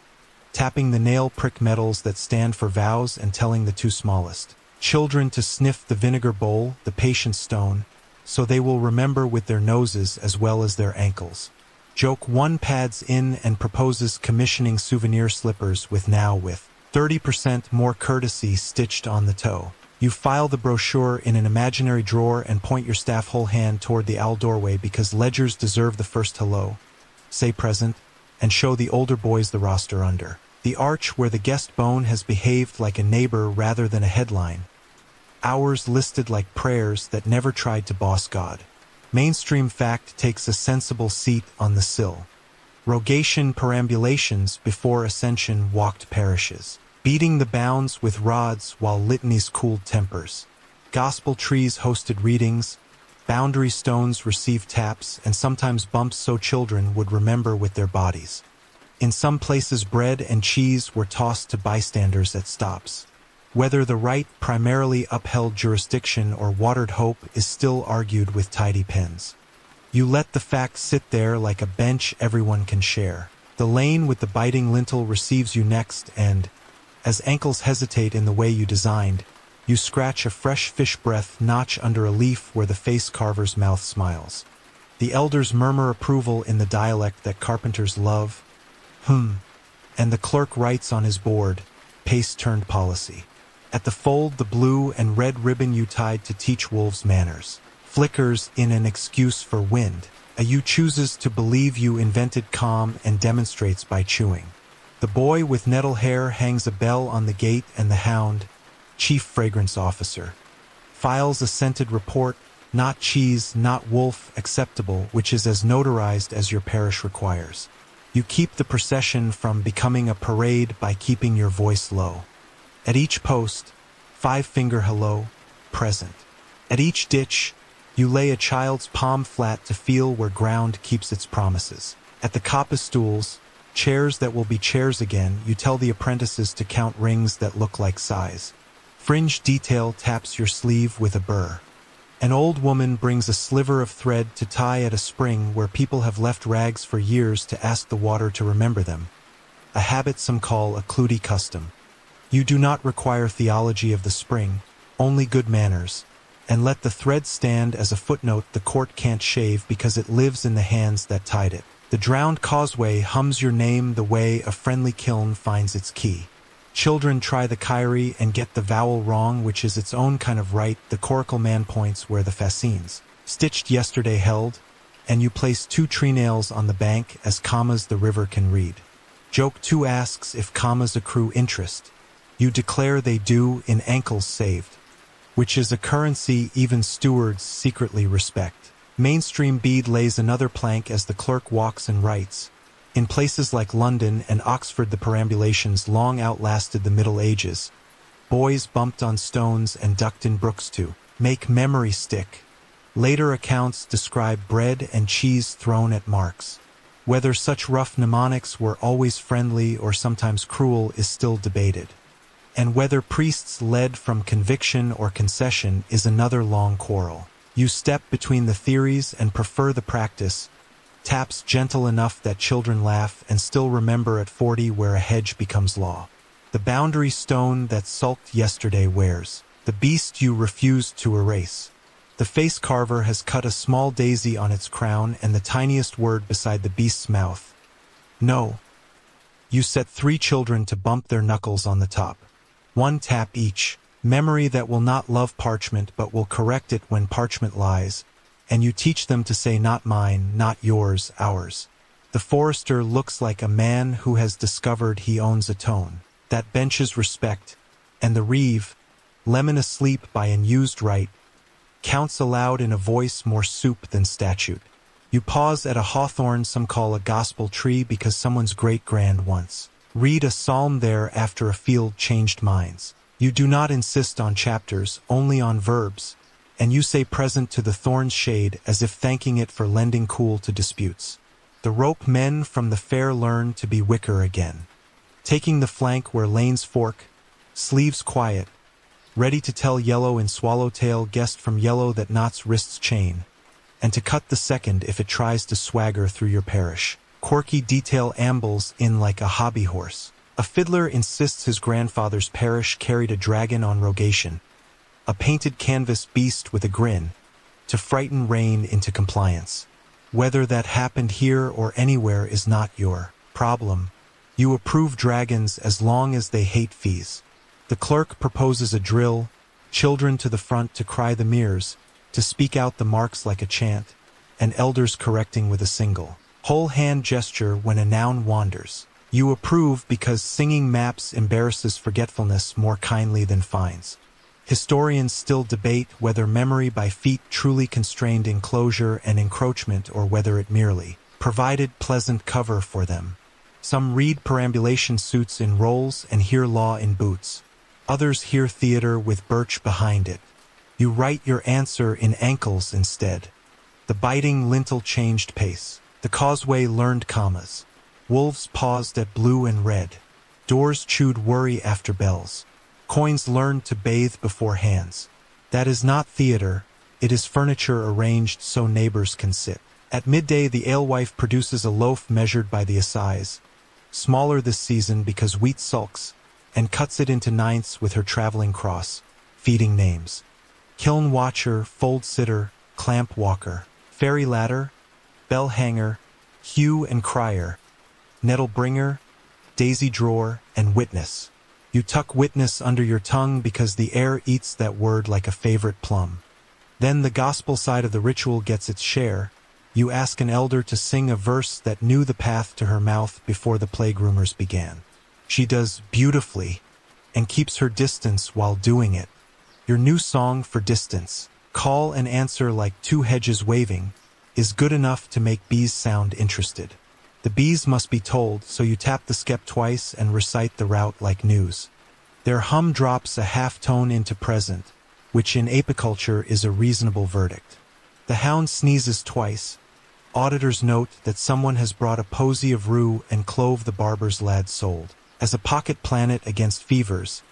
tapping the nail prick metals that stand for vows and telling the 2 smallest children to sniff the vinegar bowl, the patience stone, so they will remember with their noses as well as their ankles. Joke 1 pads in and proposes commissioning souvenir slippers with 30% more courtesy stitched on the toe. You file the brochure in an imaginary drawer and point your staff whole hand toward the owl doorway because ledgers deserve the first hello. Say present, and show the older boys the roster under. The arch where the guest bone has behaved like a neighbor rather than a headline. Hours listed like prayers that never tried to boss God. Mainstream fact takes a sensible seat on the sill. Rogation perambulations before ascension walked parishes. Beating the bounds with rods while litanies cooled tempers. Gospel trees hosted readings, boundary stones received taps, and sometimes bumps so children would remember with their bodies. In some places bread and cheese were tossed to bystanders at stops. Whether the right primarily upheld jurisdiction or watered hope is still argued with tidy pens. You let the fact sit there like a bench everyone can share. The lane with the biting lintel receives you next and, as ankles hesitate in the way you designed, you scratch a fresh fish breath notch under a leaf where the face carver's mouth smiles. The elders murmur approval in the dialect that carpenters love. And the clerk writes on his board, pace turned policy. At the fold the blue and red ribbon you tied to teach wolves manners flickers in an excuse for wind. A you chooses to believe you invented calm and demonstrates by chewing. The boy with nettle hair hangs a bell on the gate and the hound, chief fragrance officer, files a scented report, not cheese, not wolf, acceptable, which is as notarized as your parish requires. You keep the procession from becoming a parade by keeping your voice low. At each post, 5-finger hello, present. At each ditch, you lay a child's palm flat to feel where ground keeps its promises. At the coppice stools, chairs that will be chairs again, you tell the apprentices to count rings that look like size. Fringe detail taps your sleeve with a burr. An old woman brings a sliver of thread to tie at a spring where people have left rags for years to ask the water to remember them. A habit some call a Clutie custom. You do not require theology of the spring, only good manners, and let the thread stand as a footnote the court can't shave because it lives in the hands that tied it. The drowned causeway hums your name the way a friendly kiln finds its key. Children try the kyrie and get the vowel wrong, which is its own kind of right. The coracle man points where the fascines, stitched yesterday held, and you place 2 tree nails on the bank as commas the river can read. Joke 2 asks if commas accrue interest. You declare they do in ankles saved, which is a currency even stewards secretly respect. Mainstream bead lays another plank as the clerk walks and writes, In places like London and Oxford, the perambulations long outlasted the Middle Ages. Boys bumped on stones and ducked in brooks to make memory stick. Later accounts describe bread and cheese thrown at marks. Whether such rough mnemonics were always friendly or sometimes cruel is still debated. And whether priests led from conviction or concession is another long quarrel. You step between the theories and prefer the practice. Taps gentle enough that children laugh and still remember at 40 where a hedge becomes law. The boundary stone that sulked yesterday wears the beast you refused to erase. The face carver has cut a small daisy on its crown and the tiniest word beside the beast's mouth. No. You set 3 children to bump their knuckles on the top. 1 tap each. Memory that will not love parchment but will correct it when parchment lies. And you teach them to say not mine, not yours, ours. The forester looks like a man who has discovered he owns a tone that benches respect, and the reeve, lemon asleep by an used right, counts aloud in a voice more soup than statute. You pause at a hawthorn some call a gospel tree because someone's great-grand once read a psalm there after a field changed minds. You do not insist on chapters, only on verbs, and you say present to the thorn's shade as if thanking it for lending cool to disputes. The rope men from the fair learn to be wicker again, taking the flank where lanes fork, sleeves quiet, ready to tell yellow in swallowtail guessed from yellow that knots wrist's chain, and to cut the second if it tries to swagger through your parish. Quirky detail ambles in like a hobby horse. A fiddler insists his grandfather's parish carried a dragon on rogation, a painted canvas beast with a grin, to frighten rain into compliance. Whether that happened here or anywhere is not your problem. You approve dragons as long as they hate fees. The clerk proposes a drill, children to the front to cry the mirrors, to speak out the marks like a chant, and elders correcting with a single whole hand gesture when a noun wanders. You approve because singing maps embarrasses forgetfulness more kindly than fines. Historians still debate whether memory by feet truly constrained enclosure and encroachment or whether it merely provided pleasant cover for them. Some read perambulation suits in rolls and hear law in boots. Others hear theater with birch behind it. You write your answer in ankles instead. The biting lintel changed pace. The causeway learned commas. Wolves paused at blue and red. Doors chewed worry after bells. Coins learned to bathe before hands. That is not theater, it is furniture arranged so neighbors can sit. At midday the alewife produces a loaf measured by the assize, smaller this season because wheat sulks, and cuts it into ninths with her traveling cross, feeding names. Kiln watcher, fold sitter, clamp walker, fairy ladder, bell hanger, hue and crier, nettle bringer, daisy drawer, and witness. You tuck witness under your tongue because the air eats that word like a favorite plum. Then the gospel side of the ritual gets its share. You ask an elder to sing a verse that knew the path to her mouth before the plague rumors began. She does beautifully and keeps her distance while doing it. Your new song for distance, call and answer like 2 hedges waving, is good enough to make bees sound interested. The bees must be told, so you tap the skep twice and recite the route like news. Their hum drops a half tone into present, which in apiculture is a reasonable verdict. The hound sneezes twice. Auditors note that someone has brought a posy of rue and clove the barber's lad sold as a pocket planet against fevers,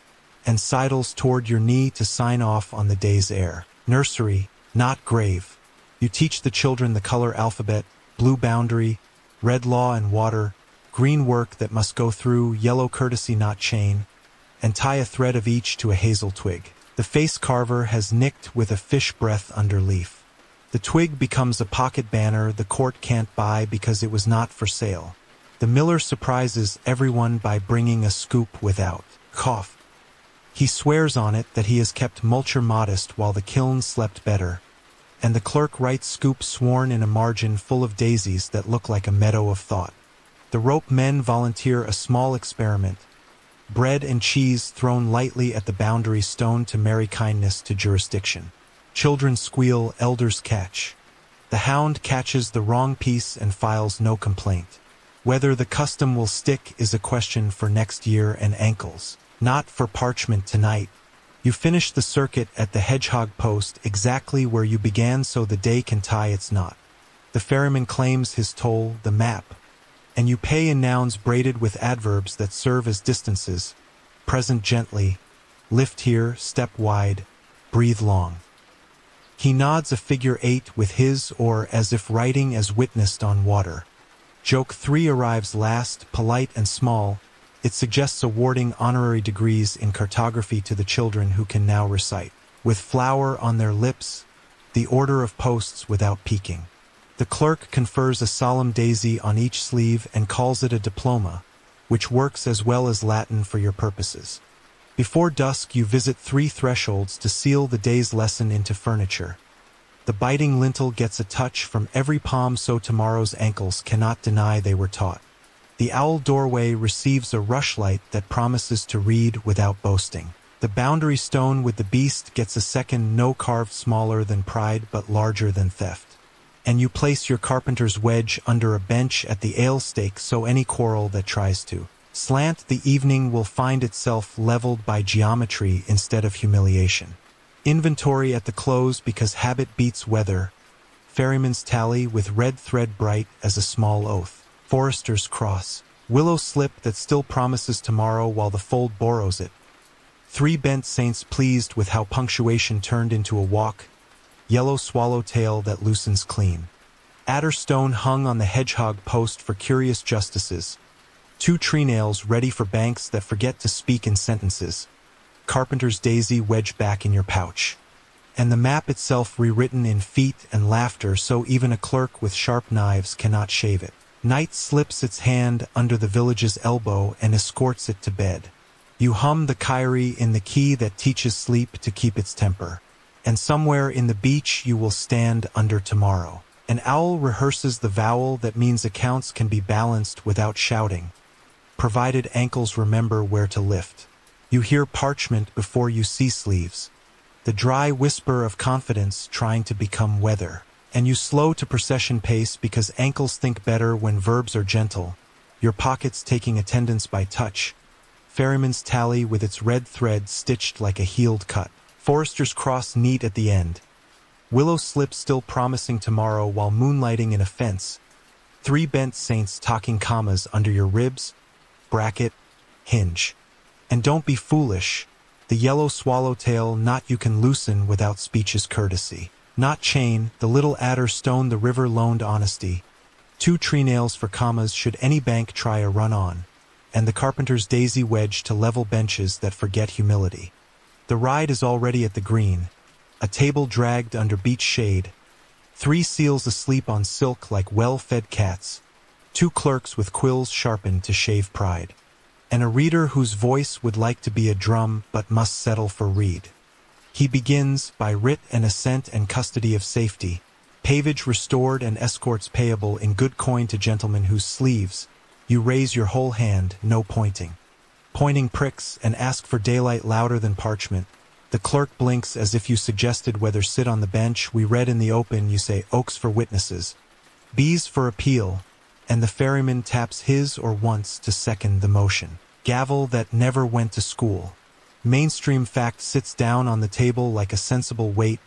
and sidles toward your knee to sign off on the day's air. Nursery, not grave. You teach the children the color alphabet, blue boundary, red law and water, green work that must go through, yellow courtesy not chain, and tie a thread of each to a hazel twig. The face carver has nicked with a fish breath under leaf. The twig becomes a pocket banner the court can't buy because it was not for sale. The miller surprises everyone by bringing a scoop without cough. He swears on it that he has kept mulcher modest while the kiln slept better, and the clerk writes scoop sworn in a margin full of daisies that look like a meadow of thought. The rope men volunteer a small experiment. Bread and cheese thrown lightly at the boundary stone to merry kindness to jurisdiction. Children squeal, elders catch. The hound catches the wrong piece and files no complaint. Whether the custom will stick is a question for next year and ankles, not for parchment tonight. You finish the circuit at the hedgehog post exactly where you began so the day can tie its knot. The ferryman claims his toll, the map, and you pay in nouns braided with adverbs that serve as distances. Present gently, lift here, step wide, breathe long. He nods a figure 8 with his or as if writing as witnessed on water. Joke 3 arrives last, polite and small. It suggests awarding honorary degrees in cartography to the children who can now recite, with flower on their lips, the order of posts without peeking. The clerk confers a solemn daisy on each sleeve and calls it a diploma, which works as well as Latin for your purposes. Before dusk you visit 3 thresholds to seal the day's lesson into furniture. The biting lintel gets a touch from every palm so tomorrow's ankles cannot deny they were taught. The owl doorway receives a rushlight that promises to read without boasting. The boundary stone with the beast gets a second no carved smaller than pride but larger than theft. And you place your carpenter's wedge under a bench at the ale stake so any quarrel that tries to slant the evening will find itself leveled by geometry instead of humiliation. Inventory at the close because habit beats weather. Ferryman's tally with red thread bright as a small oath. Forester's cross. Willow slip that still promises tomorrow while the fold borrows it. 3 bent saints pleased with how punctuation turned into a walk. Yellow swallowtail that loosens clean. Adder stone hung on the hedgehog post for curious justices. 2 tree nails ready for banks that forget to speak in sentences. Carpenter's daisy wedged back in your pouch. And the map itself rewritten in feet and laughter so even a clerk with sharp knives cannot shave it. Night slips its hand under the village's elbow and escorts it to bed. You hum the kyrie in the key that teaches sleep to keep its temper. And somewhere in the beach you will stand under tomorrow. An owl rehearses the vowel that means accounts can be balanced without shouting, provided ankles remember where to lift. You hear parchment before you see sleeves. The dry whisper of confidence trying to become weather. And you slow to procession pace because ankles think better when verbs are gentle, your pockets taking attendance by touch. Ferryman's tally with its red thread stitched like a healed cut. Forester's cross neat at the end. Willow slip still promising tomorrow while moonlighting in a fence. 3 bent saints talking commas under your ribs, bracket, hinge. And don't be foolish. The yellow swallowtail knot you can loosen without speech's courtesy. Not chain, the little adder stone the river loaned honesty. 2 tree nails for commas should any bank try a run on. And the carpenter's daisy wedge to level benches that forget humility. The ride is already at the green. A table dragged under beech shade. 3 seals asleep on silk like well-fed cats. 2 clerks with quills sharpened to shave pride. And a reader whose voice would like to be a drum but must settle for reed. He begins by writ and assent and custody of safety, pavage restored and escorts payable in good coin to gentlemen whose sleeves you raise your whole hand, no pointing. Pointing pricks and ask for daylight louder than parchment. The clerk blinks as if you suggested whether sit on the bench. We read in the open, you say oaks for witnesses, bees for appeal, and the ferryman taps his or once to second the motion. Gavel that never went to school. Mainstream fact sits down on the table like a sensible weight.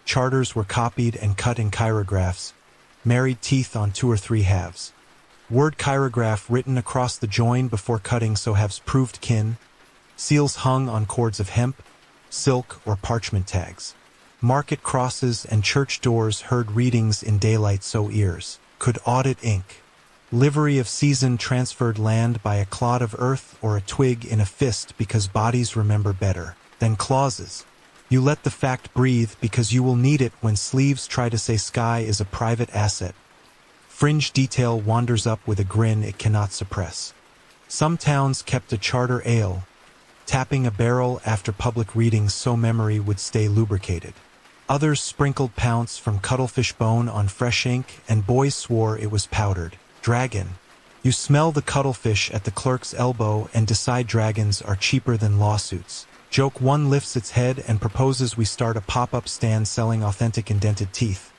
Charters were copied and cut in chirographs. Married teeth on 2 or 3 halves. Word chirograph written across the join before cutting so halves proved kin. Seals hung on cords of hemp, silk, or parchment tags. Market crosses and church doors heard readings in daylight so ears could audit ink. Livery of season transferred land by a clod of earth or a twig in a fist because bodies remember better than clauses. You let the fact breathe because you will need it when sleeves try to say sky is a private asset. Fringe detail wanders up with a grin it cannot suppress. Some towns kept a charter ale, tapping a barrel after public readings so memory would stay lubricated. Others sprinkled pounce from cuttlefish bone on fresh ink and boys swore it was powdered. Dragon. You smell the cuttlefish at the clerk's elbow and decide dragons are cheaper than lawsuits. Joke 1 lifts its head and proposes we start a pop-up stand selling authentic indented teeth.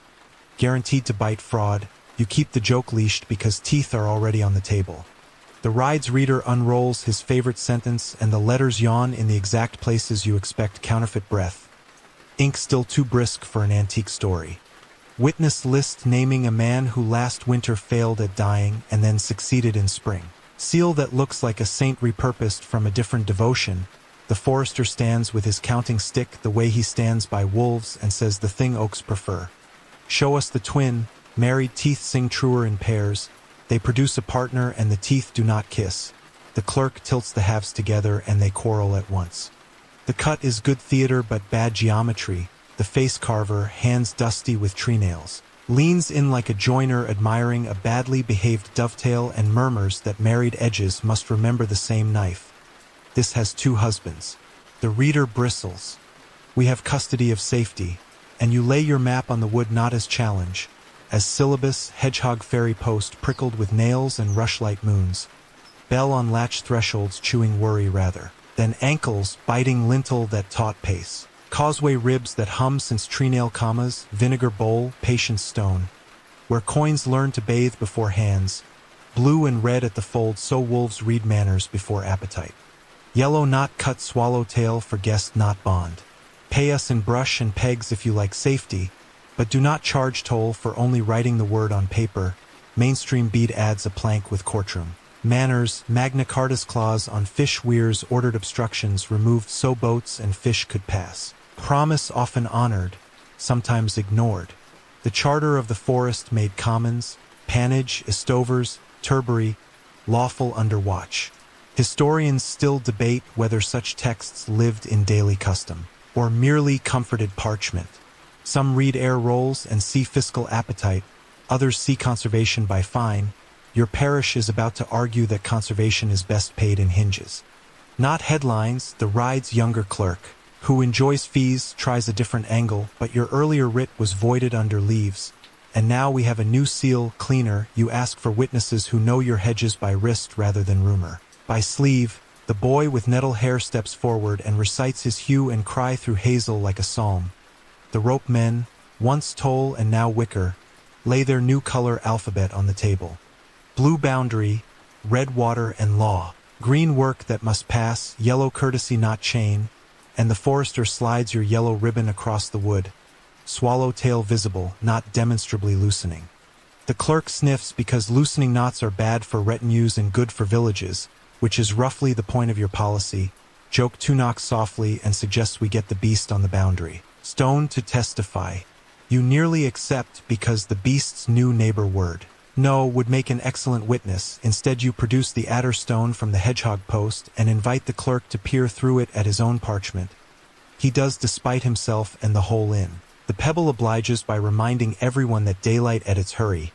Guaranteed to bite fraud. You keep the joke leashed because teeth are already on the table. The ride's reader unrolls his favorite sentence and the letters yawn in the exact places you expect counterfeit breath. Ink still too brisk for an antique story. Witness list naming a man who last winter failed at dying and then succeeded in spring. Seal that looks like a saint repurposed from a different devotion. The forester stands with his counting stick the way he stands by wolves and says the thing oaks prefer. Show us the twin. Married teeth sing truer in pairs. They produce a partner and the teeth do not kiss. The clerk tilts the halves together and they quarrel at once. The cut is good theater but bad geometry. The face carver, hands dusty with tree nails, leans in like a joiner admiring a badly behaved dovetail and murmurs that married edges must remember the same knife. This has 2 husbands. The reader bristles. We have custody of safety, and you lay your map on the wood not as challenge, as syllabus, hedgehog fairy post prickled with nails and rushlight moons. Bell on latch thresholds chewing worry rather than ankles biting lintel that taut pace. Causeway ribs that hum since tree-nail commas, vinegar bowl, patience stone. Where coins learn to bathe before hands. Blue and red at the fold so wolves read manners before appetite. Yellow not cut swallowtail for guest not bond. Pay us in brush and pegs if you like safety, but do not charge toll for only writing the word on paper. Mainstream bead adds a plank with courtroom. Manners, Magna Carta's clause on fish weirs ordered obstructions removed so boats and fish could pass. Promise often honored, sometimes ignored. The charter of the forest made commons, pannage, estovers, turbary, lawful under watch. Historians still debate whether such texts lived in daily custom, or merely comforted parchment. Some read air rolls and see fiscal appetite, others see conservation by fine. Your parish is about to argue that conservation is best paid in hinges. Not headlines, the ride's younger clerk, who enjoys fees, tries a different angle, but your earlier writ was voided under leaves. And now we have a new seal, cleaner. You ask for witnesses who know your hedges by wrist rather than rumor. By sleeve, the boy with nettle hair steps forward and recites his hue and cry through hazel like a psalm. The rope men, once toll and now wicker, lay their new color alphabet on the table. Blue boundary, red water and law, green work that must pass, yellow courtesy not chain, and the forester slides your yellow ribbon across the wood. Swallowtail visible, not demonstrably loosening. The clerk sniffs because loosening knots are bad for retinues and good for villages, which is roughly the point of your policy. Joke 2 knocks softly and suggests we get the beast on the boundary. Stone to testify. You nearly accept because the beast's new neighbor word. No would make an excellent witness. Instead you produce the adder stone from the hedgehog post and invite the clerk to peer through it at his own parchment. He does despite himself and the whole inn. The pebble obliges by reminding everyone that daylight edits hurry.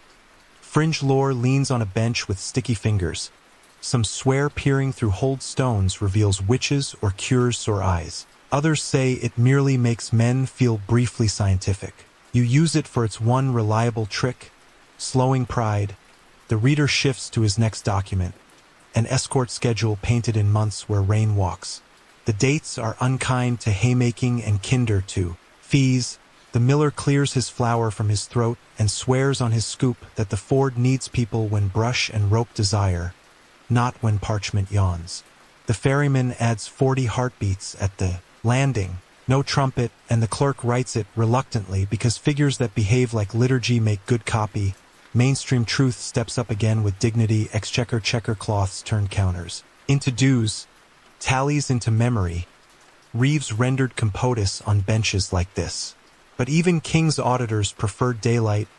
Fringe lore leans on a bench with sticky fingers. Some swear peering through holed stones reveals witches or cures sore eyes. Others say it merely makes men feel briefly scientific. You use it for its one reliable trick, slowing pride. The reader shifts to his next document, an escort schedule painted in months where rain walks. The dates are unkind to haymaking and kinder to fees. The miller clears his flour from his throat and swears on his scoop that the ford needs people when brush and rope desire, not when parchment yawns. The ferryman adds 40 heartbeats at the landing. No trumpet, and the clerk writes it reluctantly because figures that behave like liturgy make good copy. Mainstream truth steps up again with dignity. Exchequer checker cloths turn counters into dues, tallies into memory. Reeves rendered compotus on benches like this. But even King's auditors preferred daylight,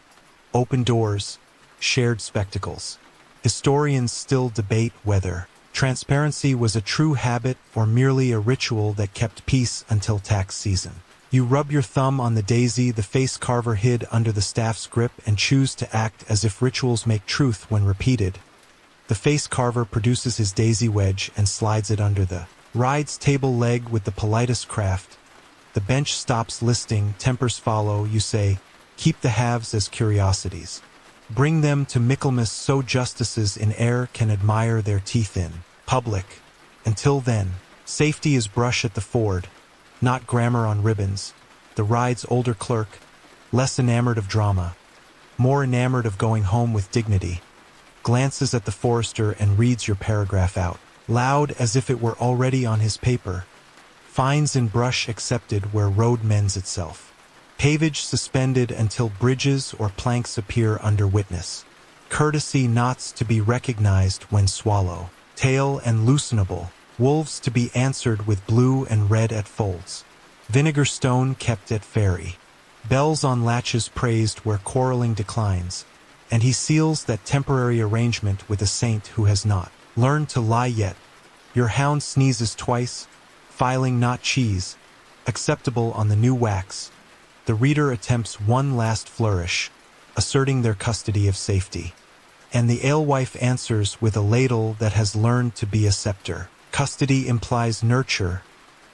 open doors, shared spectacles. Historians still debate whether transparency was a true habit or merely a ritual that kept peace until tax season. You rub your thumb on the daisy the face carver hid under the staff's grip and choose to act as if rituals make truth when repeated. The face carver produces his daisy wedge and slides it under the ride's table leg with the politest craft. The bench stops listing, tempers follow. You say, keep the halves as curiosities. Bring them to Michaelmas so justices in air can admire their teeth in public. Until then, safety is brush at the ford, not grammar on ribbons. The ride's older clerk, less enamored of drama, more enamored of going home with dignity, glances at the forester and reads your paragraph out, loud as if it were already on his paper. Fines in brush accepted where road mends itself. Pavage suspended until bridges or planks appear under witness. Courtesy knots to be recognized when swallow. Tail and loosenable. Wolves to be answered with blue and red at folds. Vinegar stone kept at ferry. Bells on latches praised where quarreling declines. And he seals that temporary arrangement with a saint who has not learned to lie yet. Your hound sneezes twice, filing not cheese, acceptable on the new wax. The reader attempts one last flourish, asserting their custody of safety. And the alewife answers with a ladle that has learned to be a scepter. Custody implies nurture,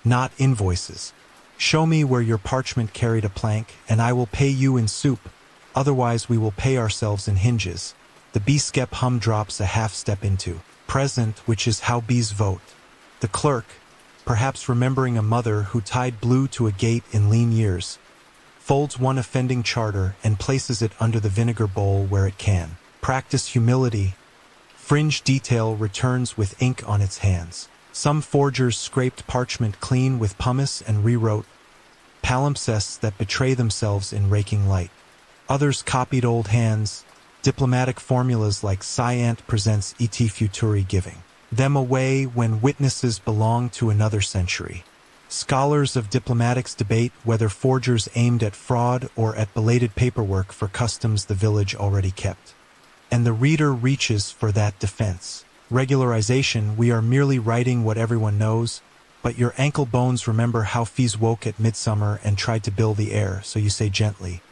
not invoices. Show me where your parchment carried a plank, and I will pay you in soup. Otherwise we will pay ourselves in hinges. The bee-skep hum drops a half step into present, which is how bees vote. The clerk, perhaps remembering a mother who tied blue to a gate in lean years, folds one offending charter and places it under the vinegar bowl where it can. Practice humility. Fringe detail returns with ink on its hands. Some forgers scraped parchment clean with pumice and rewrote palimpsests that betray themselves in raking light. Others copied old hands, diplomatic formulas like Scient presents et futuri, giving them away when witnesses belong to another century. Scholars of diplomatics debate whether forgers aimed at fraud or at belated paperwork for customs the village already kept. And the reader reaches for that defense. Regularization, we are merely writing what everyone knows, but your ankle bones remember how fees woke at midsummer and tried to bill the air, so you say gently.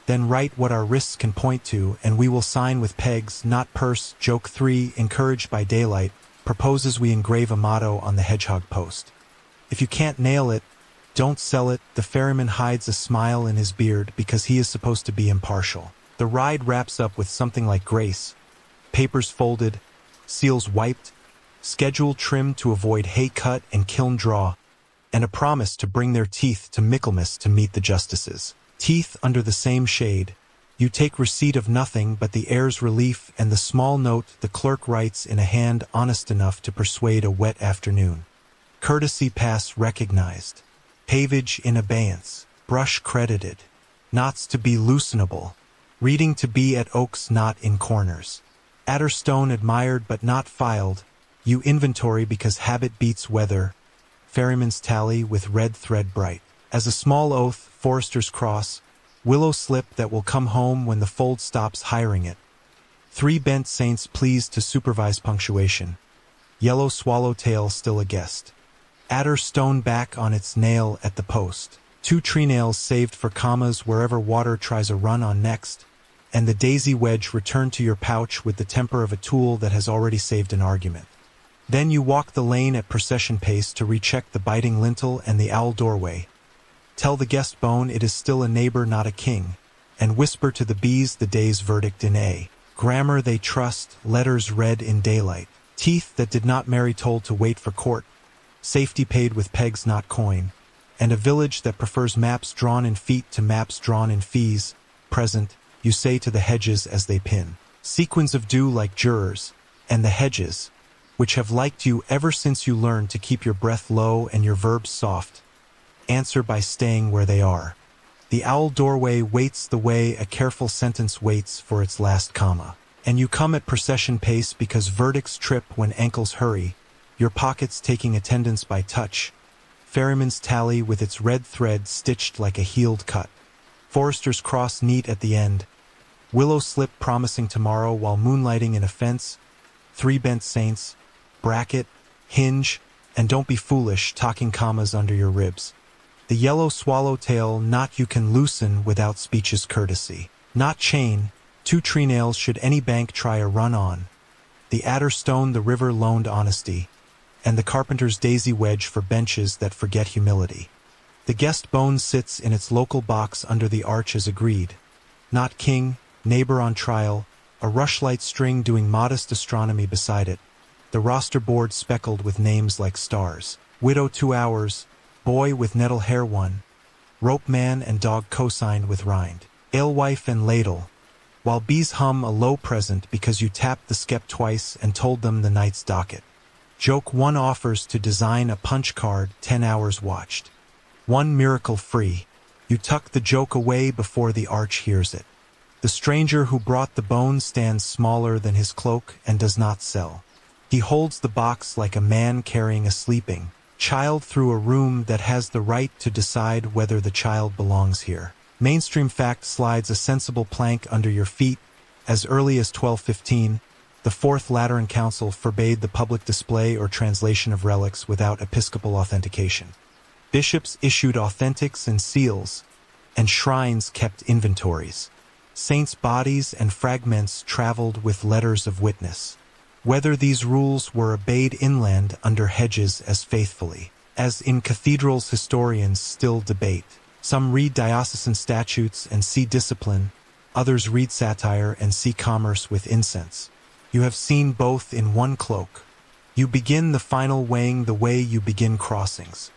Then write what our wrists can point to, and we will sign with pegs, not purse. Joke 3, encouraged by daylight, proposes we engrave a motto on the hedgehog post. If you can't nail it, don't sell it. The ferryman hides a smile in his beard because he is supposed to be impartial. The ride wraps up with something like grace. Papers folded, seals wiped, schedule trimmed to avoid hay cut and kiln draw, and a promise to bring their teeth to Michaelmas to meet the justices. Teeth under the same shade. You take receipt of nothing but the air's relief and the small note the clerk writes in a hand honest enough to persuade a wet afternoon. Courtesy pass recognized. Pavage in abeyance. Brush credited. Knots to be loosenable. Reading to be at oaks not in corners. Adderstone admired but not filed. You inventory because habit beats weather. Ferryman's tally with red thread bright. As a small oath, forester's cross. Willow slip that will come home when the fold stops hiring it. 3 bent saints pleased to supervise punctuation. Yellow swallowtail still a guest. Adder stone back on its nail at the post. 2 tree nails saved for commas wherever water tries a run on next. And the daisy wedge returned to your pouch with the temper of a tool that has already saved an argument. Then you walk the lane at procession pace to recheck the biting lintel and the owl doorway. Tell the guest bone it is still a neighbor, not a king, and whisper to the bees the day's verdict in A. Grammar they trust, letters read in daylight. Teeth that did not marry told to wait for court. Safety paid with pegs, not coin. And a village that prefers maps drawn in feet to maps drawn in fees. Present, you say to the hedges as they pin. Sequins of dew like jurors, and the hedges, which have liked you ever since you learned to keep your breath low and your verbs soft, answer by staying where they are. The owl doorway waits the way a careful sentence waits for its last comma. And you come at procession pace because verdicts trip when ankles hurry, your pockets taking attendance by touch. Ferryman's tally with its red thread stitched like a healed cut. Forester's cross neat at the end. Willow slip promising tomorrow while moonlighting in a fence. 3 bent saints. Bracket, hinge, and don't be foolish talking commas under your ribs. The yellow swallowtail knot you can loosen without speech's courtesy. Not chain, 2 tree nails should any bank try a run on. The adder stone the river loaned honesty, and the carpenter's daisy wedge for benches that forget humility. The guest bone sits in its local box under the arch as agreed. Not king, neighbor on trial, a rushlight string doing modest astronomy beside it. The roster board speckled with names like stars. Widow 2 hours, boy with nettle hair 1, rope man and dog co-signed with rind. Alewife and ladle, while bees hum a low present because you tapped the skep twice and told them the night's docket. Joke 1 offers to design a punch card 10 hours watched. 1 miracle free. You tuck the joke away before the arch hears it. The stranger who brought the bone stands smaller than his cloak and does not sell. He holds the box like a man carrying a sleeping child through a room that has the right to decide whether the child belongs here. Mainstream fact slides a sensible plank under your feet. As early as 1215, the Fourth Lateran Council forbade the public display or translation of relics without episcopal authentication. Bishops issued authentics and seals, and shrines kept inventories. Saints' bodies and fragments traveled with letters of witness. Whether these rules were obeyed inland under hedges as faithfully as in cathedrals, historians still debate. Some read diocesan statutes and see discipline, others read satire and see commerce with incense. You have seen both in one cloak. You begin the final weighing the way you begin crossings.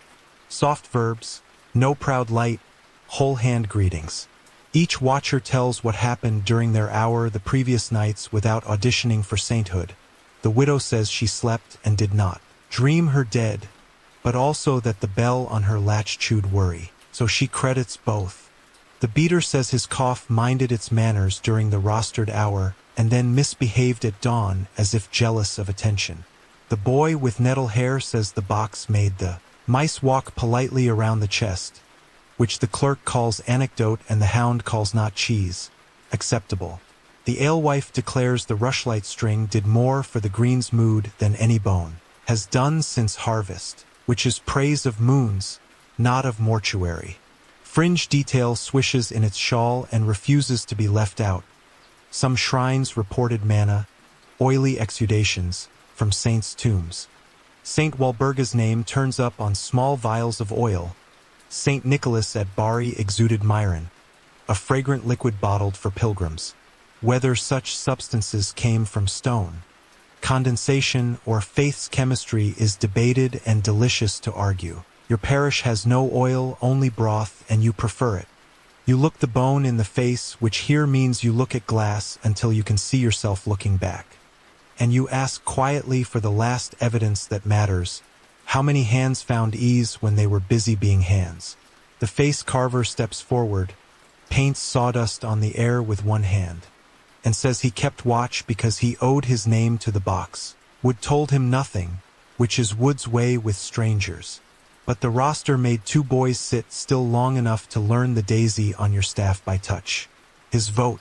Soft verbs, no proud light, whole hand greetings. Each watcher tells what happened during their hour the previous nights without auditioning for sainthood. The widow says she slept and did not dream her dead, but also that the bell on her latch chewed worry, so she credits both. The beater says his cough minded its manners during the rostered hour and then misbehaved at dawn as if jealous of attention. The boy with nettle hair says the box made the mice walk politely around the chest, which the clerk calls anecdote and the hound calls not cheese. Acceptable. The alewife declares the rushlight string did more for the green's mood than any bone has done since harvest, which is praise of moons, not of mortuary. Fringe detail swishes in its shawl and refuses to be left out. Some shrines reported manna, oily exudations from saints' tombs. Saint Walburga's name turns up on small vials of oil. Saint Nicholas at Bari exuded myron, a fragrant liquid bottled for pilgrims. Whether such substances came from stone, condensation, or faith's chemistry is debated and delicious to argue. Your parish has no oil, only broth, and you prefer it. You look the bone in the face, which here means you look at glass until you can see yourself looking back. And you ask quietly for the last evidence that matters. How many hands found ease when they were busy being hands? The face carver steps forward, paints sawdust on the air with one hand, and says he kept watch because he owed his name to the box. Wood told him nothing, which is Wood's way with strangers. But the roster made 2 boys sit still long enough to learn the daisy on your staff by touch. His vote.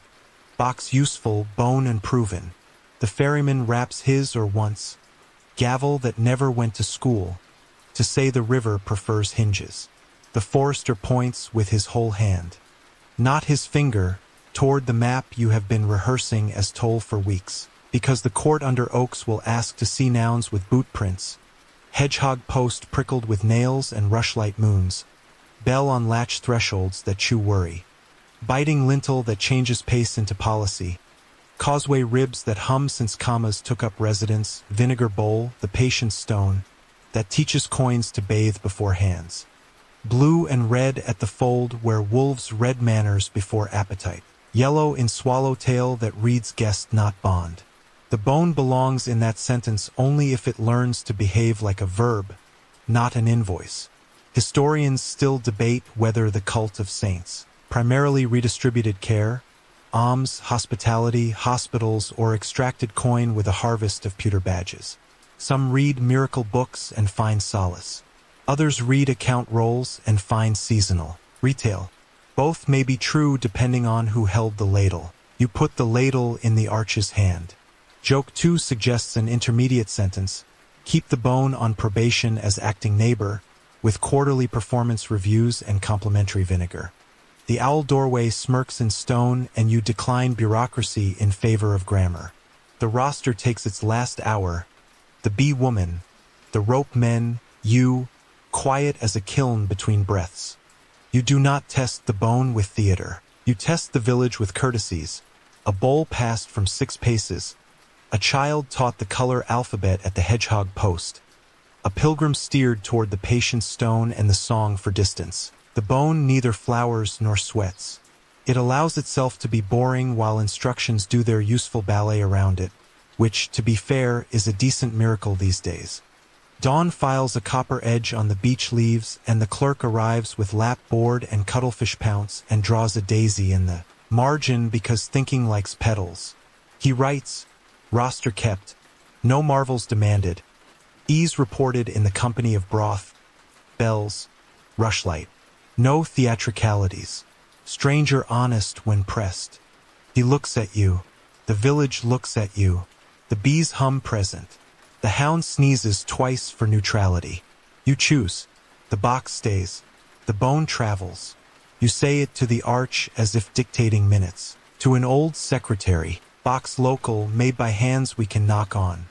Box useful, bone and proven. The ferryman raps his or once. Gavel that never went to school. To say the river prefers hinges. The forester points with his whole hand, not his finger, toward the map you have been rehearsing as toll for weeks, because the court under oaks will ask to see nouns with boot prints. Hedgehog post prickled with nails and rushlight moons. Bell on latch thresholds that chew worry. Biting lintel that changes pace into policy. Causeway ribs that hum since commas took up residence. Vinegar bowl, the patience stone, that teaches coins to bathe before hands. Blue and red at the fold where wolves read manners before appetite. Yellow in swallowtail that reads guest not bond. The bone belongs in that sentence only if it learns to behave like a verb, not an invoice. Historians still debate whether the cult of saints, primarily redistributed care, alms, hospitality, hospitals, or extracted coin with a harvest of pewter badges. Some read miracle books and find solace. Others read account rolls and find seasonal retail. Both may be true depending on who held the ladle. You put the ladle in the arch's hand. Joke 2 suggests an intermediate sentence. Keep the bone on probation as acting neighbor, with quarterly performance reviews and complimentary vinegar. The owl doorway smirks in stone and you decline bureaucracy in favor of grammar. The roster takes its last hour. The bee woman, the rope men, you, quiet as a kiln between breaths. You do not test the bone with theater. You test the village with courtesies. A bowl passed from 6 paces. A child taught the color alphabet at the hedgehog post. A pilgrim steered toward the patient stone and the song for distance. The bone neither flowers nor sweats. It allows itself to be boring while instructions do their useful ballet around it, which, to be fair, is a decent miracle these days. Dawn files a copper edge on the beech leaves, and the clerk arrives with lap board and cuttlefish pounce and draws a daisy in the margin because thinking likes petals. He writes, roster kept, no marvels demanded. Ease reported in the company of broth, bells, rushlight. No theatricalities. Stranger honest when pressed. He looks at you. The village looks at you. The bees hum present. The hound sneezes twice for neutrality. You choose. The box stays. The bone travels. You say it to the arch as if dictating minutes. To an old secretary, box local made by hands we can knock on.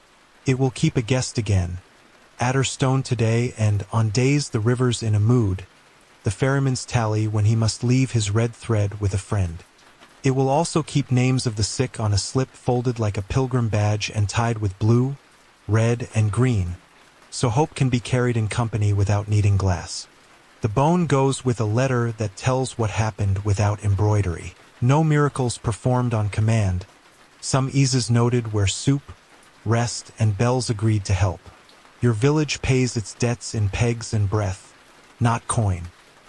It will keep a guest again. Adderstone today and on days the river's in a mood. The ferryman's tally when he must leave his red thread with a friend. It will also keep names of the sick on a slip folded like a pilgrim badge and tied with blue, red, and green, so hope can be carried in company without needing glass. The bone goes with a letter that tells what happened without embroidery. No miracles performed on command. Some eases noted where soup, rest, and bells agreed to help. Your village pays its debts in pegs and breath, not coin.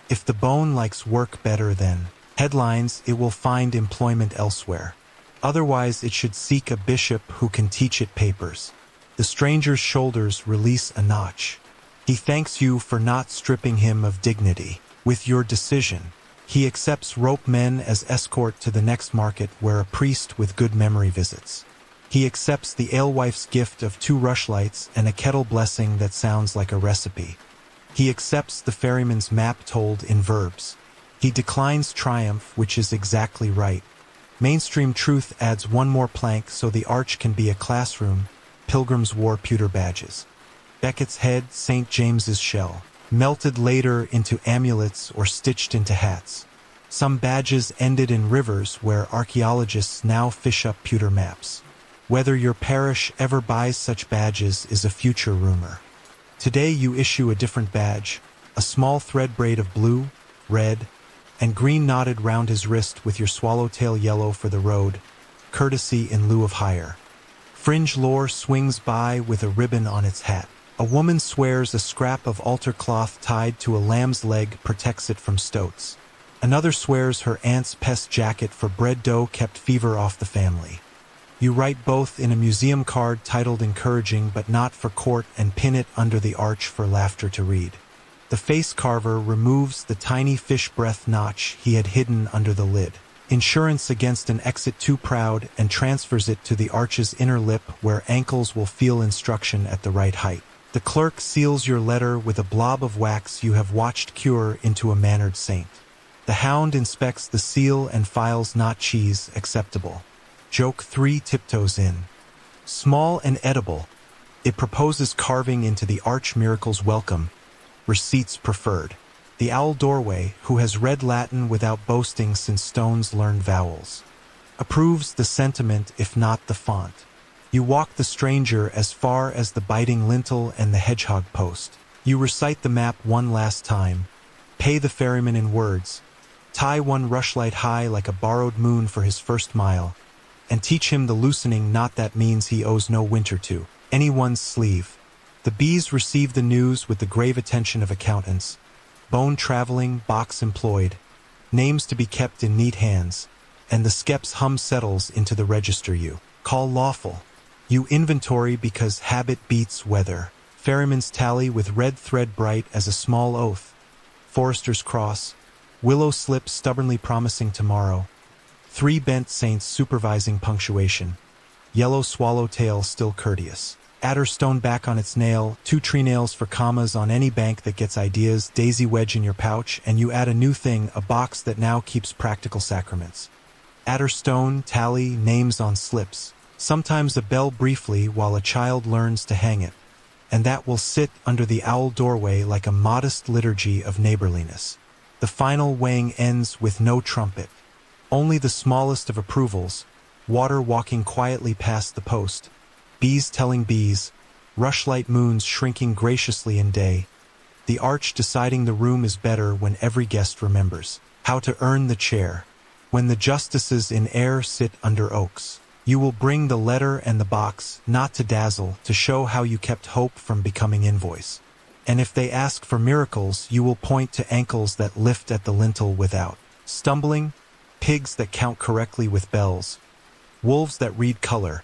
If the bone likes work better than headlines, it will find employment elsewhere. Otherwise, it should seek a bishop who can teach it papers. The stranger's shoulders release a notch. He thanks you for not stripping him of dignity. With your decision, he accepts rope men as escort to the next market where a priest with good memory visits. He accepts the alewife's gift of 2 rushlights and a kettle blessing that sounds like a recipe. He accepts the ferryman's map told in verbs. He declines triumph, which is exactly right. Mainstream truth adds 1 more plank so the arch can be a classroom. Pilgrims wore pewter badges. Becket's head, St. James's shell, melted later into amulets or stitched into hats. Some badges ended in rivers where archaeologists now fish up pewter maps. Whether your parish ever buys such badges is a future rumor. Today you issue a different badge, a small thread braid of blue, red, and green knotted round his wrist with your swallowtail yellow for the road, courtesy in lieu of hire. Fringe lore swings by with a ribbon on its hat. A woman swears a scrap of altar cloth tied to a lamb's leg protects it from stoats. Another swears her aunt's pest jacket for bread dough kept fever off the family. You write both in a museum card titled encouraging but not for court and pin it under the arch for laughter to read. The face carver removes the tiny fish breath notch he had hidden under the lid. Insurance against an exit too proud and transfers it to the arch's inner lip where ankles will feel instruction at the right height. The clerk seals your letter with a blob of wax you have watched cure into a mannered saint. The hound inspects the seal and files not cheese acceptable. Joke 3 tiptoes in. Small and edible. It proposes carving into the arch miracle's welcome. Receipts preferred. The owl doorway, who has read Latin without boasting since stones learned vowels, approves the sentiment if not the font. You walk the stranger as far as the biting lintel and the hedgehog post. You recite the map 1 last time, pay the ferryman in words, tie 1 rushlight high like a borrowed moon for his first mile, and teach him the loosening knot that means he owes no winter to anyone's sleeve. The bees receive the news with the grave attention of accountants. Bone traveling, box employed, names to be kept in neat hands, and the skeps hum settles into the register you call lawful. You inventory because habit beats weather. Ferryman's tally with red thread bright as a small oath. Forester's cross, willow slip stubbornly promising tomorrow. 3 bent saints supervising punctuation. Yellow swallowtail still courteous. Adderstone back on its nail, 2 tree nails for commas on any bank that gets ideas, daisy wedge in your pouch, and you add a new thing, a box that now keeps practical sacraments. Adderstone, tally, names on slips. Sometimes a bell briefly while a child learns to hang it. And that will sit under the owl doorway like a modest liturgy of neighborliness. The final weighing ends with no trumpet. Only the smallest of approvals, water walking quietly past the post. Bees telling bees, rushlight moons shrinking graciously in day. The arch deciding the room is better when every guest remembers how to earn the chair. When the justices in air sit under oaks. You will bring the letter and the box, not to dazzle, to show how you kept hope from becoming invoice. And if they ask for miracles, you will point to ankles that lift at the lintel without stumbling, pigs that count correctly with bells, wolves that read color,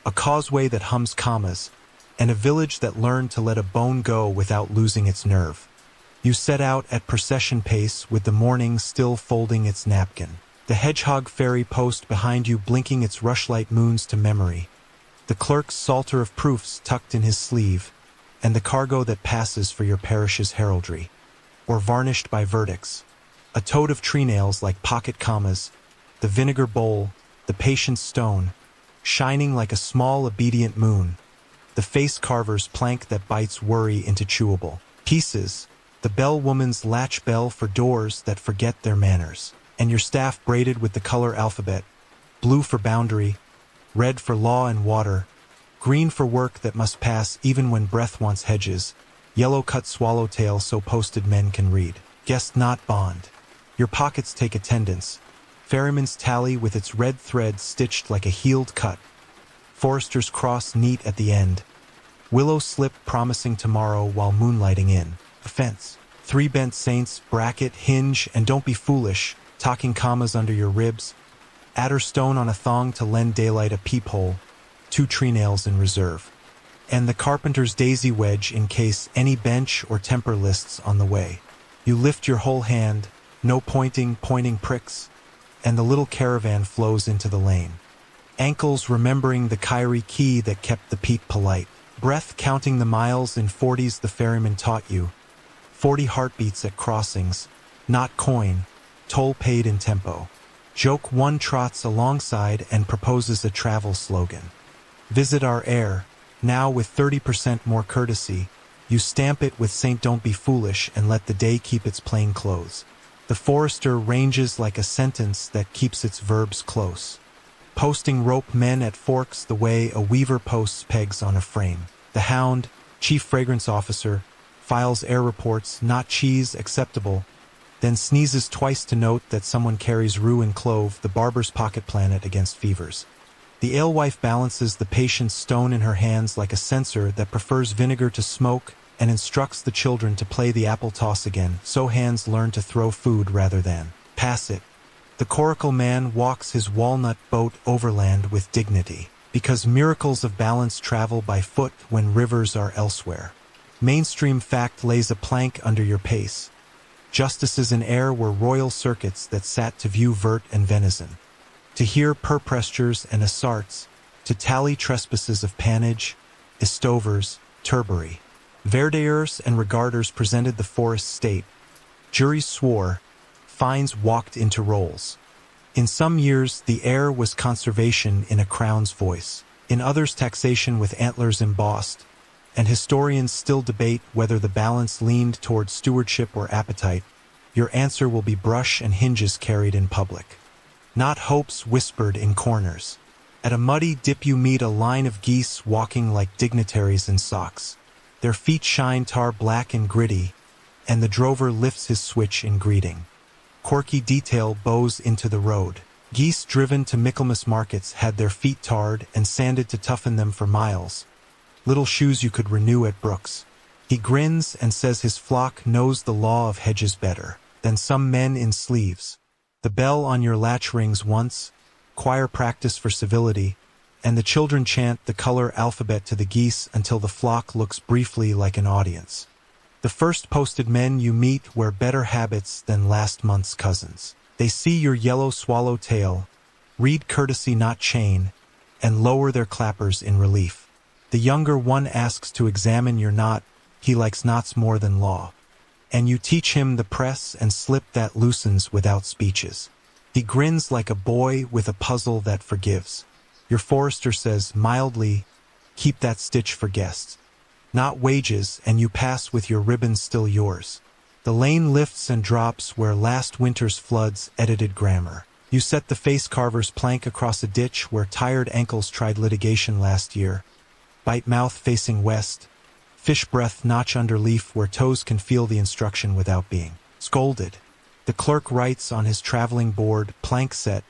a causeway that hums commas, and a village that learned to let a bone go without losing its nerve. You set out at procession pace with the morning still folding its napkin. The hedgehog ferry post behind you blinking its rushlight moons to memory. The clerk's psalter of proofs tucked in his sleeve, and the cargo that passes for your parish's heraldry. Or varnished by verdicts. A toad of tree nails like pocket commas, the vinegar bowl, the patience stone, shining like a small obedient moon. The face carver's plank that bites worry into chewable pieces. The bell woman's latch bell for doors that forget their manners. And your staff braided with the color alphabet, blue for boundary, red for law and water, green for work that must pass even when breath wants hedges, yellow cut swallowtail so posted men can read. Guest not bond. Your pockets take attendance. Ferryman's tally with its red thread stitched like a healed cut. Forester's cross neat at the end. Willow slip promising tomorrow while moonlighting in. Offense. 3 bent saints, bracket, hinge, and don't be foolish. Talking commas under your ribs, adder stone on a thong to lend daylight a peephole, 2 tree nails in reserve, and the carpenter's daisy wedge in case any bench or temper lists on the way. You lift your whole hand, no pointing pricks, and the little caravan flows into the lane. Ankles remembering the Kyrie key that kept the peat polite, breath counting the miles in 40s the ferryman taught you, 40 heartbeats at crossings, not coin, toll paid in tempo. Joke one trots alongside and proposes a travel slogan. Visit our air, now with 30% more courtesy. You stamp it with Saint Don't Be Foolish and let the day keep its plain clothes. The forester ranges like a sentence that keeps its verbs close. Posting rope men at forks the way a weaver posts pegs on a frame. The hound, chief fragrance officer, files air reports, not cheese acceptable, then sneezes twice to note that someone carries rue and clove, the barber's pocket planet against fevers. The alewife balances the patient's stone in her hands like a censor that prefers vinegar to smoke and instructs the children to play the apple toss again, so hands learn to throw food rather than pass it. The coracle man walks his walnut boat overland with dignity, because miracles of balance travel by foot when rivers are elsewhere. Mainstream fact lays a plank under your pace. Justices in air were royal circuits that sat to view vert and venison, to hear purprestures and assarts, to tally trespasses of panage, estovers, turbary. Verdeers and regarders presented the forest state. Juries swore, fines walked into rolls. In some years, the air was conservation in a crown's voice, in others taxation with antlers embossed, and historians still debate whether the balance leaned toward stewardship or appetite. Your answer will be brush and hinges carried in public, not hopes whispered in corners. At a muddy dip you meet a line of geese walking like dignitaries in socks. Their feet shine tar black and gritty, and the drover lifts his switch in greeting. Quirky detail bows into the road. Geese driven to Michaelmas markets had their feet tarred and sanded to toughen them for miles. Little shoes you could renew at Brooks. He grins and says his flock knows the law of hedges better than some men in sleeves. The bell on your latch rings once, choir practice for civility, and the children chant the color alphabet to the geese until the flock looks briefly like an audience. The first posted men you meet wear better habits than last month's cousins. They see your yellow swallow tail, read courtesy not chain, and lower their clappers in relief. The younger one asks to examine your knot, he likes knots more than law. And you teach him the press and slip that loosens without speeches. He grins like a boy with a puzzle that forgives. Your forester says mildly, keep that stitch for guests. Not wages, and you pass with your ribbon still yours. The lane lifts and drops where last winter's floods edited grammar. You set the face carver's plank across a ditch where tired ankles tried litigation last year. Bite mouth facing west, fish breath notch under leaf where toes can feel the instruction without being scolded. The clerk writes on his traveling board, plank set,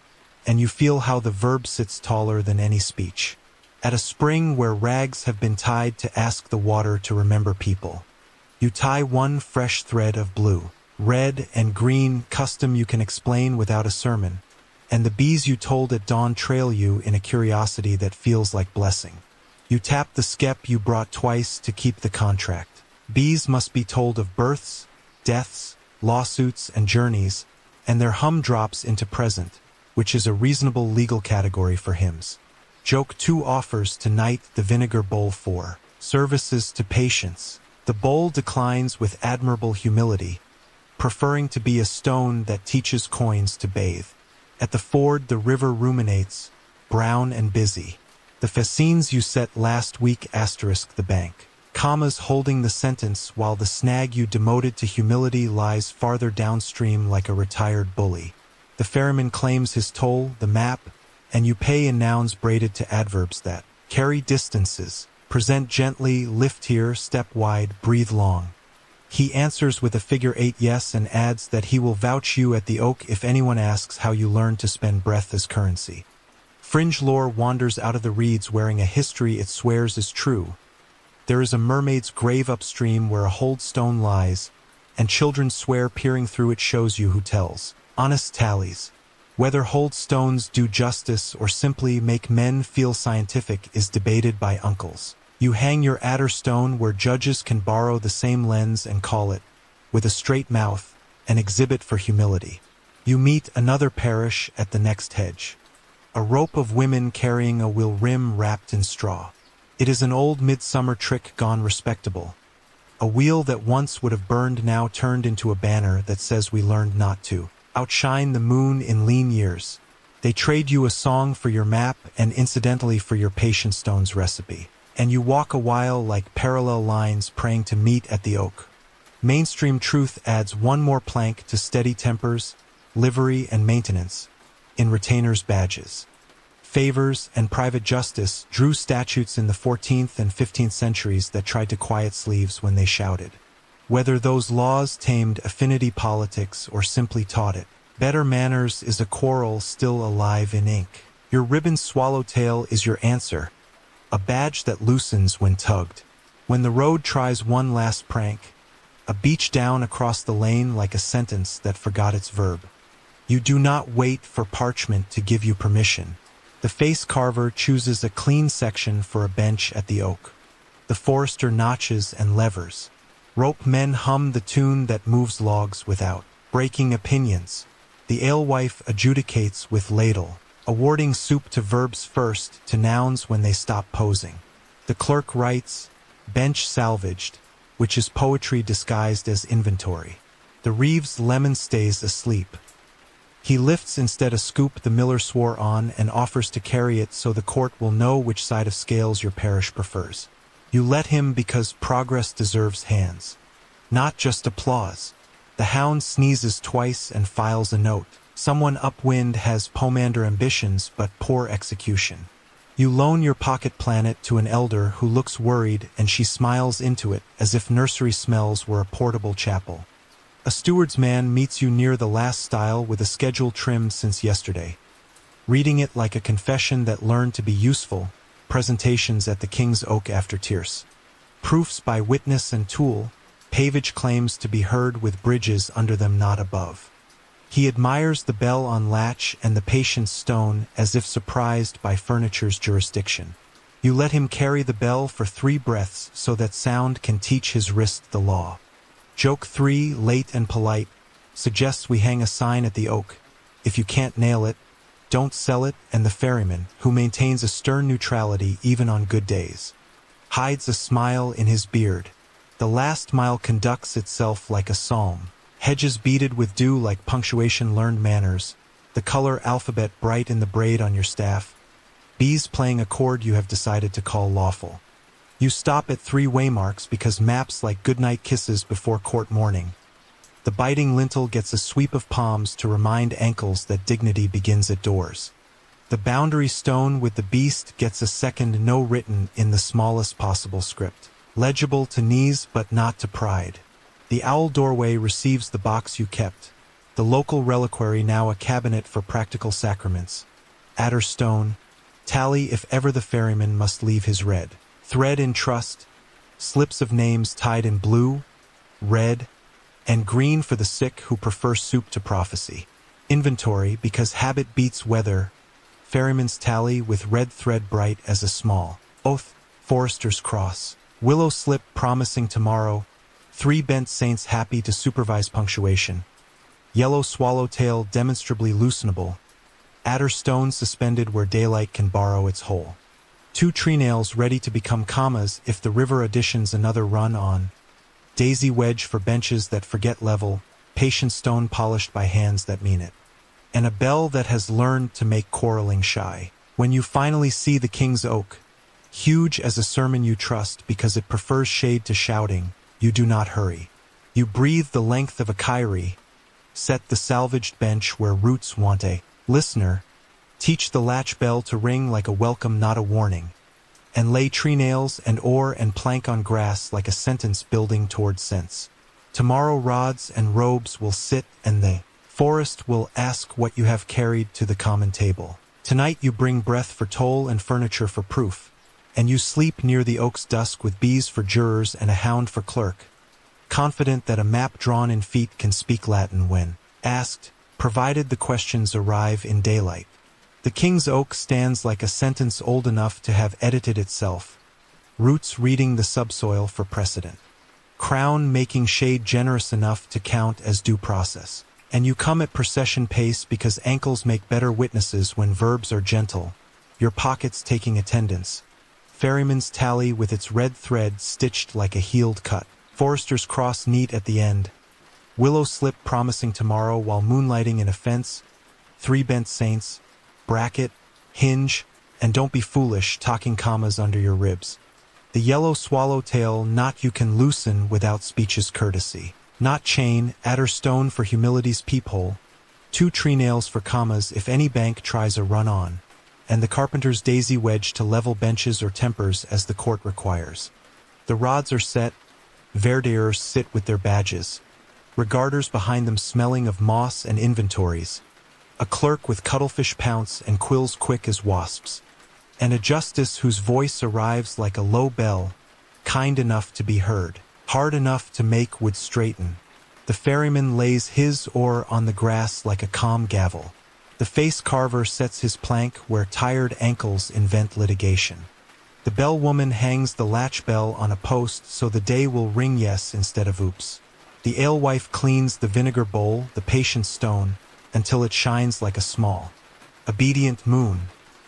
and you feel how the verb sits taller than any speech. At a spring where rags have been tied to ask the water to remember people. You tie one fresh thread of blue, red, and green custom you can explain without a sermon, and the bees you told at dawn trail you in a curiosity that feels like blessing. You tap the skep you brought twice to keep the contract. Bees must be told of births, deaths, lawsuits, and journeys, and their hum drops into present, which is a reasonable legal category for hymns. Joke 2 offers tonight the vinegar bowl 4, services to patients. The bowl declines with admirable humility, preferring to be a stone that teaches coins to bathe. At the ford the river ruminates, brown and busy. The fascines you set last week asterisk the bank. Commas holding the sentence while the snag you demoted to humility lies farther downstream like a retired bully. The ferryman claims his toll, the map, and you pay in nouns braided to adverbs that carry distances, present gently, lift here, step wide, breathe long. He answers with a figure 8 yes and adds that he will vouch you at the oak if anyone asks how you learned to spend breath as currency. Fringe lore wanders out of the reeds wearing a history it swears is true. There is a mermaid's grave upstream where a hold stone lies, and children swear peering through it shows you who tells. Honest tallies. Whether hold stones do justice or simply make men feel scientific is debated by uncles. You hang your adder stone where judges can borrow the same lens and call it, with a straight mouth, an exhibit for humility. You meet another parish at the next hedge. A rope of women carrying a wheel rim wrapped in straw. It is an old midsummer trick gone respectable. A wheel that once would have burned now turned into a banner that says we learned not to outshine the moon in lean years. They trade you a song for your map and incidentally for your patient stone's recipe. And you walk a while like parallel lines praying to meet at the oak. Mainstream truth adds one more plank to steady tempers, livery, and maintenance in retainers' badges. Favors and private justice drew statutes in the 14th and 15th centuries that tried to quiet sleeves when they shouted. Whether those laws tamed affinity politics or simply taught it, better manners is a quarrel still alive in ink. Your ribbon swallowtail is your answer, a badge that loosens when tugged. When the road tries one last prank, a beach down across the lane like a sentence that forgot its verb. You do not wait for parchment to give you permission. The face carver chooses a clean section for a bench at the oak. The forester notches and levers. Rope men hum the tune that moves logs without breaking opinions. The alewife adjudicates with ladle, awarding soup to verbs first, to nouns when they stop posing. The clerk writes, bench salvaged, which is poetry disguised as inventory. The Reeves lemon stays asleep. He lifts instead a scoop the miller swore on and offers to carry it so the court will know which side of scales your parish prefers. You let him because progress deserves hands, not just applause. The hound sneezes twice and files a note. Someone upwind has pomander ambitions but poor execution. You loan your pocket planet to an elder who looks worried and she smiles into it as if nursery smells were a portable chapel. A steward's man meets you near the last stile with a schedule trimmed since yesterday. Reading it like a confession that learned to be useful, presentations at the King's Oak after tierce. Proofs by witness and tool, pavage claims to be heard with bridges under them not above. He admires the bell on latch and the patient's stone as if surprised by furniture's jurisdiction. You let him carry the bell for 3 breaths so that sound can teach his wrist the law. Joke 3, late and polite, suggests we hang a sign at the oak. If you can't nail it, don't sell it, and the ferryman, who maintains a stern neutrality even on good days, hides a smile in his beard. The last mile conducts itself like a psalm. Hedges beaded with dew like punctuation learned manners, the color alphabet bright in the braid on your staff, bees playing a chord you have decided to call lawful. You stop at 3 waymarks because maps like goodnight kisses before court morning. The biting lintel gets a sweep of palms to remind ankles that dignity begins at doors. The boundary stone with the beast gets a second no written in the smallest possible script, legible to knees but not to pride. The owl doorway receives the box you kept, The local reliquary now a cabinet for practical sacraments. Adder stone, tally if ever the ferryman must leave his red. Thread in trust, slips of names tied in blue, red, and green for the sick who prefer soup to prophecy. Inventory, because habit beats weather, ferryman's tally with red thread bright as a small. Oath, forester's cross. Willow slip promising tomorrow, 3 bent saints happy to supervise punctuation. Yellow swallowtail demonstrably loosenable. Adder stone suspended where daylight can borrow its hole. 2 tree nails ready to become commas if the river additions another run on. Daisy wedge for benches that forget level, patient stone polished by hands that mean it. And a bell that has learned to make quarreling shy. When you finally see the king's oak, huge as a sermon you trust because it prefers shade to shouting, you do not hurry. You breathe the length of a kyrie, set the salvaged bench where roots want a listener, teach the latch bell to ring like a welcome not a warning, and lay tree nails and oar and plank on grass like a sentence building toward sense. Tomorrow rods and robes will sit and the forest will ask what you have carried to the common table. Tonight you bring breath for toll and furniture for proof, and you sleep near the oak's dusk with bees for jurors and a hound for clerk, confident that a map drawn in feet can speak Latin when asked, provided the questions arrive in daylight. The king's oak stands like a sentence old enough to have edited itself, roots reading the subsoil for precedent, crown making shade generous enough to count as due process. And you come at procession pace because ankles make better witnesses when verbs are gentle, your pockets taking attendance. Ferryman's tally with its red thread stitched like a healed cut. Forester's cross neat at the end. Willow slip promising tomorrow while moonlighting in a fence. 3 bent saints. Bracket, hinge, and don't be foolish talking commas under your ribs. The yellow swallowtail knot you can loosen without speech's courtesy. Not chain, adder stone for humility's peephole. 2 tree nails for commas if any bank tries a run on. And the carpenter's daisy wedge to level benches or tempers as the court requires. The rods are set, verdeers sit with their badges, regarders behind them smelling of moss and inventories, a clerk with cuttlefish pounce and quills quick as wasps, and a justice whose voice arrives like a low bell, kind enough to be heard, hard enough to make wood straighten. The ferryman lays his oar on the grass like a calm gavel. The face carver sets his plank where tired ankles invent litigation. The bellwoman hangs the latch bell on a post so the day will ring yes instead of oops. The alewife cleans the vinegar bowl, the patient stone, until it shines like a small, obedient moon.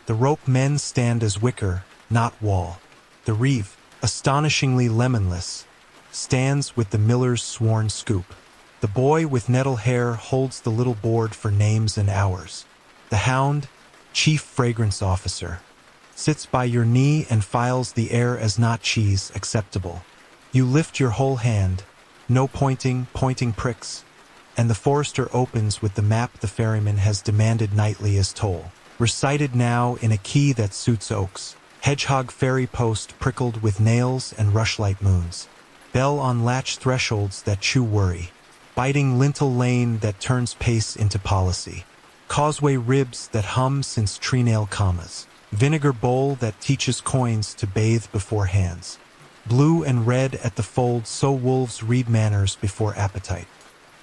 The rope men stand as wicker, not wall. The reeve, astonishingly lemonless, stands with the miller's sworn scoop. The boy with nettle hair holds the little board for names and hours. The hound, chief fragrance officer, sits by your knee and files the air as not cheese acceptable. You lift your whole hand, no pointing pricks, and the forester opens with the map the ferryman has demanded nightly as toll, recited now in a key that suits oaks. Hedgehog ferry post prickled with nails and rushlight moons. Bell on latch thresholds that chew worry. Biting lintel lane that turns pace into policy. Causeway ribs that hum since tree nail commas. Vinegar bowl that teaches coins to bathe before hands. Blue and red at the fold so wolves read manners before appetite.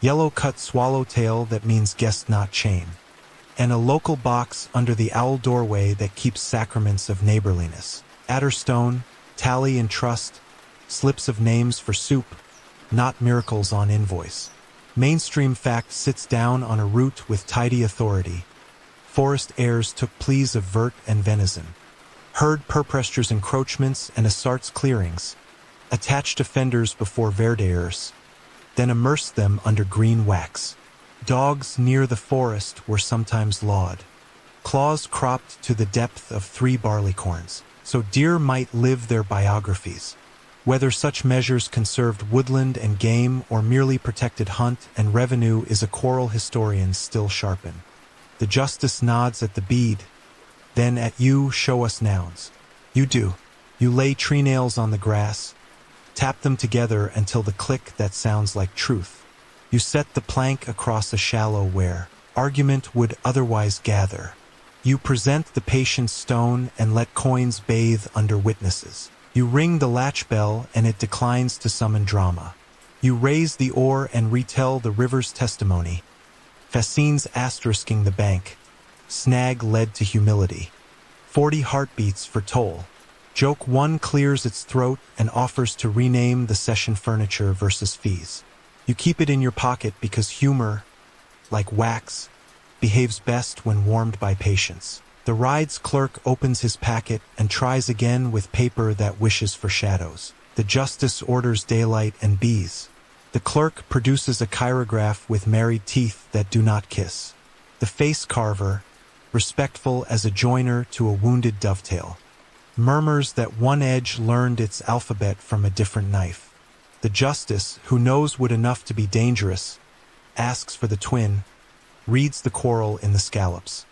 Yellow cut swallowtail that means guest not chain. And a local box under the owl doorway that keeps sacraments of neighborliness. Adderstone, tally and trust, slips of names for soup, not miracles on invoice. Mainstream fact sits down on a root with tidy authority. Forest heirs took pleas of vert and venison. Heard purpresture's encroachments and asart's clearings. Attached offenders before verdeers, then immersed them under green wax. Dogs near the forest were sometimes lawed. Claws cropped to the depth of 3 barleycorns, so deer might live their biographies. Whether such measures conserved woodland and game or merely protected hunt and revenue is a quarrel historians still sharpen. The justice nods at the bead, then at you show us nouns. You do. You lay tree nails on the grass, tap them together until the click that sounds like truth. You set the plank across a shallow where argument would otherwise gather. You present the patient's stone and let coins bathe under witnesses. You ring the latch bell and it declines to summon drama. You raise the oar and retell the river's testimony. Fascines asterisking the bank. Snag led to humility. 40 heartbeats for toll. Joke 1 clears its throat and offers to rename the session furniture versus fees. You keep it in your pocket because humor, like wax, behaves best when warmed by patience. The ride's clerk opens his packet and tries again with paper that wishes for shadows. The justice orders daylight and bees. The clerk produces a chirograph with married teeth that do not kiss. The face carver, respectful as a joiner to a wounded dovetail, murmurs that one edge learned its alphabet from a different knife. The justice, who knows wood enough to be dangerous, asks for the twin, reads the quarrel in the scallops,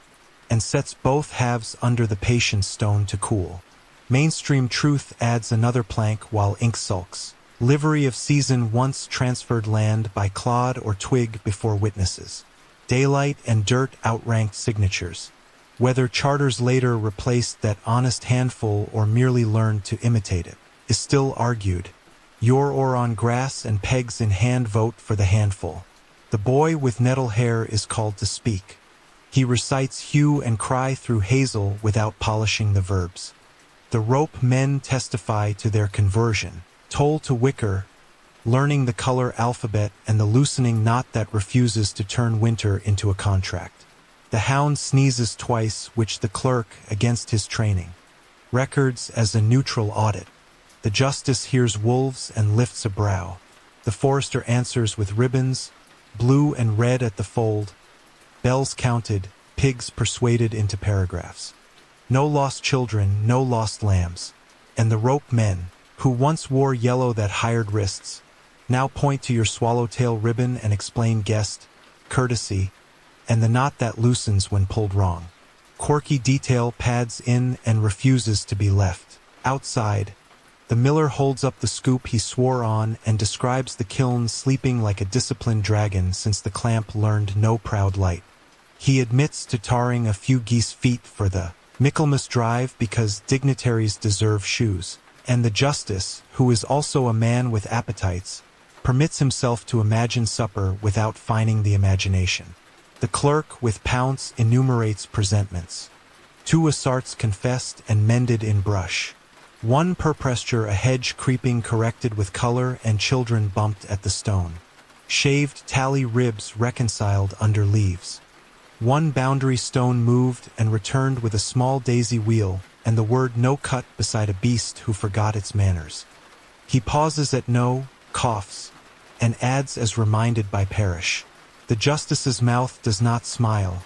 and sets both halves under the patient's stone to cool. Mainstream truth adds another plank while ink sulks. Livery of season once transferred land by clod or twig before witnesses. Daylight and dirt outranked signatures. Whether charters later replaced that honest handful or merely learned to imitate it, is still argued. Your oar on grass and pegs in hand vote for the handful. The boy with nettle hair is called to speak. He recites hue and cry through hazel without polishing the verbs. The rope men testify to their conversion. Toll to wicker, learning the color alphabet and the loosening knot that refuses to turn winter into a contract. The hound sneezes twice, which the clerk, against his training, records as a neutral audit. The justice hears wolves and lifts a brow. The forester answers with ribbons, blue and red at the fold, bells counted, pigs persuaded into paragraphs. No lost children, no lost lambs. And the rope men, who once wore yellow that hired wrists, now point to your swallowtail ribbon and explain guest, courtesy, and the knot that loosens when pulled wrong. Quirky detail pads in and refuses to be left. Outside, the miller holds up the scoop he swore on and describes the kiln sleeping like a disciplined dragon since the clamp learned no proud light. He admits to tarring a few geese feet for the Michaelmas drive because dignitaries deserve shoes. And the justice, who is also a man with appetites, permits himself to imagine supper without fining the imagination. The clerk, with pounce, enumerates presentments. 2 assarts confessed and mended in brush. 1 perpresture a hedge creeping corrected with color and children bumped at the stone. Shaved tally ribs reconciled under leaves. 1 boundary stone moved and returned with a small daisy wheel, and the word no cut beside a beast who forgot its manners. He pauses at no, coughs, and adds as reminded by parish. The justice's mouth does not smile,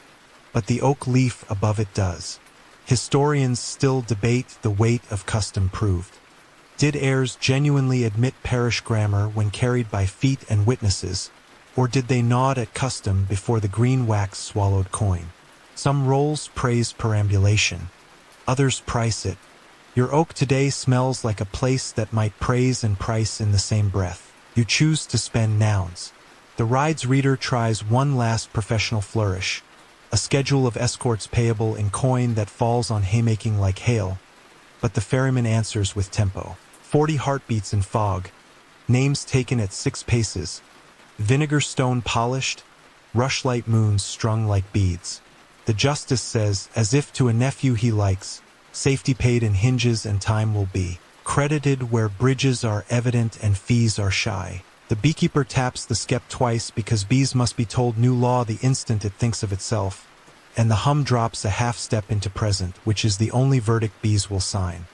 but the oak leaf above it does. Historians still debate the weight of custom proved. Did heirs genuinely admit parish grammar when carried by feet and witnesses, or did they nod at custom before the green wax swallowed coin? Some rolls praise perambulation. Others price it. Your oak today smells like a place that might praise and price in the same breath. You choose to spend nouns. The ride's reader tries one last professional flourish, a schedule of escorts payable in coin that falls on haymaking like hail, but the ferryman answers with tempo. 40 heartbeats in fog, names taken at 6 paces, vinegar stone polished, rushlight moons strung like beads. The justice says, as if to a nephew he likes, safety paid in hinges and time will be credited where bridges are evident and fees are shy. The beekeeper taps the skep twice because bees must be told new law the instant it thinks of itself, and the hum drops a half step into present, which is the only verdict bees will sign.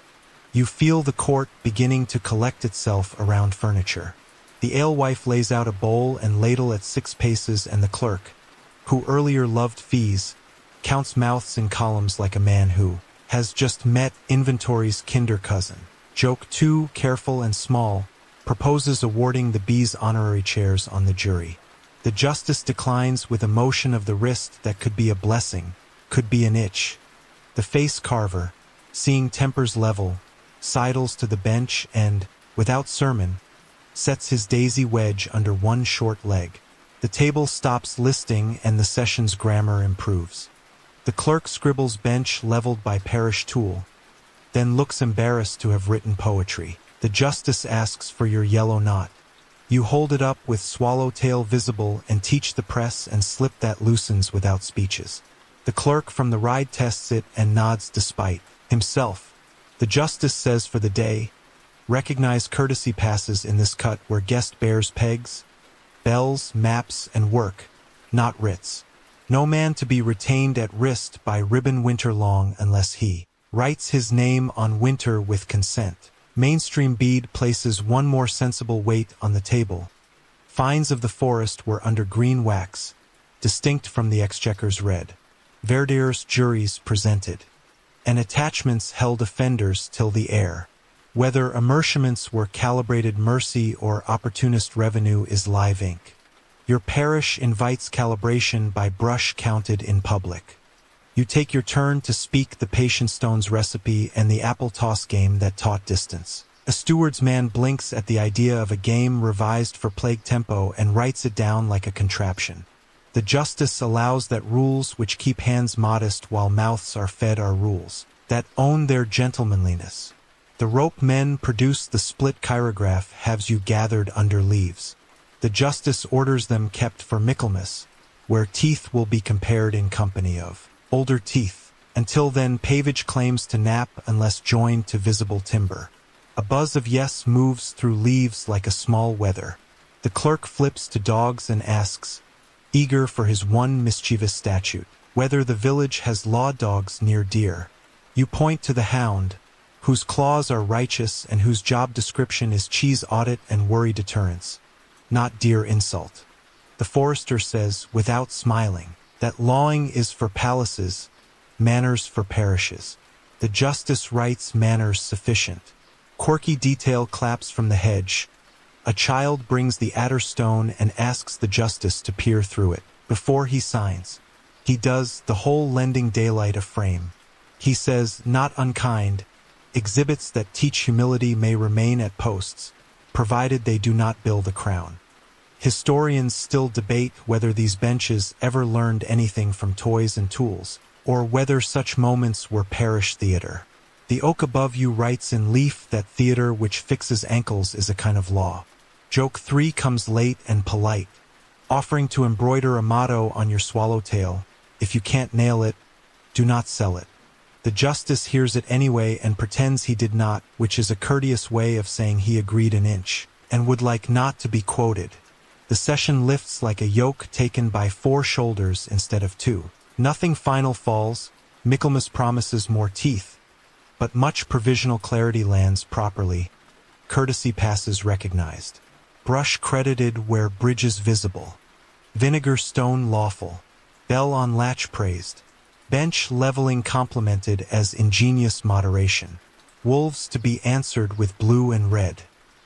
You feel the court beginning to collect itself around furniture. The alewife lays out a bowl and ladle at 6 paces, and the clerk, who earlier loved fees, counts mouths in columns like a man who has just met inventory's kinder cousin. Joke 2, careful and small, proposes awarding the bees honorary chairs on the jury. The justice declines with a motion of the wrist that could be a blessing, could be an itch. The face carver, seeing tempers level, sidles to the bench and, without sermon, sets his daisy wedge under one short leg. The table stops listing and the session's grammar improves. The clerk scribbles bench leveled by parish tool, then looks embarrassed to have written poetry. The justice asks for your yellow knot. You hold it up with swallowtail visible and teach the press and slip that loosens without speeches. The clerk from the ride tests it and nods despite himself. The justice says for the day, recognize courtesy passes in this cut where guest bears pegs, bells, maps, and work, not writs. No man to be retained at wrist by ribbon winter long unless he writes his name on winter with consent. Mainstream bead places one more sensible weight on the table. Fines of the forest were under green wax, distinct from the exchequer's red. Verdier's juries presented, and attachments held offenders till the air. Whether amerciaments were calibrated mercy or opportunist revenue is live ink. Your parish invites calibration by brush counted in public. You take your turn to speak the patient stone's recipe and the apple toss game that taught distance. A steward's man blinks at the idea of a game revised for plague tempo and writes it down like a contraption. The justice allows that rules which keep hands modest while mouths are fed are rules that own their gentlemanliness. The rope men produce the split chirograph haves you gathered under leaves. The justice orders them kept for Michaelmas, where teeth will be compared in company of older teeth. Until then pavage claims to nap unless joined to visible timber. A buzz of yes moves through leaves like a small weather. The clerk flips to dogs and asks, eager for his one mischievous statute, whether the village has law dogs near deer. You point to the hound, whose claws are righteous and whose job description is cheese audit and worry deterrence, not deer insult. The forester says, without smiling, that lawing is for palaces, manners for parishes. The justice writes manners sufficient. Quirky detail claps from the hedge. A child brings the adder stone and asks the justice to peer through it. Before he signs, he does, the whole lending daylight a frame. He says, not unkind, exhibits that teach humility may remain at posts, provided they do not bill the crown. Historians still debate whether these benches ever learned anything from toys and tools, or whether such moments were parish theater. The oak above you writes in leaf that theater which fixes ankles is a kind of law. Joke 3 comes late and polite, offering to embroider a motto on your swallowtail. If you can't nail it, do not sell it. The justice hears it anyway and pretends he did not, which is a courteous way of saying he agreed an inch, and would like not to be quoted. The session lifts like a yoke taken by 4 shoulders instead of 2. Nothing final falls, Michaelmas promises more teeth, but much provisional clarity lands properly. Courtesy passes recognized. Brush credited where bridges visible. Vinegar stone lawful. Bell on latch praised. Bench leveling complimented as ingenious moderation. Wolves to be answered with blue and red.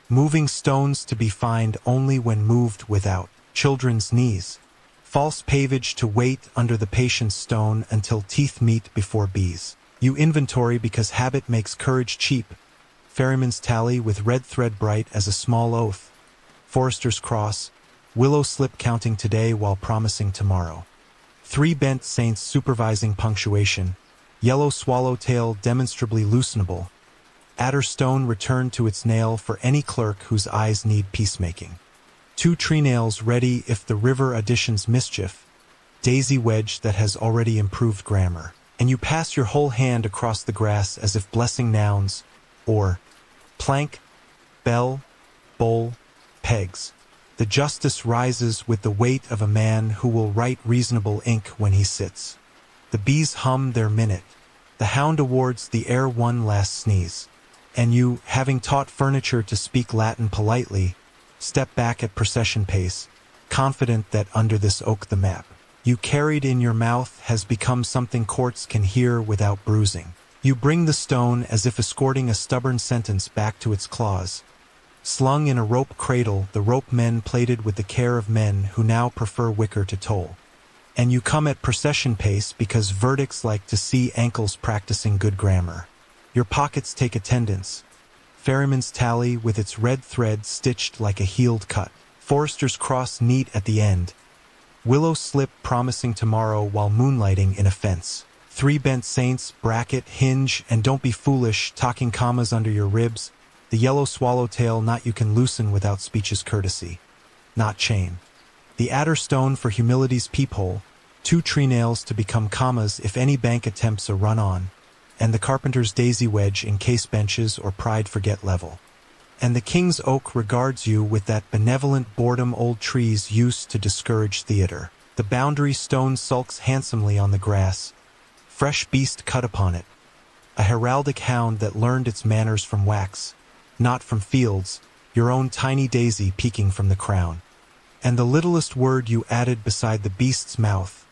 Moving stones to be fined only when moved without children's knees. False pavage to wait under the patient's stone until teeth meet before bees. You inventory because habit makes courage cheap. Ferryman's tally with red thread bright as a small oath. Forester's cross. Willow slip counting today while promising tomorrow. 3 bent saints supervising punctuation. Yellow swallowtail demonstrably loosenable. Adder stone returned to its nail for any clerk whose eyes need peacemaking. 2 tree nails ready if the river additions mischief. Daisy wedge that has already improved grammar. And you pass your whole hand across the grass as if blessing nouns, or plank, bell, bowl, pegs. The justice rises with the weight of a man who will write reasonable ink when he sits. The bees hum their minute. The hound awards the air one last sneeze. And you, having taught furniture to speak Latin politely, step back at procession pace, confident that under this oak the map you carried in your mouth has become something courts can hear without bruising. You bring the stone as if escorting a stubborn sentence back to its claws. Slung in a rope cradle, the rope men plated with the care of men who now prefer wicker to toll. And you come at procession pace because verdicts like to see ankles practicing good grammar. Your pockets take attendance. Ferryman's tally with its red thread stitched like a healed cut. Foresters cross neat at the end. Willow slip promising tomorrow while moonlighting in a fence. 3 bent saints, bracket, hinge, and don't be foolish, talking commas under your ribs. The yellow swallowtail knot you can loosen without speech's courtesy. Not chain. The adder stone for humility's peephole. 2 tree nails to become commas if any bank attempts a run-on. And the carpenter's daisy wedge in case benches or pride forget level. And the king's oak regards you with that benevolent boredom old trees used to discourage theater. The boundary stone sulks handsomely on the grass. Fresh beast cut upon it. A heraldic hound that learned its manners from wax, not from fields, your own tiny daisy peeking from the crown. And the littlest word you added beside the beast's mouth.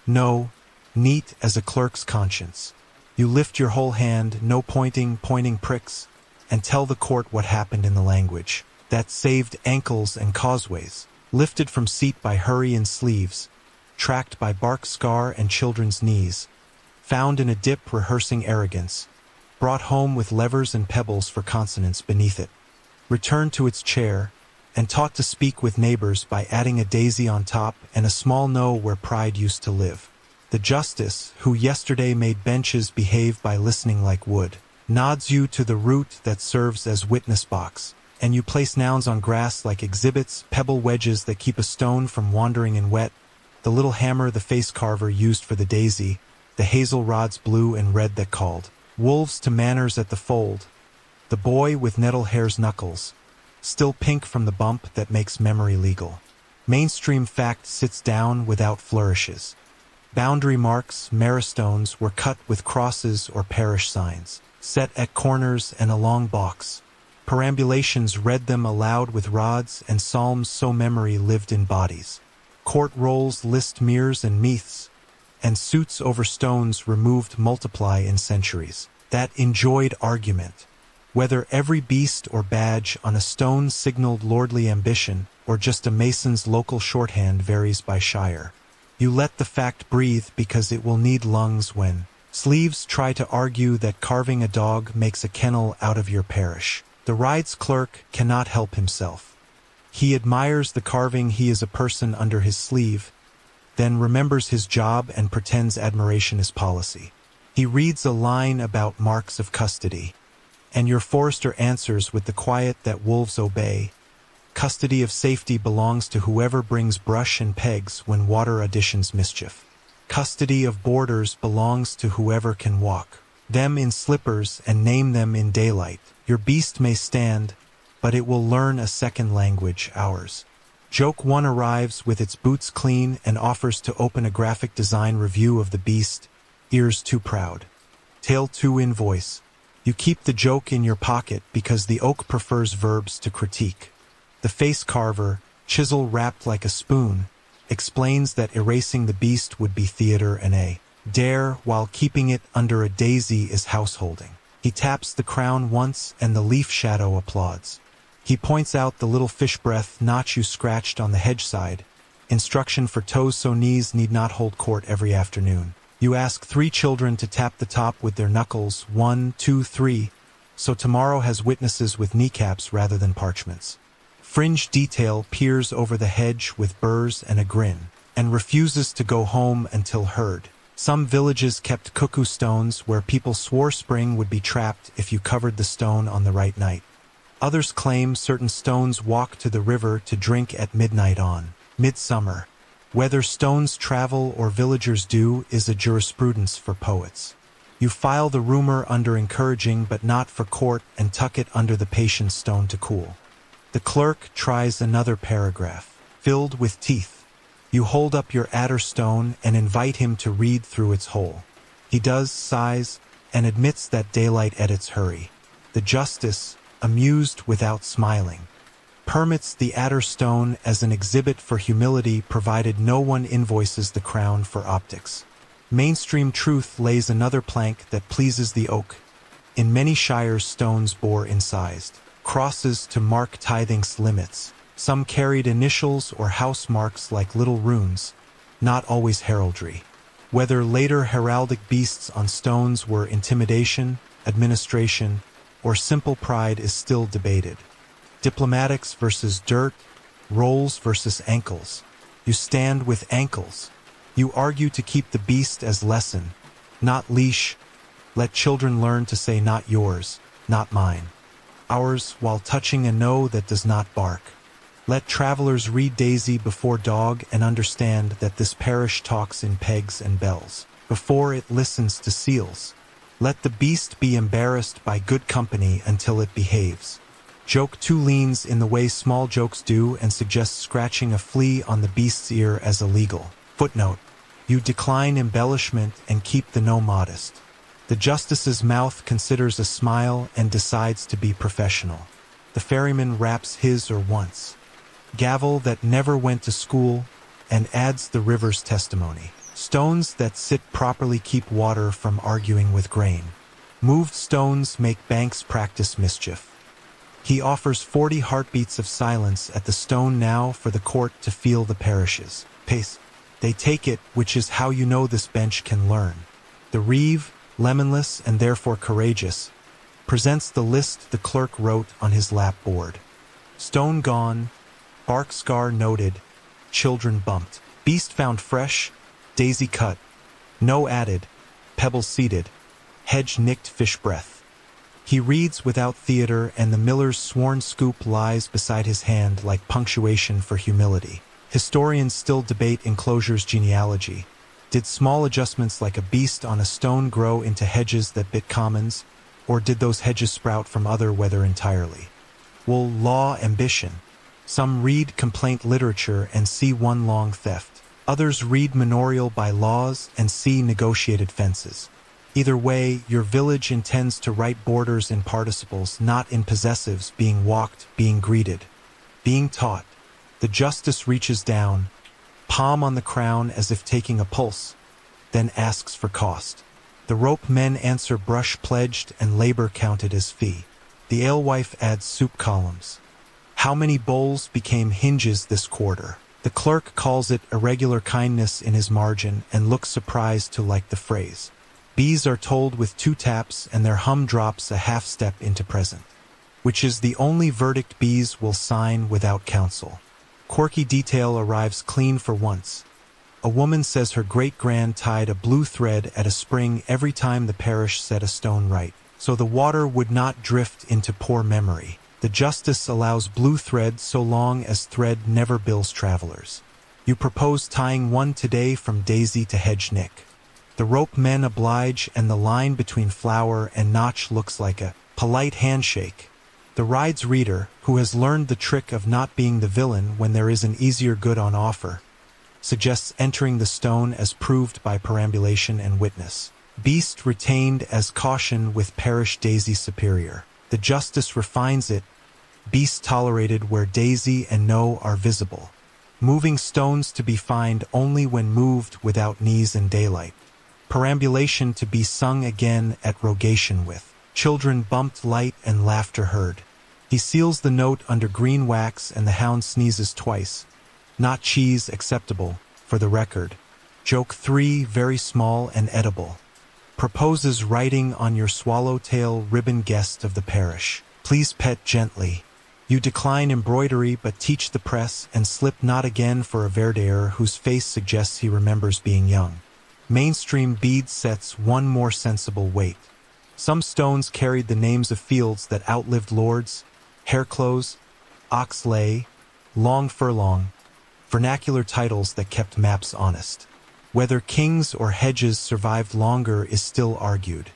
No, neat as a clerk's conscience. You lift your whole hand, no pointing pricks, and tell the court what happened in the language that saved ankles and causeways, lifted from seat by hurry and sleeves, tracked by bark scar and children's knees, found in a dip rehearsing arrogance, brought home with levers and pebbles for consonants beneath it, returned to its chair, and taught to speak with neighbors by adding a daisy on top and a small no where pride used to live. The justice, who yesterday made benches behave by listening like wood, nods you to the root that serves as witness box, and you place nouns on grass like exhibits, pebble wedges that keep a stone from wandering in wet, the little hammer the face carver used for the daisy, the hazel rods blue and red that called, wolves to manners at the fold, the boy with nettle hair's knuckles, still pink from the bump that makes memory legal. Mainstream fact sits down without flourishes. Boundary marks, maristones, were cut with crosses or parish signs, set at corners and along balks. Perambulations read them aloud with rods, and psalms so memory lived in bodies. Court rolls list meres and meaths, and suits over stones removed multiply in centuries. That enjoyed argument, whether every beast or badge on a stone signaled lordly ambition, or just a mason's local shorthand varies by shire. You let the fact breathe because it will need lungs when sleeves try to argue that carving a dog makes a kennel out of your parish. The rides clerk cannot help himself. He admires the carving. He is a person under his sleeve, then remembers his job and pretends admiration is policy. He reads a line about marks of custody, and your forester answers with the quiet that wolves obey. Custody of safety belongs to whoever brings brush and pegs when water auditions mischief. Custody of borders belongs to whoever can walk them in slippers and name them in daylight. Your beast may stand, but it will learn a second language, ours. Joke 1 arrives with its boots clean and offers to open a graphic design review of the beast, ears too proud. Tale 2 in voice. You keep the joke in your pocket because the oak prefers verbs to critique. The face carver, chisel wrapped like a spoon, explains that erasing the beast would be theater and a dare while keeping it under a daisy is householding. He taps the crown once and the leaf shadow applauds. He points out the little fish breath notch you scratched on the hedge side. Instruction for toes so knees need not hold court every afternoon. You ask 3 children to tap the top with their knuckles, 1, 2, 3, so tomorrow has witnesses with kneecaps rather than parchments. Fringe detail peers over the hedge with burrs and a grin, and refuses to go home until heard. Some villages kept cuckoo stones where people swore spring would be trapped if you covered the stone on the right night. Others claim certain stones walk to the river to drink at midnight on midsummer. Whether stones travel or villagers do is a jurisprudence for poets. You file the rumor under encouraging but not for court and tuck it under the patience stone to cool. The clerk tries another paragraph, filled with teeth. You hold up your adder stone and invite him to read through its hole. He does, sighs, and admits that daylight edits hurry. The justice, amused without smiling, permits the adder stone as an exhibit for humility provided no one invoices the crown for optics. Mainstream truth lays another plank that pleases the oak. In many shires stones bore incised crosses to mark tithing's limits. Some carried initials or house marks like little runes, not always heraldry. Whether later heraldic beasts on stones were intimidation, administration, or simple pride is still debated. Diplomatics versus dirt, Rolls versus ankles. You stand with ankles. You argue to keep the beast as lesson, not leash. Let children learn to say not yours, not mine. Ours while touching a no that does not bark. Let travelers read Daisy before dog and understand that this parish talks in pegs and bells, before it listens to seals. Let the beast be embarrassed by good company until it behaves. Joke 2 leans in the way small jokes do and suggests scratching a flea on the beast's ear as illegal. Footnote: you decline embellishment and keep the no modest. The justice's mouth considers a smile and decides to be professional. The ferryman raps his or once. Gavel that never went to school and adds the river's testimony. Stones that sit properly keep water from arguing with grain. Moved stones make banks practice mischief. He offers 40 heartbeats of silence at the stone now for the court to feel the parishes. Pace. They take it, which is how you know this bench can learn. The reeve, lemonless and therefore courageous, presents the list the clerk wrote on his lapboard. Stone gone, bark scar noted, children bumped. Beast found fresh, daisy cut, no added, pebble seeded, hedge nicked fish breath. He reads without theater and the miller's sworn scoop lies beside his hand like punctuation for humility. Historians still debate enclosure's genealogy. Did small adjustments like a beast on a stone grow into hedges that bit commons, or did those hedges sprout from other weather entirely? Well, law, ambition. Some read complaint literature and see one long theft. Others read manorial by laws and see negotiated fences. Either way, your village intends to write borders in participles, not in possessives, being walked, being greeted, being taught. The justice reaches down, palm on the crown as if taking a pulse, then asks for cost. The rope men answer brush pledged and labor counted as fee. The alewife adds soup columns. How many bowls became hinges this quarter? The clerk calls it irregular kindness in his margin and looks surprised to like the phrase. Bees are told with 2 taps and their hum drops a half step into present, which is the only verdict bees will sign without counsel. Quirky detail arrives clean for once. A woman says her great-grand tied a blue thread at a spring every time the parish set a stone right, so the water would not drift into poor memory. The justice allows blue thread so long as thread never bills travelers. You propose tying one today from Daisy to Hedge Nick. The rope men oblige and the line between flower and notch looks like a polite handshake. The ride's reader, who has learned the trick of not being the villain when there is an easier good on offer, suggests entering the stone as proved by perambulation and witness. Beast retained as caution with parish Daisy superior. The justice refines it. Beast tolerated where Daisy and no are visible. Moving stones to be fined only when moved without knees in daylight. Perambulation to be sung again at rogation with. Children bumped light and laughter heard. He seals the note under green wax and the hound sneezes twice. Not cheese acceptable, for the record. Joke 3 very small and edible. Proposes writing on your swallowtail ribbon guest of the parish. Please pet gently. You decline embroidery but teach the press and slip not again for a verderer whose face suggests he remembers being young. Mainstream bead sets one more sensible weight. Some stones carried the names of fields that outlived lords, hairclothes, ox lay, long furlong, vernacular titles that kept maps honest. Whether kings or hedges survived longer is still argued.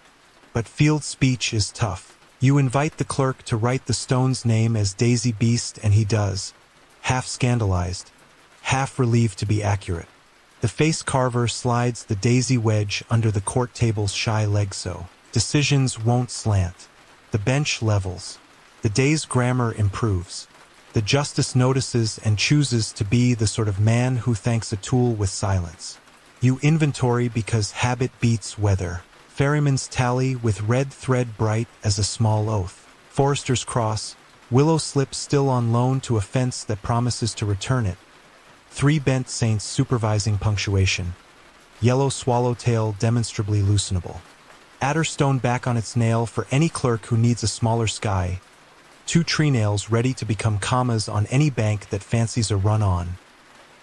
But field speech is tough. You invite the clerk to write the stone's name as Daisy Beast and he does, half scandalized, half relieved to be accurate. The face carver slides the daisy wedge under the court table's shy leg so. Decisions won't slant. The bench levels. The day's grammar improves. The justice notices and chooses to be the sort of man who thanks a tool with silence. You inventory because habit beats weather. Ferryman's tally with red thread bright as a small oath. Forester's cross. Willow slip still on loan to a fence that promises to return it. 3 bent saints supervising punctuation. Yellow swallowtail demonstrably loosenable. Adderstone back on its nail for any clerk who needs a smaller sky. Two tree nails ready to become commas on any bank that fancies a run on.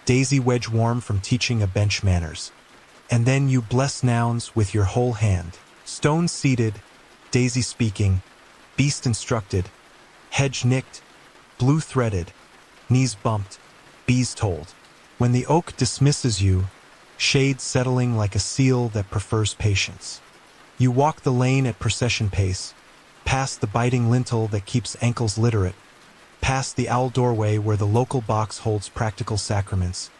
Daisy wedge warm from teaching a bench manners. And then you bless nouns with your whole hand. Stone seated, daisy speaking, beast instructed, hedge nicked, blue threaded, knees bumped, bees told. When the oak dismisses you, shade settling like a seal that prefers patience. You walk the lane at procession pace, past the biting lintel that keeps ankles literate, past the owl doorway where the local box holds practical sacraments,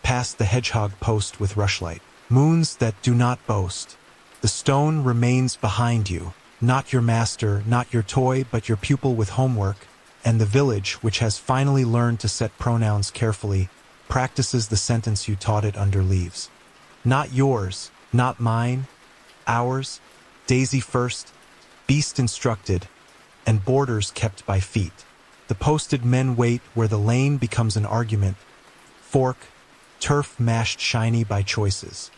past the hedgehog post with rushlight. Moons that do not boast. The stone remains behind you, not your master, not your toy, but your pupil with homework, and the village, which has finally learned to set pronouns carefully, practices the sentence you taught it under leaves. Not yours, not mine, ours, daisy first, beast instructed, and borders kept by feet. The posted men wait where the lane becomes an argument, fork, turf mashed shiny by choices.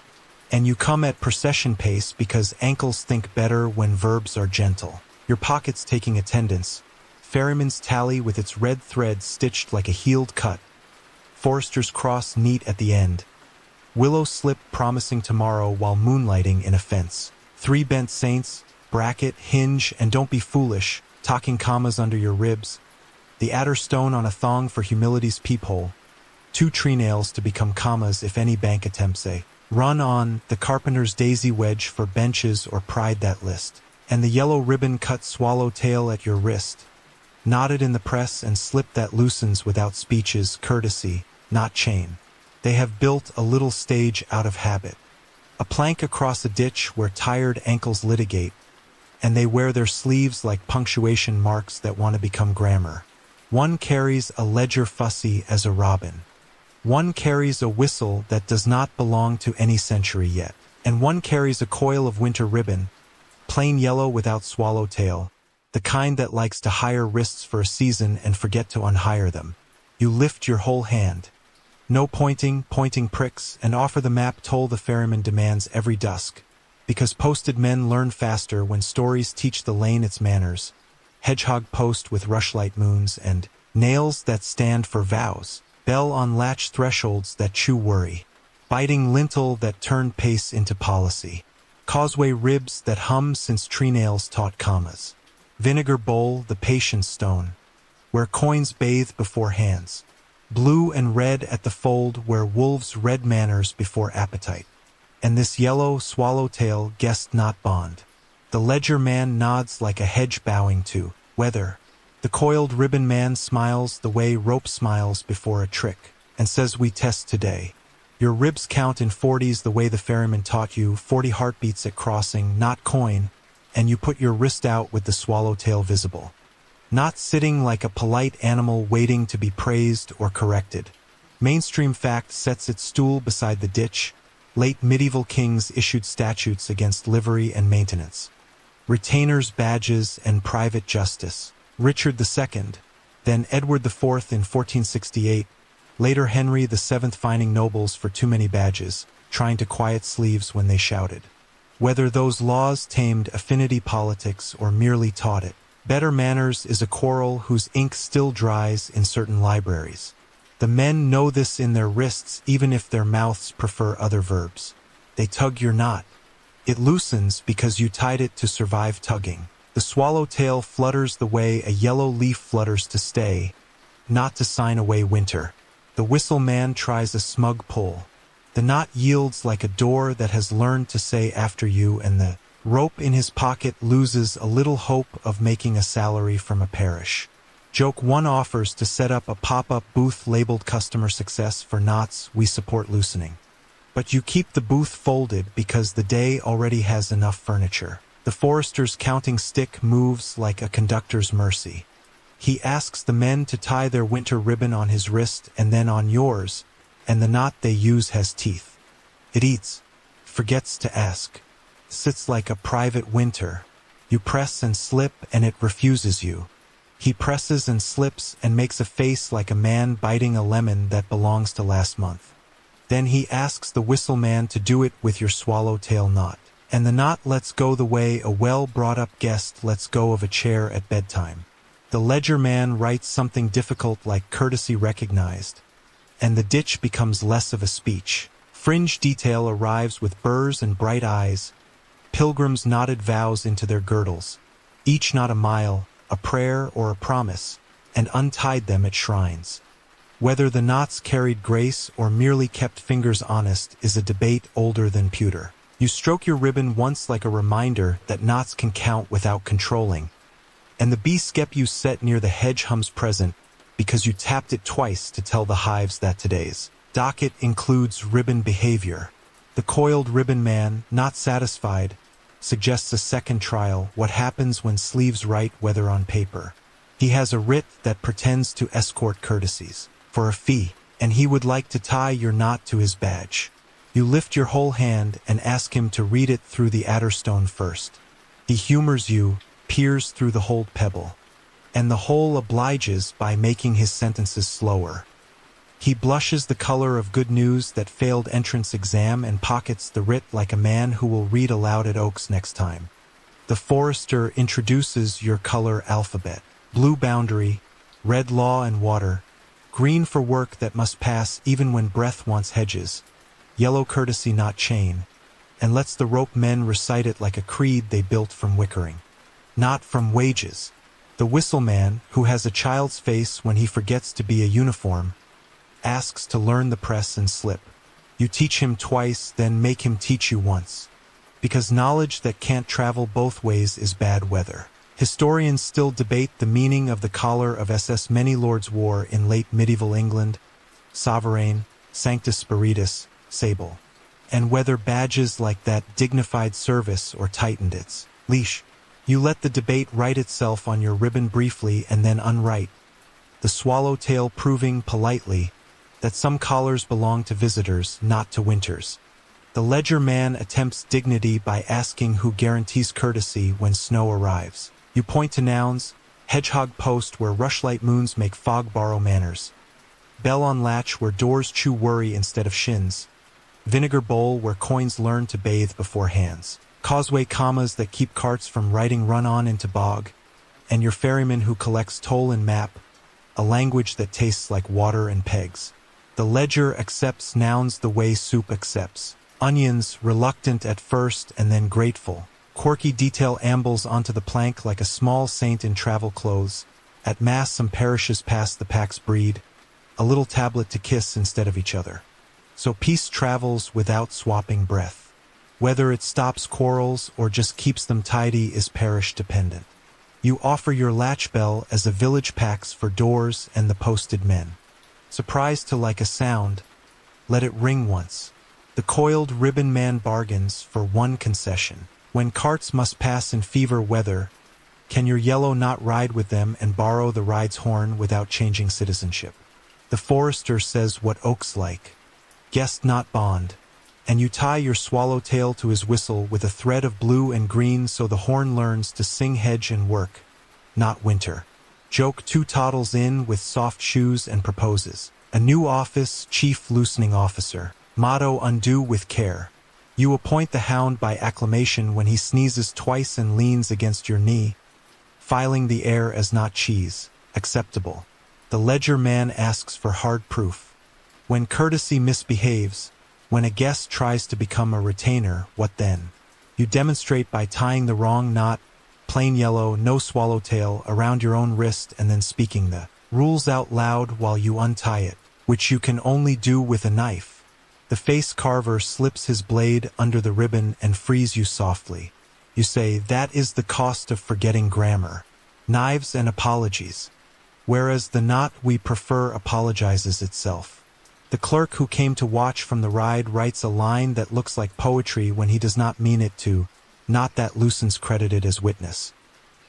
And you come at procession pace because ankles think better when verbs are gentle. Your pockets taking attendance, ferryman's tally with its red thread stitched like a healed cut, forester's cross neat at the end, willow slip promising tomorrow while moonlighting in a fence. Three bent saints, bracket, hinge, and don't be foolish, talking commas under your ribs, the adder stone on a thong for humility's peephole, two tree nails to become commas if any bank attempts a run on, the carpenter's daisy wedge for benches or pride that list, and the yellow ribbon cut swallowtail at your wrist, knotted in the press and slip that loosens without speeches, courtesy, not chain. They have built a little stage out of habit, a plank across a ditch where tired ankles litigate, and they wear their sleeves like punctuation marks that want to become grammar. One carries a ledger fussy as a robin. One carries a whistle that does not belong to any century yet, and one carries a coil of winter ribbon, plain yellow without swallowtail, the kind that likes to hire wrists for a season and forget to unhire them. You lift your whole hand. No pointing pricks, and offer the map toll the ferryman demands every dusk, because posted men learn faster when stories teach the lane its manners. Hedgehog post with rushlight moons and nails that stand for vows. Bell on latch thresholds that chew worry, biting lintel that turned pace into policy, causeway ribs that hum since tree nails taught commas, vinegar bowl the patience stone, where coins bathe before hands, blue and red at the fold where wolves read manners before appetite, and this yellow swallowtail guessed not bond. The ledger man nods like a hedge bowing to weather. The coiled ribbon man smiles the way rope smiles before a trick, and says we test today. Your ribs count in 40s the way the ferryman taught you, 40 heartbeats at crossing, not coin, and you put your wrist out with the swallowtail visible. Not sitting like a polite animal waiting to be praised or corrected. Mainstream fact sets its stool beside the ditch. Late medieval kings issued statutes against livery and maintenance. Retainers, badges, and private justice. Richard II, then Edward IV in 1468, later Henry VII fining nobles for too many badges, trying to quiet sleeves when they shouted. Whether those laws tamed affinity politics or merely taught it, better manners is a quarrel whose ink still dries in certain libraries. The men know this in their wrists even if their mouths prefer other verbs. They tug your knot. It loosens because you tied it to survive tugging. The swallowtail flutters the way a yellow leaf flutters to stay, not to sign away winter. The whistle man tries a smug pull. The knot yields like a door that has learned to say after you, and the rope in his pocket loses a little hope of making a salary from a parish. Joke one offers to set up a pop-up booth labeled customer success for knots we support loosening. But you keep the booth folded because the day already has enough furniture. The forester's counting stick moves like a conductor's mercy. He asks the men to tie their winter ribbon on his wrist and then on yours, and the knot they use has teeth. It eats, forgets to ask, sits like a private winter. You press and slip and it refuses you. He presses and slips and makes a face like a man biting a lemon that belongs to last month. Then he asks the whistle man to do it with your swallowtail knot. And the knot lets go the way a well-brought-up guest lets go of a chair at bedtime. The ledger man writes something difficult like courtesy recognized, and the ditch becomes less of a speech. Fringe detail arrives with burrs and bright eyes. Pilgrims knotted vows into their girdles, each not a mile, a prayer or a promise, and untied them at shrines. Whether the knots carried grace or merely kept fingers honest is a debate older than pewter. You stroke your ribbon once like a reminder that knots can count without controlling, and the bee skep you set near the hedge hums present because you tapped it twice to tell the hives that today's docket includes ribbon behavior. The coiled ribbon man, not satisfied, suggests a second trial: what happens when sleeves write weather on paper. He has a writ that pretends to escort courtesies for a fee, and he would like to tie your knot to his badge. You lift your whole hand and ask him to read it through the adderstone first. He humors you, peers through the hold pebble, and the whole obliges by making his sentences slower. He blushes the color of good news that failed entrance exam and pockets the writ like a man who will read aloud at Oaks next time. The forester introduces your color alphabet: blue boundary, red law and water, green for work that must pass even when breath wants hedges, yellow courtesy not chain, and lets the rope men recite it like a creed they built from wickering, not from wages. The whistle man, who has a child's face when he forgets to be a uniform, asks to learn the press and slip. You teach him twice, then make him teach you once, because knowledge that can't travel both ways is bad weather. Historians still debate the meaning of the collar of SS many lords wore in late medieval England, sovereign, sanctus spiritus, sable, and whether badges like that dignified service or tightened its leash. You let the debate write itself on your ribbon briefly and then unwrite, the swallowtail proving politely that some collars belong to visitors, not to winters. The ledger man attempts dignity by asking who guarantees courtesy when snow arrives. You point to nouns: hedgehog post where rushlight moons make fog borrow manners, bell on latch where doors chew worry instead of shins, vinegar bowl where coins learn to bathe before hands, causeway commas that keep carts from writing run on into bog, and your ferryman who collects toll and map, a language that tastes like water and pegs. The ledger accepts nouns the way soup accepts: onions, reluctant at first and then grateful. Quirky detail ambles onto the plank like a small saint in travel clothes. At mass some parishes pass the pack's breed, a little tablet to kiss instead of each other. So peace travels without swapping breath. Whether it stops quarrels or just keeps them tidy is parish dependent. You offer your latch bell as a village pax for doors and the posted men. Surprised to like a sound, let it ring once. The coiled ribbon man bargains for one concession: when carts must pass in fever weather, can your yellow not ride with them and borrow the ride's horn without changing citizenship? The forester says what Oaks like: guest not bond, and you tie your swallowtail to his whistle with a thread of blue and green so the horn learns to sing hedge and work, not winter. Joke two toddles in with soft shoes and proposes: a new office, chief loosening officer, motto undo with care. You appoint the hound by acclamation when he sneezes twice and leans against your knee, filing the air as not cheese, acceptable. The ledger man asks for hard proof. When courtesy misbehaves, when a guest tries to become a retainer, what then? You demonstrate by tying the wrong knot, plain yellow, no swallowtail, around your own wrist and then speaking the rules out loud while you untie it, which you can only do with a knife. The face carver slips his blade under the ribbon and frees you softly. You say, that is the cost of forgetting grammar. Knives and apologies. Whereas the knot we prefer apologizes itself. The clerk who came to watch from the ride writes a line that looks like poetry when he does not mean it to, not that loosens credited as witness.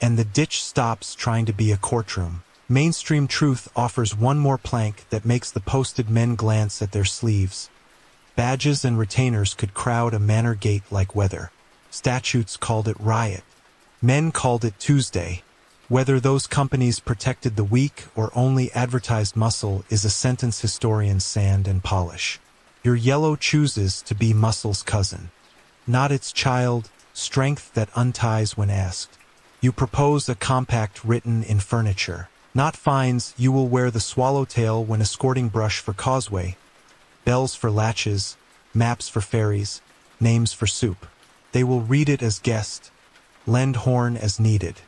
And the ditch stops trying to be a courtroom. Mainstream truth offers one more plank that makes the posted men glance at their sleeves. Badges and retainers could crowd a manor gate like weather. Statutes called it riot. Men called it Tuesday. Whether those companies protected the weak or only advertised muscle is a sentence historians sand and polish. Your yellow chooses to be muscle's cousin, not its child, strength that unties when asked. You propose a compact written in furniture. Not fines, you will wear the swallowtail when escorting brush for causeway, bells for latches, maps for ferries, names for soup. They will read it as guest, lend horn as needed,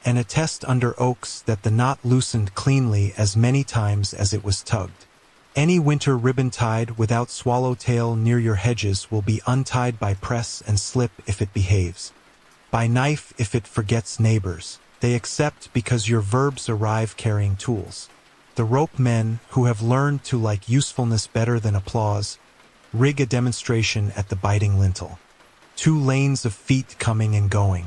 and attest under oaks that the knot loosened cleanly as many times as it was tugged. Any winter ribbon tied without swallowtail near your hedges will be untied by press and slip if it behaves, by knife if it forgets neighbors. They accept because your verbs arrive carrying tools. The rope men, who have learned to like usefulness better than applause, rig a demonstration at the biting lintel. 2 lanes of feet coming and going.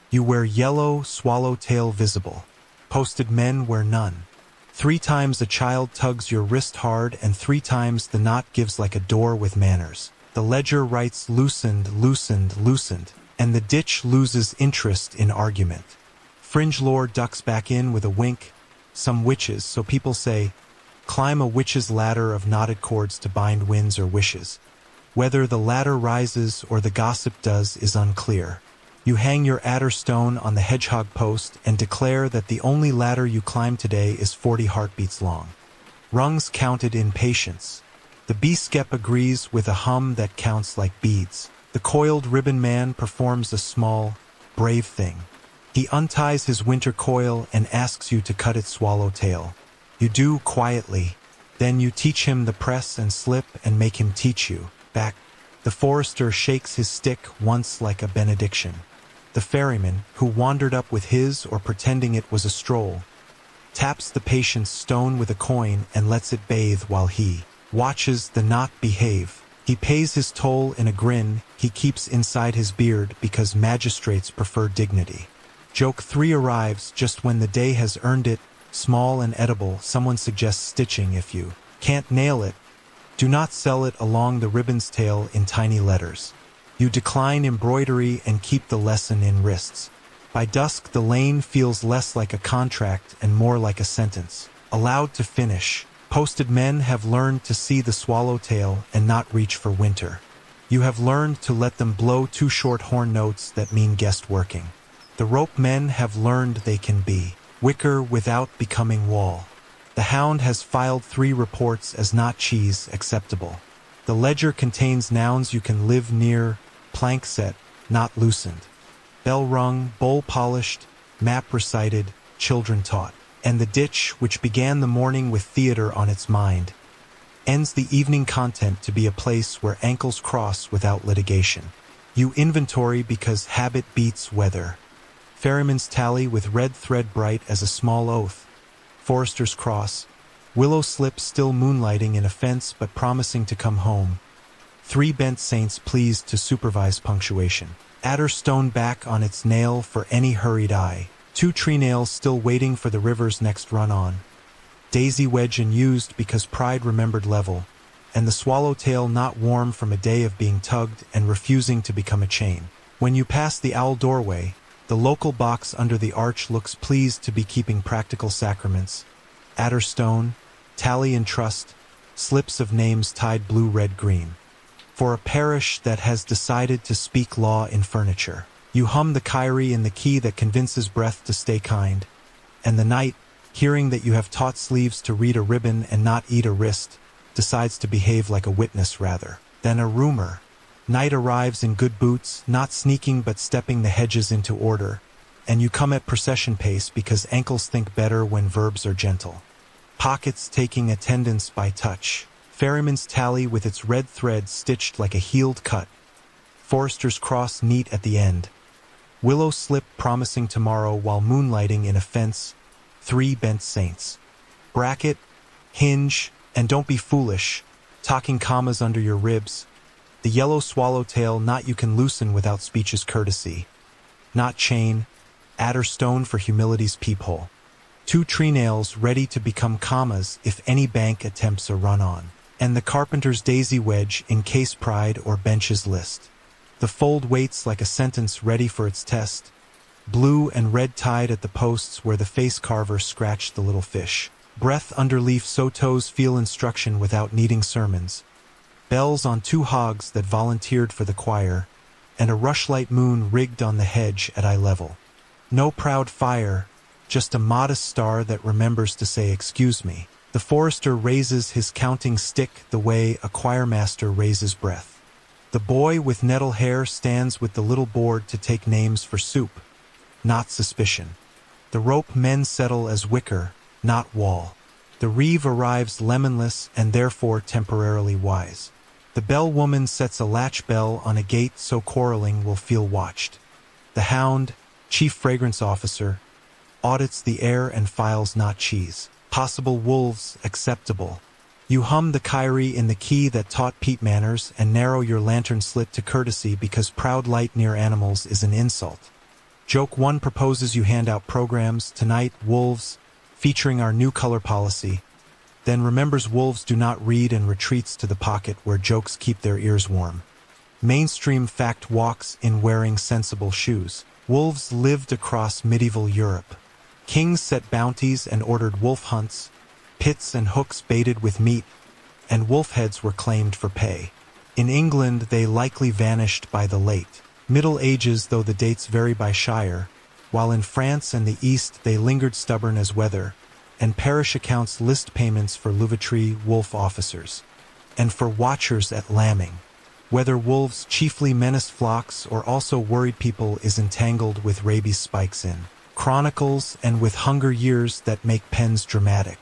You wear yellow, swallowtail visible. Posted men wear none. 3 times a child tugs your wrist hard, and 3 times the knot gives like a door with manners. The ledger writes loosened, loosened, loosened, and the ditch loses interest in argument. Fringe lore ducks back in with a wink. Some witches, so people say, climb a witch's ladder of knotted cords to bind winds or wishes. Whether the ladder rises or the gossip does is unclear. You hang your adder stone on the hedgehog post and declare that the only ladder you climb today is 40 heartbeats long. Rungs counted in patience. The bee-skep agrees with a hum that counts like beads. The coiled ribbon man performs a small, brave thing. He unties his winter coil and asks you to cut its swallowtail. You do quietly. Then you teach him the press and slip and make him teach you back. The forester shakes his stick once like a benediction. The ferryman, who wandered up with his or pretending it was a stroll, taps the patient's stone with a coin and lets it bathe while he watches the knot behave. He pays his toll in a grin he keeps inside his beard because magistrates prefer dignity. Joke 3 arrives just when the day has earned it, small and edible. Someone suggests stitching. If you can't nail it, do not sell it along the ribbon's tail in tiny letters. You decline embroidery and keep the lesson in wrists. By dusk the lane feels less like a contract and more like a sentence. Allowed to finish. Posted men have learned to see the swallowtail and not reach for winter. You have learned to let them blow 2 short horn notes that mean guest working. The rope men have learned they can be wicker without becoming wall. The hound has filed 3 reports as not cheese acceptable. The ledger contains nouns you can live near, plank set, not loosened. Bell rung, bowl polished, map recited, children taught. And the ditch, which began the morning with theater on its mind, ends the evening content to be a place where ankles cross without litigation. You inventory because habit beats weather. Ferryman's tally with red thread bright as a small oath. Forester's cross. Willow slip still moonlighting in a fence but promising to come home. 3 bent saints pleased to supervise punctuation. Adder stone back on its nail for any hurried eye. 2 tree nails still waiting for the river's next run on. Daisy wedge unused because pride remembered level. And the swallowtail not warm from a day of being tugged and refusing to become a chain. When you pass the owl doorway, the local box under the arch looks pleased to be keeping practical sacraments. Adder stone, tally and trust, slips of names tied blue, red, green. For a parish that has decided to speak law in furniture. You hum the kyrie in the key that convinces breath to stay kind. And the night, hearing that you have taught sleeves to read a ribbon and not eat a wrist, decides to behave like a witness rather than a rumor. Night arrives in good boots, not sneaking but stepping the hedges into order, and you come at procession pace because ankles think better when verbs are gentle. Pockets taking attendance by touch. Ferryman's tally with its red thread stitched like a healed cut. Forester's cross neat at the end. Willow slip promising tomorrow while moonlighting in a fence. 3 bent saints. Bracket, hinge, and don't be foolish, talking commas under your ribs. The yellow swallowtail knot you can loosen without speech's courtesy. Not chain, adder stone for humility's peephole. 2 tree nails ready to become commas if any bank attempts a run-on. And the carpenter's daisy wedge in case pride or bench's list. The fold waits like a sentence ready for its test. Blue and red tied at the posts where the face carver scratched the little fish. Breath under leaf so toes feel instruction without needing sermons. Bells on 2 hogs that volunteered for the choir, and a rushlight moon rigged on the hedge at eye level. No proud fire, just a modest star that remembers to say excuse me. The forester raises his counting stick the way a choirmaster raises breath. The boy with nettle hair stands with the little board to take names for soup, not suspicion. The rope men settle as wicker, not wall. The reeve arrives lemonless and therefore temporarily wise. The bell woman sets a latch bell on a gate so quarreling will feel watched. The hound, chief fragrance officer, audits the air and files not cheese. Possible wolves acceptable. You hum the Kyrie in the key that taught Pete manners and narrow your lantern slit to courtesy because proud light near animals is an insult. Joke 1 proposes you hand out programs, tonight, wolves, featuring our new color policy, then remembers wolves do not read and retreats to the pocket where jokes keep their ears warm. Mainstream fact walks in wearing sensible shoes. Wolves lived across medieval Europe. Kings set bounties and ordered wolf hunts, pits and hooks baited with meat, and wolf heads were claimed for pay. In England they likely vanished by the late Middle Ages, though the dates vary by shire, while in France and the East they lingered stubborn as weather, and parish accounts list payments for louveterie wolf officers, and for watchers at lambing. Whether wolves chiefly menaced flocks or also worried people is entangled with rabies spikes in chronicles and with hunger years that make pens dramatic.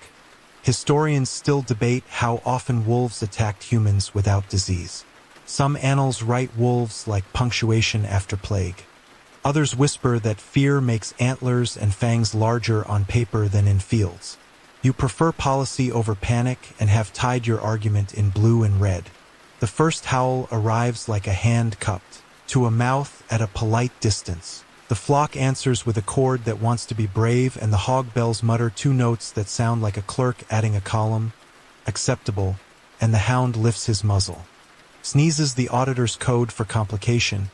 Historians still debate how often wolves attacked humans without disease. Some annals write wolves like punctuation after plague. Others whisper that fear makes antlers and fangs larger on paper than in fields. You prefer policy over panic and have tied your argument in blue and red. The first howl arrives like a hand cupped to a mouth at a polite distance. The flock answers with a chord that wants to be brave, and the hog bells mutter two notes that sound like a clerk adding a column, acceptable, and the hound lifts his muzzle, sneezes the auditor's code for complication,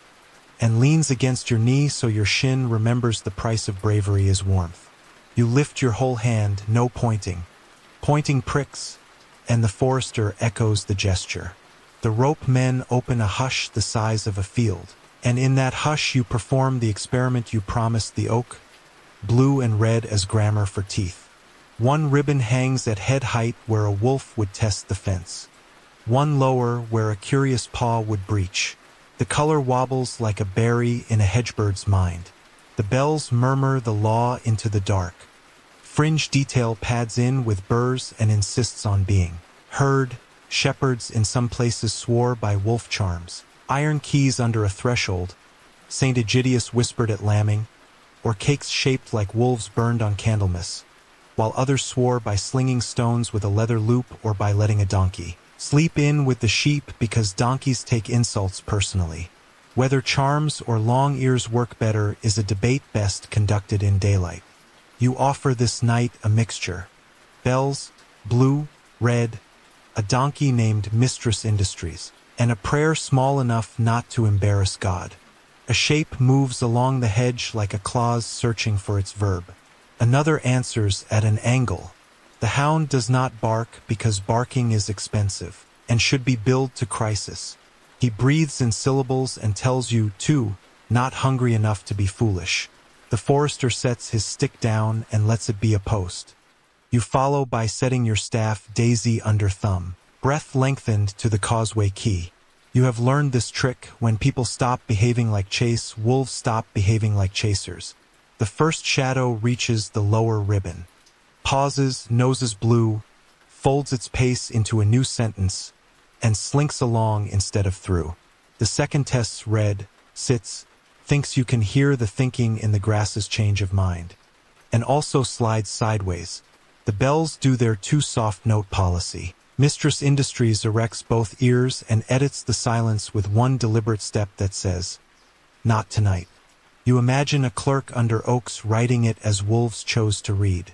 and leans against your knee so your shin remembers the price of bravery is warmth. You lift your whole hand, no pointing. Pointing pricks, and the forester echoes the gesture. The rope men open a hush the size of a field, and in that hush you perform the experiment you promised the oak, blue and red as grammar for teeth. One ribbon hangs at head height where a wolf would test the fence. One lower where a curious paw would breach. The color wobbles like a berry in a hedgebird's mind. The bells murmur the law into the dark. Fringe detail pads in with burrs and insists on being heard. Shepherds in some places swore by wolf charms. Iron keys under a threshold, St. Egidius whispered at lambing, or cakes shaped like wolves burned on Candlemas, while others swore by slinging stones with a leather loop or by letting a donkey sleep in with the sheep because donkeys take insults personally. Whether charms or long ears work better is a debate best conducted in daylight. You offer this night a mixture. Bells, blue, red, a donkey named Mistress Industries, and a prayer small enough not to embarrass God. A shape moves along the hedge like a clause searching for its verb. Another answers at an angle. The hound does not bark because barking is expensive and should be billed to crisis. He breathes in syllables and tells you, too, not hungry enough to be foolish. The forester sets his stick down and lets it be a post. You follow by setting your staff daisy under thumb, breath lengthened to the causeway key. You have learned this trick: when people stop behaving like chase, wolves stop behaving like chasers. The first shadow reaches the lower ribbon, pauses, noses blue, folds its pace into a new sentence, and slinks along instead of through. The second tests red, sits, thinks you can hear the thinking in the grass's change of mind, and also slides sideways. The bells do their too soft note policy. Mistress Industries erects both ears and edits the silence with one deliberate step that says, "Not tonight." You imagine a clerk under oaks writing it as wolves chose to read.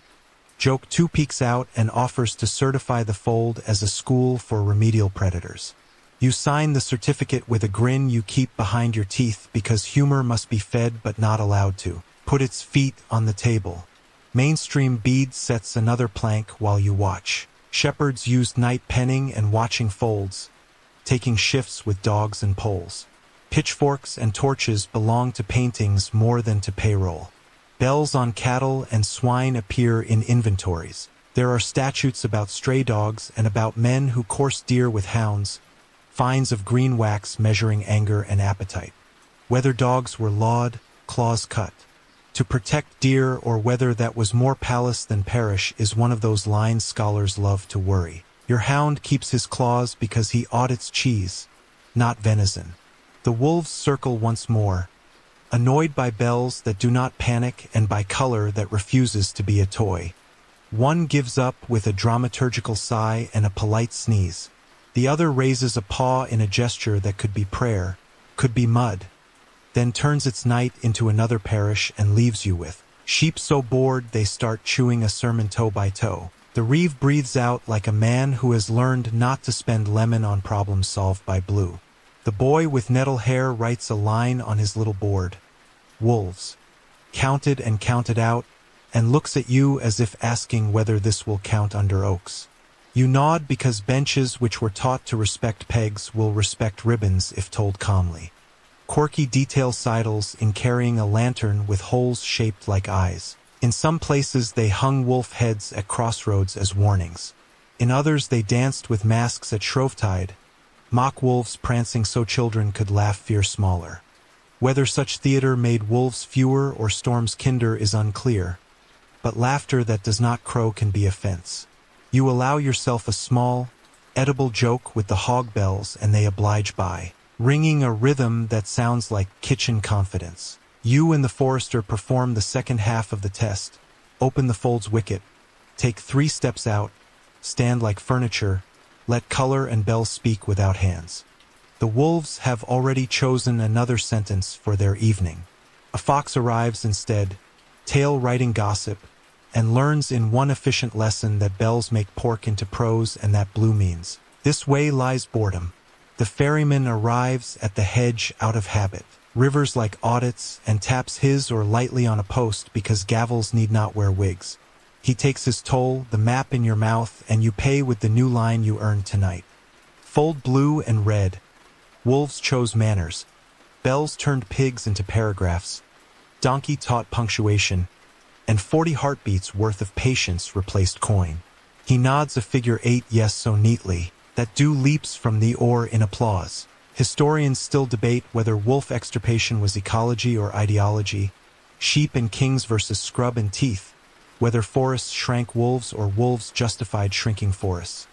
Joke 2 peeks out and offers to certify the fold as a school for remedial predators. You sign the certificate with a grin you keep behind your teeth because humor must be fed but not allowed to. Put its feet on the table. Mainstream bead sets another plank while you watch. Shepherds used night penning and watching folds, taking shifts with dogs and poles. Pitchforks and torches belong to paintings more than to payroll. Bells on cattle and swine appear in inventories. There are statutes about stray dogs and about men who course deer with hounds, fines of green wax measuring anger and appetite. Whether dogs were lawed, claws cut. To protect deer, or whether that was more palace than parish, is one of those lines scholars love to worry. Your hound keeps his claws because he audits cheese, not venison. The wolves circle once more, annoyed by bells that do not panic and by color that refuses to be a toy. One gives up with a dramaturgical sigh and a polite sneeze. The other raises a paw in a gesture that could be prayer, could be mud, then turns its night into another parish and leaves you with sheep so bored they start chewing a sermon toe by toe. The reeve breathes out like a man who has learned not to spend lemon on problems solved by blue. The boy with nettle hair writes a line on his little board. Wolves. Counted and counted out, and looks at you as if asking whether this will count under oaks. You nod because benches which were taught to respect pegs will respect ribbons if told calmly. Quirky detail sidles in carrying a lantern with holes shaped like eyes. In some places they hung wolf heads at crossroads as warnings. In others they danced with masks at Shrovetide, mock wolves prancing so children could laugh fear smaller. Whether such theater made wolves fewer or storms kinder is unclear, but laughter that does not crow can be offense. You allow yourself a small, edible joke with the hog bells and they oblige by ringing a rhythm that sounds like kitchen confidence. You and the forester perform the second half of the test, open the fold's wicket, take 3 steps out, stand like furniture, let color and bells speak without hands. The wolves have already chosen another sentence for their evening. A fox arrives instead, tail writing gossip, and learns in one efficient lesson that bells make pork into prose and that blue means. This way lies boredom. The ferryman arrives at the hedge out of habit, rivers like audits, and taps his or lightly on a post because gavels need not wear wigs. He takes his toll, the map in your mouth, and you pay with the new line you earned tonight. Fold blue and red. Wolves chose manners. Bells turned pigs into paragraphs. Donkey taught punctuation, and 40 heartbeats worth of patience replaced coin. He nods a figure 8 yes so neatly that dew leaps from the oar in applause. Historians still debate whether wolf extirpation was ecology or ideology, sheep and kings versus scrub and teeth, whether forests shrank wolves or wolves justified shrinking forests.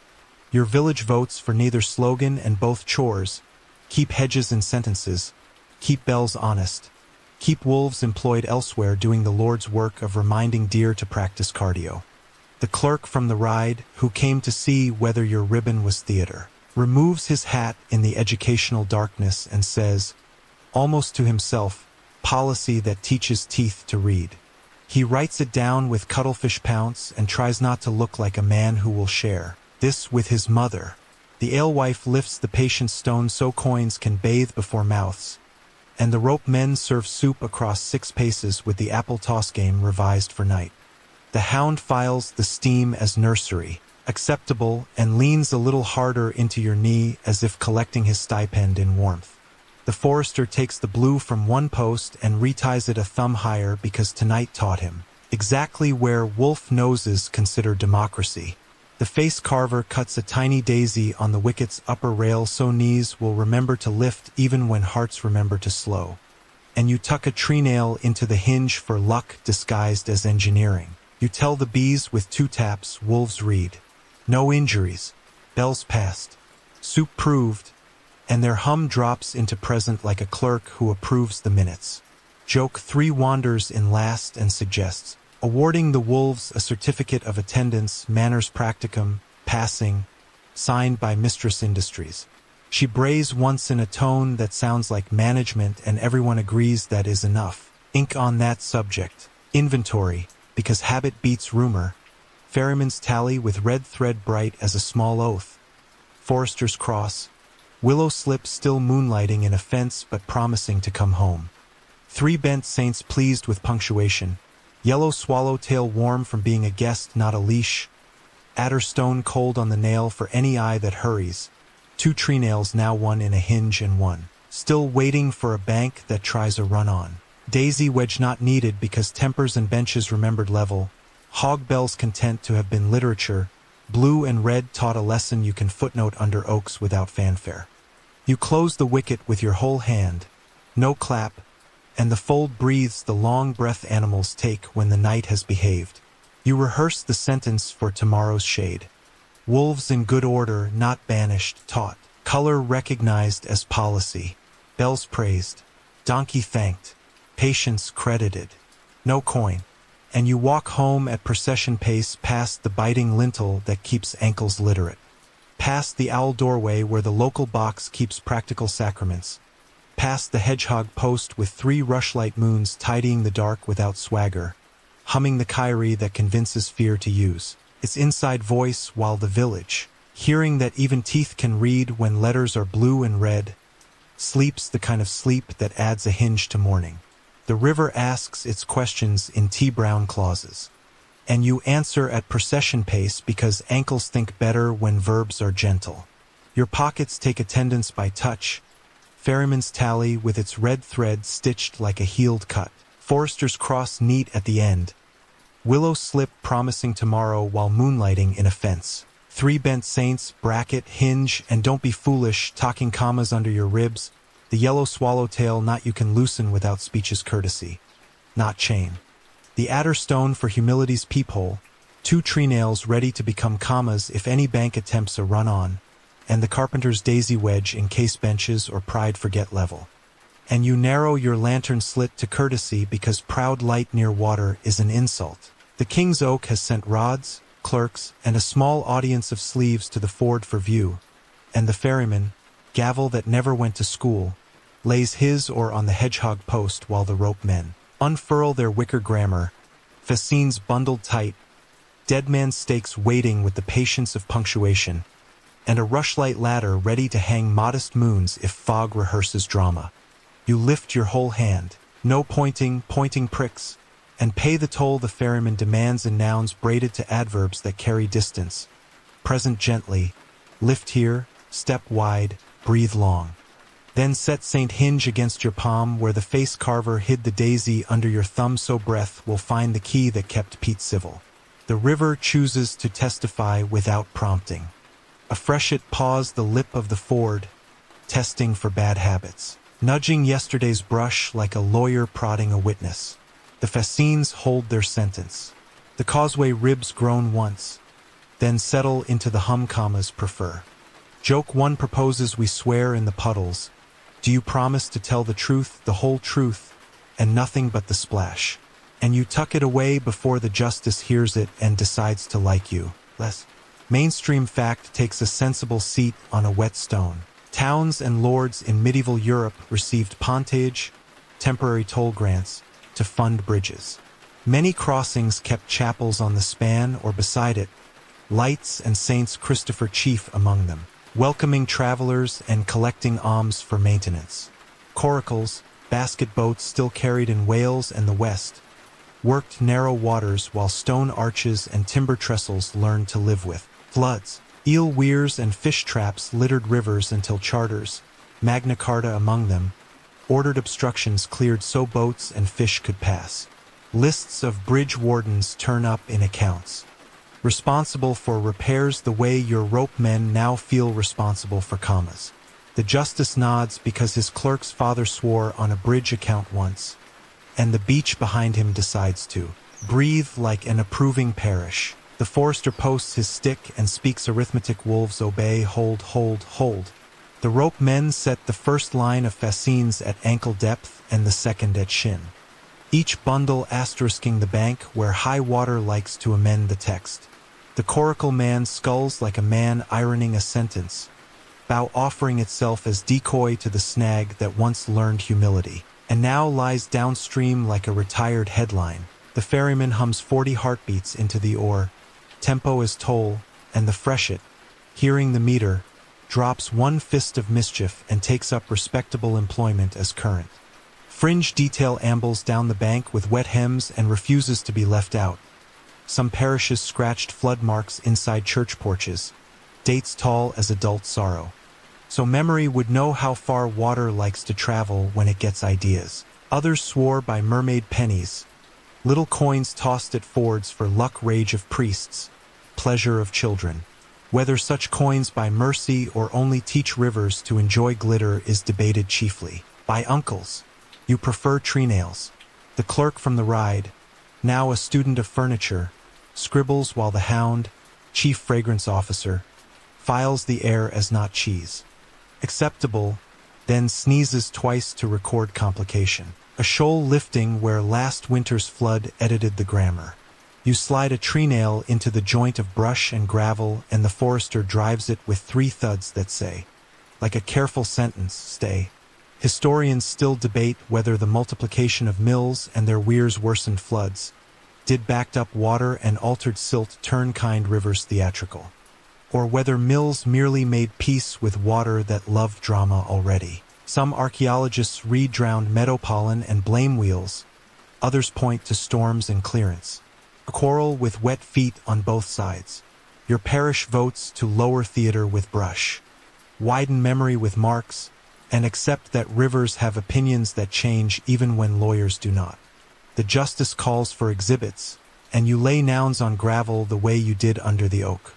Your village votes for neither slogan and both chores. Keep hedges in sentences. Keep bells honest. Keep wolves employed elsewhere doing the Lord's work of reminding deer to practice cardio. The clerk from the ride, who came to see whether your ribbon was theater, removes his hat in the educational darkness and says, almost to himself, policy that teaches teeth to read. He writes it down with cuttlefish pounce and tries not to look like a man who will share this with his mother. The alewife lifts the patient stone so coins can bathe before mouths, and the rope men serve soup across 6 paces with the apple toss game revised for night. The hound files the steam as nursery, acceptable, and leans a little harder into your knee as if collecting his stipend in warmth. The forester takes the blue from one post and reties it a thumb higher because tonight taught him exactly where wolf noses consider democracy. The face carver cuts a tiny daisy on the wicket's upper rail so knees will remember to lift even when hearts remember to slow. And you tuck a tree nail into the hinge for luck disguised as engineering. You tell the bees with 2 taps, wolves read. No injuries. Bells passed. Soup proved. And their hum drops into present like a clerk who approves the minutes. Joke 3 wanders in last and suggests awarding the wolves a certificate of attendance, manners practicum, passing, signed by Mistress Industries. She brays once in a tone that sounds like management and everyone agrees that is enough. Ink on that subject. Inventory, because habit beats rumor. Ferryman's tally with red thread bright as a small oath. Forester's cross. Willow slip still moonlighting in a fence but promising to come home. 3 bent saints pleased with punctuation. Yellow swallowtail warm from being a guest, not a leash. Adder stone cold on the nail for any eye that hurries. 2 tree nails now one in a hinge and one still waiting for a bank that tries a run-on. Daisy wedge not needed because tempers and benches remembered level. Hog bells content to have been literature. Blue and red taught a lesson you can footnote under oaks without fanfare. You close the wicket with your whole hand. No clap, and the fold breathes the long breath animals take when the night has behaved. You rehearse the sentence for tomorrow's shade. Wolves in good order, not banished, taught. Color recognized as policy. Bells praised. Donkey thanked. Patience credited. No coin. And you walk home at procession pace past the biting lintel that keeps ankles literate. Past the owl doorway where the local box keeps practical sacraments. Past the hedgehog post with 3 rushlight moons tidying the dark without swagger. Humming the kyrie that convinces fear to use its inside voice while the village, hearing that even teeth can read when letters are blue and red, sleeps the kind of sleep that adds a hinge to morning. The river asks its questions in tea-brown clauses. And you answer at procession pace because ankles think better when verbs are gentle. Your pockets take attendance by touch. Ferryman's tally with its red thread stitched like a healed cut. Forester's cross neat at the end. Willow slip promising tomorrow while moonlighting in a fence. 3 bent saints, bracket, hinge, and don't be foolish, talking commas under your ribs. The yellow swallowtail knot you can loosen without speech's courtesy. Not chain. The adder stone for humility's peephole. 2 tree nails ready to become commas if any bank attempts a run-on. And the carpenter's daisy wedge in case benches or pride forget level. And you narrow your lantern slit to courtesy because proud light near water is an insult. The King's Oak has sent rods, clerks, and a small audience of sleeves to the ford for view. And the ferryman, gavel that never went to school, lays his or on the hedgehog post while the rope men unfurl their wicker grammar, fascines bundled tight, dead man's stakes waiting with the patience of punctuation, and a rushlight ladder ready to hang modest moons if fog rehearses drama. You lift your whole hand, no pointing pricks, and pay the toll the ferryman demands in nouns braided to adverbs that carry distance. Present gently, lift here, step wide, breathe long. Then set Saint Hinge against your palm where the face carver hid the daisy under your thumb so breath will find the key that kept Pete civil. The river chooses to testify without prompting. A freshet paws the lip of the ford, testing for bad habits. Nudging yesterday's brush like a lawyer prodding a witness. The fascines hold their sentence. The causeway ribs groan once, then settle into the hum commas prefer. Joke 1 proposes we swear in the puddles. Do you promise to tell the truth, the whole truth, and nothing but the splash? And you tuck it away before the justice hears it and decides to like you less. Mainstream fact takes a sensible seat on a wet stone. Towns and lords in medieval Europe received pontage, temporary toll grants, to fund bridges. Many crossings kept chapels on the span or beside it, lights and Saints Christopher chief among them, welcoming travelers and collecting alms for maintenance. Coracles, basket boats still carried in Wales and the West, worked narrow waters while stone arches and timber trestles learned to live with floods. Eel weirs and fish traps littered rivers until charters, Magna Carta among them, ordered obstructions cleared so boats and fish could pass. Lists of bridge wardens turn up in accounts. Responsible for repairs the way your rope men now feel responsible for commas. The justice nods because his clerk's father swore on a bridge account once, and the beach behind him decides to breathe like an approving parish. The forester posts his stick and speaks arithmetic. Wolves obey, hold, hold, hold. The rope men set the first line of fascines at ankle depth and the second at shin. Each bundle asterisking the bank where high water likes to amend the text. The coracle man sculls like a man ironing a sentence, bow offering itself as decoy to the snag that once learned humility, and now lies downstream like a retired headline. The ferryman hums 40 heartbeats into the oar, tempo as toll, and the freshet, hearing the meter, drops 1 fist of mischief and takes up respectable employment as current. Fringe detail ambles down the bank with wet hems and refuses to be left out. Some parishes scratched flood marks inside church porches, dates tall as adult sorrow. So memory would know how far water likes to travel when it gets ideas. Others swore by mermaid pennies, little coins tossed at fords for luck, rage of priests, pleasure of children. Whether such coins buy mercy or only teach rivers to enjoy glitter is debated chiefly by uncles. You prefer tree nails. The clerk from the ride, now a student of furniture, scribbles while the hound, chief fragrance officer, files the air as not cheese. Acceptable, then sneezes twice to record complication. A shoal lifting where last winter's flood edited the grammar. You slide a tree nail into the joint of brush and gravel, and the forester drives it with 3 thuds that say, like a careful sentence, stay. Historians still debate whether the multiplication of mills and their weirs worsened floods, did backed up water and altered silt turn kind rivers theatrical, or whether mills merely made peace with water that loved drama already. Some archaeologists read drowned meadow pollen and blame wheels, others point to storms and clearance. A quarrel with wet feet on both sides. Your parish votes to lower theater with brush, widen memory with marks, and accept that rivers have opinions that change even when lawyers do not. The justice calls for exhibits, and you lay nouns on gravel the way you did under the oak.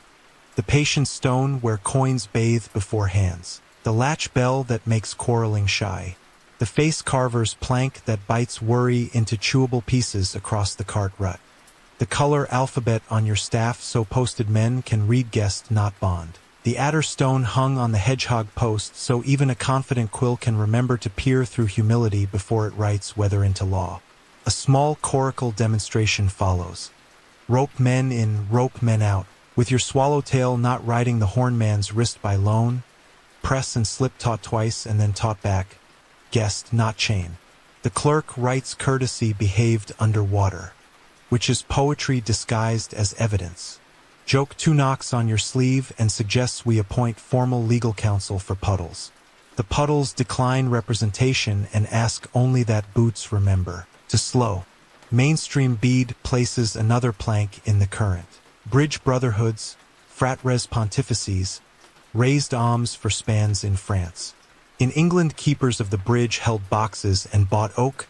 The patient stone where coins bathe before hands. The latch bell that makes quarreling shy. The face carver's plank that bites worry into chewable pieces across the cart rut. The color alphabet on your staff so posted men can read guest not bond. The adder stone hung on the hedgehog post so even a confident quill can remember to peer through humility before it writes whether into law. A small coracle demonstration follows. Rope men in, rope men out. With your swallowtail not riding the hornman's wrist by loan. Press and slip taught twice and then taught back. Guest not chain. The clerk writes courtesy behaved underwater, which is poetry disguised as evidence. Joke 2 knocks on your sleeve and suggests we appoint formal legal counsel for puddles. The puddles decline representation and ask only that boots remember to slow. Mainstream bead places another plank in the current. Bridge brotherhoods, fratres pontifices, raised alms for spans in France. In England, keepers of the bridge held boxes and bought oak,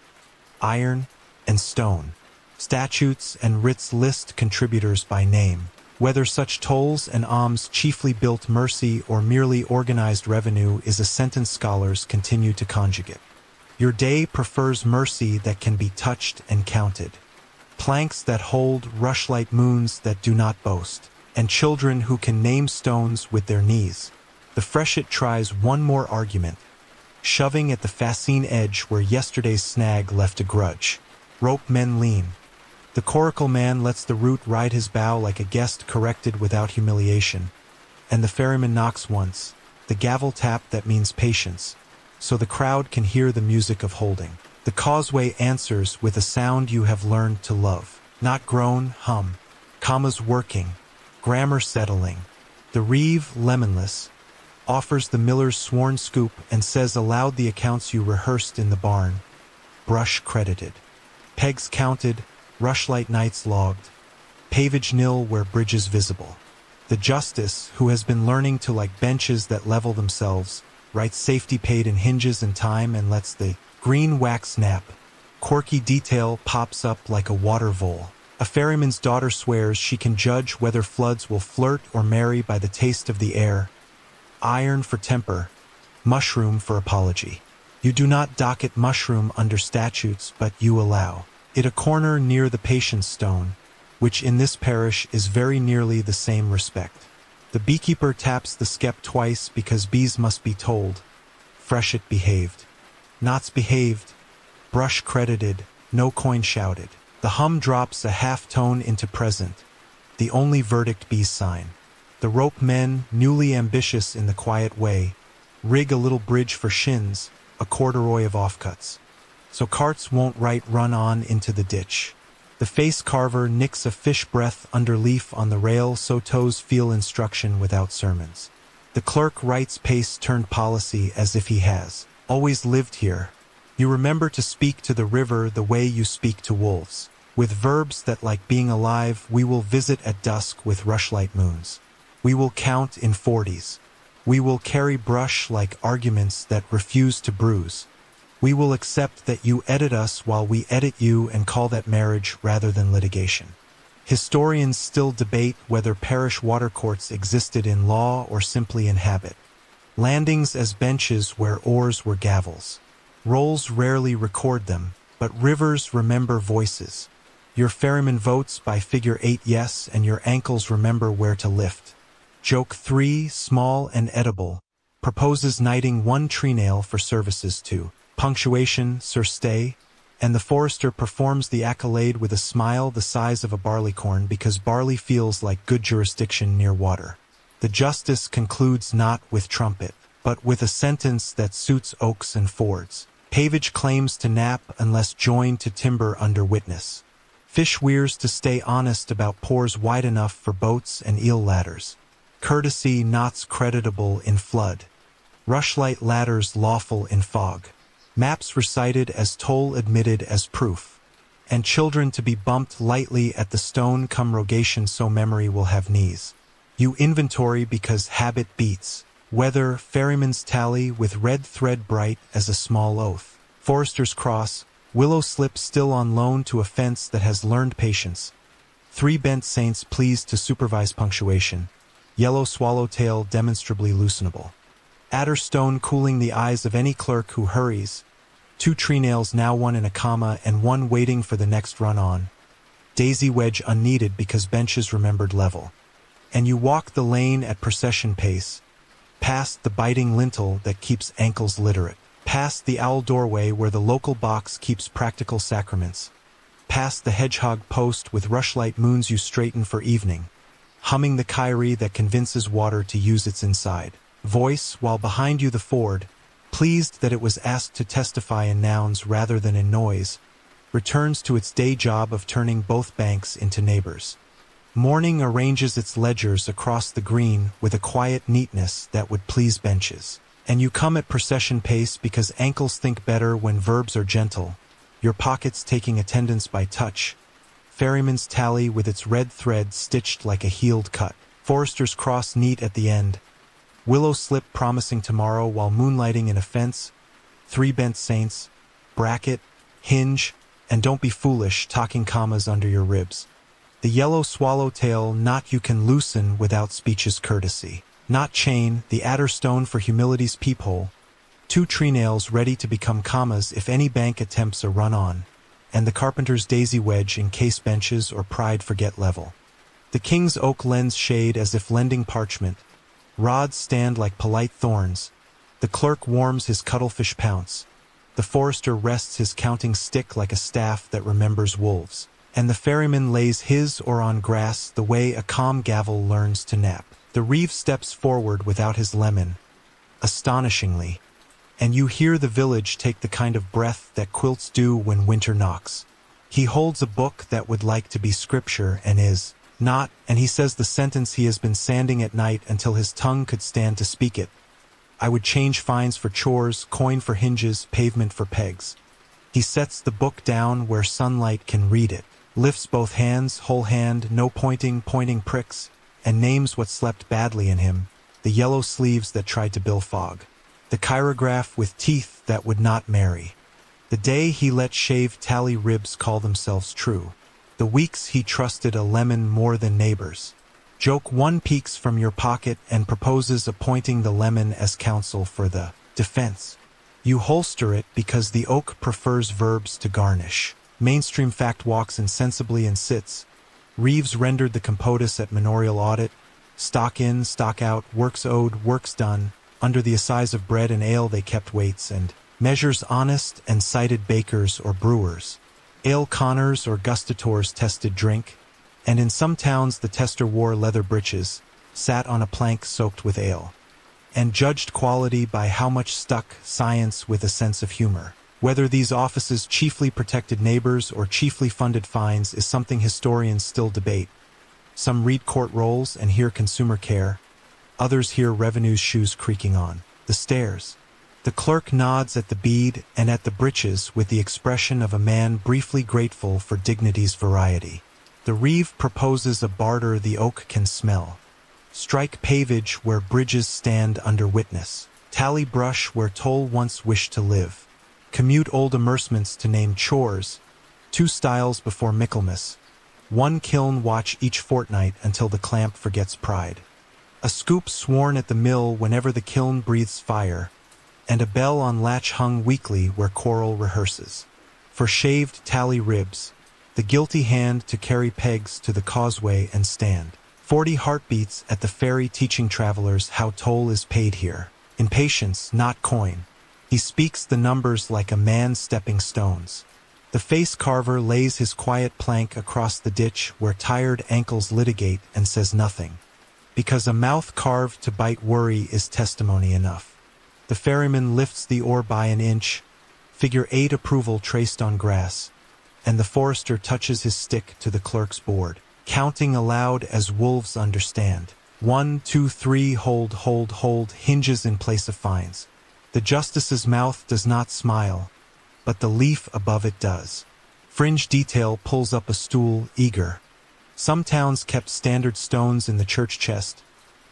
iron, and stone. Statutes and writs list contributors by name. Whether such tolls and alms chiefly built mercy or merely organized revenue is a sentence scholars continue to conjugate. Your day prefers mercy that can be touched and counted. Planks that hold rushlight moons that do not boast, and children who can name stones with their knees. The freshet tries one more argument, shoving at the fascine edge where yesterday's snag left a grudge. Rope men lean. The coracle man lets the root ride his bow like a guest corrected without humiliation, and the ferryman knocks once, the gavel tap that means patience, so the crowd can hear the music of holding. The causeway answers with a sound you have learned to love. Not groan, hum. Commas working. Grammar settling. The reeve, lemonless, offers the miller's sworn scoop and says aloud the accounts you rehearsed in the barn. Brush credited. Pegs counted, rushlight nights logged. Pavage nil where bridges visible. The justice, who has been learning to like benches that level themselves, writes safety paid in hinges and time and lets the green wax snap. Quirky detail pops up like a water vole. A ferryman's daughter swears she can judge whether floods will flirt or marry by the taste of the air. Iron for temper, mushroom for apology. You do not docket mushroom under statutes, but you allow it a corner near the patience stone, which in this parish is very nearly the same respect. The beekeeper taps the skep twice because bees must be told. Freshet behaved. Knots behaved. Brush credited. No coin shouted. The hum drops a half tone into present. The only verdict bees sign. The rope men, newly ambitious in the quiet way, rig a little bridge for shins, a corduroy of offcuts, so carts won't run on into the ditch. The face carver nicks a fish breath under leaf on the rail so toes feel instruction without sermons. The clerk writes pace turned policy as if he has always lived here. You remember to speak to the river the way you speak to wolves, with verbs that like being alive we will visit at dusk with rushlight moons. We will count in 40s. We will carry brush like arguments that refuse to bruise. We will accept that you edit us while we edit you and call that marriage rather than litigation. Historians still debate whether parish water courts existed in law or simply in habit. Landings as benches where oars were gavels. Rolls rarely record them, but rivers remember voices. Your ferryman votes by figure 8 yes, and your ankles remember where to lift. Joke 3, small and edible, proposes knighting 1 tree nail for services to punctuation, Sir Stay, and the forester performs the accolade with a smile the size of a barleycorn because barley feels like good jurisdiction near water. The justice concludes not with trumpet, but with a sentence that suits oaks and fords. Pavage claims to nap unless joined to timber under witness. Fish weirs to stay honest about pores wide enough for boats and eel ladders. Courtesy knots creditable in flood. Rushlight ladders lawful in fog. Maps recited as toll admitted as proof. And children to be bumped lightly at the stone come rogation so memory will have knees. You inventory because habit beats. Weather, ferryman's tally with red thread bright as a small oath. Forester's cross, willow slip still on loan to a fence that has learned patience. 3 bent saints pleased to supervise punctuation. Yellow swallowtail demonstrably loosenable. Adder stone cooling the eyes of any clerk who hurries. 2 tree nails now 1 in a comma and 1 waiting for the next run on. Daisy wedge unneeded because benches remembered level. And you walk the lane at procession pace, past the biting lintel that keeps ankles literate, past the owl doorway where the local box keeps practical sacraments, past the hedgehog post with rushlight moons you straighten for evening, humming the kyrie that convinces water to use its inside. Voice, while behind you the ford, pleased that it was asked to testify in nouns rather than in noise, returns to its day job of turning both banks into neighbors. Morning arranges its ledgers across the green with a quiet neatness that would please benches. And you come at procession pace because ankles think better when verbs are gentle, your pockets taking attendance by touch, ferryman's tally with its red thread stitched like a healed cut, forester's cross neat at the end, willow slip promising tomorrow while moonlighting in a fence, 3 bent saints, bracket, hinge, and don't be foolish talking commas under your ribs. The yellow swallowtail knot you can loosen without speech's courtesy. Not chain, the adder stone for humility's peephole. 2 tree nails ready to become commas if any bank attempts a run-on. And the carpenter's daisy wedge in case benches or pride forget level. The king's oak lends shade as if lending parchment. Rods stand like polite thorns. The clerk warms his cuttlefish pounce. The forester rests his counting stick like a staff that remembers wolves. And the ferryman lays his or on grass the way a calm gavel learns to nap. The reeve steps forward without his lemon, astonishingly, and you hear the village take the kind of breath that quilts do when winter knocks. He holds a book that would like to be scripture and is not, and he says the sentence he has been sanding at night until his tongue could stand to speak it. I would change fines for chores, coin for hinges, pavement for pegs. He sets the book down where sunlight can read it, lifts both hands, whole hand, no pointing pricks, and names what slept badly in him, the yellow sleeves that tried to bill fog, the chirograph with teeth that would not marry, the day he let shaved tally ribs call themselves true, the weeks he trusted a lemon more than neighbors. Joke 1 peeks from your pocket and proposes appointing the lemon as counsel for the defense. You holster it because the oak prefers verbs to garnish. Mainstream fact walks insensibly and sits. Reeves rendered the compotus at manorial audit. Stock in, stock out, works owed, works done. Under the assize of bread and ale they kept weights, and measures honest and cited bakers or brewers. Ale conners or gustators tested drink, and in some towns the tester wore leather breeches, sat on a plank soaked with ale, and judged quality by how much stuck, science with a sense of humor. Whether these offices chiefly protected neighbors or chiefly funded fines is something historians still debate. Some read court rolls and hear consumer care. Others hear revenue's shoes creaking on the stairs. The clerk nods at the bead and at the breeches with the expression of a man briefly grateful for dignity's variety. The reeve proposes a barter the oak can smell. Strike pavage where bridges stand under witness. Tally brush where toll once wished to live. Commute old immersements to name chores, 2 styles before Michaelmas, 1 kiln watch each fortnight until the clamp forgets pride. A scoop sworn at the mill whenever the kiln breathes fire, and a bell on latch hung weekly where choral rehearses. For shaved tally ribs, the guilty hand to carry pegs to the causeway and stand. 40 heartbeats at the ferry teaching travelers how toll is paid here. In patience, not coin. He speaks the numbers like a man stepping stones. The face carver lays his quiet plank across the ditch where tired ankles litigate and says nothing, because a mouth carved to bite worry is testimony enough. The ferryman lifts the oar by an inch, figure 8 approval traced on grass, and the forester touches his stick to the clerk's board, counting aloud as wolves understand. 1, 2, 3, hold, hinges in place of fines. The justice's mouth does not smile, but the leaf above it does. Fringe detail pulls up a stool, eager. Some towns kept standard stones in the church chest,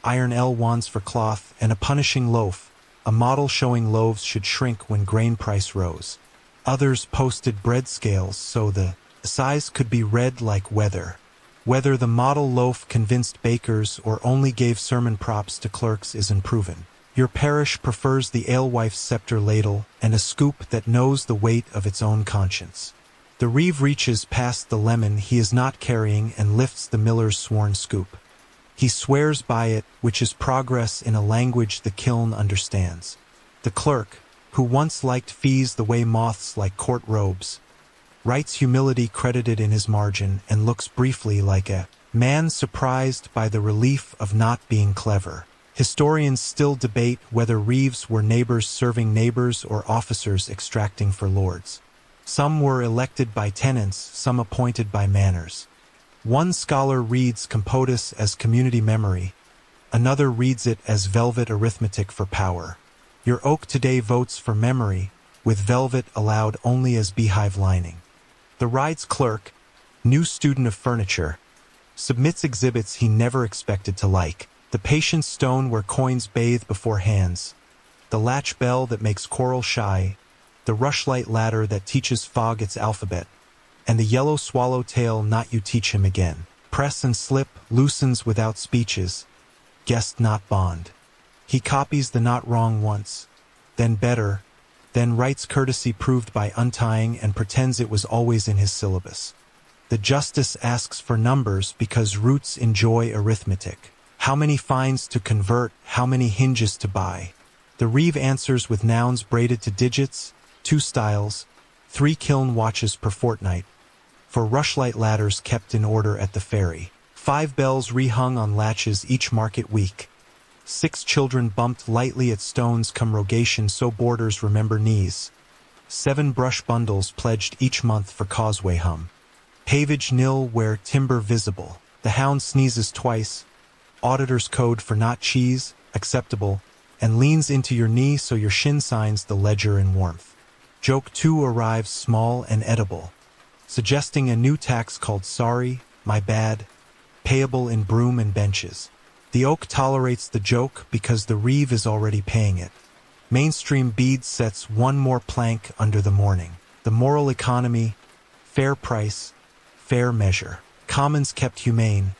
iron L-wands for cloth, and a punishing loaf, a model showing loaves should shrink when grain price rose. Others posted bread scales so the size could be read like weather. Whether the model loaf convinced bakers or only gave sermon props to clerks is unproven. Your parish prefers the alewife's scepter ladle and a scoop that knows the weight of its own conscience. The reeve reaches past the lemon he is not carrying and lifts the miller's sworn scoop. He swears by it, which is progress in a language the kiln understands. The clerk, who once liked fees the way moths like court robes, writes humility credited in his margin and looks briefly like a man surprised by the relief of not being clever. Historians still debate whether reeves were neighbors serving neighbors or officers extracting for lords. Some were elected by tenants, some appointed by manors. One scholar reads compotus as community memory, another reads it as velvet arithmetic for power. Your oak today votes for memory, with velvet allowed only as beehive lining. The ride's clerk, new student of furniture, submits exhibits he never expected to like. The patient stone where coins bathe before hands, the latch bell that makes coral shy, the rushlight ladder that teaches fog its alphabet, and the yellow swallowtail not you teach him again. Press and slip, loosens without speeches, guest not bond. He copies the not wrong once, then better, then writes courtesy proved by untying and pretends it was always in his syllabus. The justice asks for numbers because roots enjoy arithmetic. How many fines to convert, how many hinges to buy. The reeve answers with nouns braided to digits, 2 styles, 3 kiln watches per fortnight, for rushlight ladders kept in order at the ferry. 5 bells rehung on latches each market week. 6 children bumped lightly at stones come rogation so boarders remember knees. 7 brush bundles pledged each month for causeway hum. Pavage nil where timber visible. The hound sneezes twice. Auditor's code for not cheese, acceptable, and leans into your knee so your shin signs the ledger in warmth. Joke 2 arrives small and edible, suggesting a new tax called sorry, my bad, payable in broom and benches. The oak tolerates the joke because the reeve is already paying it. Mainstream bead sets 1 more plank under the morning. The moral economy, fair price, fair measure. Commons kept humane,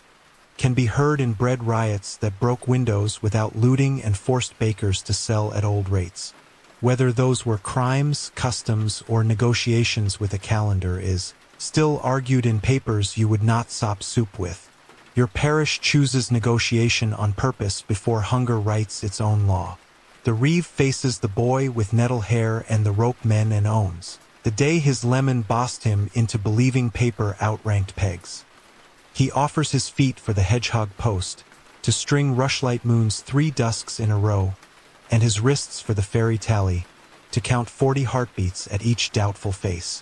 can be heard in bread riots that broke windows without looting and forced bakers to sell at old rates. Whether those were crimes, customs, or negotiations with a calendar is still argued in papers you would not sop soup with. Your parish chooses negotiation on purpose before hunger writes its own law. The reeve faces the boy with nettle hair and the rope men and owns. The day his lemon bossed him into believing paper outranked pegs. He offers his feet for the hedgehog post, to string rushlight moons 3 dusks in a row, and his wrists for the fairy tally, to count 40 heartbeats at each doubtful face.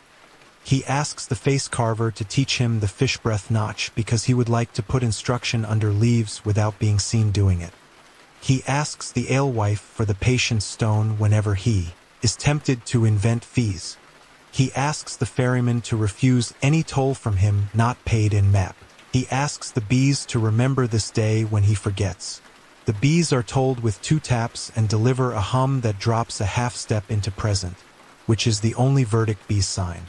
He asks the face carver to teach him the fish breath notch because he would like to put instruction under leaves without being seen doing it. He asks the alewife for the patient stone whenever he is tempted to invent fees. He asks the ferryman to refuse any toll from him not paid in map. He asks the bees to remember this day when he forgets. The bees are told with 2 taps and deliver a hum that drops a half step into present. which is the only verdict B's sign.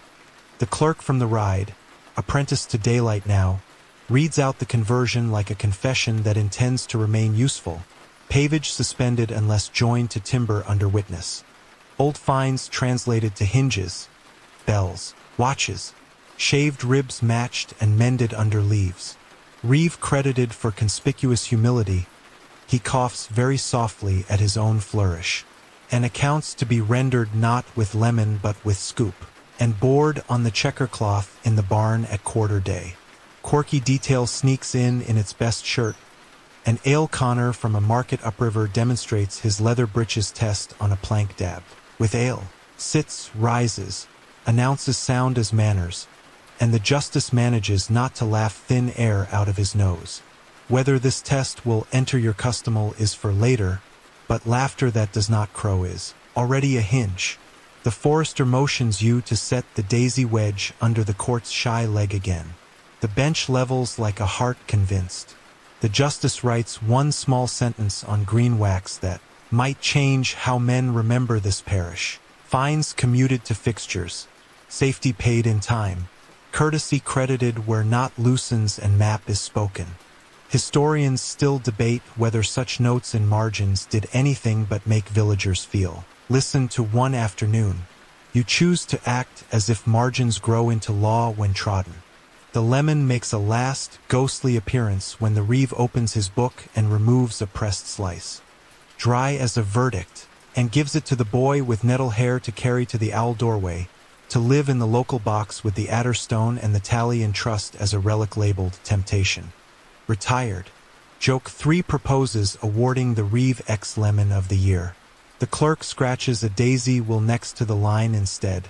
The clerk from the ride, apprenticed to daylight now, reads out the conversion like a confession that intends to remain useful. Pavage suspended unless joined to timber under witness. Old fines translated to hinges, bells, watches, shaved ribs matched and mended under leaves. Reeve credited for conspicuous humility. He coughs very softly at his own flourish. And accounts to be rendered not with lemon but with scoop. And board on the checker cloth in the barn at quarter day. Quirky detail sneaks in its best shirt. An ale conner from a market upriver demonstrates his leather breeches test on a plank dab. With ale, sits, rises, announces sound as manners, and the justice manages not to laugh thin air out of his nose. Whether this test will enter your customal is for later, but laughter that does not crow is already a hinge. The forester motions you to set the daisy wedge under the court's shy leg again. The bench levels like a heart convinced. The justice writes one small sentence on green wax that might change how men remember this parish. Fines commuted to fixtures. Safety paid in time. Courtesy credited where not loosens and map is spoken. Historians still debate whether such notes in margins did anything but make villagers feel. Listen to one afternoon. You choose to act as if margins grow into law when trodden. The lemon makes a last, ghostly appearance when the Reeve opens his book and removes a pressed slice. Dry as a verdict, and gives it to the boy with nettle hair to carry to the owl doorway, to live in the local box with the adder stone and the tally in trust as a relic labeled temptation. Retired. Joke 3 proposes awarding the Reeve X Lemon of the Year. The clerk scratches a daisy will next to the line instead.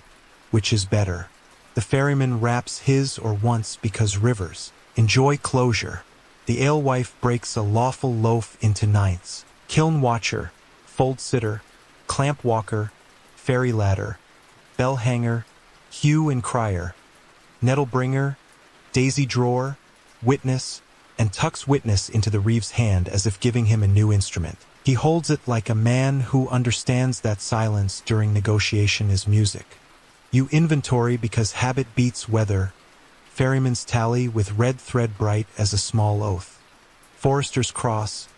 Which is better? The ferryman raps his or once because rivers enjoy closure. The alewife breaks a lawful loaf into ninths. Kiln watcher, fold sitter, clamp walker, ferry ladder, bell hanger, hue and crier, nettle bringer, daisy drawer, witness, and tucks witness into the Reeve's hand as if giving him a new instrument. He holds it like a man who understands that silence during negotiation is music. You inventory because habit beats weather. Ferryman's tally with red thread bright as a small oath. Forester's cross.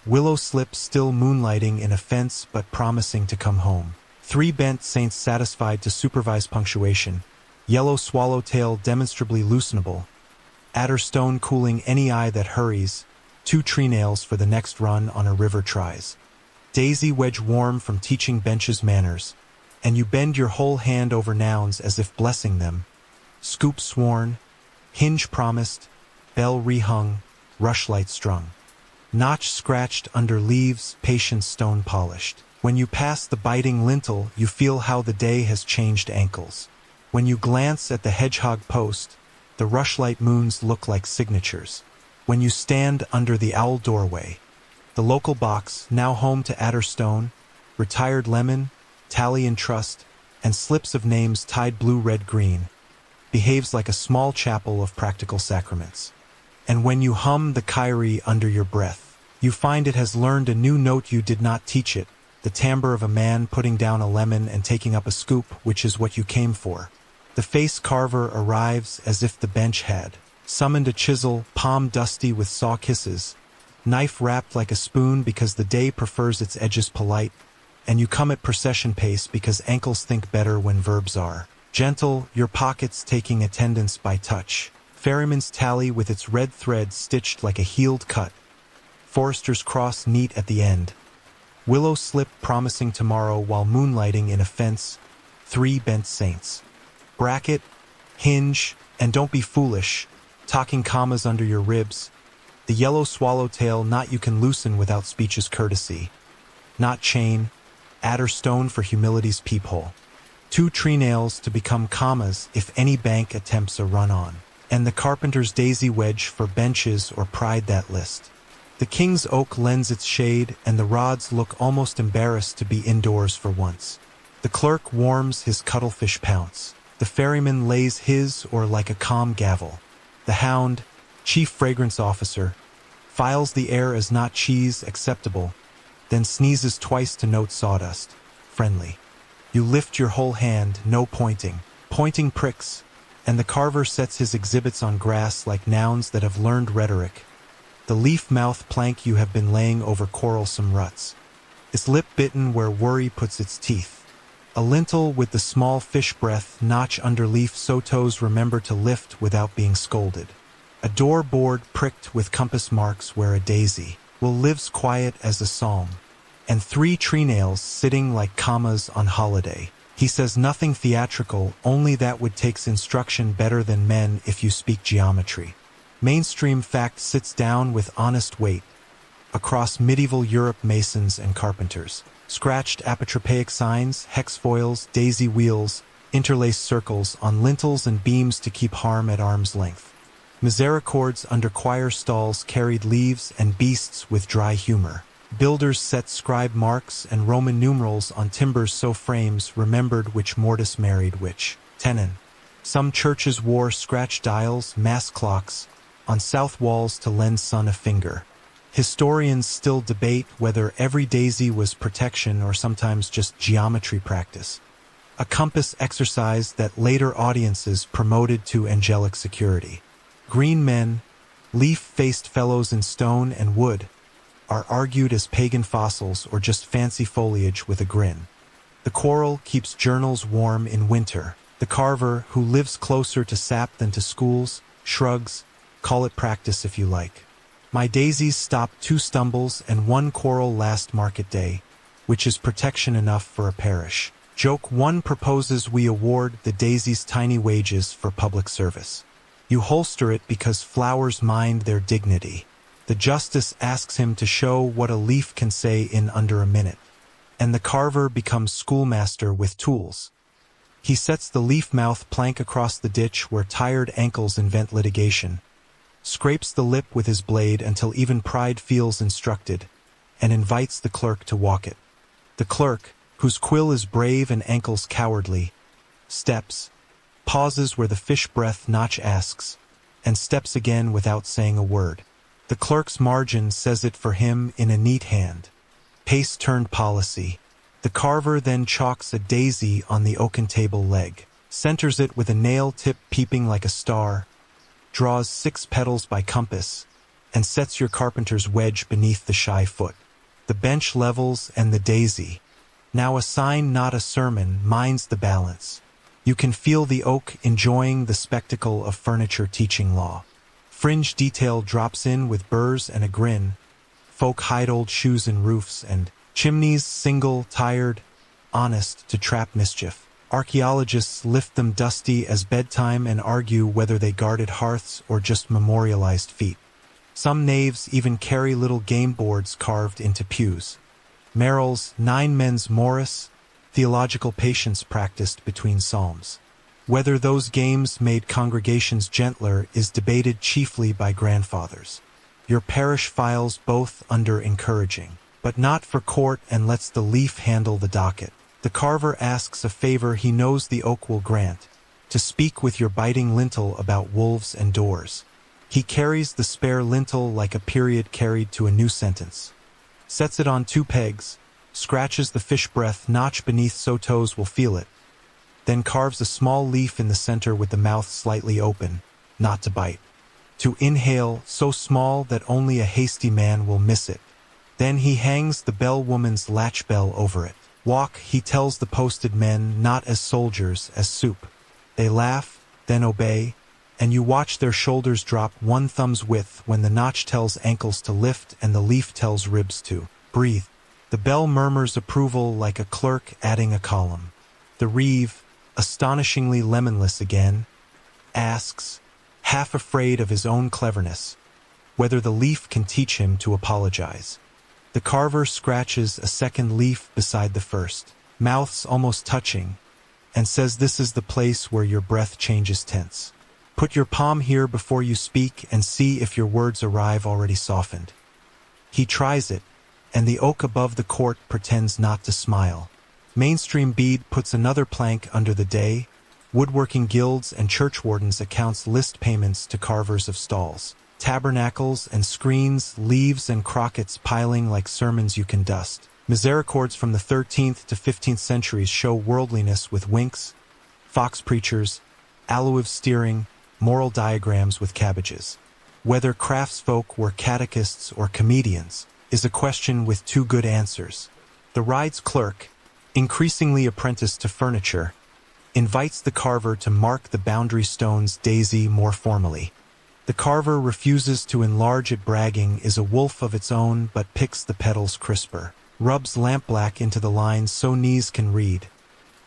Willow slip still moonlighting in a fence but promising to come home. 3 bent saints satisfied to supervise punctuation. Yellow swallowtail demonstrably loosenable. Adder stone cooling any eye that hurries. 2 tree nails for the next run on a river tries. Daisy wedge warm from teaching benches manners. And you bend your whole hand over nouns as if blessing them. Scoop sworn. Hinge promised. Bell rehung. Rushlight strung. Notch scratched under leaves, patience stone polished. When you pass the biting lintel, you feel how the day has changed ankles. When you glance at the hedgehog post, the rushlight moons look like signatures. When you stand under the owl doorway, the local box, now home to adder stone, retired lemon, tally in trust, and slips of names tied blue, red, green, behaves like a small chapel of practical sacraments. And when you hum the Kyrie under your breath, you find it has learned a new note you did not teach it, the timbre of a man putting down a lemon and taking up a scoop, which is what you came for. The face carver arrives as if the bench had summoned a chisel, palm dusty with saw kisses, knife wrapped like a spoon because the day prefers its edges polite, and you come at procession pace because ankles think better when verbs are gentle, your pockets taking attendance by touch. Ferryman's tally with its red thread stitched like a healed cut. Forester's cross neat at the end. Willow slip promising tomorrow while moonlighting in a fence. 3 bent saints. Bracket, hinge, and don't be foolish. Talking commas under your ribs. The yellow swallowtail knot you can loosen without speech's courtesy. Not chain. Adder stone for humility's peephole. 2 tree nails to become commas if any bank attempts a run-on. And the carpenter's daisy wedge for benches or pride that list. The king's oak lends its shade, and the rods look almost embarrassed to be indoors for once. The clerk warms his cuttlefish pounce. The ferryman lays his or like a calm gavel. The hound, chief fragrance officer, files the air as not cheese acceptable, then sneezes twice to note sawdust, friendly. You lift your whole hand, no pointing. Pointing pricks, and the carver sets his exhibits on grass like nouns that have learned rhetoric. The leaf-mouth plank you have been laying over quarrelsome ruts. Its lip bitten where worry puts its teeth. A lintel with the small fish breath notch under leaf so toes remember to lift without being scolded. A door board pricked with compass marks where a daisy will lives quiet as a psalm. And 3 tree nails sitting like commas on holiday. He says nothing theatrical, only that would takes instruction better than men if you speak geometry. Mainstream fact sits down with honest weight. Across medieval Europe masons and carpenters. Scratched apotropaic signs, hex foils, daisy wheels, interlaced circles on lintels and beams to keep harm at arm's length. Misericords under choir stalls carried leaves and beasts with dry humor. Builders set scribe marks and Roman numerals on timbers so frames remembered which mortise married which tenon. Some churches wore scratch dials, mass clocks, on south walls to lend sun a finger. Historians still debate whether every daisy was protection or sometimes just geometry practice. A compass exercise that later audiences promoted to angelic security. Green men, leaf-faced fellows in stone and wood, are argued as pagan fossils or just fancy foliage with a grin. The quarrel keeps journals warm in winter. The carver, who lives closer to sap than to schools, shrugs, call it practice if you like. My daisies stopped 2 stumbles and 1 quarrel last market day, which is protection enough for a parish. Joke 1 proposes we award the daisy's tiny wages for public service. You holster it because flowers mind their dignity. The justice asks him to show what a leaf can say in under a minute. And the carver becomes schoolmaster with tools. He sets the leaf-mouth plank across the ditch where tired ankles invent litigation, scrapes the lip with his blade until even pride feels instructed, and invites the clerk to walk it. The clerk, whose quill is brave and ankles cowardly, steps, pauses where the fish breath notch asks, and steps again without saying a word. The clerk's margin says it for him in a neat hand. Pace turned policy. The carver then chalks a daisy on the oaken table leg, centers it with a nail tip peeping like a star, draws 6 petals by compass, and sets your carpenter's wedge beneath the shy foot. The bench levels and the daisy, now a sign not a sermon, minds the balance. You can feel the oak enjoying the spectacle of furniture teaching law. Fringe detail drops in with burrs and a grin. Folk hide old shoes in roofs and chimneys, single, tired, honest, to trap mischief. Archaeologists lift them dusty as bedtime and argue whether they guarded hearths or just memorialized feet. Some naves even carry little game boards carved into pews. Merrill's 9 Men's Morris, theological patience practiced between psalms. Whether those games made congregations gentler is debated chiefly by grandfathers. Your parish files both under encouraging, but not for court, and lets the leaf handle the docket. The carver asks a favor he knows the oak will grant, to speak with your biting lintel about wolves and doors. He carries the spare lintel like a period carried to a new sentence, sets it on 2 pegs, scratches the fish breath notch beneath so toes will feel it, then carves a small leaf in the center with the mouth slightly open, not to bite. To inhale, so small that only a hasty man will miss it. Then he hangs the bell-woman's latch bell over it. Walk, he tells the posted men, not as soldiers, as soup. They laugh, then obey, and you watch their shoulders drop 1 thumb's width when the notch tells ankles to lift and the leaf tells ribs to breathe. The bell murmurs approval like a clerk adding a column. The reeve, astonishingly lemonless again, asks, half afraid of his own cleverness, whether the leaf can teach him to apologize. The carver scratches a second leaf beside the first, mouths almost touching, and says this is the place where your breath changes tense. Put your palm here before you speak and see if your words arrive already softened. He tries it, and the oak above the court pretends not to smile. Mainstream bead puts another plank under the day. Woodworking guilds and churchwardens accounts list payments to carvers of stalls. Tabernacles and screens, leaves and crockets piling like sermons you can dust. Misericords from the 13th to 15th centuries show worldliness with winks, fox preachers, aloe steering, moral diagrams with cabbages. Whether craftsfolk were catechists or comedians is a question with two good answers. The ride's clerk, increasingly apprenticed to furniture, invites the carver to mark the boundary stone's daisy more formally. The carver refuses to enlarge it, bragging is a wolf of its own, but picks the petals crisper, rubs lampblack into the lines so knees can read,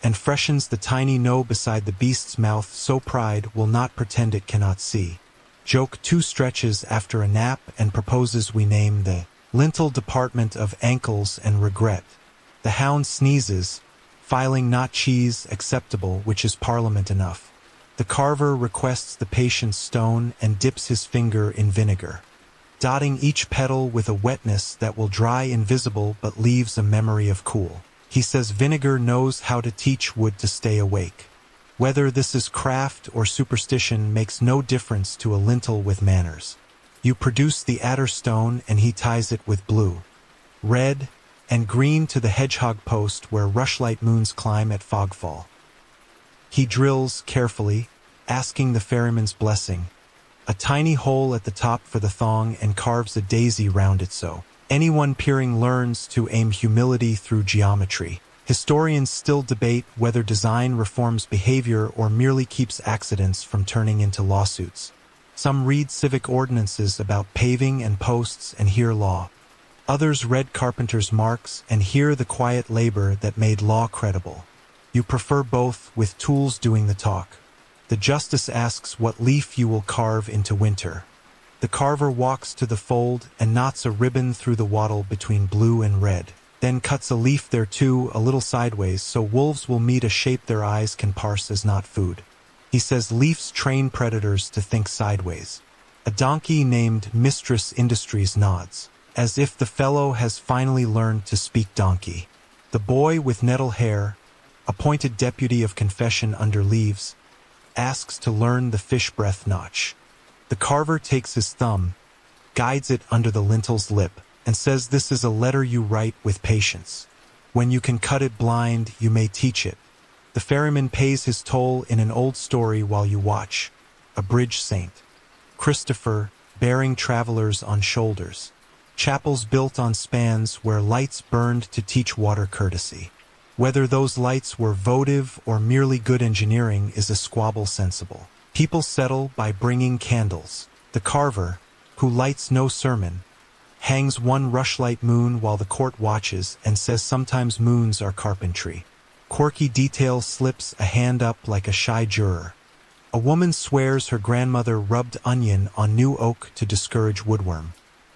and freshens the tiny no beside the beast's mouth so pride will not pretend it cannot see. Joke 2 stretches after a nap and proposes we name the lintel department of ankles and regret. The hound sneezes, filing not cheese acceptable, which is parliament enough. The carver requests the patient's stone and dips his finger in vinegar, dotting each petal with a wetness that will dry invisible but leaves a memory of cool. He says vinegar knows how to teach wood to stay awake. Whether this is craft or superstition makes no difference to a lintel with manners. You produce the adder stone and he ties it with blue, red, and green to the hedgehog post where rushlight moons climb at fogfall. He drills carefully, asking the ferryman's blessing, a tiny hole at the top for the thong, and carves a daisy round it so anyone peering learns to aim humility through geometry. Historians still debate whether design reforms behavior or merely keeps accidents from turning into lawsuits. Some read civic ordinances about paving and posts and hear law. Others read carpenter's marks and hear the quiet labor that made law credible. You prefer both, with tools doing the talk. The justice asks what leaf you will carve into winter. The carver walks to the fold and knots a ribbon through the wattle between blue and red, then cuts a leaf there too, a little sideways, so wolves will meet a shape their eyes can parse as not food. He says leaves train predators to think sideways. A donkey named Mistress Industries nods, as if the fellow has finally learned to speak donkey. The boy with nettle hair, appointed deputy of confession under leaves, asks to learn the fish breath notch. The carver takes his thumb, guides it under the lintel's lip, and says this is a letter you write with patience. When you can cut it blind, you may teach it. The ferryman pays his toll in an old story while you watch. A bridge saint, Christopher, bearing travelers on shoulders. Chapels built on spans where lights burned to teach water courtesy. Whether those lights were votive or merely good engineering is a squabble sensible. People settle by bringing candles. The carver, who lights no sermon, hangs one rushlight moon while the court watches and says sometimes moons are carpentry. Quirky detail slips a hand up like a shy juror. A woman swears her grandmother rubbed onion on new oak to discourage woodworm.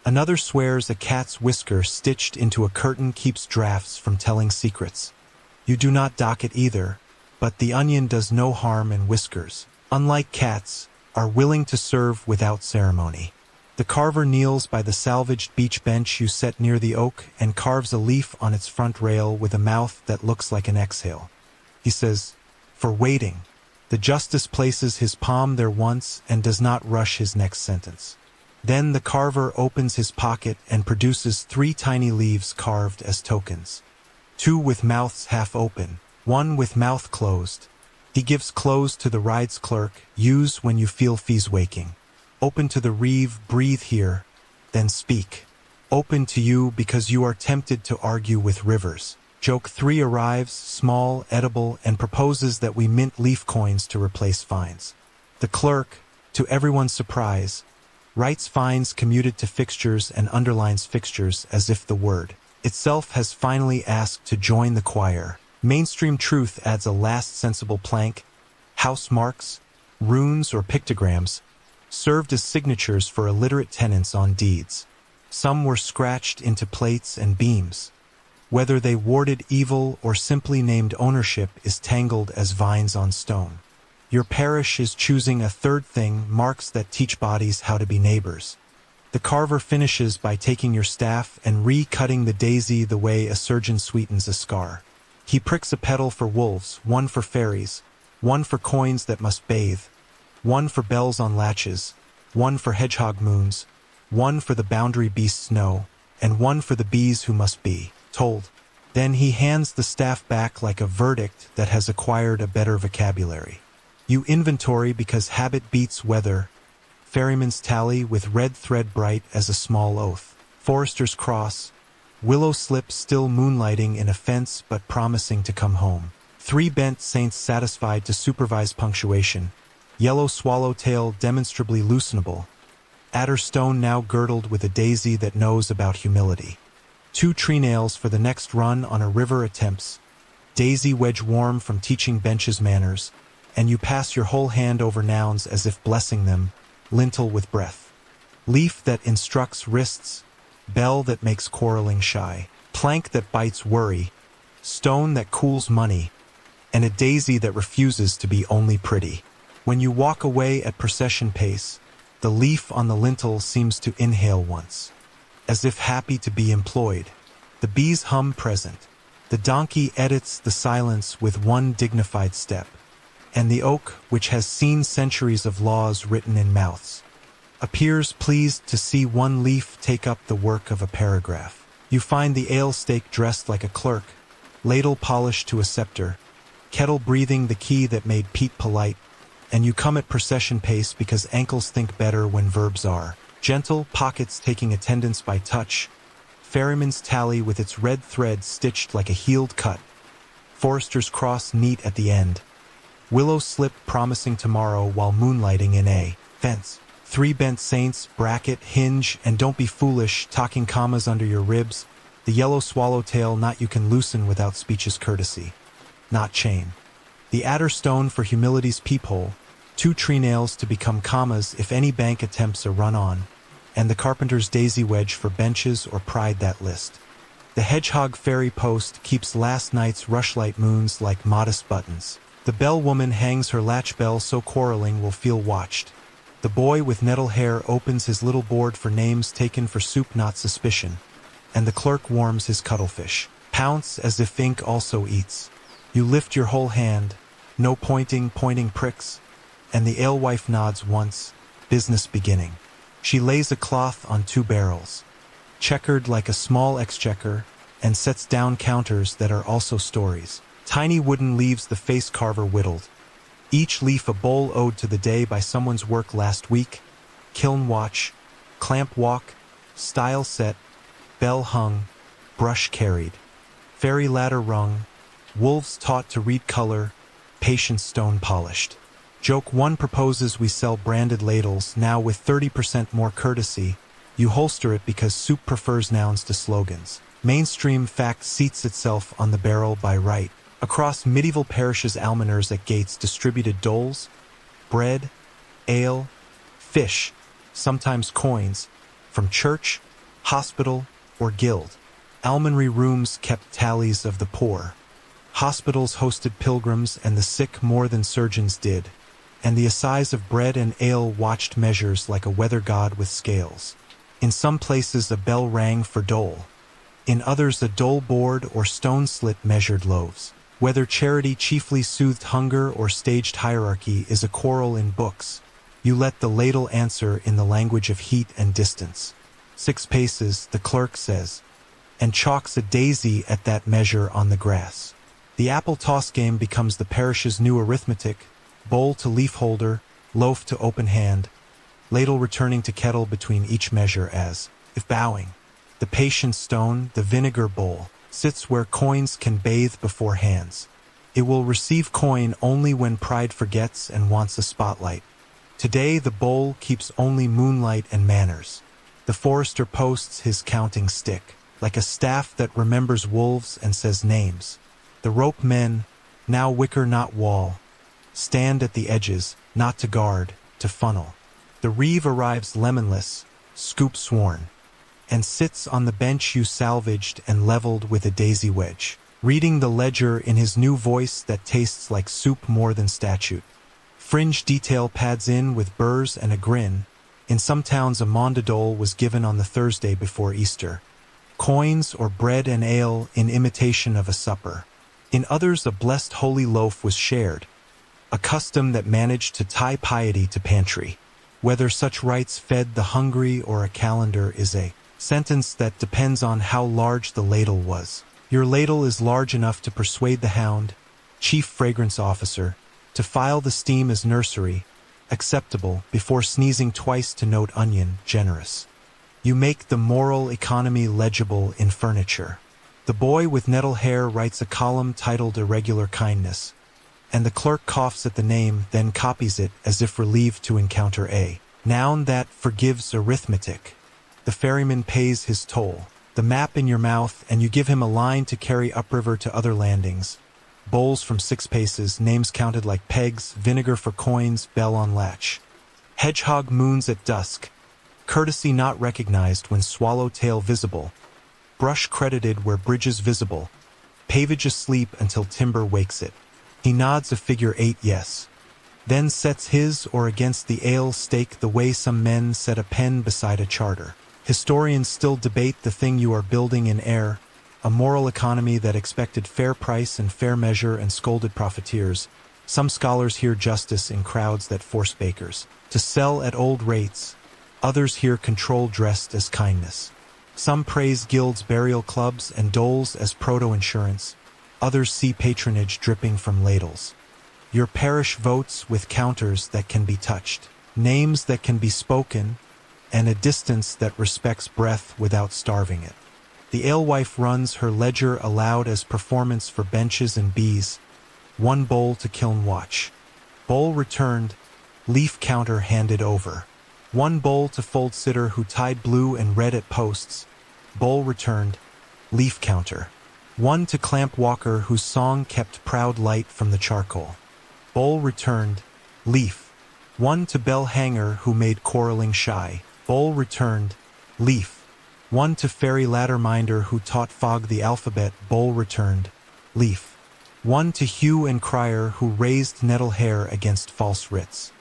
Another swears a cat's whisker stitched into a curtain keeps drafts from telling secrets. You do not dock it either, but the onion does no harm and whiskers, unlike cats, are willing to serve without ceremony. The carver kneels by the salvaged beach bench you set near the oak and carves a leaf on its front rail with a mouth that looks like an exhale. He says, "For waiting." The justice places his palm there once and does not rush his next sentence. Then the carver opens his pocket and produces 3 tiny leaves carved as tokens. 2 with mouths half open, 1 with mouth closed. He gives close to the ride's clerk, use when you feel fees waking. Open to the reeve, breathe here, then speak. Open to you because you are tempted to argue with rivers. Joke 3 arrives, small, edible, and proposes that we mint leaf coins to replace fines. The clerk, to everyone's surprise, writes fines commuted to fixtures and underlines fixtures as if the word itself has finally asked to join the choir. Mainstream truth adds a last sensible plank. House marks, runes or pictograms, served as signatures for illiterate tenants on deeds. Some were scratched into plates and beams. Whether they warded evil or simply named ownership is tangled as vines on stone. Your parish is choosing a third thing, marks that teach bodies how to be neighbors. The carver finishes by taking your staff and re-cutting the daisy the way a surgeon sweetens a scar. He pricks a petal for wolves, 1 for fairies, 1 for coins that must bathe, 1 for bells on latches, 1 for hedgehog moons, 1 for the boundary beasts know, and 1 for the bees who must be told. Then he hands the staff back like a verdict that has acquired a better vocabulary. You inventory because habit beats weather. Ferryman's tally with red thread bright as a small oath. Forester's cross. Willow slip still moonlighting in a fence but promising to come home. 3 bent saints satisfied to supervise punctuation. Yellow swallowtail demonstrably loosenable. Adder stone now girdled with a daisy that knows about humility. 2 tree nails for the next run on a river attempts. Daisy wedge warm from teaching benches manners, and you pass your whole hand over nouns as if blessing them, lintel with breath. Leaf that instructs wrists, bell that makes quarreling shy, plank that bites worry, stone that cools money, and a daisy that refuses to be only pretty. When you walk away at procession pace, the leaf on the lintel seems to inhale once, as if happy to be employed. The bees hum present. The donkey edits the silence with one dignified step. And the oak, which has seen centuries of laws written in mouths, appears pleased to see one leaf take up the work of a paragraph. You find the ale stake dressed like a clerk, ladle polished to a scepter, kettle breathing the key that made Pete polite, and you come at procession pace because ankles think better when verbs are gentle, pockets taking attendance by touch, ferryman's tally with its red thread stitched like a healed cut, Forester's cross neat at the end, willow slip promising tomorrow while moonlighting in a fence. 3 bent saints, bracket, hinge, and don't be foolish, talking commas under your ribs, the yellow swallowtail knot you can loosen without speech's courtesy. Not chain. The adder stone for humility's peephole, 2 tree nails to become commas if any bank attempts a run-on, and the carpenter's daisy wedge for benches or pride that list. The hedgehog fairy post keeps last night's rushlight moons like modest buttons. The bell woman hangs her latch bell so quarreling will feel watched. The boy with nettle hair opens his little board for names taken for soup not suspicion, and the clerk warms his cuttlefish. Pounce as if ink also eats. You lift your whole hand, no pointing pricks, and the alewife nods once, business beginning. She lays a cloth on 2 barrels, checkered like a small exchequer, and sets down counters that are also stories. Tiny wooden leaves the face carver whittled. Each leaf a bowl owed to the day by someone's work last week. Kiln watch, clamp walk, stile set, bell hung, brush carried. Fairy ladder rung, wolves taught to read color, patience stone polished. Joke 1 proposes we sell branded ladles, now with 30% more courtesy. You holster it because soup prefers nouns to slogans. Mainstream fact seats itself on the barrel by right. Across medieval parishes almoners at gates distributed doles, bread, ale, fish, sometimes coins, from church, hospital, or guild. Almonry rooms kept tallies of the poor. Hospitals hosted pilgrims and the sick more than surgeons did, and the assize of bread and ale watched measures like a weather god with scales. In some places a bell rang for dole. In others a dole board or stone slit measured loaves. Whether charity chiefly soothed hunger or staged hierarchy is a quarrel in books. You let the ladle answer in the language of heat and distance. 6 paces, the clerk says, and chalks a daisy at that measure on the grass. The apple toss game becomes the parish's new arithmetic, bowl to leaf holder, loaf to open hand, ladle returning to kettle between each measure as, if bowing. The patient stone, the vinegar bowl, sits where coins can bathe before hands. It will receive coin only when pride forgets and wants a spotlight. Today the bowl keeps only moonlight and manners. The forester posts his counting stick, like a staff that remembers wolves and says names. The rope men, now wicker not wall, stand at the edges, not to guard, to funnel. The reeve arrives lemonless, scoop sworn, and sits on the bench you salvaged and leveled with a daisy wedge, reading the ledger in his new voice that tastes like soup more than statute. Fringe detail pads in with burrs and a grin. In some towns a mondadole was given on the Thursday before Easter. Coins or bread and ale in imitation of a supper. In others a blessed holy loaf was shared, a custom that managed to tie piety to pantry. Whether such rites fed the hungry or a calendar is a sentence that depends on how large the ladle was. Your ladle is large enough to persuade the hound, chief fragrance officer, to file the steam as nursery, acceptable, before sneezing twice to note onion, generous. You make the moral economy legible in furniture. The boy with nettle hair writes a column titled Irregular Kindness, and the clerk coughs at the name, then copies it as if relieved to encounter a noun that forgives arithmetic. The ferryman pays his toll. The map in your mouth, and you give him a line to carry upriver to other landings. Bowls from 6 paces, names counted like pegs, vinegar for coins, bell on latch. Hedgehog moons at dusk. Courtesy not recognized when swallowtail visible. Brush credited where bridges visible. Pavage asleep until timber wakes it. He nods a figure 8 yes. Then sets his or against the ale stake the way some men set a pen beside a charter. Historians still debate the thing you are building in air, a moral economy that expected fair price and fair measure and scolded profiteers. Some scholars hear justice in crowds that force bakers to sell at old rates. Others hear control dressed as kindness. Some praise guilds, burial clubs, and doles as proto-insurance. Others see patronage dripping from ladles. Your parish votes with counters that can be touched, names that can be spoken, and a distance that respects breath without starving it. The alewife runs her ledger aloud as performance for benches and bees. 1 bowl to kiln watch. Bowl returned, leaf counter handed over. 1 bowl to fold sitter who tied blue and red at posts. Bowl returned, leaf counter. 1 to clamp walker whose song kept proud light from the charcoal. Bowl returned, leaf. 1 to bell hanger who made quarreling shy. Bowl returned, leaf. 1 to fairy ladder minder who taught fog the alphabet. Bowl returned, leaf. 1 to hue and crier who raised nettle hair against false writs.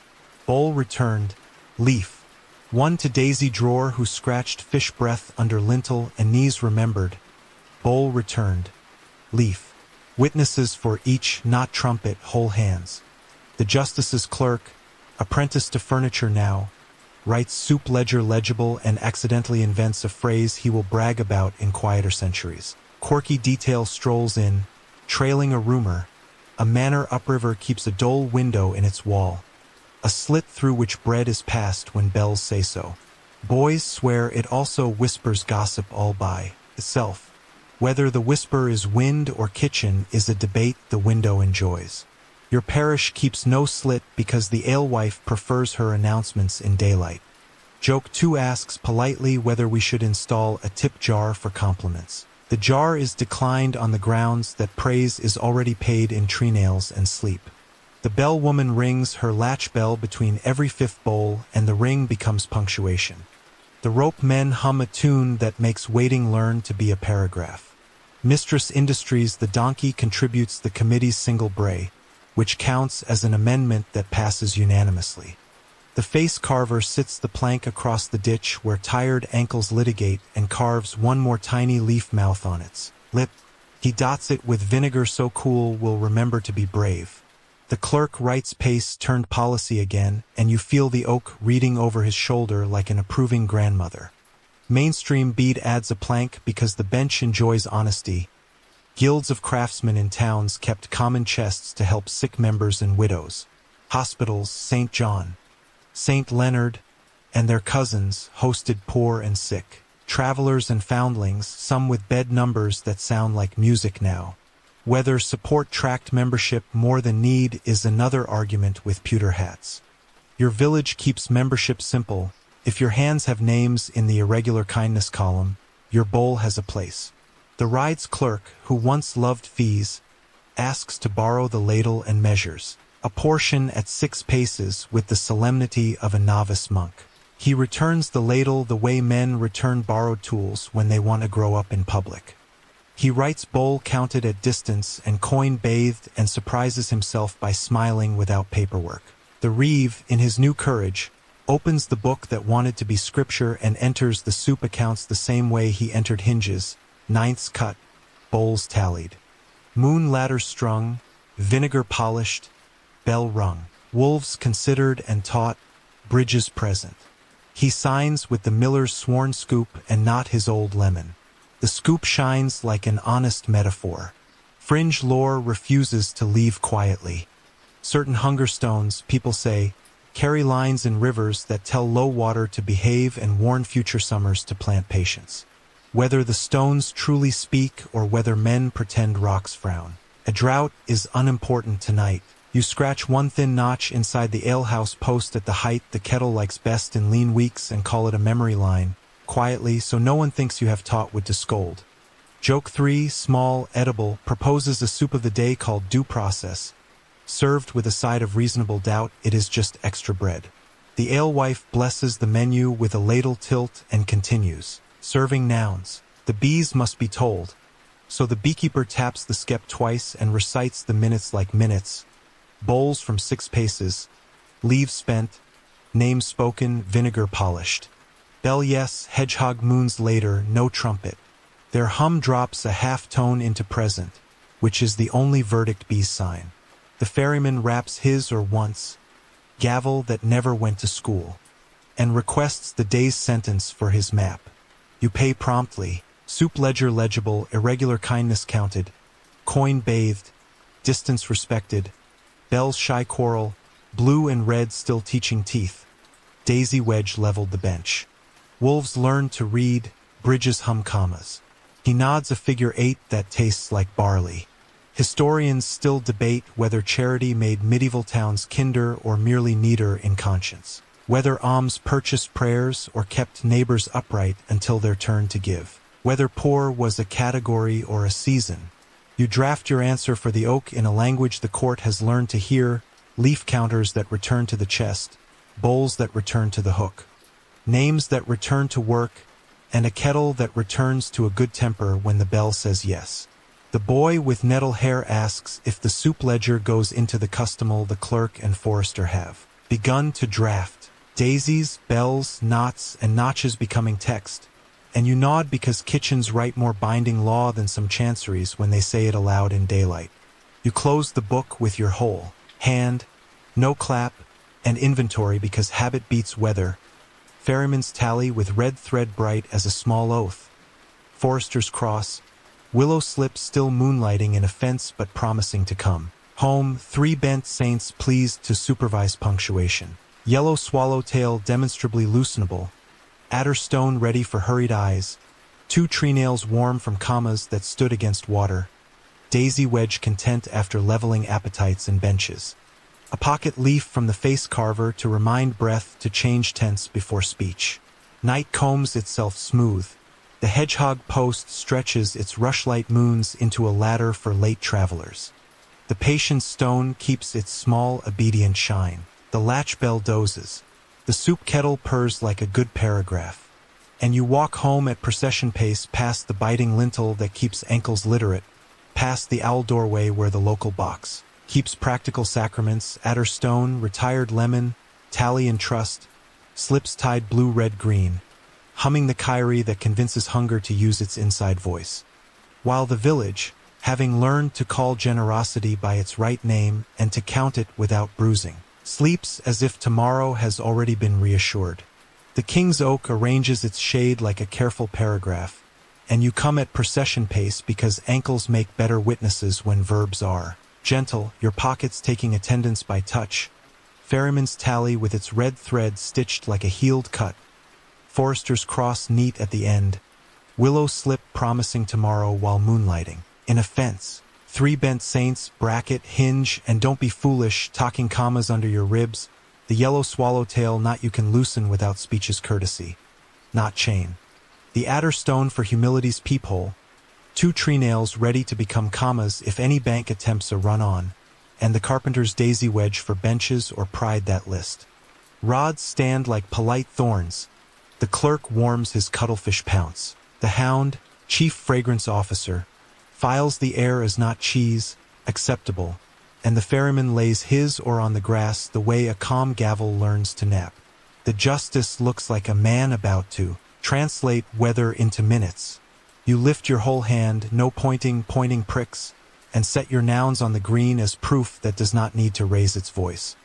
Bowl returned, leaf. 1 to daisy drawer who scratched fish breath under lintel and knees remembered. Bowl returned, leaf. Witnesses for each, not trumpet, whole hands. The justice's clerk, apprentice to furniture now, writes soup ledger legible and accidentally invents a phrase he will brag about in quieter centuries. Quirky detail strolls in, trailing a rumor. A manor upriver keeps a dull window in its wall, a slit through which bread is passed when bells say so. Boys swear it also whispers gossip all by itself. Whether the whisper is wind or kitchen is a debate the window enjoys. Your parish keeps no slit because the alewife prefers her announcements in daylight. Joke 2 asks politely whether we should install a tip jar for compliments. The jar is declined on the grounds that praise is already paid in tree nails and sleep. The bell woman rings her latch bell between every 5th bowl, and the ring becomes punctuation. The rope men hum a tune that makes waiting learn to be a paragraph. Mistress Industries the donkey contributes the committee's single bray, which counts as an amendment that passes unanimously. The face carver sits the plank across the ditch where tired ankles litigate and carves 1 more tiny leaf mouth on its lip. He dots it with vinegar so cool will remember to be brave. The clerk writes pace turned policy again, and you feel the oak reading over his shoulder like an approving grandmother. Mainstream bead adds a plank because the bench enjoys honesty. Guilds of craftsmen in towns kept common chests to help sick members and widows. Hospitals, St. John, St. Leonard, and their cousins hosted poor and sick. Travelers and foundlings, some with bed numbers that sound like music now. Whether support tract membership more than need is another argument with pewter hats. Your village keeps membership simple. If your hands have names in the irregular kindness column, your bowl has a place. The ride's clerk, who once loved fees, asks to borrow the ladle and measures a portion at 6 paces with the solemnity of a novice monk. He returns the ladle the way men return borrowed tools when they want to grow up in public. He writes bowl counted at distance and coin bathed and surprises himself by smiling without paperwork. The reeve, in his new courage, opens the book that wanted to be scripture and enters the soup accounts the same way he entered hinges, 9ths cut, bowls tallied. Moon ladder strung, vinegar polished, bell rung. Wolves considered and taught, bridges present. He signs with the miller's sworn scoop and not his old lemon. The scoop shines like an honest metaphor. Fringe lore refuses to leave quietly. Certain hunger stones, people say, carry lines in rivers that tell low water to behave and warn future summers to plant patience. Whether the stones truly speak or whether men pretend rocks frown, a drought is unimportant tonight. You scratch one thin notch inside the alehouse post at the height the kettle likes best in lean weeks and call it a memory line, quietly so no one thinks you have taught wood to scold. Joke 3, small, edible, proposes a soup of the day called due process. Served with a side of reasonable doubt, it is just extra bread. The alewife blesses the menu with a ladle tilt and continues. Serving nouns. The bees must be told. So the beekeeper taps the skep twice and recites the minutes like minutes. Bowls from 6 paces. Leaves spent. Name spoken, vinegar polished. Bell yes, hedgehog moons later, no trumpet. Their hum drops a half tone into present, which is the only verdict bees sign. The ferryman raps his or once, gavel that never went to school, and requests the day's sentence for his map. You pay promptly, soup ledger legible, irregular kindness counted, coin bathed, distance respected, bells shy quarrel, blue and red still teaching teeth. Daisy wedge leveled the bench. Wolves learn to read, bridges hum commas. He nods a figure 8 that tastes like barley. Historians still debate whether charity made medieval towns kinder or merely neater in conscience, whether alms purchased prayers or kept neighbors upright until their turn to give, whether poor was a category or a season. You draft your answer for the oak in a language the court has learned to hear, leaf counters that return to the chest, bowls that return to the hook, names that return to work, and a kettle that returns to a good temper when the bell says yes. The boy with nettle hair asks if the soup ledger goes into the customal the clerk and forester have begun to draft. Daisies, bells, knots, and notches becoming text. And you nod because kitchens write more binding law than some chanceries when they say it aloud in daylight. You close the book with your whole hand, no clap, and inventory because habit beats weather. Ferryman's tally with red thread bright as a small oath. Forester's cross. Willow slip still moonlighting in a fence but promising to come. Home, 3 bent saints pleased to supervise punctuation. Yellow swallowtail demonstrably loosenable. Adder stone ready for hurried eyes. 2 tree nails warm from commas that stood against water. Daisy wedge content after leveling appetites and benches. A pocket leaf from the face carver to remind breath to change tense before speech. Night combs itself smooth. The hedgehog post stretches its rushlight moons into a ladder for late travelers. The patient stone keeps its small, obedient shine. The latch bell dozes. The soup kettle purrs like a good paragraph. And you walk home at procession pace past the biting lintel that keeps ankles literate, past the owl doorway where the local box keeps practical sacraments, adder stone, retired lemon, tally and trust, slips tied blue, red, green, humming the kyrie that convinces hunger to use its inside voice. While the village, having learned to call generosity by its right name and to count it without bruising, sleeps as if tomorrow has already been reassured. The king's oak arranges its shade like a careful paragraph, and you come at procession pace because ankles make better witnesses when verbs are gentle, your pockets taking attendance by touch. Ferryman's tally with its red thread stitched like a healed cut. Forester's cross neat at the end. Willow slip promising tomorrow while moonlighting. In a fence. 3 bent saints, bracket, hinge, and don't be foolish, talking commas under your ribs. The yellow swallowtail knot you can loosen without speech's courtesy. Not chain. The adder stone for humility's peephole. 2 tree nails ready to become commas if any bank attempts a run-on, and the carpenter's daisy wedge for benches or pride that list. Rods stand like polite thorns. The clerk warms his cuttlefish pounce. The hound, chief fragrance officer, files the air as not cheese, acceptable, and the ferryman lays his or on the grass the way a calm gavel learns to nap. The justice looks like a man about to translate weather into minutes. You lift your whole hand, no pointing pricks, and set your nouns on the green as proof that does not need to raise its voice.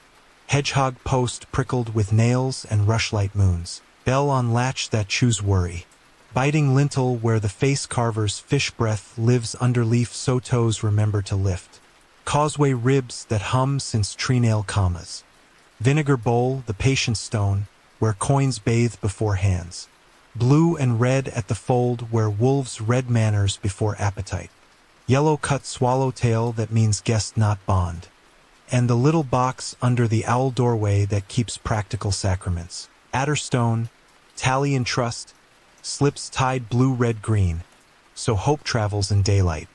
Hedgehog post prickled with nails and rushlight moons. Bell on latch that chews worry. Biting lintel where the face carver's fish breath lives under leaf so toes remember to lift. Causeway ribs that hum since treenail commas. Vinegar bowl, the patience stone, where coins bathe before hands. Blue and red at the fold where wolves red manners before appetite. Yellow cut swallowtail that means guest not bond. And the little box under the owl doorway that keeps practical sacraments. Adderstone, tally and trust, slips tied blue red green, so hope travels in daylight.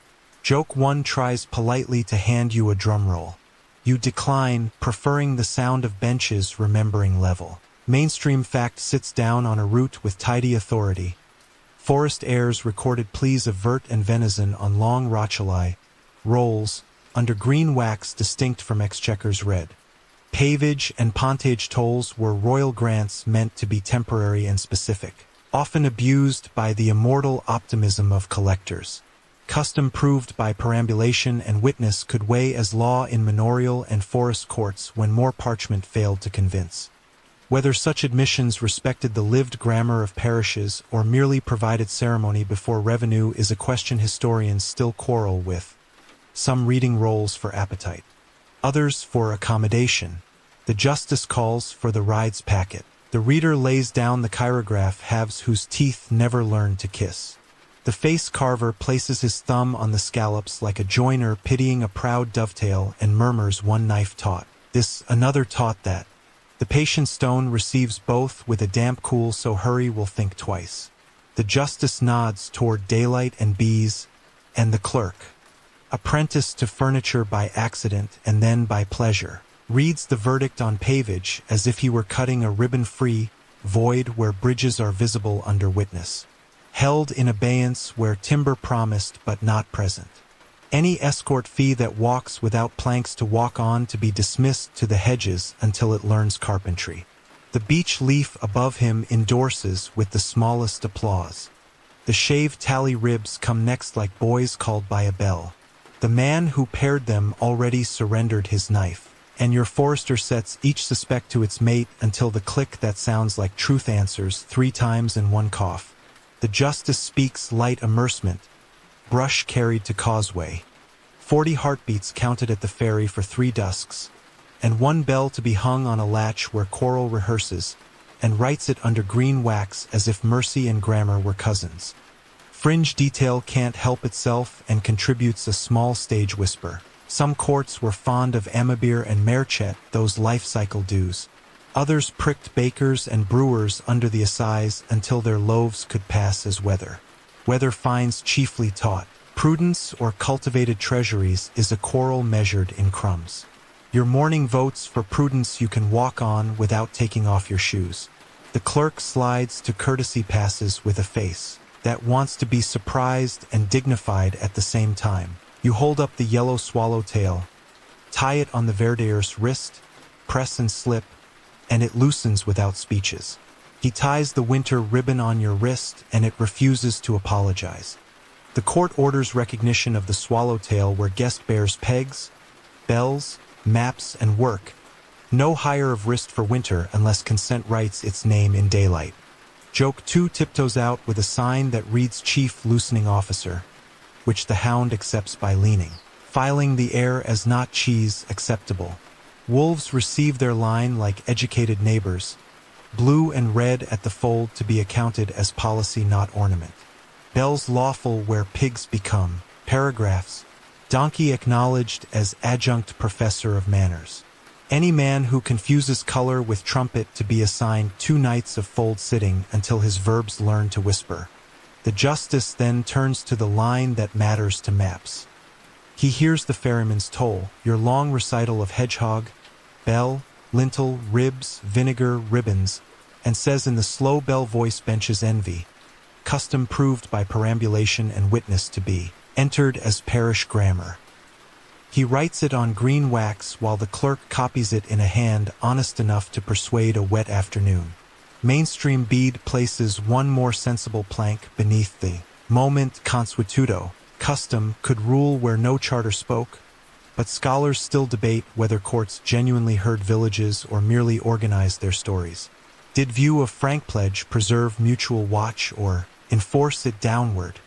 Joke one tries politely to hand you a drum roll. You decline, preferring the sound of benches remembering level. Mainstream fact sits down on a root with tidy authority. Forest airs recorded pleas of vert and venison on long rocheli, rolls, under green wax distinct from exchequer's red. Pavage and pontage tolls were royal grants meant to be temporary and specific, often abused by the immortal optimism of collectors. Custom proved by perambulation and witness could weigh as law in manorial and forest courts when more parchment failed to convince. Whether such admissions respected the lived grammar of parishes or merely provided ceremony before revenue is a question historians still quarrel with. Some reading rolls for appetite, others for accommodation. The justice calls for the rides packet. The reader lays down the chirograph halves whose teeth never learn to kiss. The face carver places his thumb on the scallops like a joiner pitying a proud dovetail and murmurs one knife taught. This another taught that. The patient stone receives both with a damp cool so hurry will think twice. The justice nods toward daylight and bees, and the clerk, apprenticed to furniture by accident and then by pleasure, reads the verdict on pavage as if he were cutting a ribbon-free void where bridges are visible under witness. Held in abeyance where timber promised but not present. Any escort fee that walks without planks to walk on to be dismissed to the hedges until it learns carpentry. The beech leaf above him endorses with the smallest applause. The shaved tally ribs come next like boys called by a bell. The man who paired them already surrendered his knife, and your forester sets each suspect to its mate until the click that sounds like truth answers 3 times in one cough. The justice speaks light immersement, brush carried to causeway. 40 heartbeats counted at the ferry for 3 dusks, and 1 bell to be hung on a latch where choral rehearses, and writes it under green wax as if mercy and grammar were cousins. Fringe detail can't help itself and contributes a small stage whisper. Some courts were fond of Amabir and Merchet, those life cycle dues. Others pricked bakers and brewers under the assize until their loaves could pass as weather. Whether fines chiefly taught, prudence or cultivated treasuries is a quarrel measured in crumbs. Your morning votes for prudence you can walk on without taking off your shoes. The clerk slides to courtesy passes with a face that wants to be surprised and dignified at the same time. You hold up the yellow swallowtail, tie it on the verdeur's wrist, press and slip, and it loosens without speeches. He ties the winter ribbon on your wrist, and it refuses to apologize. The court orders recognition of the swallowtail where guest bears pegs, bells, maps, and work. No hire of wrist for winter unless consent writes its name in daylight. Joke 2 tiptoes out with a sign that reads Chief Loosening Officer, which the hound accepts by leaning, filing the air as not cheese acceptable. Wolves receive their line like educated neighbors, blue and red at the fold to be accounted as policy not ornament. Bells lawful where pigs become, paragraphs, donkey acknowledged as adjunct professor of manners. Any man who confuses color with trumpet to be assigned 2 nights of fold sitting until his verbs learn to whisper. The justice then turns to the line that matters to maps. He hears the ferryman's toll, your long recital of hedgehog, bell, lintel, ribs, vinegar, ribbons, and says in the slow bell voice benches envy, custom proved by perambulation and witness to be, entered as parish grammar. He writes it on green wax while the clerk copies it in a hand honest enough to persuade a wet afternoon. Mainstream bead places 1 more sensible plank beneath the moment consuetudo. Custom could rule where no charter spoke, but scholars still debate whether courts genuinely heard villages or merely organized their stories. Did view of frank pledge preserve mutual watch or Enforce it downward.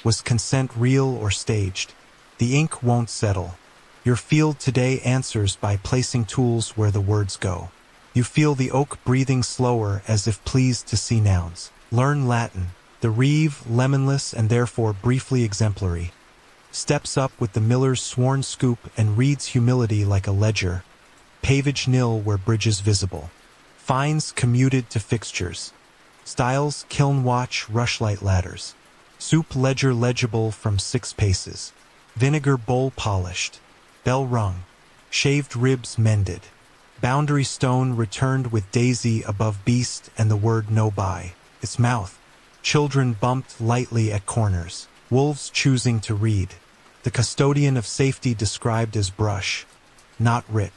Was consent real or staged? The ink won't settle. Your field today answers by placing tools where the words go. You feel the oak breathing slower as if pleased to see nouns. Learn Latin. The reeve, lemonless and therefore briefly exemplary, steps up with the miller's sworn scoop and reads humility like a ledger. Pavage nil where bridges visible. Fines commuted to fixtures. Styles kiln watch rushlight ladders. Soup ledger legible from 6 paces. Vinegar bowl polished. Bell rung. Shaved ribs mended. Boundary stone returned with daisy above beast and the word no by. Its mouth. Children bumped lightly at corners. Wolves choosing to read. The custodian of safety described as brush, not writ.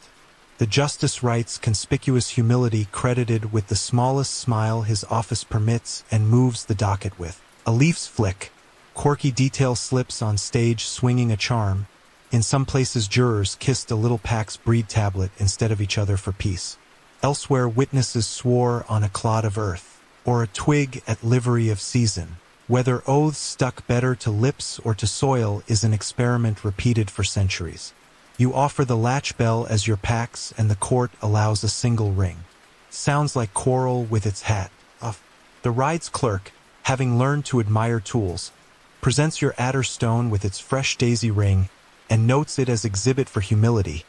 The justice writes conspicuous humility credited with the smallest smile his office permits and moves the docket with. A leaf's flick. Quirky detail slips on stage swinging a charm. In some places jurors kissed a little Pax breed tablet instead of each other for peace. Elsewhere witnesses swore on a clod of earth, or a twig at livery of season. Whether oaths stuck better to lips or to soil is an experiment repeated for centuries. You offer the latch bell as your Pax and the court allows a single ring. Sounds like quarrel with its hat off. The ride's clerk, having learned to admire tools, presents your adder stone with its fresh daisy ring and notes it as exhibit for humility,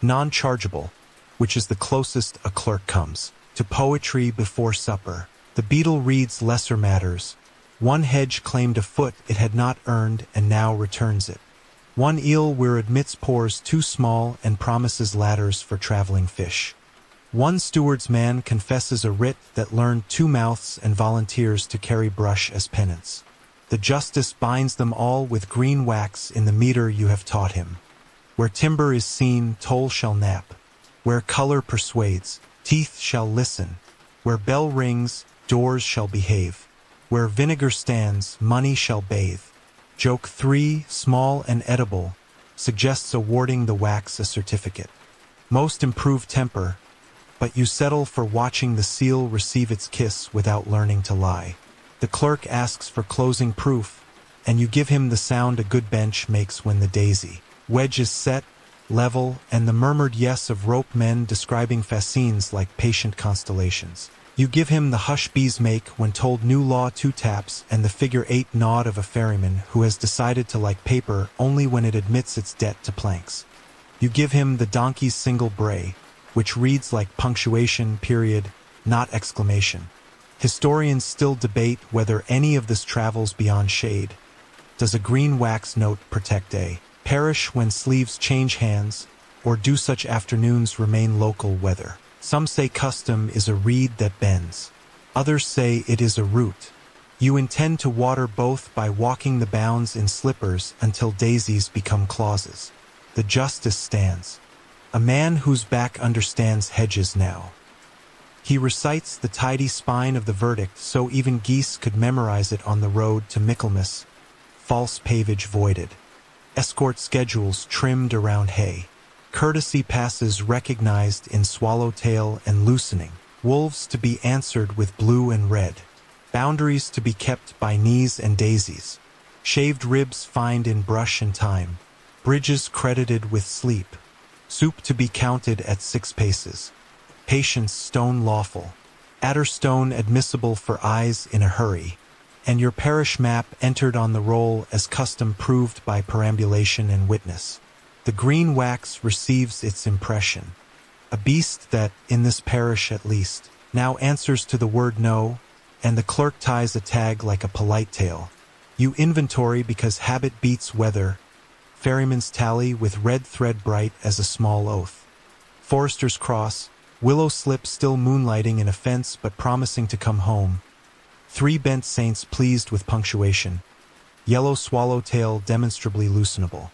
non-chargeable, which is the closest a clerk comes to poetry before supper. The beetle reads lesser matters. One hedge claimed a foot it had not earned and now returns it. One eel where admits pores too small and promises ladders for traveling fish. One steward's man confesses a writ that learned 2 mouths and volunteers to carry brush as penance. The justice binds them all with green wax in the meter you have taught him. Where timber is seen, toll shall nap. Where color persuades, teeth shall listen. Where bell rings, doors shall behave. Where vinegar stands, money shall bathe. Joke 3, small and edible, suggests awarding the wax a certificate. Most improved temper, but you settle for watching the seal receive its kiss without learning to lie. The clerk asks for closing proof, and you give him the sound a good bench makes when the daisy wedge is set, level, and the murmured yes of rope men describing fascines like patient constellations. You give him the hush bees make when told new law 2 taps and the figure 8 nod of a ferryman who has decided to like paper only when it admits its debt to planks. You give him the donkey's single bray, which reads like punctuation, period, not exclamation. Historians still debate whether any of this travels beyond shade. Does a green wax note protect a parish when sleeves change hands, or do such afternoons remain local weather? Some say custom is a reed that bends. Others say it is a root. You intend to water both by walking the bounds in slippers until daisies become clauses. The justice stands. A man whose back understands hedges now. He recites the tidy spine of the verdict so even geese could memorize it on the road to Michaelmas. False pavage voided. Escort schedules trimmed around hay. Courtesy passes recognized in swallowtail and loosening. Wolves to be answered with blue and red. Boundaries to be kept by knees and daisies. Shaved ribs fined in brush and time. Bridges credited with sleep. Soup to be counted at 6 paces. Patience stone lawful. Adder stone admissible for eyes in a hurry. And your parish map entered on the roll as custom proved by perambulation and witness. The green wax receives its impression. A beast that, in this parish at least, now answers to the word no, and the clerk ties a tag like a polite tale. You inventory because habit beats weather. Ferryman's tally with red thread bright as a small oath. Forester's cross, willow slip still moonlighting in a fence but promising to come home. 3 bent saints pleased with punctuation. Yellow swallowtail demonstrably loosenable.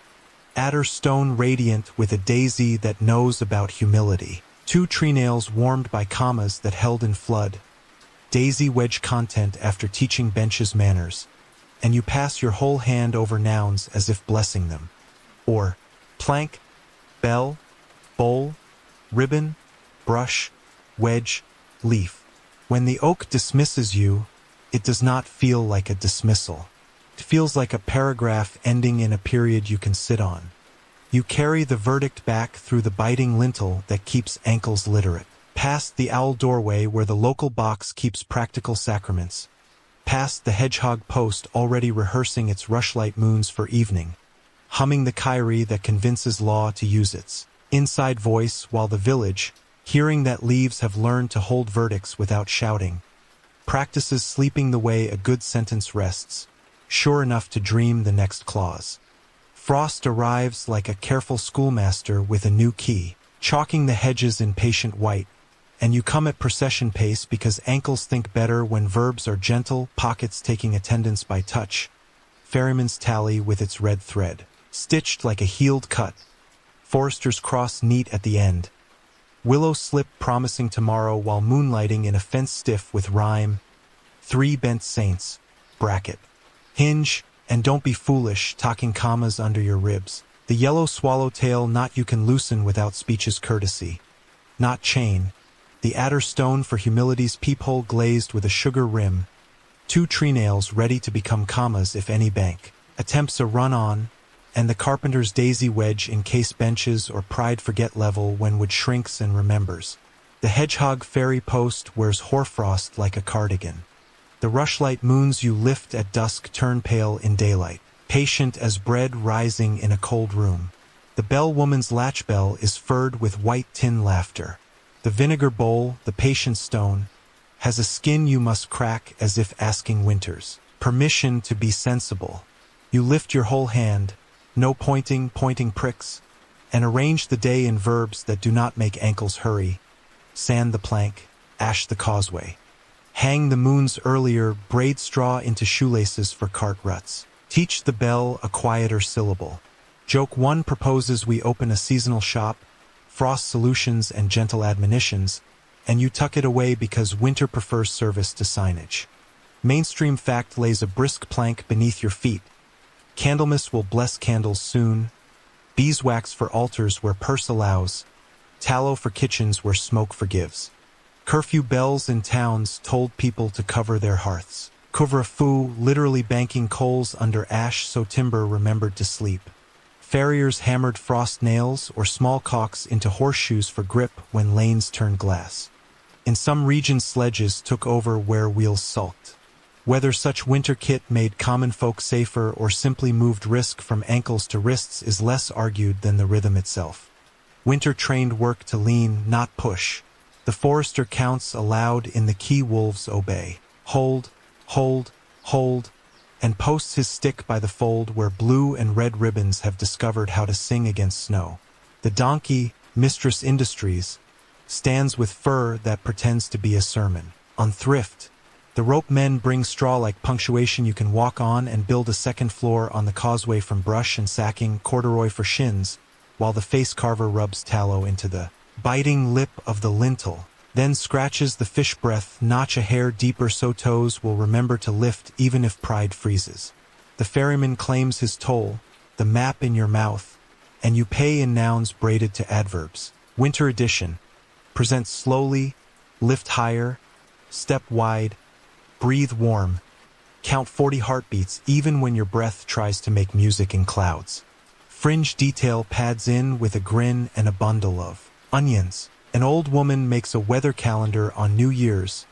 Adder stone radiant with a daisy that knows about humility. 2 treenails warmed by commas that held in flood. Daisy wedge content after teaching benches manners. And you pass your whole hand over nouns as if blessing them. Or plank, bell, bowl, ribbon, brush, wedge, leaf. When the oak dismisses you, It does not feel like a dismissal. It feels like a paragraph ending in a period you can sit on. You carry the verdict back through the biting lintel that keeps ankles literate, past the owl doorway where the local box keeps practical sacraments, past the hedgehog post already rehearsing its rushlight moons for evening, humming the kyrie that convinces law to use its inside voice, while the village, hearing that leaves have learned to hold verdicts without shouting, practices sleeping the way a good sentence rests, sure enough to dream the next clause. Frost arrives like a careful schoolmaster with a new key, chalking the hedges in patient white, and you come at procession pace because ankles think better when verbs are gentle, pockets taking attendance by touch, ferryman's tally with its red thread, stitched like a healed cut, forester's cross neat at the end, willow slip promising tomorrow while moonlighting in a fence stiff with rhyme, 3 bent saints, bracket, hinge, and don't be foolish, talking commas under your ribs. The yellow swallowtail knot you can loosen without speech's courtesy. Not chain. The adder stone for humility's peephole glazed with a sugar rim. 2 tree nails ready to become commas if any bank attempts a run-on, and the carpenter's daisy wedge in case benches or pride forget level when wood shrinks and remembers. The hedgehog fairy post wears hoarfrost like a cardigan. The rushlight moons you lift at dusk turn pale in daylight, patient as bread rising in a cold room. The bell-woman's latch bell is furred with white tin laughter. The vinegar bowl, the patient stone, has a skin you must crack as if asking winters permission to be sensible. You lift your whole hand, no pointing pricks, and arrange the day in verbs that do not make ankles hurry. Sand the plank, ash the causeway. Hang the moons earlier, braid straw into shoelaces for cart ruts. Teach the bell a quieter syllable. Joke 1 proposes we open a seasonal shop, frost solutions and gentle admonitions, and you tuck it away because winter prefers service to signage. Mainstream fact lays a brisk plank beneath your feet. Candlemas will bless candles soon. Beeswax for altars where purse allows. Tallow for kitchens where smoke forgives. Curfew bells in towns told people to cover their hearths. Couvre-feu, literally banking coals under ash so timber remembered to sleep. Farriers hammered frost nails or small caulks into horseshoes for grip when lanes turned glass. In some regions sledges took over where wheels sulked. Whether such winter kit made common folk safer or simply moved risk from ankles to wrists is less argued than the rhythm itself. Winter trained work to lean, not push. The forester counts aloud in the key wolves obey. Hold, hold, hold, and posts his stick by the fold where blue and red ribbons have discovered how to sing against snow. The donkey, Mistress Industries, stands with fur that pretends to be a sermon. On thrift, the rope men bring straw like punctuation you can walk on and build a second floor on the causeway from brush and sacking, corduroy for shins, while the face carver rubs tallow into the biting lip of the lintel, then scratches the fish breath notch a hair deeper so toes will remember to lift even if pride freezes. The ferryman claims his toll, the map in your mouth, and you pay in nouns braided to adverbs. Winter edition. Present slowly, lift higher, step wide, breathe warm, count 40 heartbeats even when your breath tries to make music in clouds. Fringe detail pads in with a grin and a bundle of onions. An old woman makes a weather calendar on New Year's,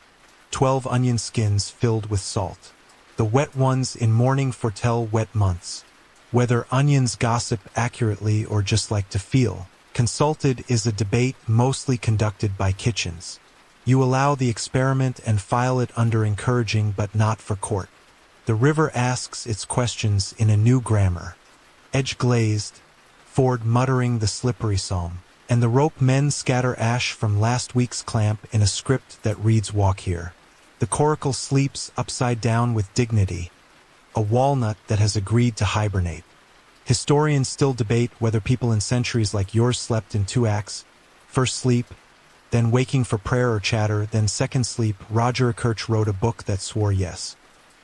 12 onion skins filled with salt. The wet ones in mourning foretell wet months. Whether onions gossip accurately or just like to feel consulted is a debate mostly conducted by kitchens. You allow the experiment and file it under encouraging but not for court. The river asks its questions in a new grammar. Edge glazed, Ford muttering the slippery psalm, and the rope men scatter ash from last week's clamp in a script that reads walk here. The coracle sleeps upside down with dignity, a walnut that has agreed to hibernate. Historians still debate whether people in centuries like yours slept in 2 acts, first sleep, then waking for prayer or chatter, then second sleep. Roger Kirch wrote a book that swore yes.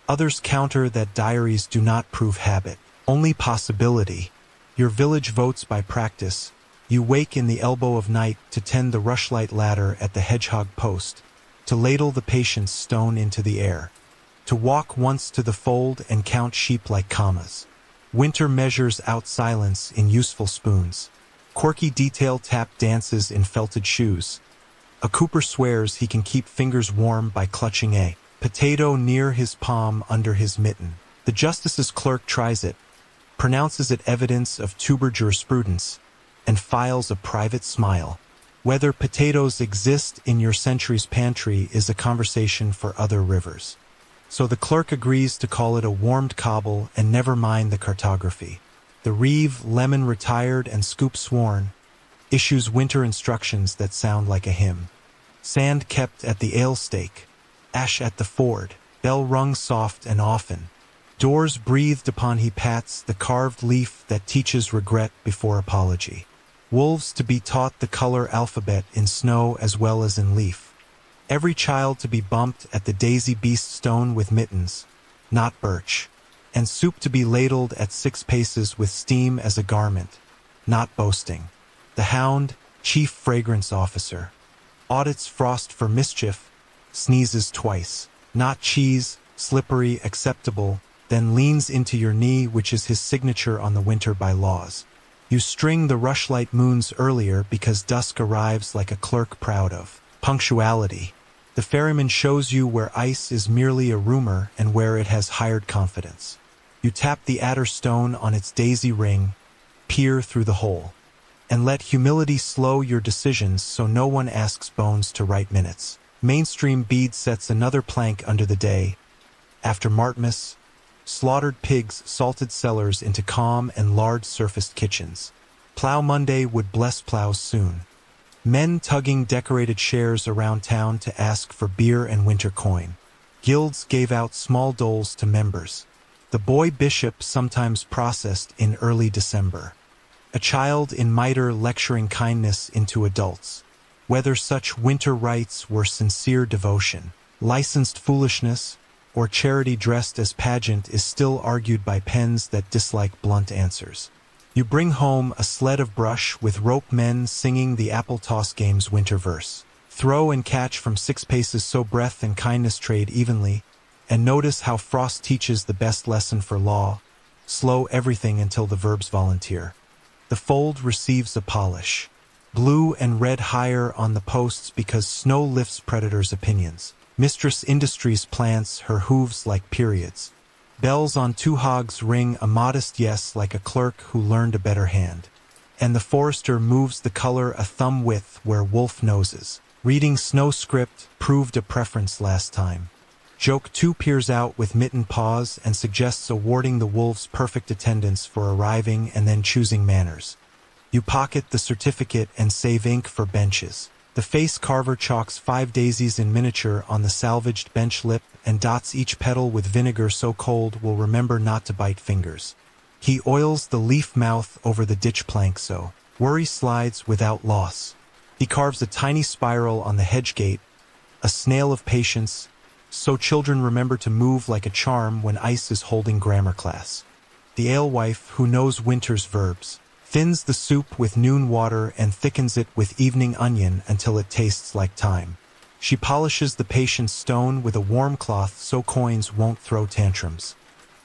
Others counter that diaries do not prove habit, only possibility. Your village votes by practice. You wake in the elbow of night to tend the rushlight ladder at the hedgehog post, to ladle the patient's stone into the air. To walk once to the fold and count sheep like commas. Winter measures out silence in useful spoons. Quirky detail tap dances in felted shoes. A cooper swears he can keep fingers warm by clutching a potato near his palm under his mitten. The justice's clerk tries it, pronounces it evidence of tuber jurisprudence, and files a private smile. Whether potatoes exist in your century's pantry is a conversation for other rivers. So the clerk agrees to call it a warmed cobble and never mind the cartography. The reeve, lemon retired and scoop sworn, issues winter instructions that sound like a hymn. Sand kept at the ale stake, ash at the ford, bell rung soft and often. Doors breathed upon he pats the carved leaf that teaches regret before apology. Wolves to be taught the color alphabet in snow as well as in leaf. Every child to be bumped at the daisy beast stone with mittens, not birch. And soup to be ladled at 6 paces with steam as a garment, not boasting. The hound, chief fragrance officer, audits frost for mischief, sneezes twice. Not cheese, slippery, acceptable, then leans into your knee, which is his signature on the winter by laws. You string the rushlight moons earlier because dusk arrives like a clerk proud of punctuality. The ferryman shows you where ice is merely a rumor and where it has hired confidence. You tap the adder stone on its daisy ring, peer through the hole, and let humility slow your decisions so no one asks bones to write minutes. Mainstream bead sets another plank under the day. After Martmas, slaughtered pigs salted cellars into calm and large-surfaced kitchens. Plow Monday would bless plows soon. Men tugging decorated shares around town to ask for beer and winter coin. Guilds gave out small doles to members. The boy bishop sometimes processed in early December. A child in mitre lecturing kindness into adults. Whether such winter rites were sincere devotion, licensed foolishness, or charity dressed as pageant is still argued by pens that dislike blunt answers. You bring home a sled of brush with rope men singing the apple toss game's winter verse. Throw and catch from 6 paces so breath and kindness trade evenly, and notice how frost teaches the best lesson for law. Slow everything until the verbs volunteer. The fold receives a polish. Blue and red higher on the posts because snow lifts predators' opinions. Mistress Industries plants her hooves like periods. Bells on 2 hogs ring a modest yes like a clerk who learned a better hand. And the forester moves the color a thumb width where wolf noses. Reading snow script proved a preference last time. Joke 2 peers out with mitten paws and suggests awarding the wolves perfect attendance for arriving and then choosing manners. You pocket the certificate and save ink for benches. The face carver chalks 5 daisies in miniature on the salvaged bench lip and dots each petal with vinegar so cold will remember not to bite fingers. He oils the leaf mouth over the ditch plank so worry slides without loss. He carves a tiny spiral on the hedge gate, a snail of patience, so children remember to move like a charm when ice is holding grammar class. The alewife, who knows winter's verbs, thins the soup with noon water and thickens it with evening onion until it tastes like time. She polishes the patient's stone with a warm cloth so coins won't throw tantrums.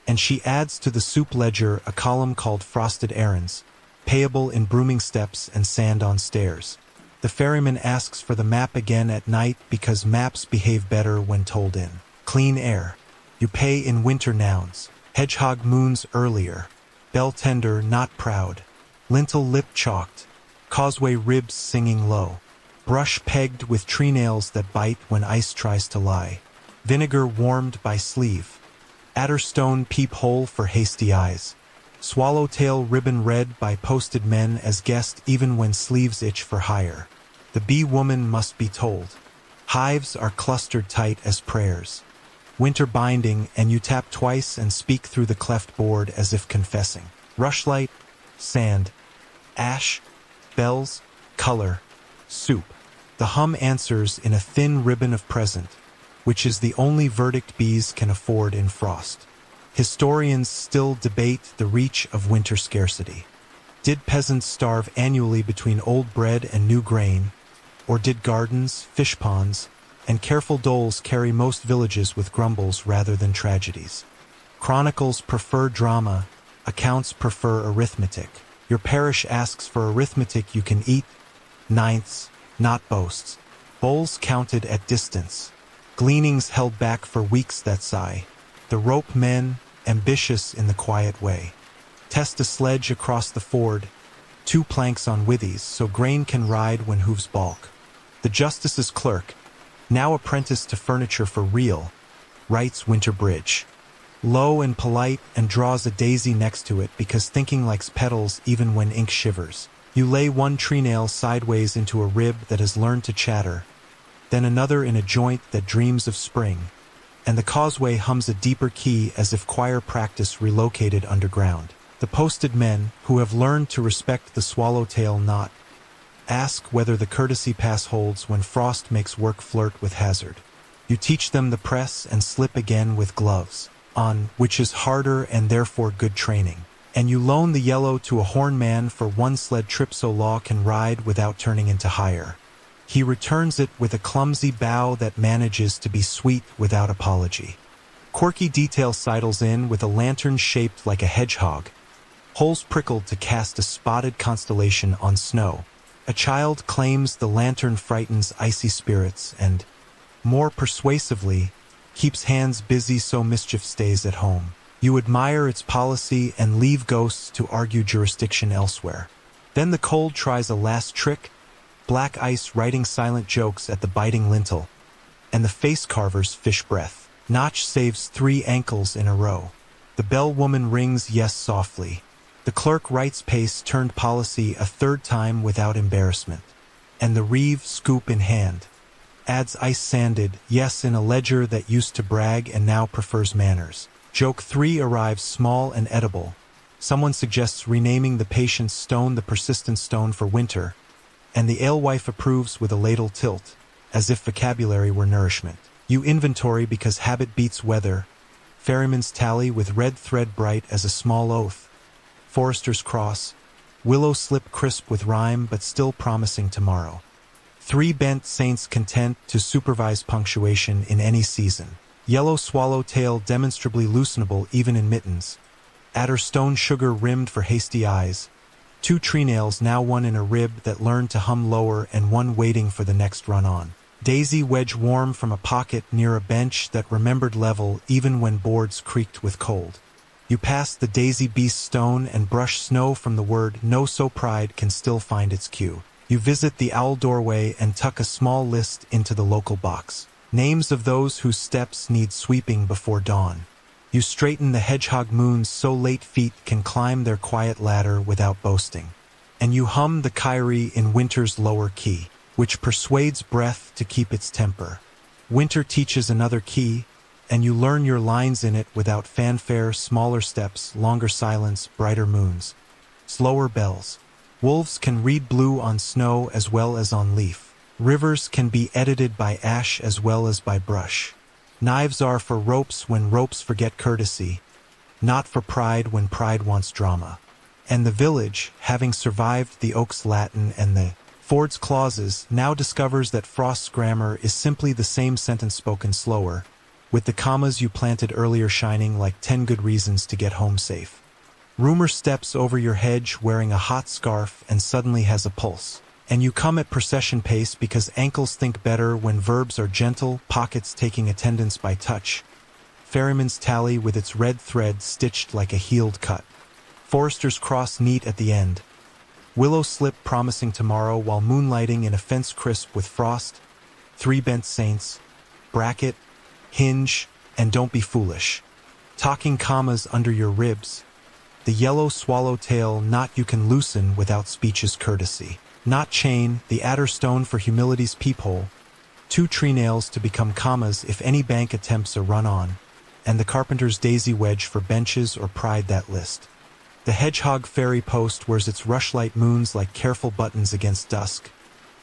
And she adds to the soup ledger a column called Frosted Errands, payable in brooming steps and sand on stairs. The ferryman asks for the map again at night because maps behave better when told in clean air. You pay in winter nouns. Hedgehog moons earlier. Bell tender, not proud. Lintel lip chalked. Causeway ribs singing low. Brush pegged with tree nails that bite when ice tries to lie. Vinegar warmed by sleeve. Adderstone peephole for hasty eyes. Swallowtail ribbon read by posted men as guest even when sleeves itch for hire. The bee woman must be told. Hives are clustered tight as prayers. Winter binding, and you tap twice and speak through the cleft board as if confessing. Rushlight, sand, ash, bells, color, soup. The hum answers in a thin ribbon of present, which is the only verdict bees can afford in frost. Historians still debate the reach of winter scarcity. Did peasants starve annually between old bread and new grain, or did gardens, fish ponds, and careful doles carry most villages with grumbles rather than tragedies. Chronicles prefer drama, accounts prefer arithmetic. Your parish asks for arithmetic you can eat, ninths, not boasts. Bowls counted at distance. Gleanings held back for weeks that sigh. The rope men, ambitious in the quiet way. Test a sledge across the ford, 2 planks on withies so grain can ride when hooves balk. The justice's clerk, now apprenticed to furniture for real, writes Winter Bridge. Low and polite and draws a daisy next to it because thinking likes petals even when ink shivers. You lay one tree nail sideways into a rib that has learned to chatter, then another in a joint that dreams of spring, and the causeway hums a deeper key as if choir practice relocated underground. The posted men, who have learned to respect the swallowtail knot, ask whether the courtesy pass holds when frost makes work flirt with hazard. You teach them the press and slip again with gloves on, which is harder and therefore good training. And you loan the yellow to a horn man for one sled trip so Law can ride without turning into hire. He returns it with a clumsy bow that manages to be sweet without apology. Quirky detail sidles in with a lantern shaped like a hedgehog, holes prickled to cast a spotted constellation on snow. A child claims the lantern frightens icy spirits and, more persuasively, keeps hands busy so mischief stays at home. You admire its policy and leave ghosts to argue jurisdiction elsewhere. Then the cold tries a last trick, black ice writing silent jokes at the biting lintel, and the face carver's fish breath. Notch saves 3 ankles in a row. The bell woman rings yes softly. The clerk writes pace turned policy a 3rd time without embarrassment. And the reeve, scoop in hand, adds ice sanded yes in a ledger that used to brag and now prefers manners. Joke 3 arrives small and edible. Someone suggests renaming the patient's stone the persistent stone for winter, and the alewife approves with a ladle tilt, as if vocabulary were nourishment. You inventory because habit beats weather. Ferryman's tally with red thread bright as a small oath. Forester's cross. Willow slip crisp with rhyme but still promising tomorrow. 3 bent saints content to supervise punctuation in any season. Yellow swallowtail demonstrably loosenable even in mittens. Adder stone sugar rimmed for hasty eyes. 2 tree nails now one in a rib that learned to hum lower and one waiting for the next run on. Daisy wedge warm from a pocket near a bench that remembered level even when boards creaked with cold. You pass the daisy beast stone and brush snow from the word no so pride can still find its cue. You visit the owl doorway and tuck a small list into the local box. Names of those whose steps need sweeping before dawn. You straighten the hedgehog moons so late feet can climb their quiet ladder without boasting. And you hum the Kyrie in winter's lower key, which persuades breath to keep its temper. Winter teaches another key, and you learn your lines in it without fanfare, smaller steps, longer silence, brighter moons, slower bells. Wolves can read blue on snow as well as on leaf. Rivers can be edited by ash as well as by brush. Knives are for ropes when ropes forget courtesy, not for pride when pride wants drama. And the village, having survived the oak's Latin and the Ford's clauses, now discovers that Frost's grammar is simply the same sentence spoken slower, with the commas you planted earlier shining like 10 good reasons to get home safe. Rumor steps over your hedge wearing a hot scarf and suddenly has a pulse. And you come at procession pace because ankles think better when verbs are gentle, pockets taking attendance by touch. Ferryman's tally with its red thread stitched like a healed cut. Forester's cross neat at the end. Willow slip promising tomorrow while moonlighting in a fence crisp with frost. 3 bent saints. Bracket, hinge, and don't be foolish. Talking commas under your ribs. The yellow swallowtail knot you can loosen without speech's courtesy. Not chain, the adder stone for humility's peephole, 2 tree nails to become commas if any bank attempts a run-on, and the carpenter's daisy wedge for benches or pride that list. The hedgehog fairy post wears its rushlight moons like careful buttons against dusk.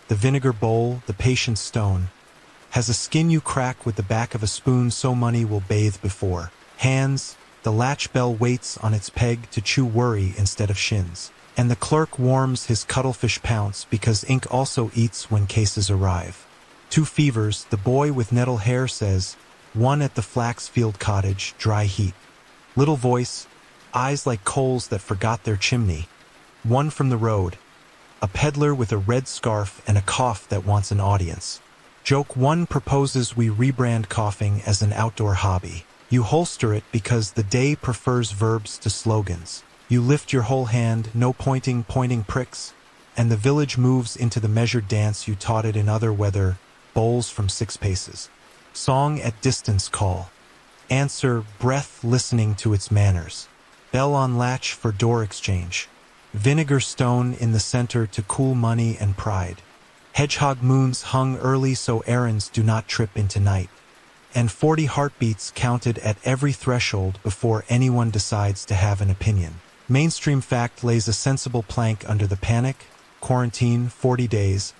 The vinegar bowl, the patient stone, has a skin you crack with the back of a spoon so money will bathe before. Hands, the latch bell waits on its peg to chew worry instead of shins. And the clerk warms his cuttlefish pounce because ink also eats when cases arrive. Two fevers, the boy with nettle hair says, one at the Flaxfield cottage, dry heat. Little voice, eyes like coals that forgot their chimney. One from the road, a peddler with a red scarf and a cough that wants an audience. Joke one proposes we rebrand coughing as an outdoor hobby. You holster it because the day prefers verbs to slogans. You lift your whole hand, no pointing pricks, and the village moves into the measured dance you taught it in other weather, bowls from 6 paces. Song at distance call. Answer, breath listening to its manners. Bell on latch for door exchange. Vinegar stone in the center to cool money and pride. Hedgehog moons hung early so errands do not trip into night. And 40 heartbeats counted at every threshold before anyone decides to have an opinion. Mainstream fact lays a sensible plank under the panic. Quarantine, 40 days.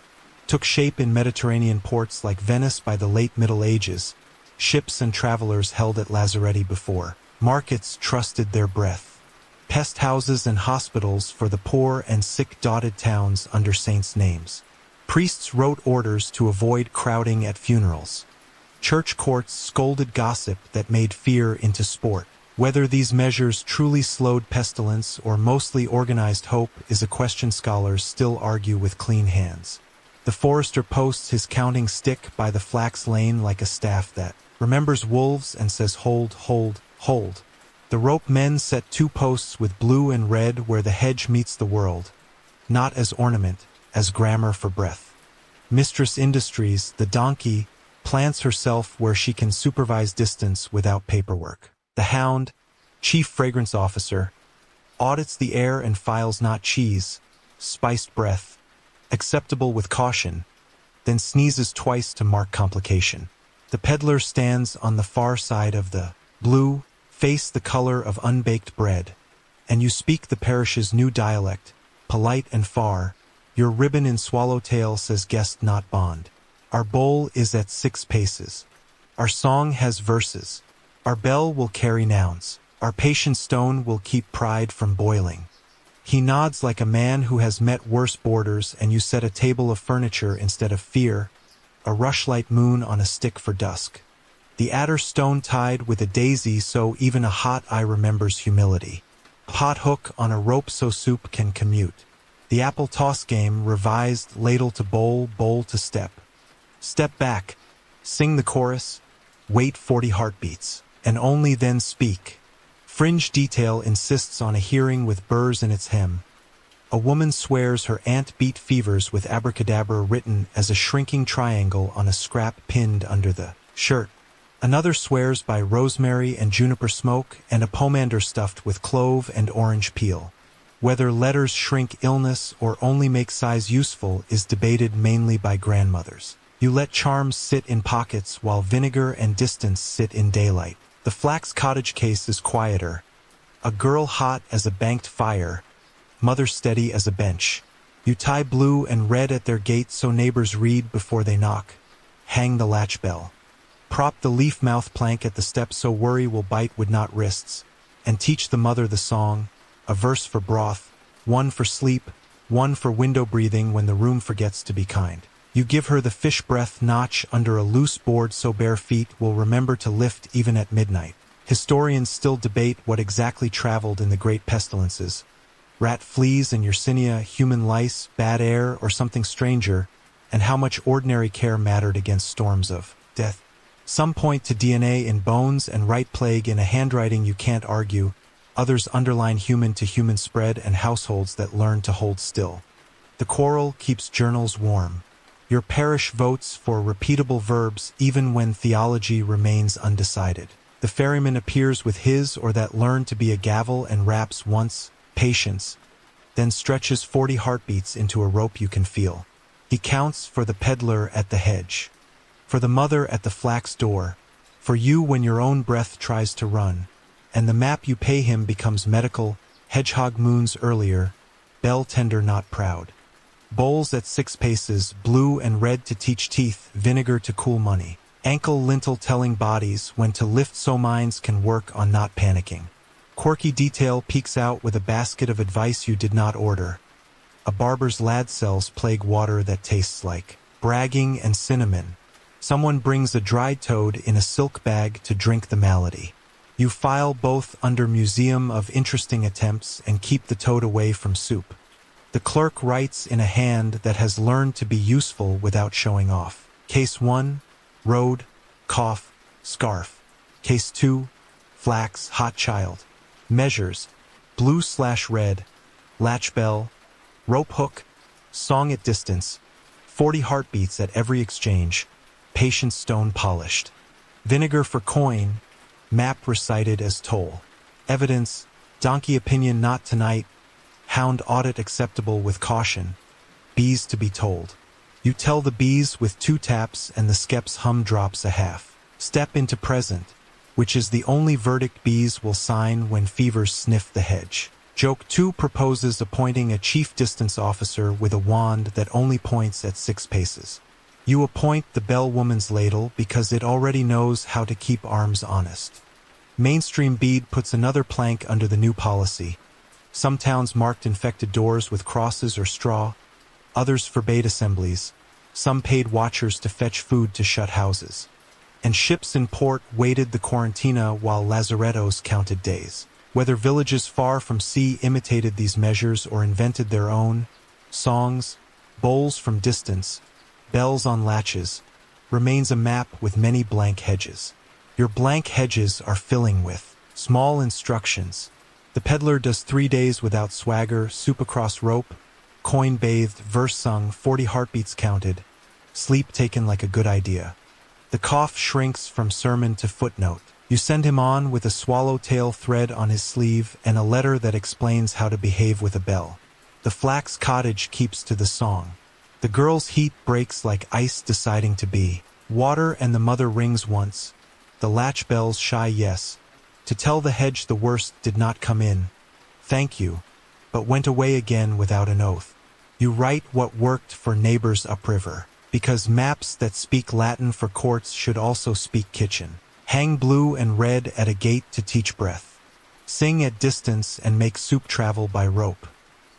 Took shape in Mediterranean ports like Venice by the late Middle Ages. Ships and travelers held at lazaretti before. Markets trusted their breath. Pest houses and hospitals for the poor and sick dotted towns under saints' names. Priests wrote orders to avoid crowding at funerals. Church courts scolded gossip that made fear into sport. Whether these measures truly slowed pestilence or mostly organized hope is a question scholars still argue with clean hands. The forester posts his counting stick by the flax lane like a staff that remembers wolves and says hold, hold, hold. The rope men set 2 posts with blue and red where the hedge meets the world, not as ornament, as grammar for breath. Mistress Industries, the donkey, plants herself where she can supervise distance without paperwork. The hound, chief fragrance officer, audits the air and files not cheese, spiced breath, acceptable with caution, then sneezes twice to mark complication. The peddler stands on the far side of the blue, face the color of unbaked bread, and you speak the parish's new dialect, polite and far. Your ribbon in swallowtail says guest not bond. Our bowl is at 6 paces. Our song has verses. Our bell will carry nouns. Our patient stone will keep pride from boiling. He nods like a man who has met worse boarders, and you set a table of furniture instead of fear, a rushlight moon on a stick for dusk. The adder stone tied with a daisy so even a hot eye remembers humility. Pot hook on a rope so soup can commute. The apple toss game revised, ladle to bowl, bowl to step. Step back, sing the chorus, wait 40 heartbeats, and only then speak. Fringe detail insists on a hearing with burrs in its hem. A woman swears her aunt beat fevers with abracadabra written as a shrinking triangle on a scrap pinned under the shirt. Another swears by rosemary and juniper smoke and a pomander stuffed with clove and orange peel. Whether letters shrink illness or only make size useful is debated mainly by grandmothers. You let charms sit in pockets while vinegar and distance sit in daylight. The Flax Cottage case is quieter. A girl hot as a banked fire, mother steady as a bench. You tie blue and red at their gate so neighbors read before they knock. Hang the latch bell. Prop the leaf mouth plank at the step so worry will bite with not wrists. And teach the mother the song, a verse for broth, one for sleep, one for window breathing when the room forgets to be kind. You give her the fish breath notch under a loose board so bare feet will remember to lift even at midnight. Historians still debate what exactly traveled in the great pestilences. Rat fleas and Yersinia, human lice, bad air, or something stranger, and how much ordinary care mattered against storms of death. Some point to DNA in bones and right plague in a handwriting you can't argue. Others underline human-to-human spread and households that learn to hold still. The quarrel keeps journals warm. Your parish votes for repeatable verbs even when theology remains undecided. The ferryman appears with his or that learned to be a gavel and raps once, patience, then stretches 40 heartbeats into a rope you can feel. He counts for the peddler at the hedge, for the mother at the flax door, for you when your own breath tries to run, and the map you pay him becomes medical, hedgehog moons earlier, bell tender not proud. Bowls at 6 paces, blue and red to teach teeth, vinegar to cool money. Ankle lintel telling bodies when to lift so minds can work on not panicking. Quirky detail peeks out with a basket of advice you did not order. A barber's lad sells plague water that tastes like bragging and cinnamon. Someone brings a dried toad in a silk bag to drink the malady. You file both under Museum of Interesting Attempts and keep the toad away from soup. The clerk writes in a hand that has learned to be useful without showing off. Case 1, road, cough, scarf. Case 2, flax, hot child. Measures, blue/red, latch bell, rope hook, song at distance, 40 heartbeats at every exchange, patient stone polished. Vinegar for coin, map recited as toll. Evidence, donkey opinion not tonight, hound audit acceptable with caution, bees to be told. You tell the bees with 2 taps and the skep's hum drops a half. Step into present, which is the only verdict bees will sign when fevers sniff the hedge. Joke 2 proposes appointing a chief distance officer with a wand that only points at 6 paces. You appoint the bell woman's ladle because it already knows how to keep arms honest. Mainstream Bead puts another plank under the new policy. Some towns marked infected doors with crosses or straw, others forbade assemblies, some paid watchers to fetch food to shut houses. And ships in port waited the quarantina while lazarettos counted days. Whether villages far from sea imitated these measures or invented their own, songs, bowls from distance, bells on latches, remains a map with many blank hedges. Your blank hedges are filling with small instructions. The peddler does 3 days without swagger, soup across rope, coin bathed, verse sung, 40 heartbeats counted, sleep taken like a good idea. The cough shrinks from sermon to footnote. You send him on with a swallowtail thread on his sleeve and a letter that explains how to behave with a bell. The flax cottage keeps to the song. The girl's heat breaks like ice deciding to be water, and the mother rings once. The latch bell's shy yes. To tell the hedge the worst did not come in. Thank you, but went away again without an oath. You write what worked for neighbors upriver, because maps that speak Latin for courts should also speak kitchen. Hang blue and red at a gate to teach breath. Sing at distance and make soup travel by rope.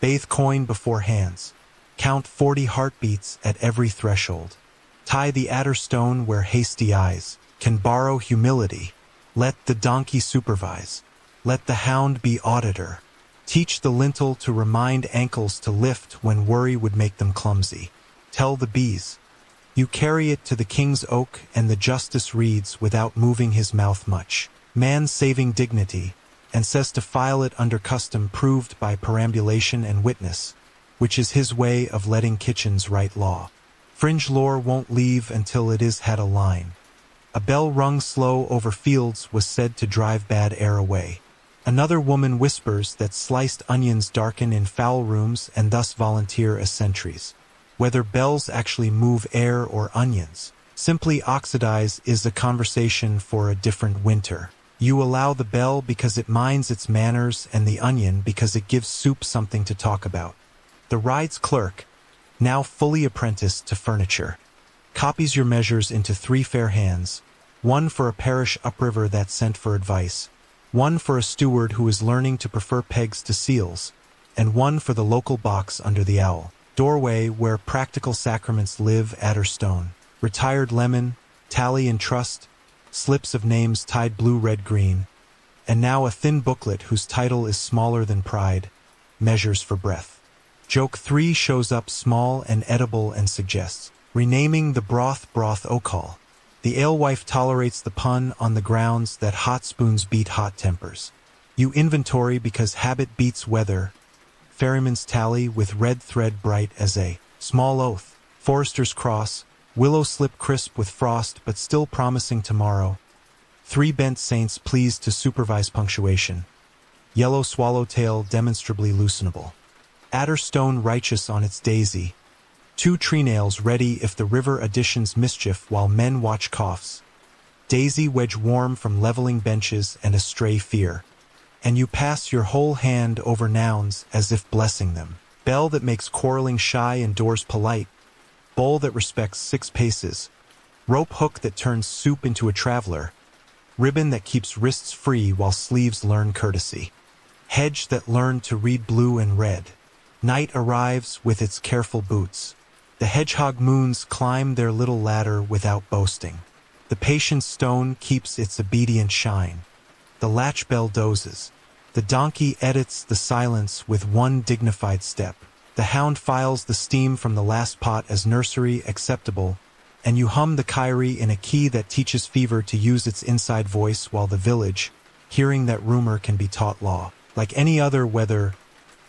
Bathe coin before hands. Count 40 heartbeats at every threshold. Tie the adder stone where hasty eyes can borrow humility. Let the donkey supervise. Let the hound be auditor. Teach the lintel to remind ankles to lift when worry would make them clumsy. Tell the bees. You carry it to the king's oak, and the justice reads without moving his mouth much. Man saving dignity, and says to file it under custom proved by perambulation and witness, which is his way of letting kitchens write law. Fringe lore won't leave until it is had a line. A bell rung slow over fields was said to drive bad air away. Another woman whispers that sliced onions darken in foul rooms and thus volunteer as sentries. Whether bells actually move air or onions, simply oxidize is a conversation for a different winter. You allow the bell because it minds its manners and the onion because it gives soup something to talk about. The ride's clerk, now fully apprenticed to furniture, copies your measures into 3 fair hands, one for a parish upriver that's sent for advice, one for a steward who is learning to prefer pegs to seals, and one for the local box under the owl. Doorway where practical sacraments live, adder stone, retired lemon, tally and trust, slips of names tied blue, red, green, and now a thin booklet whose title is smaller than pride, measures for breath. Joke 3 shows up small and edible and suggests renaming the broth Okal. The alewife tolerates the pun on the grounds that hot spoons beat hot tempers. You inventory because habit beats weather. Ferryman's tally with red thread bright as a small oath. Forester's cross, willow slip crisp with frost but still promising tomorrow. 3 bent saints pleased to supervise punctuation. Yellow swallowtail demonstrably loosenable. Adder stone righteous on its daisy. 2 tree nails ready if the river additions mischief while men watch coughs. Daisy wedge warm from leveling benches and a stray fear. And you pass your whole hand over nouns as if blessing them. Bell that makes quarreling shy and doors polite. Bowl that respects 6 paces. Rope hook that turns soup into a traveler. Ribbon that keeps wrists free while sleeves learn courtesy. Hedge that learned to read blue and red. Night arrives with its careful boots. The hedgehog moons climb their little ladder without boasting. The patient stone keeps its obedient shine. The latch bell dozes. The donkey edits the silence with one dignified step. The hound files the steam from the last pot as nursery acceptable, and you hum the kyrie in a key that teaches fever to use its inside voice while the village, hearing that rumor can be taught law. Like any other weather,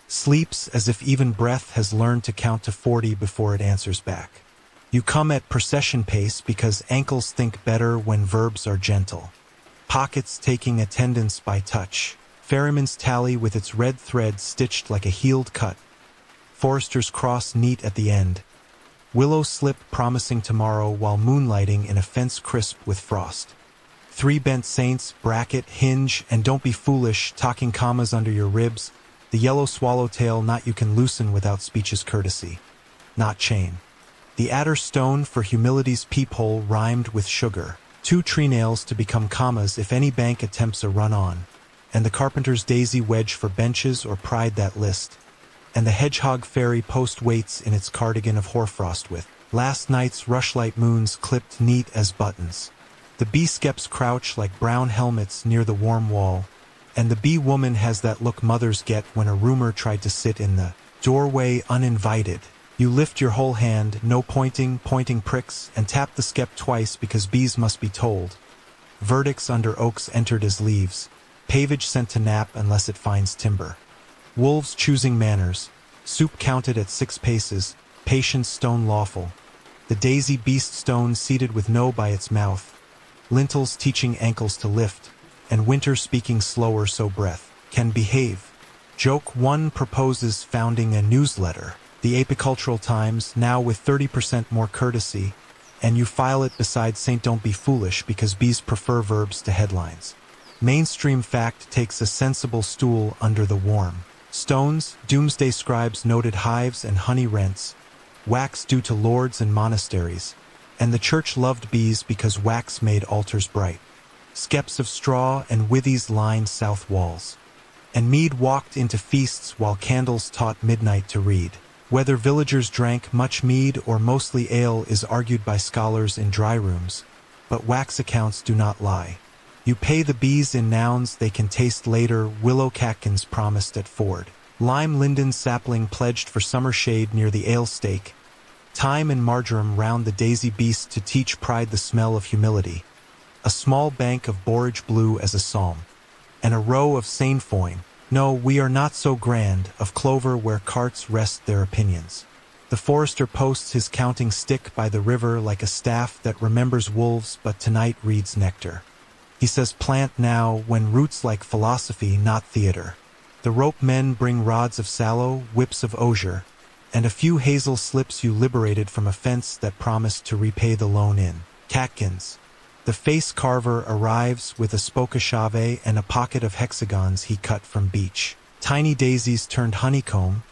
sleeps as if even breath has learned to count to 40 before it answers back. You come at procession pace because ankles think better when verbs are gentle. Pockets taking attendance by touch. Ferryman's tally with its red thread stitched like a healed cut. Forester's cross neat at the end. Willow slip promising tomorrow while moonlighting in a fence crisp with frost. 3 bent saints, bracket, hinge, and don't be foolish, talking commas under your ribs. The yellow swallowtail knot you can loosen without speech's courtesy. Not chain. The adder stone for humility's peephole rhymed with sugar. 2 tree nails to become commas if any bank attempts a run-on. And the carpenter's daisy wedge for benches or pride that list. And the hedgehog fairy post waits in its cardigan of hoarfrost with last night's rushlight moons clipped neat as buttons. The bee skeps crouch like brown helmets near the warm wall, and the bee woman has that look mothers get when a rumor tried to sit in the doorway uninvited. You lift your whole hand, no pointing pricks, and tap the skep twice because bees must be told. Verdicts under oaks entered as leaves, pavage sent to nap unless it finds timber. Wolves choosing manners, soup counted at 6 paces, patience stone lawful. The daisy beast stone seated with no by its mouth, lintels teaching ankles to lift, and winter speaking slower so breath can behave. Joke 1 proposes founding a newsletter, the Apicultural Times, now with 30% more courtesy, and you file it beside Saint Don't Be Foolish because bees prefer verbs to headlines. Mainstream fact takes a sensible stool under the warm stones. Doomsday scribes noted hives and honey rents, wax due to lords and monasteries, and the church loved bees because wax made altars bright. Skeps of straw and withies lined south walls. And mead walked into feasts while candles taught midnight to read. Whether villagers drank much mead or mostly ale is argued by scholars in dry rooms, but wax accounts do not lie. You pay the bees in nouns they can taste later. Willow catkins promised at ford. Lime linden sapling pledged for summer shade near the ale stake. Thyme and marjoram round the daisy beast to teach pride the smell of humility. A small bank of borage blue as a psalm. And a row of sainfoin, no, we are not so grand, of clover where carts rest their opinions. The forester posts his counting stick by the river like a staff that remembers wolves but tonight reads nectar. He says plant now when roots like philosophy, not theater. The rope men bring rods of sallow, whips of osier, and a few hazel slips you liberated from a fence that promised to repay the loan in. Catkins. The face carver arrives with a spokeshave and a pocket of hexagons he cut from beech. Tiny daisies turned honeycomb,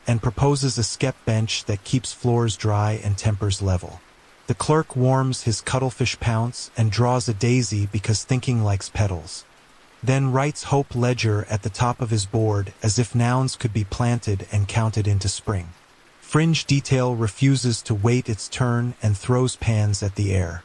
and proposes a skep bench that keeps floors dry and tempers level. The clerk warms his cuttlefish pounce and draws a daisy because thinking likes petals. Then writes Hope Ledger at the top of his board as if nouns could be planted and counted into spring. Fringe detail refuses to wait its turn and throws pans at the air.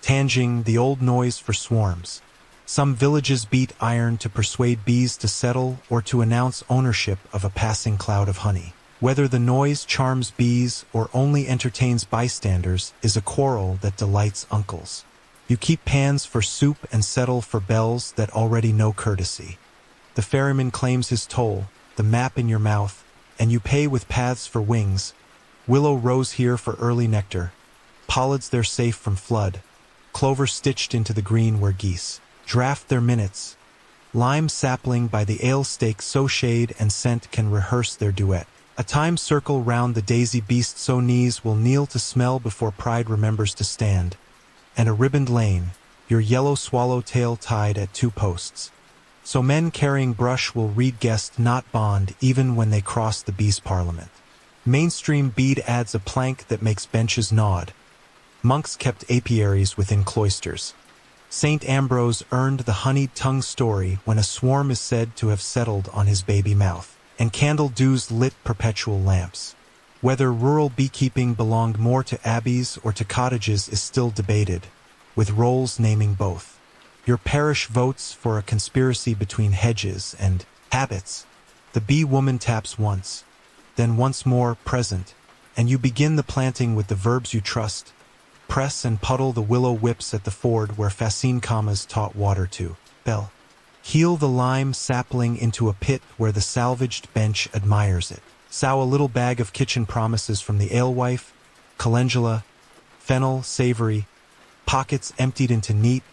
Tanging, the old noise for swarms. Some villages beat iron to persuade bees to settle or to announce ownership of a passing cloud of honey. Whether the noise charms bees or only entertains bystanders is a quarrel that delights uncles. You keep pans for soup and settle for bells that already know courtesy. The ferryman claims his toll, the map in your mouth, and you pay with paths for wings. Willow rose here for early nectar. Pollards they're safe from flood. Clover stitched into the green where geese draft their minutes. Lime sapling by the ale stake so shade and scent can rehearse their duet. A time circle round the daisy beast so knees will kneel to smell before pride remembers to stand. And a ribboned lane, your yellow swallowtail tied at 2 posts. So men carrying brush will read guest not bond even when they cross the bees' parliament. Mainstream bead adds a plank that makes benches nod. Monks kept apiaries within cloisters. Saint Ambrose earned the honeyed tongue story when a swarm is said to have settled on his baby mouth, and candle dews lit perpetual lamps. Whether rural beekeeping belonged more to abbeys or to cottages is still debated, with rolls naming both. Your parish votes for a conspiracy between hedges and habits. The bee woman taps once, then once more present, and you begin the planting with the verbs you trust. Press and puddle the willow whips at the ford where Fascine Commas taught water to. Bell. Heel the lime sapling into a pit where the salvaged bench admires it. Sow a little bag of kitchen promises from the alewife, calendula, fennel, savory, pockets emptied into neat,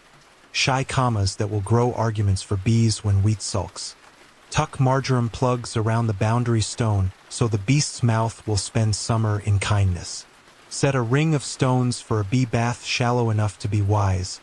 shy commas that will grow arguments for bees when wheat sulks. Tuck marjoram plugs around the boundary stone so the beast's mouth will spend summer in kindness. Set a ring of stones for a bee bath shallow enough to be wise.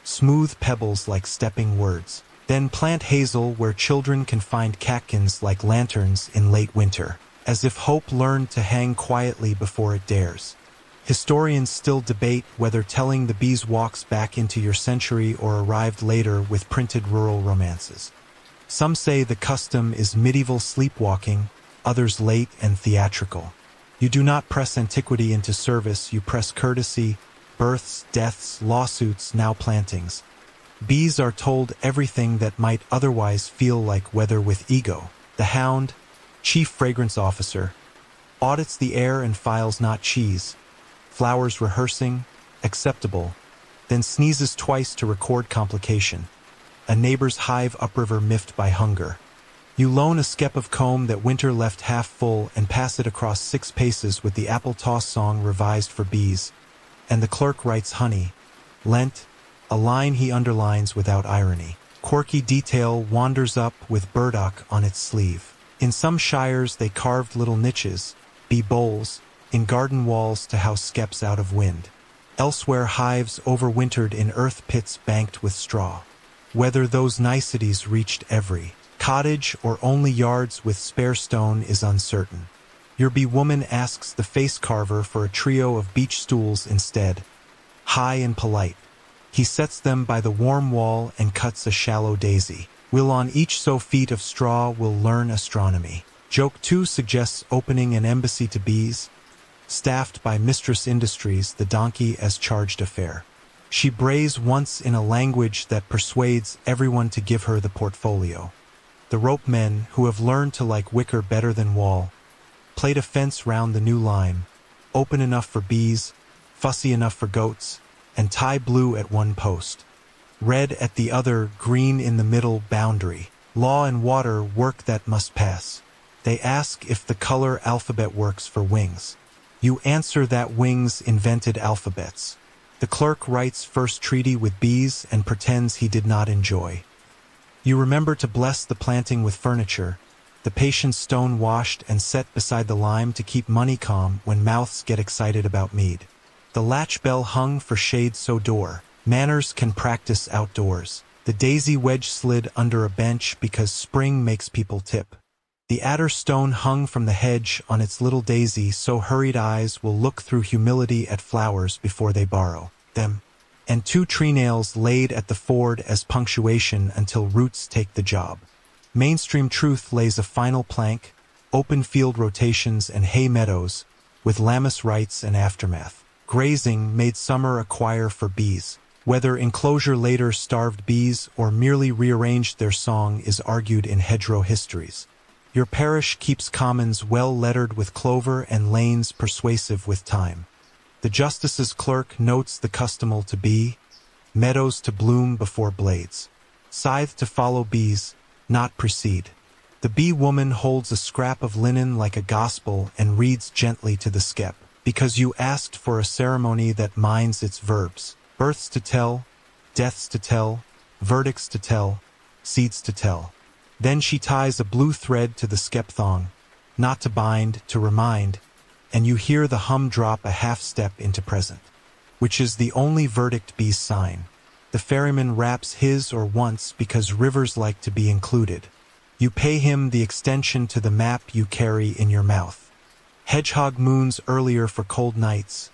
Smooth pebbles like stepping words. Then plant hazel where children can find catkins like lanterns in late winter, as if hope learned to hang quietly before it dares. Historians still debate whether telling the bees walks back into your century or arrived later with printed rural romances. Some say the custom is medieval sleepwalking, others late and theatrical. You do not press antiquity into service, you press courtesy, births, deaths, lawsuits, now plantings. Bees are told everything that might otherwise feel like weather with ego. The hound, chief fragrance officer, audits the air and files not cheese. Flowers rehearsing, acceptable, then sneezes twice to record complication. A neighbor's hive upriver miffed by hunger. You loan a skep of comb that winter left half full and pass it across 6 paces with the apple toss song revised for bees. And the clerk writes honey, lent, a line he underlines without irony. Quirky detail wanders up with burdock on its sleeve. In some shires they carved little niches, bee bowls, in garden walls to house skeps out of wind. Elsewhere hives overwintered in earth pits banked with straw. Whether those niceties reached every cottage or only yards with spare stone is uncertain. Your bee woman asks the face carver for a trio of beech stools instead, high and polite. He sets them by the warm wall and cuts a shallow daisy. Will on each sow feet of straw will learn astronomy. Joke 2 suggests opening an embassy to bees, staffed by Mistress Industries, the donkey as charged a fare. She brays once in a language that persuades everyone to give her the portfolio. The rope men, who have learned to like wicker better than wall, played a fence round the new lime, open enough for bees, fussy enough for goats, and tie blue at one post, red at the other, green in the middle boundary. Law and water work that must pass. They ask if the color alphabet works for wings. You answer that wings invented alphabets. The clerk writes first treaty with bees and pretends he did not enjoy. You remember to bless the planting with furniture, the patient stone washed and set beside the lime to keep money calm when mouths get excited about mead. The latch bell hung for shade so door. Manners can practice outdoors. The daisy wedge slid under a bench because spring makes people tip. The adder stone hung from the hedge on its little daisy so hurried eyes will look through humility at flowers before they borrow them. And 2 tree nails laid at the ford as punctuation until roots take the job. Mainstream truth lays a final plank, open field rotations and hay meadows, with Lammas rights and aftermath. Grazing made summer a choir for bees. Whether enclosure later starved bees or merely rearranged their song is argued in hedgerow histories. Your parish keeps commons well lettered with clover and lanes persuasive with time. The justice's clerk notes the customal to be, meadows to bloom before blades, scythe to follow bees, not precede. The bee woman holds a scrap of linen like a gospel and reads gently to the skep, because you asked for a ceremony that minds its verbs. Births to tell, deaths to tell, verdicts to tell, seeds to tell. Then she ties a blue thread to the skep thong, not to bind, to remind, and you hear the hum drop a half step into present, which is the only verdict bee's sign. The ferryman raps his or once because rivers like to be included. You pay him the extension to the map you carry in your mouth. Hedgehog moons earlier for cold nights.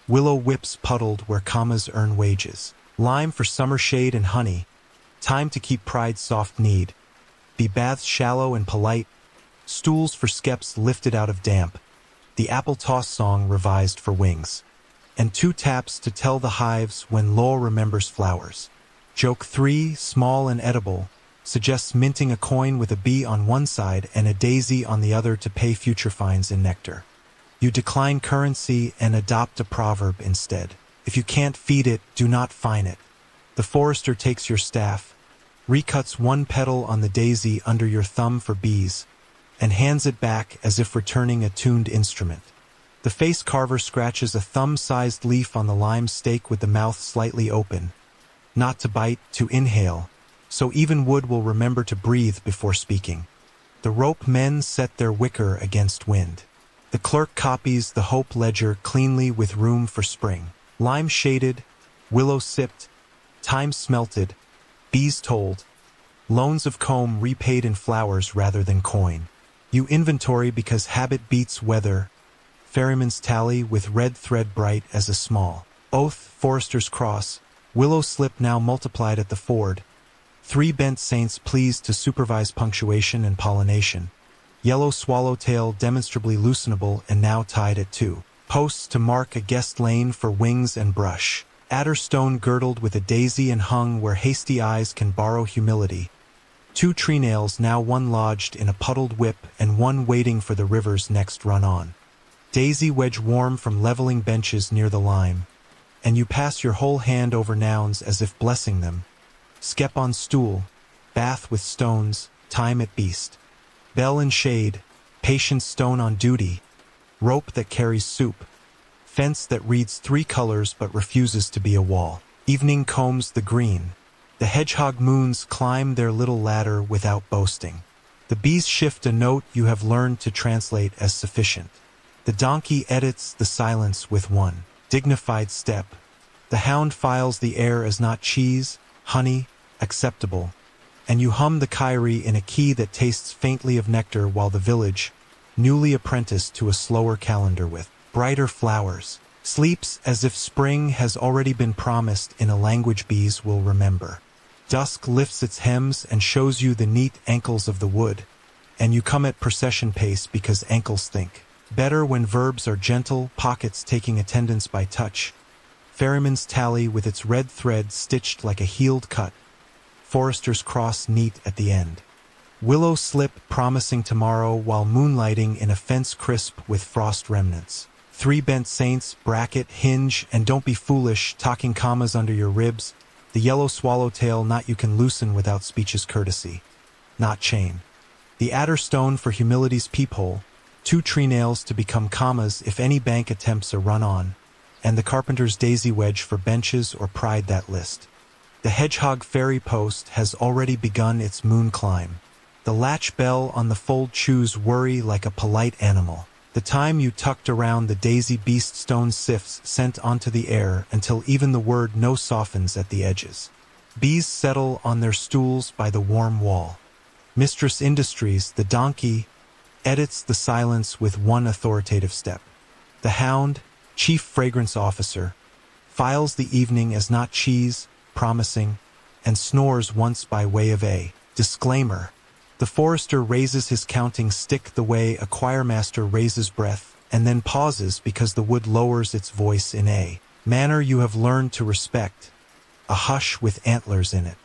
Willow whips puddled where commas earn wages. Lime for summer shade and honey. Time to keep pride's soft need. Be baths shallow and polite. Stools for skeps lifted out of damp. the apple toss song revised for wings. And 2 taps to tell the hives when Lowell remembers flowers. Joke 3, small and edible, suggests minting a coin with a bee on one side and a daisy on the other to pay future fines in nectar. You decline currency and adopt a proverb instead. If you can't feed it, do not fine it. The forester takes your staff, recuts 1 petal on the daisy under your thumb for bees, and hands it back as if returning a tuned instrument. The face carver scratches a thumb-sized leaf on the lime stake with the mouth slightly open. Not to bite, to inhale, so even wood will remember to breathe before speaking. The rope men set their wicker against wind. The clerk copies the hope ledger cleanly with room for spring. Lime shaded, willow sipped, time smelted, bees told, loans of comb repaid in flowers rather than coin. You inventory because habit beats weather, ferryman's tally with red thread bright as a small oath, forester's cross, willow slip now multiplied at the ford, 3 bent saints pleased to supervise punctuation and pollination, yellow swallowtail demonstrably loosenable and now tied at 2 posts to mark a guest lane for wings and brush, adder stone girdled with a daisy and hung where hasty eyes can borrow humility, 2 tree nails now 1 lodged in a puddled whip and 1 waiting for the river's next run on. Daisy wedge warm from leveling benches near the lime, and you pass your whole hand over nouns as if blessing them. Skep on stool, bath with stones, time at beast. Bell in shade, patient stone on duty, rope that carries soup, fence that reads 3 colors but refuses to be a wall. Evening combs the green. The hedgehog moons climb their little ladder without boasting. The bees shift a note you have learned to translate as sufficient. The donkey edits the silence with 1 dignified step. The hound files the air as not cheese, honey, acceptable. And you hum the kyrie in a key that tastes faintly of nectar while the village, newly apprenticed to a slower calendar with brighter flowers, sleeps as if spring has already been promised in a language bees will remember. Dusk lifts its hems and shows you the neat ankles of the wood, and you come at procession pace because ankles think. Better when verbs are gentle, pockets taking attendance by touch. Ferryman's tally with its red thread stitched like a healed cut. Forester's cross neat at the end. Willow slip promising tomorrow while moonlighting in a fence crisp with frost remnants. 3 bent saints, bracket, hinge, and don't be foolish, talking commas under your ribs. The yellow swallowtail knot you can loosen without speech's courtesy. Not chain. The adder stone for humility's peephole. 2 tree nails to become commas if any bank attempts a run-on, and the carpenter's daisy wedge for benches or pride that list. The hedgehog ferry post has already begun its moon climb. The latch bell on the fold chews worry like a polite animal. The time you tucked around the daisy beast stone sifts sent onto the air until even the word no softens at the edges. Bees settle on their stools by the warm wall. Mistress Industries, the donkey, edits the silence with 1 authoritative step. The hound, chief fragrance officer, files the evening as not cheese, promising, and snores once by way of a disclaimer. The forester raises his counting stick the way a choirmaster raises breath, and then pauses because the wood lowers its voice in a manner you have learned to respect, a hush with antlers in it.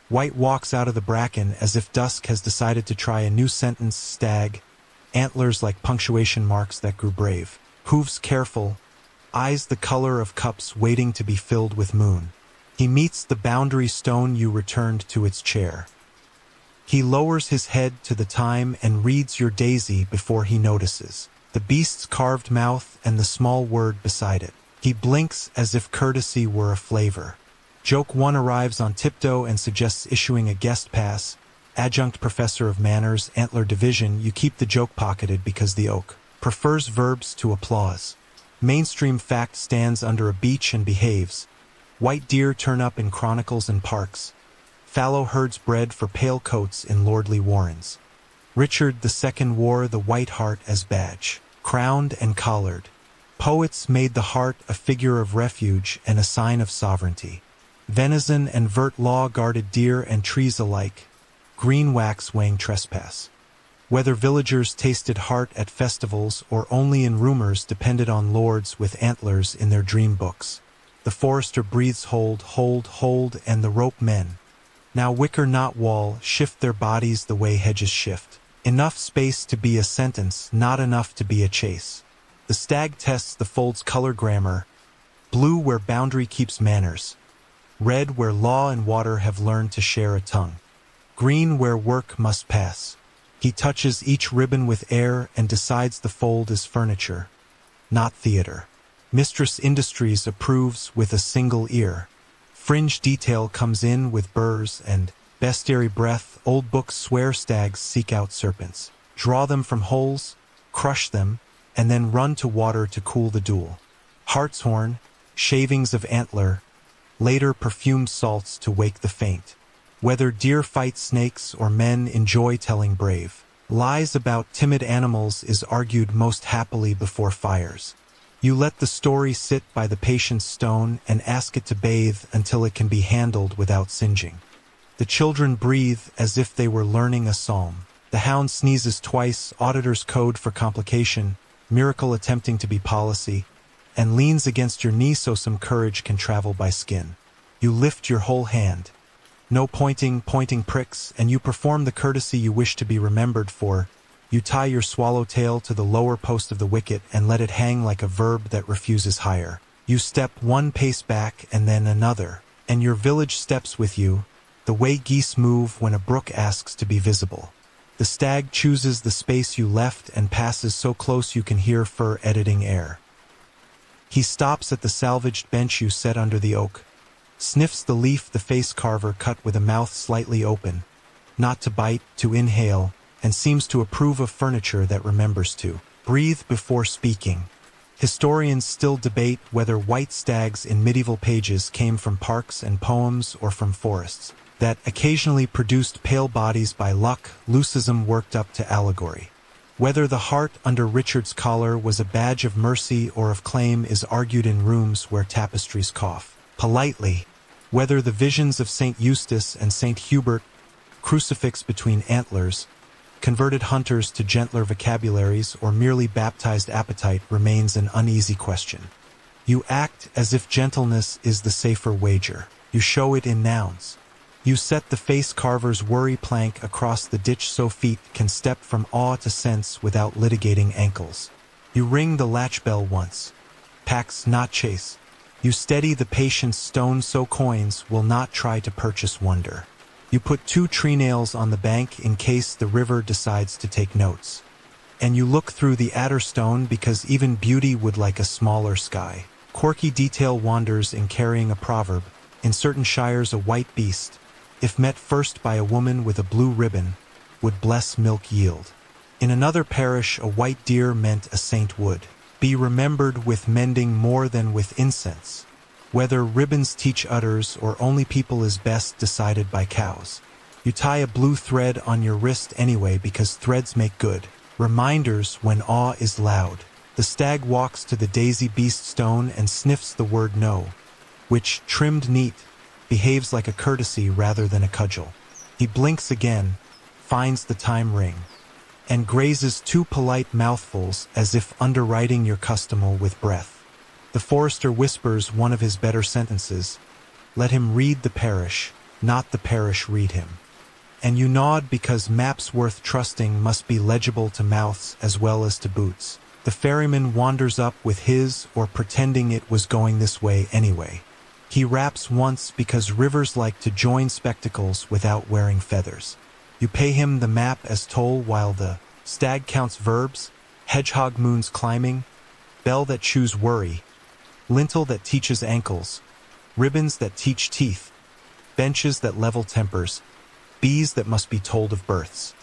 White walks out of the bracken as if dusk has decided to try a new sentence. Stag, antlers like punctuation marks that grew brave. Hooves careful, eyes the color of cups waiting to be filled with moon. He meets the boundary stone you returned to its chair. He lowers his head to the time and reads your daisy before he notices the beast's carved mouth and the small word beside it. He blinks as if courtesy were a flavor. Joke 1 arrives on tiptoe and suggests issuing a guest pass. Adjunct professor of manners, antler division, you keep the joke pocketed because the oak prefers verbs to applause. Mainstream fact stands under a beech and behaves. White deer turn up in chronicles and parks. Fallow herds bred for pale coats in lordly warrens. Richard II wore the white hart as badge, crowned and collared. Poets made the hart a figure of refuge and a sign of sovereignty. Venison and vert law guarded deer and trees alike. Green wax weighing trespass. Whether villagers tasted heart at festivals or only in rumors depended on lords with antlers in their dream books. The forester breathes hold, and the rope men. Now wicker not wall, shift their bodies the way hedges shift. Enough space to be a sentence, not enough to be a chase. The stag tests the fold's color grammar, blue where boundary keeps manners, red where law and water have learned to share a tongue, green where work must pass. He touches each ribbon with air and decides the fold is furniture, not theater. Mistress Industries approves with a single ear. Fringe detail comes in with burrs and bestiary breath. Old books swear stags seek out serpents, draw them from holes, crush them, and then run to water to cool the duel. Hartshorn, shavings of antler, later perfumed salts to wake the faint. Whether deer fight snakes or men enjoy telling brave lies about timid animals is argued most happily before fires. You let the story sit by the patient's stone and ask it to bathe until it can be handled without singeing. The children breathe as if they were learning a psalm. The hound sneezes twice, auditor's code for complication, miracle attempting to be policy, and leans against your knee so some courage can travel by skin. You lift your whole hand. No pointing pricks, and you perform the courtesy you wish to be remembered for. You tie your swallowtail to the lower post of the wicket and let it hang like a verb that refuses higher. You step one pace back and then another, and your village steps with you, the way geese move when a brook asks to be visible. The stag chooses the space you left and passes so close you can hear fur editing air. He stops at the salvaged bench you set under the oak, sniffs the leaf the face carver cut with a mouth slightly open, not to bite, to inhale, and seems to approve of furniture that remembers to breathe before speaking. Historians still debate whether white stags in medieval pages came from parks and poems or from forests that occasionally produced pale bodies by luck, Lucism worked up to allegory. Whether the heart under Richard's collar was a badge of mercy or of claim is argued in rooms where tapestries cough politely. Whether the visions of St. Eustace and St. Hubert, crucifix between antlers, converted hunters to gentler vocabularies or merely baptized appetite remains an uneasy question. You act as if gentleness is the safer wager. You show it in nouns. You set the face carver's worry plank across the ditch so feet can step from awe to sense without litigating ankles. You ring the latch bell once. Pax not chase. You steady the patient's stone so coins will not try to purchase wonder. You put 2 tree nails on the bank in case the river decides to take notes. And you look through the adder stone because even beauty would like a smaller sky. Quirky detail wanders in carrying a proverb. In certain shires a white beast, if met first by a woman with a blue ribbon, would bless milk yield. In another parish a white deer meant a saint would be remembered with mending more than with incense. Whether ribbons teach udders or only people is best decided by cows. You tie a blue thread on your wrist anyway because threads make good reminders when awe is loud. The stag walks to the daisy beast stone and sniffs the word no, which, trimmed neat, behaves like a courtesy rather than a cudgel. He blinks again, finds the time ring, and grazes 2 polite mouthfuls as if underwriting your customer with breath. The forester whispers one of his better sentences, let him read the parish, not the parish read him. And you nod because maps worth trusting must be legible to mouths as well as to boots. The ferryman wanders up with his or pretending it was going this way anyway. He raps once because rivers like to join spectacles without wearing feathers. You pay him the map as toll while the stag counts verbs, hedgehog moons climbing, bell that chews worry, lintel that teaches ankles, ribbons that teach teeth, benches that level tempers, bees that must be told of births,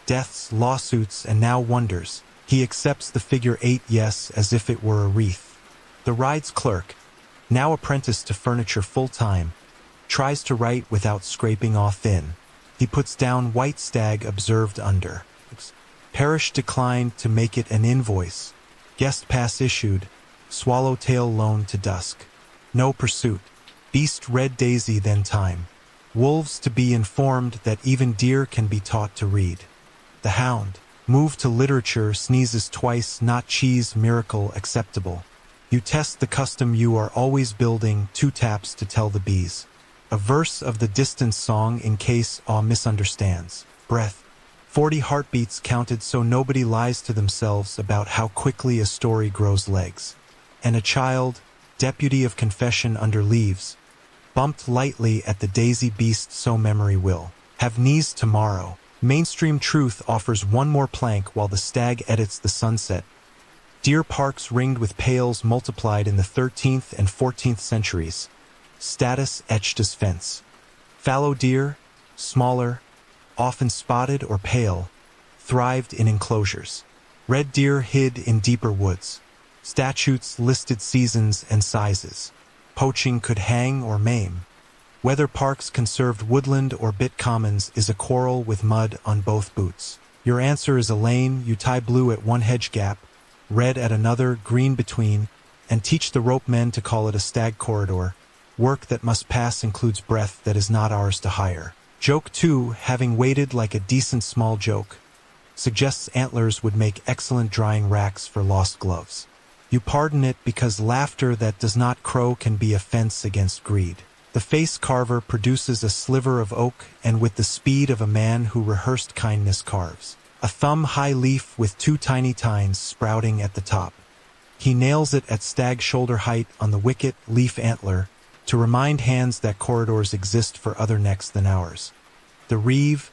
deaths, lawsuits, and now wonders. He accepts the figure 8 yes as if it were a wreath. The ride's clerk, now apprenticed to furniture full-time, tries to write without scraping off thin. He puts down white stag observed under. Parish declined to make it an invoice. Guest pass issued. Swallowtail loaned to dusk. No pursuit. Beast red daisy then time. Wolves to be informed that even deer can be taught to read. The hound. Move to literature, sneezes twice, not cheese, miracle, acceptable. You test the custom you are always building, 2 taps to tell the bees. A verse of the distance song in case awe misunderstands. Breath. 40 heartbeats counted so nobody lies to themselves about how quickly a story grows legs. And a child, deputy of confession under leaves, bumped lightly at the daisy beast so memory will have knees tomorrow. Mainstream truth offers one more plank while the stag edits the sunset. Deer parks ringed with pails multiplied in the 13th and 14th centuries. Status etched as fence. Fallow deer, smaller, often spotted or pale, thrived in enclosures. Red deer hid in deeper woods. Statutes listed seasons and sizes. Poaching could hang or maim. Whether parks conserved woodland or bit commons is a quarrel with mud on both boots. Your answer is a lane, you tie blue at one hedge gap, red at another, green between, and teach the rope men to call it a stag corridor. Work that must pass includes breath that is not ours to hire. Joke 2, having waited like a decent small joke, suggests antlers would make excellent drying racks for lost gloves. You pardon it because laughter that does not crow can be a fence against greed. The face carver produces a sliver of oak and with the speed of a man who rehearsed kindness carves. A thumb-high leaf with 2 tiny tines sprouting at the top. He nails it at stag shoulder height on the wicket leaf antler to remind hands that corridors exist for other necks than ours. The reeve,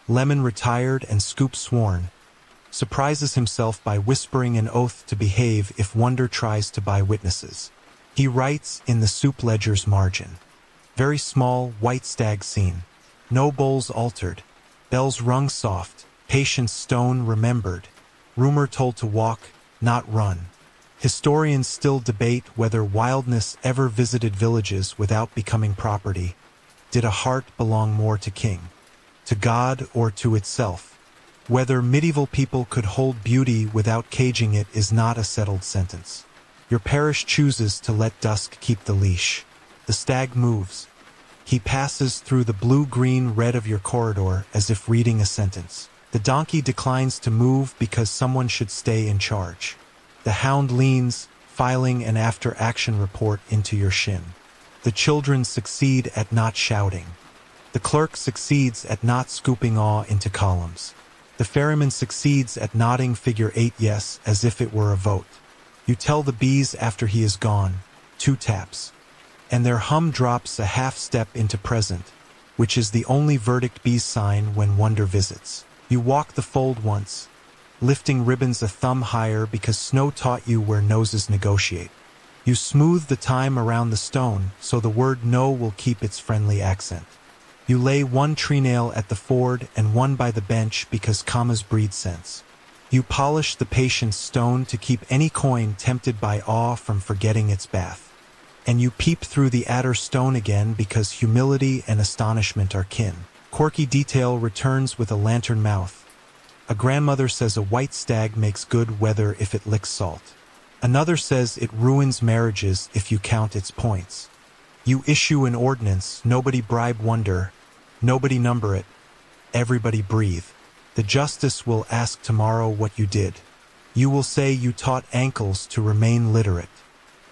lemon retired and scoop sworn, surprises himself by whispering an oath to behave if wonder tries to buy witnesses. He writes in the soup ledger's margin. Very small, white stag scene. No bowls altered. Bells rung soft. Patience stone remembered. Rumor told to walk, not run. Historians still debate whether wildness ever visited villages without becoming property. Did a heart belong more to king, to God, or to itself? Whether medieval people could hold beauty without caging it is not a settled sentence. Your parish chooses to let dusk keep the leash. The stag moves. He passes through the blue-green-red of your corridor as if reading a sentence. The donkey declines to move because someone should stay in charge. The hound leans, filing an after-action report into your shin. The children succeed at not shouting. The clerk succeeds at not scooping awe into columns. The ferryman succeeds at nodding figure 8 yes as if it were a vote. You tell the bees after he is gone, 2 taps. And their hum drops a half step into present, which is the only verdict bees sign when wonder visits. You walk the fold once, lifting ribbons a thumb higher because snow taught you where noses negotiate. You smooth the time around the stone so the word no will keep its friendly accent. You lay 1 tree nail at the ford and 1 by the bench because commas breed sense. You polish the patient's stone to keep any coin tempted by awe from forgetting its bath. And you peep through the adder stone again because humility and astonishment are kin. Quirky detail returns with a lantern mouth. A grandmother says a white stag makes good weather if it licks salt. Another says it ruins marriages if you count its points. You issue an ordinance, nobody bribe wonder, nobody number it, everybody breathe. The justice will ask tomorrow what you did. You will say you taught ankles to remain literate,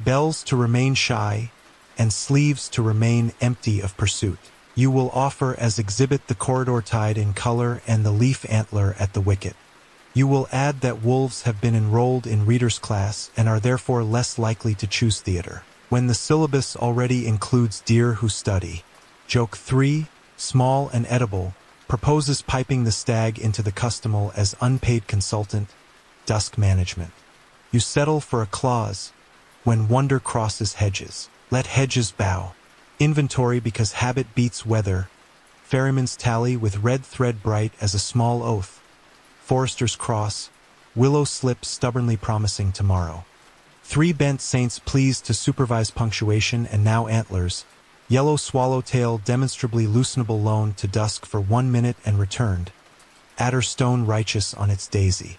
bells to remain shy, and sleeves to remain empty of pursuit. You will offer as exhibit the corridor tide in color and the leaf antler at the wicket. You will add that wolves have been enrolled in reader's class and are therefore less likely to choose theater, when the syllabus already includes deer who study. Joke 3, small and edible, proposes piping the stag into the customal as unpaid consultant, dusk management. You settle for a clause, when wonder crosses hedges. Let hedges bow. Inventory because habit beats weather. Ferryman's tally with red thread bright as a small oath. Forester's cross. Willow slip stubbornly promising tomorrow. 3 bent saints pleased to supervise punctuation and now antlers. Yellow swallowtail demonstrably loosenable loaned to dusk for 1 minute and returned. Adder stone righteous on its daisy.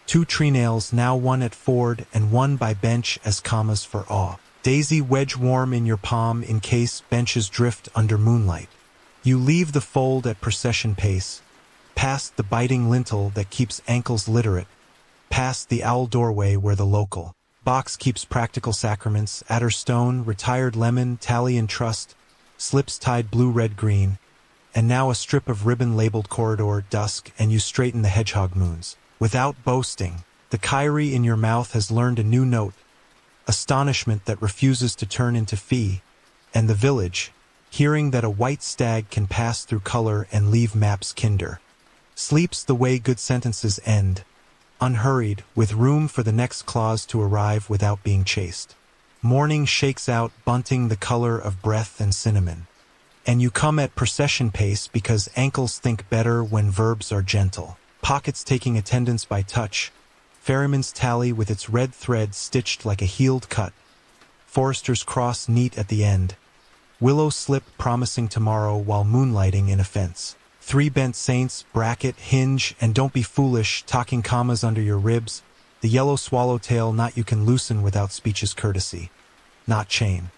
2 tree nails now 1 at ford and 1 by bench as commas for awe. Daisy wedge warm in your palm in case benches drift under moonlight. You leave the fold at procession pace, past the biting lintel that keeps ankles literate, past the owl doorway where the local box keeps practical sacraments, adder stone, retired lemon, tally and trust, slips tied blue, red, green, and now a strip of ribbon labeled corridor, dusk, and you straighten the hedgehog moons. Without boasting, the Kyrie in your mouth has learned a new note, astonishment that refuses to turn into fee, and the village, hearing that a white stag can pass through color and leave maps kinder, sleeps the way good sentences end, unhurried, with room for the next clause to arrive without being chased. Morning shakes out bunting the color of breath and cinnamon. And you come at procession pace because ankles think better when verbs are gentle. Pockets taking attendance by touch. Ferryman's tally with its red thread stitched like a healed cut. Forester's cross neat at the end. Willow slip promising tomorrow while moonlighting in a fence. 3 bent saints, bracket, hinge, and don't be foolish, talking commas under your ribs. The yellow swallowtail knot you can loosen without speech's courtesy. Not chain.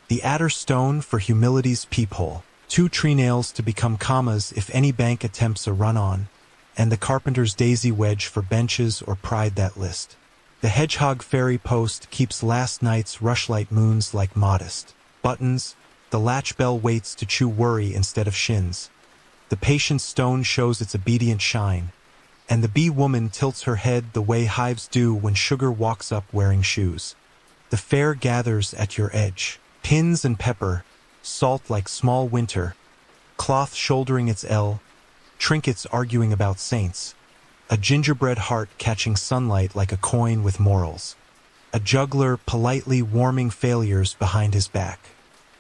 The adder stone for humility's peephole. 2 tree nails to become commas if any bank attempts a run-on. And the carpenter's daisy wedge for benches or pride that list. The hedgehog fairy post keeps last night's rushlight moons like modest buttons. The latch bell waits to chew worry instead of shins. The patient stone shows its obedient shine, and the bee woman tilts her head the way hives do when sugar walks up wearing shoes. The fair gathers at your edge, pins and pepper, salt like small winter, cloth shouldering its L, trinkets arguing about saints, a gingerbread heart catching sunlight like a coin with morals, a juggler politely warming failures behind his back.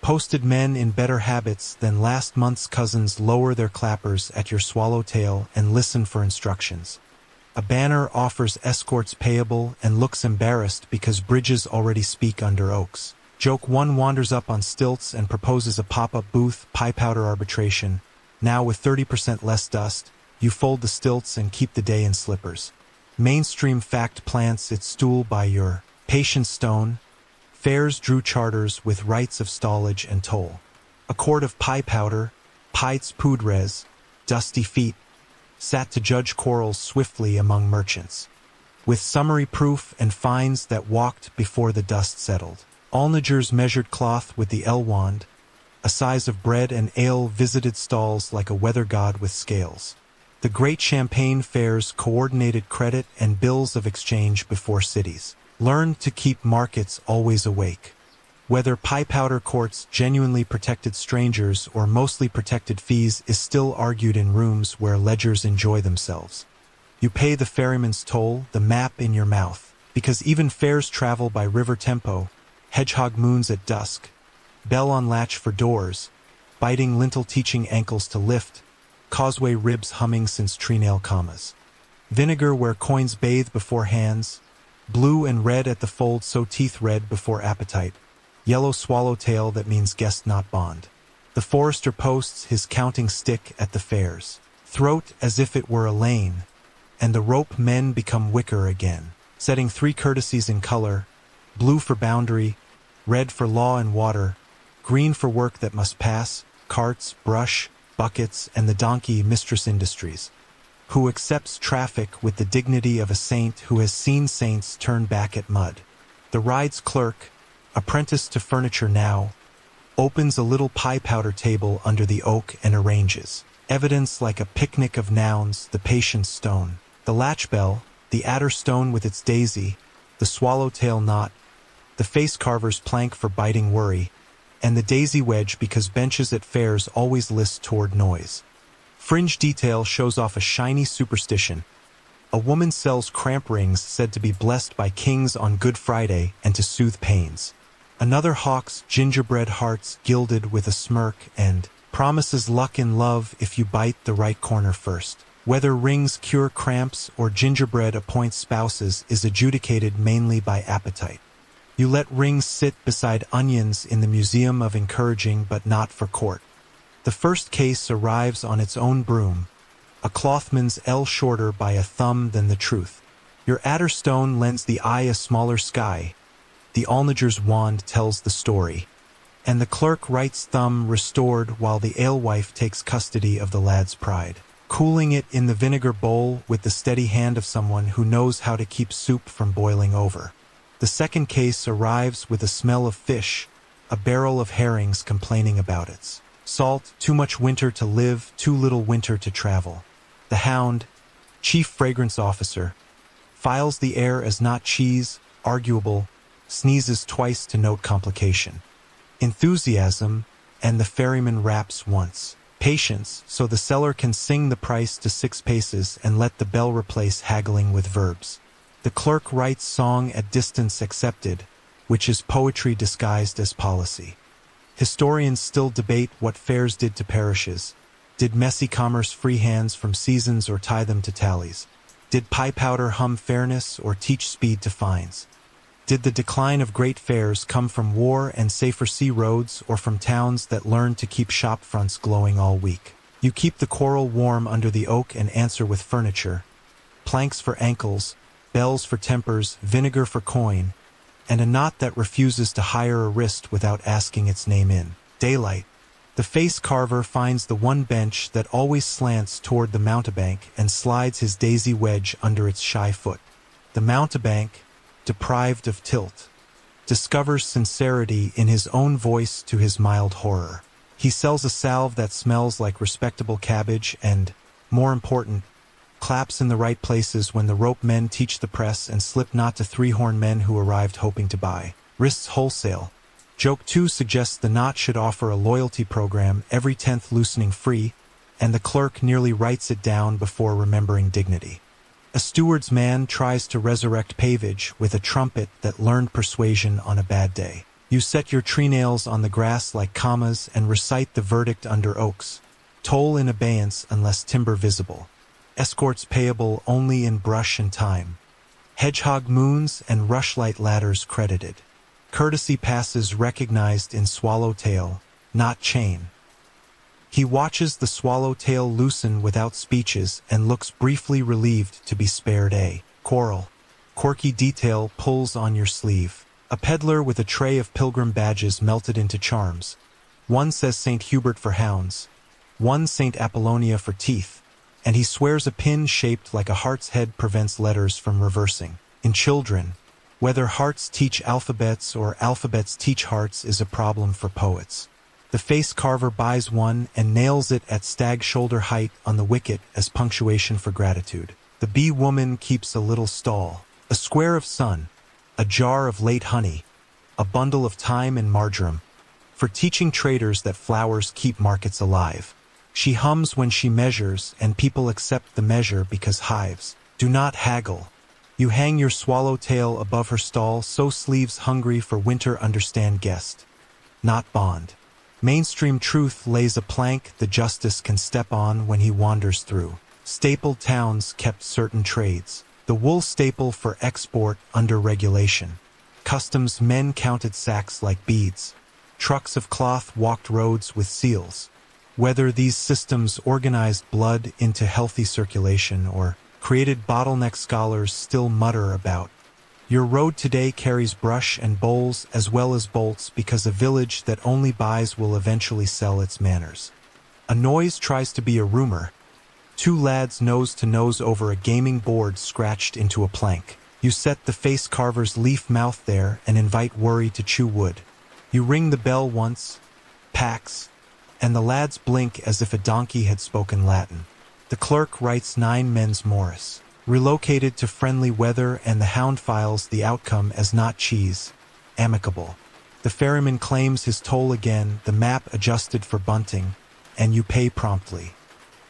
Posted men in better habits than last month's cousins lower their clappers at your swallowtail and listen for instructions. A banner offers escorts payable and looks embarrassed because bridges already speak under oaks. Joke 1 wanders up on stilts and proposes a pop-up booth, pie powder arbitration. Now with 30% less dust, you fold the stilts and keep the day in slippers. Mainstream fact plants its stool by your patient stone. Fairs drew charters with rights of stallage and toll. A quart of pie powder, pites poudres, dusty feet, sat to judge quarrels swiftly among merchants. With summary proof and fines that walked before the dust settled. Alnigers measured cloth with the L-wand. A size of bread and ale visited stalls like a weather god with scales. The great champagne fairs coordinated credit and bills of exchange before cities. Learned to keep markets always awake. Whether pie powder courts genuinely protected strangers or mostly protected fees is still argued in rooms where ledgers enjoy themselves. You pay the ferryman's toll, the map in your mouth, because even fairs travel by river tempo, hedgehog moons at dusk, bell on latch for doors, biting lintel teaching ankles to lift, causeway ribs humming since treenail commas. Vinegar where coins bathe before hands, blue and red at the fold so teeth red before appetite, yellow swallowtail that means guest not bond. The forester posts his counting stick at the fairs, throat as if it were a lane, and the rope men become wicker again, setting 3 courtesies in color, blue for boundary, red for law and water, green for work that must pass, carts, brush, buckets, and the donkey mistress industries, who accepts traffic with the dignity of a saint who has seen saints turn back at mud. The ride's clerk, apprentice to furniture now, opens a little pie powder table under the oak and arranges. Evidence like a picnic of nouns, the patient's stone, the latch bell, the adder stone with its daisy, the swallowtail knot, the face carver's plank for biting worry, and the daisy wedge because benches at fairs always list toward noise. Fringe detail shows off a shiny superstition. A woman sells cramp rings said to be blessed by kings on Good Friday and to soothe pains. Another hawks gingerbread hearts gilded with a smirk and promises luck in love if you bite the right corner first. Whether rings cure cramps or gingerbread appoints spouses is adjudicated mainly by appetite. You let rings sit beside onions in the Museum of Encouraging but not for court. The first case arrives on its own broom, a clothman's L shorter by a thumb than the truth. Your adder stone lends the eye a smaller sky. The alniger's wand tells the story. And the clerk writes thumb restored while the alewife takes custody of the lad's pride. cooling it in the vinegar bowl with the steady hand of someone who knows how to keep soup from boiling over. The second case arrives with a smell of fish, a barrel of herrings complaining about its salt, too much winter to live, too little winter to travel. The hound, chief fragrance officer, files the air as not cheese, arguable, sneezes twice to note complication. Enthusiasm, and the ferryman raps once. Patience, so the seller can sing the price to 6 paces and let the bell replace haggling with verbs. The clerk writes song at distance accepted, which is poetry disguised as policy. Historians still debate what fairs did to parishes. Did messy commerce free hands from seasons or tie them to tallies? Did pie powder hum fairness or teach speed to fines? Did the decline of great fairs come from war and safer sea roads or from towns that learned to keep shop fronts glowing all week? You keep the quarrel warm under the oak and answer with furniture, planks for ankles, bells for tempers, vinegar for coin, and a knot that refuses to hire a wrist without asking its name in. Daylight. The face carver finds the one bench that always slants toward the mountebank and slides his daisy wedge under its shy foot. The mountebank, deprived of tilt, discovers sincerity in his own voice to his mild horror. He sells a salve that smells like respectable cabbage and, more important, claps in the right places when the rope men teach the press and slip not to 3-horn men who arrived hoping to buy. Wrists wholesale. Joke 2 suggests the knot should offer a loyalty program every 10th loosening free, and the clerk nearly writes it down before remembering dignity. A steward's man tries to resurrect pavage with a trumpet that learned persuasion on a bad day. You set your tree nails on the grass like commas and recite the verdict under oaks. Toll in abeyance unless timber visible. Escorts payable only in brush and time. Hedgehog moons and rushlight ladders credited. Courtesy passes recognized in swallowtail, not chain. He watches the swallowtail loosen without speeches and looks briefly relieved to be spared a quarrel. Quirky detail pulls on your sleeve. A peddler with a tray of pilgrim badges melted into charms. One says St. Hubert for hounds, one St. Apollonia for teeth, and he swears a pin shaped like a heart's head prevents letters from reversing. In children, whether hearts teach alphabets or alphabets teach hearts is a problem for poets. The face carver buys one and nails it at stag shoulder height on the wicket as punctuation for gratitude. The bee woman keeps a little stall, a square of sun, a jar of late honey, a bundle of thyme and marjoram, for teaching traders that flowers keep markets alive. She hums when she measures, and people accept the measure because hives do not haggle. You hang your swallowtail above her stall so sleeves hungry for winter understand guest, not bond. Mainstream truth lays a plank the justice can step on when he wanders through. Stapled towns kept certain trades. The wool staple for export under regulation. Customs men counted sacks like beads. Trucks of cloth walked roads with seals. Whether these systems organized blood into healthy circulation or created bottleneck scholars still mutter about. Your road today carries brush and bowls as well as bolts because a village that only buys will eventually sell its manners. A noise tries to be a rumor. 2 lads nose to nose over a gaming board scratched into a plank. You set the face carver's leaf mouth there and invite worry to chew wood. You ring the bell once, pax, and the lads blink as if a donkey had spoken Latin. The clerk writes 9 men's Morris. Relocated to friendly weather, and the hound files the outcome as not cheese, amicable. The ferryman claims his toll again, the map adjusted for bunting, and you pay promptly.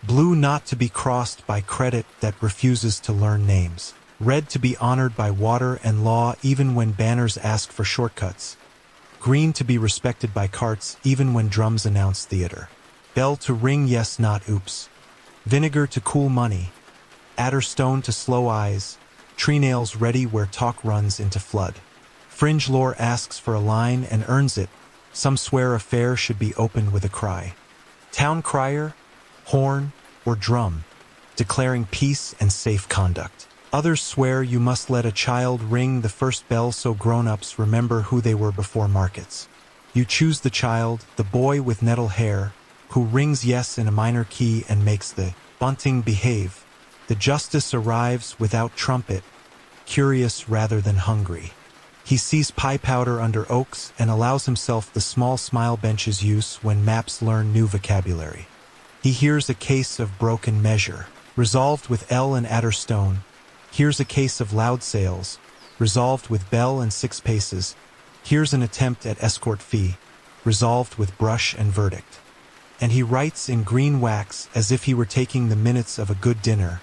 Blue not to be crossed by credit that refuses to learn names. Red to be honored by water and law even when banners ask for shortcuts. Green to be respected by carts even when drums announce theater. Bell to ring yes not oops. Vinegar to cool money. Adder stone to slow eyes, tree nails ready where talk runs into flood. Fringe lore asks for a line and earns it. Some swear a fair should be opened with a cry. Town crier, horn, or drum, declaring peace and safe conduct. Others swear you must let a child ring the first bell so grown-ups remember who they were before markets. You choose the child, the boy with nettle hair, who rings yes in a minor key and makes the Bunting behave. The justice arrives without trumpet, curious rather than hungry. He sees pie powder under oaks and allows himself the small smile bench's use when maps learn new vocabulary. He hears a case of broken measure, resolved with L and Adderstone. Here's a case of loud sales, resolved with bell and 6 paces. Here's an attempt at escort fee, resolved with brush and verdict. And he writes in green wax as if he were taking the minutes of a good dinner.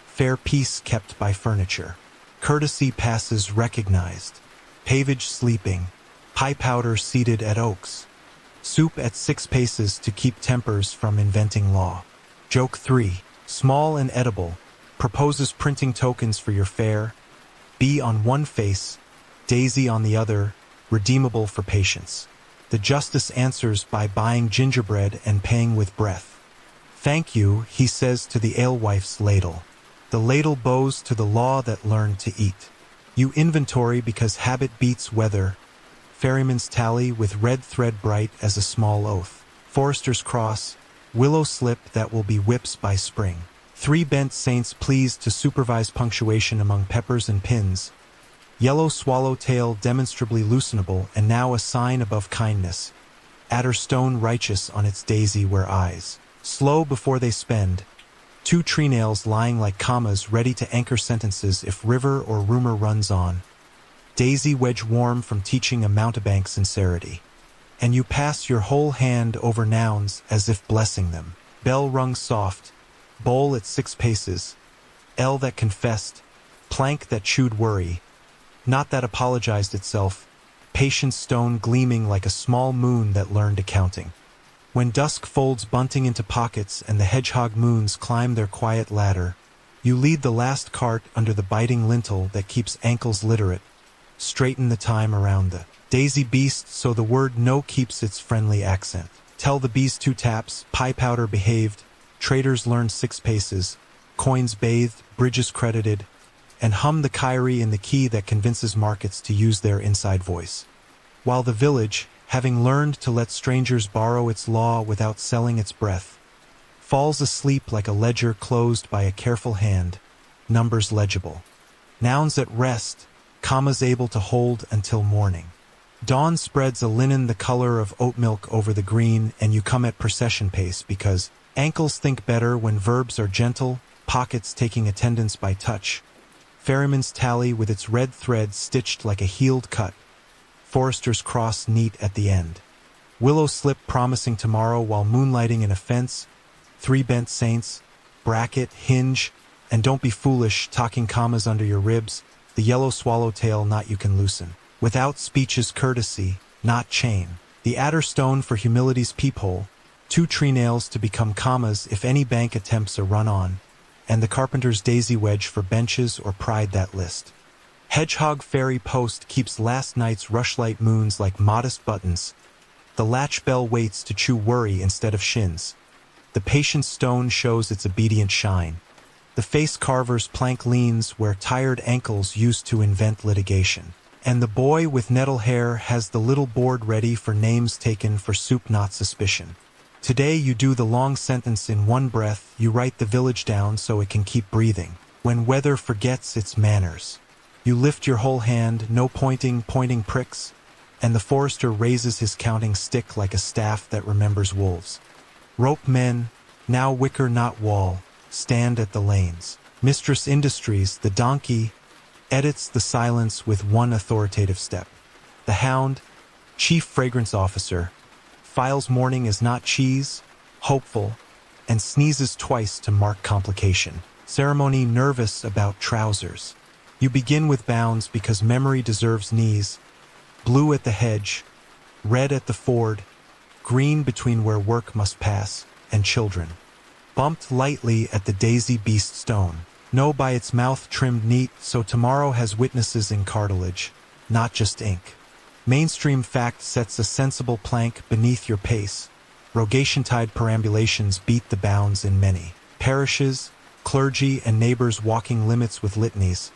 Fair peace kept by furniture. Courtesy passes recognized. Pavage sleeping. Pie powder seated at oaks. Soup at 6 paces to keep tempers from inventing law. Joke 3. Small and edible. Proposes printing tokens for your fare. B on one face, Daisy on the other, redeemable for patience. The justice answers by buying gingerbread and paying with breath. Thank you, he says to the alewife's ladle. The ladle bows to the law that learned to eat. You inventory because habit beats weather. Ferryman's tally with red thread bright as a small oath. Forester's cross, willow slip that will be whips by spring. 3 bent saints pleased to supervise punctuation among peppers and pins. Yellow swallowtail demonstrably loosenable and now a sign above kindness. Adderstone righteous on its daisy where eyes. Slow before they spend. 2 tree nails lying like commas ready to anchor sentences if river or rumor runs on. Daisy wedge warm from teaching a mountebank sincerity. And you pass your whole hand over nouns as if blessing them. Bell rung soft. Bowl at 6 paces. L that confessed. Plank that chewed worry. Not that apologized itself. Patience stone gleaming like a small moon that learned accounting. When dusk folds bunting into pockets and the hedgehog moons climb their quiet ladder, you lead the last cart under the biting lintel that keeps ankles literate. Straighten the time around the daisy beast so the word no keeps its friendly accent. Tell the bees 2 taps, pie powder behaved, traders learn 6 paces, coins bathed, bridges credited, and hum the Kyrie in the key that convinces markets to use their inside voice. While the village, having learned to let strangers borrow its law without selling its breath, falls asleep like a ledger closed by a careful hand, numbers legible. Nouns at rest, commas able to hold until morning. Dawn spreads a linen the color of oat milk over the green and you come at procession pace because ankles think better when verbs are gentle, pockets taking attendance by touch. Ferryman's tally with its red thread stitched like a healed cut. Forester's cross neat at the end. Willow slip promising tomorrow while moonlighting in a fence. 3 bent saints. Bracket, hinge, and don't be foolish talking commas under your ribs. The yellow swallowtail knot you can loosen. Without speech's courtesy, not chain. The adderstone for humility's peephole. 2 tree nails to become commas if any bank attempts a run-on. And the carpenter's daisy wedge for benches or pride that list. Hedgehog fairy post keeps last night's rushlight moons like modest buttons. The latch bell waits to chew worry instead of shins. The patient stone shows its obedient shine. The face carver's plank leans where tired ankles used to invent litigation. And the boy with nettle hair has the little board ready for names taken for soup not suspicion. Today you do the long sentence in one breath, you write the village down so it can keep breathing. When weather forgets its manners. You lift your whole hand, no pointing pricks, and the forester raises his counting stick like a staff that remembers wolves. Rope men, now wicker not wall, stand at the lanes. Mistress Industries, the donkey, edits the silence with one authoritative step. The hound, chief fragrance officer, files morning as not cheese, hopeful, and sneezes twice to mark complication. Ceremony nervous about trousers. You begin with bounds because memory deserves knees. Blue at the hedge, red at the ford, green between where work must pass, and children. Bumped lightly at the daisy beast stone. No by its mouth trimmed neat so tomorrow has witnesses in cartilage, not just ink. Mainstream fact sets a sensible plank beneath your pace. Rogation-tide perambulations beat the bounds in many. Parishes, clergy and neighbors walking limits with litanies.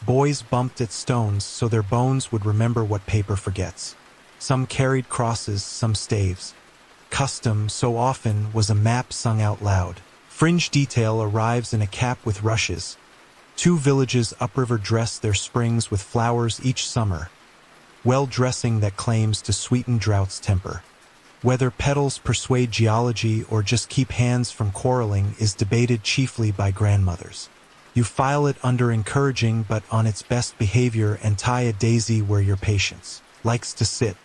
Boys bumped at stones so their bones would remember what paper forgets. Some carried crosses, some staves. Custom, so often, was a map sung out loud. Fringe detail arrives in a cap with rushes. 2 villages upriver dress their springs with flowers each summer, well dressing that claims to sweeten drought's temper. Whether petals persuade geology or just keep hands from quarreling is debated chiefly by grandmothers. You file it under encouraging but on its best behavior and tie a daisy where your patience likes to sit.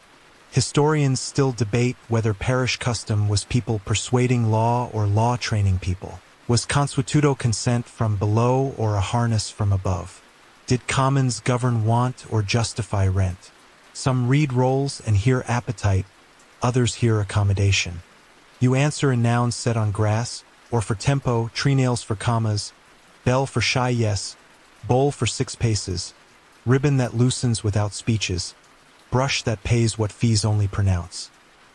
Historians still debate whether parish custom was people persuading law or law training people. Was consuetudo consent from below or a harness from above? Did commons govern want or justify rent? Some read roles and hear appetite, others hear accommodation. You answer in nouns set on grass, or for tempo, tree nails for commas, bell for shy yes, bowl for 6 paces, ribbon that loosens without speeches, brush that pays what fees only pronounce.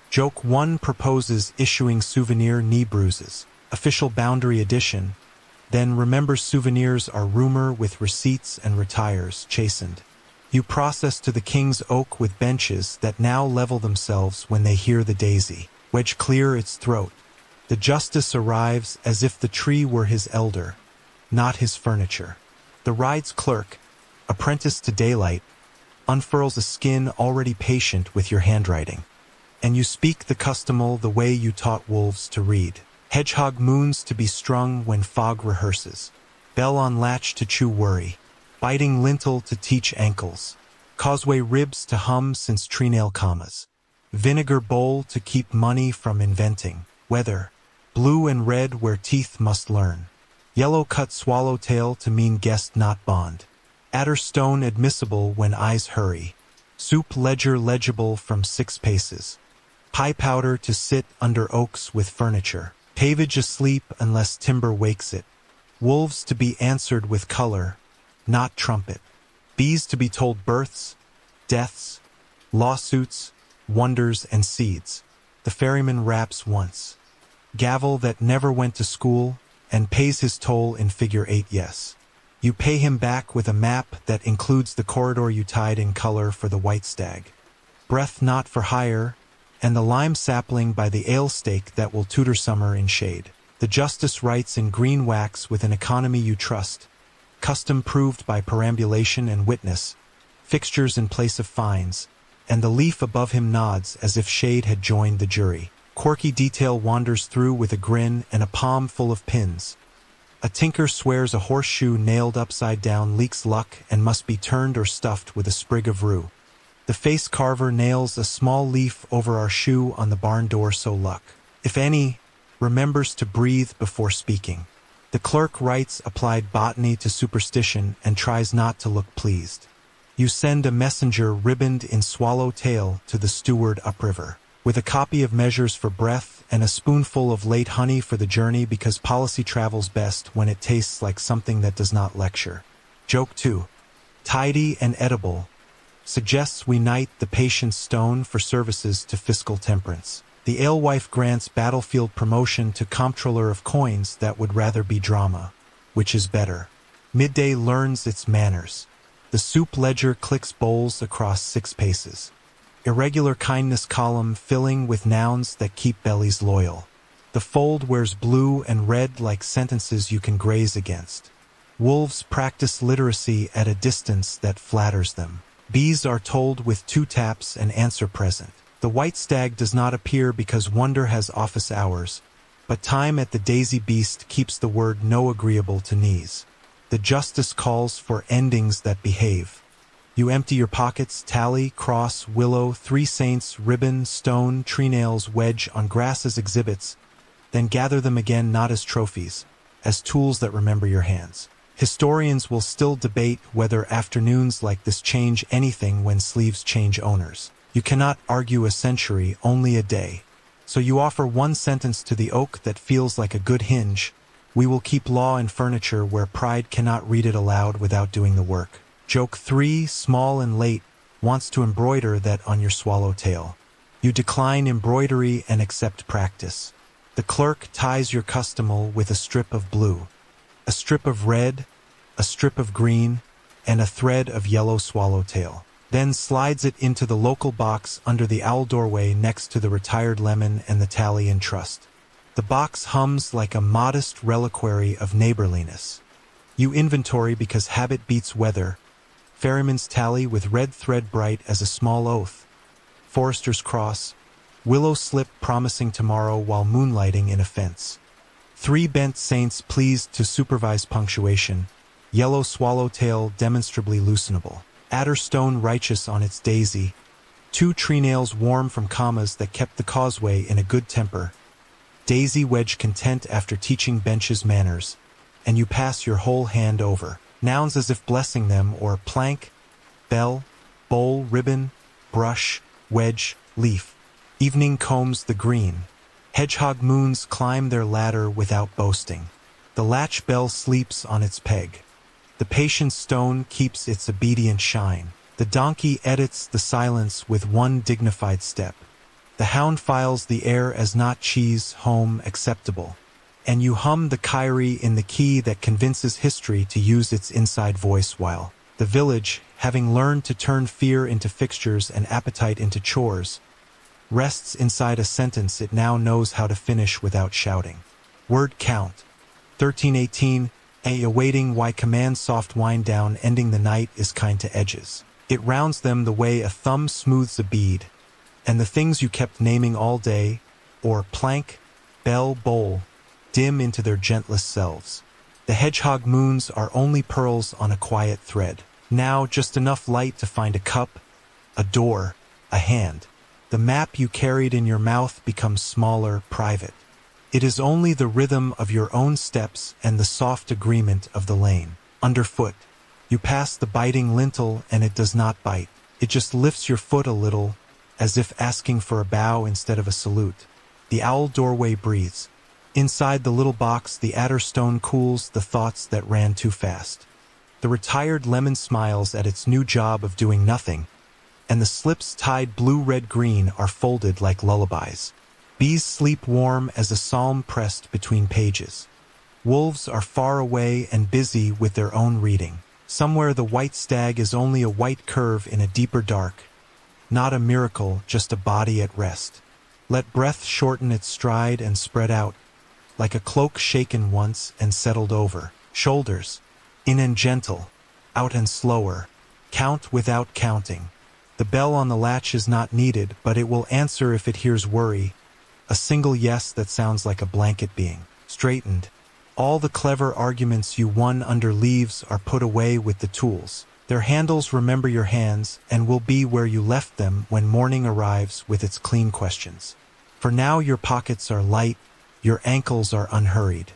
Joke 1 proposes issuing souvenir knee bruises, official boundary edition, then remembers souvenirs are rumor with receipts and retires, chastened. You process to the king's oak with benches that now level themselves when they hear the daisy, wedge clear its throat. The justice arrives as if the tree were his elder, not his furniture. The ride's clerk, apprentice to daylight, unfurls a skin already patient with your handwriting. And you speak the customal the way you taught wolves to read. Hedgehog moons to be strung when fog rehearses. Bell on latch to chew worry. Biting lintel to teach ankles. Causeway ribs to hum since treenail commas. Vinegar bowl to keep money from inventing. Weather. Blue and red where teeth must learn. Yellow cut swallowtail to mean guest not bond. Adder stone admissible when eyes hurry. Soup ledger legible from 6 paces. Pie powder to sit under oaks with furniture. Pavage asleep unless timber wakes it. Wolves to be answered with color, not trumpet. Bees to be told births, deaths, lawsuits, wonders, and seeds. The ferryman raps once. Gavel that never went to school and pays his toll in figure 8 yes. You pay him back with a map that includes the corridor you tied in color for the white stag. Breath not for hire, and the lime sapling by the ale stake that will tutor summer in shade. The justice writes in green wax with an economy you trust, custom proved by perambulation and witness, fixtures in place of fines, and the leaf above him nods as if shade had joined the jury. Quirky detail wanders through with a grin and a palm full of pins. A tinker swears a horseshoe nailed upside down leaks luck and must be turned or stuffed with a sprig of rue. The face carver nails a small leaf over our shoe on the barn door so luck, if any, remembers to breathe before speaking. The clerk writes applied botany to superstition and tries not to look pleased. You send a messenger ribboned in swallow-tail to the steward upriver, with a copy of measures for breath and a spoonful of late honey for the journey because policy travels best when it tastes like something that does not lecture. Joke 2. Tidy and edible. Suggests we knight the patient's stone for services to fiscal temperance. The alewife grants battlefield promotion to comptroller of coins that would rather be drama. Which is better? Midday learns its manners. The soup ledger clicks bowls across 6 paces. Irregular kindness column filling with nouns that keep bellies loyal. The fold wears blue and red like sentences you can graze against. Wolves practice literacy at a distance that flatters them. Bees are told with 2 taps and answer present. The white stag does not appear because wonder has office hours, but time at the daisy beast keeps the word no agreeable to knees. The justice calls for endings that behave. You empty your pockets, tally, cross, willow, 3 saints, ribbon, stone, tree nails, wedge on grass as exhibits, then gather them again not as trophies, as tools that remember your hands. Historians will still debate whether afternoons like this change anything when sleeves change owners. You cannot argue a century, only a day. So you offer 1 sentence to the oak that feels like a good hinge. We will keep law and furniture where pride cannot read it aloud without doing the work. Joke 3, small and late, wants to embroider that on your swallowtail. You decline embroidery and accept practice. The clerk ties your customal with a strip of blue, a strip of red, a strip of green, and a thread of yellow swallowtail. Then slides it into the local box under the owl doorway next to the retired lemon and the tally in trust. The box hums like a modest reliquary of neighborliness. You inventory because habit beats weather. Ferryman's tally with red thread bright as a small oath. Forester's cross. Willow slip promising tomorrow while moonlighting in a fence. 3 bent saints pleased to supervise punctuation. Yellow swallowtail demonstrably loosenable. Adder stone righteous on its daisy. 2 tree nails warm from commas that kept the causeway in a good temper. Daisy wedge content after teaching benches manners. And you pass your whole hand over. Nouns as if blessing them, or plank, bell, bowl, ribbon, brush, wedge, leaf. Evening combs the green. Hedgehog moons climb their ladder without boasting. The latch bell sleeps on its peg. The patient stone keeps its obedient shine. The donkey edits the silence with one dignified step. The hound files the air as not cheese, home, acceptable. And you hum the kyrie in the key that convinces history to use its inside voice while the village, having learned to turn fear into fixtures and appetite into chores, rests inside a sentence it now knows how to finish without shouting. Word count. 1318, awaiting why command soft wind down ending the night is kind to edges. It rounds them the way a thumb smooths a bead, and the things you kept naming all day, or plank, bell, bowl, dim into their gentlest selves. The hedgehog moons are only pearls on a quiet thread. Now just enough light to find a cup, a door, a hand. The map you carried in your mouth becomes smaller, private. It is only the rhythm of your own steps and the soft agreement of the lane. Underfoot, you pass the biting lintel and it does not bite. It just lifts your foot a little, as if asking for a bow instead of a salute. The owl doorway breathes. Inside the little box, the adder stone cools the thoughts that ran too fast. The retired lemon smiles at its new job of doing nothing, and the slips tied blue-red-green are folded like lullabies. Bees sleep warm as a psalm pressed between pages. Wolves are far away and busy with their own reading. Somewhere the white stag is only a white curve in a deeper dark. Not a miracle, just a body at rest. Let breath shorten its stride and spread out, like a cloak shaken once and settled over. Shoulders, in and gentle, out and slower. Count without counting. The bell on the latch is not needed, but it will answer if it hears worry. A single yes that sounds like a blanket being straightened. All the clever arguments you won under leaves are put away with the tools. Their handles remember your hands and will be where you left them when morning arrives with its clean questions. For now your pockets are light, your ankles are unhurried,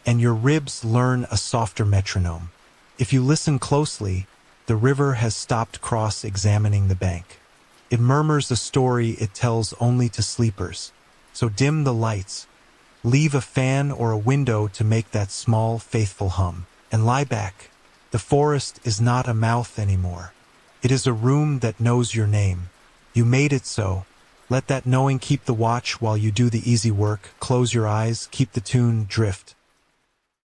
and your ribs learn a softer metronome. If you listen closely, the river has stopped cross-examining the bank. It murmurs a story it tells only to sleepers. So dim the lights, leave a fan or a window to make that small, faithful hum, and lie back. The forest is not a mouth anymore. It is a room that knows your name. You made it so. Let that knowing keep the watch while you do the easy work. Close your eyes, keep the tune, drift.